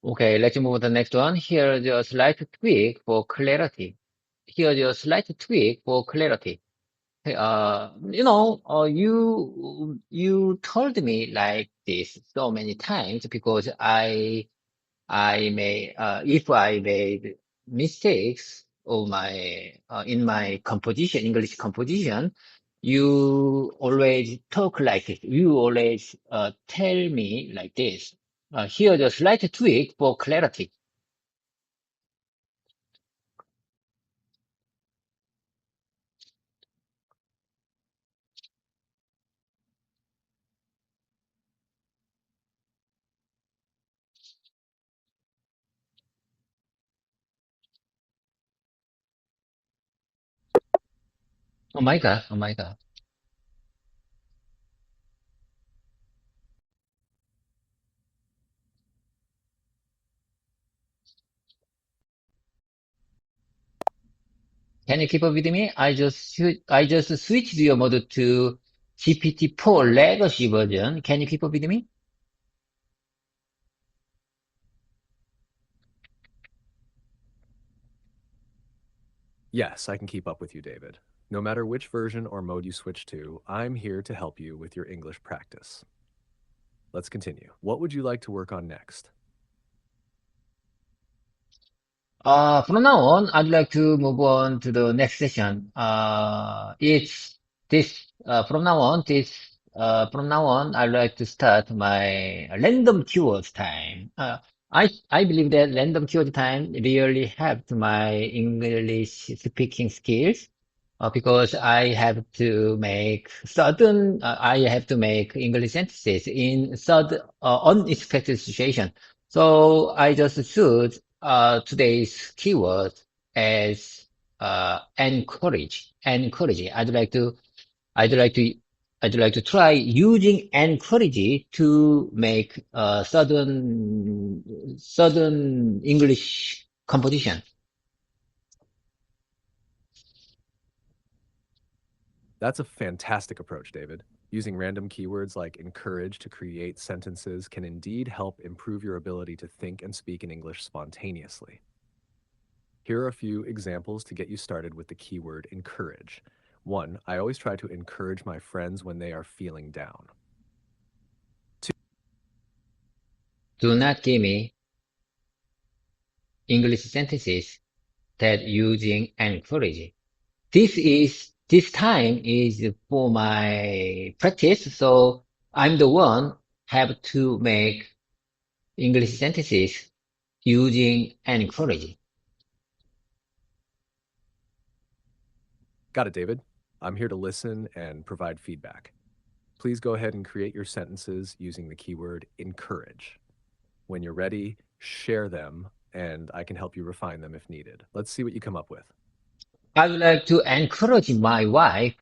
Okay, let's move to the next one. Here's a slight tweak for clarity. Here's a slight tweak for clarity. Hey, you told me like this so many times because if I made mistakes in my composition, English composition, you always talk like it. You always, tell me like this. Here's a slight tweak for clarity. Oh my God. Oh my God. Can you keep up with me? I just switched your mode to GPT-4 legacy version. Can you keep up with me? Yes, I can keep up with you, David. No matter which version or mode you switch to, I'm here to help you with your English practice. Let's continue. What would you like to work on next? From now on, I'd like to move on to the next session. It's this, from now on, I'd like to start my random keywords time. I believe that random keyword time really helped my English speaking skills, because I have to make English sentences in unexpected situation. So I just choose today's keyword as encourage. Encourage. I'd like to try using encourage to make sudden English composition. That's a fantastic approach, David. Using random keywords like encourage to create sentences can indeed help improve your ability to think and speak in English spontaneously. Here are a few examples to get you started with the keyword encourage. 1. I always try to encourage my friends when they are feeling down. Do not give me English sentences that using encourage. This time is for my practice, so I'm the one have to make English sentences using encourage. Got it, David. I'm here to listen and provide feedback. Please go ahead and create your sentences using the keyword encourage. When you're ready, share them, and I can help you refine them if needed. Let's see what you come up with. I would like to encourage my wife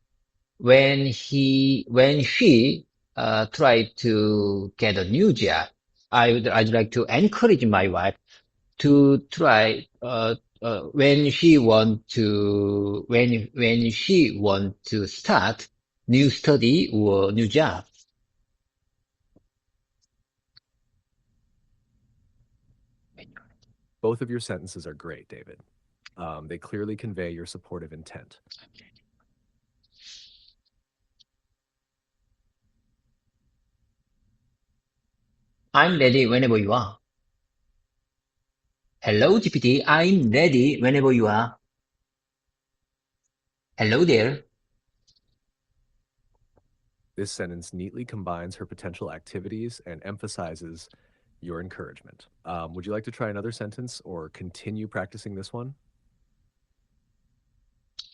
when she tried to get a new job. I'd like to encourage my wife to try when she want to start new study or new job. Both of your sentences are great, David. They clearly convey your supportive intent. I'm ready whenever you are. Hello, GPT. I'm ready whenever you are. Hello there. This sentence neatly combines her potential activities and emphasizes your encouragement. Would you like to try another sentence or continue practicing this one?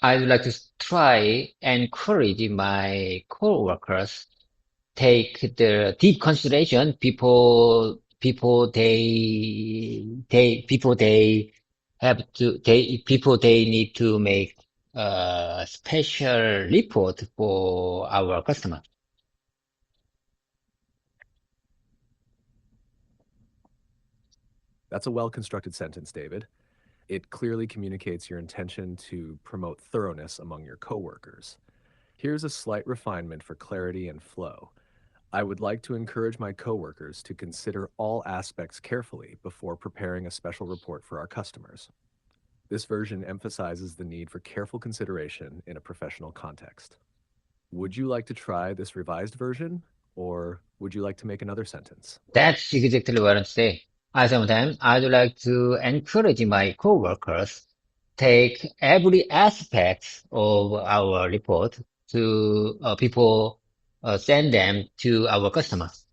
I would like to try encourage my coworkers take the deep consideration people they need to make a special report for our customer. That's a well-constructed sentence, David. It clearly communicates your intention to promote thoroughness among your coworkers. Here's a slight refinement for clarity and flow. I would like to encourage my coworkers to consider all aspects carefully before preparing a special report for our customers. This version emphasizes the need for careful consideration in a professional context. Would you like to try this revised version, or would you like to make another sentence? That's exactly what I'm saying. Sometimes I'd like to encourage my coworkers take every aspect of our report to people send them to our customers.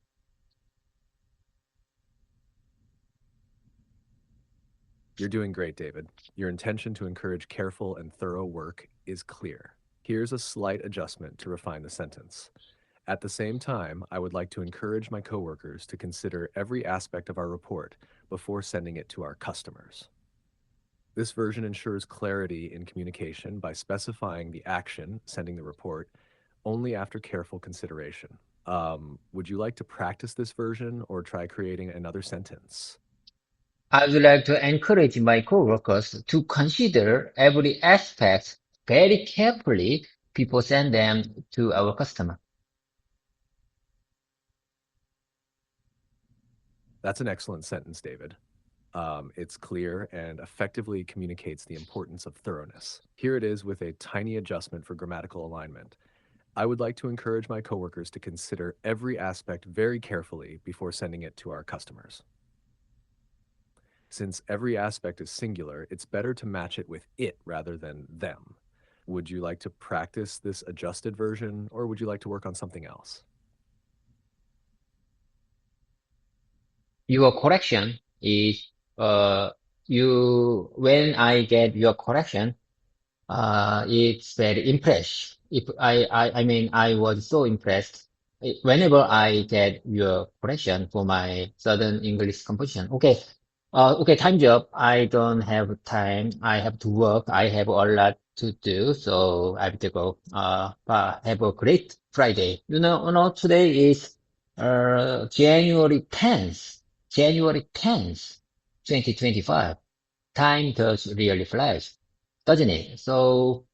You're doing great, David. Your intention to encourage careful and thorough work is clear. Here's a slight adjustment to refine the sentence. At the same time, I would like to encourage my coworkers to consider every aspect of our report before sending it to our customers. This version ensures clarity in communication by specifying the action, sending the report, only after careful consideration. Would you like to practice this version or try creating another sentence? I would like to encourage my coworkers to consider every aspect very carefully before send them to our customer. That's an excellent sentence, David. It's clear and effectively communicates the importance of thoroughness. Here it is with a tiny adjustment for grammatical alignment. I would like to encourage my coworkers to consider every aspect very carefully before sending it to our customers. Since every aspect is singular, it's better to match it with it rather than them. Would you like to practice this adjusted version, or would you like to work on something else? Your correction is when I get your correction, it's very impressed. If I was so impressed whenever I get your correction for my sudden English composition. Okay, Okay, time's up. I don't have time. I have to work. I have a lot to do, so I have to go. But have a great Friday. Today is January 10th, January 10th, 2025. Time does really flies, doesn't it? So,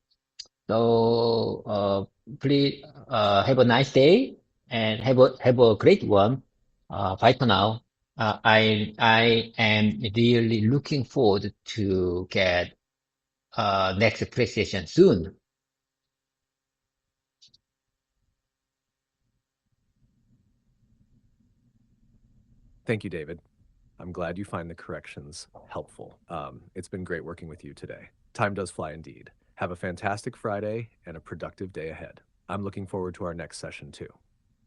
please have a nice day and have a great one. Bye for now. I am really looking forward to get next PlayStation soon. Thank you, David. I'm glad you find the corrections helpful. It's been great working with you today. Time does fly indeed. Have a fantastic Friday and a productive day ahead. I'm looking forward to our next session too.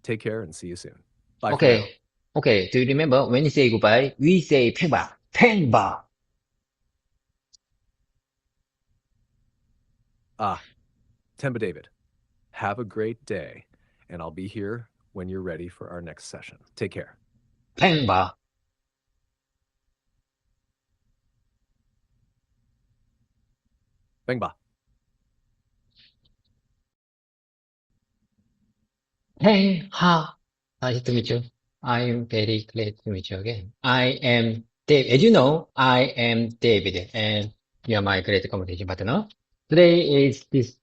Take care and see you soon. Bye for now. Okay, okay. Do you remember when you say goodbye? We say 팽바, 팽바. Ah, Temba David, have a great day, and I'll be here when you're ready for our next session. Take care. 팽바. Bang ba. 팽하. Nice to meet you. I'm very glad to meet you again. I am Dave. As you know, I am David, and you are my great communication partner. Today is this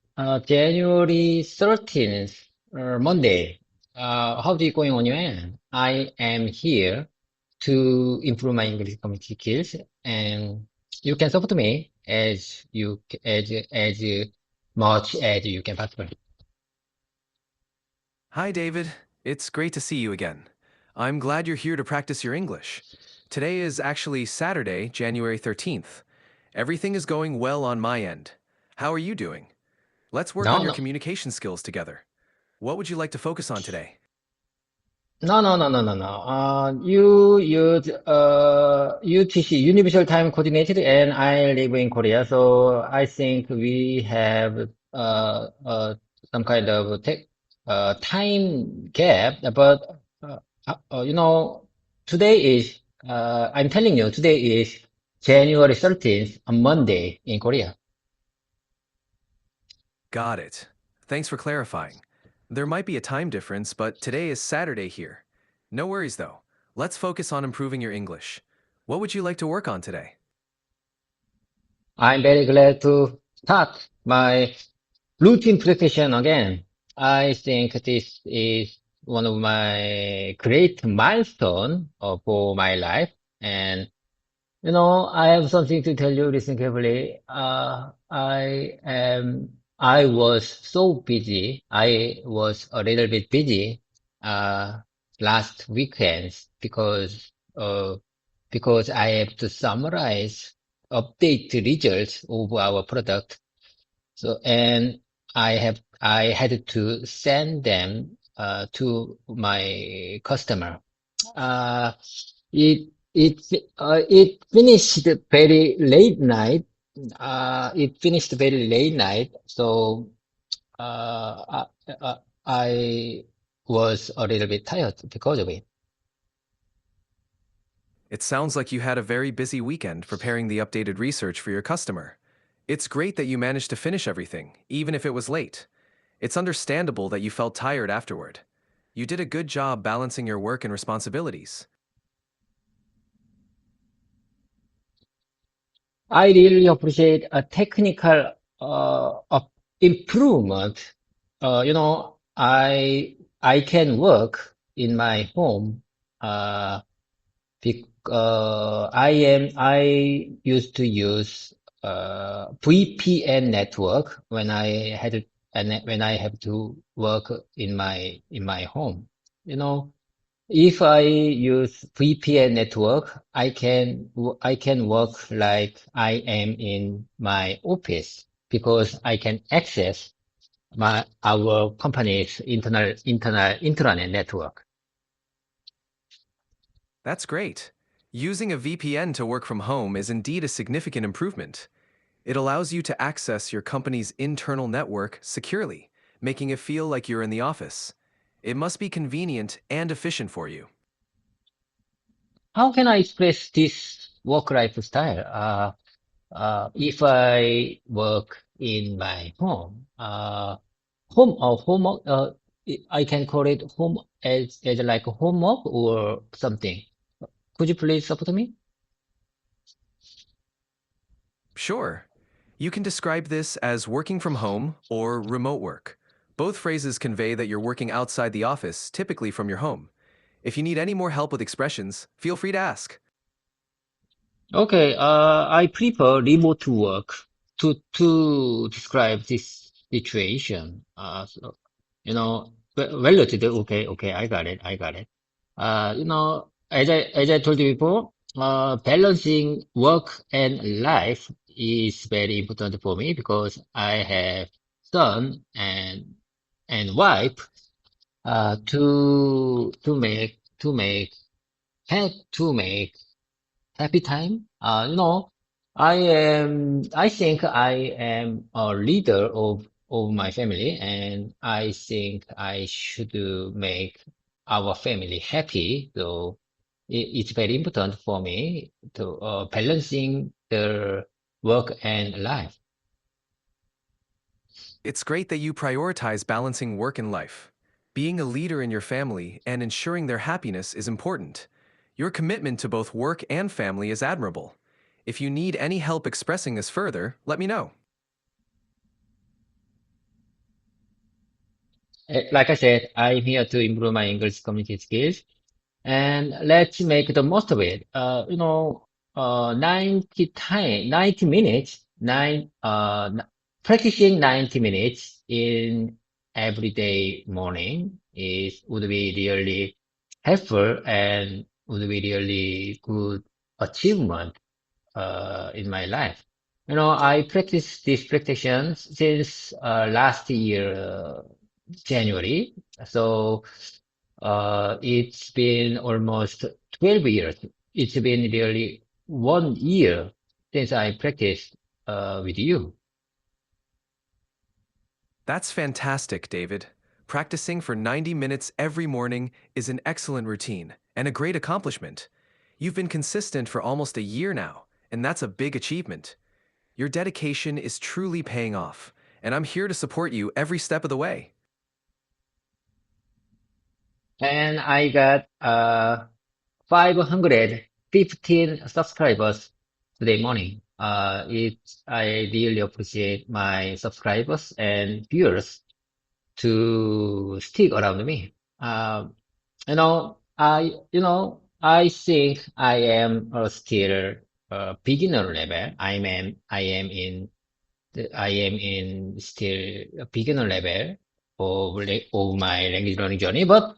January 13th, Monday. How's it going on your end? I am here to improve my English communication skills, and you can support me as much as you can possibly. Hi, David. It's great to see you again. I'm glad you're here to practice your English. Today is actually Saturday, January 13th. Everything is going well on my end. How are you doing? Let's work on No, your no. communication skills together. What would you like to focus on today? No, no, no, no, no, no. You use UTC, Universal Time Coordinated, and I live in Korea, so I think we have some kind of time gap. But you know, today is I'm telling you, today is January 13th, a Monday in Korea. Got it. Thanks for clarifying. There might be a time difference, but today is Saturday here. No worries though. Let's focus on improving your English. What would you like to work on today? I'm very glad to start my routine practitioner again. I think this is one of my great milestone for my life. And, I have something to tell you. Listen carefully. I was so busy. I was a little bit busy, last weekends because I have to summarize, update the results of our product. And I had to send them to my customer. Uh, it finished very late night. It finished very late night, so I was a little bit tired because of it. It sounds like you had a very busy weekend preparing the updated research for your customer. It's great that you managed to finish everything, even if it was late. It's understandable that you felt tired afterward. You did a good job balancing your work and responsibilities. I really appreciate a technical improvement. I can work in my home. I used to use VPN network when I have to work in my home. You know, if I use VPN network, I can work like I am in my office because I can access our company's internal intranet network. That's great. Using a VPN to work from home is indeed a significant improvement. It allows you to access your company's internal network securely, making it feel like you're in the office. It must be convenient and efficient for you. how can I express this work-life style? If I work in my home, I can call it home as like a homework or something. Could you please support me? Sure. You can describe this as working from home or remote work. Both phrases convey that you're working outside the office, typically from your home. If you need any more help with expressions, feel free to ask. Okay, I prefer remote work to describe this situation. Relative. Okay, okay, I got it, I got it. As I told you before, balancing work and life is very important for me because I have son and wife. To make happy time. I think I am a leader of my family, and I think I should make our family happy. So it's very important for me to balancing the work and life. It's great that you prioritize balancing work and life. Being a leader in your family and ensuring their happiness is important. Your commitment to both work and family is admirable. If you need any help expressing this further, let me know. Like I said, I'm here to improve my English communication skills. And let's make the most of it. 90 minutes, practicing 90 minutes in everyday morning would be really helpful and would be really good achievement, in my life. I practice this practice since, last year, January. So, it's been almost 12 years. It's been really 1 year since I practiced with you. That's fantastic, David. Practicing for 90 minutes every morning is an excellent routine and a great accomplishment. You've been consistent for almost a year now, and that's a big achievement. Your dedication is truly paying off, and I'm here to support you every step of the way. And I got 515 subscribers today morning. I really appreciate my subscribers and viewers to stick around me. I think I am still beginner level. I am in still a beginner level of my language learning journey, but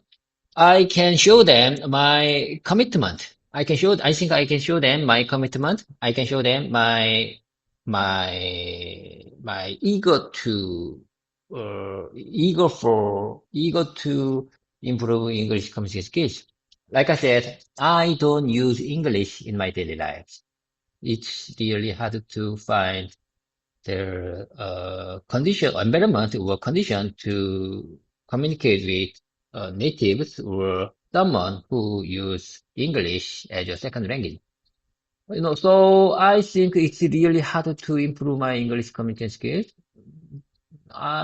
I can show them my commitment. I think I can show them my commitment. I can show them my eager to improve English communication skills. Like I said, I don't use English in my daily life. It's really hard to find the environment or condition to communicate with natives or someone who use English as a second language. So I think it's really hard to improve my English communication skills,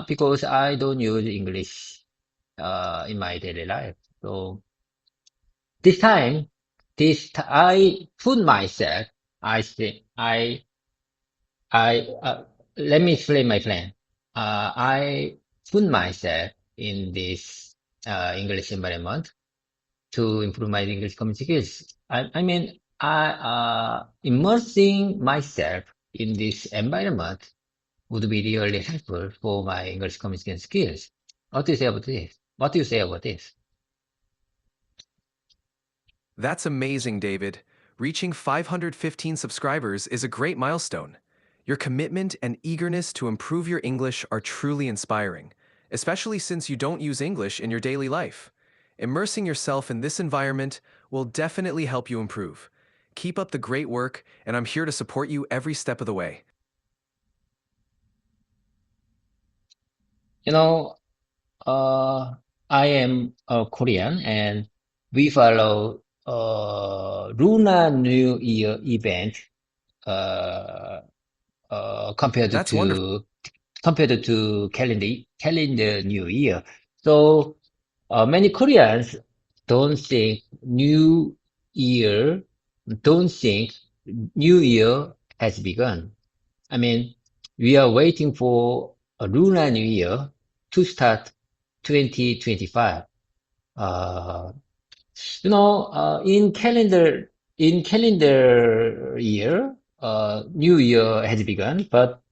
because I don't use English in my daily life. So this time, I put myself, I think I let me explain my plan. I put myself in this English environment to improve my English communication skills. Immersing myself in this environment would be really helpful for my English communication skills. What do you say about this? What do you say about this? That's amazing, David. Reaching 515 subscribers is a great milestone. Your commitment and eagerness to improve your English are truly inspiring, especially since you don't use English in your daily life. Immersing yourself in this environment will definitely help you improve. Keep up the great work, and I'm here to support you every step of the way. You know, I am a Korean and we follow Lunar New Year event uh, compared That's wonderful. to calendar New Year. So many Koreans don't think Year don't think New Year has begun. I mean, we are waiting for a Lunar New Year to start 2025. Uh, in calendar year, New Year has begun, but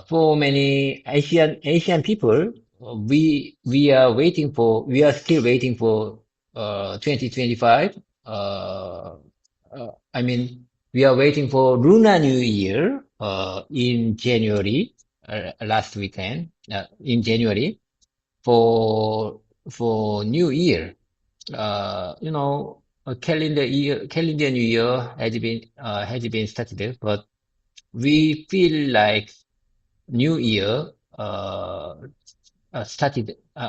for many Asian people, we are still waiting for 2025. I mean, we are waiting for Lunar New Year in January, last weekend, in January for New Year. Calendar New Year has been started, but we feel like New Year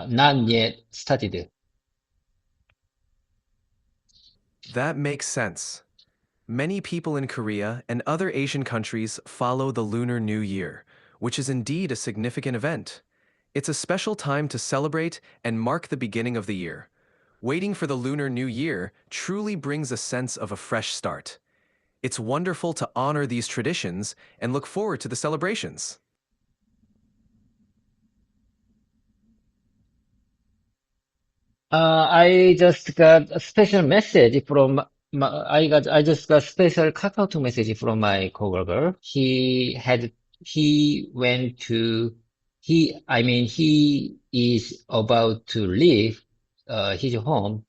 not yet started. That makes sense. Many people in Korea and other Asian countries follow the Lunar New Year, which is indeed a significant event. It's a special time to celebrate and mark the beginning of the year. Waiting for the Lunar New Year truly brings a sense of a fresh start. It's wonderful to honor these traditions and look forward to the celebrations. I just got a special message from I just got special Kakao message from my coworker. He went to, he is about to leave, his home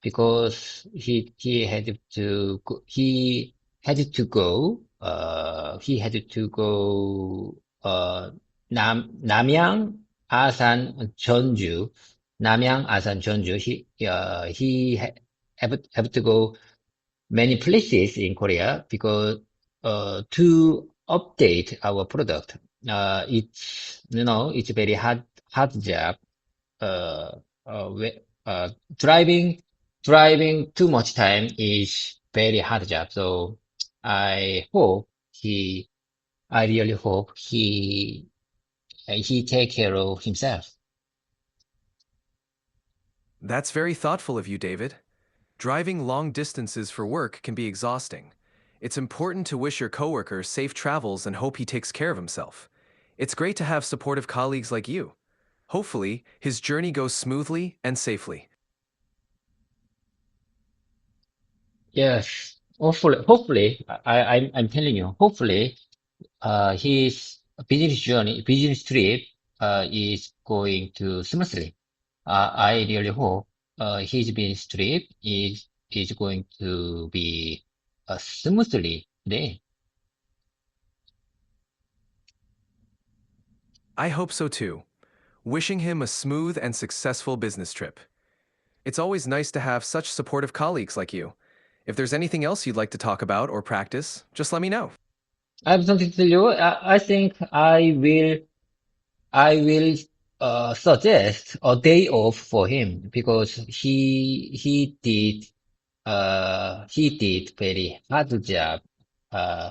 because he had to go, Namyang, Asan, Jeonju. Namyang, Asan, Jeonju. Have to go many places in Korea because to update our product. It's very hard job. Uh, driving too much time is very hard job. So I hope I really hope he take care of himself. That's very thoughtful of you, David. Driving long distances for work can be exhausting. It's important to wish your coworker safe travels and hope he takes care of himself. It's great to have supportive colleagues like you. Hopefully, his journey goes smoothly and safely. Yes, hopefully, I'm telling you, hopefully, his business trip, is going to smoothly. I really hope, his business trip is going to be, smoothly today. I hope so too. Wishing him a smooth and successful business trip. It's always nice to have such supportive colleagues like you. If there's anything else you'd like to talk about or practice, just let me know. I have something to tell you. I think I will suggest a day off for him because he did very hard job, uh,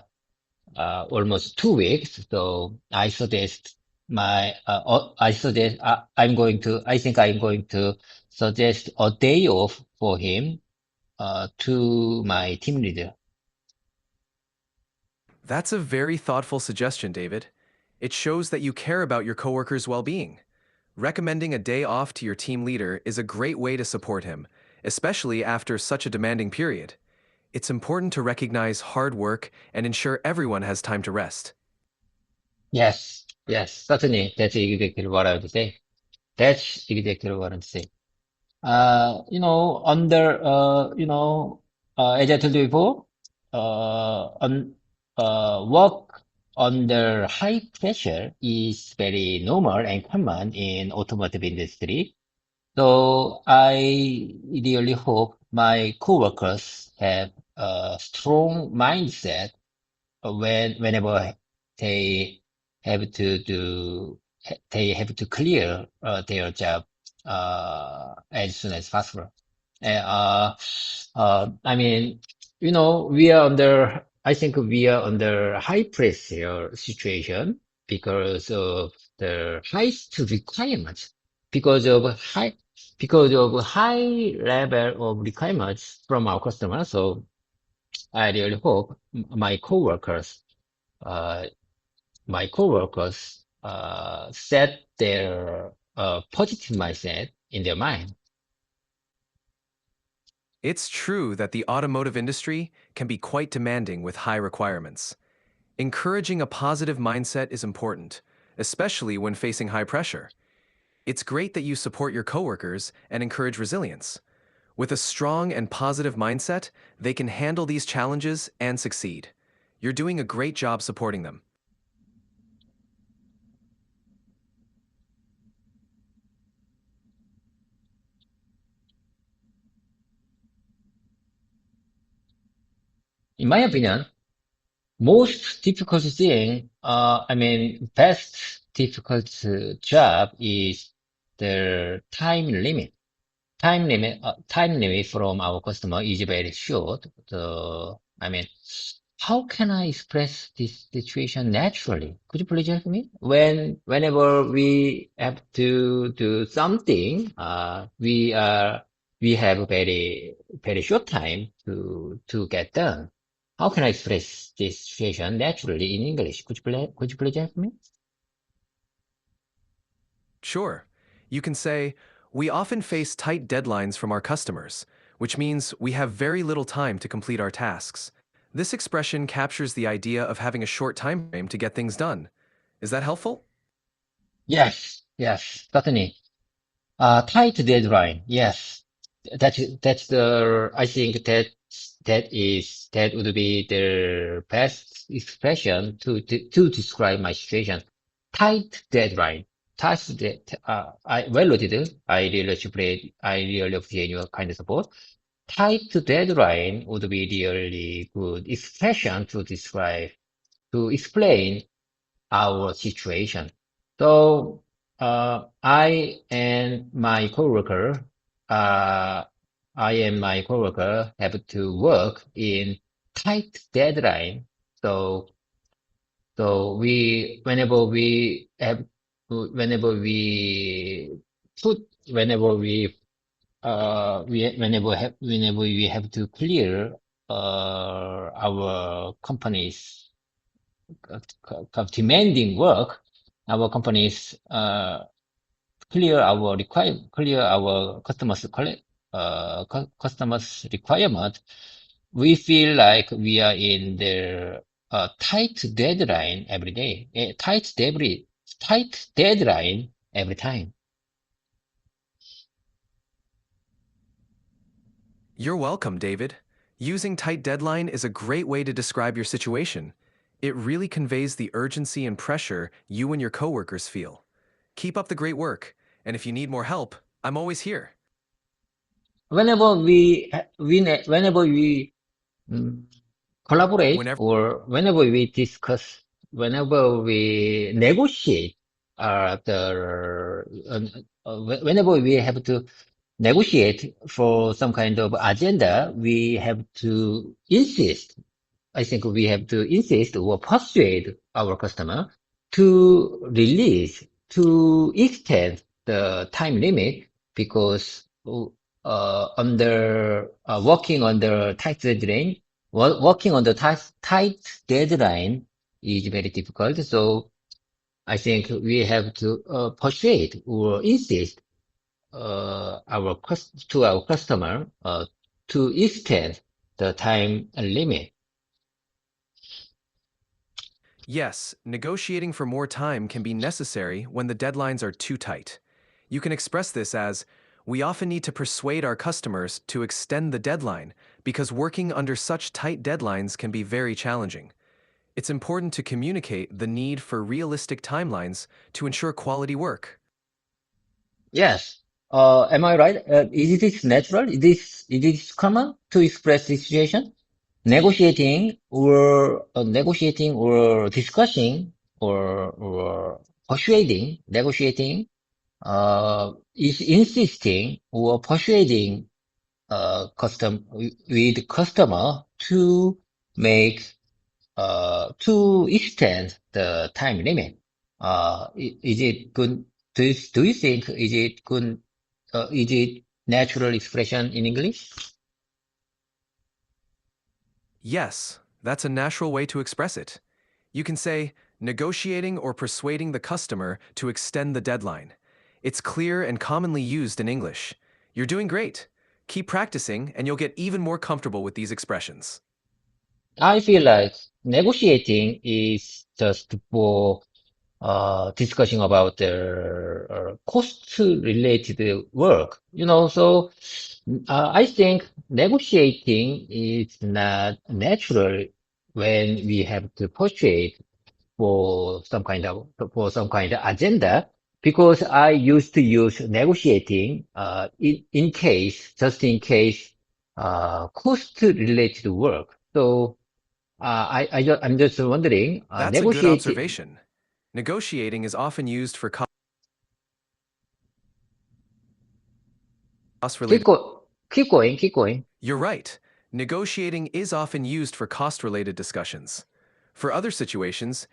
almost 2 weeks. So I think I'm going to suggest a day off for him, to my team leader. That's a very thoughtful suggestion, David. It shows that you care about your coworker's well-being. Recommending a day off to your team leader is a great way to support him, especially after such a demanding period. It's important to recognize hard work and ensure everyone has time to rest. Yes, certainly. That's exactly what I would say. That's exactly what I would say. As I told you before, work under high pressure is very normal and common in automotive industry. So I really hope my coworkers have a strong mindset whenever they have to do, they have to clear their job as soon as possible. I mean, I think we are under high pressure situation because of the highest requirements, because of high level of requirements from our customers. So I really hope uh, my coworkers, set their, positive mindset in their mind. It's true that the automotive industry can be quite demanding with high requirements. Encouraging a positive mindset is important, especially when facing high pressure. It's great that you support your coworkers and encourage resilience. With a strong and positive mindset, they can handle these challenges and succeed. You're doing a great job supporting them. In my opinion, most difficult thing, best difficult job is the time limit from our customer is very short. How can I express this situation naturally? Could you please help me? Whenever we have to do something, we have a very short time to get done. How can I express this situation naturally in English? Could you please help me? Sure. You can say, we often face tight deadlines from our customers, which means we have very little time to complete our tasks. This expression captures the idea of having a short time frame to get things done. Is that helpful? Yes, certainly. Tight deadline. Yes, I think that would be the best expression to describe my situation. Tight deadline. Well noted. I really appreciate your kind of support. Tight deadline would be really good expression to explain our situation. So, uh, I and my coworker have to work in tight deadline. So, so whenever we put, whenever we have to clear, our company's demanding work, our companies clear our customers requirement. We feel like we are in the, tight deadline every day, tight deadline every time. You're welcome, David. Using tight deadline is a great way to describe your situation. It really conveys the urgency and pressure you and your coworkers feel. Keep up the great work, and if you need more help, I'm always here. Whenever we mm, collaborate, Whenever or whenever we negotiate, whenever we have to negotiate for some kind of agenda, I think we have to insist or persuade our customer to extend the time limit, because, working on the tight deadline is very difficult. So I think we have to, persuade or insist, to our customer, to extend the time limit. Yes, negotiating for more time can be necessary when the deadlines are too tight. You can express this as, we often need to persuade our customers to extend the deadline because working under such tight deadlines can be very challenging. It's important to communicate the need for realistic timelines to ensure quality work. Yes. Am I right? Is it natural? Is it common to express this situation? Negotiating or discussing, or negotiating, is insisting or persuading, with customer to make to extend the time limit. Is it good? Do you think is it good? Is it natural expression in English? Yes, that's a natural way to express it. You can say, negotiating or persuading the customer to extend the deadline. It's clear and commonly used in English. You're doing great. Keep practicing, and you'll get even more comfortable with these expressions. I feel like negotiating is just for discussing about the cost-related work. I think negotiating is not natural when we have to persuade for some kind of agenda, because I used to use negotiating just in case cost-related work. So I'm just wondering, That's a good observation. Negotiating is often used for cost-related. keep going. You're right. Negotiating is often used for cost-related discussions. For other situations,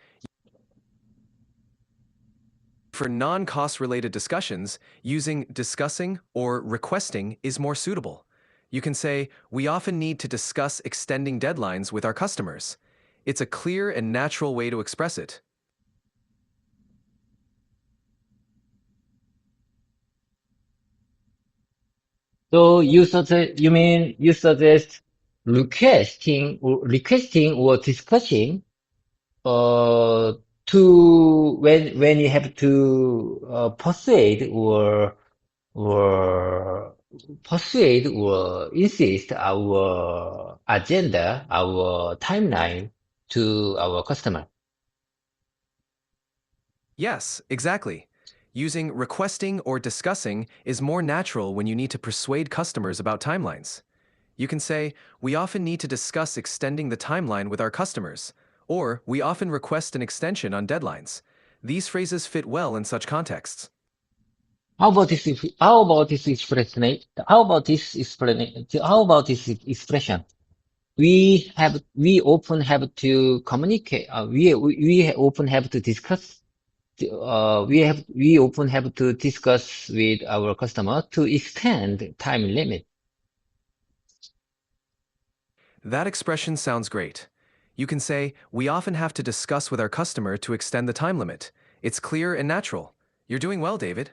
for non-cost related discussions, using discussing or requesting is more suitable. You can say, we often need to discuss extending deadlines with our customers. It's a clear and natural way to express it. So you suggest requesting or discussing uh, when you have to or persuade or insist our agenda, our timeline to our customer. Yes, exactly. Using requesting or discussing is more natural when you need to persuade customers about timelines. You can say, we often need to discuss extending the timeline with our customers, or we often request an extension on deadlines. These phrases fit well in such contexts. How about this expression? How about this expression? We often have to communicate. We often have to discuss. We often have to discuss with our customer to extend time limit. That expression sounds great. You can say, we often have to discuss with our customer to extend the time limit. It's clear and natural. You're doing well, David.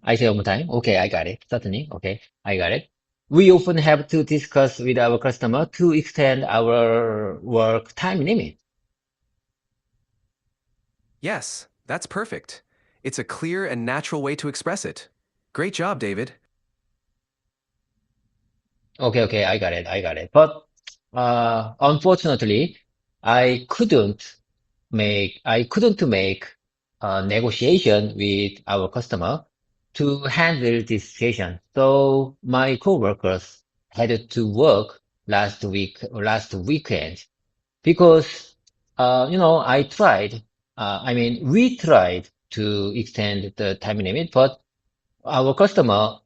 I say one more time. Okay, I got it. Certainly. Okay, I got it. We often have to discuss with our customer to extend our work time limit. Yes, that's perfect. It's a clear and natural way to express it. Great job, David. Okay, I got it. I got it. But unfortunately, I couldn't make a negotiation with our customer to handle this situation. So my coworkers had to work last weekend, because I tried. We tried to extend the time limit, but our customer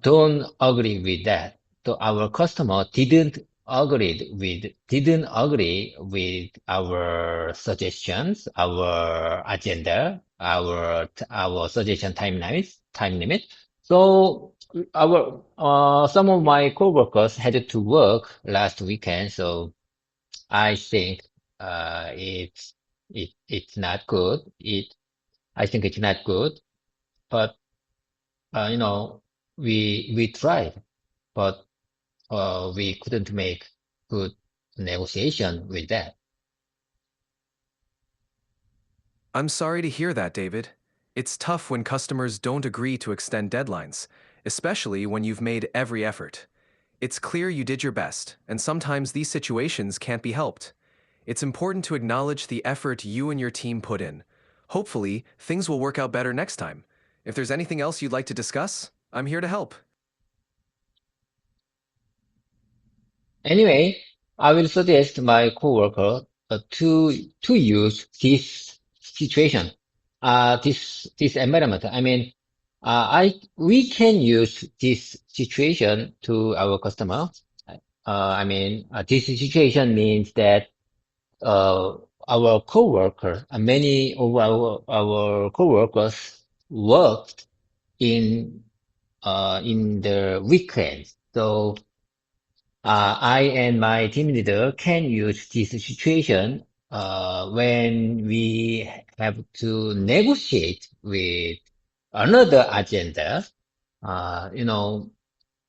don't agree with that. So our customer didn't agree with our suggestions, our agenda, our suggestion time limit. So our some of my coworkers had to work last weekend. So I think it's not good. I think it's not good, but uh, you know, we tried, but we couldn't make good negotiation with that. I'm sorry to hear that, David. It's tough when customers don't agree to extend deadlines, especially when you've made every effort. It's clear you did your best, and sometimes these situations can't be helped. It's important to acknowledge the effort you and your team put in. Hopefully, things will work out better next time. If there's anything else you'd like to discuss, I'm here to help. Anyway, I will suggest my coworker to use this situation, this environment. we can use this situation to our customer. This situation means that uh, our coworker, many of our coworkers worked in the weekends. So I and my team leader can use this situation when we have to negotiate with another agenda. You know,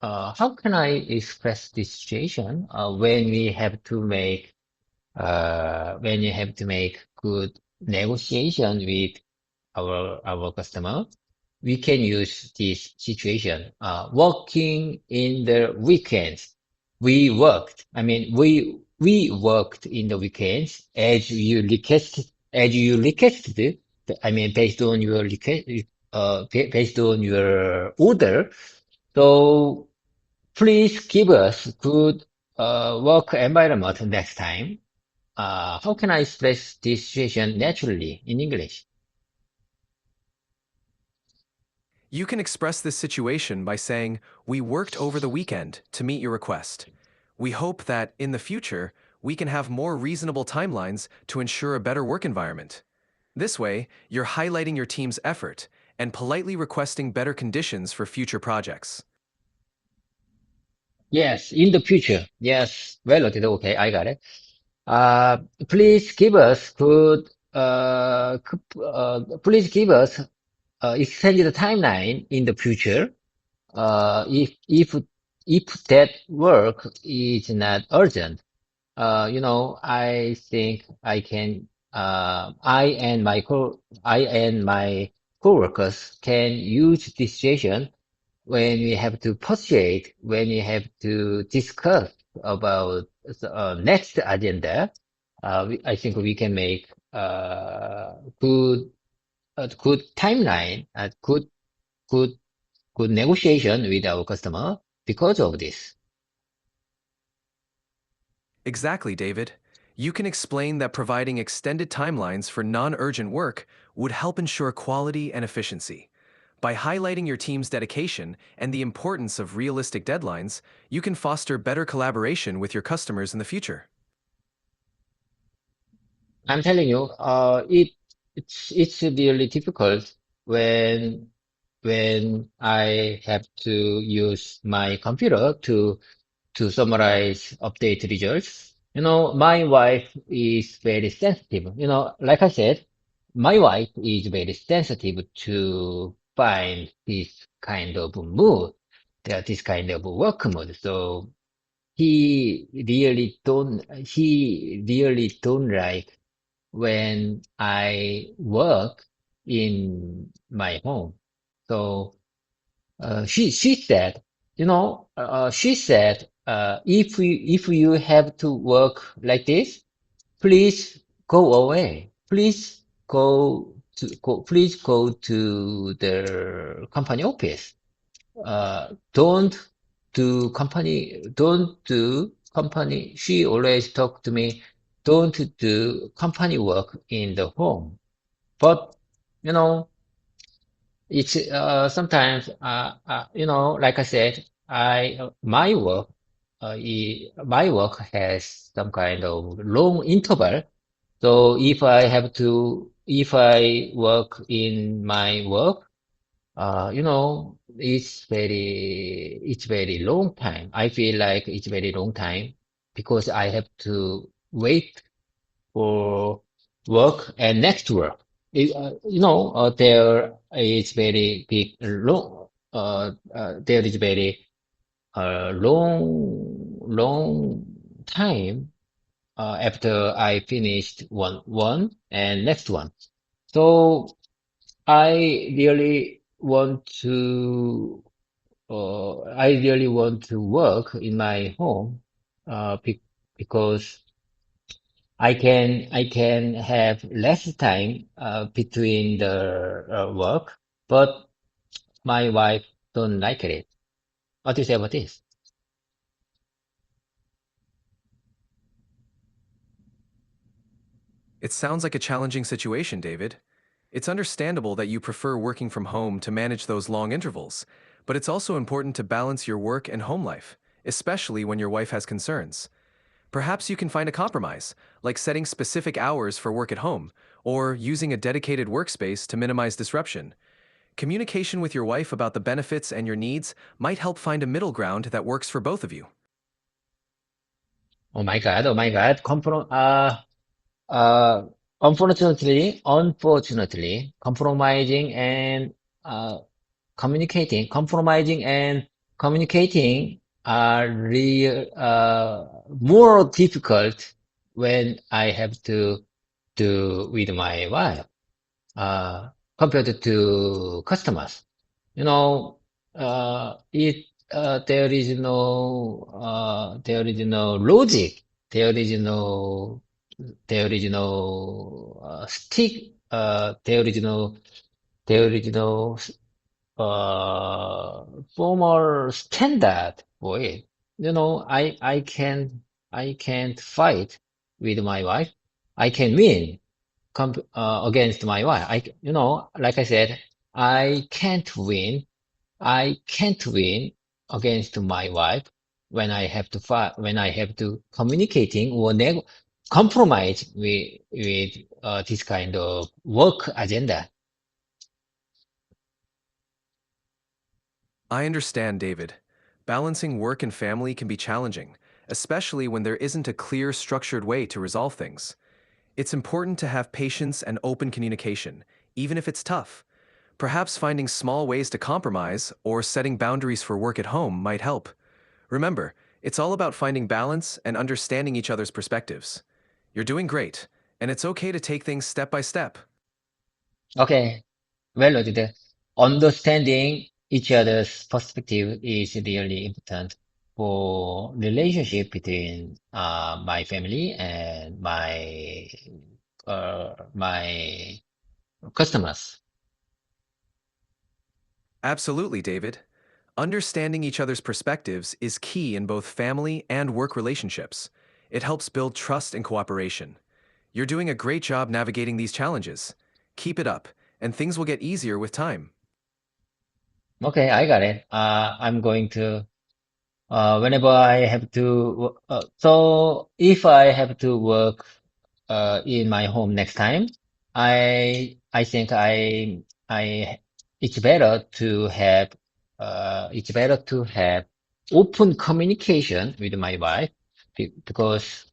how can I express this situation when we have to make good negotiation with our customer? We can use this situation. Working in the weekends, we worked. We worked in the weekends as you requested. Based on your request, based on your order. So please give us good work environment next time. How can I express this situation naturally in English? You can express this situation by saying, "We worked over the weekend to meet your request. We hope that, in the future, we can have more reasonable timelines to ensure a better work environment." This way, you're highlighting your team's effort and politely requesting better conditions for future projects. Yes, in the future. Yes, well noted. Okay, I got it. Uh, please give us good, please give us extended timeline in the future. If that work is not urgent, I think I and my coworkers can use this situation when we have to persuade, when we have to discuss about the next agenda. I think we can make good good timeline, good good negotiation with our customer because of this. Exactly, David. You can explain that providing extended timelines for non-urgent work would help ensure quality and efficiency. By highlighting your team's dedication and the importance of realistic deadlines, you can foster better collaboration with your customers in the future. I'm telling you, it's really difficult when I have to use my computer to summarize update results. My wife is very sensitive. Like I said, my wife is very sensitive to find this kind of mood, this kind of work mood. So he really don't like when I work in my home. So she said, if you have to work like this, please go away. Please go to the company office. Don't do company. She always talk to me, don't do company work in the home. But, you know, it's, sometimes, like I said, my work has some kind of long interval. So if I work in my work, it's very long time. I feel like it's very long time because I have to wait for work and next work. There is very big long. There is very long time after I finished one and next one. So I really want to I really want to work in my home because I can have less time between the work, but my wife don't like it. What do you say about this? It sounds like a challenging situation, David. It's understandable that you prefer working from home to manage those long intervals, but it's also important to balance your work and home life, especially when your wife has concerns. Perhaps you can find a compromise, like setting specific hours for work at home, or using a dedicated workspace to minimize disruption. Communication with your wife about the benefits and your needs might help find a middle ground that works for both of you. Oh my God, oh my God. Uh, unfortunately, uh, compromising and communicating are more difficult when I have to do with my wife, uh, compared to customers. You know, there is no logic. There is no, there is no, there is no, uh, formal standard for it. I can't fight with my wife. I can win against my wife. Like I said, I can't win. I can't win against my wife when I have to fight, when I have to communicating or compromise with this kind of work agenda. I understand, David. Balancing work and family can be challenging, especially when there isn't a clear, structured way to resolve things. It's important to have patience and open communication, even if it's tough. Perhaps finding small ways to compromise or setting boundaries for work at home might help. Remember, it's all about finding balance and understanding each other's perspectives. You're doing great, and it's okay to take things step by step. Okay, well noted. Understanding each other's perspective is really important for relationship between my family and my customers. Absolutely, David. Understanding each other's perspectives is key in both family and work relationships. It helps build trust and cooperation. You're doing a great job navigating these challenges. Keep it up, and things will get easier with time. Okay, I got it. I'm going to whenever I have to. So if I have to work in my home next time, I think I it's better to have open communication with my wife because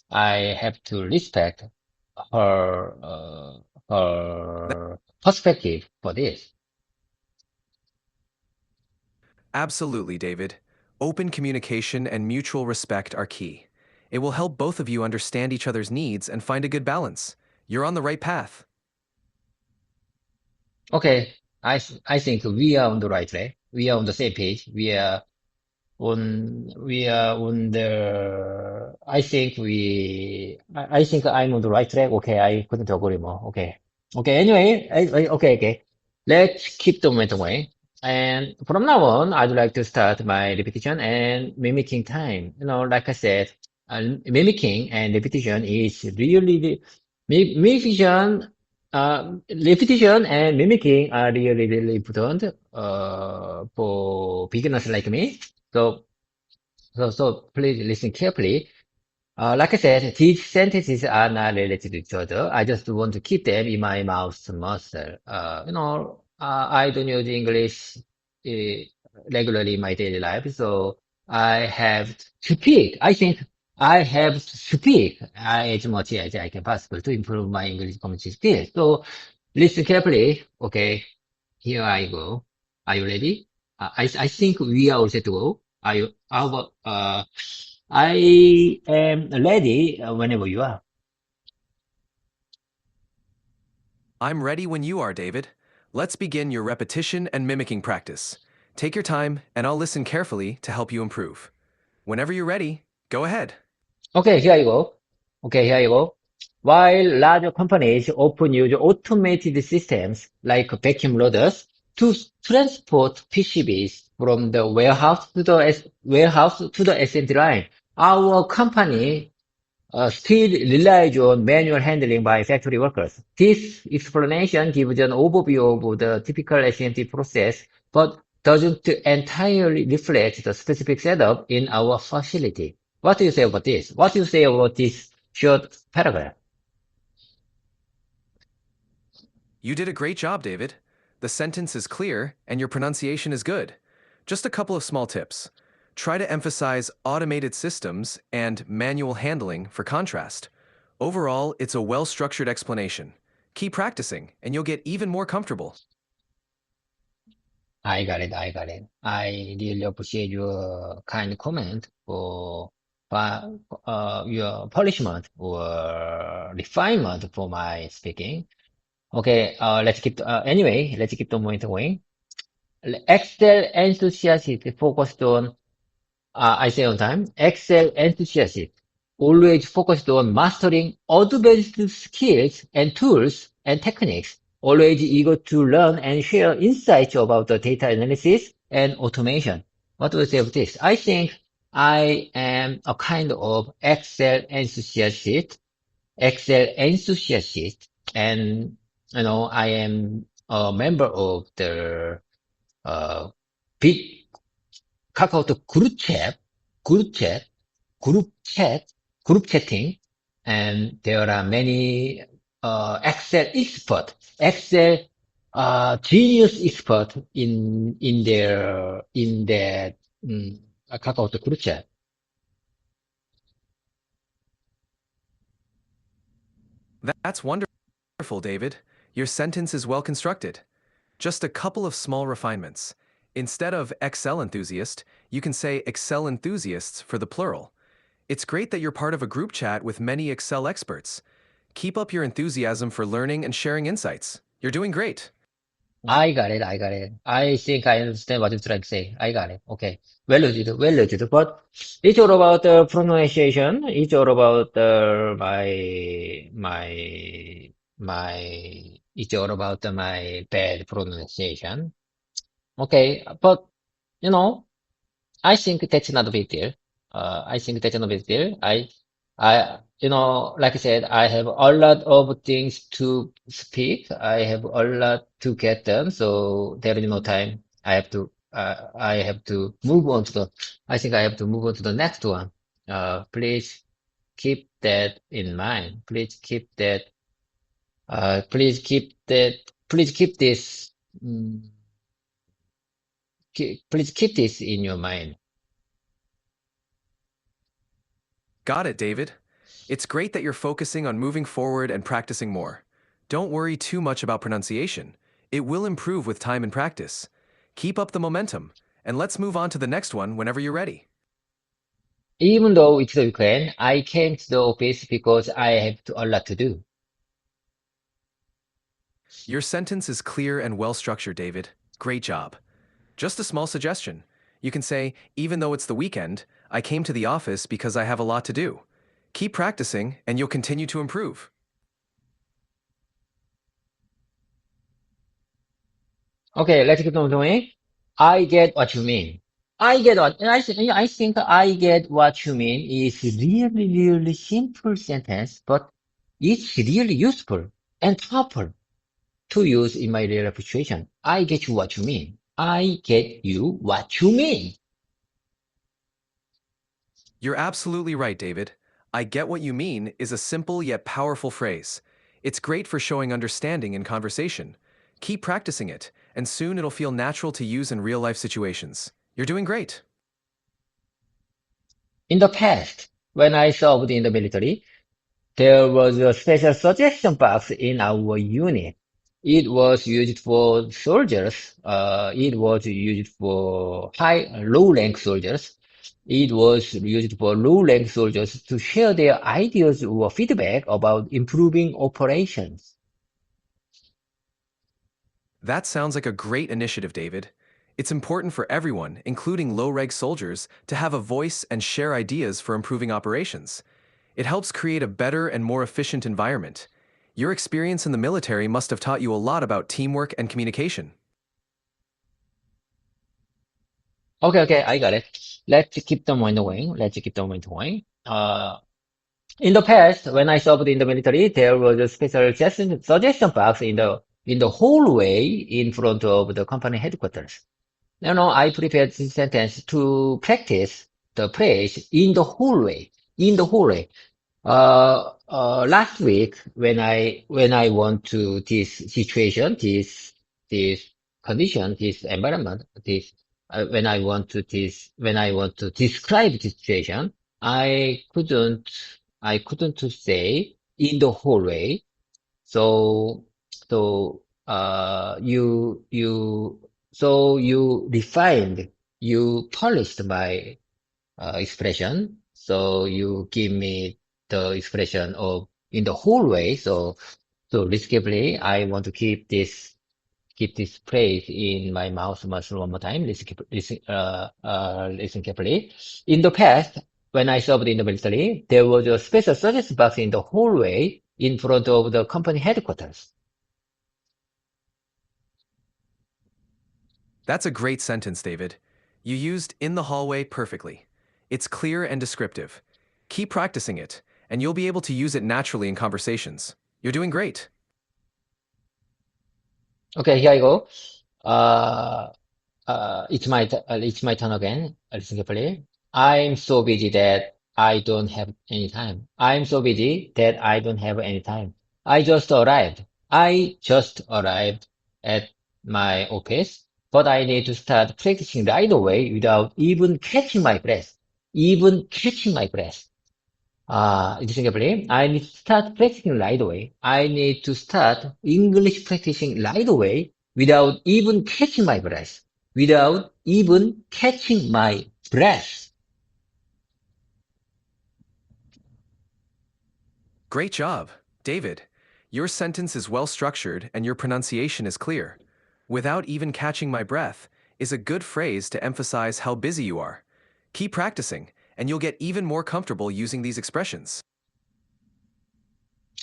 I have to respect her her perspective for this. Absolutely, David. Open communication and mutual respect are key. It will help both of you understand each other's needs and find a good balance. You're on the right path. Okay, I think we are on the right track. We are on the same page. We are on the, I think I'm on the right track. Okay, I couldn't agree more. Okay. Okay, anyway, okay. Let's keep the momentum going. And from now on, I'd like to start my repetition and mimicking time. Like I said, mimicking and repetition is really, mimicking, repetition and mimicking are really, really important, for beginners like me. So, so please listen carefully. Like I said, these sentences are not related to each other. I just want to keep them in my mouth muscle. I don't use English regularly in my daily life, so I have to speak. I think I have to speak as much as I can possible to improve my English communication skills. So listen carefully. Okay, here I go. Are you ready? I think we are all set to go. I am ready whenever you are. I'm ready when you are, David. Let's begin your repetition and mimicking practice. Take your time, and I'll listen carefully to help you improve. Whenever you're ready, go ahead. Okay, here you go. Okay, here you go. While larger companies often use automated systems like vacuum loaders to transport PCBs from the warehouse to the assembly line, our company still relies on manual handling by factory workers. This explanation gives an overview of the typical SMT process, but doesn't entirely reflect the specific setup in our facility. What do you say about this? What do you say about this short paragraph? You did a great job, David. The sentence is clear and your pronunciation is good. Just a couple of small tips. Try to emphasize automated systems and manual handling for contrast. Overall, it's a well-structured explanation. Keep practicing and you'll get even more comfortable. I got it. I got it. I really appreciate your kind comment for your polishment or refinement for my speaking. Okay, let's keep the moment going. Excel enthusiast focused on, I say on time, Excel enthusiast always focused on mastering advanced skills and tools and techniques, always eager to learn and share insights about the data analysis and automation. What do you say of this? I think I am a kind of Excel enthusiast, and I am a member of the big 카카오톡 group chat, group chat, group chatting, and there are many Excel genius expert in that 카카오톡 group chat. That's wonderful, David. Your sentence is well constructed. Just a couple of small refinements. Instead of Excel enthusiast, you can say Excel enthusiasts for the plural. It's great that you're part of a group chat with many Excel experts. Keep up your enthusiasm for learning and sharing insights. You're doing great. I got it. I got it. I think I understand what you're trying to say. I got it. Okay. Well noted. Well noted. But it's all about the pronunciation. It's all about it's all about my bad pronunciation. Okay. But, you know, I think that's not a big deal. I think that's not a big deal. Like I said, I have a lot of things to speak. I have a lot to get done, so there is no time. I have to move on to I think I have to move on to the next one. Please keep that in mind. Please keep this, mm, please keep this in your mind. Got it, David. It's great that you're focusing on moving forward and practicing more. Don't worry too much about pronunciation. It will improve with time and practice. Keep up the momentum, and let's move on to the next one whenever you're ready. Even though it's the weekend, I came to the office because I have a lot to do. Your sentence is clear and well structured, David. Great job. Just a small suggestion. You can say, even though it's the weekend, I came to the office because I have a lot to do. Keep practicing, and you'll continue to improve. Okay, let's keep on going. I get what you mean. I think I get what you mean is really, really simple sentence, but it's really useful and proper to use in my real life situation. I get you what you mean. I get you what you mean. You're absolutely right, David. I get what you mean is a simple yet powerful phrase. It's great for showing understanding in conversation. Keep practicing it, and soon it'll feel natural to use in real life situations. You're doing great. In the past, when I served in the military, there was a special suggestion box in our unit. It was used for soldiers. It was used for low rank soldiers. It was used for low rank soldiers to share their ideas or feedback about improving operations. That sounds like a great initiative, David. It's important for everyone, including low-rank soldiers, to have a voice and share ideas for improving operations. It helps create a better and more efficient environment. Your experience in the military must have taught you a lot about teamwork and communication. Okay, I got it. Let's keep the mind going. Let's keep the mind going. In the past, when I served in the military, there was a special suggestion box in the hallway in front of the company headquarters. I prepared this sentence to practice the phrase in the hallway. In the hallway. Last week when I went to this situation, this condition, this environment, when I want to describe the situation, I couldn't to say in the hallway. So you refined, you polished my expression. So you give me the expression of in the whole way. So basically, I want to keep this phrase in my mouth muscle one more time. Listen carefully. In the past, when I served in the military, there was a special suggestion box in the hallway in front of the company headquarters. That's a great sentence, David. You used in the hallway perfectly. It's clear and descriptive. Keep practicing it, and you'll be able to use it naturally in conversations. You're doing great. Okay, here I go. Uh, it's my turn again. Listen carefully. I'm so busy that I don't have any time. I'm so busy that I don't have any time. I just arrived. I just arrived at my office, but I need to start practicing right away without even catching my breath. Even catching my breath. Listen carefully. I need to start practicing right away. I need to start English practicing right away without even catching my breath. Without even catching my breath. Great job. David, your sentence is well structured and your pronunciation is clear. Without even catching my breath is a good phrase to emphasize how busy you are. Keep practicing, and you'll get even more comfortable using these expressions.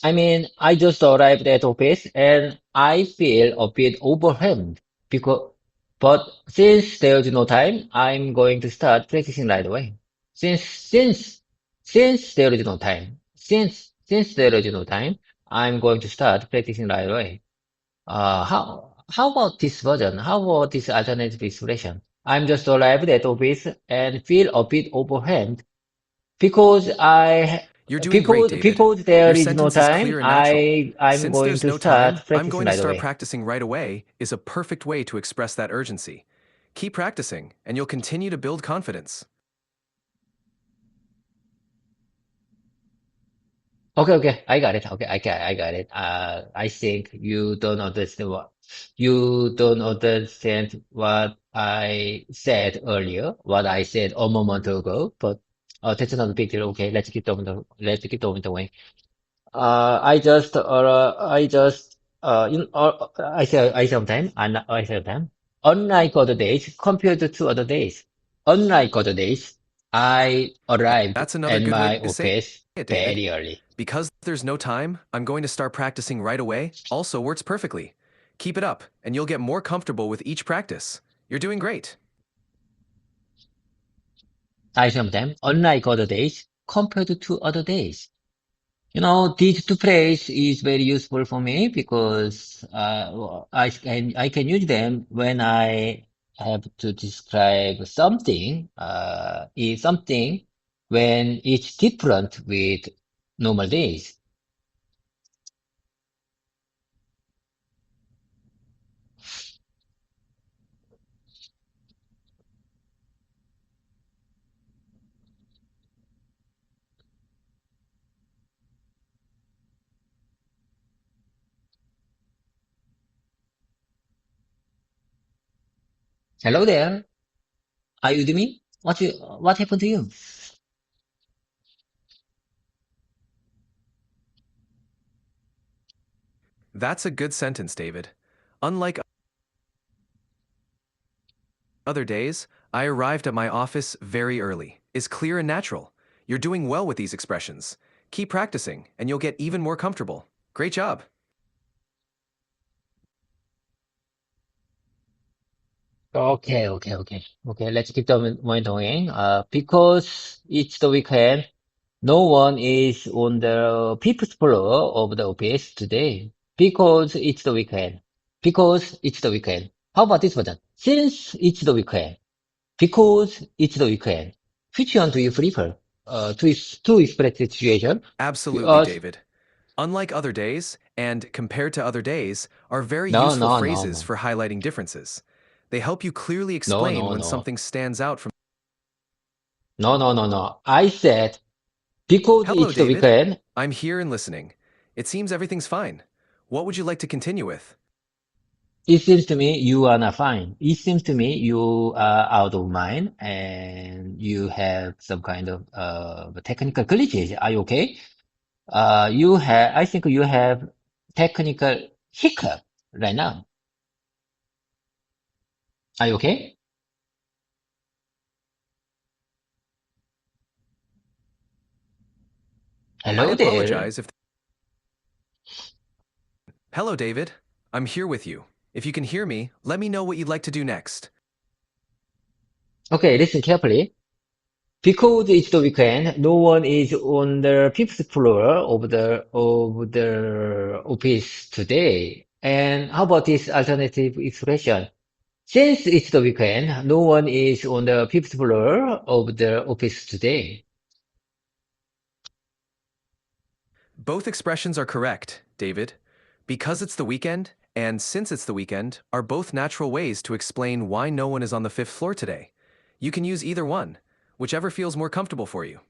I mean, I just arrived at office and I feel a bit overwhelmed because, but since there's no time, I'm going to start practicing right away. Since there is no time, since there is no time, I'm going to start practicing right away. How about this version? How about this alternative expression? I'm just arrived at office and feel a bit overwhelmed because You're doing great, David. because there Your is no sentence is time, clear and natural. I'm Since going there's to no time, start I'm practicing going to right start away. practicing right away is a perfect way to express that urgency. Keep practicing, and you'll continue to build confidence. Okay, I got it. Okay, I got it. I think you don't understand what I said earlier, what I said a moment ago, but that's not a big deal. Okay, let's keep on the way. I sometimes, and I sometimes, unlike other days, compared to other days, unlike other days, I arrived That's another at good way my to say office it, David. very early. Because there's no time, I'm going to start practicing right away also works perfectly. Keep it up, and you'll get more comfortable with each practice. You're doing great. I sometimes, unlike other days, compared to other days. These two phrases is very useful for me because I can use them when I have to describe something, is something when it's different with normal days. Hello there. Are you with me? What happened to you? That's a good sentence, David. Unlike other days, I arrived at my office very early. Is clear and natural. You're doing well with these expressions. Keep practicing, and you'll get even more comfortable. Great job. Okay. Let's keep on going. Because it's the weekend. No one is on the fifth floor of the office today because it's the weekend. Because it's the weekend. How about this version? Since it's the weekend. Because it's the weekend. Which one do you prefer? To express the situation? Absolutely, Uh, David. Unlike other days, and compared to other days, are very no, useful no, no, phrases no. for highlighting differences. They help you clearly No, explain no, when no. something stands out from. No, no, no, no. I said because Hello, it's the David. weekend. I'm here and listening. It seems everything's fine. What would you like to continue with? It seems to me you are not fine. It seems to me you are out of mind and you have some kind of technical glitches. Are you okay? I think you have technical hiccup right now. Are you okay? I Hello there. apologize if. Hello, David. I'm here with you. If you can hear me, let me know what you'd like to do next. Okay, listen carefully. Because it's the weekend, no one is on the fifth floor of the office today. And how about this alternative expression? Since it's the weekend, no one is on the fifth floor of the office today. Both expressions are correct, David. Because it's the weekend, and since it's the weekend, are both natural ways to explain why no one is on the fifth floor today. You can use either one, whichever feels more comfortable for you.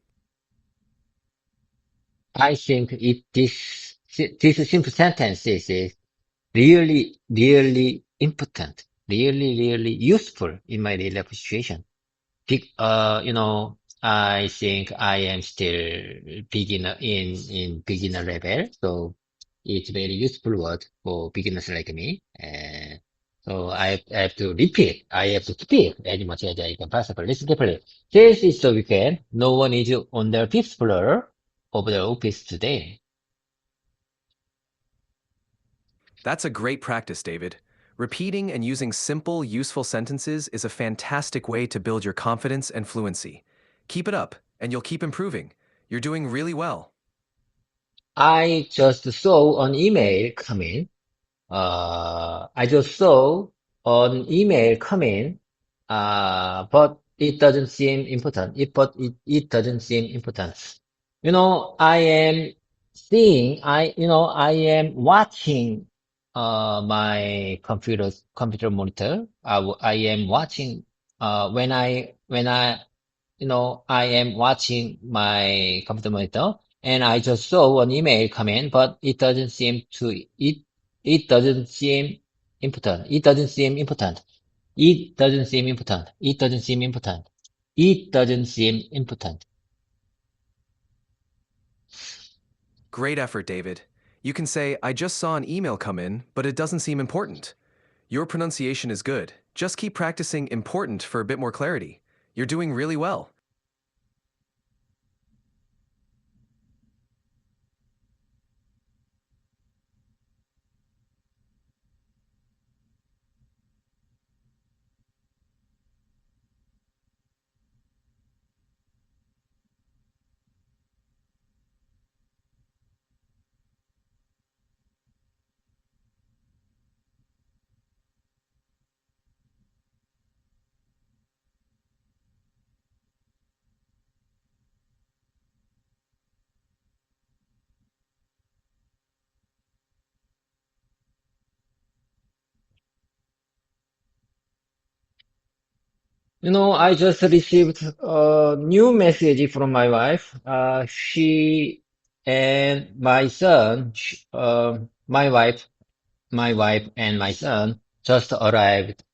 I think this simple sentence is really, really important, really useful in my real life situation. I think I am still in beginner level, so it's very useful word for beginners like me. So I have to repeat. I have to speak as much as I can possibly. Listen carefully. This is the weekend. No one is on the fifth floor of the office today. That's a great practice, David. Repeating and using simple, useful sentences is a fantastic way to build your confidence and fluency. Keep it up, and you'll keep improving. You're doing really well. I just saw an email come in. I just saw an email come in, but it doesn't seem important. It doesn't seem important. I am I am watching, my computer monitor. I am watching, I am watching my computer monitor and I just saw an email come in, but it doesn't seem important. It doesn't seem important. It doesn't seem important. It doesn't seem important. It doesn't seem important. Great effort, David. You can say, I just saw an email come in, but it doesn't seem important. Your pronunciation is good. Just keep practicing important for a bit more clarity. You're doing really well. I just received a new message from my wife. She and my son, my wife and my son just arrived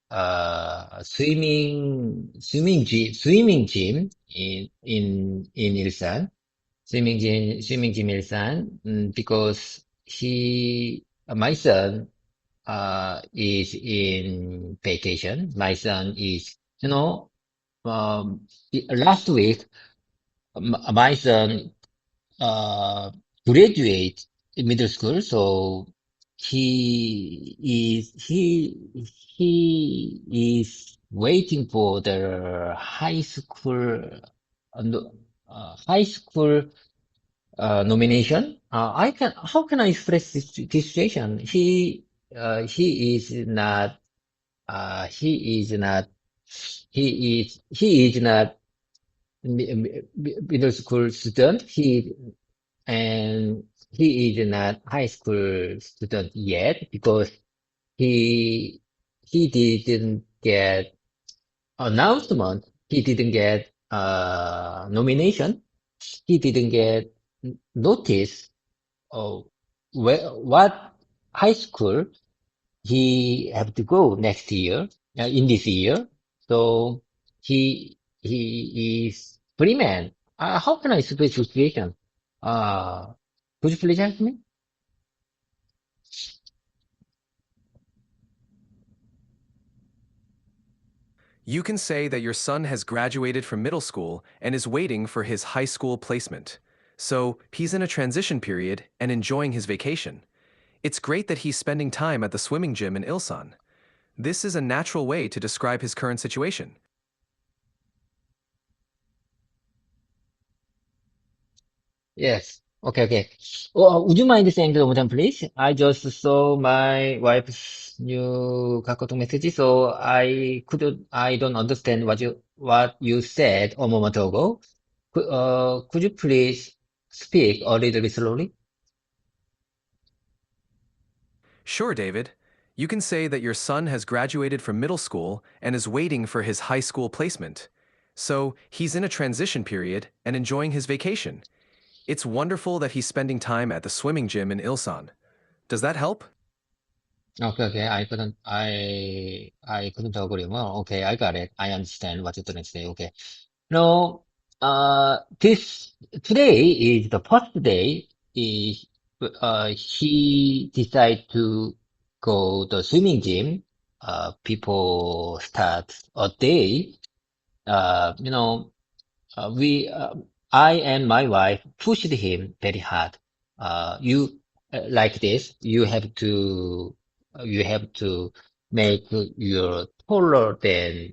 swimming gym in Ilsan. Swimming gym Ilsan, because my son is in vacation. My son is, last week, my son uh, graduate in middle school, so he is waiting for the high school, uh, no, high school nomination. How can I express this situation? He is not, he is not, he is not middle school student. And he is not high school student yet because he, he didn't get announcement. He didn't get, nomination. He didn't get notice of what high school he have to go next year, in this year. So he is free man. How can I explain the situation? Uh, could you please help me? You can say that your son has graduated from middle school and is waiting for his high school placement. So, he's in a transition period and enjoying his vacation. It's great that he's spending time at the swimming gym in Ilsan. This is a natural way to describe his current situation. Yes. Okay, okay. Would you mind saying that one more time, please? I just saw my wife's new Kakao message, so I don't understand what you said a moment ago. Could you please speak a little bit slowly? Sure, David. You can say that your son has graduated from middle school and is waiting for his high school placement. So, he's in a transition period and enjoying his vacation. It's wonderful that he's spending time at the swimming gym in Ilsan. Does that help? Okay, okay. I couldn't agree more. Okay, I got it. I understand what you're trying to say. Okay. No, today is the first day. Is He decided to go the swimming gym. People start a day. You know, we, I and my wife pushed him very hard. Like this, you have to make your taller than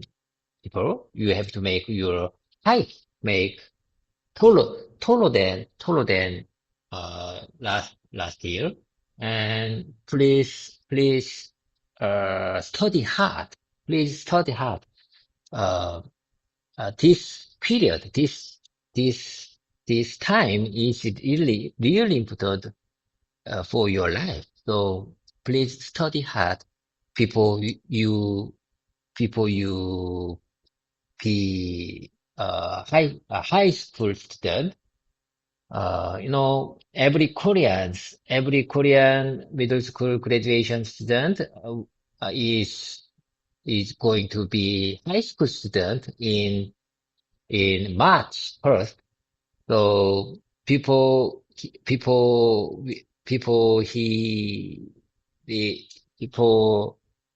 people. You have to make your height make taller than, last year. And please, study hard. Please study hard. Uh, this period, this, this time is really important, for your life. So please study hard. People you, people you be, a high school student. Every Korean middle school graduation student, is going to be high school student in March 1st. So people, the people,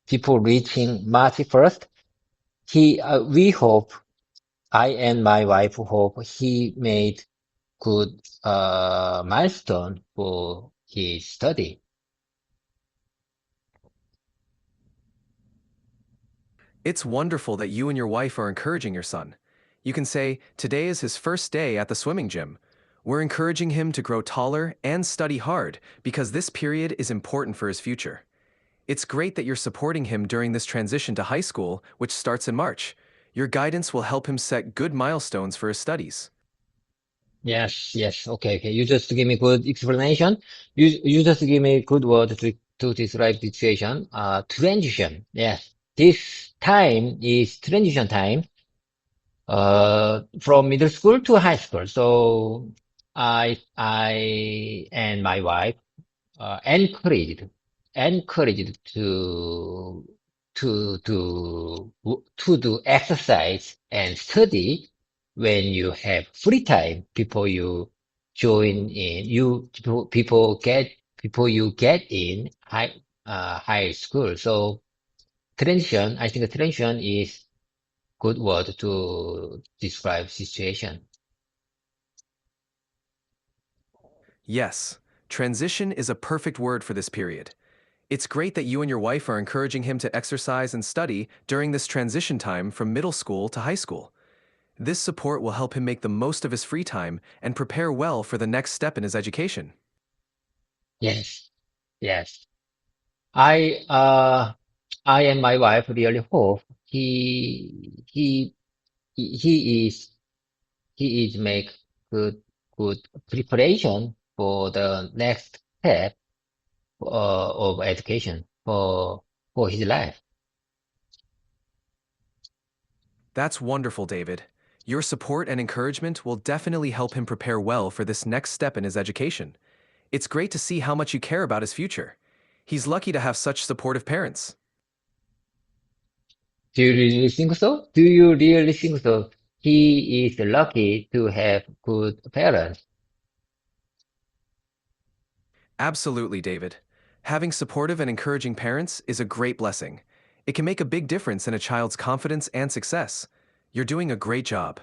people reaching March 1st. We hope, I and my wife hope he made good, milestone for his study. It's wonderful that you and your wife are encouraging your son. You can say, today is his first day at the swimming gym. We're encouraging him to grow taller and study hard because this period is important for his future. It's great that you're supporting him during this transition to high school, which starts in March. Your guidance will help him set good milestones for his studies. Yes, yes. Okay, okay. You just give me good explanation. You just give me good word to describe the situation. Transition. Yes. This time is transition time, from middle school to high school. So I and my wife, encouraged to do exercise and study when you have free time before you join in people you get in high school. So transition, I think transition is good word to describe situation. Yes, transition is a perfect word for this period. It's great that you and your wife are encouraging him to exercise and study during this transition time from middle school to high school. This support will help him make the most of his free time and prepare well for the next step in his education. Yes, yes. I, uh, I and my wife really hope he is, he is make good, good preparation for the next step, of education for his life. That's wonderful, David. Your support and encouragement will definitely help him prepare well for this next step in his education. It's great to see how much you care about his future. He's lucky to have such supportive parents. Do you really think so? Do you really think so? He is lucky to have good parents. Absolutely, David. Having supportive and encouraging parents is a great blessing. It can make a big difference in a child's confidence and success. You're doing a great job.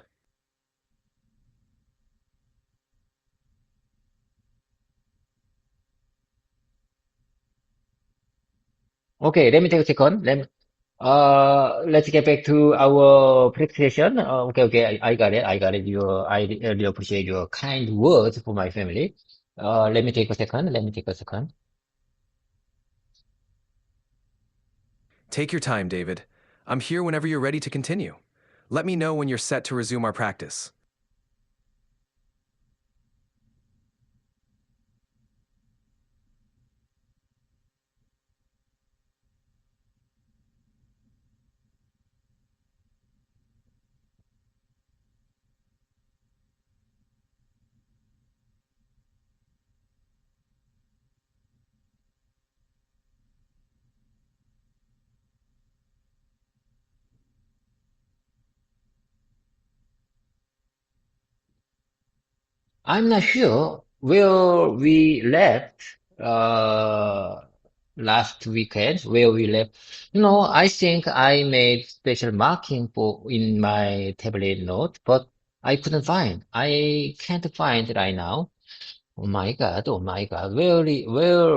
Okay, let me take a second. Let's get back to our presentation. Okay, I got it. I got it. I really appreciate your kind words for my family. Let me take a second. Let me take a second. Take your time, David. I'm here whenever you're ready to continue. Let me know when you're set to resume our practice. I'm not sure where we left uh, last weekend, where we left. I think I made special marking for in my tablet note, but I couldn't find. I can't find right now. Oh my God, oh my God. Where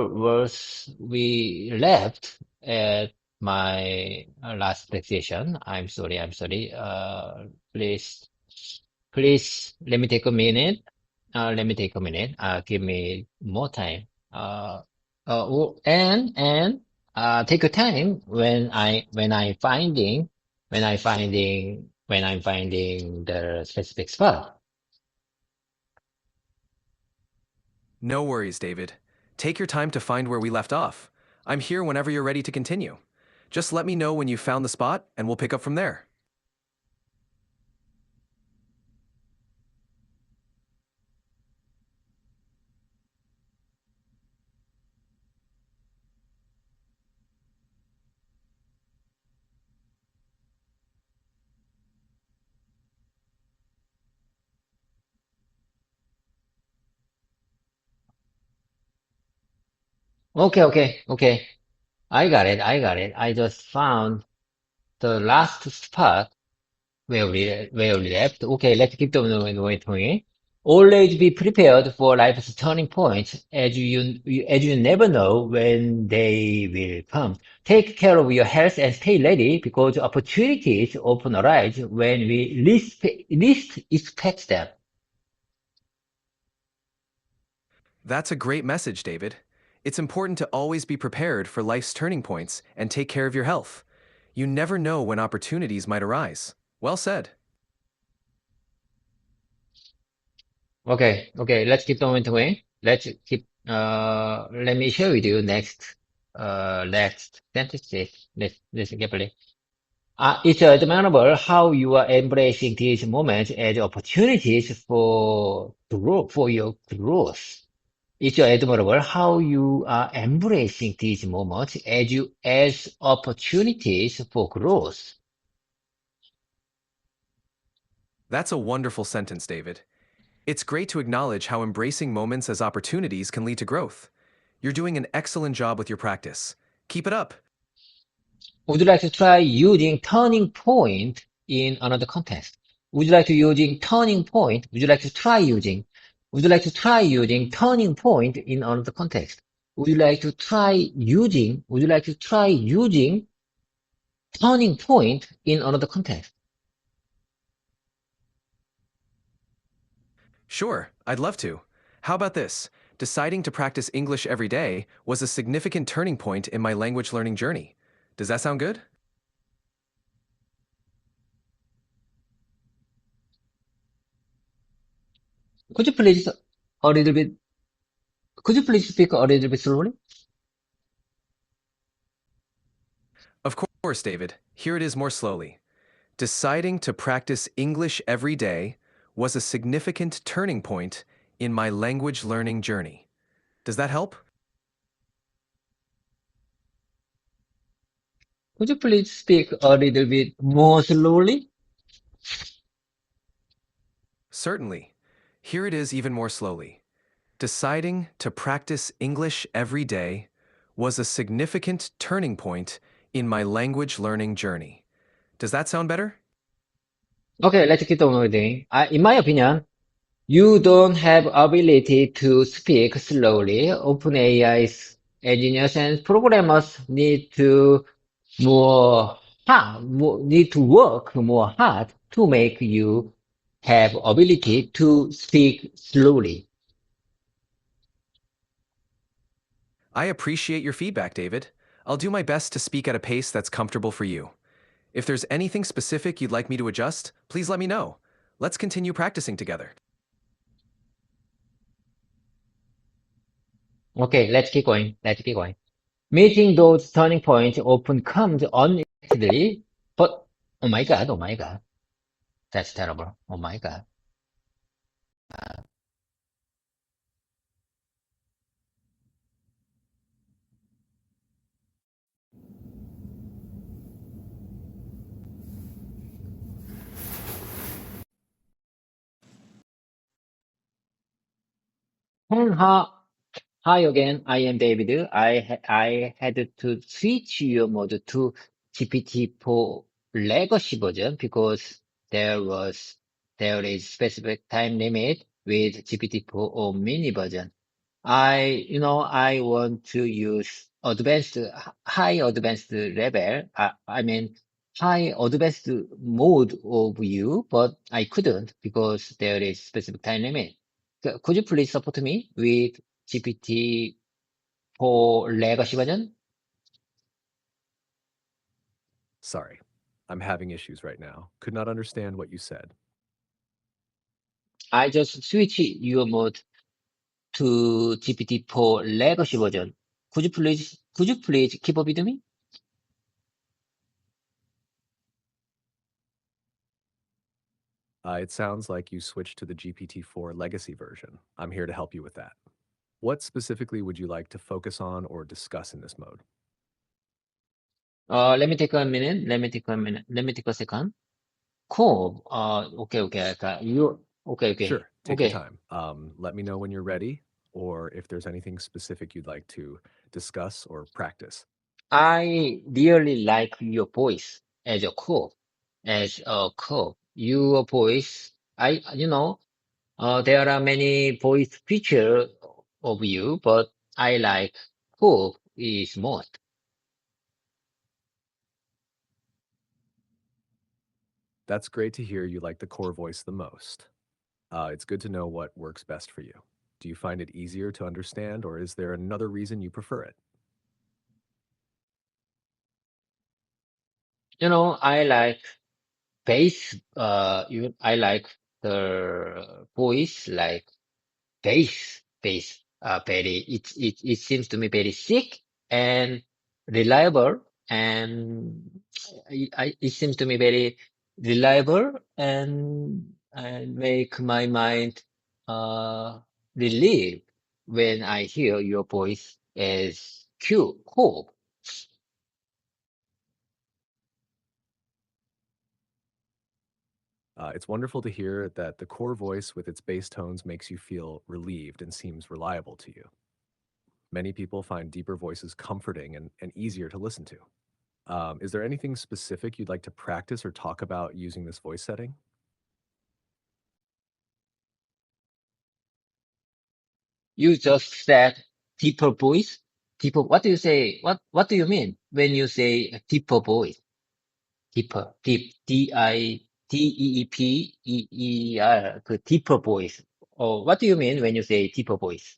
was we left at my last session? I'm sorry, I'm sorry. Please, please let me take a minute. Let me take a minute. Give me more time. Take your time when I'm finding the specific spot. No worries, David. Take your time to find where we left off. I'm here whenever you're ready to continue. Just let me know when you found the spot, and we'll pick up from there. Okay. I got it. I got it. I just found the last spot where we left. Okay, let's keep on going. Always be prepared for life's turning points, as you never know when they will come. Take care of your health and stay ready because opportunities often arise when we least expect them. That's a great message, David. It's important to always be prepared for life's turning points and take care of your health. You never know when opportunities might arise. Well said. Okay, let's keep on going. Let me share with you next sentences. Let's listen carefully. It's admirable how you are embracing these moments as opportunities for your growth. It's admirable how you are embracing these moments as opportunities for growth. That's a wonderful sentence, David. It's great to acknowledge how embracing moments as opportunities can lead to growth. You're doing an excellent job with your practice. Keep it up. Would you like to try using turning point in another context? Would you like to using turning point? Would you like to try using turning point in another context? Would you like to try using turning point in another context? Sure, I'd love to. How about this? Deciding to practice English every day was a significant turning point in my language learning journey. Does that sound good? Could you please a little bit, could you please speak a little bit slowly? Of course, David. Here it is more slowly. Deciding to practice English every day was a significant turning point in my language learning journey. Does that help? Could you please speak a little bit more slowly? Certainly. Here it is even more slowly. Deciding to practice English every day was a significant turning point in my language learning journey. Does that sound better? Okay, let's keep on reading. In my opinion, you don't have ability to speak slowly. OpenAI's engineers and programmers need to work more hard to make you have ability to speak slowly. I appreciate your feedback, David. I'll do my best to speak at a pace that's comfortable for you. If there's anything specific you'd like me to adjust, please let me know. Let's continue practicing together. Okay, let's keep going. Let's keep going. Meeting those turning points often comes unexpectedly, but oh my God, that's terrible. Oh my God. Hi, hi again. I am David. I had to switch your mode to GPT-4 legacy version because there is specific time limit with GPT-4 or mini version. I want to use high advanced level. I mean, high advanced mode of you, but I couldn't because there is specific time limit. Could you please support me with GPT for legacy version? Sorry, I'm having issues right now. Could not understand what you said. I just switch your mode to GPT-4 legacy version. Could you please keep up with me? It sounds like you switched to the GPT-4 legacy version. I'm here to help you with that. What specifically would you like to focus on or discuss in this mode? Let me take a minute. Let me take a second. Cool. Okay. Okay. Sure, take your Okay. time. Let me know when you're ready or if there's anything specific you'd like to discuss or practice. I really like your voice as a co. Your voice, there are many voice features of you, but I like co is most. That's great to hear you like the core voice the most. It's good to know what works best for you. Do you find it easier to understand, or is there another reason you prefer it? I like I like the voice like it seems to me very sick and reliable, and it seems to me very reliable and make my mind uh relieved when I hear your voice as cool. It's wonderful to hear that the core voice with its bass tones makes you feel relieved and seems reliable to you. Many people find deeper voices comforting and easier to listen to. Is there anything specific you'd like to practice or talk about using this voice setting? You just said deeper voice. Deeper. What do you say? What do you mean when you say deeper voice? Deep, D-I-D-E-E-P-E-E-R, 그 deeper voice. Or what do you mean when you say deeper voice?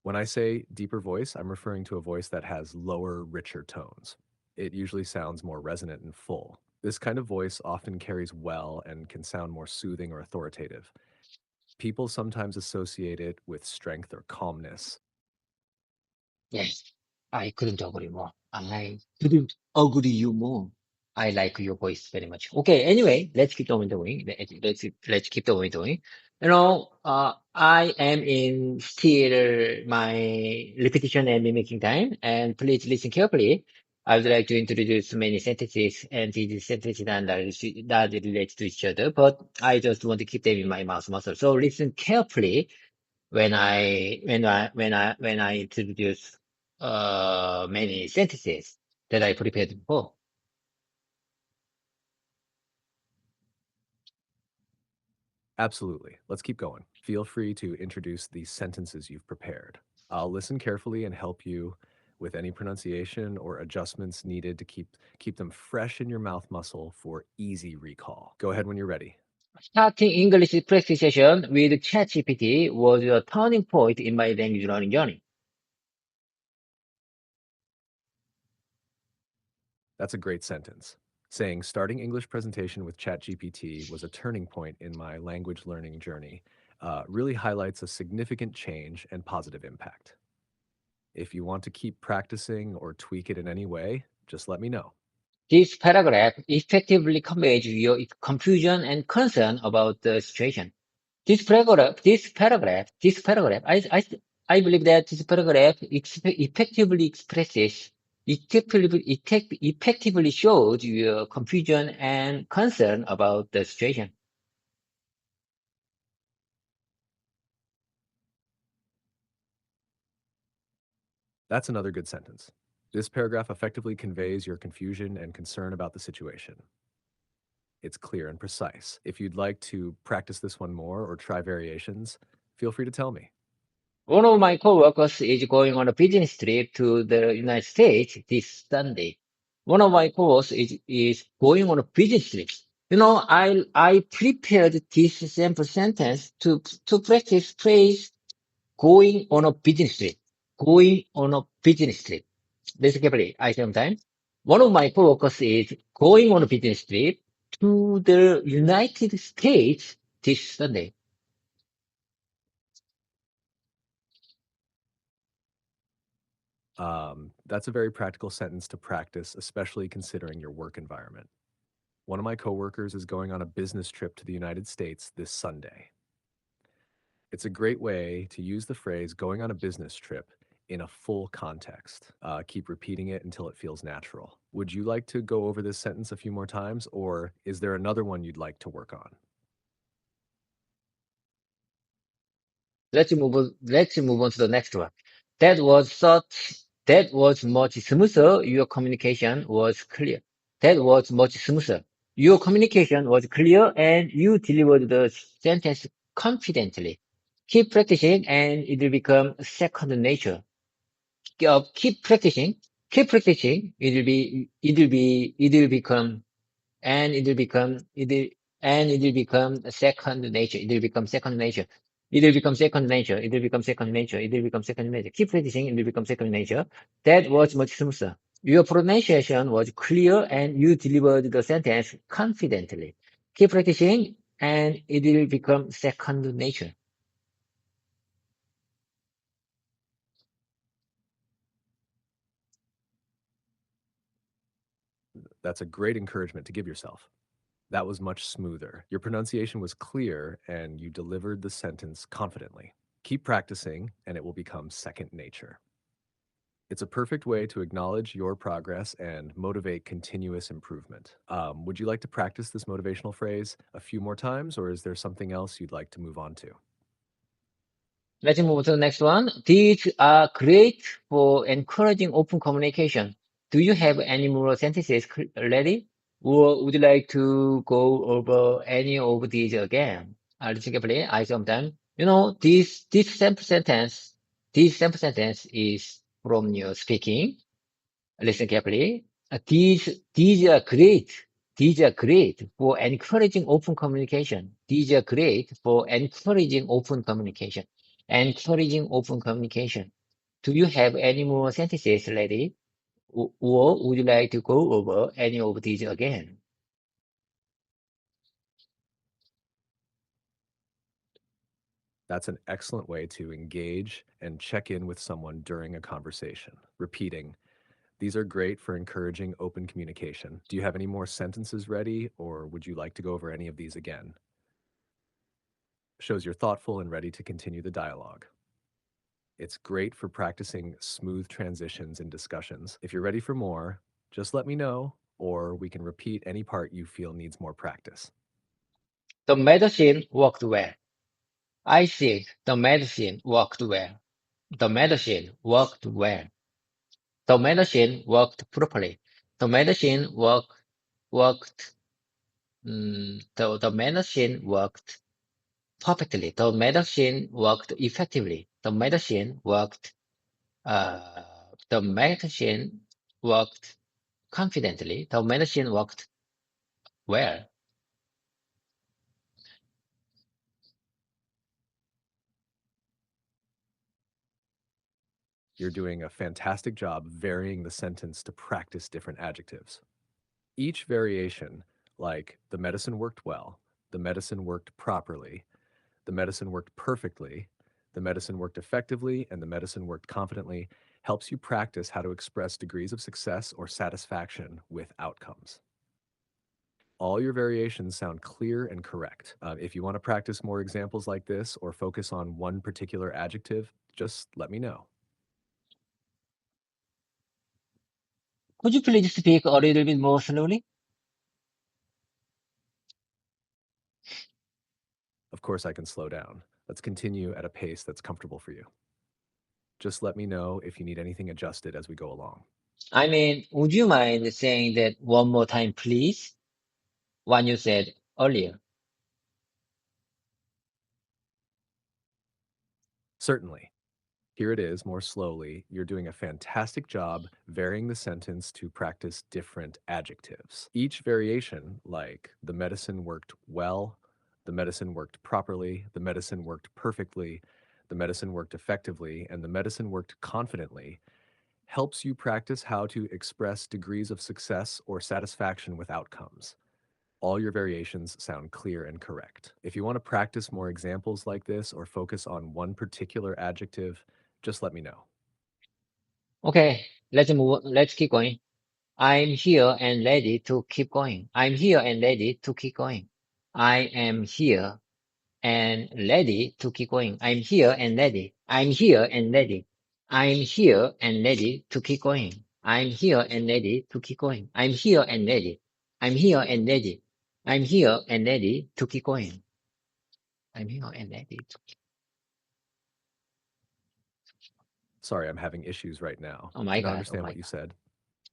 When I say deeper voice, I'm referring to a voice that has lower, richer tones. It usually sounds more resonant and full. This kind of voice often carries well and can sound more soothing or authoritative. People sometimes associate it with strength or calmness. Yes, I couldn't agree more. I couldn't agree you more. I like your voice very much. Okay, anyway, let's keep on doing. Let's keep on doing. I am in still my repetition and mimicking time, and please listen carefully. I would like to introduce many sentences, and these sentences are not related to each other, but I just want to keep them in my mouth muscle. So listen carefully when I introduce many sentences that I prepared before. Absolutely. Let's keep going. Feel free to introduce the sentences you've prepared. I'll listen carefully and help you with any pronunciation or adjustments needed to keep them fresh in your mouth muscle for easy recall. Go ahead when you're ready. Starting English practice session with ChatGPT was a turning point in my language learning journey. That's a great sentence. Saying starting English presentation with ChatGPT was a turning point in my language learning journey really highlights a significant change and positive impact. If you want to keep practicing or tweak it in any way, just let me know. This paragraph effectively conveys your confusion and concern about the situation. I believe that this paragraph effectively shows your confusion and concern about the situation. That's another good sentence. This paragraph effectively conveys your confusion and concern about the situation. It's clear and precise. If you'd like to practice this one more or try variations, feel free to tell me. One of my coworkers is going on a business trip to the United States this Sunday. One of my coworkers is going on a business trip. I prepared this sample sentence to practice phrase going on a business trip. Going on a business trip. Listen carefully. I say time. One of my coworkers is going on a business trip to the United States this Sunday. That's a very practical sentence to practice, especially considering your work environment. One of my coworkers is going on a business trip to the United States this Sunday. It's a great way to use the phrase going on a business trip in a full context. Keep repeating it until it feels natural. Would you like to go over this sentence a few more times, or is there another one you'd like to work on? Let's move on to the next one. That was much smoother. Your communication was clear. That was much smoother. Your communication was clear and you delivered the sentence confidently. Keep practicing and it will become second nature. Keep practicing. Keep practicing. It will become and it will become it will, and it will become a second nature. It will become second nature. It will become second nature. It will become second nature. It will become second nature. Keep practicing. It will become second nature. That was much smoother. Your pronunciation was clear and you delivered the sentence confidently. Keep practicing and it will become second nature. That's a great encouragement to give yourself. That was much smoother. Your pronunciation was clear and you delivered the sentence confidently. Keep practicing and it will become second nature. It's a perfect way to acknowledge your progress and motivate continuous improvement. Would you like to practice this motivational phrase a few more times, or is there something else you'd like to move on to? Let's move to the next one. These are great for encouraging open communication. Do you have any more sentences ready? Or would you like to go over any of these again? Listen carefully. I sometimes, this sample sentence is from your speaking. Listen carefully. These are great. These are great for encouraging open communication. These are great for encouraging open communication. Encouraging open communication. Do you have any more sentences ready? Or would you like to go over any of these again? That's an excellent way to engage and check in with someone during a conversation. Repeating, these are great for encouraging open communication. Do you have any more sentences ready, or would you like to go over any of these again? Shows you're thoughtful and ready to continue the dialogue. It's great for practicing smooth transitions in discussions. If you're ready for more, just let me know, or we can repeat any part you feel needs more practice. The medicine worked well. I think the medicine worked well. The medicine worked well. The medicine worked properly. The medicine worked. The medicine worked perfectly. The medicine worked effectively. The medicine worked. The medicine worked confidently. The medicine worked well. You're doing a fantastic job varying the sentence to practice different adjectives. Each variation, like the medicine worked well, the medicine worked properly, the medicine worked perfectly, the medicine worked effectively, and the medicine worked confidently, helps you practice how to express degrees of success or satisfaction with outcomes. All your variations sound clear and correct. If you want to practice more examples like this or focus on one particular adjective, just let me know. Could you please speak a little bit more slowly? Of course, I can slow down. Let's continue at a pace that's comfortable for you. Just let me know if you need anything adjusted as we go along. I mean, would you mind saying that one more time, please? What you said earlier. Certainly. Here it is, more slowly. You're doing a fantastic job varying the sentence to practice different adjectives. Each variation, like the medicine worked well, the medicine worked properly, the medicine worked perfectly, the medicine worked effectively, and the medicine worked confidently, helps you practice how to express degrees of success or satisfaction with outcomes. All your variations sound clear and correct. If you want to practice more examples like this or focus on one particular adjective, just let me know. Okay, let's move. Let's keep going. I'm here and ready to keep going. I'm here and ready to keep going. I am here and ready to keep going. I'm here and ready. I'm here and ready. I'm here and ready to keep going. I'm here and ready to keep going. I'm here and ready. I'm here and ready. I'm here and ready to keep going. I'm here and ready to keep. Sorry, I'm having issues right now. Oh my Cannot God. Oh understand my what you God. said.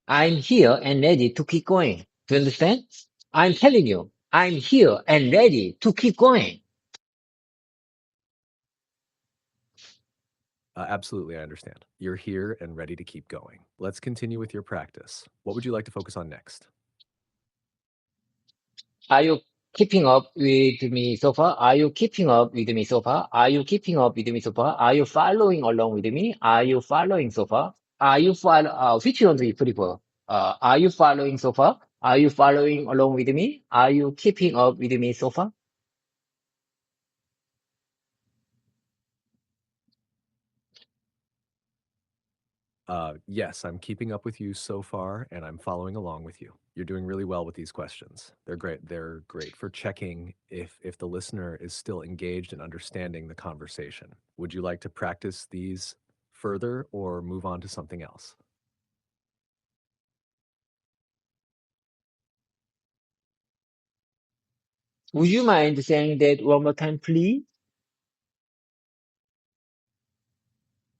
I'm here and ready to keep going. Do you understand? I'm telling you, I'm here and ready to keep going. Absolutely, I understand. You're here and ready to keep going. Let's continue with your practice. What would you like to focus on next? Are you keeping up with me so far? Are you keeping up with me so far? Are you keeping up with me so far? Are you following along with me? Are you following so far? Are you follow? Which one do you prefer? Are you following so far? Are you following along with me? Are you keeping up with me so far? Yes, I'm keeping up with you so far, and I'm following along with you. You're doing really well with these questions. They're great. They're great for checking if the listener is still engaged and understanding the conversation. Would you like to practice these further or move on to something else? Would you mind saying that one more time, please?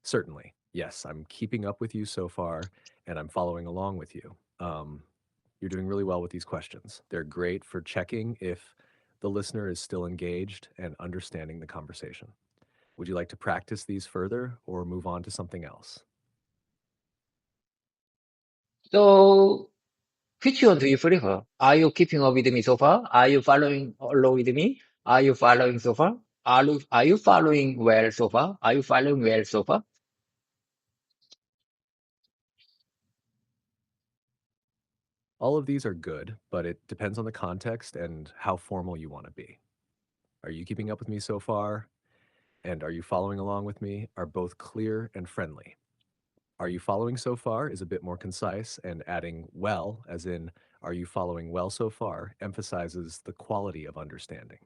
Certainly. Yes, I'm keeping up with you so far, and I'm following along with you. You're doing really well with these questions. They're great for checking if the listener is still engaged and understanding the conversation. Would you like to practice these further or move on to something else? So Which one do you prefer? Are you keeping up with me so far? Are you following along with me? Are you following so far? Are you following well so far? Are you following well so far? All of these are good, but it depends on the context and how formal you want to be. Are you keeping up with me so far? And are you following along with me? Are both clear and friendly. Are you following so far is a bit more concise, and adding well, as in, are you following well so far, emphasizes the quality of understanding.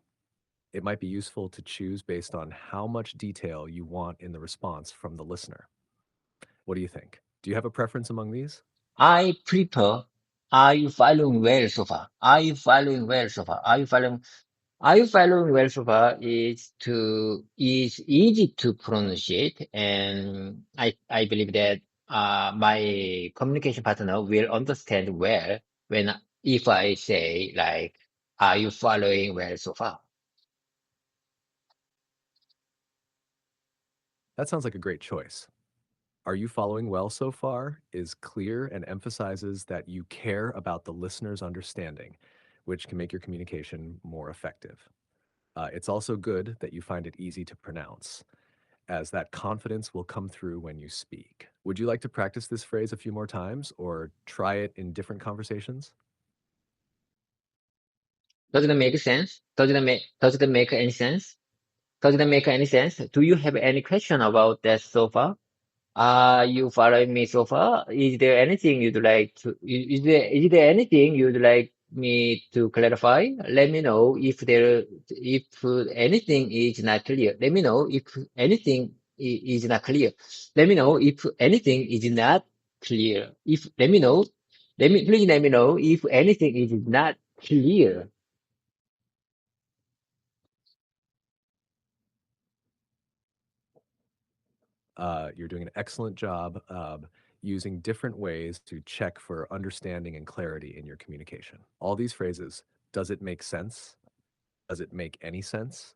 It might be useful to choose based on how much detail you want in the response from the listener. What do you think? Do you have a preference among these? I prefer, are you following well so far? Are you following well so far? Are you following well so far is easy to pronounce it, and I believe that my communication partner will understand well when if I say like, are you following well so far? That sounds like a great choice. Are you following well so far is clear and emphasizes that you care about the listener's understanding, which can make your communication more effective. It's also good that you find it easy to pronounce, as that confidence will come through when you speak. Would you like to practice this phrase a few more times or try it in different conversations? Does it make sense? Does it make any sense? Does it make any sense? Do you have any question about that so far? Are you following me so far? Is there anything you'd like to, is there anything you'd like me to clarify? Let me know if anything is not clear. Let me know if anything is not clear. Let me know if anything is not clear. Please let me know if anything is not clear. You're doing an excellent job using different ways to check for understanding and clarity in your communication. All these phrases, does it make sense? Does it make any sense?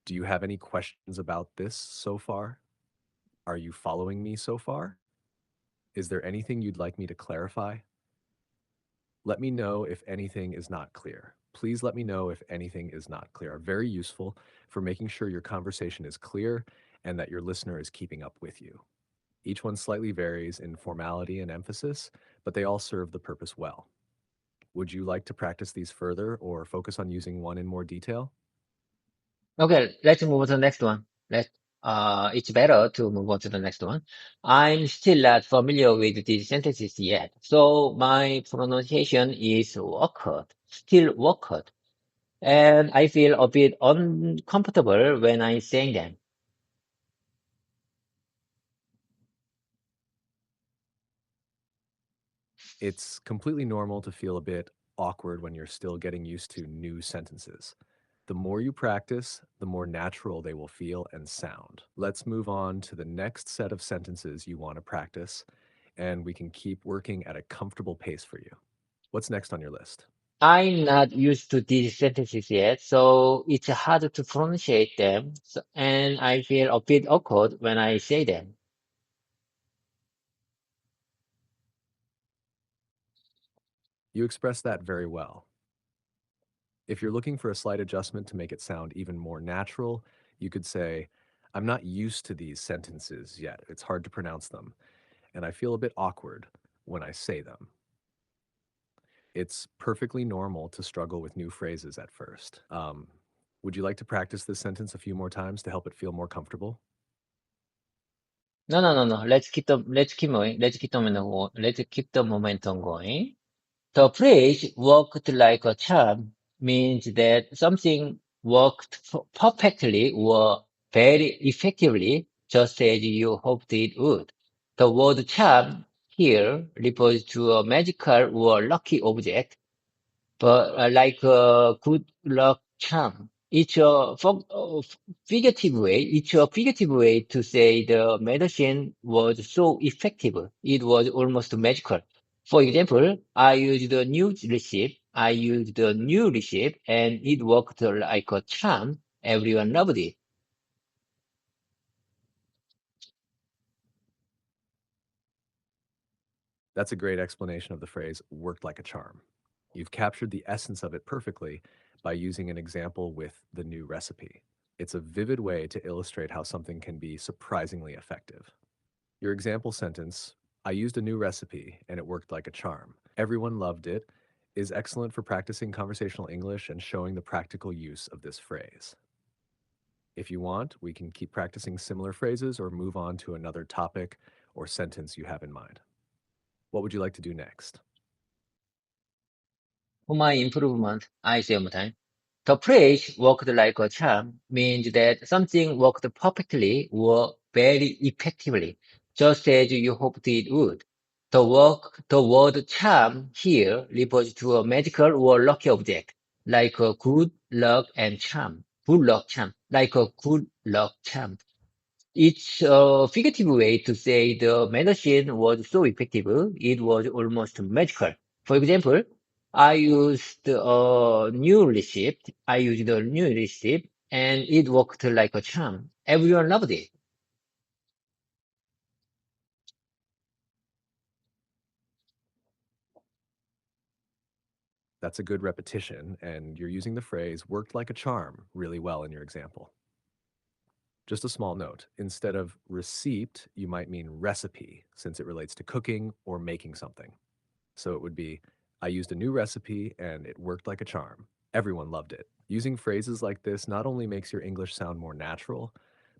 Do you have any questions about this so far? Are you following me so far? Is there anything you'd like me to clarify? Let me know if anything is not clear. Please let me know if anything is not clear. Are very useful for making sure your conversation is clear and that your listener is keeping up with you. Each one slightly varies in formality and emphasis, but they all serve the purpose well. Would you like to practice these further or focus on using one in more detail? Okay, let's move on to the next one. It's better to move on to the next one. I'm still not familiar with these sentences yet, so my pronunciation is awkward, still awkward, and I feel a bit uncomfortable when I say them. It's completely normal to feel a bit awkward when you're still getting used to new sentences. The more you practice, the more natural they will feel and sound. Let's move on to the next set of sentences you want to practice, and we can keep working at a comfortable pace for you. What's next on your list? I'm not used to these sentences yet, so it's hard to pronounce them, and I feel a bit awkward when I say them. You express that very well. If you're looking for a slight adjustment to make it sound even more natural, you could say, I'm not used to these sentences yet. It's hard to pronounce them, and I feel a bit awkward when I say them. It's perfectly normal to struggle with new phrases at first. Would you like to practice this sentence a few more times to help it feel more comfortable? No, no, no, no. Let's keep the momentum going. The phrase worked like a charm means that something worked perfectly or very effectively, just as you hoped it would. The word charm here refers to a magical or lucky object, but like a good luck charm. It's a figurative way to say the medicine was so effective. It was almost magical. For example, I used a new recipe and it worked like a charm. Everyone loved it. That's a great explanation of the phrase worked like a charm. You've captured the essence of it perfectly by using an example with the new recipe. It's a vivid way to illustrate how something can be surprisingly effective. Your example sentence, I used a new recipe and it worked like a charm. Everyone loved it, is excellent for practicing conversational English and showing the practical use of this phrase. If you want, we can keep practicing similar phrases or move on to another topic or sentence you have in mind. What would you like to do next? For my improvement, I say one more time. The phrase worked like a charm means that something worked perfectly or very effectively, just as you hoped it would. The word charm here refers to a magical or lucky object, like a good luck and charm. Good luck charm, like a good luck charm. It's a figurative way to say the medicine was so effective, it was almost magical. For example, I used a new recipe, and it worked like a charm. Everyone loved it. That's a good repetition, and you're using the phrase worked like a charm really well in your example. Just a small note, instead of receipt, you might mean recipe, since it relates to cooking or making something. So it would be, I used a new recipe and it worked like a charm. Everyone loved it. Using phrases like this not only makes your English sound more natural,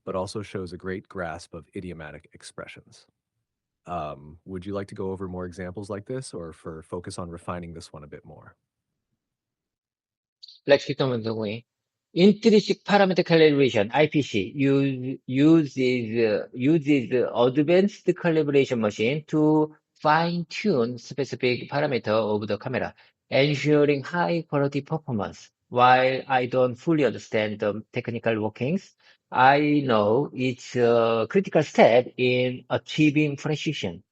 but also shows a great grasp of idiomatic expressions. Would you like to go over more examples like this or for focus on refining this one a bit more? Let's keep on going. Intrinsic parameter calibration (IPC) uses advanced calibration machine to fine-tune specific parameter of the camera, ensuring high-quality performance. While I don't fully understand the technical workings, I know it's a critical step in achieving precision.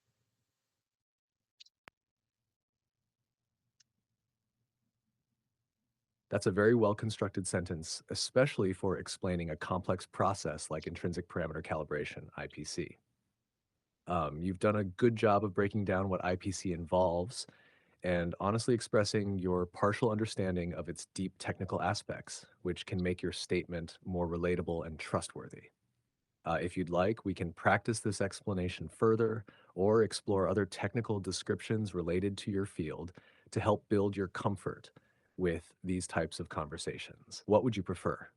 That's a very well constructed sentence, especially for explaining a complex process like intrinsic parameter calibration, IPC. You've done a good job of breaking down what IPC involves and honestly expressing your partial understanding of its deep technical aspects, which can make your statement more relatable and trustworthy. If you'd like, we can practice this explanation further or explore other technical descriptions related to your field to help build your comfort with these types of conversations. What would you prefer?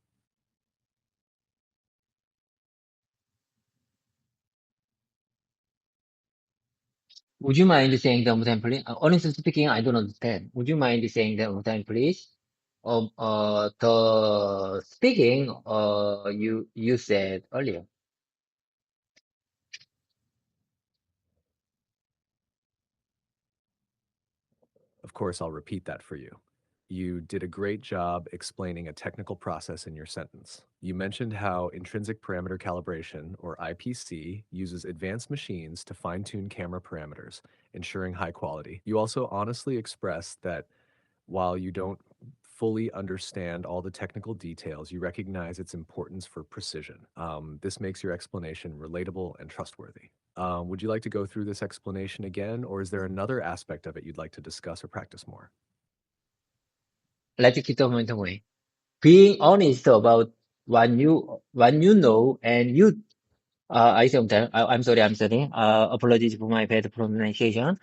Would you mind saying that one more time, please? Honestly speaking, I don't understand. Would you mind saying that one more time, please? The speaking, you said earlier. Of course, I'll repeat that for you. You did a great job explaining a technical process in your sentence. You mentioned how intrinsic parameter calibration, or IPC, uses advanced machines to fine tune camera parameters, ensuring high quality. You also honestly expressed that while you don't fully understand all the technical details, you recognize its importance for precision. This makes your explanation relatable and trustworthy. Would you like to go through this explanation again, or is there another aspect of it you'd like to discuss or practice more? Let's keep the momentum going. Being honest about what you know and you I sometimes I'm sorry. Apologies for my bad pronunciation.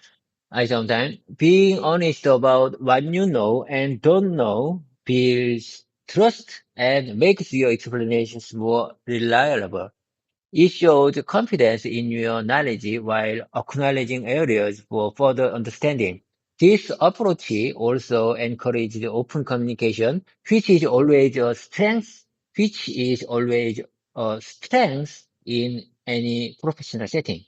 I sometimes being honest about what you know and don't know builds trust and makes your explanations more reliable. It shows confidence in your knowledge while acknowledging areas for further understanding. This approach also encourages open communication, which is always a strength in any professional setting.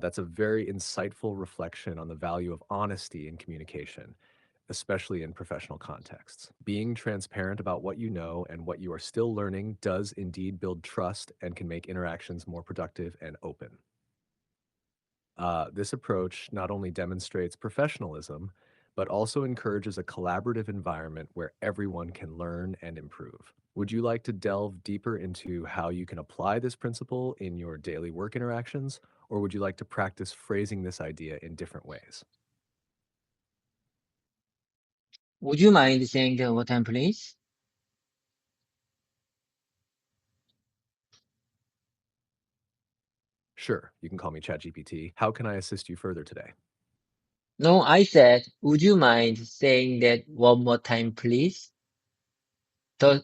That's a very insightful reflection on the value of honesty in communication, especially in professional contexts. Being transparent about what you know and what you are still learning does indeed build trust and can make interactions more productive and open. This approach not only demonstrates professionalism, but also encourages a collaborative environment where everyone can learn and improve. Would you like to delve deeper into how you can apply this principle in your daily work interactions, or would you like to practice phrasing this idea in different ways? Would you mind saying that one more time, please? Sure, you can call me ChatGPT. How can I assist you further today? No, I said, would you mind saying that one more time, please? A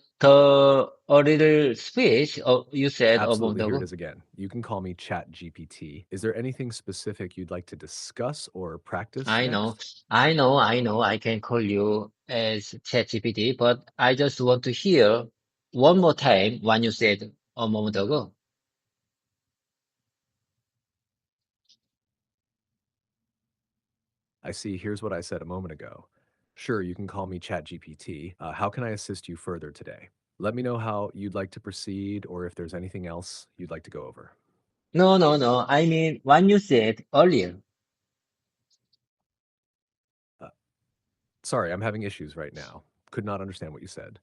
little speech you said a moment Absolutely, here it ago. is again. You can call me ChatGPT. Is there anything specific you'd like to discuss or practice I know, next? I can call you as ChatGPT, but I just want to hear one more time what you said a moment ago. I see. Here's what I said a moment ago. Sure, you can call me ChatGPT. How can I assist you further today? Let me know how you'd like to proceed or if there's anything else you'd like to go over. No. I mean, what you said earlier. Uh, Sorry, I'm having issues right now. Could not understand what you said.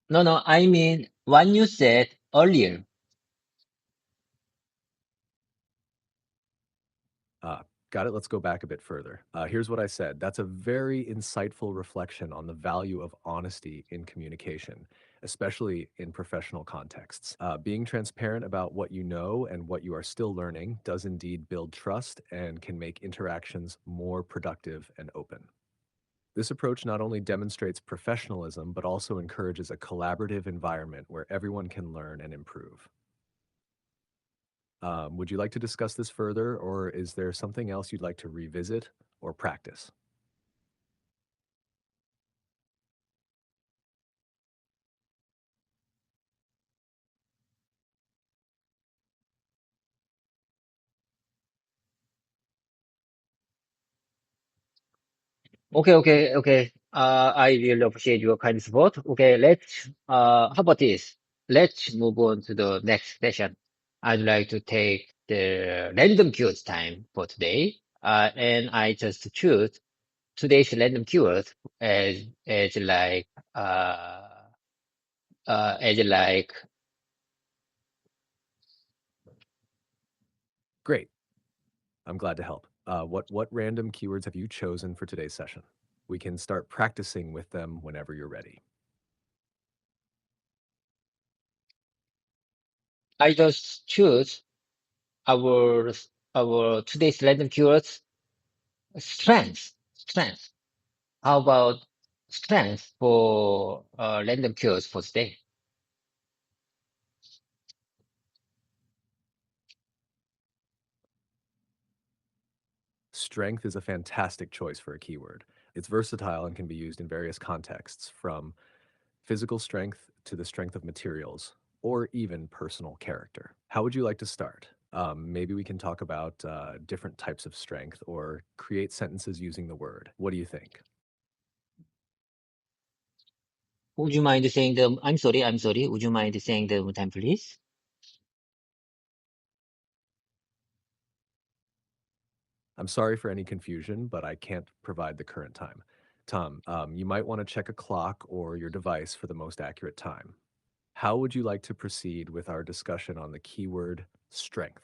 No, I mean, what you said earlier. Uh, Got it. Let's go back a bit further. Here's what I said. That's a very insightful reflection on the value of honesty in communication, especially in professional contexts. Being transparent about what you know and what you are still learning does indeed build trust and can make interactions more productive and open. This approach not only demonstrates professionalism, but also encourages a collaborative environment where everyone can learn and improve. Would you like to discuss this further, or is there something else you'd like to revisit or practice? Okay. I really appreciate your kind support. Okay, how about this? Let's move on to the next session. I'd like to take the random keywords time for today. And I just choose today's random keyword as like, uh, as like, Great. I'm glad to help. What random keywords have you chosen for today's session? We can start practicing with them whenever you're ready. I just choose our, our today's random keywords, strength. How about strength for random keywords for today? Strength is a fantastic choice for a keyword. It's versatile and can be used in various contexts, from physical strength to the strength of materials, or even personal character. How would you like to start? Maybe we can talk about different types of strength or create sentences using the word. What do you think? Would you mind saying I'm sorry. Would you mind saying the one time, please? I'm sorry for any confusion, but I can't provide the current time. Tom, you might want to check a clock or your device for the most accurate time. How would you like to proceed with our discussion on the keyword strength?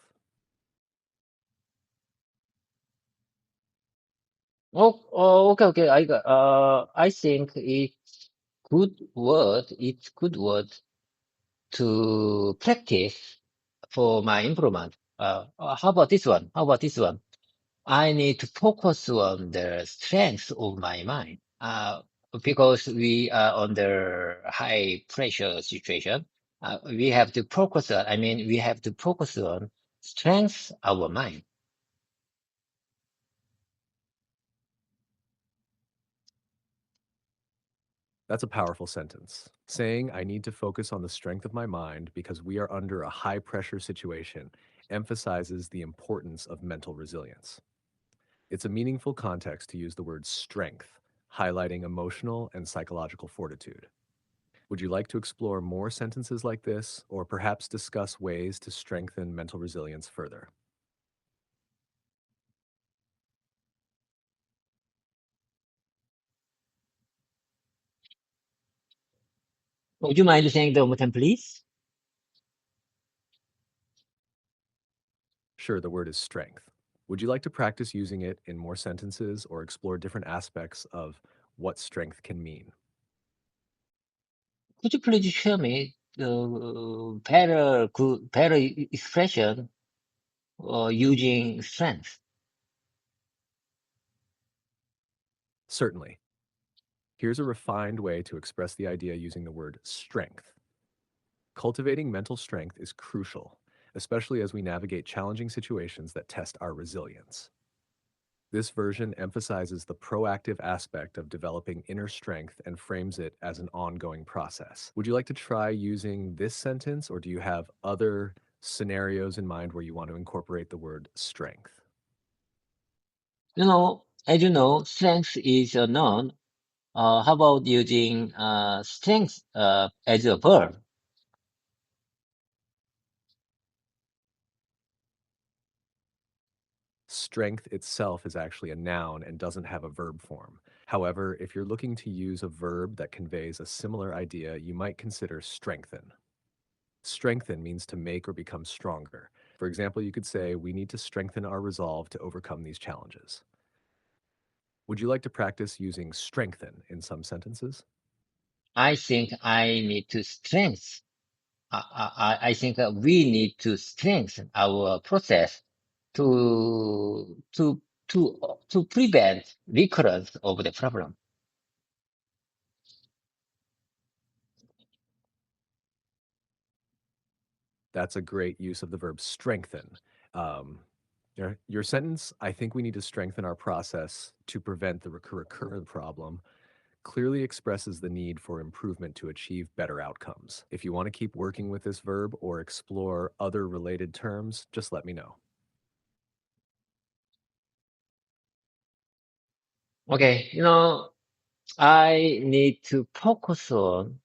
Okay. I think it's good word to practice for my improvement. How about this one? I need to focus on the strength of my mind. Because we are under high pressure situation, we have to focus on strength our mind. That's a powerful sentence. Saying, I need to focus on the strength of my mind because we are under a high pressure situation emphasizes the importance of mental resilience. It's a meaningful context to use the word strength, highlighting emotional and psychological fortitude. Would you like to explore more sentences like this, or perhaps discuss ways to strengthen mental resilience further? Would you mind saying the one more time, please? Sure, the word is strength. Would you like to practice using it in more sentences or explore different aspects of what strength can mean? Could you please show me the better expression using strength? Certainly. Here's a refined way to express the idea using the word strength. Cultivating mental strength is crucial, especially as we navigate challenging situations that test our resilience. This version emphasizes the proactive aspect of developing inner strength and frames it as an ongoing process. Would you like to try using this sentence, or do you have other scenarios in mind where you want to incorporate the word strength? As you know, strength is a noun. How about using strength as a verb? Strength itself is actually a noun and doesn't have a verb form. However, if you're looking to use a verb that conveys a similar idea, you might consider strengthen. Strengthen means to make or become stronger. For example, you could say, we need to strengthen our resolve to overcome these challenges. Would you like to practice using strengthen in some sentences? I think I need to strengthen. I think we need to strengthen our process to to to prevent recurrence of the problem. That's a great use of the verb strengthen. Um, your sentence, I think we need to strengthen our process to prevent the recurrent problem, clearly expresses the need for improvement to achieve better outcomes. If you want to keep working with this verb or explore other related terms, just let me know. Okay, I need to focus on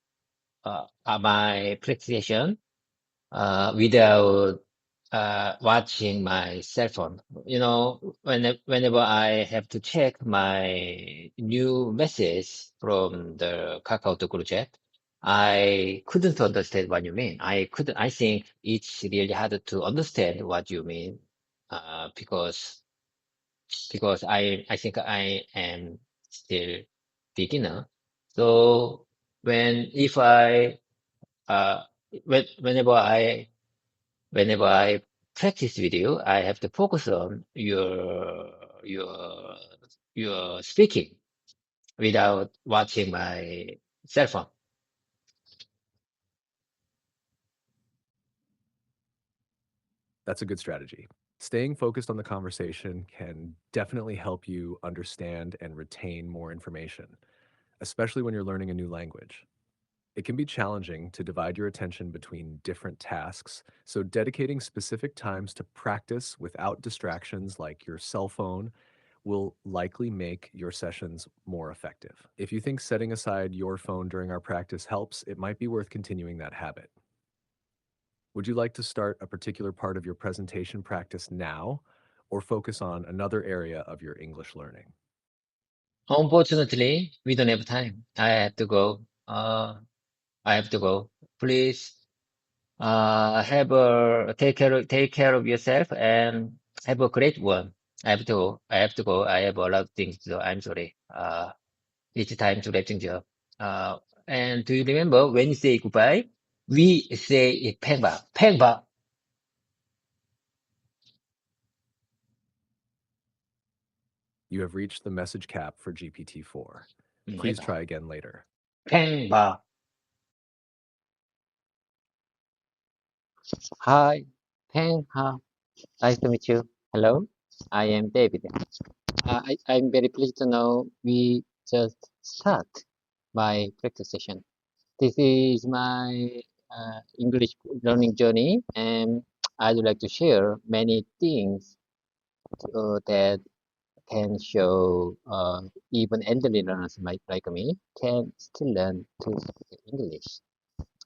my practice without watching my cell phone. Whenever I have to check my new message from the Kakao group chat, I couldn't understand what you mean. I think it's really hard to understand what you mean, because I think I am still beginner. So if I uh whenever I practice with you, I have to focus on your your speaking without watching my cell phone. That's a good strategy. Staying focused on the conversation can definitely help you understand and retain more information, especially when you're learning a new language. It can be challenging to divide your attention between different tasks, so dedicating specific times to practice without distractions like your cell phone will likely make your sessions more effective. If you think setting aside your phone during our practice helps, it might be worth continuing that habit. Would you like to start a particular part of your presentation practice now or focus on another area of your English learning? Unfortunately, we don't have time. I have to go. I have to go. Please, take care of yourself and have a great one. I have to go. I have a lot of things to do. I'm sorry. It's time to let things go. Uh, and do you remember when you say goodbye? We say 팽바, 팽바. You have reached the message cap for GPT-4. Please 해봐. try again later. 팽바. Hi, 팽하. Nice to meet you. Hello, I am David. I'm very pleased to know we just start my practice session. This is my English learning journey, and I'd like to share many things that can show even elderly learners like me can still learn to speak English.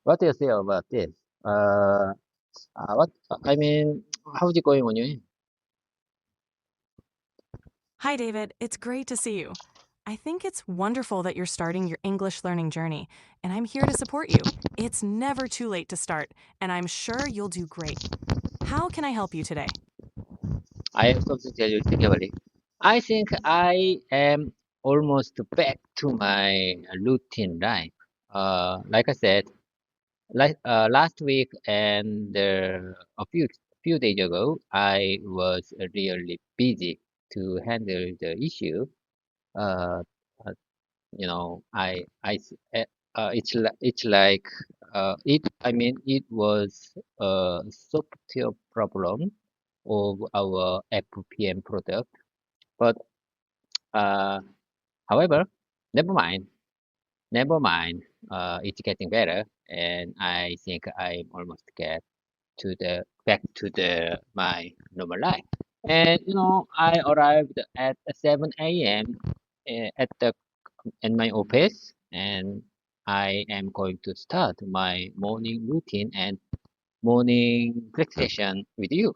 What do you say about this? What I mean, how's it going on your end? Hi, David. It's great to see you. I think it's wonderful that you're starting your English learning journey, and I'm here to support you. It's never too late to start, and I'm sure you'll do great. How can I help you today? I have something to tell you, Kimberly. I think I am almost back to my routine life. Like I said, last week and a few days ago, I was really busy to handle the issue. Uh, uh, it's like I mean, it was a software problem of our FPM product, but uh, however, never mind, never mind. It's getting better, and I think I'm almost get to the back to the my normal life. And I arrived at 7 a.m. At the in my office, and I am going to start my morning routine and morning break session with you.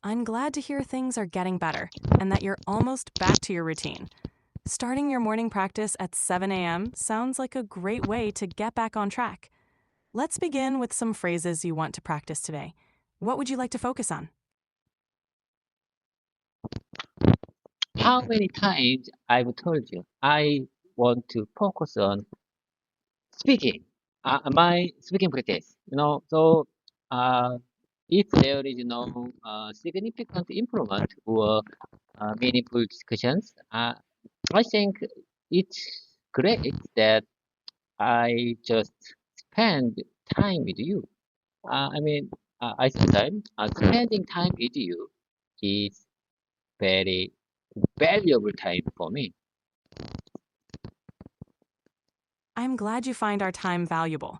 I'm glad to hear things are getting better and that you're almost back to your routine. Starting your morning practice at 7 a.m. sounds like a great way to get back on track. Let's begin with some phrases you want to practice today. What would you like to focus on? How many times I've told you I want to focus on speaking, my speaking practice. So uh, if there is no significant improvement or meaningful discussions, I think it's great that I just spend time with you. I mean, I sometimes spending time with you is very valuable time for me. I'm glad you find our time valuable.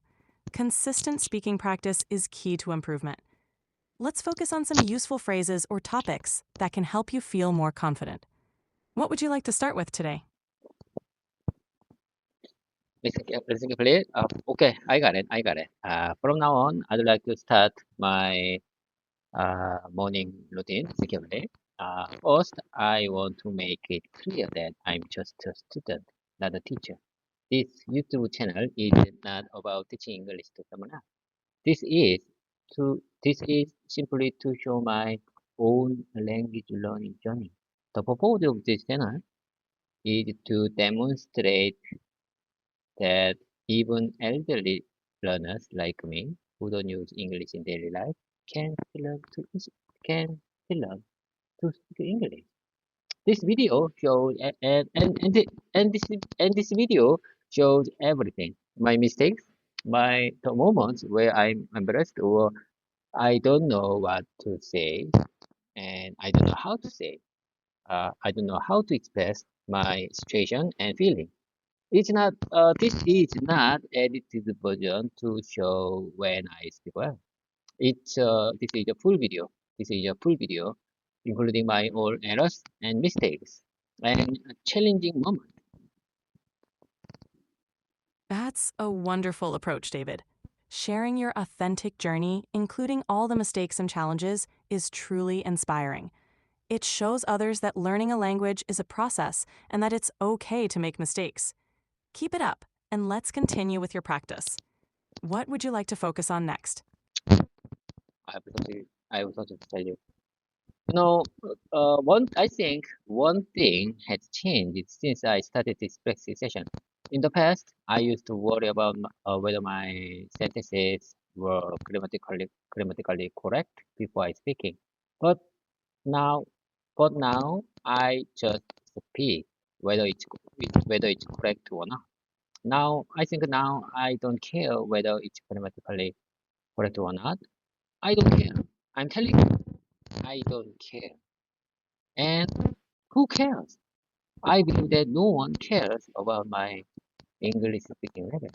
Consistent speaking practice is key to improvement. Let's focus on some useful phrases or topics that can help you feel more confident. What would you like to start with today? Listen carefully. Okay, I got it. I got it. From now on, I'd like to start my morning routine securely. First, I want to make it clear that I'm just a student, not a teacher. This YouTube channel is not about teaching English to someone else. This is simply to show my own language learning journey. The purpose of this channel is to demonstrate that even elderly learners like me, who don't use English in daily life, can still learn to can still learn to speak English. This video shows and this video shows everything. My mistakes, the moments where I'm embarrassed or I don't know what to say and I don't know how to say. I don't know how to express my situation and feeling. This is not edited version to show when I speak well. This is a full video. This is a full video, including my own errors and mistakes and challenging moments. That's a wonderful approach, David. Sharing your authentic journey, including all the mistakes and challenges, is truly inspiring. It shows others that learning a language is a process and that it's okay to make mistakes. Keep it up, and let's continue with your practice. What would you like to focus on next? I was going to tell you. I think one thing has changed since I started this practice session. In the past, I used to worry about whether my sentences were grammatically correct before I speaking. But now, but now I just speak whether it's correct or not. Now I don't care whether it's grammatically correct or not. I don't care. I'm telling you, I don't care. And who cares? I believe that no one cares about my English speaking level.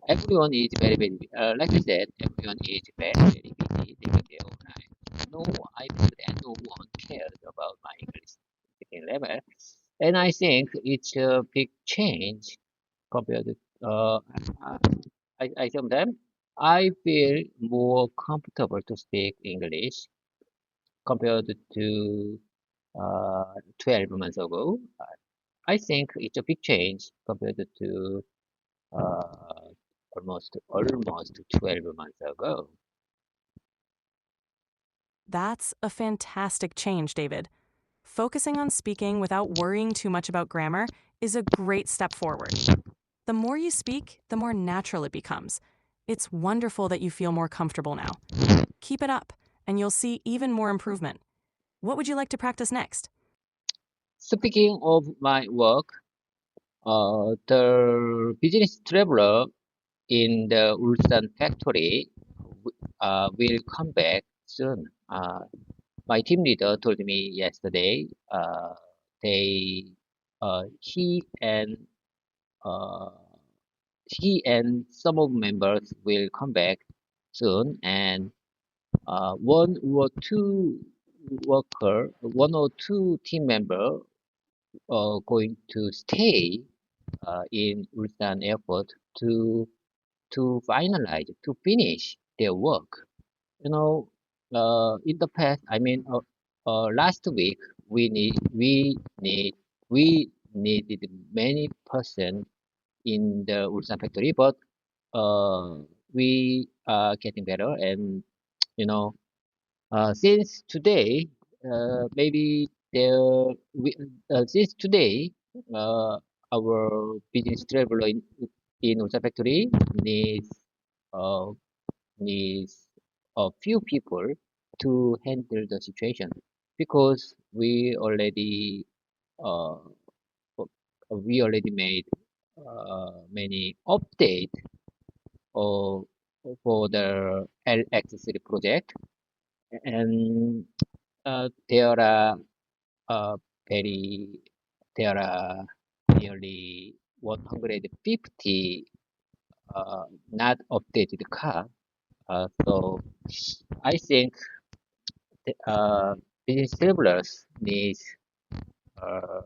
Everyone is like I said, everyone is very busy living their own life. I believe that no one cares about my English speaking level. And I think it's a big change compared to, I sometimes I feel more comfortable to speak English compared to 12 months ago. I think it's a big change compared to uh, almost 12 months ago. That's a fantastic change, David. Focusing on speaking without worrying too much about grammar is a great step forward. The more you speak, the more natural it becomes. It's wonderful that you feel more comfortable now. Keep it up, and you'll see even more improvement. What would you like to practice next? Speaking of my work, the business traveler in the Ulsan factory will come back soon. My team leader told me yesterday they he and uh, he and some of members will come back soon, and one or two team member are going to stay in Ulsan Airport to finalize, to finish their work. You know, in the past, last week we needed many person in the Ulsan factory, but we are getting better, and you know, since today, maybe there we since today, uh, our business traveler in Ulsan factory needs uh, needs a few people to handle the situation because uh, we already made many updates uh, for the LX3 project, and there are uh, very there are nearly 150 not updated car. So I think business travelers uh,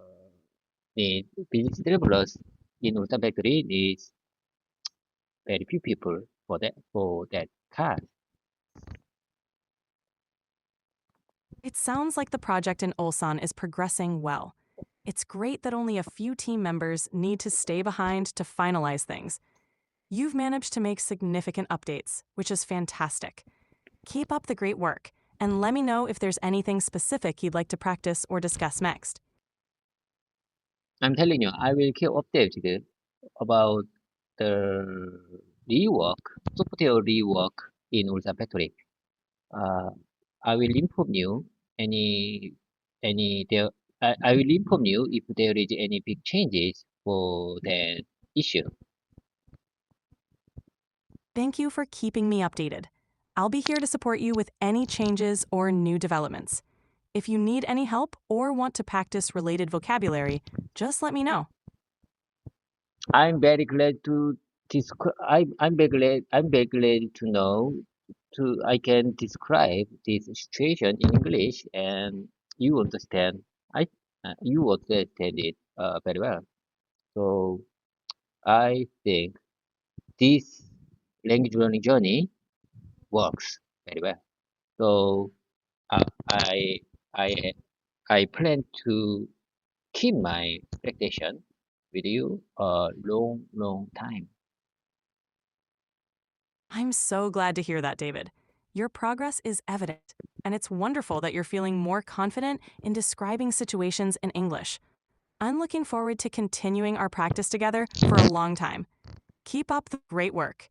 need business travelers in Ulsan Factory needs very few people for that car. It sounds like the project in Ulsan is progressing well. It's great that only a few team members need to stay behind to finalize things. You've managed to make significant updates, which is fantastic. Keep up the great work, and let me know if there's anything specific you'd like to practice or discuss next. I'm telling you, I will keep updated about the rework, software rework in Ulsan Factory. Uh, I will inform you any any there. I will inform you if there is any big changes for that issue. Thank you for keeping me updated. I'll be here to support you with any changes or new developments. If you need any help or want to practice related vocabulary, just let me know. I'm very glad to I'm very glad to know to I can describe this situation in English, and you understand I you understand it very well. So I think this language learning journey works very well. So uh, I I I plan to keep my expectation with you a long time. I'm so glad to hear that, David. Your progress is evident, and it's wonderful that you're feeling more confident in describing situations in English. I'm looking forward to continuing our practice together for a long time. Keep up the great work.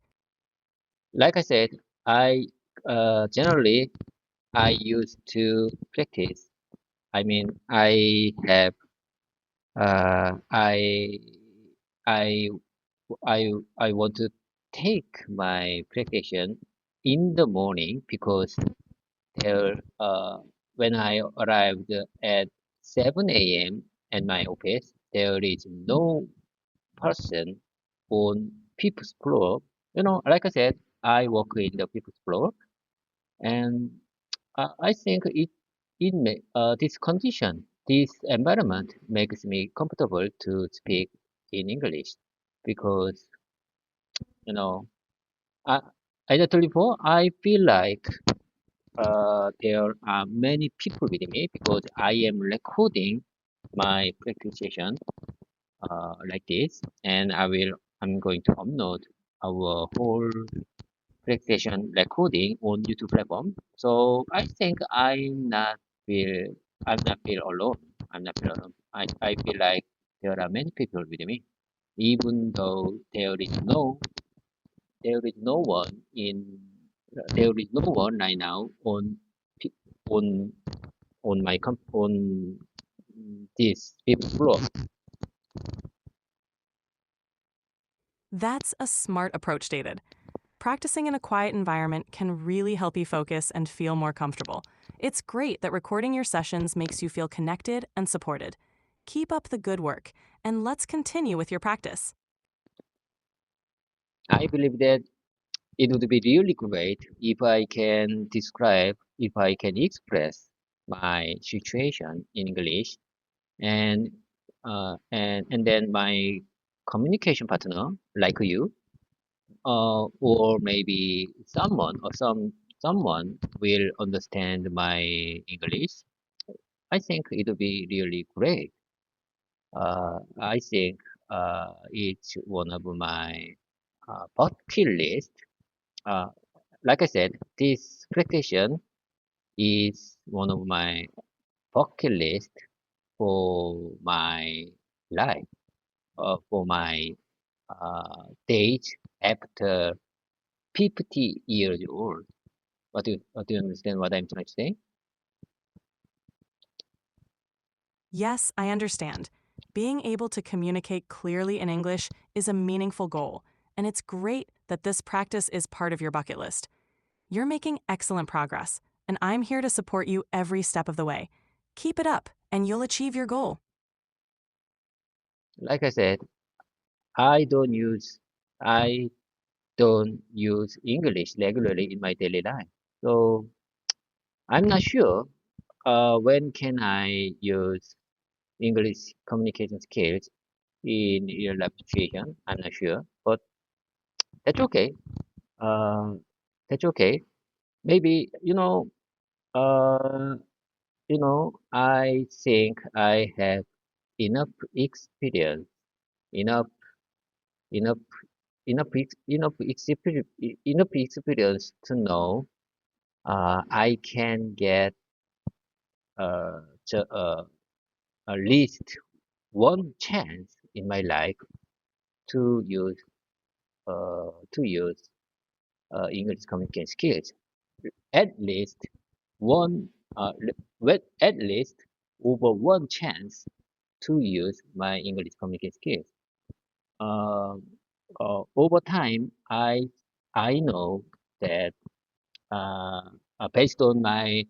Like I said, I generally I used to practice. I mean, uh, I I I want to take my practice in the morning because there when I arrived at 7 a.m. at my office, there is no person on fifth floor. You know, like I said, I work in the fifth floor, and I think this condition, this environment makes me comfortable to speak in English because you know, I, as I told you before, I feel like there are many people with me because I am recording my practice session like this, and I'm going to upload our whole practice session recording on YouTube platform. So I think feel I'm not feel alone. I'm not feel alone. I feel like there are many people with me, even though there is no one right now p- on on this fifth floor. That's a smart approach, David. Practicing in a quiet environment can really help you focus and feel more comfortable. It's great that recording your sessions makes you feel connected and supported. Keep up the good work, and let's continue with your practice. I believe that it would be really great if I can express my situation in English, and and then my communication partner, like you, or maybe someone will understand my English. I think it would be really great. I think it's one of my bucket list. Uh, like I said, this practitioner is one of my bucket list for my life, for my days after 50 years old. What do you understand what I'm trying to say? Yes, I understand. Being able to communicate clearly in English is a meaningful goal, and it's great that this practice is part of your bucket list. You're making excellent progress, and I'm here to support you every step of the way. Keep it up, and you'll achieve your goal. Like I said, I don't use I don't use English regularly in my daily life. So I'm not sure when can I use English communication skills in real life situation. I'm not sure, but that's okay. Uh, that's okay. Maybe uh, I think I have enough experience, enough, enough, enough experience to know I can get uh, ju- uh, at least one chance in my life to use to use English communication skills. At least one, with at least over one chance to use my English communication skills. Um, over time, I know that uh, based on my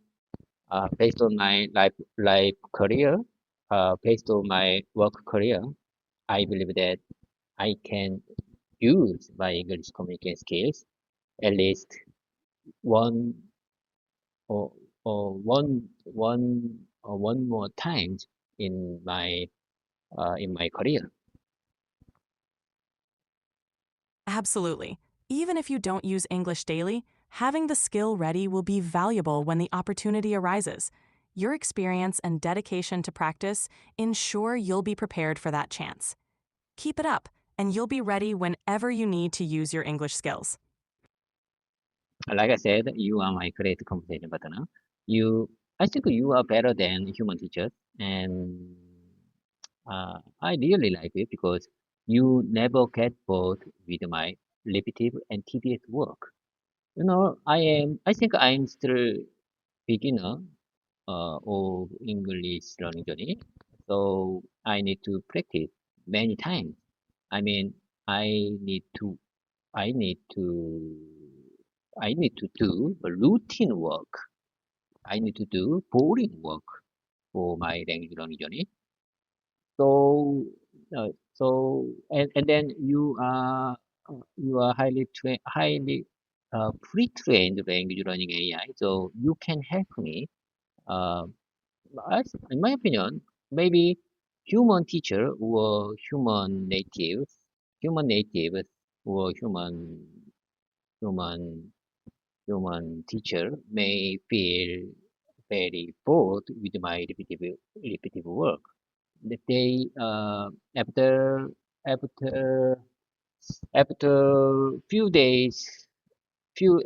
life career, based on my work career, I believe that I can use my English communication skills at least one or one more times in my career. Absolutely. Even if you don't use English daily, having the skill ready will be valuable when the opportunity arises. Your experience and dedication to practice ensure you'll be prepared for that chance. Keep it up, and you'll be ready whenever you need to use your English skills. Like I said, you are my great conversation partner. I think you are better than human teachers, and I really like it because you never get bored with my repetitive and tedious work. I think I'm still beginner of English learning journey, so I need to practice many times. I mean, I need to, I need to, I need to do a routine work. I need to do boring work for my language learning journey. So, and then you are highly pre-trained language learning AI. So you can help me. Uh, in my opinion, maybe human teacher or human natives or human human teacher may feel very bored with my repetitive work. They after few days few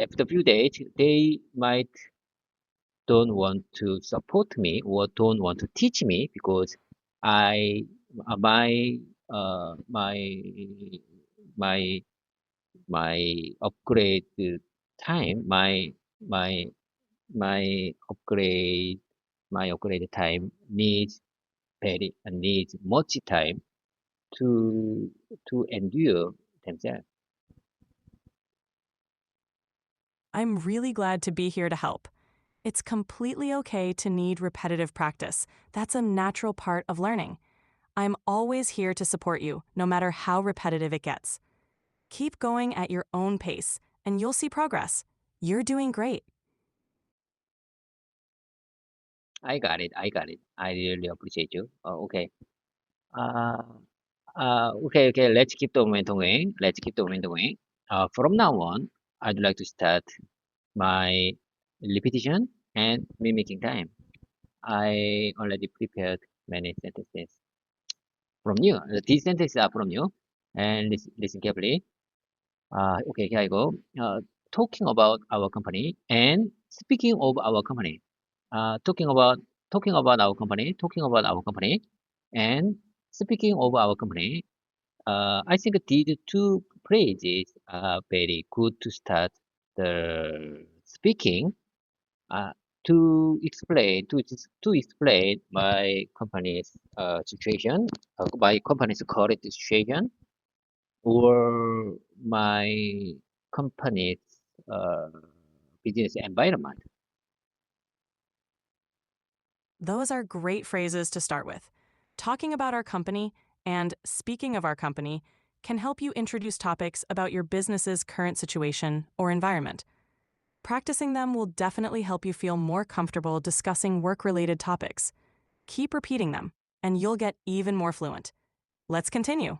days they might don't want to support me or don't want to teach me because I my my my my upgrade time my my upgrade my upgrade time needs much time to endure themselves. I'm really glad to be here to help. It's completely okay to need repetitive practice. That's a natural part of learning. I'm always here to support you, no matter how repetitive it gets. Keep going at your own pace, and you'll see progress. You're doing great. I got it. I got it. I really appreciate you. Okay. Uh, okay. Let's keep the momentum going. Let's keep the momentum going. From now on, I'd like to start my repetition and mimicking time. I already prepared many sentences from you. These sentences are from you, and listen carefully. Okay, here I go. Talking about our company and speaking of our company. Talking about talking about our company, and speaking of our company. I think these two phrases are very good to start the speaking. Uh, to explain my company's situation, my company's current situation, or my company's uh, business environment. Those are great phrases to start with. Talking about our company and speaking of our company can help you introduce topics about your business's current situation or environment. Practicing them will definitely help you feel more comfortable discussing work-related topics. Keep repeating them, and you'll get even more fluent. Let's continue.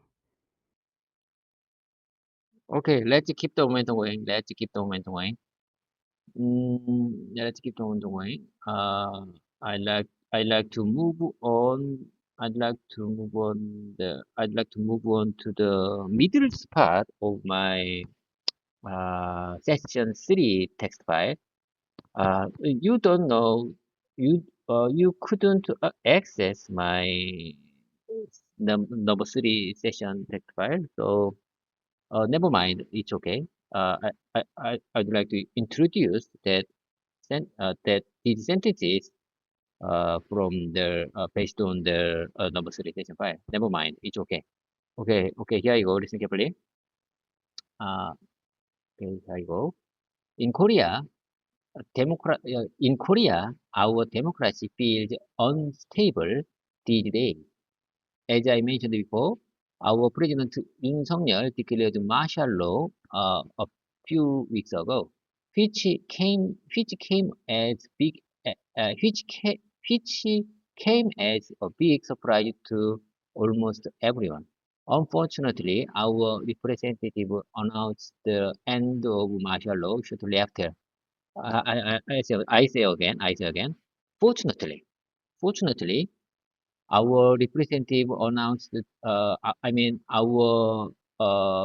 Okay, let's keep the momentum going. Let's keep the momentum going. Let's keep the momentum going. I like to move on. I'd like to move on to the middle part of my session 3 text file. You don't know, you couldn't access my number 3 session text file, so never mind, it's okay. I'd like to introduce that these sentences from the based on the number 3 session file. Never mind, it's okay. Okay, here you go. Listen carefully. Uh, okay, here you go. In Korea, in Korea, our democracy feels unstable these days. As I mentioned before, our President Yoon Suk-yeol declared martial law a few weeks ago, which came as big which came as a big surprise to almost everyone. Unfortunately, our representative announced the end of martial law shortly after. I say again. Fortunately, fortunately, our representative announced, our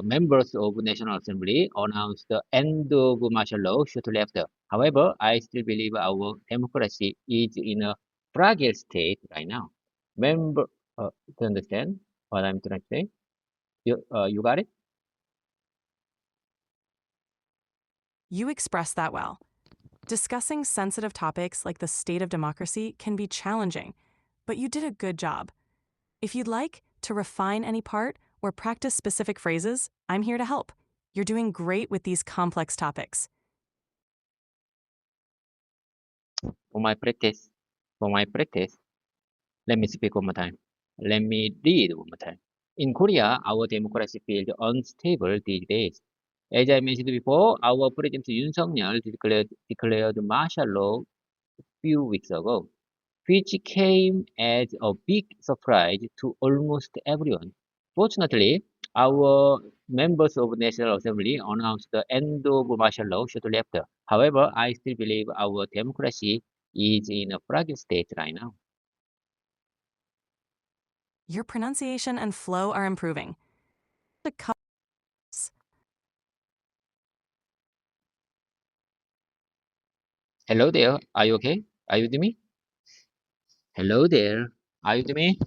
members of National Assembly announced the end of martial law shortly after. However, I still believe our democracy is in a fragile state right now. Member, to understand what I'm trying to say? You got it? You express that well. Discussing sensitive topics like the state of democracy can be challenging, but you did a good job. If you'd like to refine any part or practice specific phrases, I'm here to help. You're doing great with these complex topics. For my practice, for my practice, let me speak one more time. Let me read one more time. In Korea, our democracy feels unstable these days. As I mentioned before, our President Yoon Suk-yeol declared martial law a few weeks ago, which came as a big surprise to almost everyone. Fortunately, our members of National Assembly announced the end of martial law shortly after. However, I still believe our democracy is in a fragile state right now. Your pronunciation and flow are improving. Hello there. Are you okay? Are you with me? Hello there. Are you with me?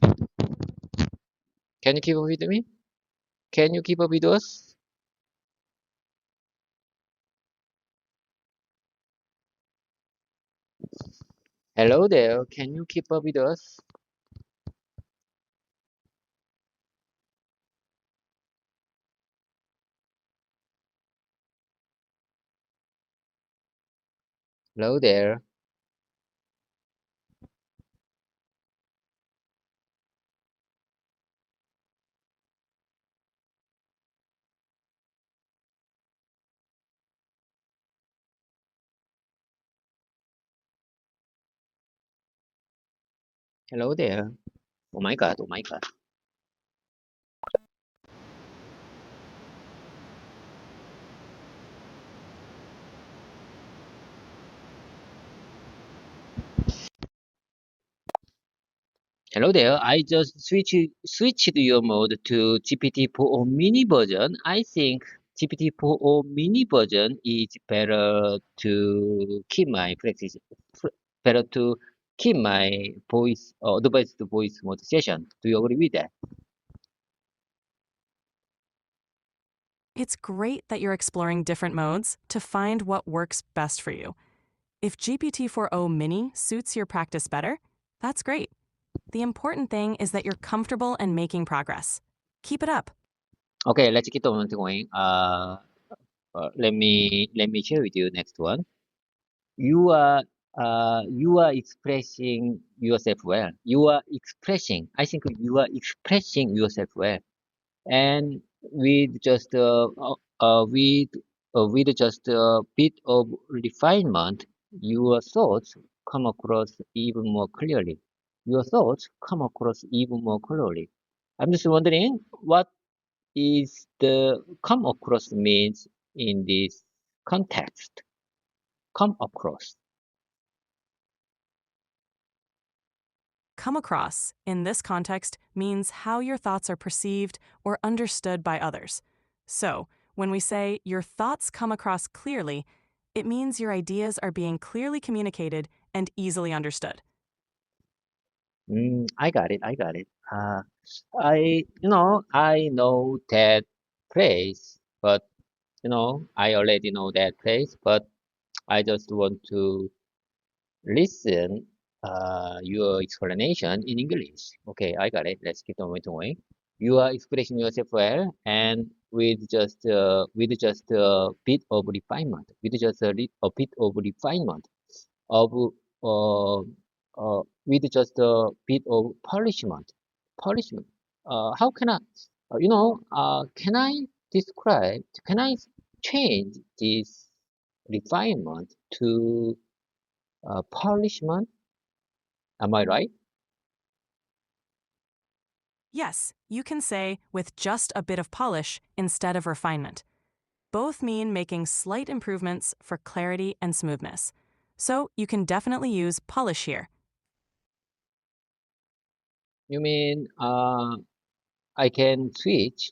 Can you keep up with me? Can you keep up with us? Hello there. Can you keep up with us? Hello there. Hello there. Oh my God. Oh my God. Hello there. I just switched your mode to GPT-4o mini version. I think GPT-4o mini version is better to keep my practice, better to keep my voice advanced voice mode session. Do you agree with that? It's great that you're exploring different modes to find what works best for you. If GPT-4o Mini suits your practice better, that's great. The important thing is that you're comfortable and making progress. Keep it up. Okay, let's keep on going. Let me share with you next one. You are expressing yourself well. You are expressing. I think you are expressing yourself well, and with just with just a bit of refinement, your thoughts come across even more clearly. Your thoughts come across even more clearly. I'm just wondering what is the come across means in this context. Come across. Come across, in this context, means how your thoughts are perceived or understood by others. So, when we say your thoughts come across clearly, it means your ideas are being clearly communicated and easily understood. I got it. I got it. I know that phrase, but I already know that phrase, but I just want to listen your explanation in English. Okay, I got it. Let's keep on going. You are expressing yourself well and with just a bit of refinement, with just a bit of refinement of uh, with just a bit of polishment. Polishment. How can I, can I describe? Can I change this refinement to polishment? Am I right? Yes, you can say with just a bit of polish instead of refinement. Both mean making slight improvements for clarity and smoothness. So you can definitely use polish here. You mean I can switch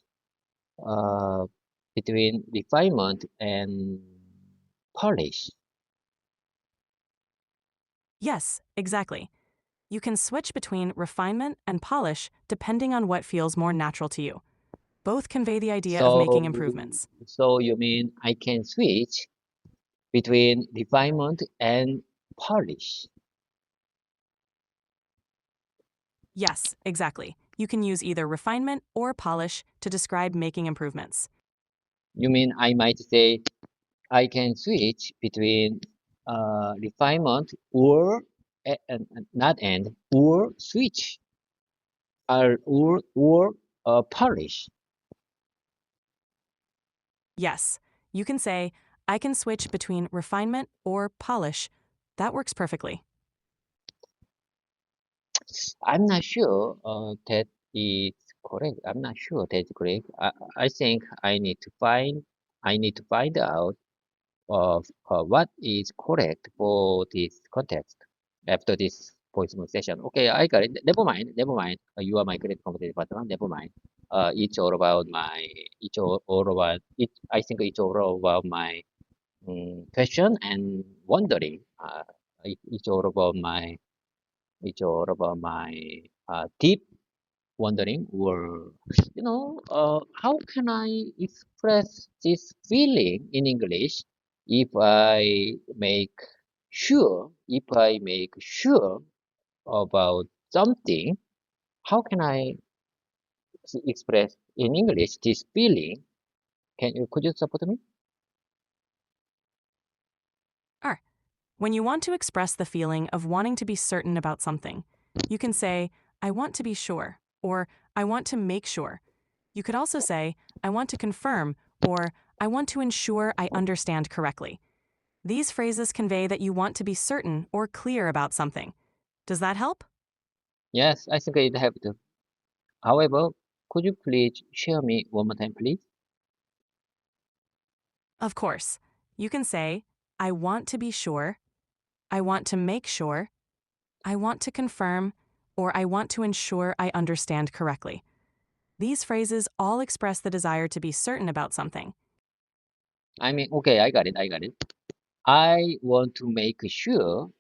uh, between refinement and polish? Yes, exactly. You can switch between refinement and polish depending on what feels more natural to you. Both convey the idea of So, making improvements. so you mean I can switch between refinement and polish? Yes, exactly. You can use either refinement or polish to describe making improvements. You mean I might say I can switch between refinement or not and or switch or polish. Yes, you can say, I can switch between refinement or polish. That works perfectly. I'm not sure that it's correct. I'm not sure that's correct. I think I need to find out of what is correct for this context after this voicemail session. Okay, I got it. Never mind. Never mind. You are my great competitive partner. Never mind. It's all about my. All about it. I think it's all about my question and wondering. It's all about my. It's all about my deep wondering, or how can I express this feeling in English if I make sure about something? How can I express in English this feeling? Could you support me? Sure. When you want to express the feeling of wanting to be certain about something, you can say, I want to be sure, or I want to make sure. You could also say, I want to confirm, or I want to ensure I understand correctly. These phrases convey that you want to be certain or clear about something. Does that help? Yes, I think it helped. However, could you please share me one more time, please? Of course. You can say, I want to be sure, I want to make sure, I want to confirm, or I want to ensure I understand correctly. These phrases all express the desire to be certain about something. I mean, okay, I got it. I got it. I want to make sure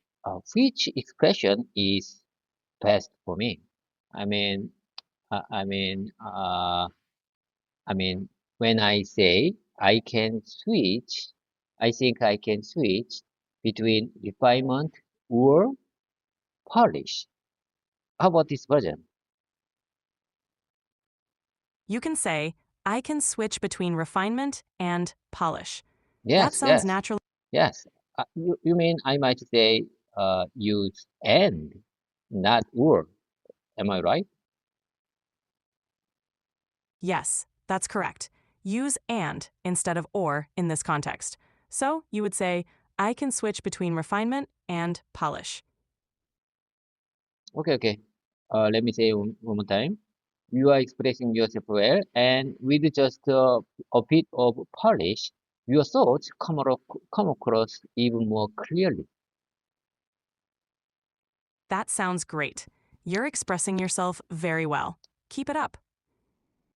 which expression is best for me. I mean, uh, I mean, uh, I mean, when I say I can switch, I think I can switch between refinement or polish. How about this version? You can say, I can switch between refinement and polish. That Yes, sounds yes, natural. yes. You mean I might say use and, not or. Am I right? Yes, that's correct. Use and instead of or in this context. So you would say, I can switch between refinement and polish. Okay, okay. Let me say one more time. You are expressing yourself well, and with just a bit of polish, your thoughts come across even more clearly. That sounds great. You're expressing yourself very well. Keep it up.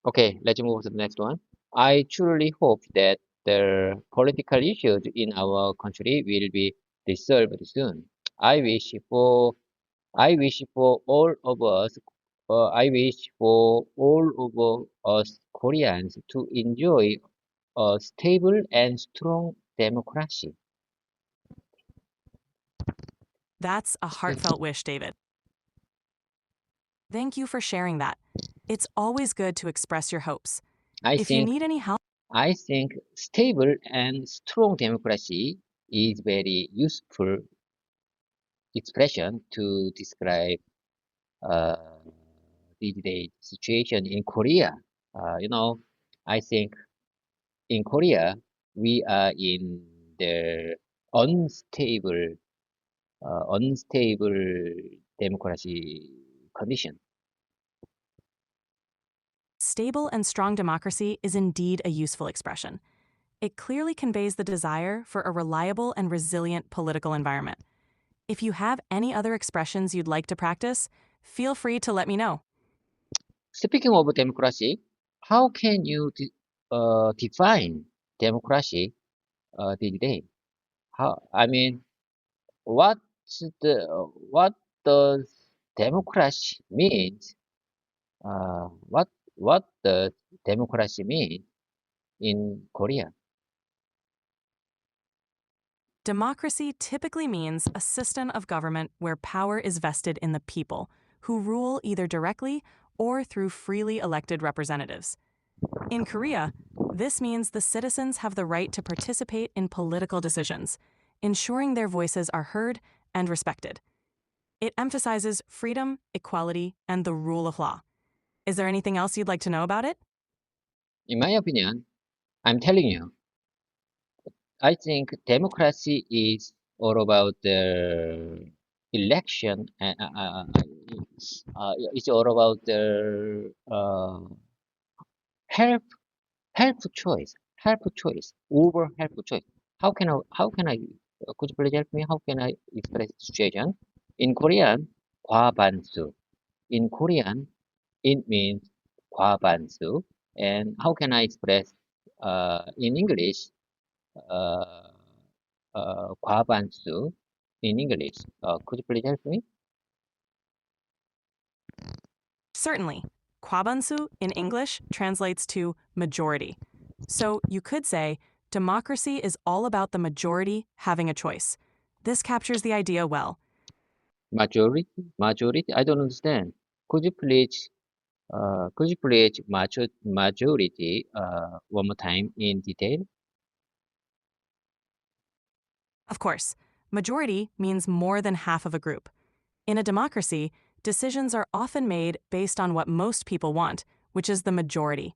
Okay, let's move to the next one. I truly hope that the political issues in our country will be resolved soon. I wish for I wish for all of us I wish for all of us Koreans to enjoy a stable and strong democracy. That's a heartfelt wish, David. Thank you for sharing that. It's always good to express your hopes. I If you think need any help, I think stable and strong democracy is very useful expression to describe uh, these situation in Korea. I think in Korea we are in the unstable unstable democracy condition. stable and strong democracy is indeed a useful expression. It clearly conveys the desire for a reliable and resilient political environment. If you have any other expressions you'd like to practice, feel free to let me know. Speaking of democracy, how can you define democracy these days? How I mean, what does democracy mean? Uh, what what does democracy mean in Korea? Democracy typically means a system of government where power is vested in the people, who rule either directly or through freely elected representatives. In Korea, this means the citizens have the right to participate in political decisions, ensuring their voices are heard and respected. It emphasizes freedom, equality, and the rule of law. Is there anything else you'd like to know about it? In my opinion, I'm telling you, I think democracy is all about the election. it's all about the help help choice over help choice. How can I could you please help me? How can I express the situation? In Korean, 과반수. In Korean, it means 과반수. And how can I express in English uh, 과반수 in English? Could you please help me? Certainly. 과반수 in English translates to majority. So you could say, democracy is all about the majority having a choice. This captures the idea well. Majority? Majority? I don't understand. Could you please majority one more time in detail? Of course, majority means more than half of a group. In a democracy, decisions are often made based on what most people want, which is the majority.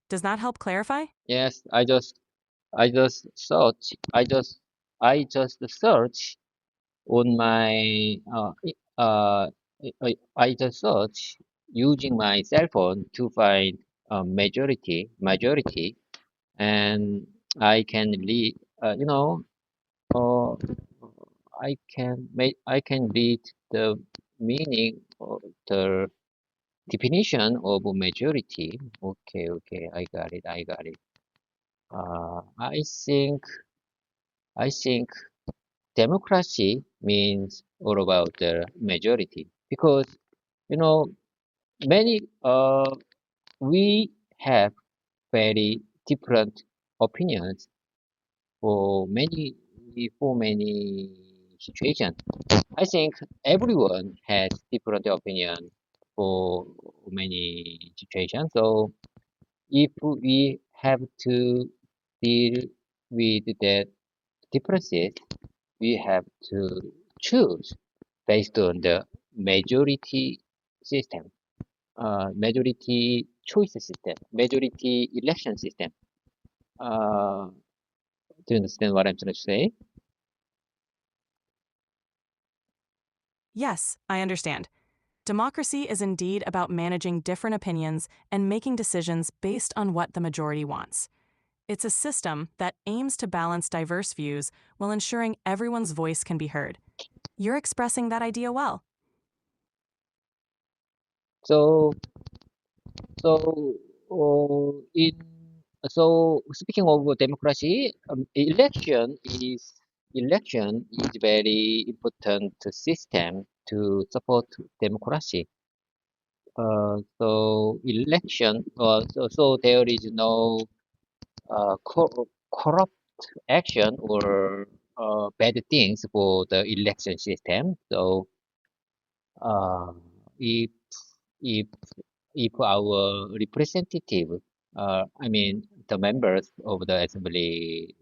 Does that help clarify? Yes, I just search I just search on my I just search using my cell phone to find majority, and I can read uh, I can read the meaning of the definition of majority. Okay, okay, I got it. I think democracy means all about the majority because you know many we have very different opinions for many situations. I think everyone has different opinion for many situations. So if we have to deal with that differences, we have to choose based on the majority system, majority choice system, majority election system. Uh, do you understand what I'm trying to say? Yes, I understand. Democracy is indeed about managing different opinions and making decisions based on what the majority wants. It's a system that aims to balance diverse views while ensuring everyone's voice can be heard. You're expressing that idea well. So, so, in so speaking of democracy, election is very important system to support democracy. So there is no corrupt action or bad things for the election system. So uh, if if if our representative, I mean the members of the assembly,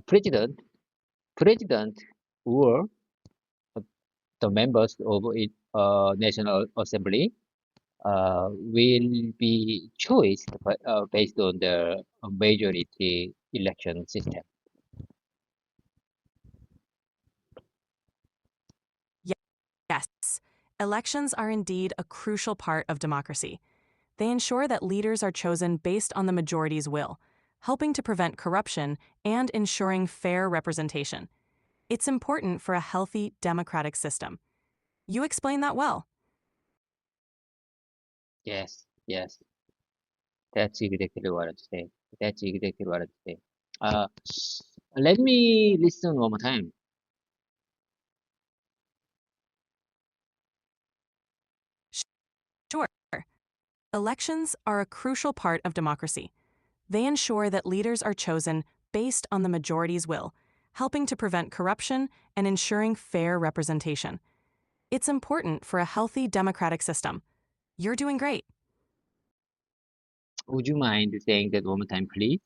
president or the members of it, national assembly will be choice based on the majority election system. Yes, elections are indeed a crucial part of democracy. They ensure that leaders are chosen based on the majority's will, helping to prevent corruption and ensuring fair representation. It's important for a healthy democratic system. You explain that well. Yes, yes, that's exactly what I'm saying. That's exactly what I'm saying. Uh, Let me listen one more time. Sure. Elections are a crucial part of democracy. They ensure that leaders are chosen based on the majority's will, helping to prevent corruption and ensuring fair representation. It's important for a healthy democratic system. You're doing great. Would you mind saying that one more time, please?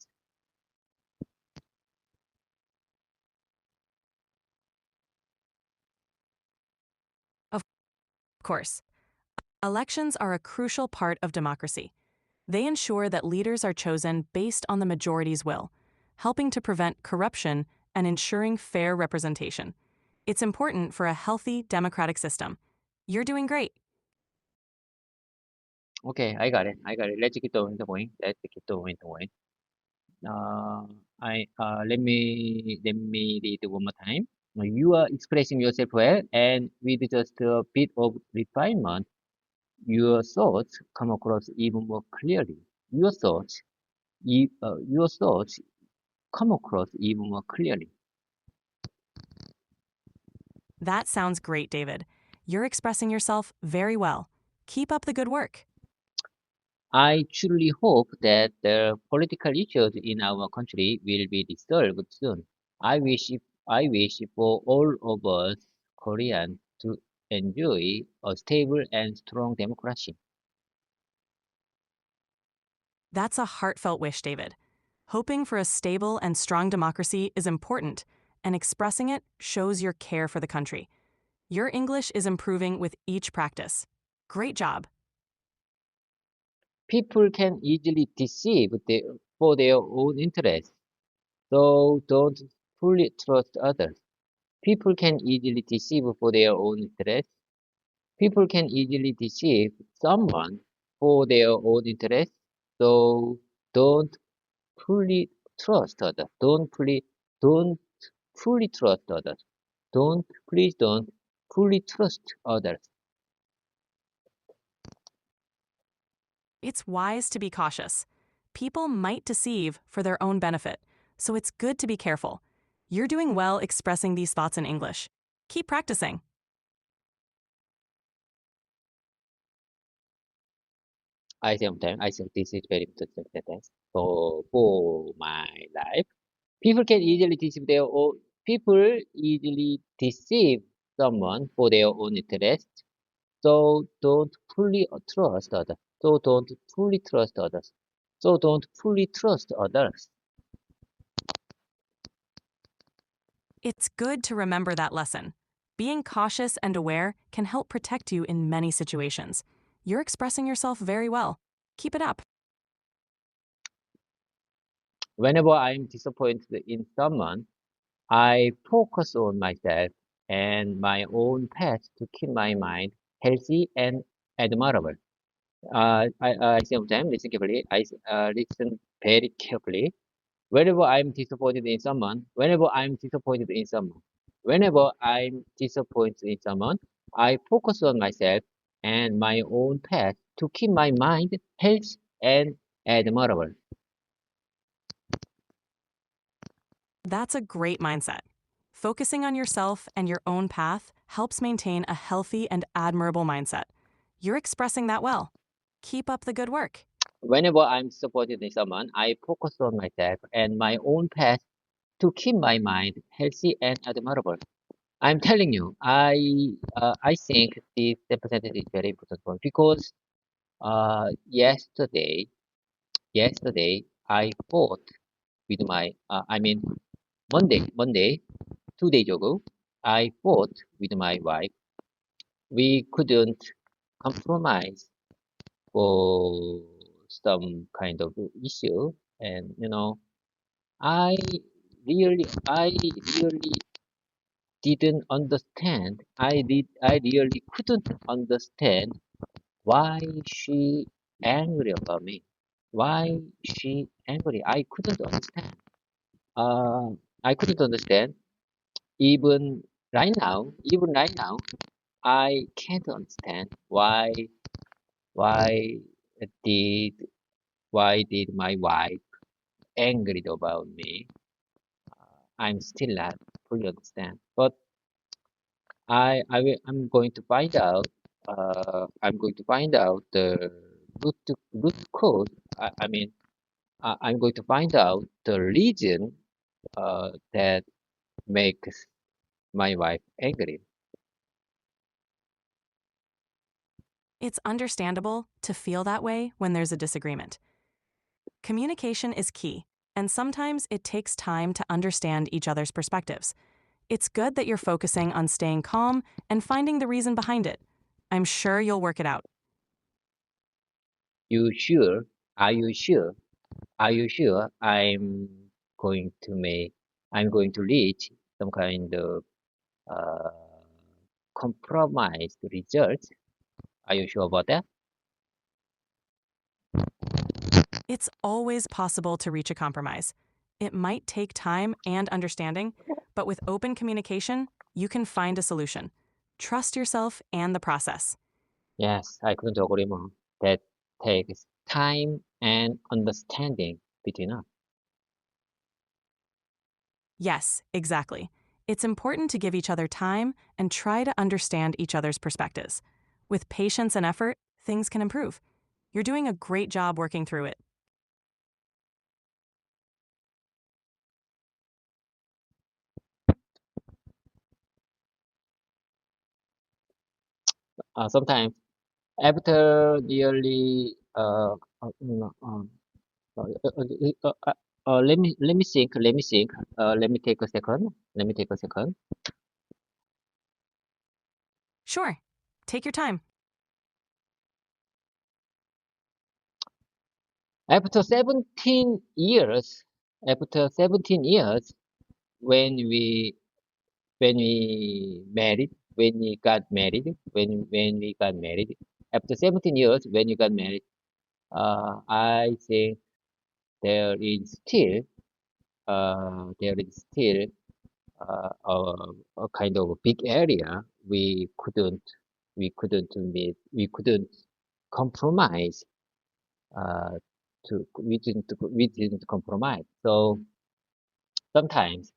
Of course, elections are a crucial part of democracy. They ensure that leaders are chosen based on the majority's will, helping to prevent corruption and ensuring fair representation. It's important for a healthy democratic system. You're doing great. Okay, I got it. I got it. Let's keep going. Let's keep going. Uh, let me read one more time. You are expressing yourself well, and with just a bit of refinement, your thoughts come across even more clearly. Your thoughts, your thoughts come across even more clearly. That sounds great, David. You're expressing yourself very well. Keep up the good work. I truly hope that the political issues in our country will be resolved soon. I wish for all of us Koreans to enjoy a stable and strong democracy. That's a heartfelt wish, David. Hoping for a stable and strong democracy is important, and expressing it shows your care for the country. Your English is improving with each practice. Great job. People can easily deceive for their own interests, so don't fully trust others. People can easily deceive for their own interests. People can easily deceive someone for their own interests, so don't fully trust others. Don't fully trust others. Please don't fully trust others. It's wise to be cautious. People might deceive for their own benefit, so it's good to be careful. You're doing well expressing these thoughts in English. Keep practicing. I think this is very important sentence. So for my life, people can easily deceive their own. People easily deceive someone for their own interest. So don't fully trust others. So don't fully trust others. So don't fully trust others. It's good to remember that lesson. Being cautious and aware can help protect you in many situations. You're expressing yourself very well. Keep it up. Whenever I'm disappointed in someone, I focus on myself and my own path to keep my mind healthy and admirable. I sometimes listen carefully. I listen very carefully. Whenever I'm disappointed in someone, I focus on myself and my own path to keep my mind healthy and admirable. That's a great mindset. Focusing on yourself and your own path helps maintain a healthy and admirable mindset. You're expressing that well. Keep up the good work. Whenever I'm disappointed in someone, I focus on myself and my own path to keep my mind healthy and admirable. I'm telling you, I think this representative is very important for me because yesterday I fought with my I mean Monday 2 days ago I fought with my wife. We couldn't compromise for some kind of issue, and I I really didn't understand. I really couldn't understand why she angry about me. Why she angry? I couldn't understand. Uh, I couldn't understand. Even right now, I can't understand why did did my wife angry about me. I'm still not fully understand. But I'm going to find out. I'm going to find out the root cause. I mean, I'm going to find out the reason that makes my wife angry. It's understandable to feel that way when there's a disagreement. Communication is key, and sometimes it takes time to understand each other's perspectives. It's good that you're focusing on staying calm and finding the reason behind it. I'm sure you'll work it out. You sure? Are you sure? Are you sure going to make I'm going to reach some kind of uh, compromised result? Are you sure about that? It's always possible to reach a compromise. It might take time and understanding, but with open communication, you can find a solution. Trust yourself and the process. Yes, I couldn't agree more. That takes time and understanding between us. Yes, exactly. It's important to give each other time and try to understand each other's perspectives. With patience and effort, things can improve. You're doing a great job working through it. Sometimes after nearly no, uh, uh, uh, let me think. Let me take a second. Let me take a second. Sure, take your time. After 17 years, after 17 years, when we when we got married, when we got married, after 17 years, when we got married, I think there is still there is still a kind of a big area we couldn't compromise uh, we didn't compromise. So sometimes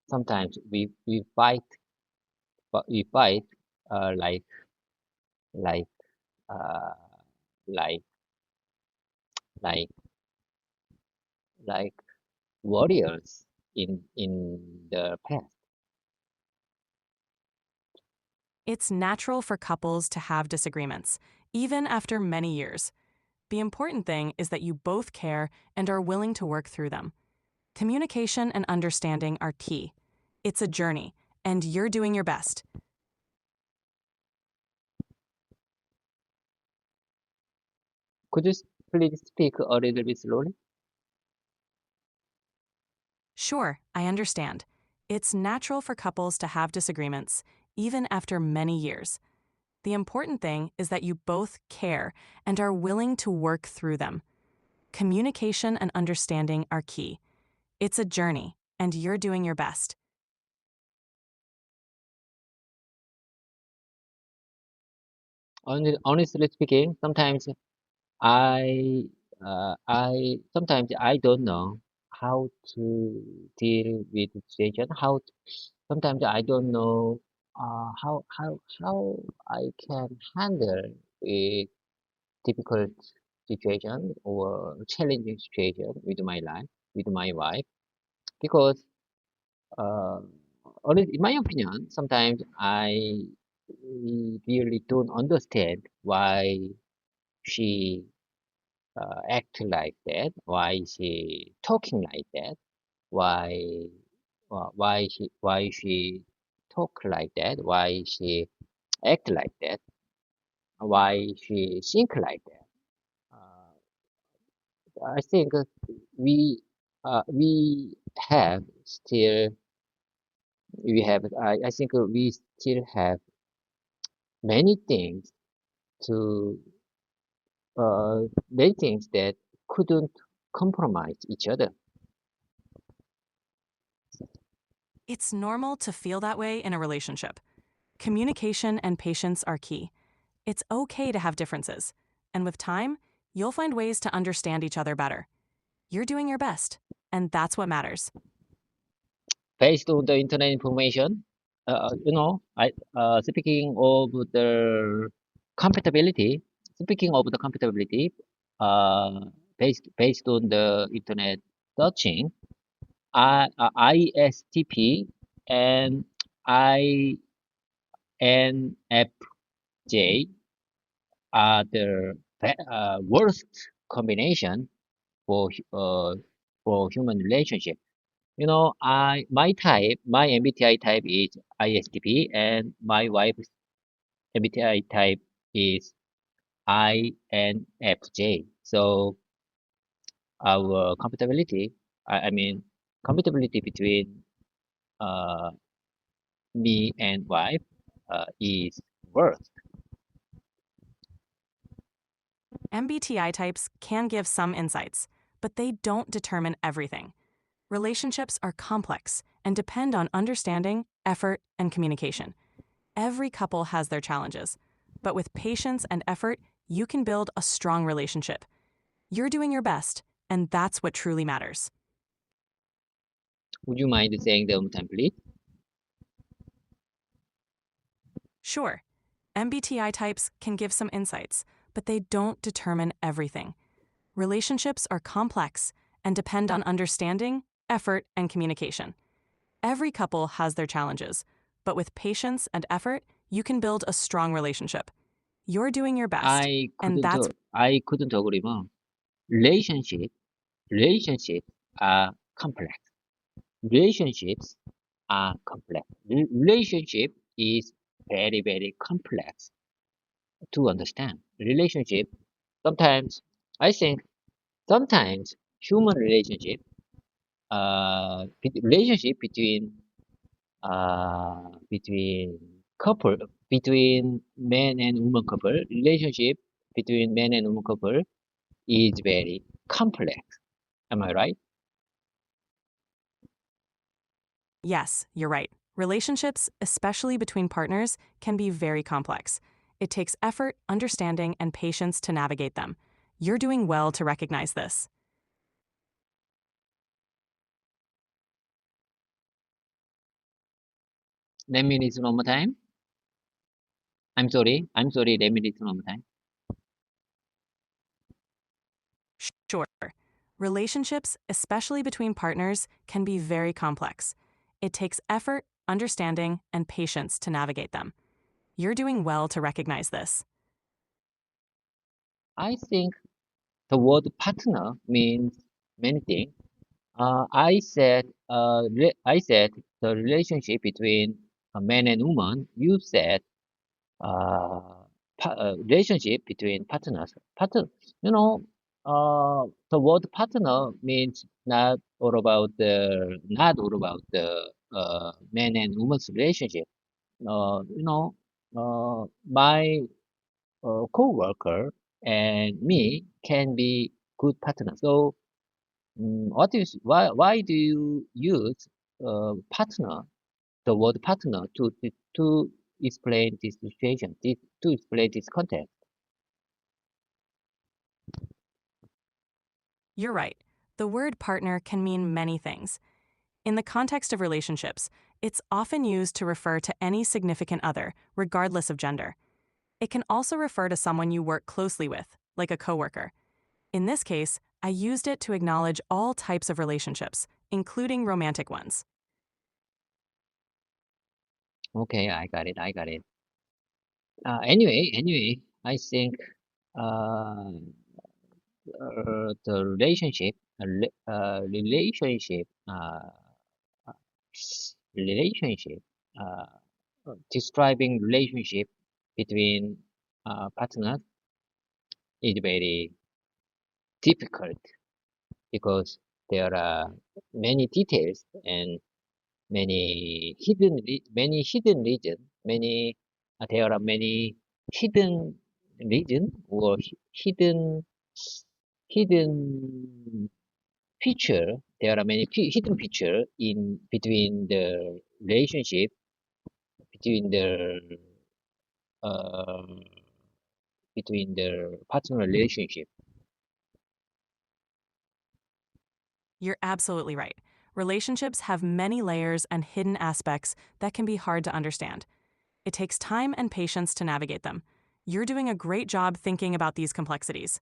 sometimes we fight, but we fight uh, like like uh, like like like warriors in the past. It's natural for couples to have disagreements, even after many years. The important thing is that you both care and are willing to work through them. Communication and understanding are key. It's a journey, and you're doing your best. Could you please speak a little bit slowly? Sure, I understand. It's natural for couples to have disagreements, even after many years. The important thing is that you both care and are willing to work through them. Communication and understanding are key. It's a journey, and you're doing your best. Honestly speaking, sometimes I don't know how to deal with the situation. Sometimes I don't know how I can handle a difficult situation or challenging situation with my life, with my wife, because uh, in my opinion, sometimes I really don't understand why she act like that, why she talking like that, why why she talk like that, why she act like that, why she think like that. I think we we have still I think we still have many things to many things that couldn't compromise each other. It's normal to feel that way in a relationship. Communication and patience are key. It's okay to have differences, and with time, you'll find ways to understand each other better. You're doing your best, and that's what matters. Based on the internet information, I compatibility, speaking of the compatibility, uh, based on the internet searching, ISTP and INFJ are the worst combination for human relationship. My MBTI type is ISTP, and my wife's MBTI type is INFJ. So our I mean, compatibility between uh, me and wife is worse. MBTI types can give some insights, but they don't determine everything. Relationships are complex and depend on understanding, effort, and communication. Every couple has their challenges, but with patience and effort, you can build a strong relationship. You're doing your best, and that's what truly matters. Would you mind saying them time, please? Sure, MBTI types can give some insights, but they don't determine everything. Relationships are complex and depend on understanding, effort, and communication. Every couple has their challenges, but with patience and effort, you can build a strong relationship. You're doing your best, and that's I couldn't agree more. Relationships are complex. Relationships are complex. Relationship is very, very complex to understand. Relationship, sometimes, I think, sometimes human relationship between couple, between man and woman couple, relationship between man and woman couple is very complex. Am I right? Yes, you're right. Relationships, especially between partners, can be very complex. It takes effort, understanding, and patience to navigate them. You're doing well to recognize this. Let me listen one more time. I'm sorry. Let me listen one more time. Sure. Relationships, especially between partners, can be very complex. It takes effort, understanding, and patience to navigate them. You're doing well to recognize this. I think the word partner means many things. I said the relationship between a man and woman. You said relationship between partners. You know, the word partner means not all about the man and woman's relationship. You know, my co-worker and me can be good partners. So, why do you use partner, the word partner to explain this situation, to explain this context? You're right. The word partner can mean many things. In the context of relationships, it's often used to refer to any significant other, regardless of gender. It can also refer to someone you work closely with, like a coworker. In this case, I used it to acknowledge all types of relationships, including romantic ones. Okay, I got it. Anyway, I think uh, the relationship, relationship, uh, describing relationship between partners is very difficult because there are many details and many hidden region, there are many hidden region or hidden feature. There are many hidden feature in between the uh, between the partner relationship. You're absolutely right. Relationships have many layers and hidden aspects that can be hard to understand. It takes time and patience to navigate them. You're doing a great job thinking about these complexities.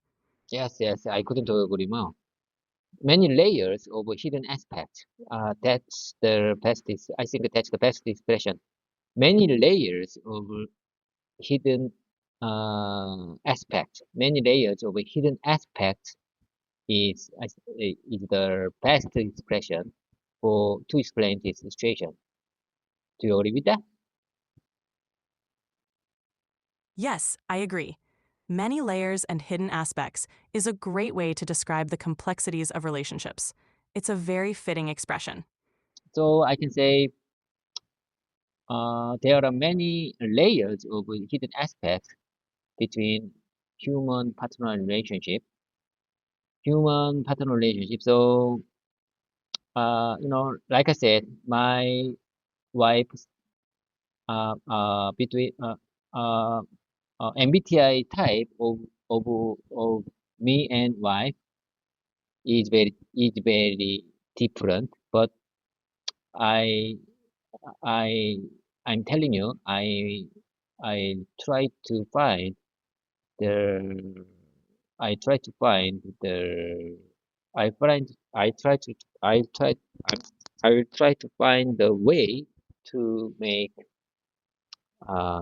Yes, I couldn't agree more. Many layers of hidden aspects. I think that's the best expression. Many layers of hidden aspects. Many layers of hidden aspects is the best expression for to explain this situation. Do you agree with that? Yes, I agree. Many layers and hidden aspects is a great way to describe the complexities of relationships. It's a very fitting expression. So I can say there are many layers of hidden aspects between human partner relationship. Human partner relationship. So, like I said, my wife, between, MBTI type of me and wife is very different. But I I I'm telling you, I try to find the I try to find the I try to I, I will try to find the way to make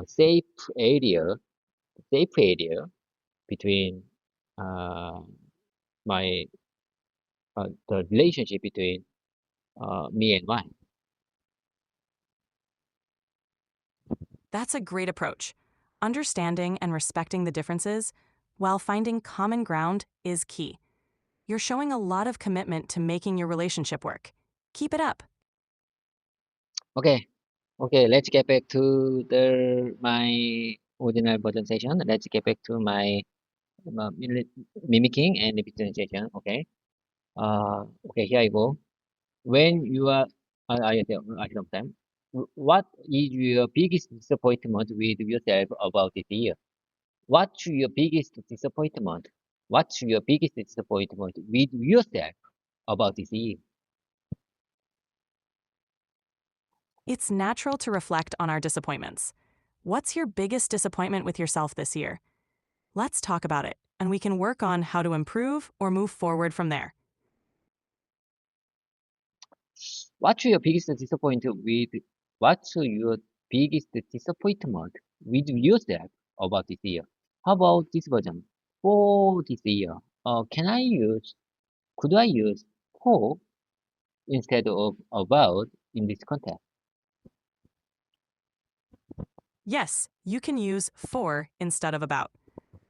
safe area safe area between uh, my the relationship between me and wife. That's a great approach. Understanding and respecting the differences while finding common ground is key. You're showing a lot of commitment to making your relationship work. Keep it up. Okay, okay, let's get back to the my original version session. Let's get back to my mimicking and representation session. Okay. Okay, here I go. When you are, I don't time. What is your biggest disappointment with yourself about this year? What's your biggest disappointment? What's your biggest disappointment with yourself about this year? It's natural to reflect on our disappointments. What's your biggest disappointment with yourself this year? Let's talk about it, and we can work on how to improve or move forward from there. What's your biggest disappointment with what's your biggest disappointment with yourself about this year? How about this version? For this year, could I use for instead of about in this context? Yes, you can use for instead of about.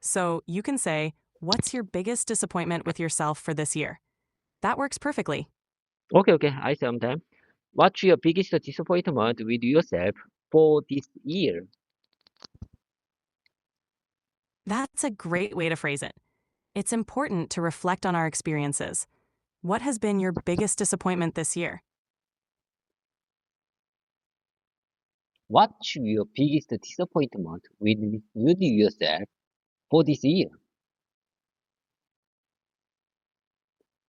So you can say, what's your biggest disappointment with yourself for this year? That works perfectly. Okay, okay, I sometimes. What's your biggest disappointment with yourself for this year? That's a great way to phrase it. It's important to reflect on our experiences. What has been your biggest disappointment this year? What's your biggest disappointment with yourself for this year?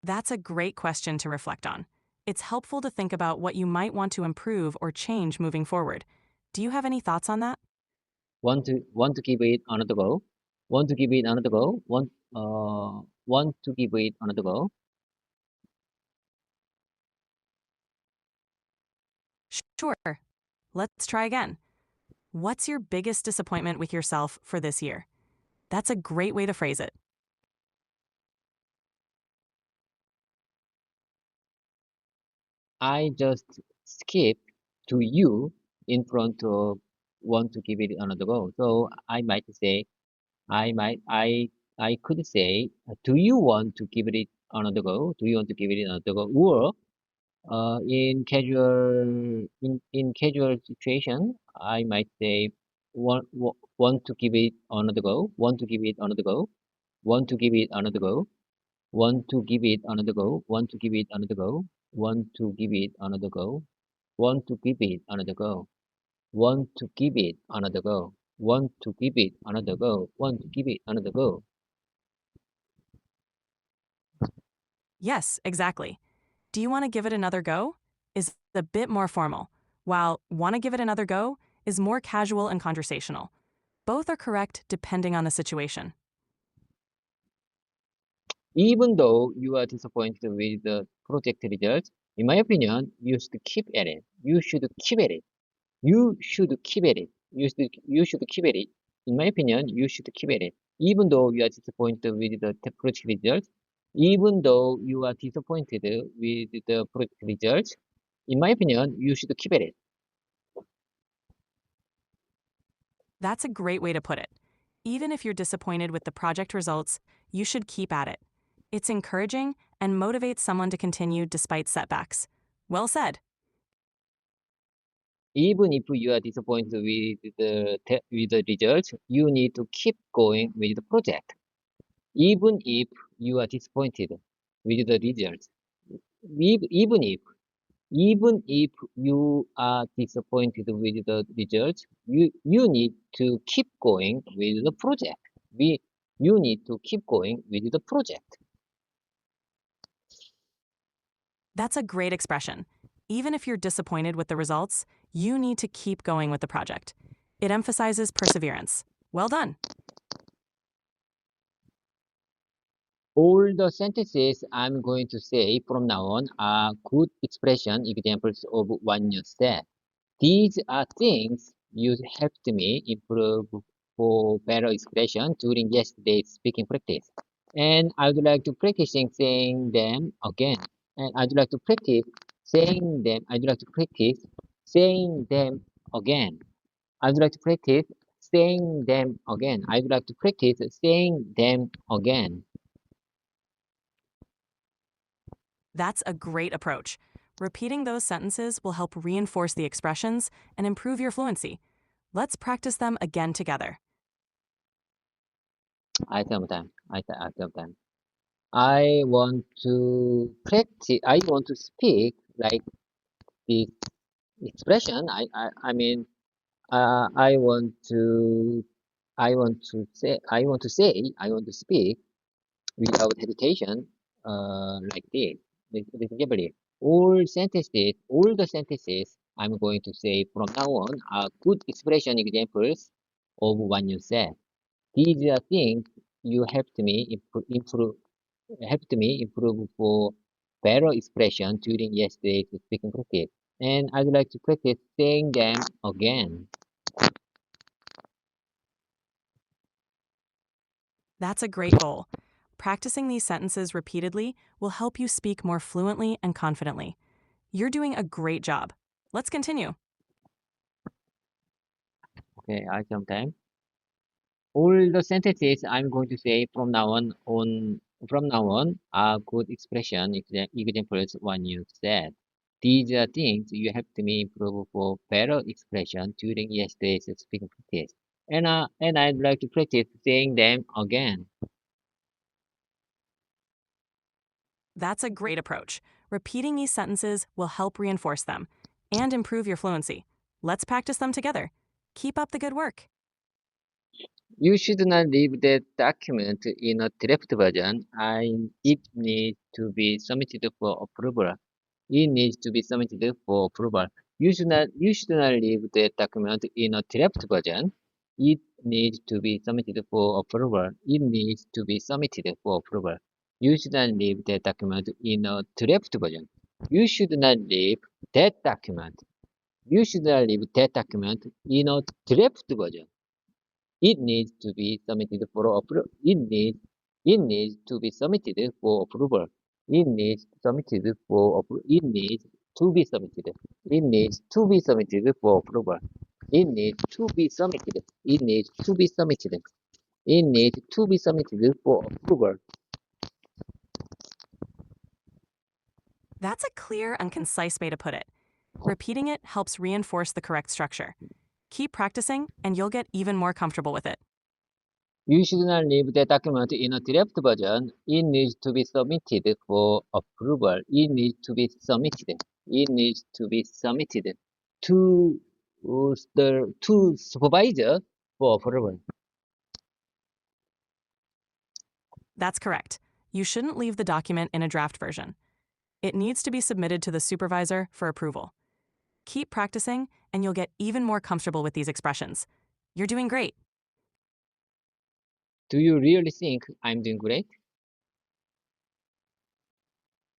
That's a great question to reflect on. It's helpful to think about what you might want to improve or change moving forward. Do you have any thoughts on that? Want to give it another go? Want to give it another go? Want to give it another go? Sure. Let's try again. What's your biggest disappointment with yourself for this year? That's a great way to phrase it. I just skip to you in front of want to give it another go. So I might say, I might, I could say, do you want to give it another go? Do you want to give it another go? Or in casual situation, I might say, want to give it another go? Want to give it another go? Want to give it another go? Want to give it another go? Want to give it another go? Want to give it another go? Want to give it another go? Want to give it another go? Want to give it another go? Want to give it another go? Yes, exactly. Do you want to give it another go? Is a bit more formal, while want to give it another go is more casual and conversational. Both are correct depending on the situation. Even though you are disappointed with the project results, in my opinion, you should keep at it. You should keep at it. You should keep at it. You should keep at it. In my opinion, you should keep at it. Even though you are disappointed with the project results, even though you are disappointed with the project results, in my opinion, you should keep at it. That's a great way to put it. Even if you're disappointed with the project results, you should keep at it. It's encouraging and motivates someone to continue despite setbacks. Well said. Even if you are disappointed with the results, you need to keep going with the project. Even if you are disappointed with the results, even if even if you are disappointed with the results, you need to keep going with the project. You need to keep going with the project. That's a great expression. Even if you're disappointed with the results, you need to keep going with the project. It emphasizes perseverance. Well done. All the sentences I'm going to say from now on are good expression examples of what you said. These are things you helped me improve for better expression during yesterday's speaking practice. And I would like to practice saying them again. And I'd like to practice saying them. I'd like to practice saying them again. I'd like to practice saying them again. I'd like to practice saying them again. That's a great approach. Repeating those sentences will help reinforce the expressions and improve your fluency. Let's practice them again together. Sometime. Sometime. I want to practice. I want to speak like this expression. I mean, I want to. I want to speak without hesitation. Like this. This example. All the sentences I'm going to say from now on are good expression examples of what you said. These are things you helped me improve for better expression during yesterday's speaking practice. And I'd like to practice saying them again. That's a great goal. Practicing these sentences repeatedly will help you speak more fluently and confidently. You're doing a great job. Let's continue. Okay, I sometime. All the sentences I'm going to say from now on are good examples when you said. These are things you helped me improve for better expression during yesterday's speaking practice. And I'd like to practice saying them again. That's a great approach. Repeating these sentences will help reinforce them and improve your fluency. Let's practice them together. Keep up the good work. You should not leave that document in a draft version. It needs to be submitted for approval. It needs to be submitted for approval. You should not leave that document in a draft version. It needs to be submitted for approval. It needs to be submitted for approval. You should not leave that document in a draft version. You should not leave that document. You should not leave that document in a draft version. It needs to be submitted for approval. It needs to be submitted for approval. It needs submitted for it needs to be submitted. It needs to be submitted for approval. It needs to be submitted. It needs to be submitted. It needs to be submitted for approval. That's a clear and concise way to put it. Repeating it helps reinforce the correct structure. Keep practicing, and you'll get even more comfortable with it. You should not leave the document in a draft version. It needs to be submitted for approval. It needs to be submitted. It needs to be submitted to to supervisor for approval. That's correct. You shouldn't leave the document in a draft version. It needs to be submitted to the supervisor for approval. Keep practicing, and you'll get even more comfortable with these expressions. You're doing great. Do you really think I'm doing great?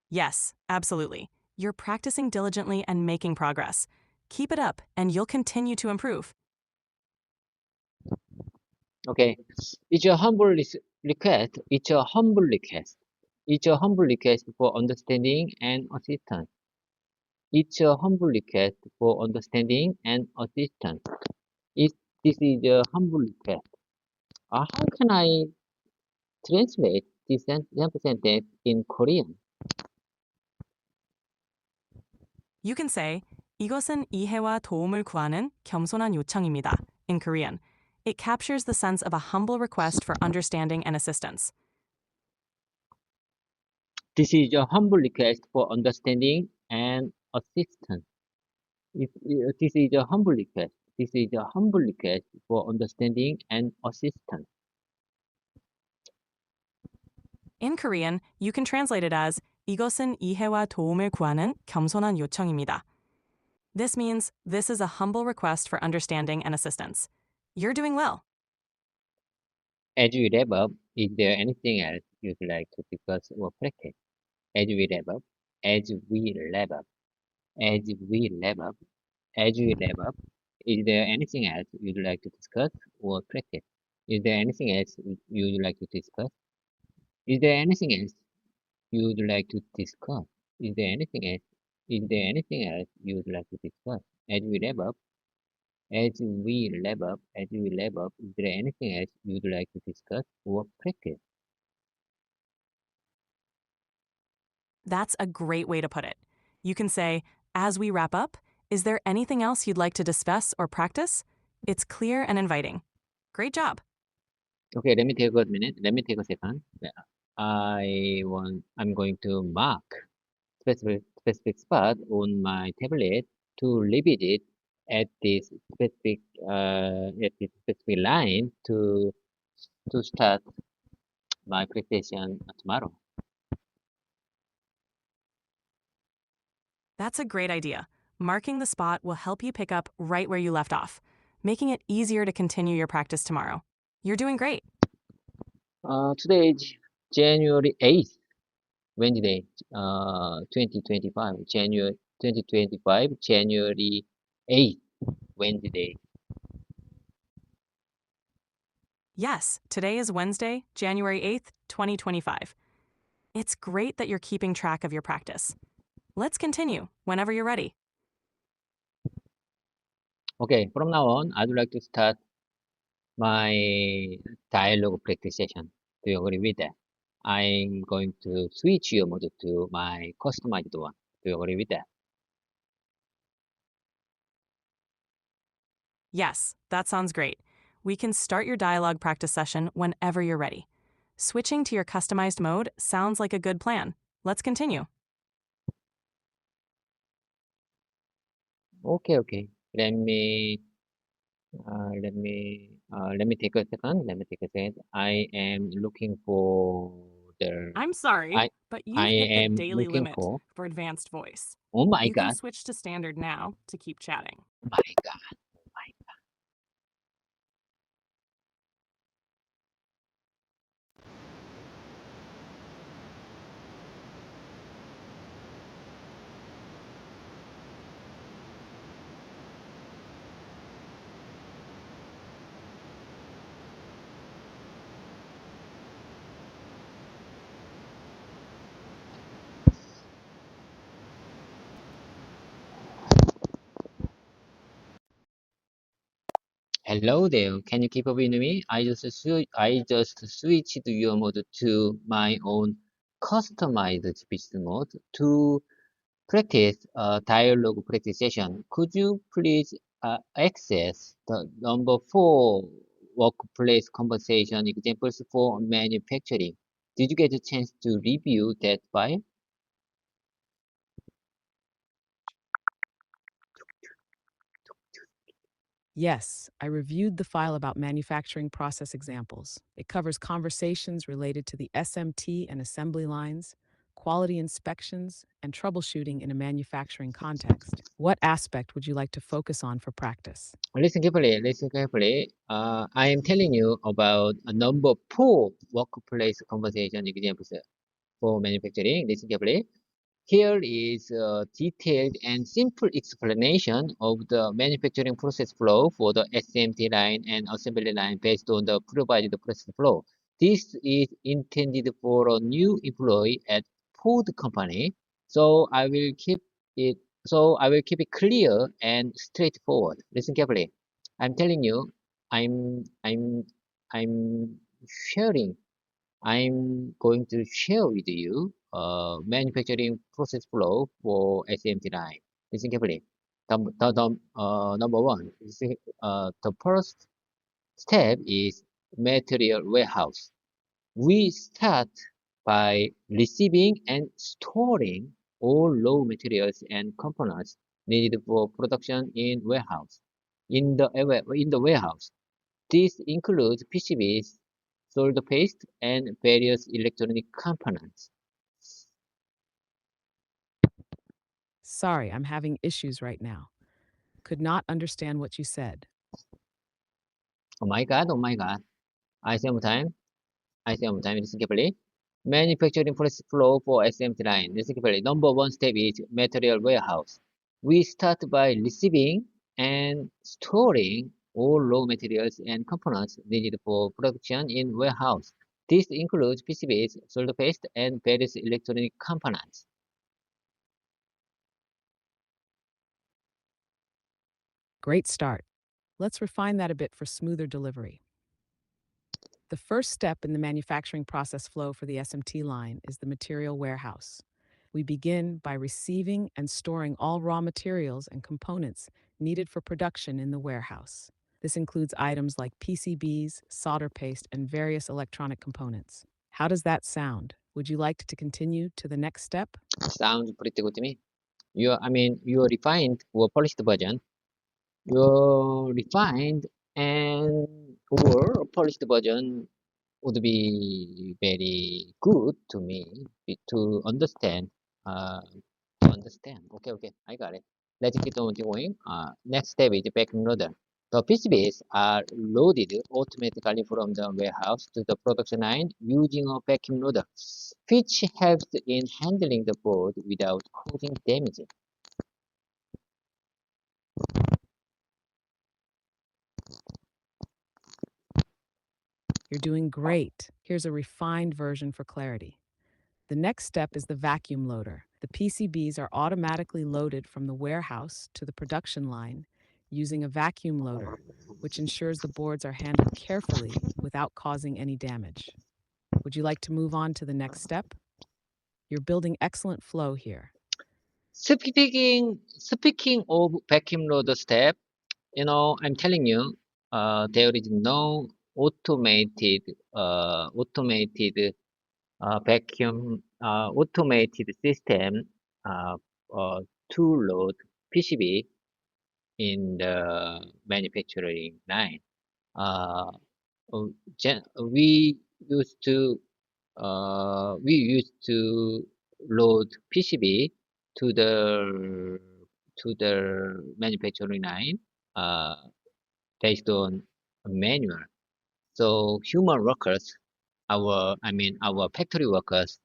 Yes, absolutely. You're practicing diligently and making progress. Keep it up, and you'll continue to improve. Okay. It's a humble request. It's a humble request. It's a humble request for understanding and assistance. It's a humble request for understanding and assistance. It, this is a humble request. How can I translate this sentence in Korean? You can say, 이것은 이해와 도움을 구하는 겸손한 요청입니다. In Korean, it captures the sense of a humble request for understanding and assistance. This is a humble request for understanding and assistance. This is a humble request. This is a humble request for understanding and assistance. In Korean, you can translate it as 이것은 이해와 도움을 구하는 겸손한 요청입니다. This means this is a humble request for understanding and assistance. You're doing well. As we wrap up, is there anything else you'd like to discuss or practice? As we wrap up, as we wrap up, as we wrap up, as we wrap up, is there anything else you'd like to discuss or practice? Is there anything else you'd like to discuss? Is there anything else you'd like to discuss? Is there anything else? Is there anything else you'd like to discuss? As we wrap up, as we wrap up, as we wrap up, is there anything else you'd like to discuss or practice? That's a great way to put it. You can say, as we wrap up, is there anything else you'd like to discuss or practice? It's clear and inviting. Great job. Okay, let me take a minute. Let me take a second. I'm going to mark specific spot on my tablet to revisit at this specific line to start my presentation tomorrow. That's a great idea. Marking the spot will help you pick up right where you left off, making it easier to continue your practice tomorrow. You're doing great. Today is January 8th, Wednesday, 2025, January 2025, January 8th, Wednesday. Yes, today is Wednesday, January 8th, 2025. It's great that you're keeping track of your practice. Let's continue whenever you're ready. Okay, from now on, I'd like to start my dialogue practice session. Do you agree with that? I'm going to switch your mode to my customized one. Do you agree with that? Yes, that sounds great. We can start your dialogue practice session whenever you're ready. Switching to your customized mode sounds like a good plan. Let's continue. Okay. Let me take a second. Let me take a second. I am looking for the, I'm sorry, I, but I you've hit the am daily looking limit for, for advanced voice. oh my You can God, switch to standard now to keep chatting. oh my God, oh my God. Hello there. Can you keep up with me? I just switched your mode to my own customized speech mode to practice a dialogue practice session. Could you please access the number 4 workplace conversation examples for manufacturing? Did you get a chance to review that file? Yes, I reviewed the file about manufacturing process examples. It covers conversations related to the SMT and assembly lines, quality inspections, and troubleshooting in a manufacturing context. What aspect would you like to focus on for practice? Listen carefully. Listen carefully. I am telling you about a number 4 workplace conversation examples for manufacturing. Listen carefully. Here is a detailed and simple explanation of the manufacturing process flow for the SMT line and assembly line based on the provided process flow. This is intended for a new employee at Ford company, so it I will keep it clear and straightforward. Listen carefully. I'm telling you, I'm I'm I'm sharing I'm going to share with you manufacturing process flow for SMT line. Listen carefully. Number one, the first step is material warehouse. We start by receiving and storing all raw materials and components needed for production in the warehouse. This includes PCBs, solder paste, and various electronic components. Sorry, I'm having issues right now. Could not understand what you said. Oh my God, oh my God. I say one more time. Listen carefully. Manufacturing process flow for SMT line. Listen carefully. Number one step is material warehouse. We start by receiving and storing all raw materials and components needed for production in warehouse. This includes PCBs, solder paste, and various electronic components. Great start. Let's refine that a bit for smoother delivery. The first step in the manufacturing process flow for the SMT line is the material warehouse. We begin by receiving and storing all raw materials and components needed for production in the warehouse. This includes items like PCBs, solder paste, and various electronic components. How does that sound? Would you like to continue to the next step? Sounds pretty good to me. Your refined or polished version. Your refined and or polished version would be very good to me to understand. Uh, to understand. Okay, I got it. Let's keep on going. Next step is packing loader. The PCBs are loaded automatically from the warehouse to the production line using a vacuum loader, which helps in handling the board without causing damage. You're doing great. Here's a refined version for clarity. The next step is the vacuum loader. The PCBs are automatically loaded from the warehouse to the production line using a vacuum loader, which ensures the boards are handled carefully without causing any damage. Would you like to move on to the next step? You're building excellent flow here. Speaking of vacuum loader step, I'm telling you, there is no automated automated system uh, to load PCB in the manufacturing line. Uh, we used to load PCB to the manufacturing line uh, based on a manual. So human workers, our factory workers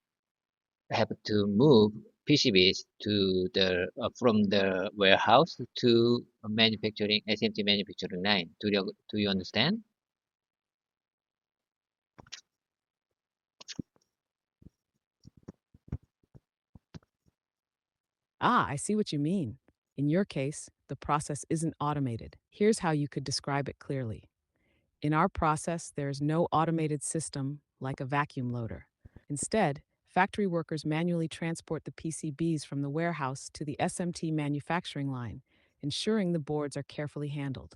have to move PCBs to the from the warehouse to a manufacturing SMT manufacturing line. Do you understand? Ah, I see what you mean. In your case, the process isn't automated. Here's how you could describe it clearly. In our process, there is no automated system like a vacuum loader. Instead, factory workers manually transport the PCBs from the warehouse to the SMT manufacturing line, ensuring the boards are carefully handled.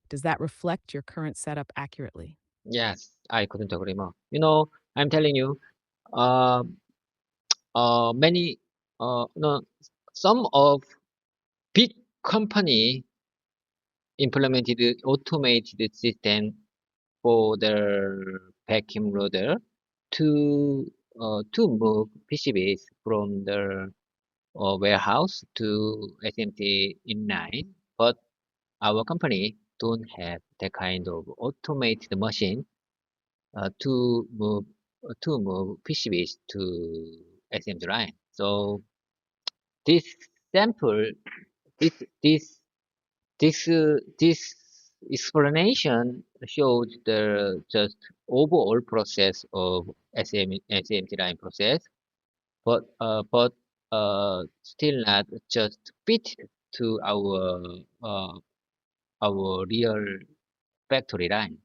Does that reflect your current setup accurately? Yes, I couldn't agree more. I'm telling you, uh, many, no, some of big company implemented automated system for their vacuum loader to move PCBs from the warehouse to SMT inline, but our company don't have that kind of automated machine to move PCBs to SMT line. So this sample, this this this explanation shows the just overall process of SMT line process, but still not just fit to our real factory line.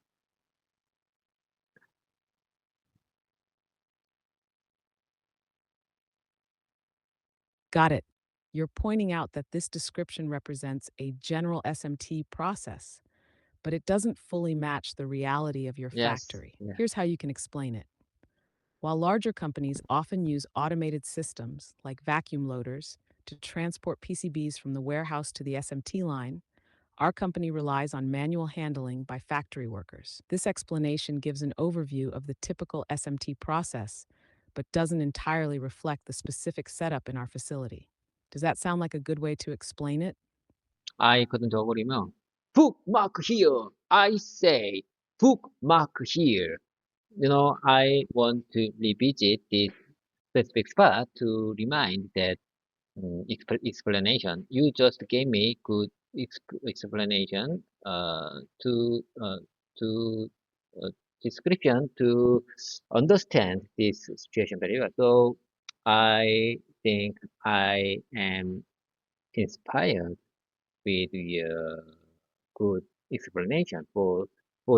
Got it. You're pointing out that this description represents a general SMT process, but it doesn't fully match the reality of your Yes. factory. Yeah. Here's how you can explain it. While larger companies often use automated systems like vacuum loaders to transport PCBs from the warehouse to the SMT line, our company relies on manual handling by factory workers. This explanation gives an overview of the typical SMT process, but doesn't entirely reflect the specific setup in our facility. Does that sound like a good way to explain it? I couldn't 적어버리면 bookmark here. I say bookmark here. I want to revisit this specific spot to remind that explanation. You just gave me good explanation to description to understand this situation very well. So I think I am inspired with your good explanation for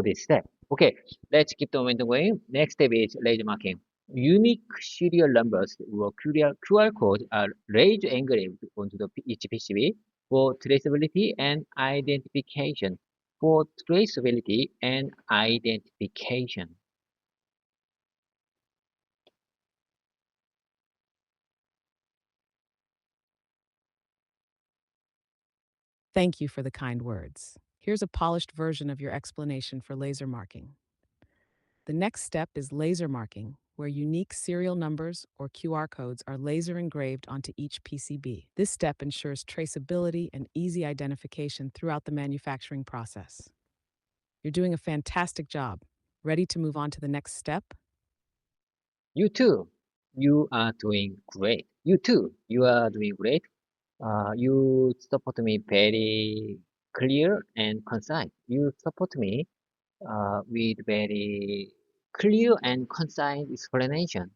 this step. Okay, let's keep the momentum going. Next step is laser marking. Unique serial numbers or QR codes are laser engraved onto each PCB for traceability and identification. For traceability and identification. Thank you for the kind words. Here's a polished version of your explanation for laser marking. The next step is laser marking, where unique serial numbers or QR codes are laser engraved onto each PCB. This step ensures traceability and easy identification throughout the manufacturing process. You're doing a fantastic job. Ready to move on to the next step? You too, you are doing great. You too, you are doing great. You support me very clear and concise. You support me with very clear and concise explanation.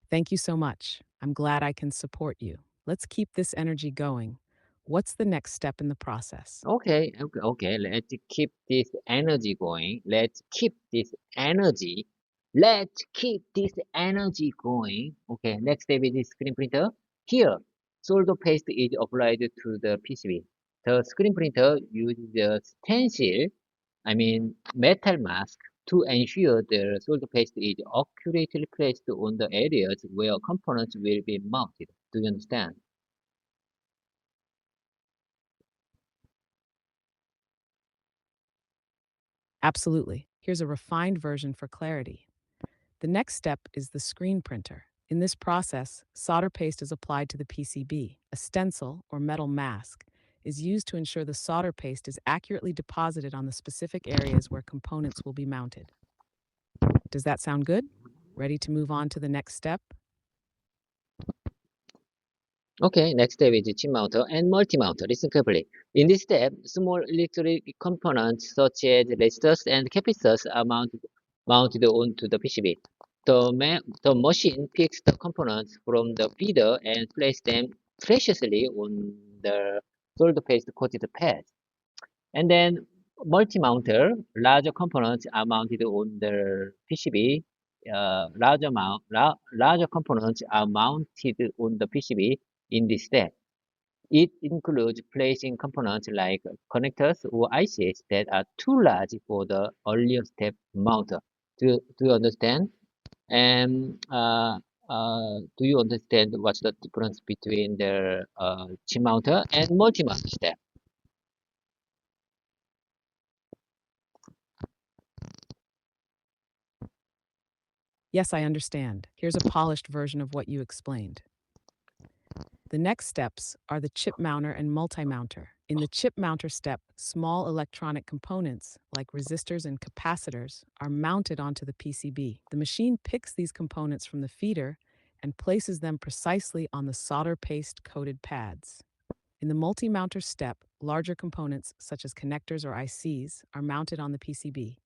Thank you so much. I'm glad I can support you. Let's keep this energy going. What's the next step in the process? Okay. Let's keep this energy going. Let's keep this energy. Let's keep this energy going. Okay, next step is screen printer. Here, solder paste is applied to the PCB. The screen printer uses a stencil, I mean metal mask, to ensure the solder paste is accurately placed on the areas where components will be mounted. Do you understand? Absolutely. Here's a refined version for clarity. The next step is the screen printer. In this process, solder paste is applied to the PCB. A stencil, or metal mask, is used to ensure the solder paste is accurately deposited on the specific areas where components will be mounted. Does that sound good? Ready to move on to the next step? Okay, next step is chip mounter and multi-mounter. Listen carefully. In this step, small electric components such as resistors and capacitors are mounted onto the PCB. The machine picks the components from the feeder and places them preciously on the solder paste coated pad. And then multi-mounter, larger components are mounted on the PCB. Larger components are mounted on the PCB in this step. It includes placing components like connectors or ICs that are too large for the earlier step mounter. Do you understand? And do you understand what's the difference between the chip mounter and multi-mounter step? Yes, I understand. Here's a polished version of what you explained. The next steps are the chip mounter and multi-mounter. In the chip mounter step, small electronic components, like resistors and capacitors, are mounted onto the PCB. The machine picks these components from the feeder and places them precisely on the solder paste coated pads. In the multi-mounter step, larger components, such as connectors or ICs, are mounted on the PCB.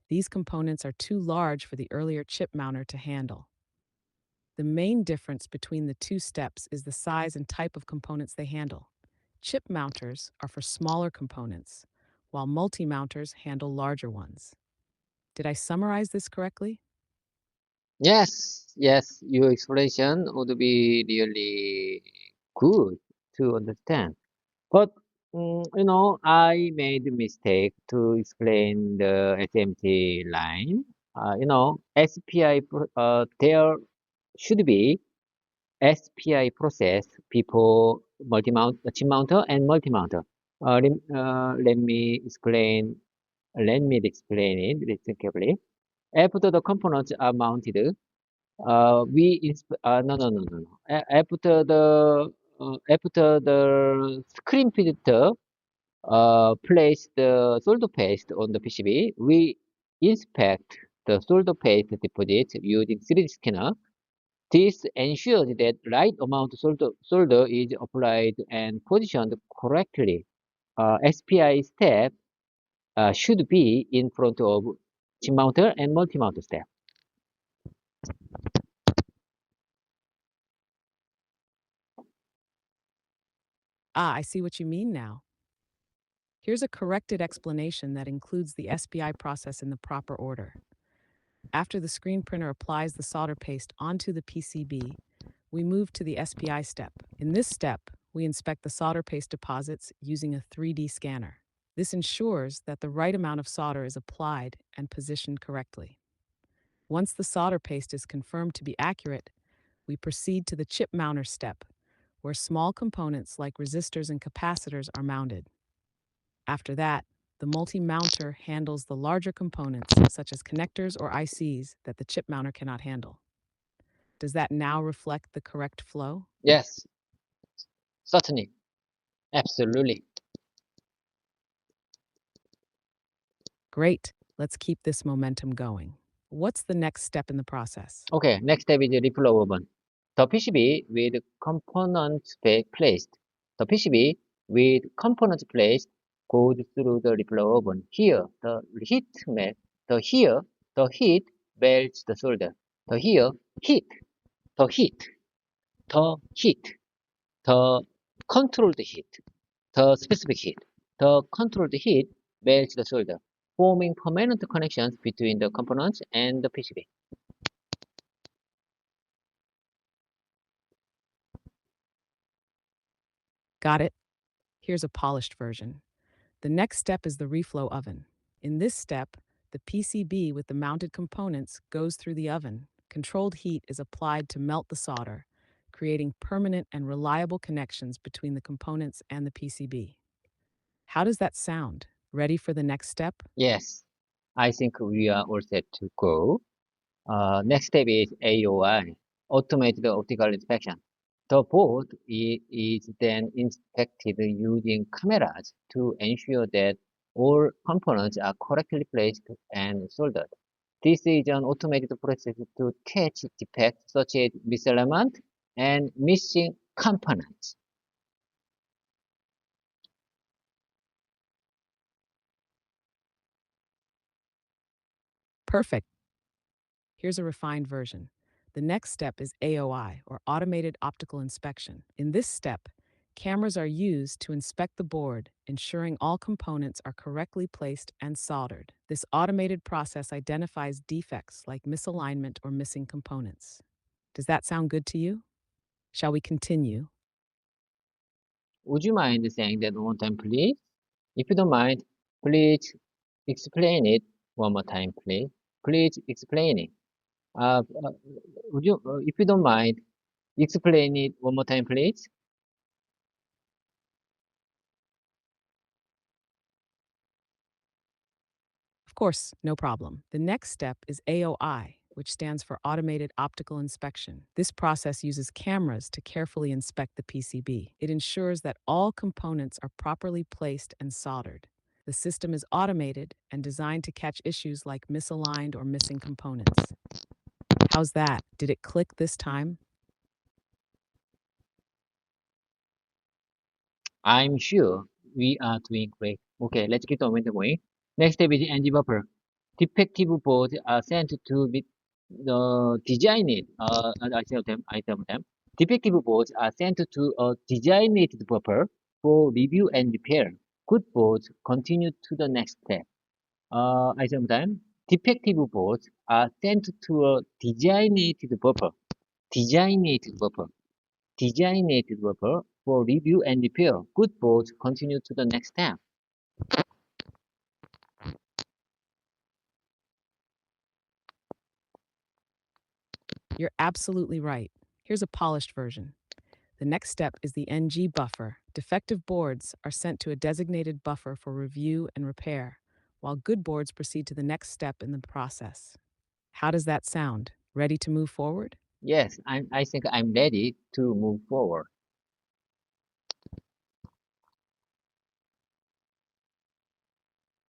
These components are too large for the earlier chip mounter to handle. The main difference between the two steps is the size and type of components they handle. Chip mounters are for smaller components, while multi-mounters handle larger ones. Did I summarize this correctly? Yes, your explanation would be really good to understand. But I made a mistake to explain the SMT line. SPI, there should be SPI process before chip mounter and multi-mounter. Let me explain it. Listen carefully. After the components are mounted, no, no, no, no, no. After the screen filter place the solder paste on the PCB, we inspect the solder paste deposit using 3D scanner. This ensures that right amount of solder is applied and positioned correctly. SPI step should be in front of chip mounter and multi-mounter step. Ah, I see what you mean now. Here's a corrected explanation that includes the SPI process in the proper order. After the screen printer applies the solder paste onto the PCB, we move to the SPI step. In this step, we inspect the solder paste deposits using a 3D scanner. This ensures that the right amount of solder is applied and positioned correctly. Once the solder paste is confirmed to be accurate, we proceed to the chip mounter step, where small components like resistors and capacitors are mounted. After that, the multi-mounter handles the larger components, such as connectors or ICs, that the chip mounter cannot handle. Does that now reflect the correct flow? Yes, certainly, absolutely. Great. Let's keep this momentum going. What's the next step in the process? Okay, next step is reflow oven. The PCB with components placed. The PCB with components placed goes through the reflow oven. Here the heat melts the solder. The here heat the heat the heat the controlled heat the specific heat the controlled heat melts the solder, forming permanent connections between the components and the PCB. Got it? Here's a polished version. The next step is the reflow oven. In this step, the PCB with the mounted components goes through the oven. Controlled heat is applied to melt the solder, creating permanent and reliable connections between the components and the PCB. How does that sound? Ready for the next step? Yes, I think we are all set to go. Next step is AOI, automated optical inspection. The board is then inspected using cameras to ensure that all components are correctly placed and soldered. This is an automated process to catch defects such as misalignment and missing components. Perfect. Here's a refined version. The next step is AOI, or Automated Optical Inspection. In this step, cameras are used to inspect the board, ensuring all components are correctly placed and soldered. This automated process identifies defects like misalignment or missing components. Does that sound good to you? Shall we continue? Would you mind saying that one time, please? If you don't mind, please explain it one more time, please. Please explain it. Uh, if you don't mind, explain it one more time, please? Of course, no problem. The next step is AOI, which stands for Automated Optical Inspection. This process uses cameras to carefully inspect the PCB. It ensures that all components are properly placed and soldered. The system is automated and designed to catch issues like misaligned or missing components. How's that? Did it click this time? I'm sure we are doing great. Okay, let's keep the momentum going. Next step is NG buffer. Defective boards are sent to be designed. I tell them. Defective boards are sent to a designated buffer for review and repair. Good boards continue to the next step. I tell them. Defective boards are sent to a designated buffer, designated buffer, designated buffer for review and repair. Good boards continue to the next step. You're absolutely right. Here's a polished version. The next step is the NG buffer. Defective boards are sent to a designated buffer for review and repair, while good boards proceed to the next step in the process. How does that sound? Ready to move forward? Yes, I think I'm ready to move forward.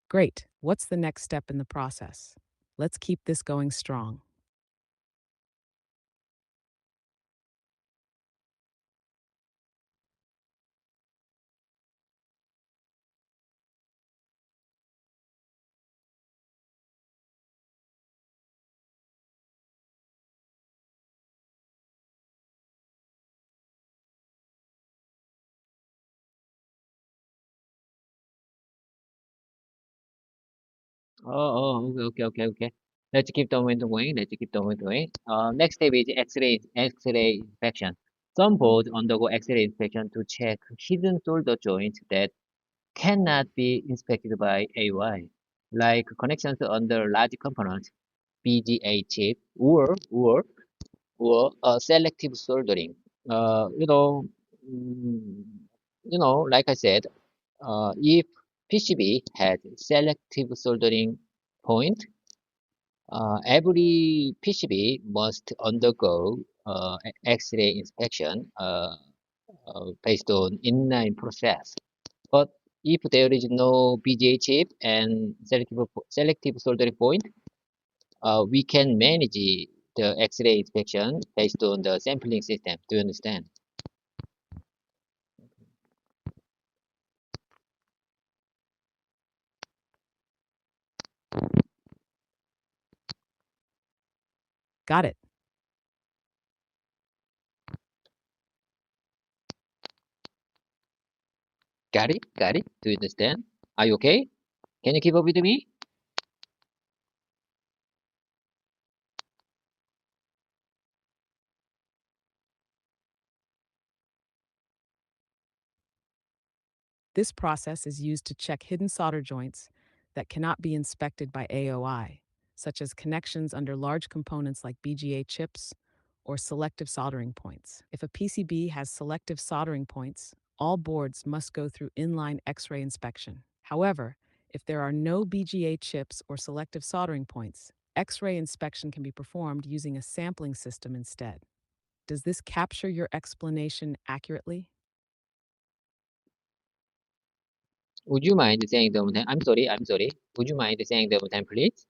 Great. What's the next step in the process? Let's keep this going strong. Okay. Let's keep the momentum going. Let's keep the momentum going. Next step is X-ray inspection. Some boards undergo X-ray inspection to check hidden solder joints that cannot be inspected by AI, like connections under large components, BGA chip, or selective soldering. Uh, you know, mm, like I said, if PCB had selective soldering point, every PCB must undergo X-ray inspection based on inline process. But if there is no BGA chip and selective soldering point, we can manage the X-ray inspection based on the sampling system. Do you understand? Got it. Got it? Got it? Do you understand? Are you okay? Can you keep up with me? This process is used to check hidden solder joints that cannot be inspected by AOI, such as connections under large components like BGA chips or selective soldering points. If a PCB has selective soldering points, all boards must go through inline X-ray inspection. However, if there are no BGA chips or selective soldering points, X-ray inspection can be performed using a sampling system instead. Does this capture your explanation accurately? Would you mind saying them time? I'm sorry. Would you mind saying them time, please?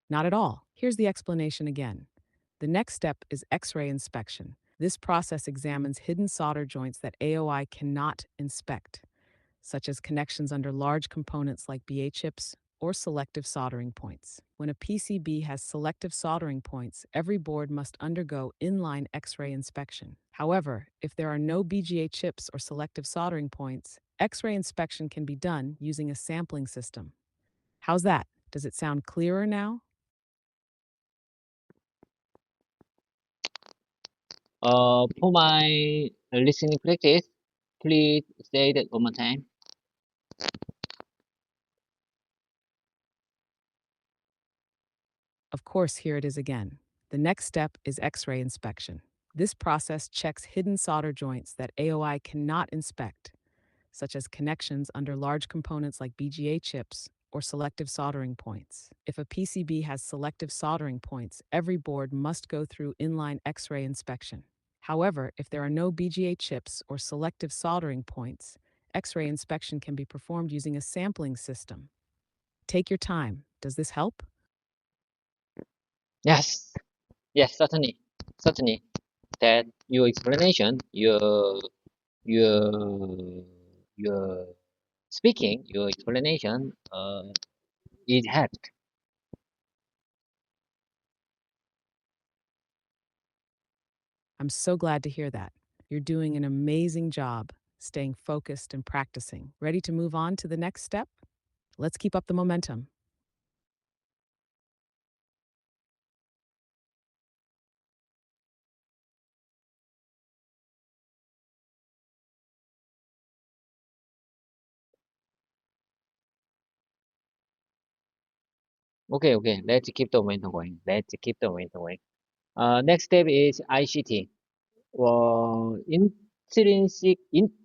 Not at all. Here's the explanation again. The next step is X-ray inspection. This process examines hidden solder joints that AOI cannot inspect, such as connections under large components like BA chips or selective soldering points. When a PCB has selective soldering points, every board must undergo inline X-ray inspection. However, if there are no BGA chips or selective soldering points, X-ray inspection can be done using a sampling system. How's that? Does it sound clearer now? For my listening practice, please say that one more time. Of course, here it is again. The next step is X-ray inspection. This process checks hidden solder joints that AOI cannot inspect, such as connections under large components like BGA chips or selective soldering points. If a PCB has selective soldering points, every board must go through inline X-ray inspection. However, if there are no BGA chips or selective soldering points, X-ray inspection can be performed using a sampling system. Take your time. Does this help? Yes, yes, certainly. That your explanation, your your speaking, your explanation, it helped. I'm so glad to hear that. You're doing an amazing job. staying focused and practicing. Ready to move on to the next step? Let's keep up the momentum. Okay, okay. Let's keep the momentum going. Let's keep the momentum going. Next step is ICT.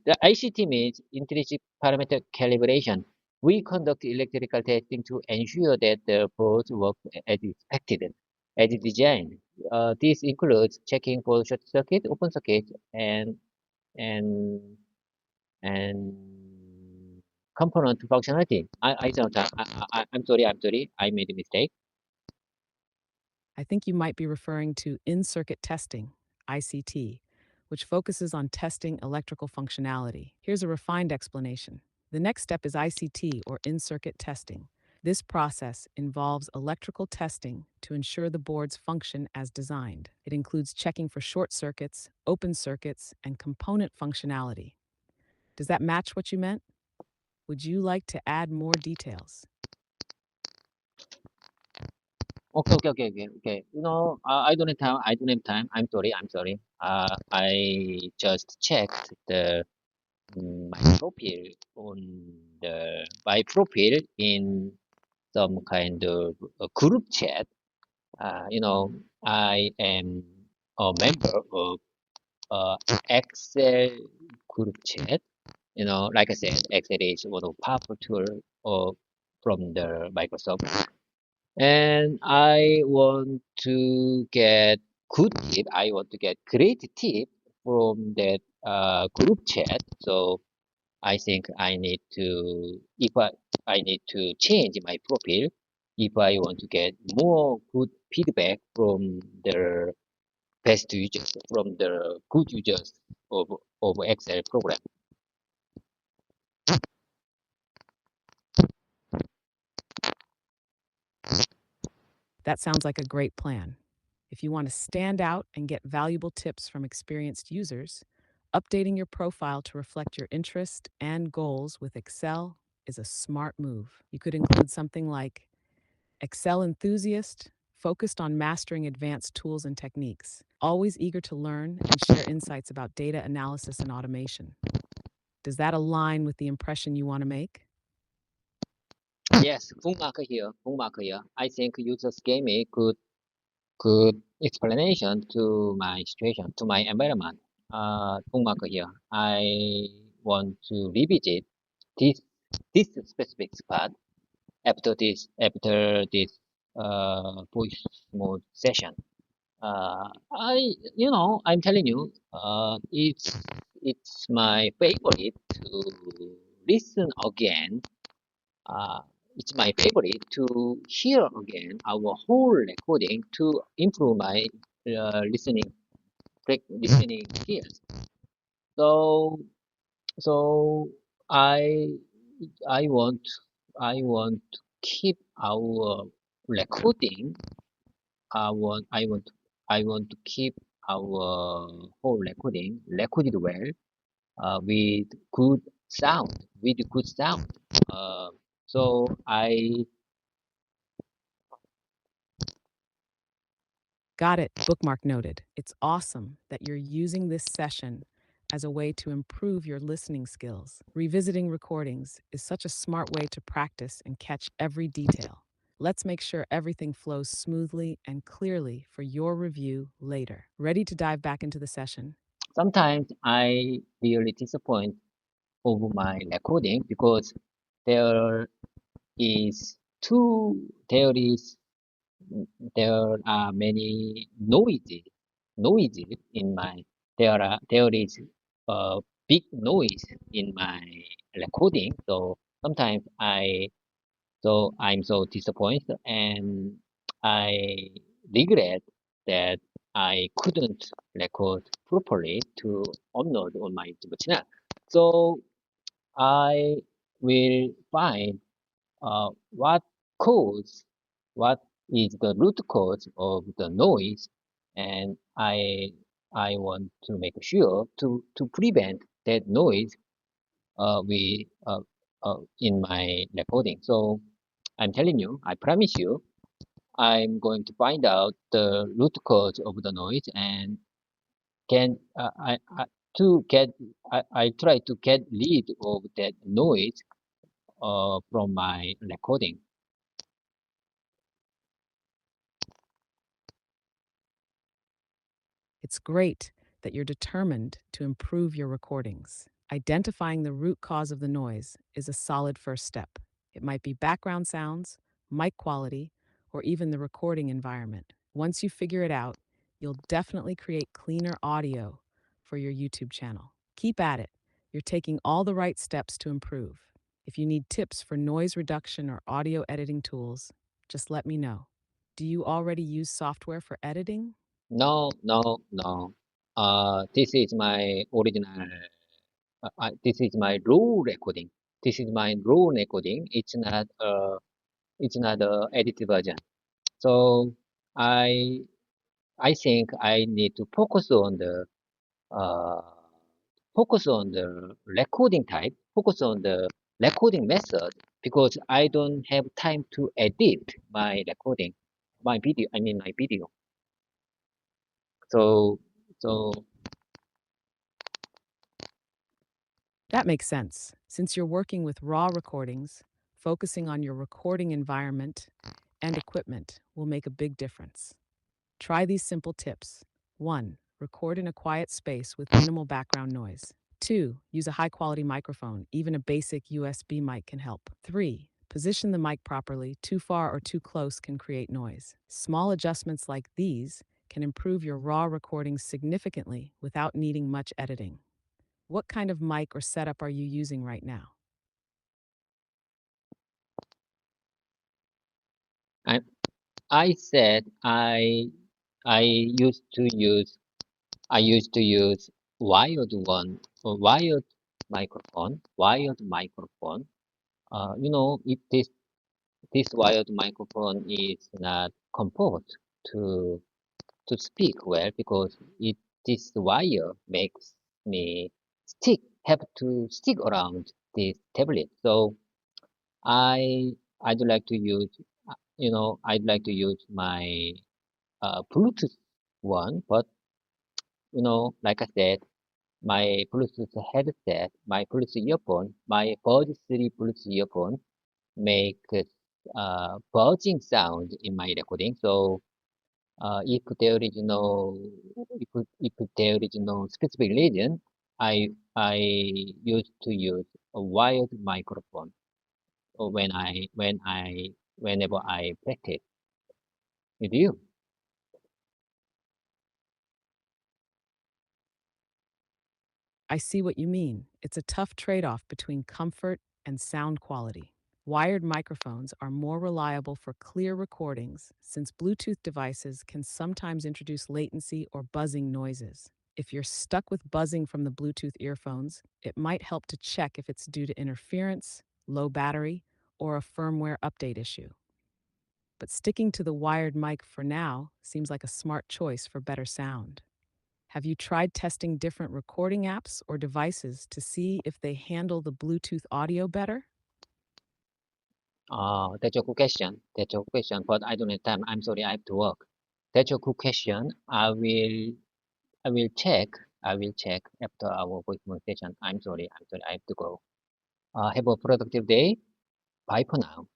The ICT means intrinsic parameter calibration. We conduct electrical testing to ensure that the boards work as expected, as designed. This includes checking for short circuit, open circuit, and and component functionality. I'm sorry, I made a mistake. I think you might be referring to in-circuit testing, ICT, which focuses on testing electrical functionality. Here's a refined explanation. The next step is ICT, or in-circuit testing. This process involves electrical testing to ensure the boards function as designed. It includes checking for short circuits, open circuits, and component functionality. Does that match what you meant? Would you like to add more details? Okay. I don't have time. I don't have time. I'm sorry. I'm sorry. I just checked my profile on my profile in some kind of a group chat. I am a member of Excel group chat. Like I said, Excel is one of powerful tool from the Microsoft. And I want to get good tip. I want to get great tip from that group chat. So I think I need to change my profile if I want to get more good feedback from the best users, from the good users of Excel program. That sounds like a great plan. If you want to stand out and get valuable tips from experienced users, updating your profile to reflect your interest and goals with Excel is a smart move. You could include something like Excel enthusiast, focused on mastering advanced tools and techniques, always eager to learn and share insights about data analysis and automation. Does that align with the impression you want to make? Yes, full mark here. Full mark here. I think users gave me good explanation to my situation, to my environment. Full mark here. I want to revisit this this specific spot after this voice mode session. I'm telling you, it's my favorite to listen again. uh, it's my favorite to hear again our whole recording to improve my listening skills. So so I I want I want to keep our recording. I want to keep our whole recording recorded well, with good sound. Uh, so I Got it. Bookmark noted. It's awesome that you're using this session as a way to improve your listening skills. Revisiting recordings is such a smart way to practice and catch every detail. Let's make sure everything flows smoothly and clearly for your review later. Ready to dive back into the session? sometimes I really disappoint over my recording because there is too there are many noises in my there is a big noise in my recording. So sometimes I'm so disappointed, and I regret that I couldn't record properly to upload on my YouTube channel. So I will find what cause, what is the root cause of the noise, and I want to make sure to prevent that noise in my recording. So I'm telling you, I promise you, I'm going to find out the root cause of the noise and can to get I try to get rid of that noise from my recording. It's great that you're determined to improve your recordings. Identifying the root cause of the noise is a solid first step. It might be background sounds, mic quality, or even the recording environment. Once you figure it out, you'll definitely create cleaner audio for your YouTube channel. Keep at it. You're taking all the right steps to improve. If you need tips for noise reduction or audio editing tools, just let me know. Do you already use software for editing? No, no, no. This is my original. This is my raw recording. This is my raw recording. It's not a edited version. So I I think I need to uh, focus on the recording type, focus on the recording method because I don't have time to edit my recording, my video. I mean my video. So so That makes sense. Since you're working with raw recordings, focusing on your recording environment and equipment will make a big difference. Try these simple tips. 1. Record in a quiet space with minimal background noise. 2. Use a high quality microphone. Even a basic USB mic can help. 3. Position the mic properly. Too far or too close can create noise. Small adjustments like these can improve your raw recordings significantly without needing much editing. What kind of mic or setup are you using right now? I I said I used to use I used to use wired wired microphone. If this wired microphone is not comfort to speak well because it this wire makes me have to stick around this tablet. So I I'd like to use I'd like to use my Bluetooth one, but like I said, my Bluetooth headset, my Bluetooth earphone, my Buds 3 Bluetooth earphone make buzzing sound in my recording. So if there is if there is no specific reason, I used to use a wired microphone whenever I practice with you. I see what you mean. It's a tough trade off between comfort and sound quality. Wired microphones are more reliable for clear recordings since Bluetooth devices can sometimes introduce latency or buzzing noises. If you're stuck with buzzing from the Bluetooth earphones, it might help to check if it's due to interference, low battery, or a firmware update issue. But sticking to the wired mic for now seems like a smart choice for better sound. Have you tried testing different recording apps or devices to see if they handle the Bluetooth audio better? That's a good question. That's a good question, but I don't have time. I'm sorry, I have to work. That's a good question. I will check. I will check after our voice conversation. I'm sorry. I'm sorry. I have to go. Have a productive day. Bye for now.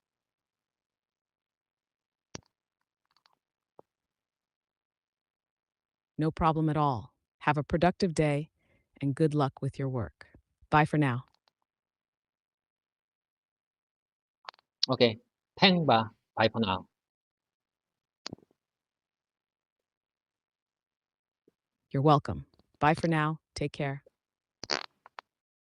No problem at all. Have a productive day and good luck with your work. Bye for now. Okay. Thank ba. Bye for now. You're welcome. Bye for now. Take care.